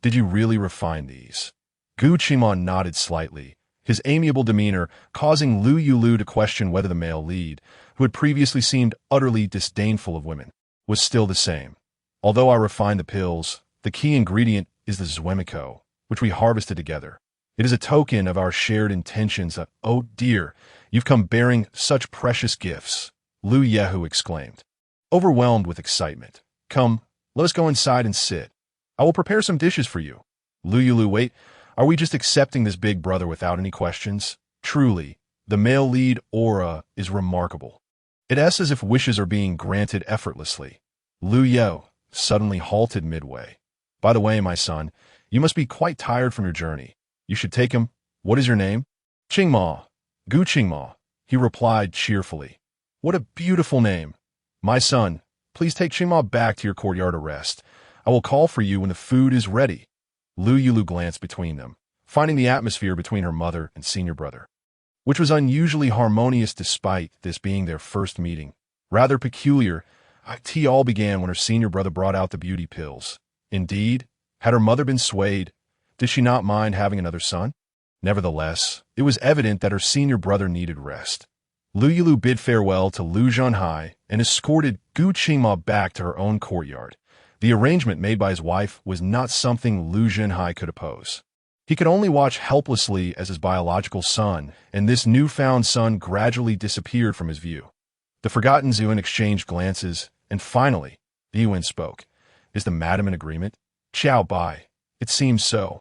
Did you really refine these?" Gu Qingma nodded slightly, his amiable demeanor causing Lou Yulü to question whether the male lead, who had previously seemed utterly disdainful of women, was still the same. "Although I refined the pills, the key ingredient is the Zwemiko, which we harvested together. It is a token of our shared intentions." "Oh dear, you've come bearing such precious gifts," Lou Yulü exclaimed, overwhelmed with excitement. "Come, let us go inside and sit. I will prepare some dishes for you." Lou Yulü, "Wait, are we just accepting this big brother without any questions?" Truly, the male lead aura is remarkable. It's as if wishes are being granted effortlessly. Lou Yulü suddenly halted midway. "By the way, my son, you must be quite tired from your journey. You should take him. What is your name?" "Qingma. Gu Qingma," he replied cheerfully. "What a beautiful name. My son, please take Qingma back to your courtyard to rest. I will call for you when the food is ready." Lou Yulü glanced between them, finding the atmosphere between her mother and senior brother, which was unusually harmonious despite this being their first meeting, rather peculiar. It all began when her senior brother brought out the beauty pills. Indeed, had her mother been swayed, did she not mind having another son? Nevertheless, it was evident that her senior brother needed rest. Lou Yulü bid farewell to Lu Junhai and escorted Gu Qingma back to her own courtyard. The arrangement made by his wife was not something Lu Junhai could oppose. He could only watch helplessly as his biological son and this newfound son gradually disappeared from his view. The forgotten Zuin exchanged glances, and finally, the Yuan spoke. "Is the madam in agreement?" "Ciao bai. It seems so."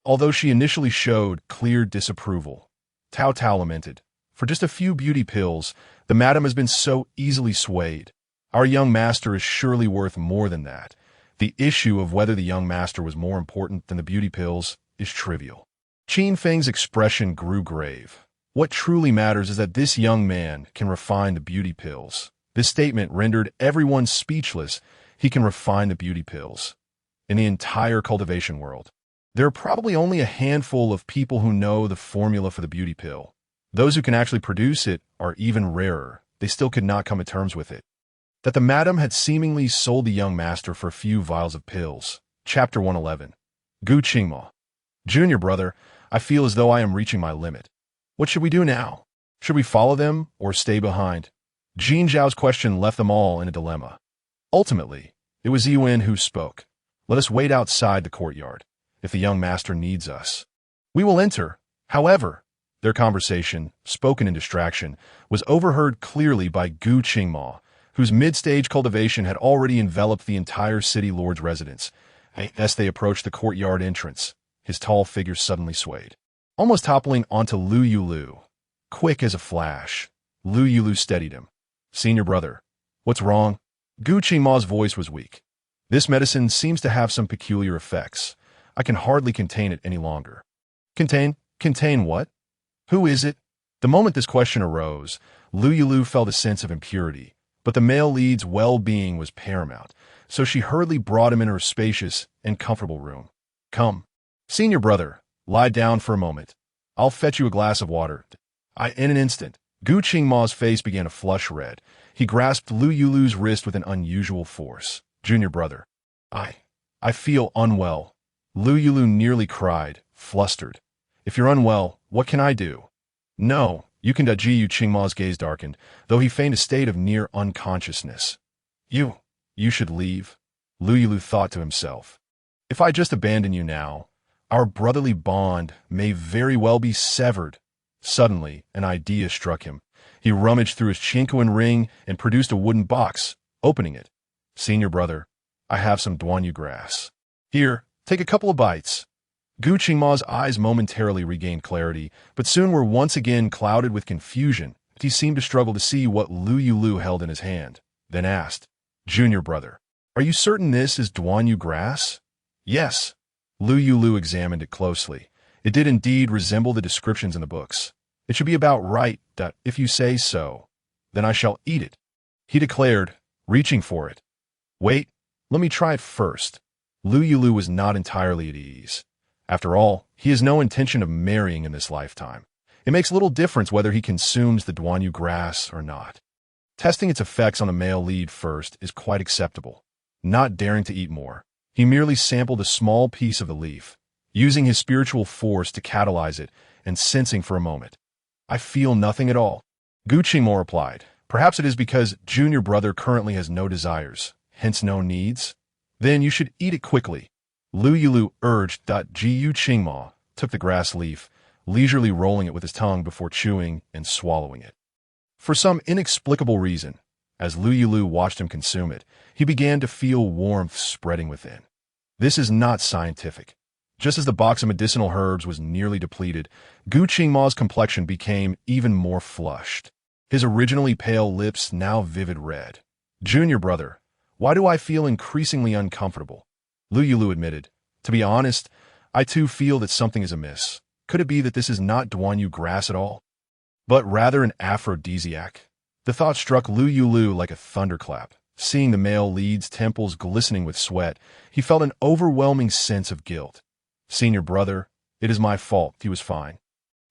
Although she initially showed clear disapproval, Tao Tao lamented, "For just a few beauty pills, the madam has been so easily swayed. Our young master is surely worth more than that. The issue of whether the young master was more important than the beauty pills is trivial." Qin Feng's expression grew grave. What truly matters is that this young man can refine the beauty pills. This statement rendered everyone speechless. He can refine the beauty pills. In the entire cultivation world, there are probably only a handful of people who know the formula for the beauty pill. Those who can actually produce it are even rarer. They still could not come to terms with it. That the madam had seemingly sold the young master for a few vials of pills. Chapter 111. Gu Qingma. Junior brother, I feel as though I am reaching my limit. What should we do now? Should we follow them or stay behind? Jin Zhao's question left them all in a dilemma. Ultimately, it was Yuan who spoke. Let us wait outside the courtyard. If the young master needs us, we will enter. However, their conversation, spoken in distraction, was overheard clearly by Gu Qingma, whose mid-stage cultivation had already enveloped the entire city lord's residence. As they approached the courtyard entrance, his tall figure suddenly swayed, almost toppling onto Lou Yulü. Quick as a flash, Lou Yulü steadied him. Senior brother, what's wrong? Gu Qingma's voice was weak. This medicine seems to have some peculiar effects. I can hardly contain it any longer. Contain what? Who is it? The moment this question arose, Lou Yulü felt a sense of impurity, but the male lead's well-being was paramount, so she hurriedly brought him into her spacious and comfortable room. Come. Senior brother, lie down for a moment. I'll fetch you a glass of water. In an instant, Gu Qingma's face began to flush red. He grasped Lou Yulu's wrist with an unusual force. Junior brother. I feel unwell. Lou Yulü nearly cried, flustered. If you're unwell, what can I do? No, you can. Gu Qingma's gaze darkened, though he feigned a state of near unconsciousness. You should leave, Lou Yulü thought to himself. If I just abandon you now, our brotherly bond may very well be severed. Suddenly, an idea struck him. He rummaged through his Chinquan ring and produced a wooden box, opening it. Senior brother, I have some duanyu grass. Here, take a couple of bites. Gu Qingma's eyes momentarily regained clarity, but soon were once again clouded with confusion. He seemed to struggle to see what Lou Yulü held in his hand, then asked, Junior brother, are you certain this is duanyu grass? Yes. Lou Yulü examined it closely. It did indeed resemble the descriptions in the books. It should be about right. If you say so, then I shall eat it, he declared, reaching for it. Wait, let me try it first. Lou Yulü was not entirely at ease. After all, he has no intention of marrying in this lifetime. It makes little difference whether he consumes the duanyu grass or not. Testing its effects on the male lead first is quite acceptable. Not daring to eat more, he merely sampled a small piece of the leaf, using his spiritual force to catalyze it and sensing for a moment. I feel nothing at all. Gu Qingma replied. Perhaps it is because junior brother currently has no desires, hence no needs. Then you should eat it quickly. Lou Yulü urged. Gu Qingma took the grass leaf, leisurely rolling it with his tongue before chewing and swallowing it. For some inexplicable reason, as Lou Yulü watched him consume it, he began to feel warmth spreading within. This is not scientific. Just as the box of medicinal herbs was nearly depleted, Gu Qingma's complexion became even more flushed. His originally pale lips now vivid red. Junior brother, why do I feel increasingly uncomfortable? Lou Yulü admitted. To be honest, I too feel that something is amiss. Could it be that this is not duanyu grass at all, but rather an aphrodisiac? The thought struck Lou Yulü like a thunderclap. Seeing the male lead's temples glistening with sweat, he felt an overwhelming sense of guilt. Senior brother, it is my fault. He was fine.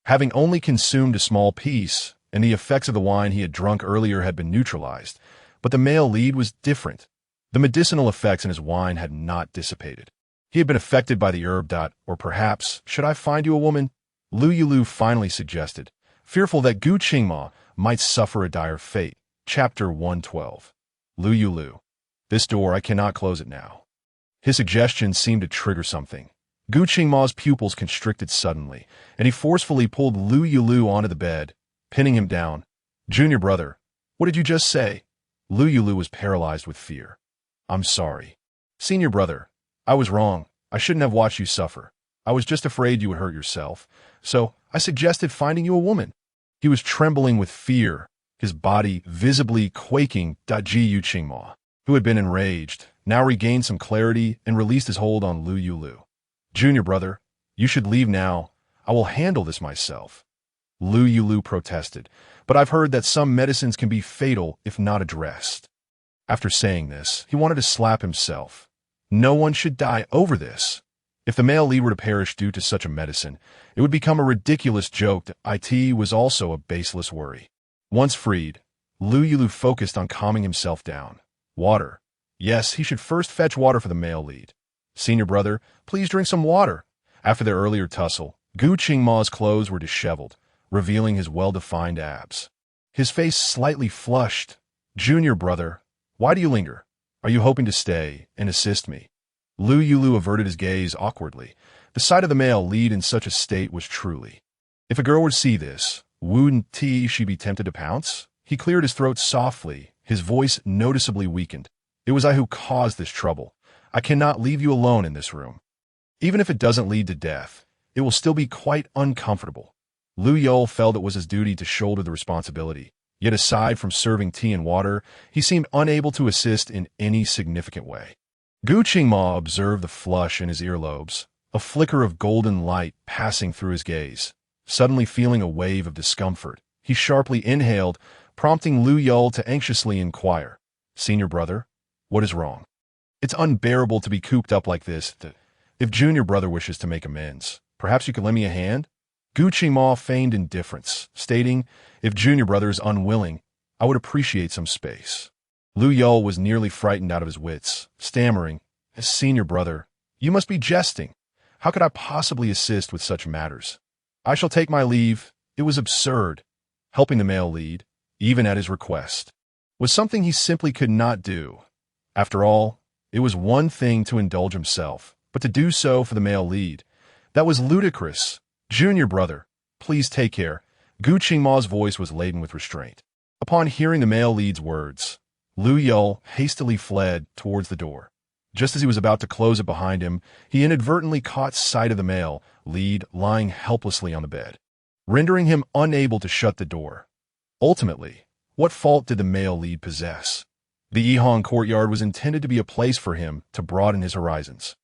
Having only consumed a small piece, and the effects of the wine he had drunk earlier had been neutralized, but the male lead was different. The medicinal effects in his wine had not dissipated. He had been affected by the herb. Or perhaps, should I find you a woman? Lou Yulü finally suggested, fearful that Gu Qingma might suffer a dire fate. Chapter 112. Lou Yulü. This door, I cannot close it now. His suggestion seemed to trigger something. Gu Qingma's pupils constricted suddenly, and he forcefully pulled Lou Yulü onto the bed, pinning him down. Junior brother, what did you just say? Lou Yulü was paralyzed with fear. I'm sorry. Senior brother, I was wrong. I shouldn't have watched you suffer. I was just afraid you would hurt yourself. So I suggested finding you a woman. He was trembling with fear, his body visibly quaking. Gu Qingma, who had been enraged, now regained some clarity and released his hold on Lou Yulü. Junior brother, you should leave now. I will handle this myself. Lou Yulü protested, but I've heard that some medicines can be fatal if not addressed. After saying this, he wanted to slap himself. No one should die over this. If the male lead were to perish due to such a medicine, it would become a ridiculous joke that it was also a baseless worry. Once freed, Lou Yulü focused on calming himself down. Water. Yes, he should first fetch water for the male lead. Senior brother, please drink some water. After their earlier tussle, Gu Qingma's clothes were disheveled, revealing his well-defined abs. His face slightly flushed. Junior brother, why do you linger? Are you hoping to stay and assist me? Lou Yulü averted his gaze awkwardly. The sight of the male lead in such a state was truly. If a girl were to see this, wouldn't she be tempted to pounce? He cleared his throat softly, his voice noticeably weakened. It was I who caused this trouble. I cannot leave you alone in this room. Even if it doesn't lead to death, it will still be quite uncomfortable. Lou Yulü felt it was his duty to shoulder the responsibility. Yet aside from serving tea and water, he seemed unable to assist in any significant way. Gu Qingma observed the flush in his earlobes, a flicker of golden light passing through his gaze. Suddenly feeling a wave of discomfort, he sharply inhaled, prompting Lou Yulü to anxiously inquire, Senior brother, what is wrong? It's unbearable to be cooped up like this. If junior brother wishes to make amends, perhaps you could lend me a hand? Gu Qingma feigned indifference, stating, if junior brother is unwilling, I would appreciate some space. Lou Yulü was nearly frightened out of his wits, stammering, Senior brother, you must be jesting. How could I possibly assist with such matters? I shall take my leave. It was absurd. Helping the male lead, even at his request, was something he simply could not do. After all, it was one thing to indulge himself, but to do so for the male lead, that was ludicrous. Junior brother, please take care. Gu Qingma's voice was laden with restraint. Upon hearing the male lead's words, Lou Yulü hastily fled towards the door. Just as he was about to close it behind him, he inadvertently caught sight of the male lead lying helplessly on the bed, rendering him unable to shut the door. Ultimately, what fault did the male lead possess? The Yihang courtyard was intended to be a place for him to broaden his horizons.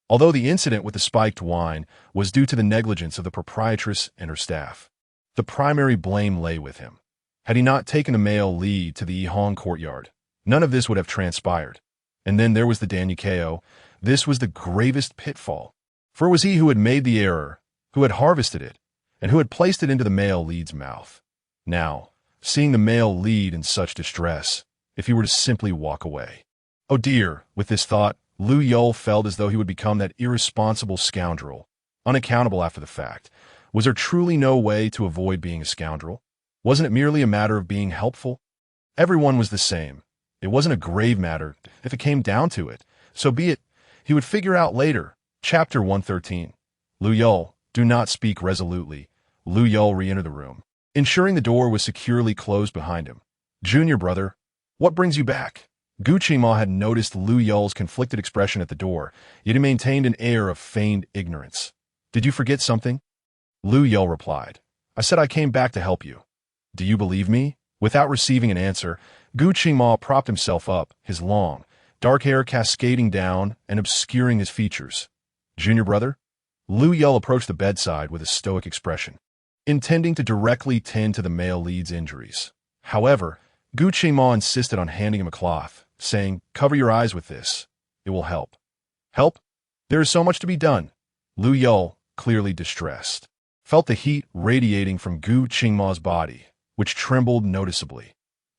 Although the incident with the spiked wine was due to the negligence of the proprietress and her staff, the primary blame lay with him. Had he not taken the male lead to the Yihang courtyard, none of this would have transpired. And then there was the Danyukeo. This was the gravest pitfall. For it was he who had made the error, who had harvested it, and who had placed it into the male lead's mouth. Now, seeing the male lead in such distress, if he were to simply walk away. Oh dear, with this thought, Lou Yulü felt as though he would become that irresponsible scoundrel, unaccountable after the fact. Was there truly no way to avoid being a scoundrel? Wasn't it merely a matter of being helpful? Everyone was the same. It wasn't a grave matter, if it came down to it. So be it. He would figure out later. Chapter 113. Lou Yulü, do not speak resolutely. Lou Yulü re-entered the room, ensuring the door was securely closed behind him. Junior brother, what brings you back? Gu Qingma had noticed Lou Yulü's conflicted expression at the door, yet he maintained an air of feigned ignorance. Did you forget something? Lou Yulü replied, I said I came back to help you. Do you believe me? Without receiving an answer, Gu Qingma propped himself up, his long, dark hair cascading down and obscuring his features. Junior brother? Lou Yulü approached the bedside with a stoic expression, intending to directly tend to the male lead's injuries. However, Gu Qingma insisted on handing him a cloth, saying, cover your eyes with this. It will help. Help? There is so much to be done. Lou Yulü, clearly distressed, felt the heat radiating from Gu Qingma's body, which trembled noticeably.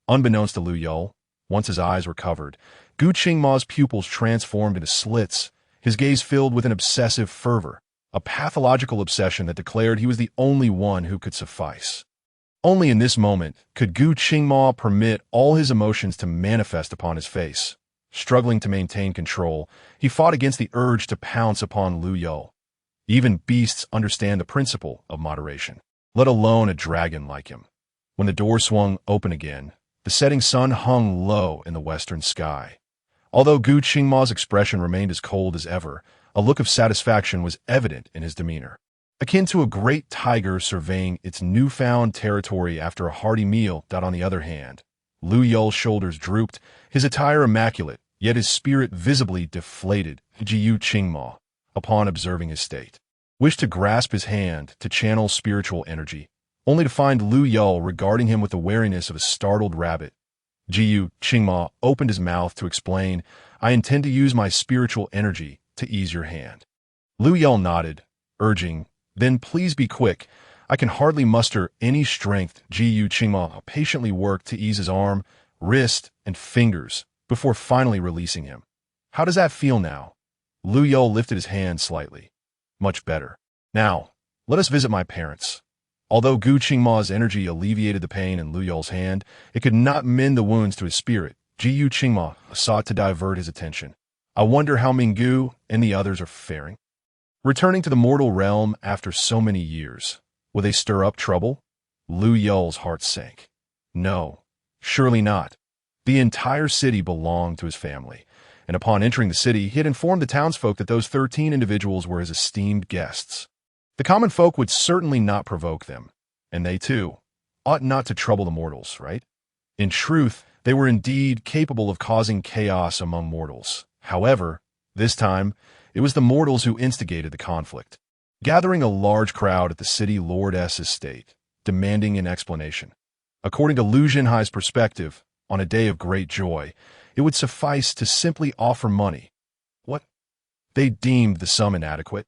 Unbeknownst to Lou Yulü, once his eyes were covered, Gu Qingma's pupils transformed into slits, his gaze filled with an obsessive fervor, a pathological obsession that declared he was the only one who could suffice. Only in this moment could Gu Qingma permit all his emotions to manifest upon his face. Struggling to maintain control, he fought against the urge to pounce upon Lou Yulü. Even beasts understand the principle of moderation, let alone a dragon like him. When the door swung open again, the setting sun hung low in the western sky. Although Gu Qingma's expression remained as cold as ever, a look of satisfaction was evident in his demeanor, akin to a great tiger surveying its newfound territory after a hearty meal. On the other hand, Lou Yulü's shoulders drooped, his attire immaculate, yet his spirit visibly deflated. Gu Qingma, upon observing his state, wished to grasp his hand to channel spiritual energy. only to find Lou Yulü regarding him with the wariness of a startled rabbit. Jiyu Qingma opened his mouth to explain, "I intend to use my spiritual energy to ease your hand." Lou Yulü nodded, urging, "Then please be quick. I can hardly muster any strength." Jiyu Qingma patiently worked to ease his arm, wrist, and fingers before finally releasing him. "How does that feel now?" Lou Yulü lifted his hand slightly. "Much better. Now, let us visit my parents." Although Gu Qingma's energy alleviated the pain in Lou Yulü's hand, it could not mend the wounds to his spirit. Jiyu Qingma sought to divert his attention. "I wonder how Minggu and the others are faring. Returning to the mortal realm after so many years. Will they stir up trouble?" Lou Yulü's heart sank. No, surely not. The entire city belonged to his family, and upon entering the city, he had informed the townsfolk that those 13 individuals were his esteemed guests. The common folk would certainly not provoke them, and they, too, ought not to trouble the mortals, right? In truth, they were indeed capable of causing chaos among mortals. However, this time, it was the mortals who instigated the conflict, gathering a large crowd at the city lord's estate, demanding an explanation. According to Lou Jinhai's perspective, on a day of great joy, it would suffice to simply offer money. What? They deemed the sum inadequate.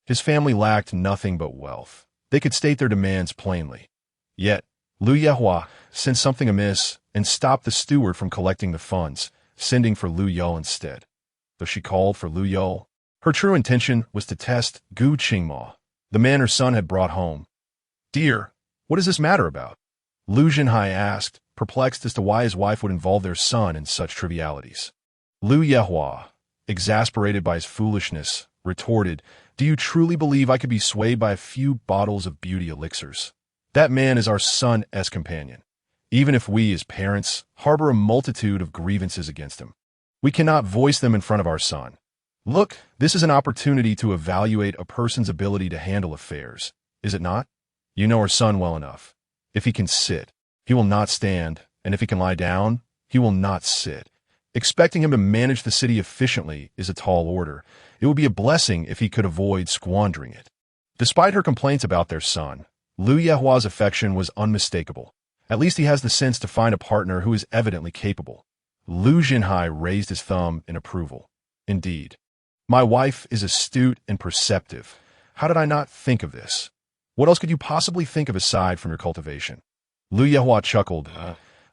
His family lacked nothing but wealth. They could state their demands plainly. Yet, Lou Yulü sensed something amiss and stopped the steward from collecting the funds, sending for Lou Yulü instead. Though she called for Lou Yulü, her true intention was to test Gu Qingma, the man her son had brought home. "Dear, what does this matter about?" Lou Jinhai asked, perplexed as to why his wife would involve their son in such trivialities. Lou Yulü, exasperated by his foolishness, retorted, "Do you truly believe I could be swayed by a few bottles of beauty elixirs? That man is our son's companion. Even if we, as parents, harbor a multitude of grievances against him, we cannot voice them in front of our son. Look, this is an opportunity to evaluate a person's ability to handle affairs, is it not? You know our son well enough. If he can sit, he will not stand, and if he can lie down, he will not sit. Expecting him to manage the city efficiently is a tall order. It would be a blessing if he could avoid squandering it." Despite her complaints about their son, Lou Yulü's affection was unmistakable. At least he has the sense to find a partner who is evidently capable. Lou Jinhai raised his thumb in approval. "Indeed. My wife is astute and perceptive. How did I not think of this? What else could you possibly think of aside from your cultivation?" Lou Yulü chuckled.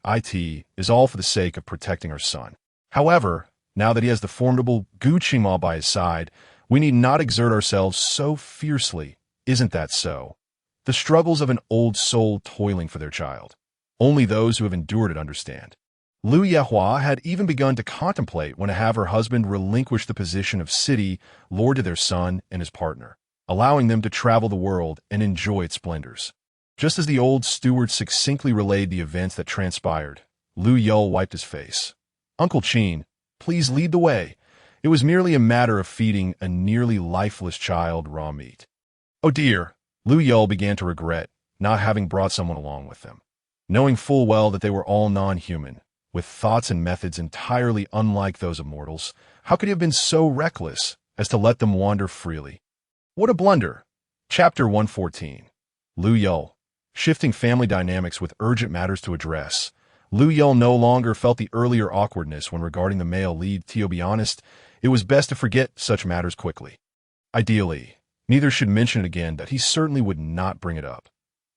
"It is all for the sake of protecting our son. However, now that he has the formidable Gu Qingma by his side, we need not exert ourselves so fiercely. Isn't that so? The struggles of an old soul toiling for their child. Only those who have endured it understand." Lou Yulü had even begun to contemplate when to have her husband relinquish the position of city lord to their son and his partner, allowing them to travel the world and enjoy its splendors. Just as the old steward succinctly relayed the events that transpired, Lou Yulü wiped his face. "Uncle Qin, please lead the way. It was merely a matter of feeding a nearly lifeless child raw meat." "Oh dear," Lou Yulü began to regret not having brought someone along with them. Knowing full well that they were all non-human, with thoughts and methods entirely unlike those of mortals, how could he have been so reckless as to let them wander freely? What a blunder! Chapter 114. Lou Yulü. Shifting family dynamics with urgent matters to address. Lou Yulü no longer felt the earlier awkwardness when regarding the male lead. To be honest, it was best to forget such matters quickly. Ideally, neither should mention it again, but he certainly would not bring it up.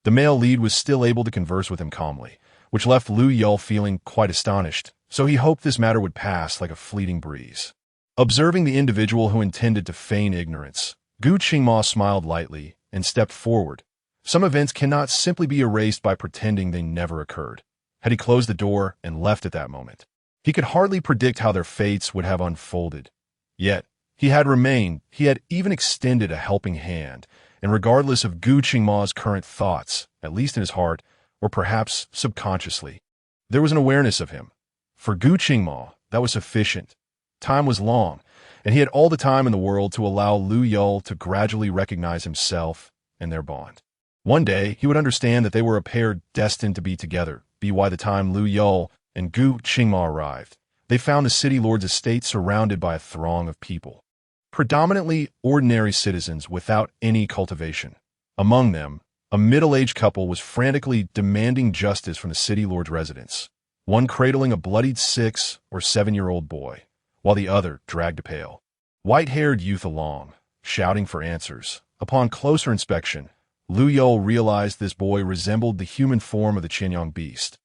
The male lead was still able to converse with him calmly, which left Lou Yulü feeling quite astonished, so he hoped this matter would pass like a fleeting breeze. Observing the individual who intended to feign ignorance, Gu Qingma smiled lightly and stepped forward. Some events cannot simply be erased by pretending they never occurred. Had he closed the door and left at that moment, he could hardly predict how their fates would have unfolded. Yet, he had remained, he had even extended a helping hand, and regardless of Gu Qingma's current thoughts, at least in his heart, or perhaps subconsciously, there was an awareness of him. For Gu Qingma, that was sufficient. Time was long, and he had all the time in the world to allow Lou Yulü to gradually recognize himself and their bond. One day, he would understand that they were a pair destined to be together. By the time Lou Yulü and Gu Qingma arrived, they found the city lord's estate surrounded by a throng of people, predominantly ordinary citizens without any cultivation. Among them, A middle-aged couple was frantically demanding justice from the city lord's residence, one cradling a bloodied 6- or 7-year-old boy, while the other dragged a pail. White-haired youth along, shouting for answers. Upon closer inspection, Lou Yulü realized this boy resembled the human form of the Qianyang beast.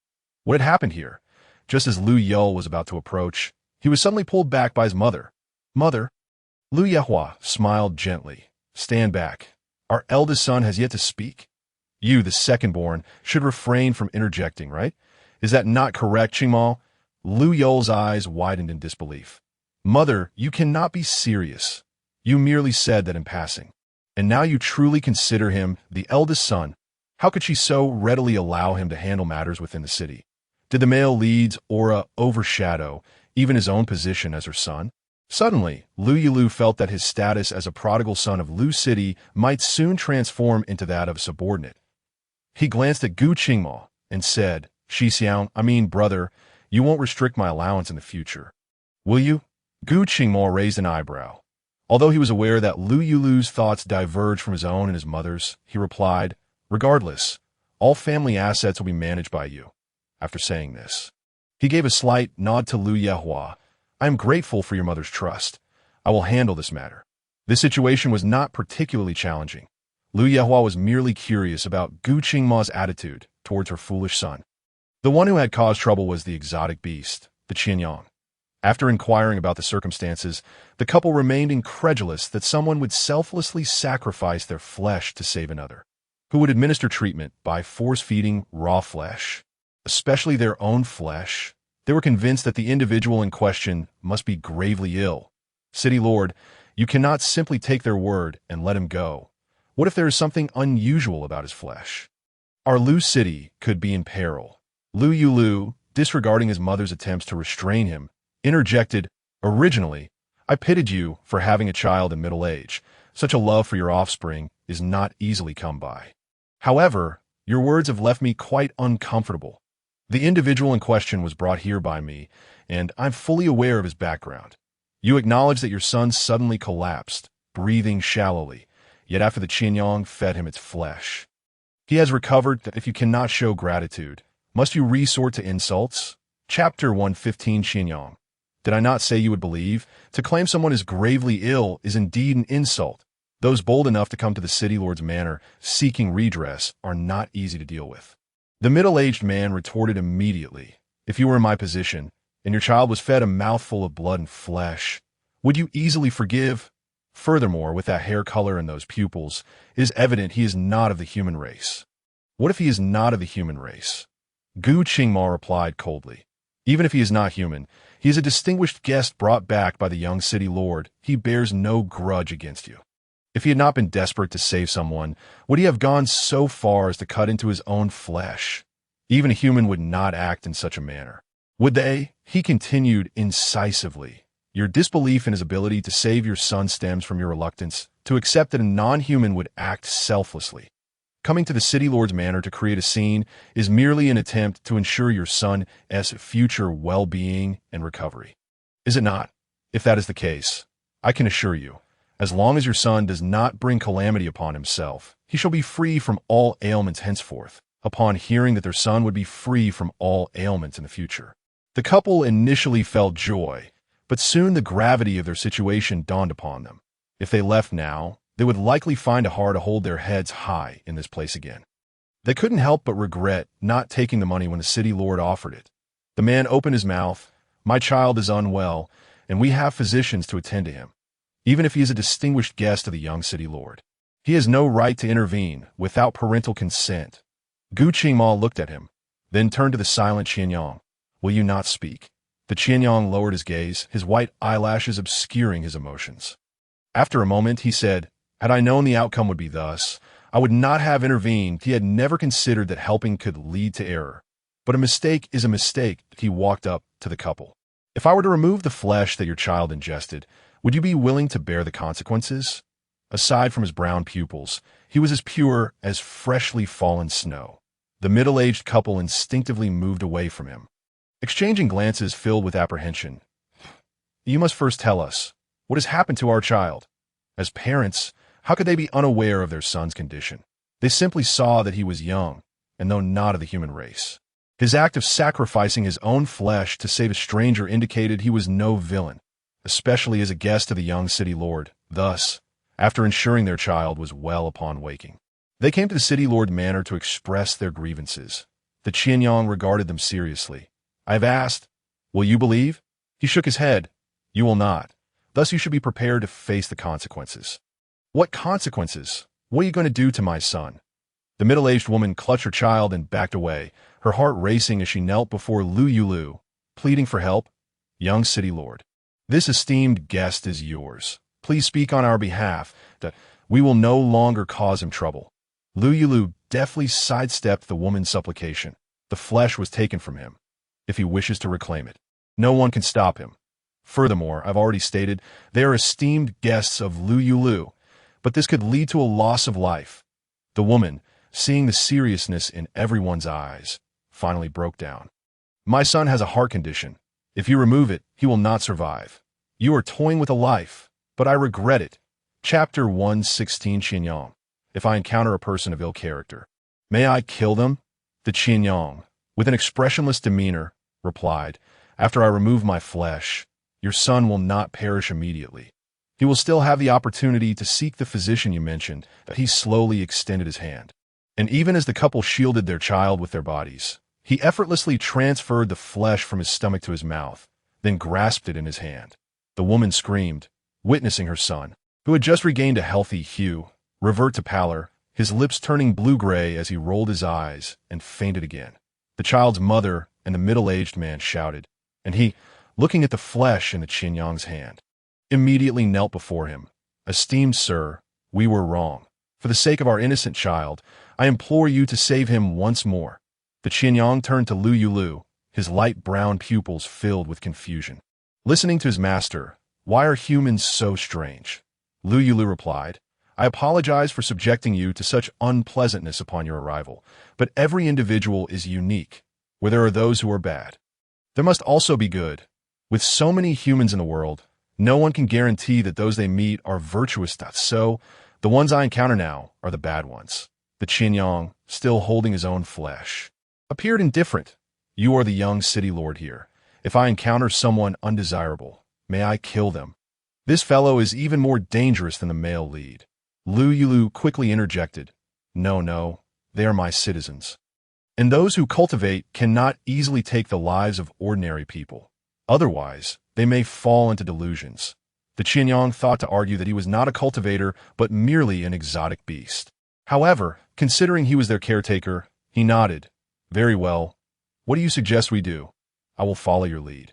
What had happened here? Just as Lou Yulü was about to approach, he was suddenly pulled back by his mother. "Mother." Lou Yulü smiled gently. "Stand back. Our eldest son has yet to speak. You, the second-born, should refrain from interjecting, right? Is that not correct, Qingmao?" Lou Yul's eyes widened in disbelief. "Mother, you cannot be serious. You merely said that in passing. And now you truly consider him the eldest son. How could she so readily allow him to handle matters within the city? Did the male lead's aura overshadow even his own position as her son?" Suddenly, Lou Yulü felt that his status as a prodigal son of Lu City might soon transform into that of a subordinate. He glanced at Gu Qingmao and said, Brother, you won't restrict my allowance in the future, will you?" Gu Qingmao raised an eyebrow. Although he was aware that Lou Yulu's thoughts diverged from his own and his mother's, he replied, "Regardless, all family assets will be managed by you." After saying this, he gave a slight nod to Lou Yulü. "I am grateful for your mother's trust. I will handle this matter." This situation was not particularly challenging. Lou Yulü was merely curious about Gu Qingmao's attitude towards her foolish son. The one who had caused trouble was the exotic beast, the Qianyang. After inquiring about the circumstances, the couple remained incredulous that someone would selflessly sacrifice their flesh to save another, who would administer treatment by force-feeding raw flesh, especially their own flesh. They were convinced that the individual in question must be gravely ill. "City Lord, you cannot simply take their word and let him go. What if there is something unusual about his flesh? Our Lu City could be in peril." Lou Yulü, disregarding his mother's attempts to restrain him, interjected, "Originally, I pitied you for having a child in middle age. Such a love for your offspring is not easily come by. However, your words have left me quite uncomfortable. The individual in question was brought here by me, and I'm fully aware of his background. You acknowledge that your son suddenly collapsed, breathing shallowly, yet after the Qianyang fed him its flesh. He has recovered. That if you cannot show gratitude, must you resort to insults?" Chapter 115 Qianyang. Did I not say you would believe? To claim someone is gravely ill is indeed an insult. Those bold enough to come to the city lord's manor seeking redress are not easy to deal with. The middle-aged man retorted immediately, "If you were in my position, and your child was fed a mouthful of blood and flesh, would you easily forgive? Furthermore, with that hair color and those pupils, it is evident he is not of the human race." "What if he is not of the human race?" Gu Qingmao replied coldly. "Even if he is not human, he is a distinguished guest brought back by the young city lord. He bears no grudge against you. If he had not been desperate to save someone, would he have gone so far as to cut into his own flesh? Even a human would not act in such a manner, would they?" He continued incisively. "Your disbelief in his ability to save your son stems from your reluctance to accept that a non-human would act selflessly. Coming to the city lord's manor to create a scene is merely an attempt to ensure your son's future well-being and recovery. Is it not? If that is the case, I can assure you, as long as your son does not bring calamity upon himself, he shall be free from all ailments henceforth." Upon hearing that their son would be free from all ailments in the future, the couple initially felt joy, but soon the gravity of their situation dawned upon them. If they left now, they would likely find it hard to hold their heads high in this place again. They couldn't help but regret not taking the money when the city lord offered it. The man opened his mouth. "My child is unwell, and we have physicians to attend to him. Even if he is a distinguished guest of the young city lord, he has no right to intervene without parental consent." Gu Qingmao looked at him, then turned to the silent Qianyang. "Will you not speak?" The Qianyang lowered his gaze, his white eyelashes obscuring his emotions. After a moment, he said, "Had I known the outcome would be thus, I would not have intervened." He had never considered that helping could lead to error. But a mistake is a mistake. He walked up to the couple. "If I were to remove the flesh that your child ingested, would you be willing to bear the consequences?" Aside from his brown pupils, he was as pure as freshly fallen snow. The middle-aged couple instinctively moved away from him, exchanging glances filled with apprehension. "You must first tell us, what has happened to our child? As parents, how could they be unaware of their son's condition?" They simply saw that he was young, and though not of the human race. His act of sacrificing his own flesh to save a stranger indicated he was no villain, especially as a guest of the young city lord. Thus, after ensuring their child was well upon waking, they came to the city lord manor to express their grievances. The Qianyang regarded them seriously. "I have asked, will you believe?" He shook his head. "You will not. Thus you should be prepared to face the consequences." "What consequences? What are you going to do to my son?" The middle-aged woman clutched her child and backed away, her heart racing as she knelt before Lou Yulü, pleading for help. "Young city lord, this esteemed guest is yours. Please speak on our behalf, that we will no longer cause him trouble." Lou Yulü deftly sidestepped the woman's supplication. The flesh was taken from him. If he wishes to reclaim it, no one can stop him. Furthermore, I've already stated, they are esteemed guests of Lou Yulü, but this could lead to a loss of life. The woman, seeing the seriousness in everyone's eyes, finally broke down. "My son has a heart condition. If you remove it, he will not survive. You are toying with a life, but I regret it." Chapter 116 Qianyang. If I encounter a person of ill character, may I kill them? The Qianyang, with an expressionless demeanor, replied, "After I remove my flesh, your son will not perish immediately. He will still have the opportunity to seek the physician you mentioned." He slowly extended his hand, and even as the couple shielded their child with their bodies, he effortlessly transferred the flesh from his stomach to his mouth, then grasped it in his hand. The woman screamed, witnessing her son, who had just regained a healthy hue, revert to pallor, his lips turning blue-gray as he rolled his eyes and fainted again. The child's mother and the middle-aged man shouted, and he, looking at the flesh in the Qianyang's hand, immediately knelt before him. "Esteemed sir, we were wrong. For the sake of our innocent child, I implore you to save him once more." The Qianyang turned to Lou Yulü, his light brown pupils filled with confusion. Listening to his master, "Why are humans so strange?" Lou Yulü replied, "I apologize for subjecting you to such unpleasantness upon your arrival, but every individual is unique. Where there are those who are bad, there must also be good. With so many humans in the world, no one can guarantee that those they meet are virtuous. So, the ones I encounter now are the bad ones." The Qianyang, still holding his own flesh, appeared indifferent. "You are the young city lord here. If I encounter someone undesirable, may I kill them? This fellow is even more dangerous than the male lead." Lou Yulü quickly interjected, No, they are my citizens. And those who cultivate cannot easily take the lives of ordinary people. Otherwise, they may fall into delusions." The Qianyang thought to argue that he was not a cultivator, but merely an exotic beast. However, considering he was their caretaker, he nodded. "Very well. What do you suggest we do? I will follow your lead."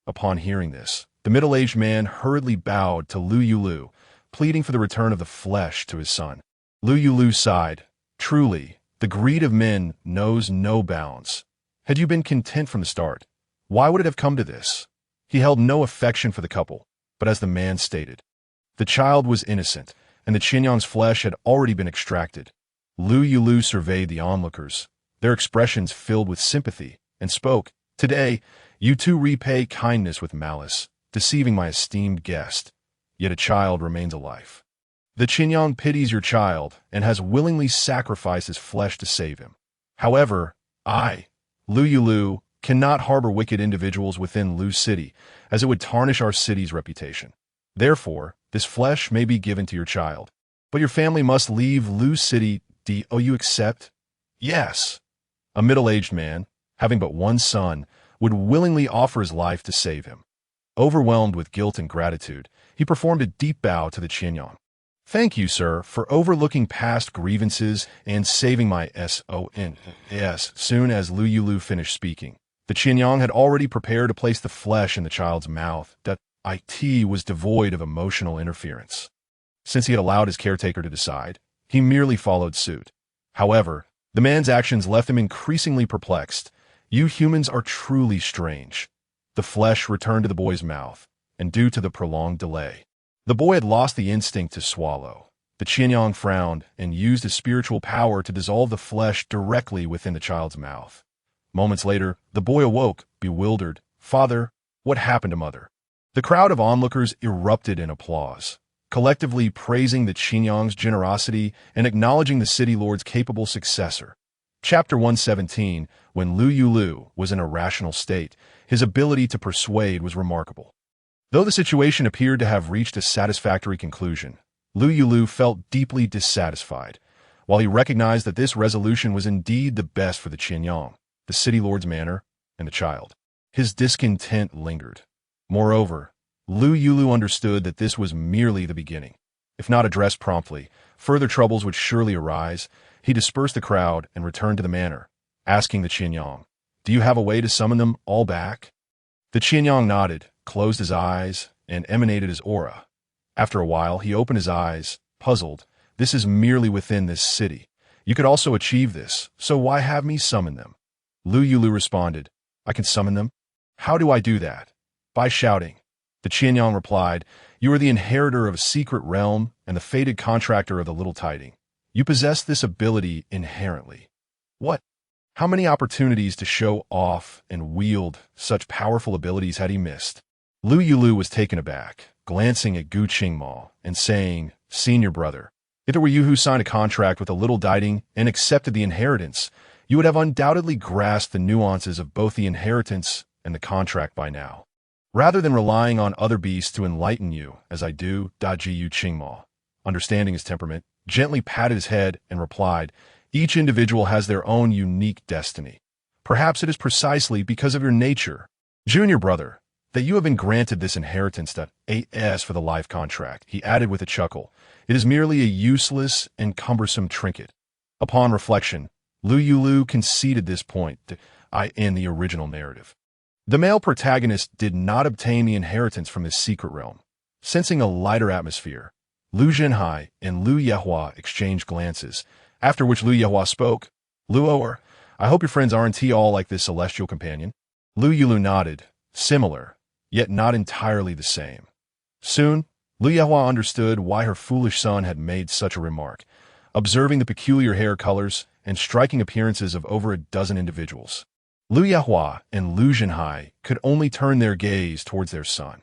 Upon hearing this, the middle-aged man hurriedly bowed to Lou Yulü, pleading for the return of the flesh to his son. Lou Yulü sighed. "Truly, the greed of men knows no bounds. Had you been content from the start, why would it have come to this?" He held no affection for the couple, but as the man stated, the child was innocent, and the Qianyang's flesh had already been extracted. Lou Yulü surveyed the onlookers, their expressions filled with sympathy, and spoke, "Today, you two repay kindness with malice, deceiving my esteemed guest. Yet a child remains alive. The Qianyang pities your child and has willingly sacrificed his flesh to save him. However, I, Lou Yulü, cannot harbor wicked individuals within Lou City, as it would tarnish our city's reputation. Therefore, this flesh may be given to your child. But your family must leave Lou City. Do you accept?" "Yes." A middle-aged man, having but one son, would willingly offer his life to save him. Overwhelmed with guilt and gratitude, he performed a deep bow to the Qianyang. "Thank you, sir, for overlooking past grievances and saving my son." Soon as Lou Yulü finished speaking, the Qianyang had already prepared to place the flesh in the child's mouth. That it was devoid of emotional interference. Since he had allowed his caretaker to decide, he merely followed suit. However, the man's actions left him increasingly perplexed. "You humans are truly strange." The flesh returned to the boy's mouth, and due to the prolonged delay, the boy had lost the instinct to swallow. The Qianyang frowned and used his spiritual power to dissolve the flesh directly within the child's mouth. Moments later, the boy awoke, bewildered. "Father, what happened to Mother?" The crowd of onlookers erupted in applause. collectively praising the Qinyang's generosity and acknowledging the city lord's capable successor. Chapter 117, when Lou Yulü was in a rational state, his ability to persuade was remarkable. Though the situation appeared to have reached a satisfactory conclusion, Lou Yulü felt deeply dissatisfied. While he recognized that this resolution was indeed the best for the Qinyang, the city lord's manor, and the child, his discontent lingered. Moreover, Lou Yulü understood that this was merely the beginning. If not addressed promptly, further troubles would surely arise. He dispersed the crowd and returned to the manor, asking the Qinyang, "Do you have a way to summon them all back?" The Qinyang nodded, closed his eyes, and emanated his aura. After a while, he opened his eyes, puzzled. "This is merely within this city. You could also achieve this, so why have me summon them?" Lou Yulü responded, "I can summon them? How do I do that?" "By shouting." The Qinyang replied, "You are the inheritor of a secret realm and the fated contractor of the little tiding. You possess this ability inherently." What? How many opportunities to show off and wield such powerful abilities had he missed? Lou Yulü was taken aback, glancing at Gu Qingmao and saying, "Senior brother, if it were you who signed a contract with a little tiding and accepted the inheritance, you would have undoubtedly grasped the nuances of both the inheritance and the contract by now. Rather than relying on other beasts to enlighten you, as I do," Yu Qingmao, understanding his temperament, gently patted his head and replied, "Each individual has their own unique destiny. Perhaps it is precisely because of your nature, junior brother, that you have been granted this inheritance as for the life contract," he added with a chuckle. "It is merely a useless and cumbersome trinket." Upon reflection, Lou Yulü conceded this point in the original narrative. The male protagonist did not obtain the inheritance from his secret realm. Sensing a lighter atmosphere, Liu Zhenhai and Liu Yehua exchanged glances, after which Liu Yehua spoke. "Luo, I hope your friends aren't all like this celestial companion." Lou Yulü nodded, similar, yet not entirely the same. Soon, Liu Yehua understood why her foolish son had made such a remark, observing the peculiar hair colors and striking appearances of over a dozen individuals. Liu Yehua and Liu Zhenhai could only turn their gaze towards their son.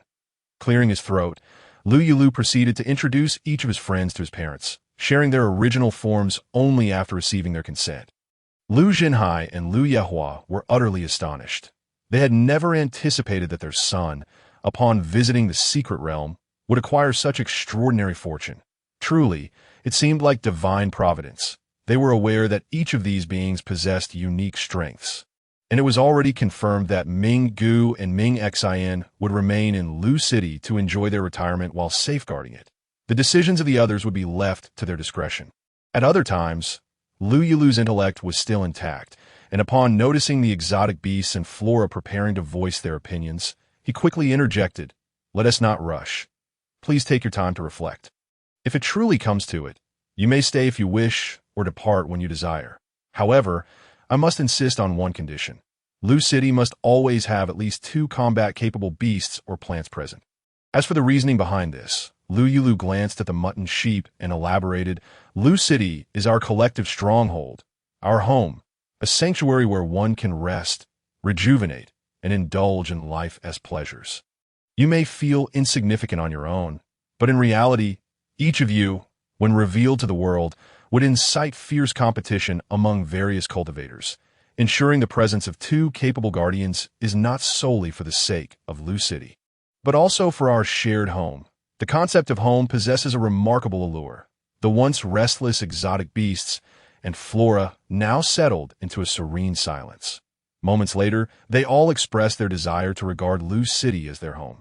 Clearing his throat, Lou Yulü proceeded to introduce each of his friends to his parents, sharing their original forms only after receiving their consent. Liu Zhenhai and Liu Yehua were utterly astonished. They had never anticipated that their son, upon visiting the secret realm, would acquire such extraordinary fortune. Truly, it seemed like divine providence. They were aware that each of these beings possessed unique strengths, and it was already confirmed that Ming Gu and Ming Xin would remain in Lu City to enjoy their retirement while safeguarding it. The decisions of the others would be left to their discretion. At other times, Lou Yulü's intellect was still intact, and upon noticing the exotic beasts and flora preparing to voice their opinions, he quickly interjected, "Let us not rush. Please take your time to reflect. If it truly comes to it, you may stay if you wish or depart when you desire. However, I must insist on one condition. Lu City must always have at least 2 combat-capable beasts or plants present." As for the reasoning behind this, Lou Yulü glanced at the mutton sheep and elaborated, "Lu City is our collective stronghold, our home, a sanctuary where one can rest, rejuvenate, and indulge in life as pleasures. You may feel insignificant on your own, but in reality, each of you, when revealed to the world, would incite fierce competition among various cultivators. Ensuring the presence of 2 capable guardians is not solely for the sake of Lu City, but also for our shared home. The concept of home possesses a remarkable allure. The once restless exotic beasts and flora now settled into a serene silence. Moments later, they all expressed their desire to regard Lu City as their home.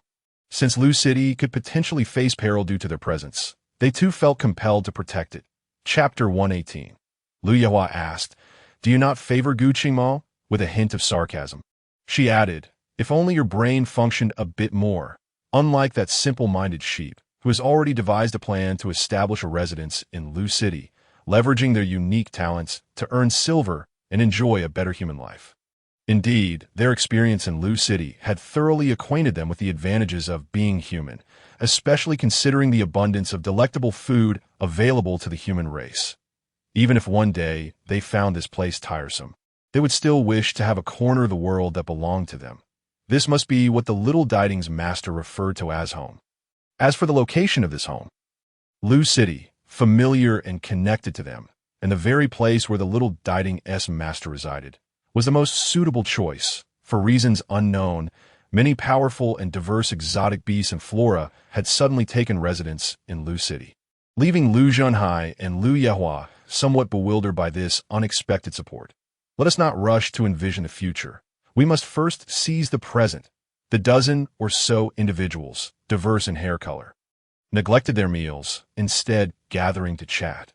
Since Lu City could potentially face peril due to their presence, they too felt compelled to protect it. Chapter 118. Liu Yehua asked, "Do you not favor Gu Qingmao?" with a hint of sarcasm. She added, "If only your brain functioned a bit more, unlike that simple-minded sheep, who has already devised a plan to establish a residence in Lu City, leveraging their unique talents to earn silver and enjoy a better human life." Indeed, their experience in Lu City had thoroughly acquainted them with the advantages of being human, especially considering the abundance of delectable food available to the human race. Even if one day they found this place tiresome, they would still wish to have a corner of the world that belonged to them. This must be what the little Diding's master referred to as home. As for the location of this home, Lu City, familiar and connected to them, and the very place where the little Diding-S master resided, was the most suitable choice. For reasons unknown, many powerful and diverse exotic beasts and flora had suddenly taken residence in Lu City, leaving Lu Junhai and Lu Yehua somewhat bewildered by this unexpected support. Let us not rush to envision the future. We must first seize the present. The dozen or so individuals, diverse in hair color, neglected their meals, instead gathering to chat.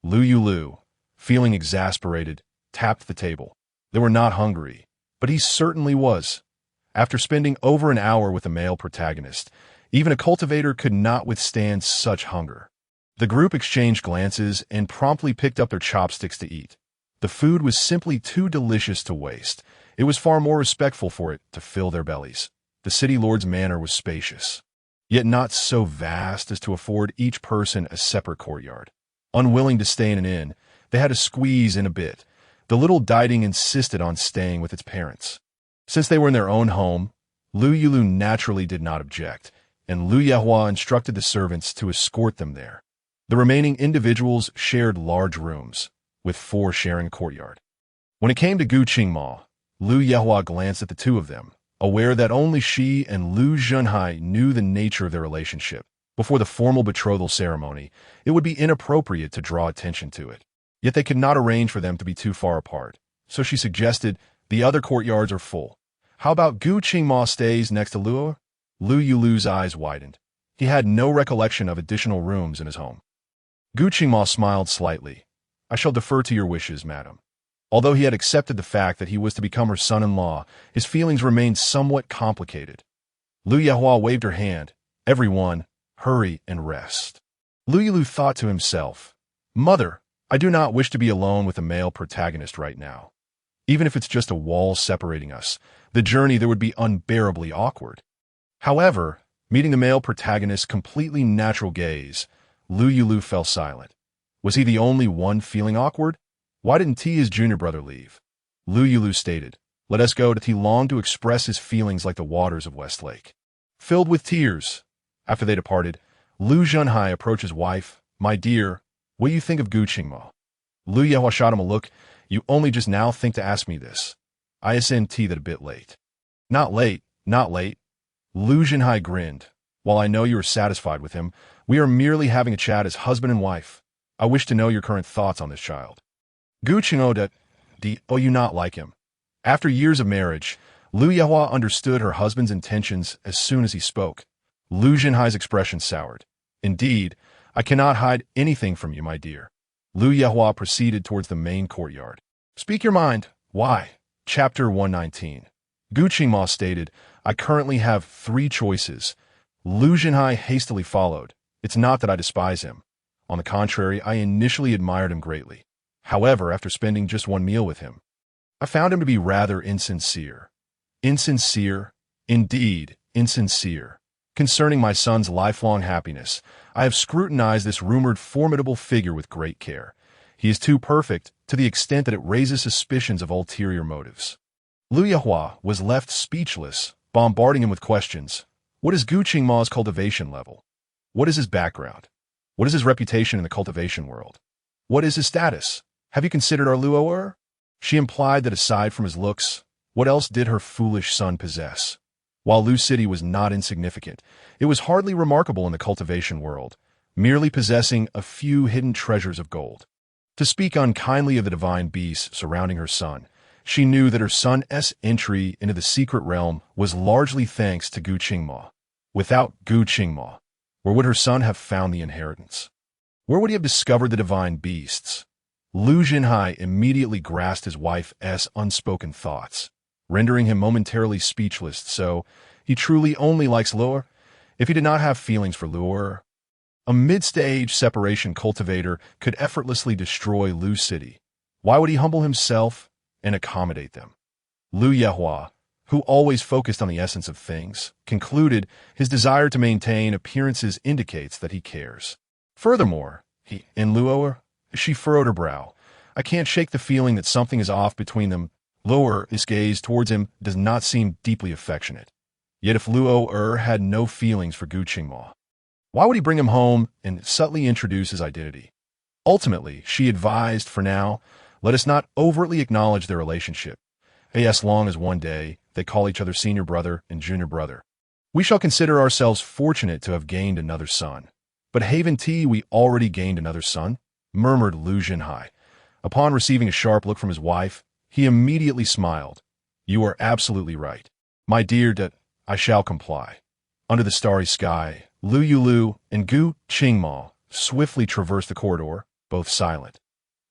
Lou Yulü, feeling exasperated, tapped the table. They were not hungry, but he certainly was. After spending over an hour with the male protagonist, even a cultivator could not withstand such hunger. The group exchanged glances and promptly picked up their chopsticks to eat. The food was simply too delicious to waste. It was far more respectful for it to fill their bellies. The city lord's manor was spacious, yet not so vast as to afford each person a separate courtyard. Unwilling to stay in an inn, they had to squeeze in a bit. The little Diding insisted on staying with its parents. Since they were in their own home, Lou Yulü naturally did not object, and Lu Yehua instructed the servants to escort them there. The remaining individuals shared large rooms, with 4 sharing a courtyard. When it came to Gu Qingma, Lu Yehua glanced at the two of them, aware that only she and Lu Junhai knew the nature of their relationship. Before the formal betrothal ceremony, it would be inappropriate to draw attention to it. Yet they could not arrange for them to be too far apart, so she suggested, the other courtyards are full. How about Gu Qingma stays next to Luo? Lu Yulu's eyes widened. He had no recollection of additional rooms in his home. Gu Qingma smiled slightly. I shall defer to your wishes, madam. Although he had accepted the fact that he was to become her son-in-law, his feelings remained somewhat complicated. Lu Yehua waved her hand. Everyone, hurry and rest. Lu Yulu thought to himself, Mother, I do not wish to be alone with a male protagonist right now. Even if it's just a wall separating us, the journey there would be unbearably awkward. However, meeting the male protagonist's completely natural gaze, Lu Yulu fell silent. Was he the only one feeling awkward? Why didn't T, his junior brother, leave? Lu Yulu stated, Let us go. He longed to express his feelings like the waters of Westlake, filled with tears. After they departed, Lu Junhai approached his wife. My dear, what do you think of Gu Qingma? Lu Yehua shot him a look. You only just now think to ask me this. I sent that a bit late. Not late, not late. Lu Junhai grinned. While I know you are satisfied with him, we are merely having a chat as husband and wife. I wish to know your current thoughts on this child. Gu Qingma, do you not like him? After years of marriage, Lu Yehua understood her husband's intentions as soon as he spoke. Lu Junhai's expression soured. Indeed, I cannot hide anything from you, my dear. Lu Yehua proceeded towards the main courtyard. Speak your mind. Why? Chapter 119. Gu Qingma stated, I currently have 3 choices. Lu Junhai hastily followed. It's not that I despise him. On the contrary, I initially admired him greatly. However, after spending just 1 meal with him, I found him to be rather insincere. Insincere? Indeed, insincere. Concerning my son's lifelong happiness, I have scrutinized this rumored formidable figure with great care. He is too perfect, to the extent that it raises suspicions of ulterior motives. Lu Yehua was left speechless, bombarding him with questions. What is Gu Qingma's cultivation level? What is his background? What is his reputation in the cultivation world? What is his status? Have you considered our Luo? She implied that aside from his looks, what else did her foolish son possess? While Lu City was not insignificant, it was hardly remarkable in the cultivation world, merely possessing a few hidden treasures of gold. To speak unkindly of the divine beasts surrounding her son, she knew that her son's entry into the secret realm was largely thanks to Gu Qingma. Without Gu Qingma, where would her son have found the inheritance? Where would he have discovered the divine beasts? Lu Junhai immediately grasped his wife's unspoken thoughts, rendering him momentarily speechless. So, he truly only likes Luo? If he did not have feelings for Luo, a mid-stage separation cultivator could effortlessly destroy Lu City. Why would he humble himself and accommodate them? Lu Yehua, who always focused on the essence of things, concluded his desire to maintain appearances indicates that he cares. Furthermore, she furrowed her brow. I can't shake the feeling that something is off between them. His gaze towards him does not seem deeply affectionate. Yet if Luo had no feelings for Gu Qingma, Why would he bring him home and subtly introduce his identity? Ultimately, she advised, for now, let us not overtly acknowledge their relationship, as long as one day they call each other senior brother and junior brother. We shall consider ourselves fortunate to have gained another son. But Haven T, we already gained another son, murmured Lu Jinhai. Upon receiving a sharp look from his wife, he immediately smiled. You are absolutely right. My dear, I shall comply. Under the starry sky, Lou Yulü and Gu Qingma swiftly traversed the corridor, both silent.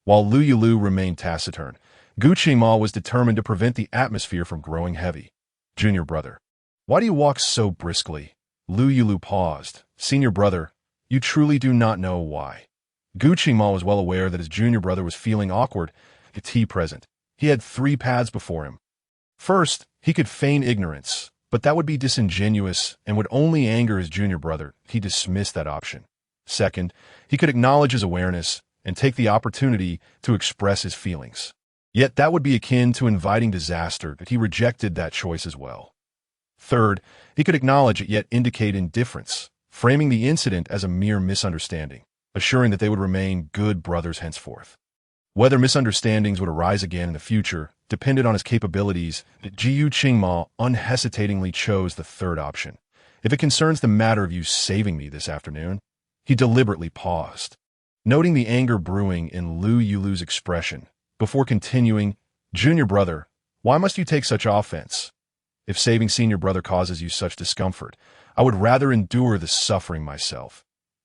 While Lou Yulü remained taciturn, Gu Qingma was determined to prevent the atmosphere from growing heavy. Junior brother. Why do you walk so briskly? Lou Yulü paused. Senior brother, you truly do not know why. Gu Qingma was well aware that his junior brother was feeling awkward at tea present. He had 3 paths before him. First, he could feign ignorance, but that would be disingenuous and would only anger his junior brother. He dismissed that option. Second, he could acknowledge his awareness and take the opportunity to express his feelings. Yet that would be akin to inviting disaster, but he rejected that choice as well. Third, he could acknowledge it yet indicate indifference, framing the incident as a mere misunderstanding, assuring that they would remain good brothers henceforth. Whether misunderstandings would arise again in the future depended on his capabilities. Gu Qingma unhesitatingly chose the third option. If it concerns the matter of you saving me this afternoon, he deliberately paused, noting the anger brewing in Lou Yulü's expression, before continuing, Junior brother, why must you take such offense? If saving senior brother causes you such discomfort, I would rather endure the suffering myself.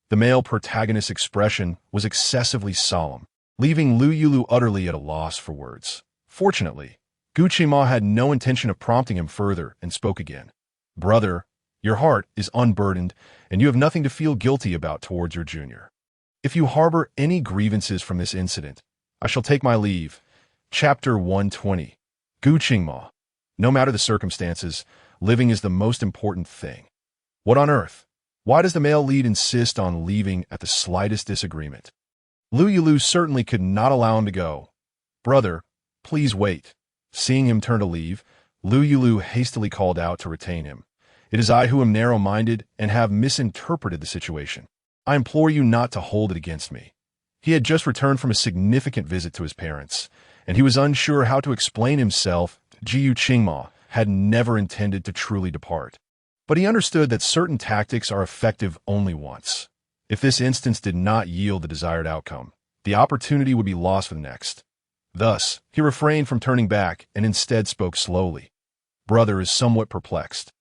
The male protagonist's expression was excessively solemn, leaving Lou Yulü utterly at a loss for words. Fortunately, Gu Qingma had no intention of prompting him further and spoke again. Brother, your heart is unburdened, and you have nothing to feel guilty about towards your junior. If you harbor any grievances from this incident, I shall take my leave. Chapter 120. Gu Qingma. No matter the circumstances, living is the most important thing. What on earth? Why does the male lead insist on leaving at the slightest disagreement? Lou Yulü certainly could not allow him to go. Brother, please wait. Seeing him turn to leave, Lou Yulü hastily called out to retain him. It is I who am narrow-minded and have misinterpreted the situation. I implore you not to hold it against me. He had just returned from a significant visit to his parents, and he was unsure how to explain himself. Gu Qingma had never intended to truly depart. But he understood that certain tactics are effective only once. If this instance did not yield the desired outcome, the opportunity would be lost for the next. Thus, he refrained from turning back and instead spoke slowly. Brother is somewhat perplexed.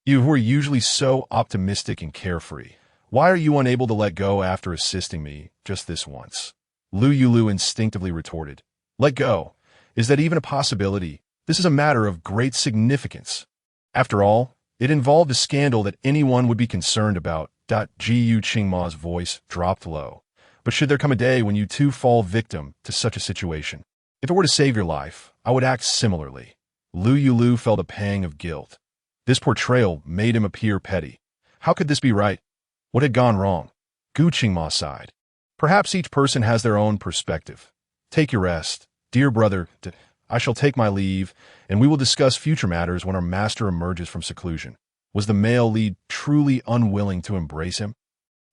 You who are usually so optimistic and carefree, why are you unable to let go after assisting me just this once? Lou Yulü instinctively retorted. Let go? Is that even a possibility? This is a matter of great significance. After all, it involved a scandal that anyone would be concerned about. Gu Qingma's voice dropped low. But should there come a day when you too fall victim to such a situation? If it were to save your life, I would act similarly. Lou Yulü felt a pang of guilt. This portrayal made him appear petty. How could this be right? What had gone wrong? Gu Qingma sighed. Perhaps each person has their own perspective. Take your rest. Dear brother, I shall take my leave, and we will discuss future matters when our master emerges from seclusion. Was the male lead truly unwilling to embrace him?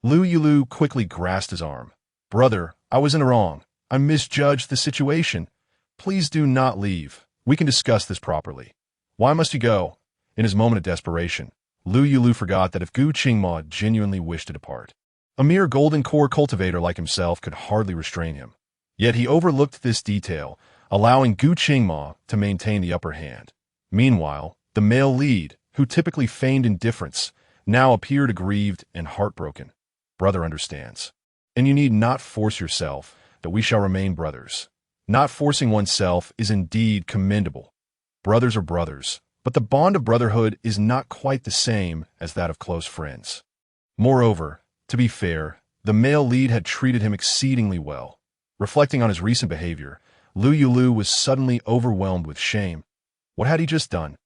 Lou Yulü quickly grasped his arm. Brother, I was in the wrong. I misjudged the situation. Please do not leave. We can discuss this properly. Why must you go? In his moment of desperation, Lou Yulü forgot that if Gu Qingma genuinely wished to depart, a mere golden core cultivator like himself could hardly restrain him. Yet he overlooked this detail, allowing Gu Qingma to maintain the upper hand. Meanwhile, the male lead, who typically feigned indifference, now appeared aggrieved and heartbroken. Brother understands. And you need not force yourself, that we shall remain brothers. Not forcing oneself is indeed commendable. Brothers are brothers, but the bond of brotherhood is not quite the same as that of close friends. Moreover, to be fair, the male lead had treated him exceedingly well. Reflecting on his recent behavior, Lou Yulü was suddenly overwhelmed with shame. What had he just done?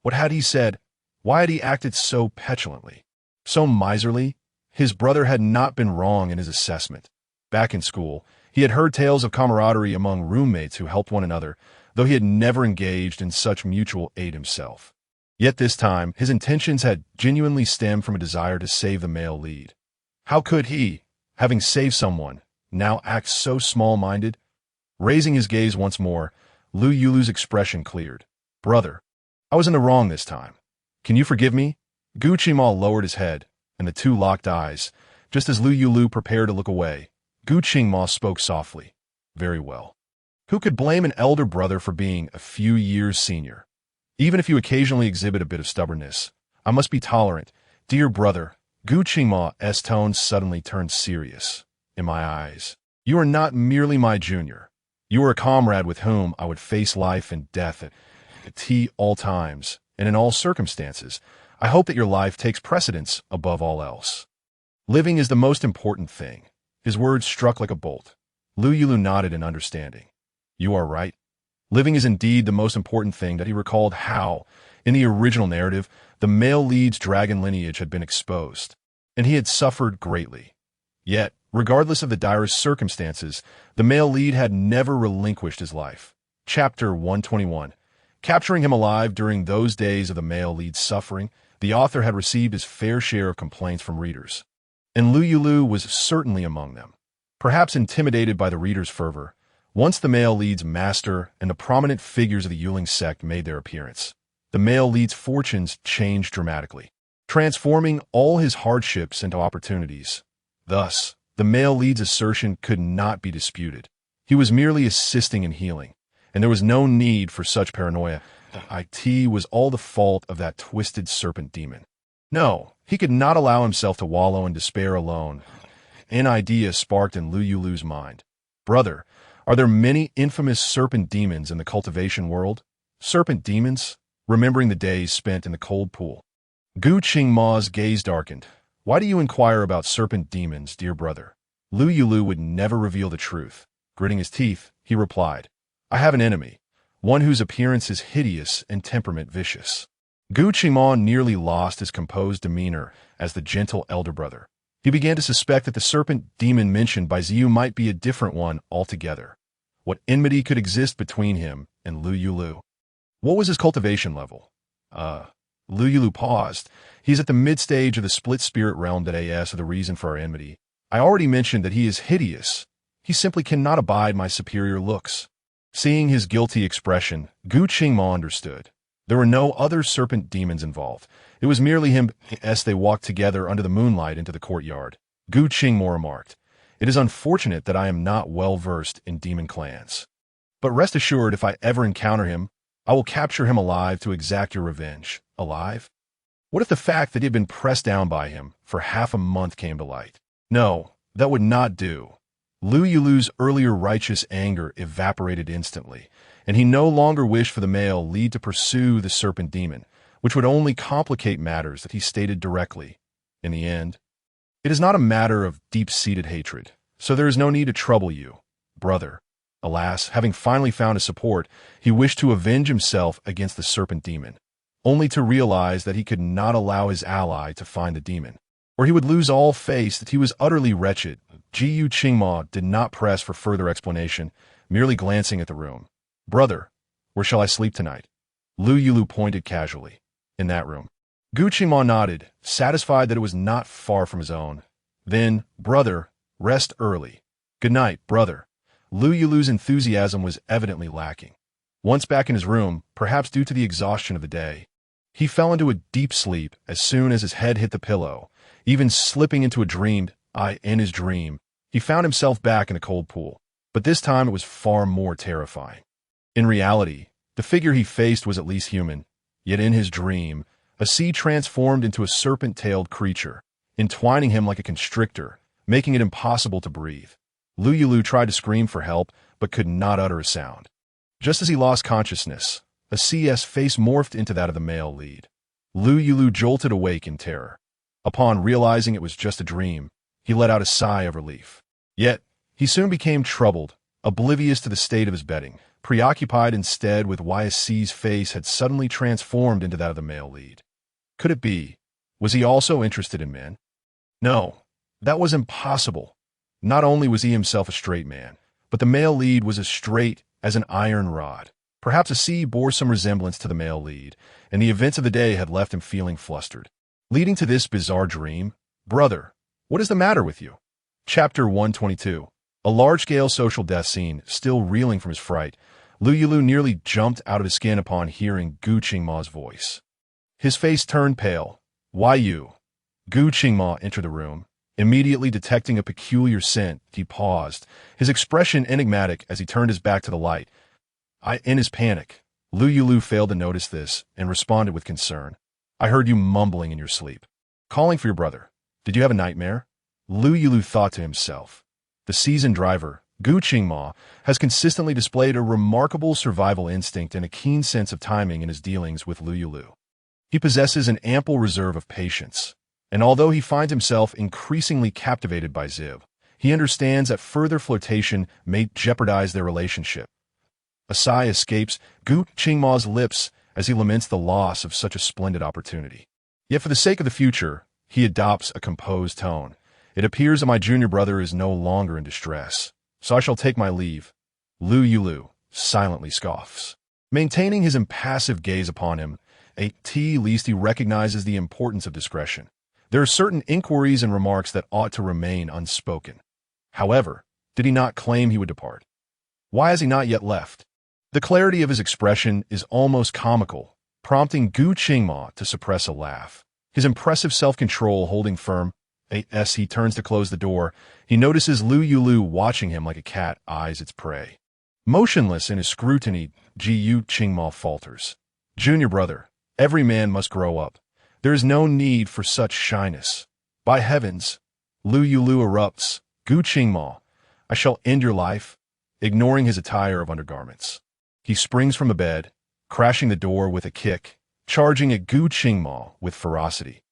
What had he said? Why had he acted so petulantly? So miserly? His brother had not been wrong in his assessment. Back in school, he had heard tales of camaraderie among roommates who helped one another, though he had never engaged in such mutual aid himself. Yet this time, his intentions had genuinely stemmed from a desire to save the male lead. How could he, having saved someone, now act so small-minded? Raising his gaze once more, Lou Yulu's expression cleared. Brother, I was in the wrong this time. Can you forgive me? Gu Qingmao lowered his head, and the two locked eyes. Just as Lou Yulu prepared to look away, Gu Qingmao spoke softly. Very well. Who could blame an elder brother for being a few years senior? Even if you occasionally exhibit a bit of stubbornness, I must be tolerant. Dear brother, Gu Qingmao's tone suddenly turned serious. In my eyes, you are not merely my junior. You are a comrade with whom I would face life and death at all times, and in all circumstances. I hope that your life takes precedence above all else. Living is the most important thing. His words struck like a bolt. Lou Yulu nodded in understanding. You are right. Living is indeed the most important thing. That he recalled how, in the original narrative, the male lead's dragon lineage had been exposed, and he had suffered greatly. Yet, regardless of the direst circumstances, the male lead had never relinquished his life. Chapter 121. Capturing him alive during those days of the male lead's suffering, the author had received his fair share of complaints from readers, and Lou Yulu was certainly among them. Perhaps intimidated by the readers' fervor, once the male lead's master and the prominent figures of the Yuling sect made their appearance, the male lead's fortunes changed dramatically, transforming all his hardships into opportunities. Thus, the male lead's assertion could not be disputed. He was merely assisting in healing, and there was no need for such paranoia. It was all the fault of that twisted serpent demon. No, he could not allow himself to wallow in despair alone. An idea sparked in Lou Yulu's mind. Brother, are there many infamous serpent demons in the cultivation world? Serpent demons? Remembering the days spent in the cold pool. Gu Qingmao's gaze darkened. Why do you inquire about serpent demons, dear brother? Lou Yulu would never reveal the truth. Gritting his teeth, he replied, I have an enemy, one whose appearance is hideous and temperament vicious. Gu Qingmao nearly lost his composed demeanor as the gentle elder brother. He began to suspect that the serpent demon mentioned by Ziyu might be a different one altogether. What enmity could exist between him and Lou Yulu? What was his cultivation level? Lou Yulu paused. He's at the mid-stage of the split spirit realm. That is the reason for our enmity. I already mentioned that he is hideous. He simply cannot abide my superior looks. Seeing his guilty expression, Gu Qingmao understood. There were no other serpent demons involved. It was merely him. As they walked together under the moonlight into the courtyard, Gu Qingmao remarked, It is unfortunate that I am not well versed in demon clans. But rest assured, if I ever encounter him, I will capture him alive to exact your revenge. Alive? What if the fact that he had been pressed down by him for half a month came to light? No, that would not do. Lou Yulu's earlier righteous anger evaporated instantly, and he no longer wished for the male lead to pursue the serpent demon, which would only complicate matters. That he stated directly. In the end, it is not a matter of deep-seated hatred, so there is no need to trouble you, brother. Alas, having finally found his support, he wished to avenge himself against the serpent demon, only to realize that he could not allow his ally to find the demon, or he would lose all face. That he was utterly wretched. Gu Qingmao did not press for further explanation, merely glancing at the room. Brother, where shall I sleep tonight? Lou Yulu pointed casually. In that room. Gu Qingmao nodded, satisfied that it was not far from his own. Then, brother, rest early. Good night, brother. Lou Yulu's enthusiasm was evidently lacking. Once back in his room, perhaps due to the exhaustion of the day, he fell into a deep sleep as soon as his head hit the pillow, even slipping into a dream. In his dream, he found himself back in the cold pool, but this time it was far more terrifying. In reality, the figure he faced was at least human, yet in his dream, a sea transformed into a serpent-tailed creature, entwining him like a constrictor, making it impossible to breathe. Lou Yulu tried to scream for help, but could not utter a sound. Just as he lost consciousness, a CS face morphed into that of the male lead. Lou Yulu jolted awake in terror. Upon realizing it was just a dream, he let out a sigh of relief. Yet, he soon became troubled, oblivious to the state of his bedding, preoccupied instead with why a C's face had suddenly transformed into that of the male lead. Could it be? Was he also interested in men? No, that was impossible. Not only was he himself a straight man, but the male lead was as straight as an iron rod. Perhaps a C bore some resemblance to the male lead, and the events of the day had left him feeling flustered. Leading to this bizarre dream, brother, What is the matter with you? Chapter 122. A large-scale social death scene. Still reeling from his fright, Lou Yulü nearly jumped out of his skin upon hearing Gu Qingma's voice. His face turned pale. Why you? Gu Qingma entered the room. Immediately detecting a peculiar scent, he paused, his expression enigmatic as he turned his back to the light. In his panic, Lou Yulü failed to notice this and responded with concern. I heard you mumbling in your sleep. Calling for your brother. Did you have a nightmare? Lou Yulü thought to himself. The seasoned driver, Gu Qingma, has consistently displayed a remarkable survival instinct and a keen sense of timing in his dealings with Lou Yulü. He possesses an ample reserve of patience, and although he finds himself increasingly captivated by Ziv, he understands that further flirtation may jeopardize their relationship. A sigh escapes Gu Qingma's lips as he laments the loss of such a splendid opportunity. Yet for the sake of the future, he adopts a composed tone. It appears that my junior brother is no longer in distress, so I shall take my leave. Lou Yulü silently scoffs, maintaining his impassive gaze upon him, at least he recognizes the importance of discretion. There are certain inquiries and remarks that ought to remain unspoken. However, did he not claim he would depart? Why has he not yet left? The clarity of his expression is almost comical, prompting Gu Qingma to suppress a laugh. His impressive self-control holding firm. As he turns to close the door, he notices Lou Yulü watching him like a cat eyes its prey. Motionless in his scrutiny, Gu Qingma falters. Junior brother, every man must grow up. There is no need for such shyness. By heavens, Lou Yulü erupts. Gu Qingma, I shall end your life, ignoring his attire of undergarments. He springs from the bed, crashing the door with a kick, charging at Gu Qingma with ferocity.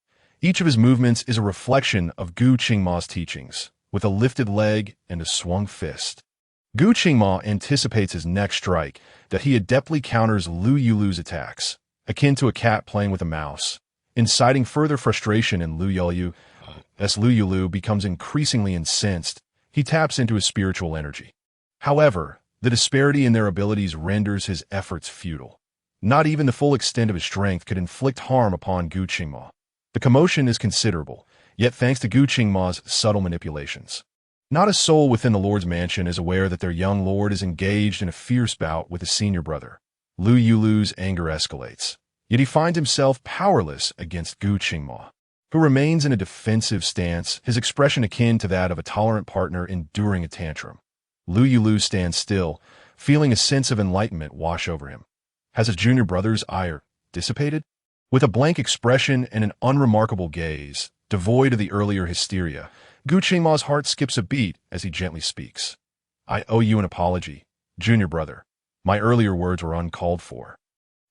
Each of his movements is a reflection of Gu Qingma's teachings, with a lifted leg and a swung fist. Gu Qingma anticipates his next strike, that he adeptly counters Lou Yulü's attacks, akin to a cat playing with a mouse, inciting further frustration in Lou Yulü. As Lou Yulü becomes increasingly incensed, he taps into his spiritual energy. However, the disparity in their abilities renders his efforts futile. Not even the full extent of his strength could inflict harm upon Gu Qingma. The commotion is considerable, yet thanks to Gu Qingma's subtle manipulations. Not a soul within the Lord's mansion is aware that their young lord is engaged in a fierce bout with his senior brother. Lou Yulü's anger escalates, yet he finds himself powerless against Gu Qingma, who remains in a defensive stance, his expression akin to that of a tolerant partner enduring a tantrum. Lou Yulü stands still, feeling a sense of enlightenment wash over him. Has his junior brother's ire dissipated? With a blank expression and an unremarkable gaze, devoid of the earlier hysteria, Gu Qingma's heart skips a beat as he gently speaks. I owe you an apology, junior brother. My earlier words were uncalled for.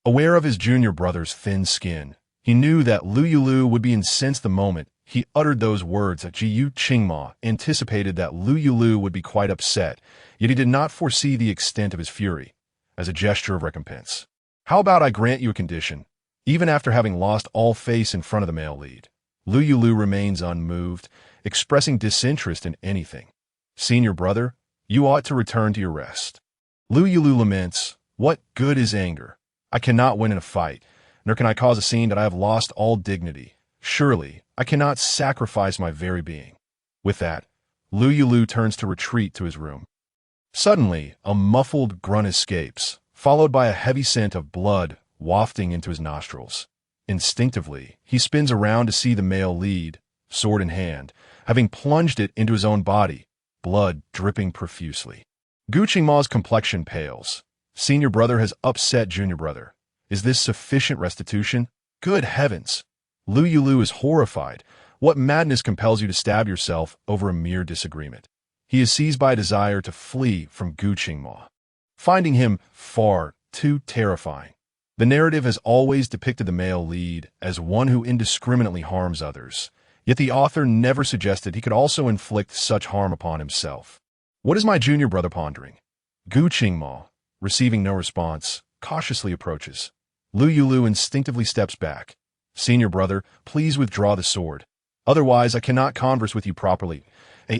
Aware of his junior brother's thin skin, he knew that Lou Yulü would be incensed the moment he uttered those words. That Gu Qingma anticipated that Lou Yulü would be quite upset, yet he did not foresee the extent of his fury. As a gesture of recompense, how about I grant you a condition? Even after having lost all face in front of the male lead, Lou Yulü remains unmoved, expressing disinterest in anything. Senior brother, you ought to return to your rest. Lou Yulü laments, what good is anger? I cannot win in a fight, nor can I cause a scene that I have lost all dignity. Surely, I cannot sacrifice my very being. With that, Lou Yulü turns to retreat to his room. Suddenly, a muffled grunt escapes, followed by a heavy scent of blood wafting into his nostrils. Instinctively, he spins around to see the male lead, sword in hand, having plunged it into his own body, blood dripping profusely. Gu Qingma's complexion pales. Senior brother has upset junior brother. Is this sufficient restitution? Good heavens! Lou Yulü is horrified. What madness compels you to stab yourself over a mere disagreement? He is seized by a desire to flee from Gu Qingma, finding him far too terrifying. The narrative has always depicted the male lead as one who indiscriminately harms others, yet the author never suggested he could also inflict such harm upon himself. What is my junior brother pondering? Gu Qingma, receiving no response, cautiously approaches. Lou Yulü instinctively steps back. Senior brother, please withdraw the sword. Otherwise, I cannot converse with you properly.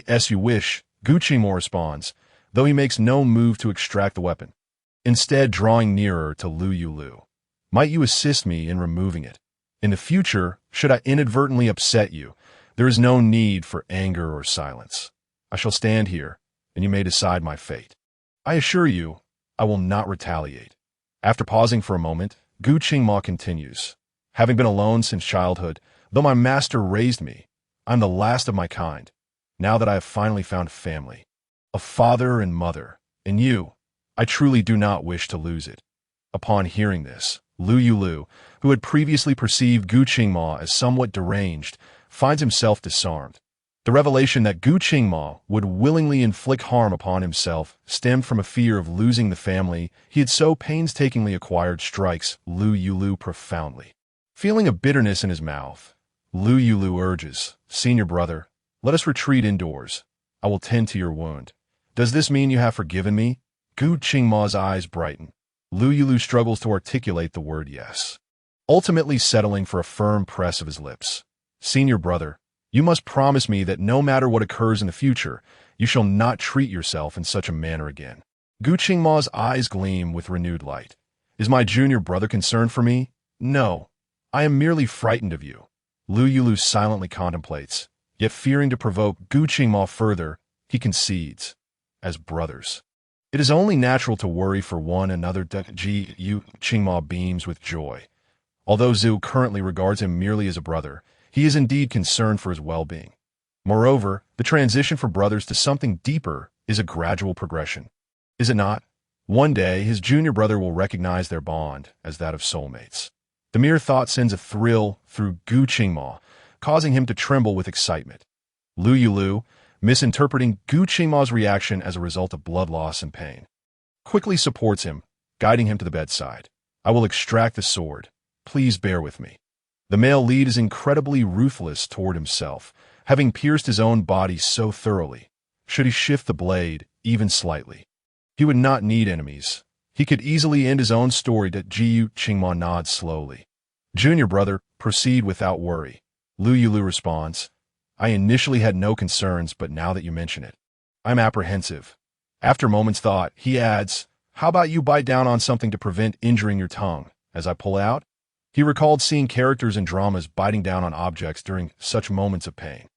As you wish, Gu Qingma responds, though he makes no move to extract the weapon. Instead, drawing nearer to Lou Yulü. Might you assist me in removing it? In the future, should I inadvertently upset you, There is no need for anger or silence. I shall stand here, and you may decide my fate. I assure you, I will not retaliate. After pausing for a moment, Gu Qingma continues. Having been alone since childhood, though my master raised me, I'm the last of my kind, now that I have finally found family. A father and mother, and you, I truly do not wish to lose it. Upon hearing this, Lou Yulü, who had previously perceived Gu Qingma as somewhat deranged, finds himself disarmed. The revelation that Gu Qingma would willingly inflict harm upon himself stemmed from a fear of losing the family he had so painstakingly acquired strikes Lou Yulü profoundly. Feeling a bitterness in his mouth, Lou Yulü urges, "Senior brother, let us retreat indoors. I will tend to your wound. Does this mean you have forgiven me?" Gu Qingma's eyes brighten. Lou Yulü struggles to articulate the word yes, ultimately settling for a firm press of his lips. "Senior brother, you must promise me that no matter what occurs in the future, you shall not treat yourself in such a manner again." Gu Qingma's eyes gleam with renewed light. "Is my junior brother concerned for me? No. I am merely frightened of you." Lou Yulü silently contemplates, yet fearing to provoke Gu Qingma further, he concedes. As brothers, it is only natural to worry for one another. Gu Qingma beams with joy. Although Zhu currently regards him merely as a brother, he is indeed concerned for his well-being. Moreover, the transition for brothers to something deeper is a gradual progression. Is it not? One day, his junior brother will recognize their bond as that of soulmates. The mere thought sends a thrill through Gu Qingma, causing him to tremble with excitement. Lou Yulü, misinterpreting Gu Qingma's reaction as a result of blood loss and pain, quickly supports him, guiding him to the bedside. "I will extract the sword. Please bear with me." The male lead is incredibly ruthless toward himself, having pierced his own body so thoroughly. Should he shift the blade, even slightly, he would not need enemies. He could easily end his own story. Gu Qingma nods slowly. "Junior brother, proceed without worry." Lou Yulü responds, "I initially had no concerns, but now that you mention it, I'm apprehensive." After a moment's thought, he adds, "How about you bite down on something to prevent injuring your tongue as I pull out?" He recalled seeing characters in dramas biting down on objects during such moments of pain.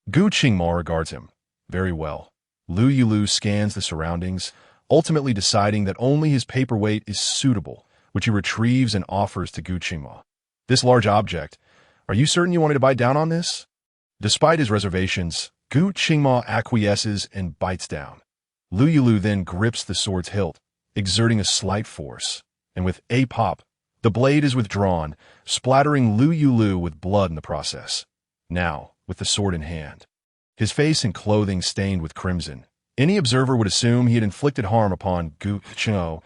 Gu Qingma regards him. Very well. Lou Yulü scans the surroundings, ultimately deciding that only his paperweight is suitable, which he retrieves and offers to Gu Qingma. "This large object, are you certain you want me to bite down on this?" Despite his reservations, Gu Qingma acquiesces and bites down. Lou Yulü then grips the sword's hilt, exerting a slight force, and with a pop, the blade is withdrawn, splattering Lou Yulü with blood in the process. Now, with the sword in hand, his face and clothing stained with crimson, any observer would assume he had inflicted harm upon Gu Qingma.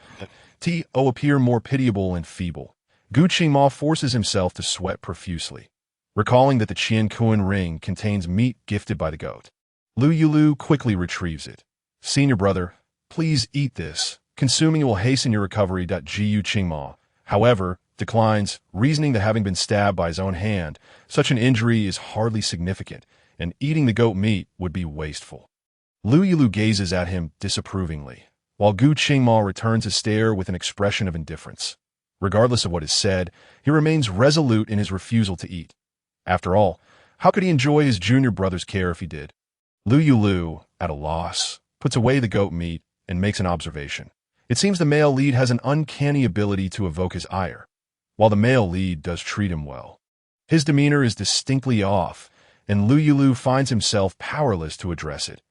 To appear more pitiable and feeble, Gu Qingma forces himself to sweat profusely, recalling that the Qian Kuan ring contains meat gifted by the goat. Lou Yulü quickly retrieves it. "Senior brother, please eat this. Consuming it will hasten your recovery." Gu Qingma, however, declines, reasoning that having been stabbed by his own hand, such an injury is hardly significant, and eating the goat meat would be wasteful. Lou Yulü gazes at him disapprovingly, while Gu Qingma returns his stare with an expression of indifference. Regardless of what is said, he remains resolute in his refusal to eat. After all, how could he enjoy his junior brother's care if he did? Lou Yulü, at a loss, puts away the goat meat and makes an observation. It seems the male lead has an uncanny ability to evoke his ire, while the male lead does treat him well. His demeanor is distinctly off, and Lou Yulü finds himself powerless to address it.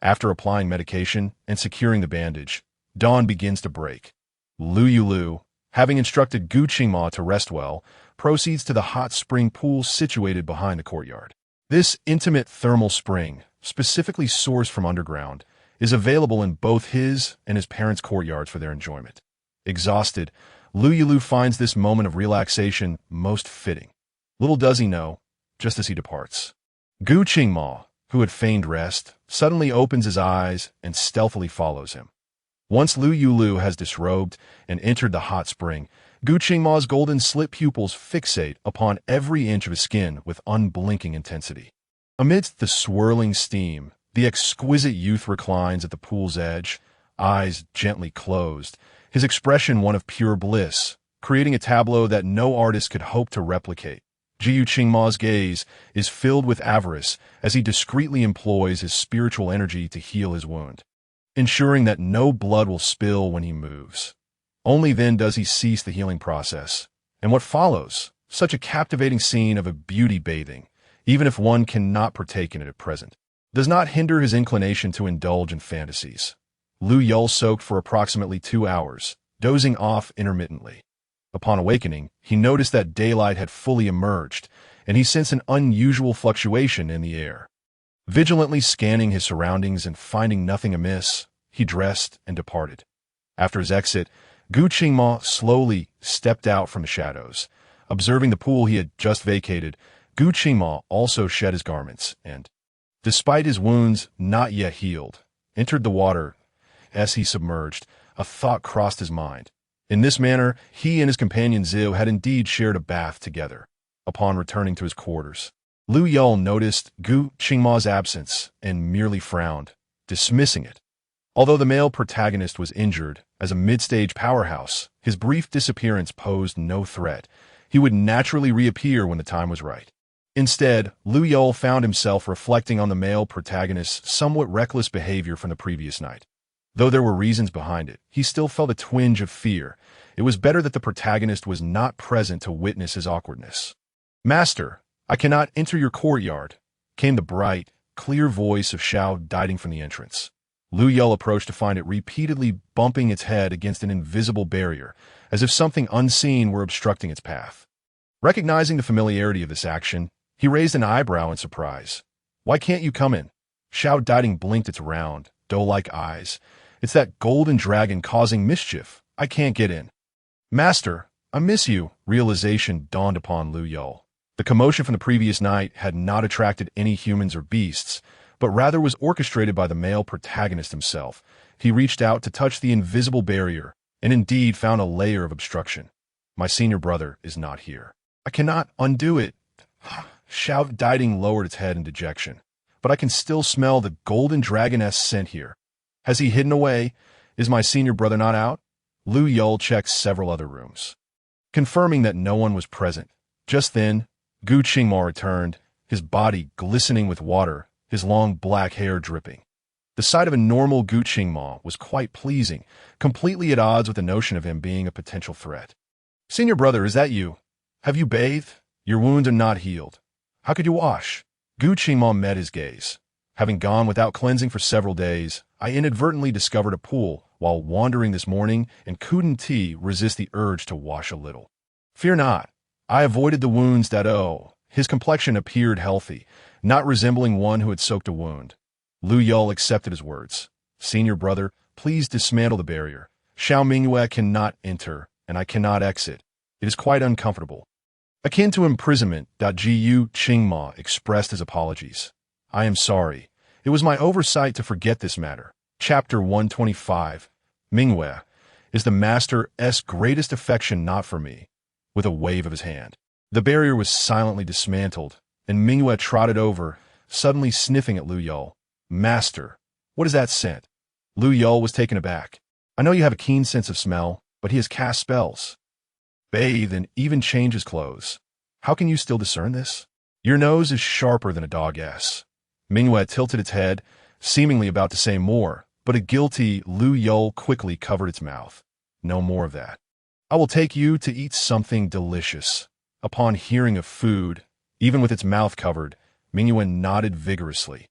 After applying medication and securing the bandage, dawn begins to break. Lou Yulü, having instructed Gu Qingma to rest well, proceeds to the hot spring pool situated behind the courtyard. This intimate thermal spring, specifically sourced from underground, is available in both his and his parents' courtyards for their enjoyment. Exhausted, Lou Yulü finds this moment of relaxation most fitting. Little does he know, just as he departs, Gu Qingma, who had feigned rest, suddenly opens his eyes and stealthily follows him. Once Lou Yulü has disrobed and entered the hot spring, Gu Qingma's golden slit pupils fixate upon every inch of his skin with unblinking intensity. Amidst the swirling steam, the exquisite youth reclines at the pool's edge, eyes gently closed, his expression one of pure bliss, creating a tableau that no artist could hope to replicate. Jiu Qingma's gaze is filled with avarice as he discreetly employs his spiritual energy to heal his wound, ensuring that no blood will spill when he moves. Only then does he cease the healing process. And what follows? Such a captivating scene of a beauty bathing, even if one cannot partake in it at present, does not hinder his inclination to indulge in fantasies. Lou Yulü soaked for approximately 2 hours, dozing off intermittently. Upon awakening, he noticed that daylight had fully emerged, and he sensed an unusual fluctuation in the air. Vigilantly scanning his surroundings and finding nothing amiss, he dressed and departed. After his exit, Gu Qingma slowly stepped out from the shadows. Observing the pool he had just vacated, Gu Qingma also shed his garments and, despite his wounds not yet healed, entered the water. As he submerged, a thought crossed his mind. In this manner, he and his companion Ziu had indeed shared a bath together. Upon returning to his quarters, Lou Yulü noticed Gu Qingma's absence and merely frowned, dismissing it. Although the male protagonist was injured, as a mid-stage powerhouse, his brief disappearance posed no threat. He would naturally reappear when the time was right. Instead, Lou Yulü found himself reflecting on the male protagonist's somewhat reckless behavior from the previous night. Though there were reasons behind it, he still felt a twinge of fear. It was better that the protagonist was not present to witness his awkwardness. "Master, I cannot enter your courtyard," came the bright, clear voice of Xiao Diding from the entrance. Lou Yulü approached to find it repeatedly bumping its head against an invisible barrier, as if something unseen were obstructing its path. Recognizing the familiarity of this action, he raised an eyebrow in surprise. "Why can't you come in?" Xiao Diding blinked its round, doe-like eyes. "It's that golden dragon causing mischief. I can't get in." "Master, I miss you," realization dawned upon Lou Yulü. The commotion from the previous night had not attracted any humans or beasts, but rather was orchestrated by the male protagonist himself. He reached out to touch the invisible barrier, and indeed found a layer of obstruction. "My senior brother is not here. I cannot undo it." Xiao Diding lowered its head in dejection. "But I can still smell the golden dragoness scent here. Has he hidden away? Is my senior brother not out?" Lou Yulü checked several other rooms, confirming that no one was present. Just then, Gu Qingma returned, his body glistening with water, his long black hair dripping. The sight of a normal Gu Qingma was quite pleasing, completely at odds with the notion of him being a potential threat. "Senior brother, is that you? Have you bathed? Your wounds are not healed. How could you wash?" Gu Qingma met his gaze. "Having gone without cleansing for several days, I inadvertently discovered a pool while wandering this morning and couldn't resist the urge to wash a little. Fear not. I avoided the wounds that His complexion appeared healthy, not resembling one who had soaked a wound. Lou Yulü accepted his words. "Senior brother, please dismantle the barrier. Xiao Mingyue cannot enter, and I cannot exit. It is quite uncomfortable." Akin to imprisonment, Jiu Qingma expressed his apologies. "I am sorry. It was my oversight to forget this matter." Chapter 125. Mingyue, "Is the master's greatest affection not for me?" With a wave of his hand, the barrier was silently dismantled, and Mingyue trotted over, suddenly sniffing at Lou Yulü. "Master, what is that scent?" Lou Yulü was taken aback. "I know you have a keen sense of smell, but he has cast spells, bathe, and even change his clothes. How can you still discern this? Your nose is sharper than a dog's." Mingyue tilted its head, seemingly about to say more, but a guilty Lou Yulü quickly covered its mouth. "No more of that. I will take you to eat something delicious." Upon hearing of food, even with its mouth covered, Mingyue nodded vigorously.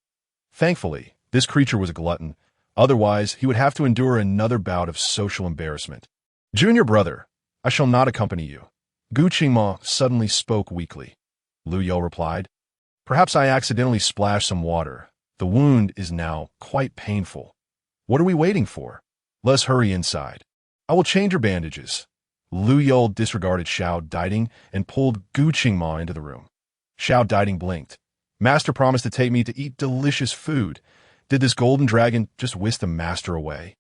Thankfully, this creature was a glutton. Otherwise, he would have to endure another bout of social embarrassment. "Junior brother, I shall not accompany you." Gu Qingma suddenly spoke weakly. Lou Yulü replied, "Perhaps I accidentally splashed some water. The wound is now quite painful. What are we waiting for? Let's hurry inside. I will change your bandages." Lou Yulü disregarded Xiao Diding and pulled Gu Qingma into the room. Xiao Diding blinked. "Master promised to take me to eat delicious food. Did this golden dragon just whisk the master away?"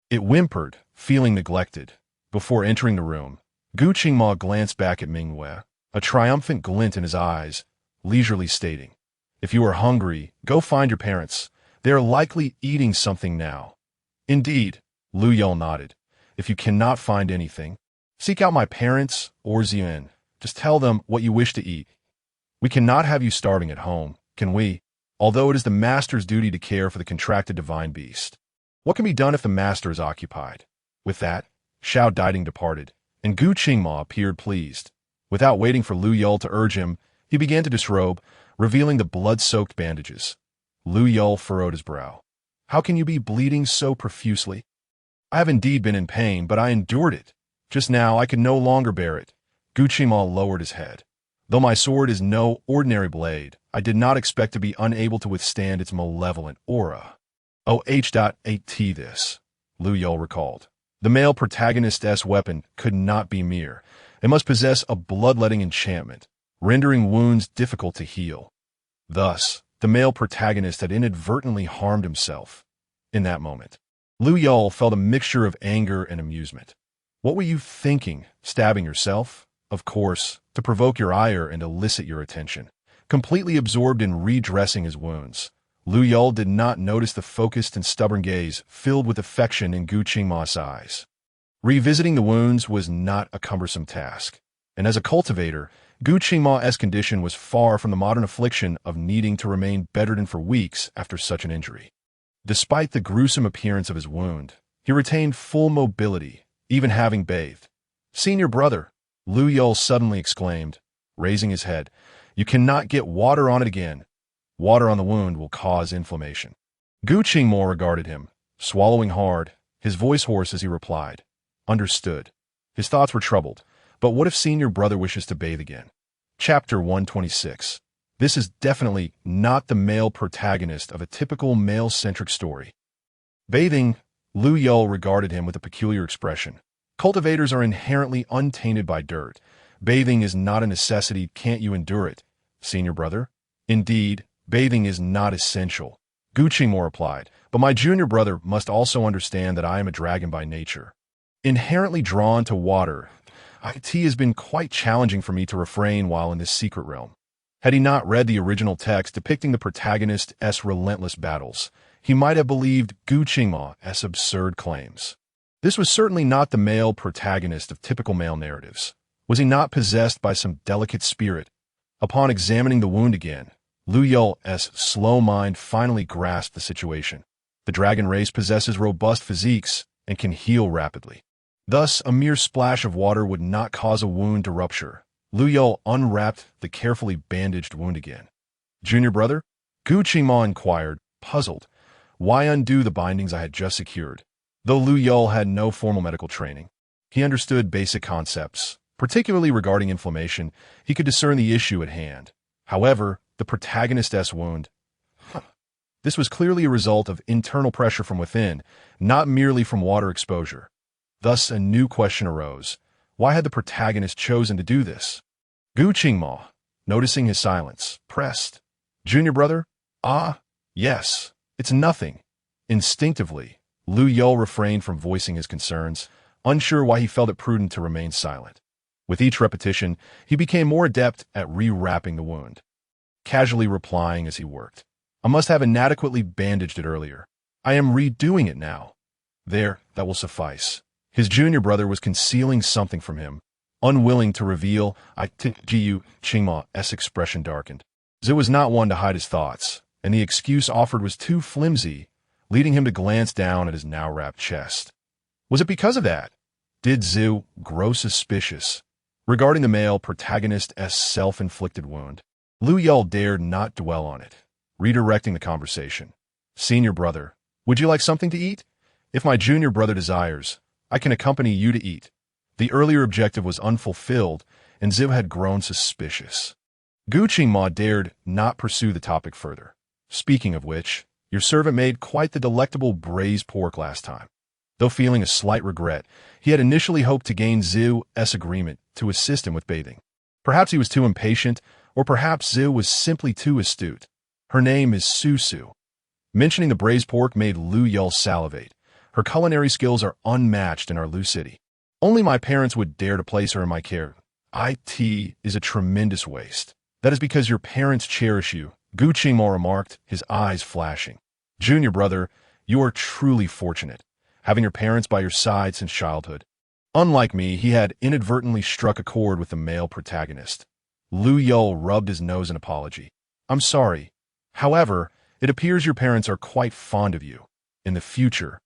It whimpered, feeling neglected. Before entering the room, Gu Qingma glanced back at Mingyue, a triumphant glint in his eyes, leisurely stating, "If you are hungry, go find your parents. They are likely eating something now." "Indeed," Lou Yulü nodded. "If you cannot find anything, seek out my parents or Zian. Just tell them what you wish to eat." We cannot have you starving at home, can we? Although it is the master's duty to care for the contracted divine beast. What can be done if the master is occupied? With that, Xiao Diding departed, and Gu Qingma appeared pleased. Without waiting for Lou Yulü to urge him, he began to disrobe, revealing the blood-soaked bandages. Lou Yulü furrowed his brow. How can you be bleeding so profusely? I have indeed been in pain, but I endured it. Just now I could no longer bear it. Gu Qingma lowered his head. Though my sword is no ordinary blade, I did not expect to be unable to withstand its malevolent aura. Oh,8 this, Lou Yulü recalled. The male protagonist's weapon could not be mere. It must possess a bloodletting enchantment, rendering wounds difficult to heal. Thus, the male protagonist had inadvertently harmed himself. In that moment, Lou Yulü felt a mixture of anger and amusement. What were you thinking, stabbing yourself? Of course, to provoke your ire and elicit your attention. Completely absorbed in redressing his wounds, Lou Yulü did not notice the focused and stubborn gaze filled with affection in Gu Qingma's eyes. Revisiting the wounds was not a cumbersome task, and as a cultivator, Gu Qingma's condition was far from the modern affliction of needing to remain bedridden for weeks after such an injury. Despite the gruesome appearance of his wound, he retained full mobility, even having bathed. "Senior brother," Lou Yulü suddenly exclaimed, raising his head, "you cannot get water on it again. Water on the wound will cause inflammation." Gu Qingma regarded him, swallowing hard, his voice hoarse as he replied, "Understood." His thoughts were troubled, but what if senior brother wishes to bathe again? Chapter 126. This is definitely not the male protagonist of a typical male-centric story. Bathing, Lou Yulü regarded him with a peculiar expression. Cultivators are inherently untainted by dirt. Bathing is not a necessity, can't you endure it, senior brother? Indeed, bathing is not essential, Gu Qingma replied, but my junior brother must also understand that I am a dragon by nature. Inherently drawn to water, it has been quite challenging for me to refrain while in this secret realm. Had he not read the original text depicting the protagonist's relentless battles, he might have believed Gu Qingma's absurd claims. This was certainly not the male protagonist of typical male narratives. Was he not possessed by some delicate spirit? Upon examining the wound again, Lou Yulü's slow mind finally grasped the situation. The dragon race possesses robust physiques and can heal rapidly. Thus, a mere splash of water would not cause a wound to rupture. Lou Yulü unwrapped the carefully bandaged wound again. "Junior brother?" Gu Qingma inquired, puzzled. Why undo the bindings I had just secured? Though Lou Yulü had no formal medical training, he understood basic concepts. Particularly regarding inflammation, he could discern the issue at hand. However, the protagonist's wound, this was clearly a result of internal pressure from within, not merely from water exposure. Thus, a new question arose. Why had the protagonist chosen to do this? Gu Qingma, noticing his silence, pressed. "Junior brother? Ah, yes, it's nothing." Instinctively, Lou Yulü refrained from voicing his concerns, unsure why he felt it prudent to remain silent. With each repetition, he became more adept at rewrapping the wound, casually replying as he worked. "I must have inadequately bandaged it earlier. I am redoing it now." There, that will suffice. His junior brother was concealing something from him, unwilling to reveal. Gu Qingma's expression darkened. Zhu was not one to hide his thoughts, and the excuse offered was too flimsy, leading him to glance down at his now-wrapped chest. Was it because of that? Did Zhu grow suspicious regarding the male protagonist's self-inflicted wound? Lou Yulü dared not dwell on it, redirecting the conversation. "Senior brother, would you like something to eat? If my junior brother desires, I can accompany you to eat." The earlier objective was unfulfilled, and Zhu had grown suspicious. Gu Qingma dared not pursue the topic further. "Speaking of which, your servant made quite the delectable braised pork last time." Though feeling a slight regret, he had initially hoped to gain Zhu's agreement to assist him with bathing. Perhaps he was too impatient, or perhaps Zhu was simply too astute. "Her name is Susu." Mentioning the braised pork made Lou Yulü salivate. Her culinary skills are unmatched in our Lu city. Only my parents would dare to place her in my care. It is a tremendous waste. That is because your parents cherish you, Gu Qingma remarked, his eyes flashing. "Junior brother, you are truly fortunate, having your parents by your side since childhood." Unlike me, he had inadvertently struck a chord with the male protagonist. Lou Yulü rubbed his nose in apology. I'm sorry. However, it appears your parents are quite fond of you. In the future,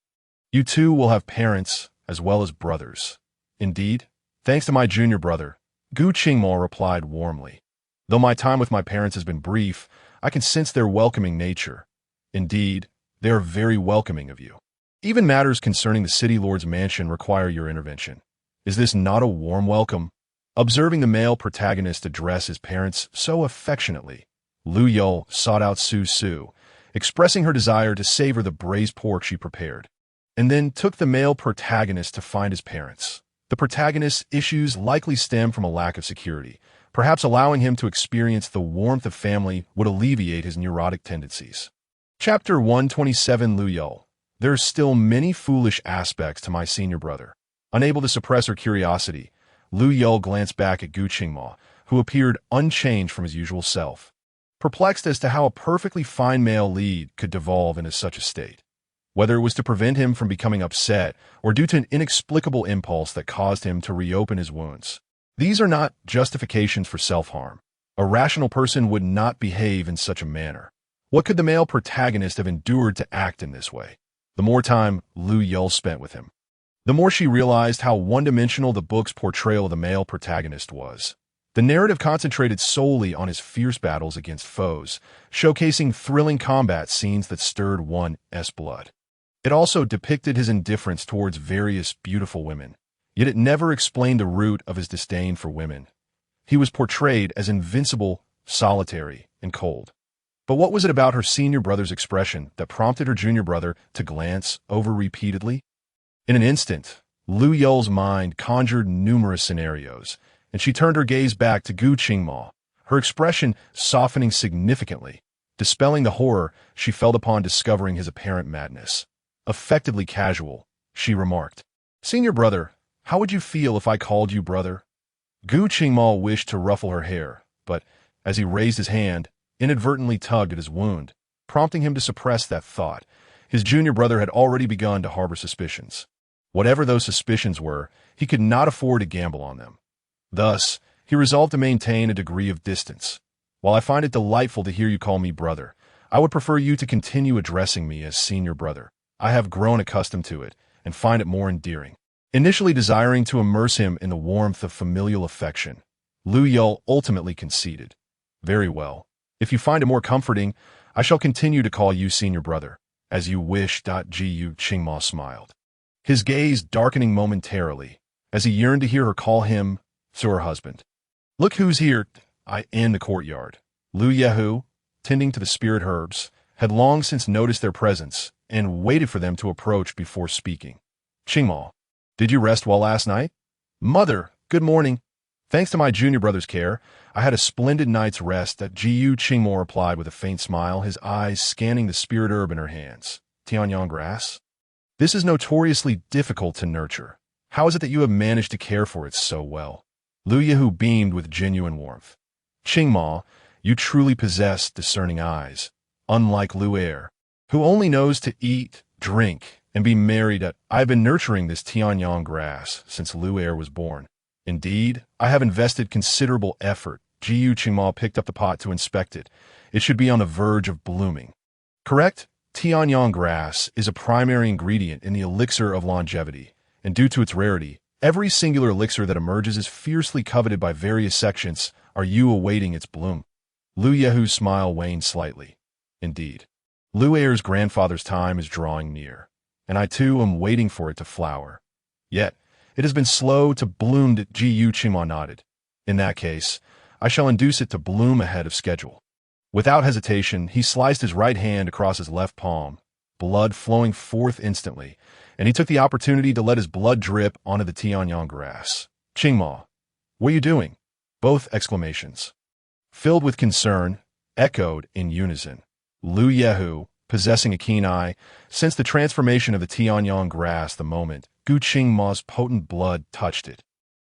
you two will have parents as well as brothers. Indeed, thanks to my junior brother, Gu Qingmo replied warmly. Though my time with my parents has been brief, I can sense their welcoming nature. Indeed, they are very welcoming of you. Even matters concerning the city lord's mansion require your intervention. Is this not a warm welcome? Observing the male protagonist address his parents so affectionately, Lou Yulü sought out Su, expressing her desire to savor the braised pork she prepared, and then took the male protagonist to find his parents. The protagonist's issues likely stem from a lack of security. Perhaps allowing him to experience the warmth of family would alleviate his neurotic tendencies. Chapter 127. Lou Yulü. There are still many foolish aspects to my senior brother. Unable to suppress her curiosity, Lou Yulü glanced back at Gu Qingmo, who appeared unchanged from his usual self, perplexed as to how a perfectly fine male lead could devolve into such a state. Whether it was to prevent him from becoming upset or due to an inexplicable impulse that caused him to reopen his wounds. These are not justifications for self-harm. A rational person would not behave in such a manner. What could the male protagonist have endured to act in this way? The more time Lou Yulü spent with him, the more she realized how one-dimensional the book's portrayal of the male protagonist was. The narrative concentrated solely on his fierce battles against foes, showcasing thrilling combat scenes that stirred one's blood. It also depicted his indifference towards various beautiful women, yet it never explained the root of his disdain for women. He was portrayed as invincible, solitary, and cold. But what was it about her senior brother's expression that prompted her junior brother to glance over repeatedly? In an instant, Lou Yulü's mind conjured numerous scenarios, and she turned her gaze back to Gu Qingmo, her expression softening significantly, dispelling the horror she felt upon discovering his apparent madness. Effectively casual, she remarked, "Senior brother, how would you feel if I called you brother?" Gu Qingmo wished to ruffle her hair, but, as he raised his hand, inadvertently tugged at his wound, prompting him to suppress that thought. His junior brother had already begun to harbor suspicions. Whatever those suspicions were, he could not afford to gamble on them. Thus, he resolved to maintain a degree of distance. While I find it delightful to hear you call me brother, I would prefer you to continue addressing me as senior brother. I have grown accustomed to it and find it more endearing. Initially desiring to immerse him in the warmth of familial affection, Lou Yulü ultimately conceded. Very well. If you find it more comforting, I shall continue to call you senior brother. As you wish. Gu Qingmo smiled, his gaze darkening momentarily, as he yearned to hear her call him to her husband. Look who's here. In the courtyard. Lou Yulü, tending to the spirit herbs, had long since noticed their presence and waited for them to approach before speaking. Qingmo, did you rest well last night? Mother, good morning. Thanks to my junior brother's care, I had a splendid night's rest. Gu Qingmo replied with a faint smile, his eyes scanning the spirit herb in her hands. Tianyang grass? This is notoriously difficult to nurture. How is it that you have managed to care for it so well? Lou Yulü beamed with genuine warmth. Qingmo, you truly possess discerning eyes, unlike Lou Yulü, who only knows to eat, drink, and be married. I've been nurturing this Tianyang grass since Lou Yulü was born. Indeed, I have invested considerable effort. Gu Qingmo picked up the pot to inspect it. It should be on the verge of blooming. Correct? Tianyang grass is a primary ingredient in the elixir of longevity, and due to its rarity, every singular elixir that emerges is fiercely coveted by various sections. Are you awaiting its bloom? Lou Yulü's smile waned slightly. Indeed, Lou Yulü's grandfather's time is drawing near, and I too am waiting for it to flower. Yet, it has been slow to bloom. Gu Qingmo nodded. In that case, I shall induce it to bloom ahead of schedule. Without hesitation, he sliced his right hand across his left palm, blood flowing forth instantly, and he took the opportunity to let his blood drip onto the Tianyang grass. Qingmo, what are you doing? Both exclamations, filled with concern, echoed in unison. Lou Yulü, possessing a keen eye, sensed the transformation of the Tianyang grass the moment Gu Qingmo's potent blood touched it.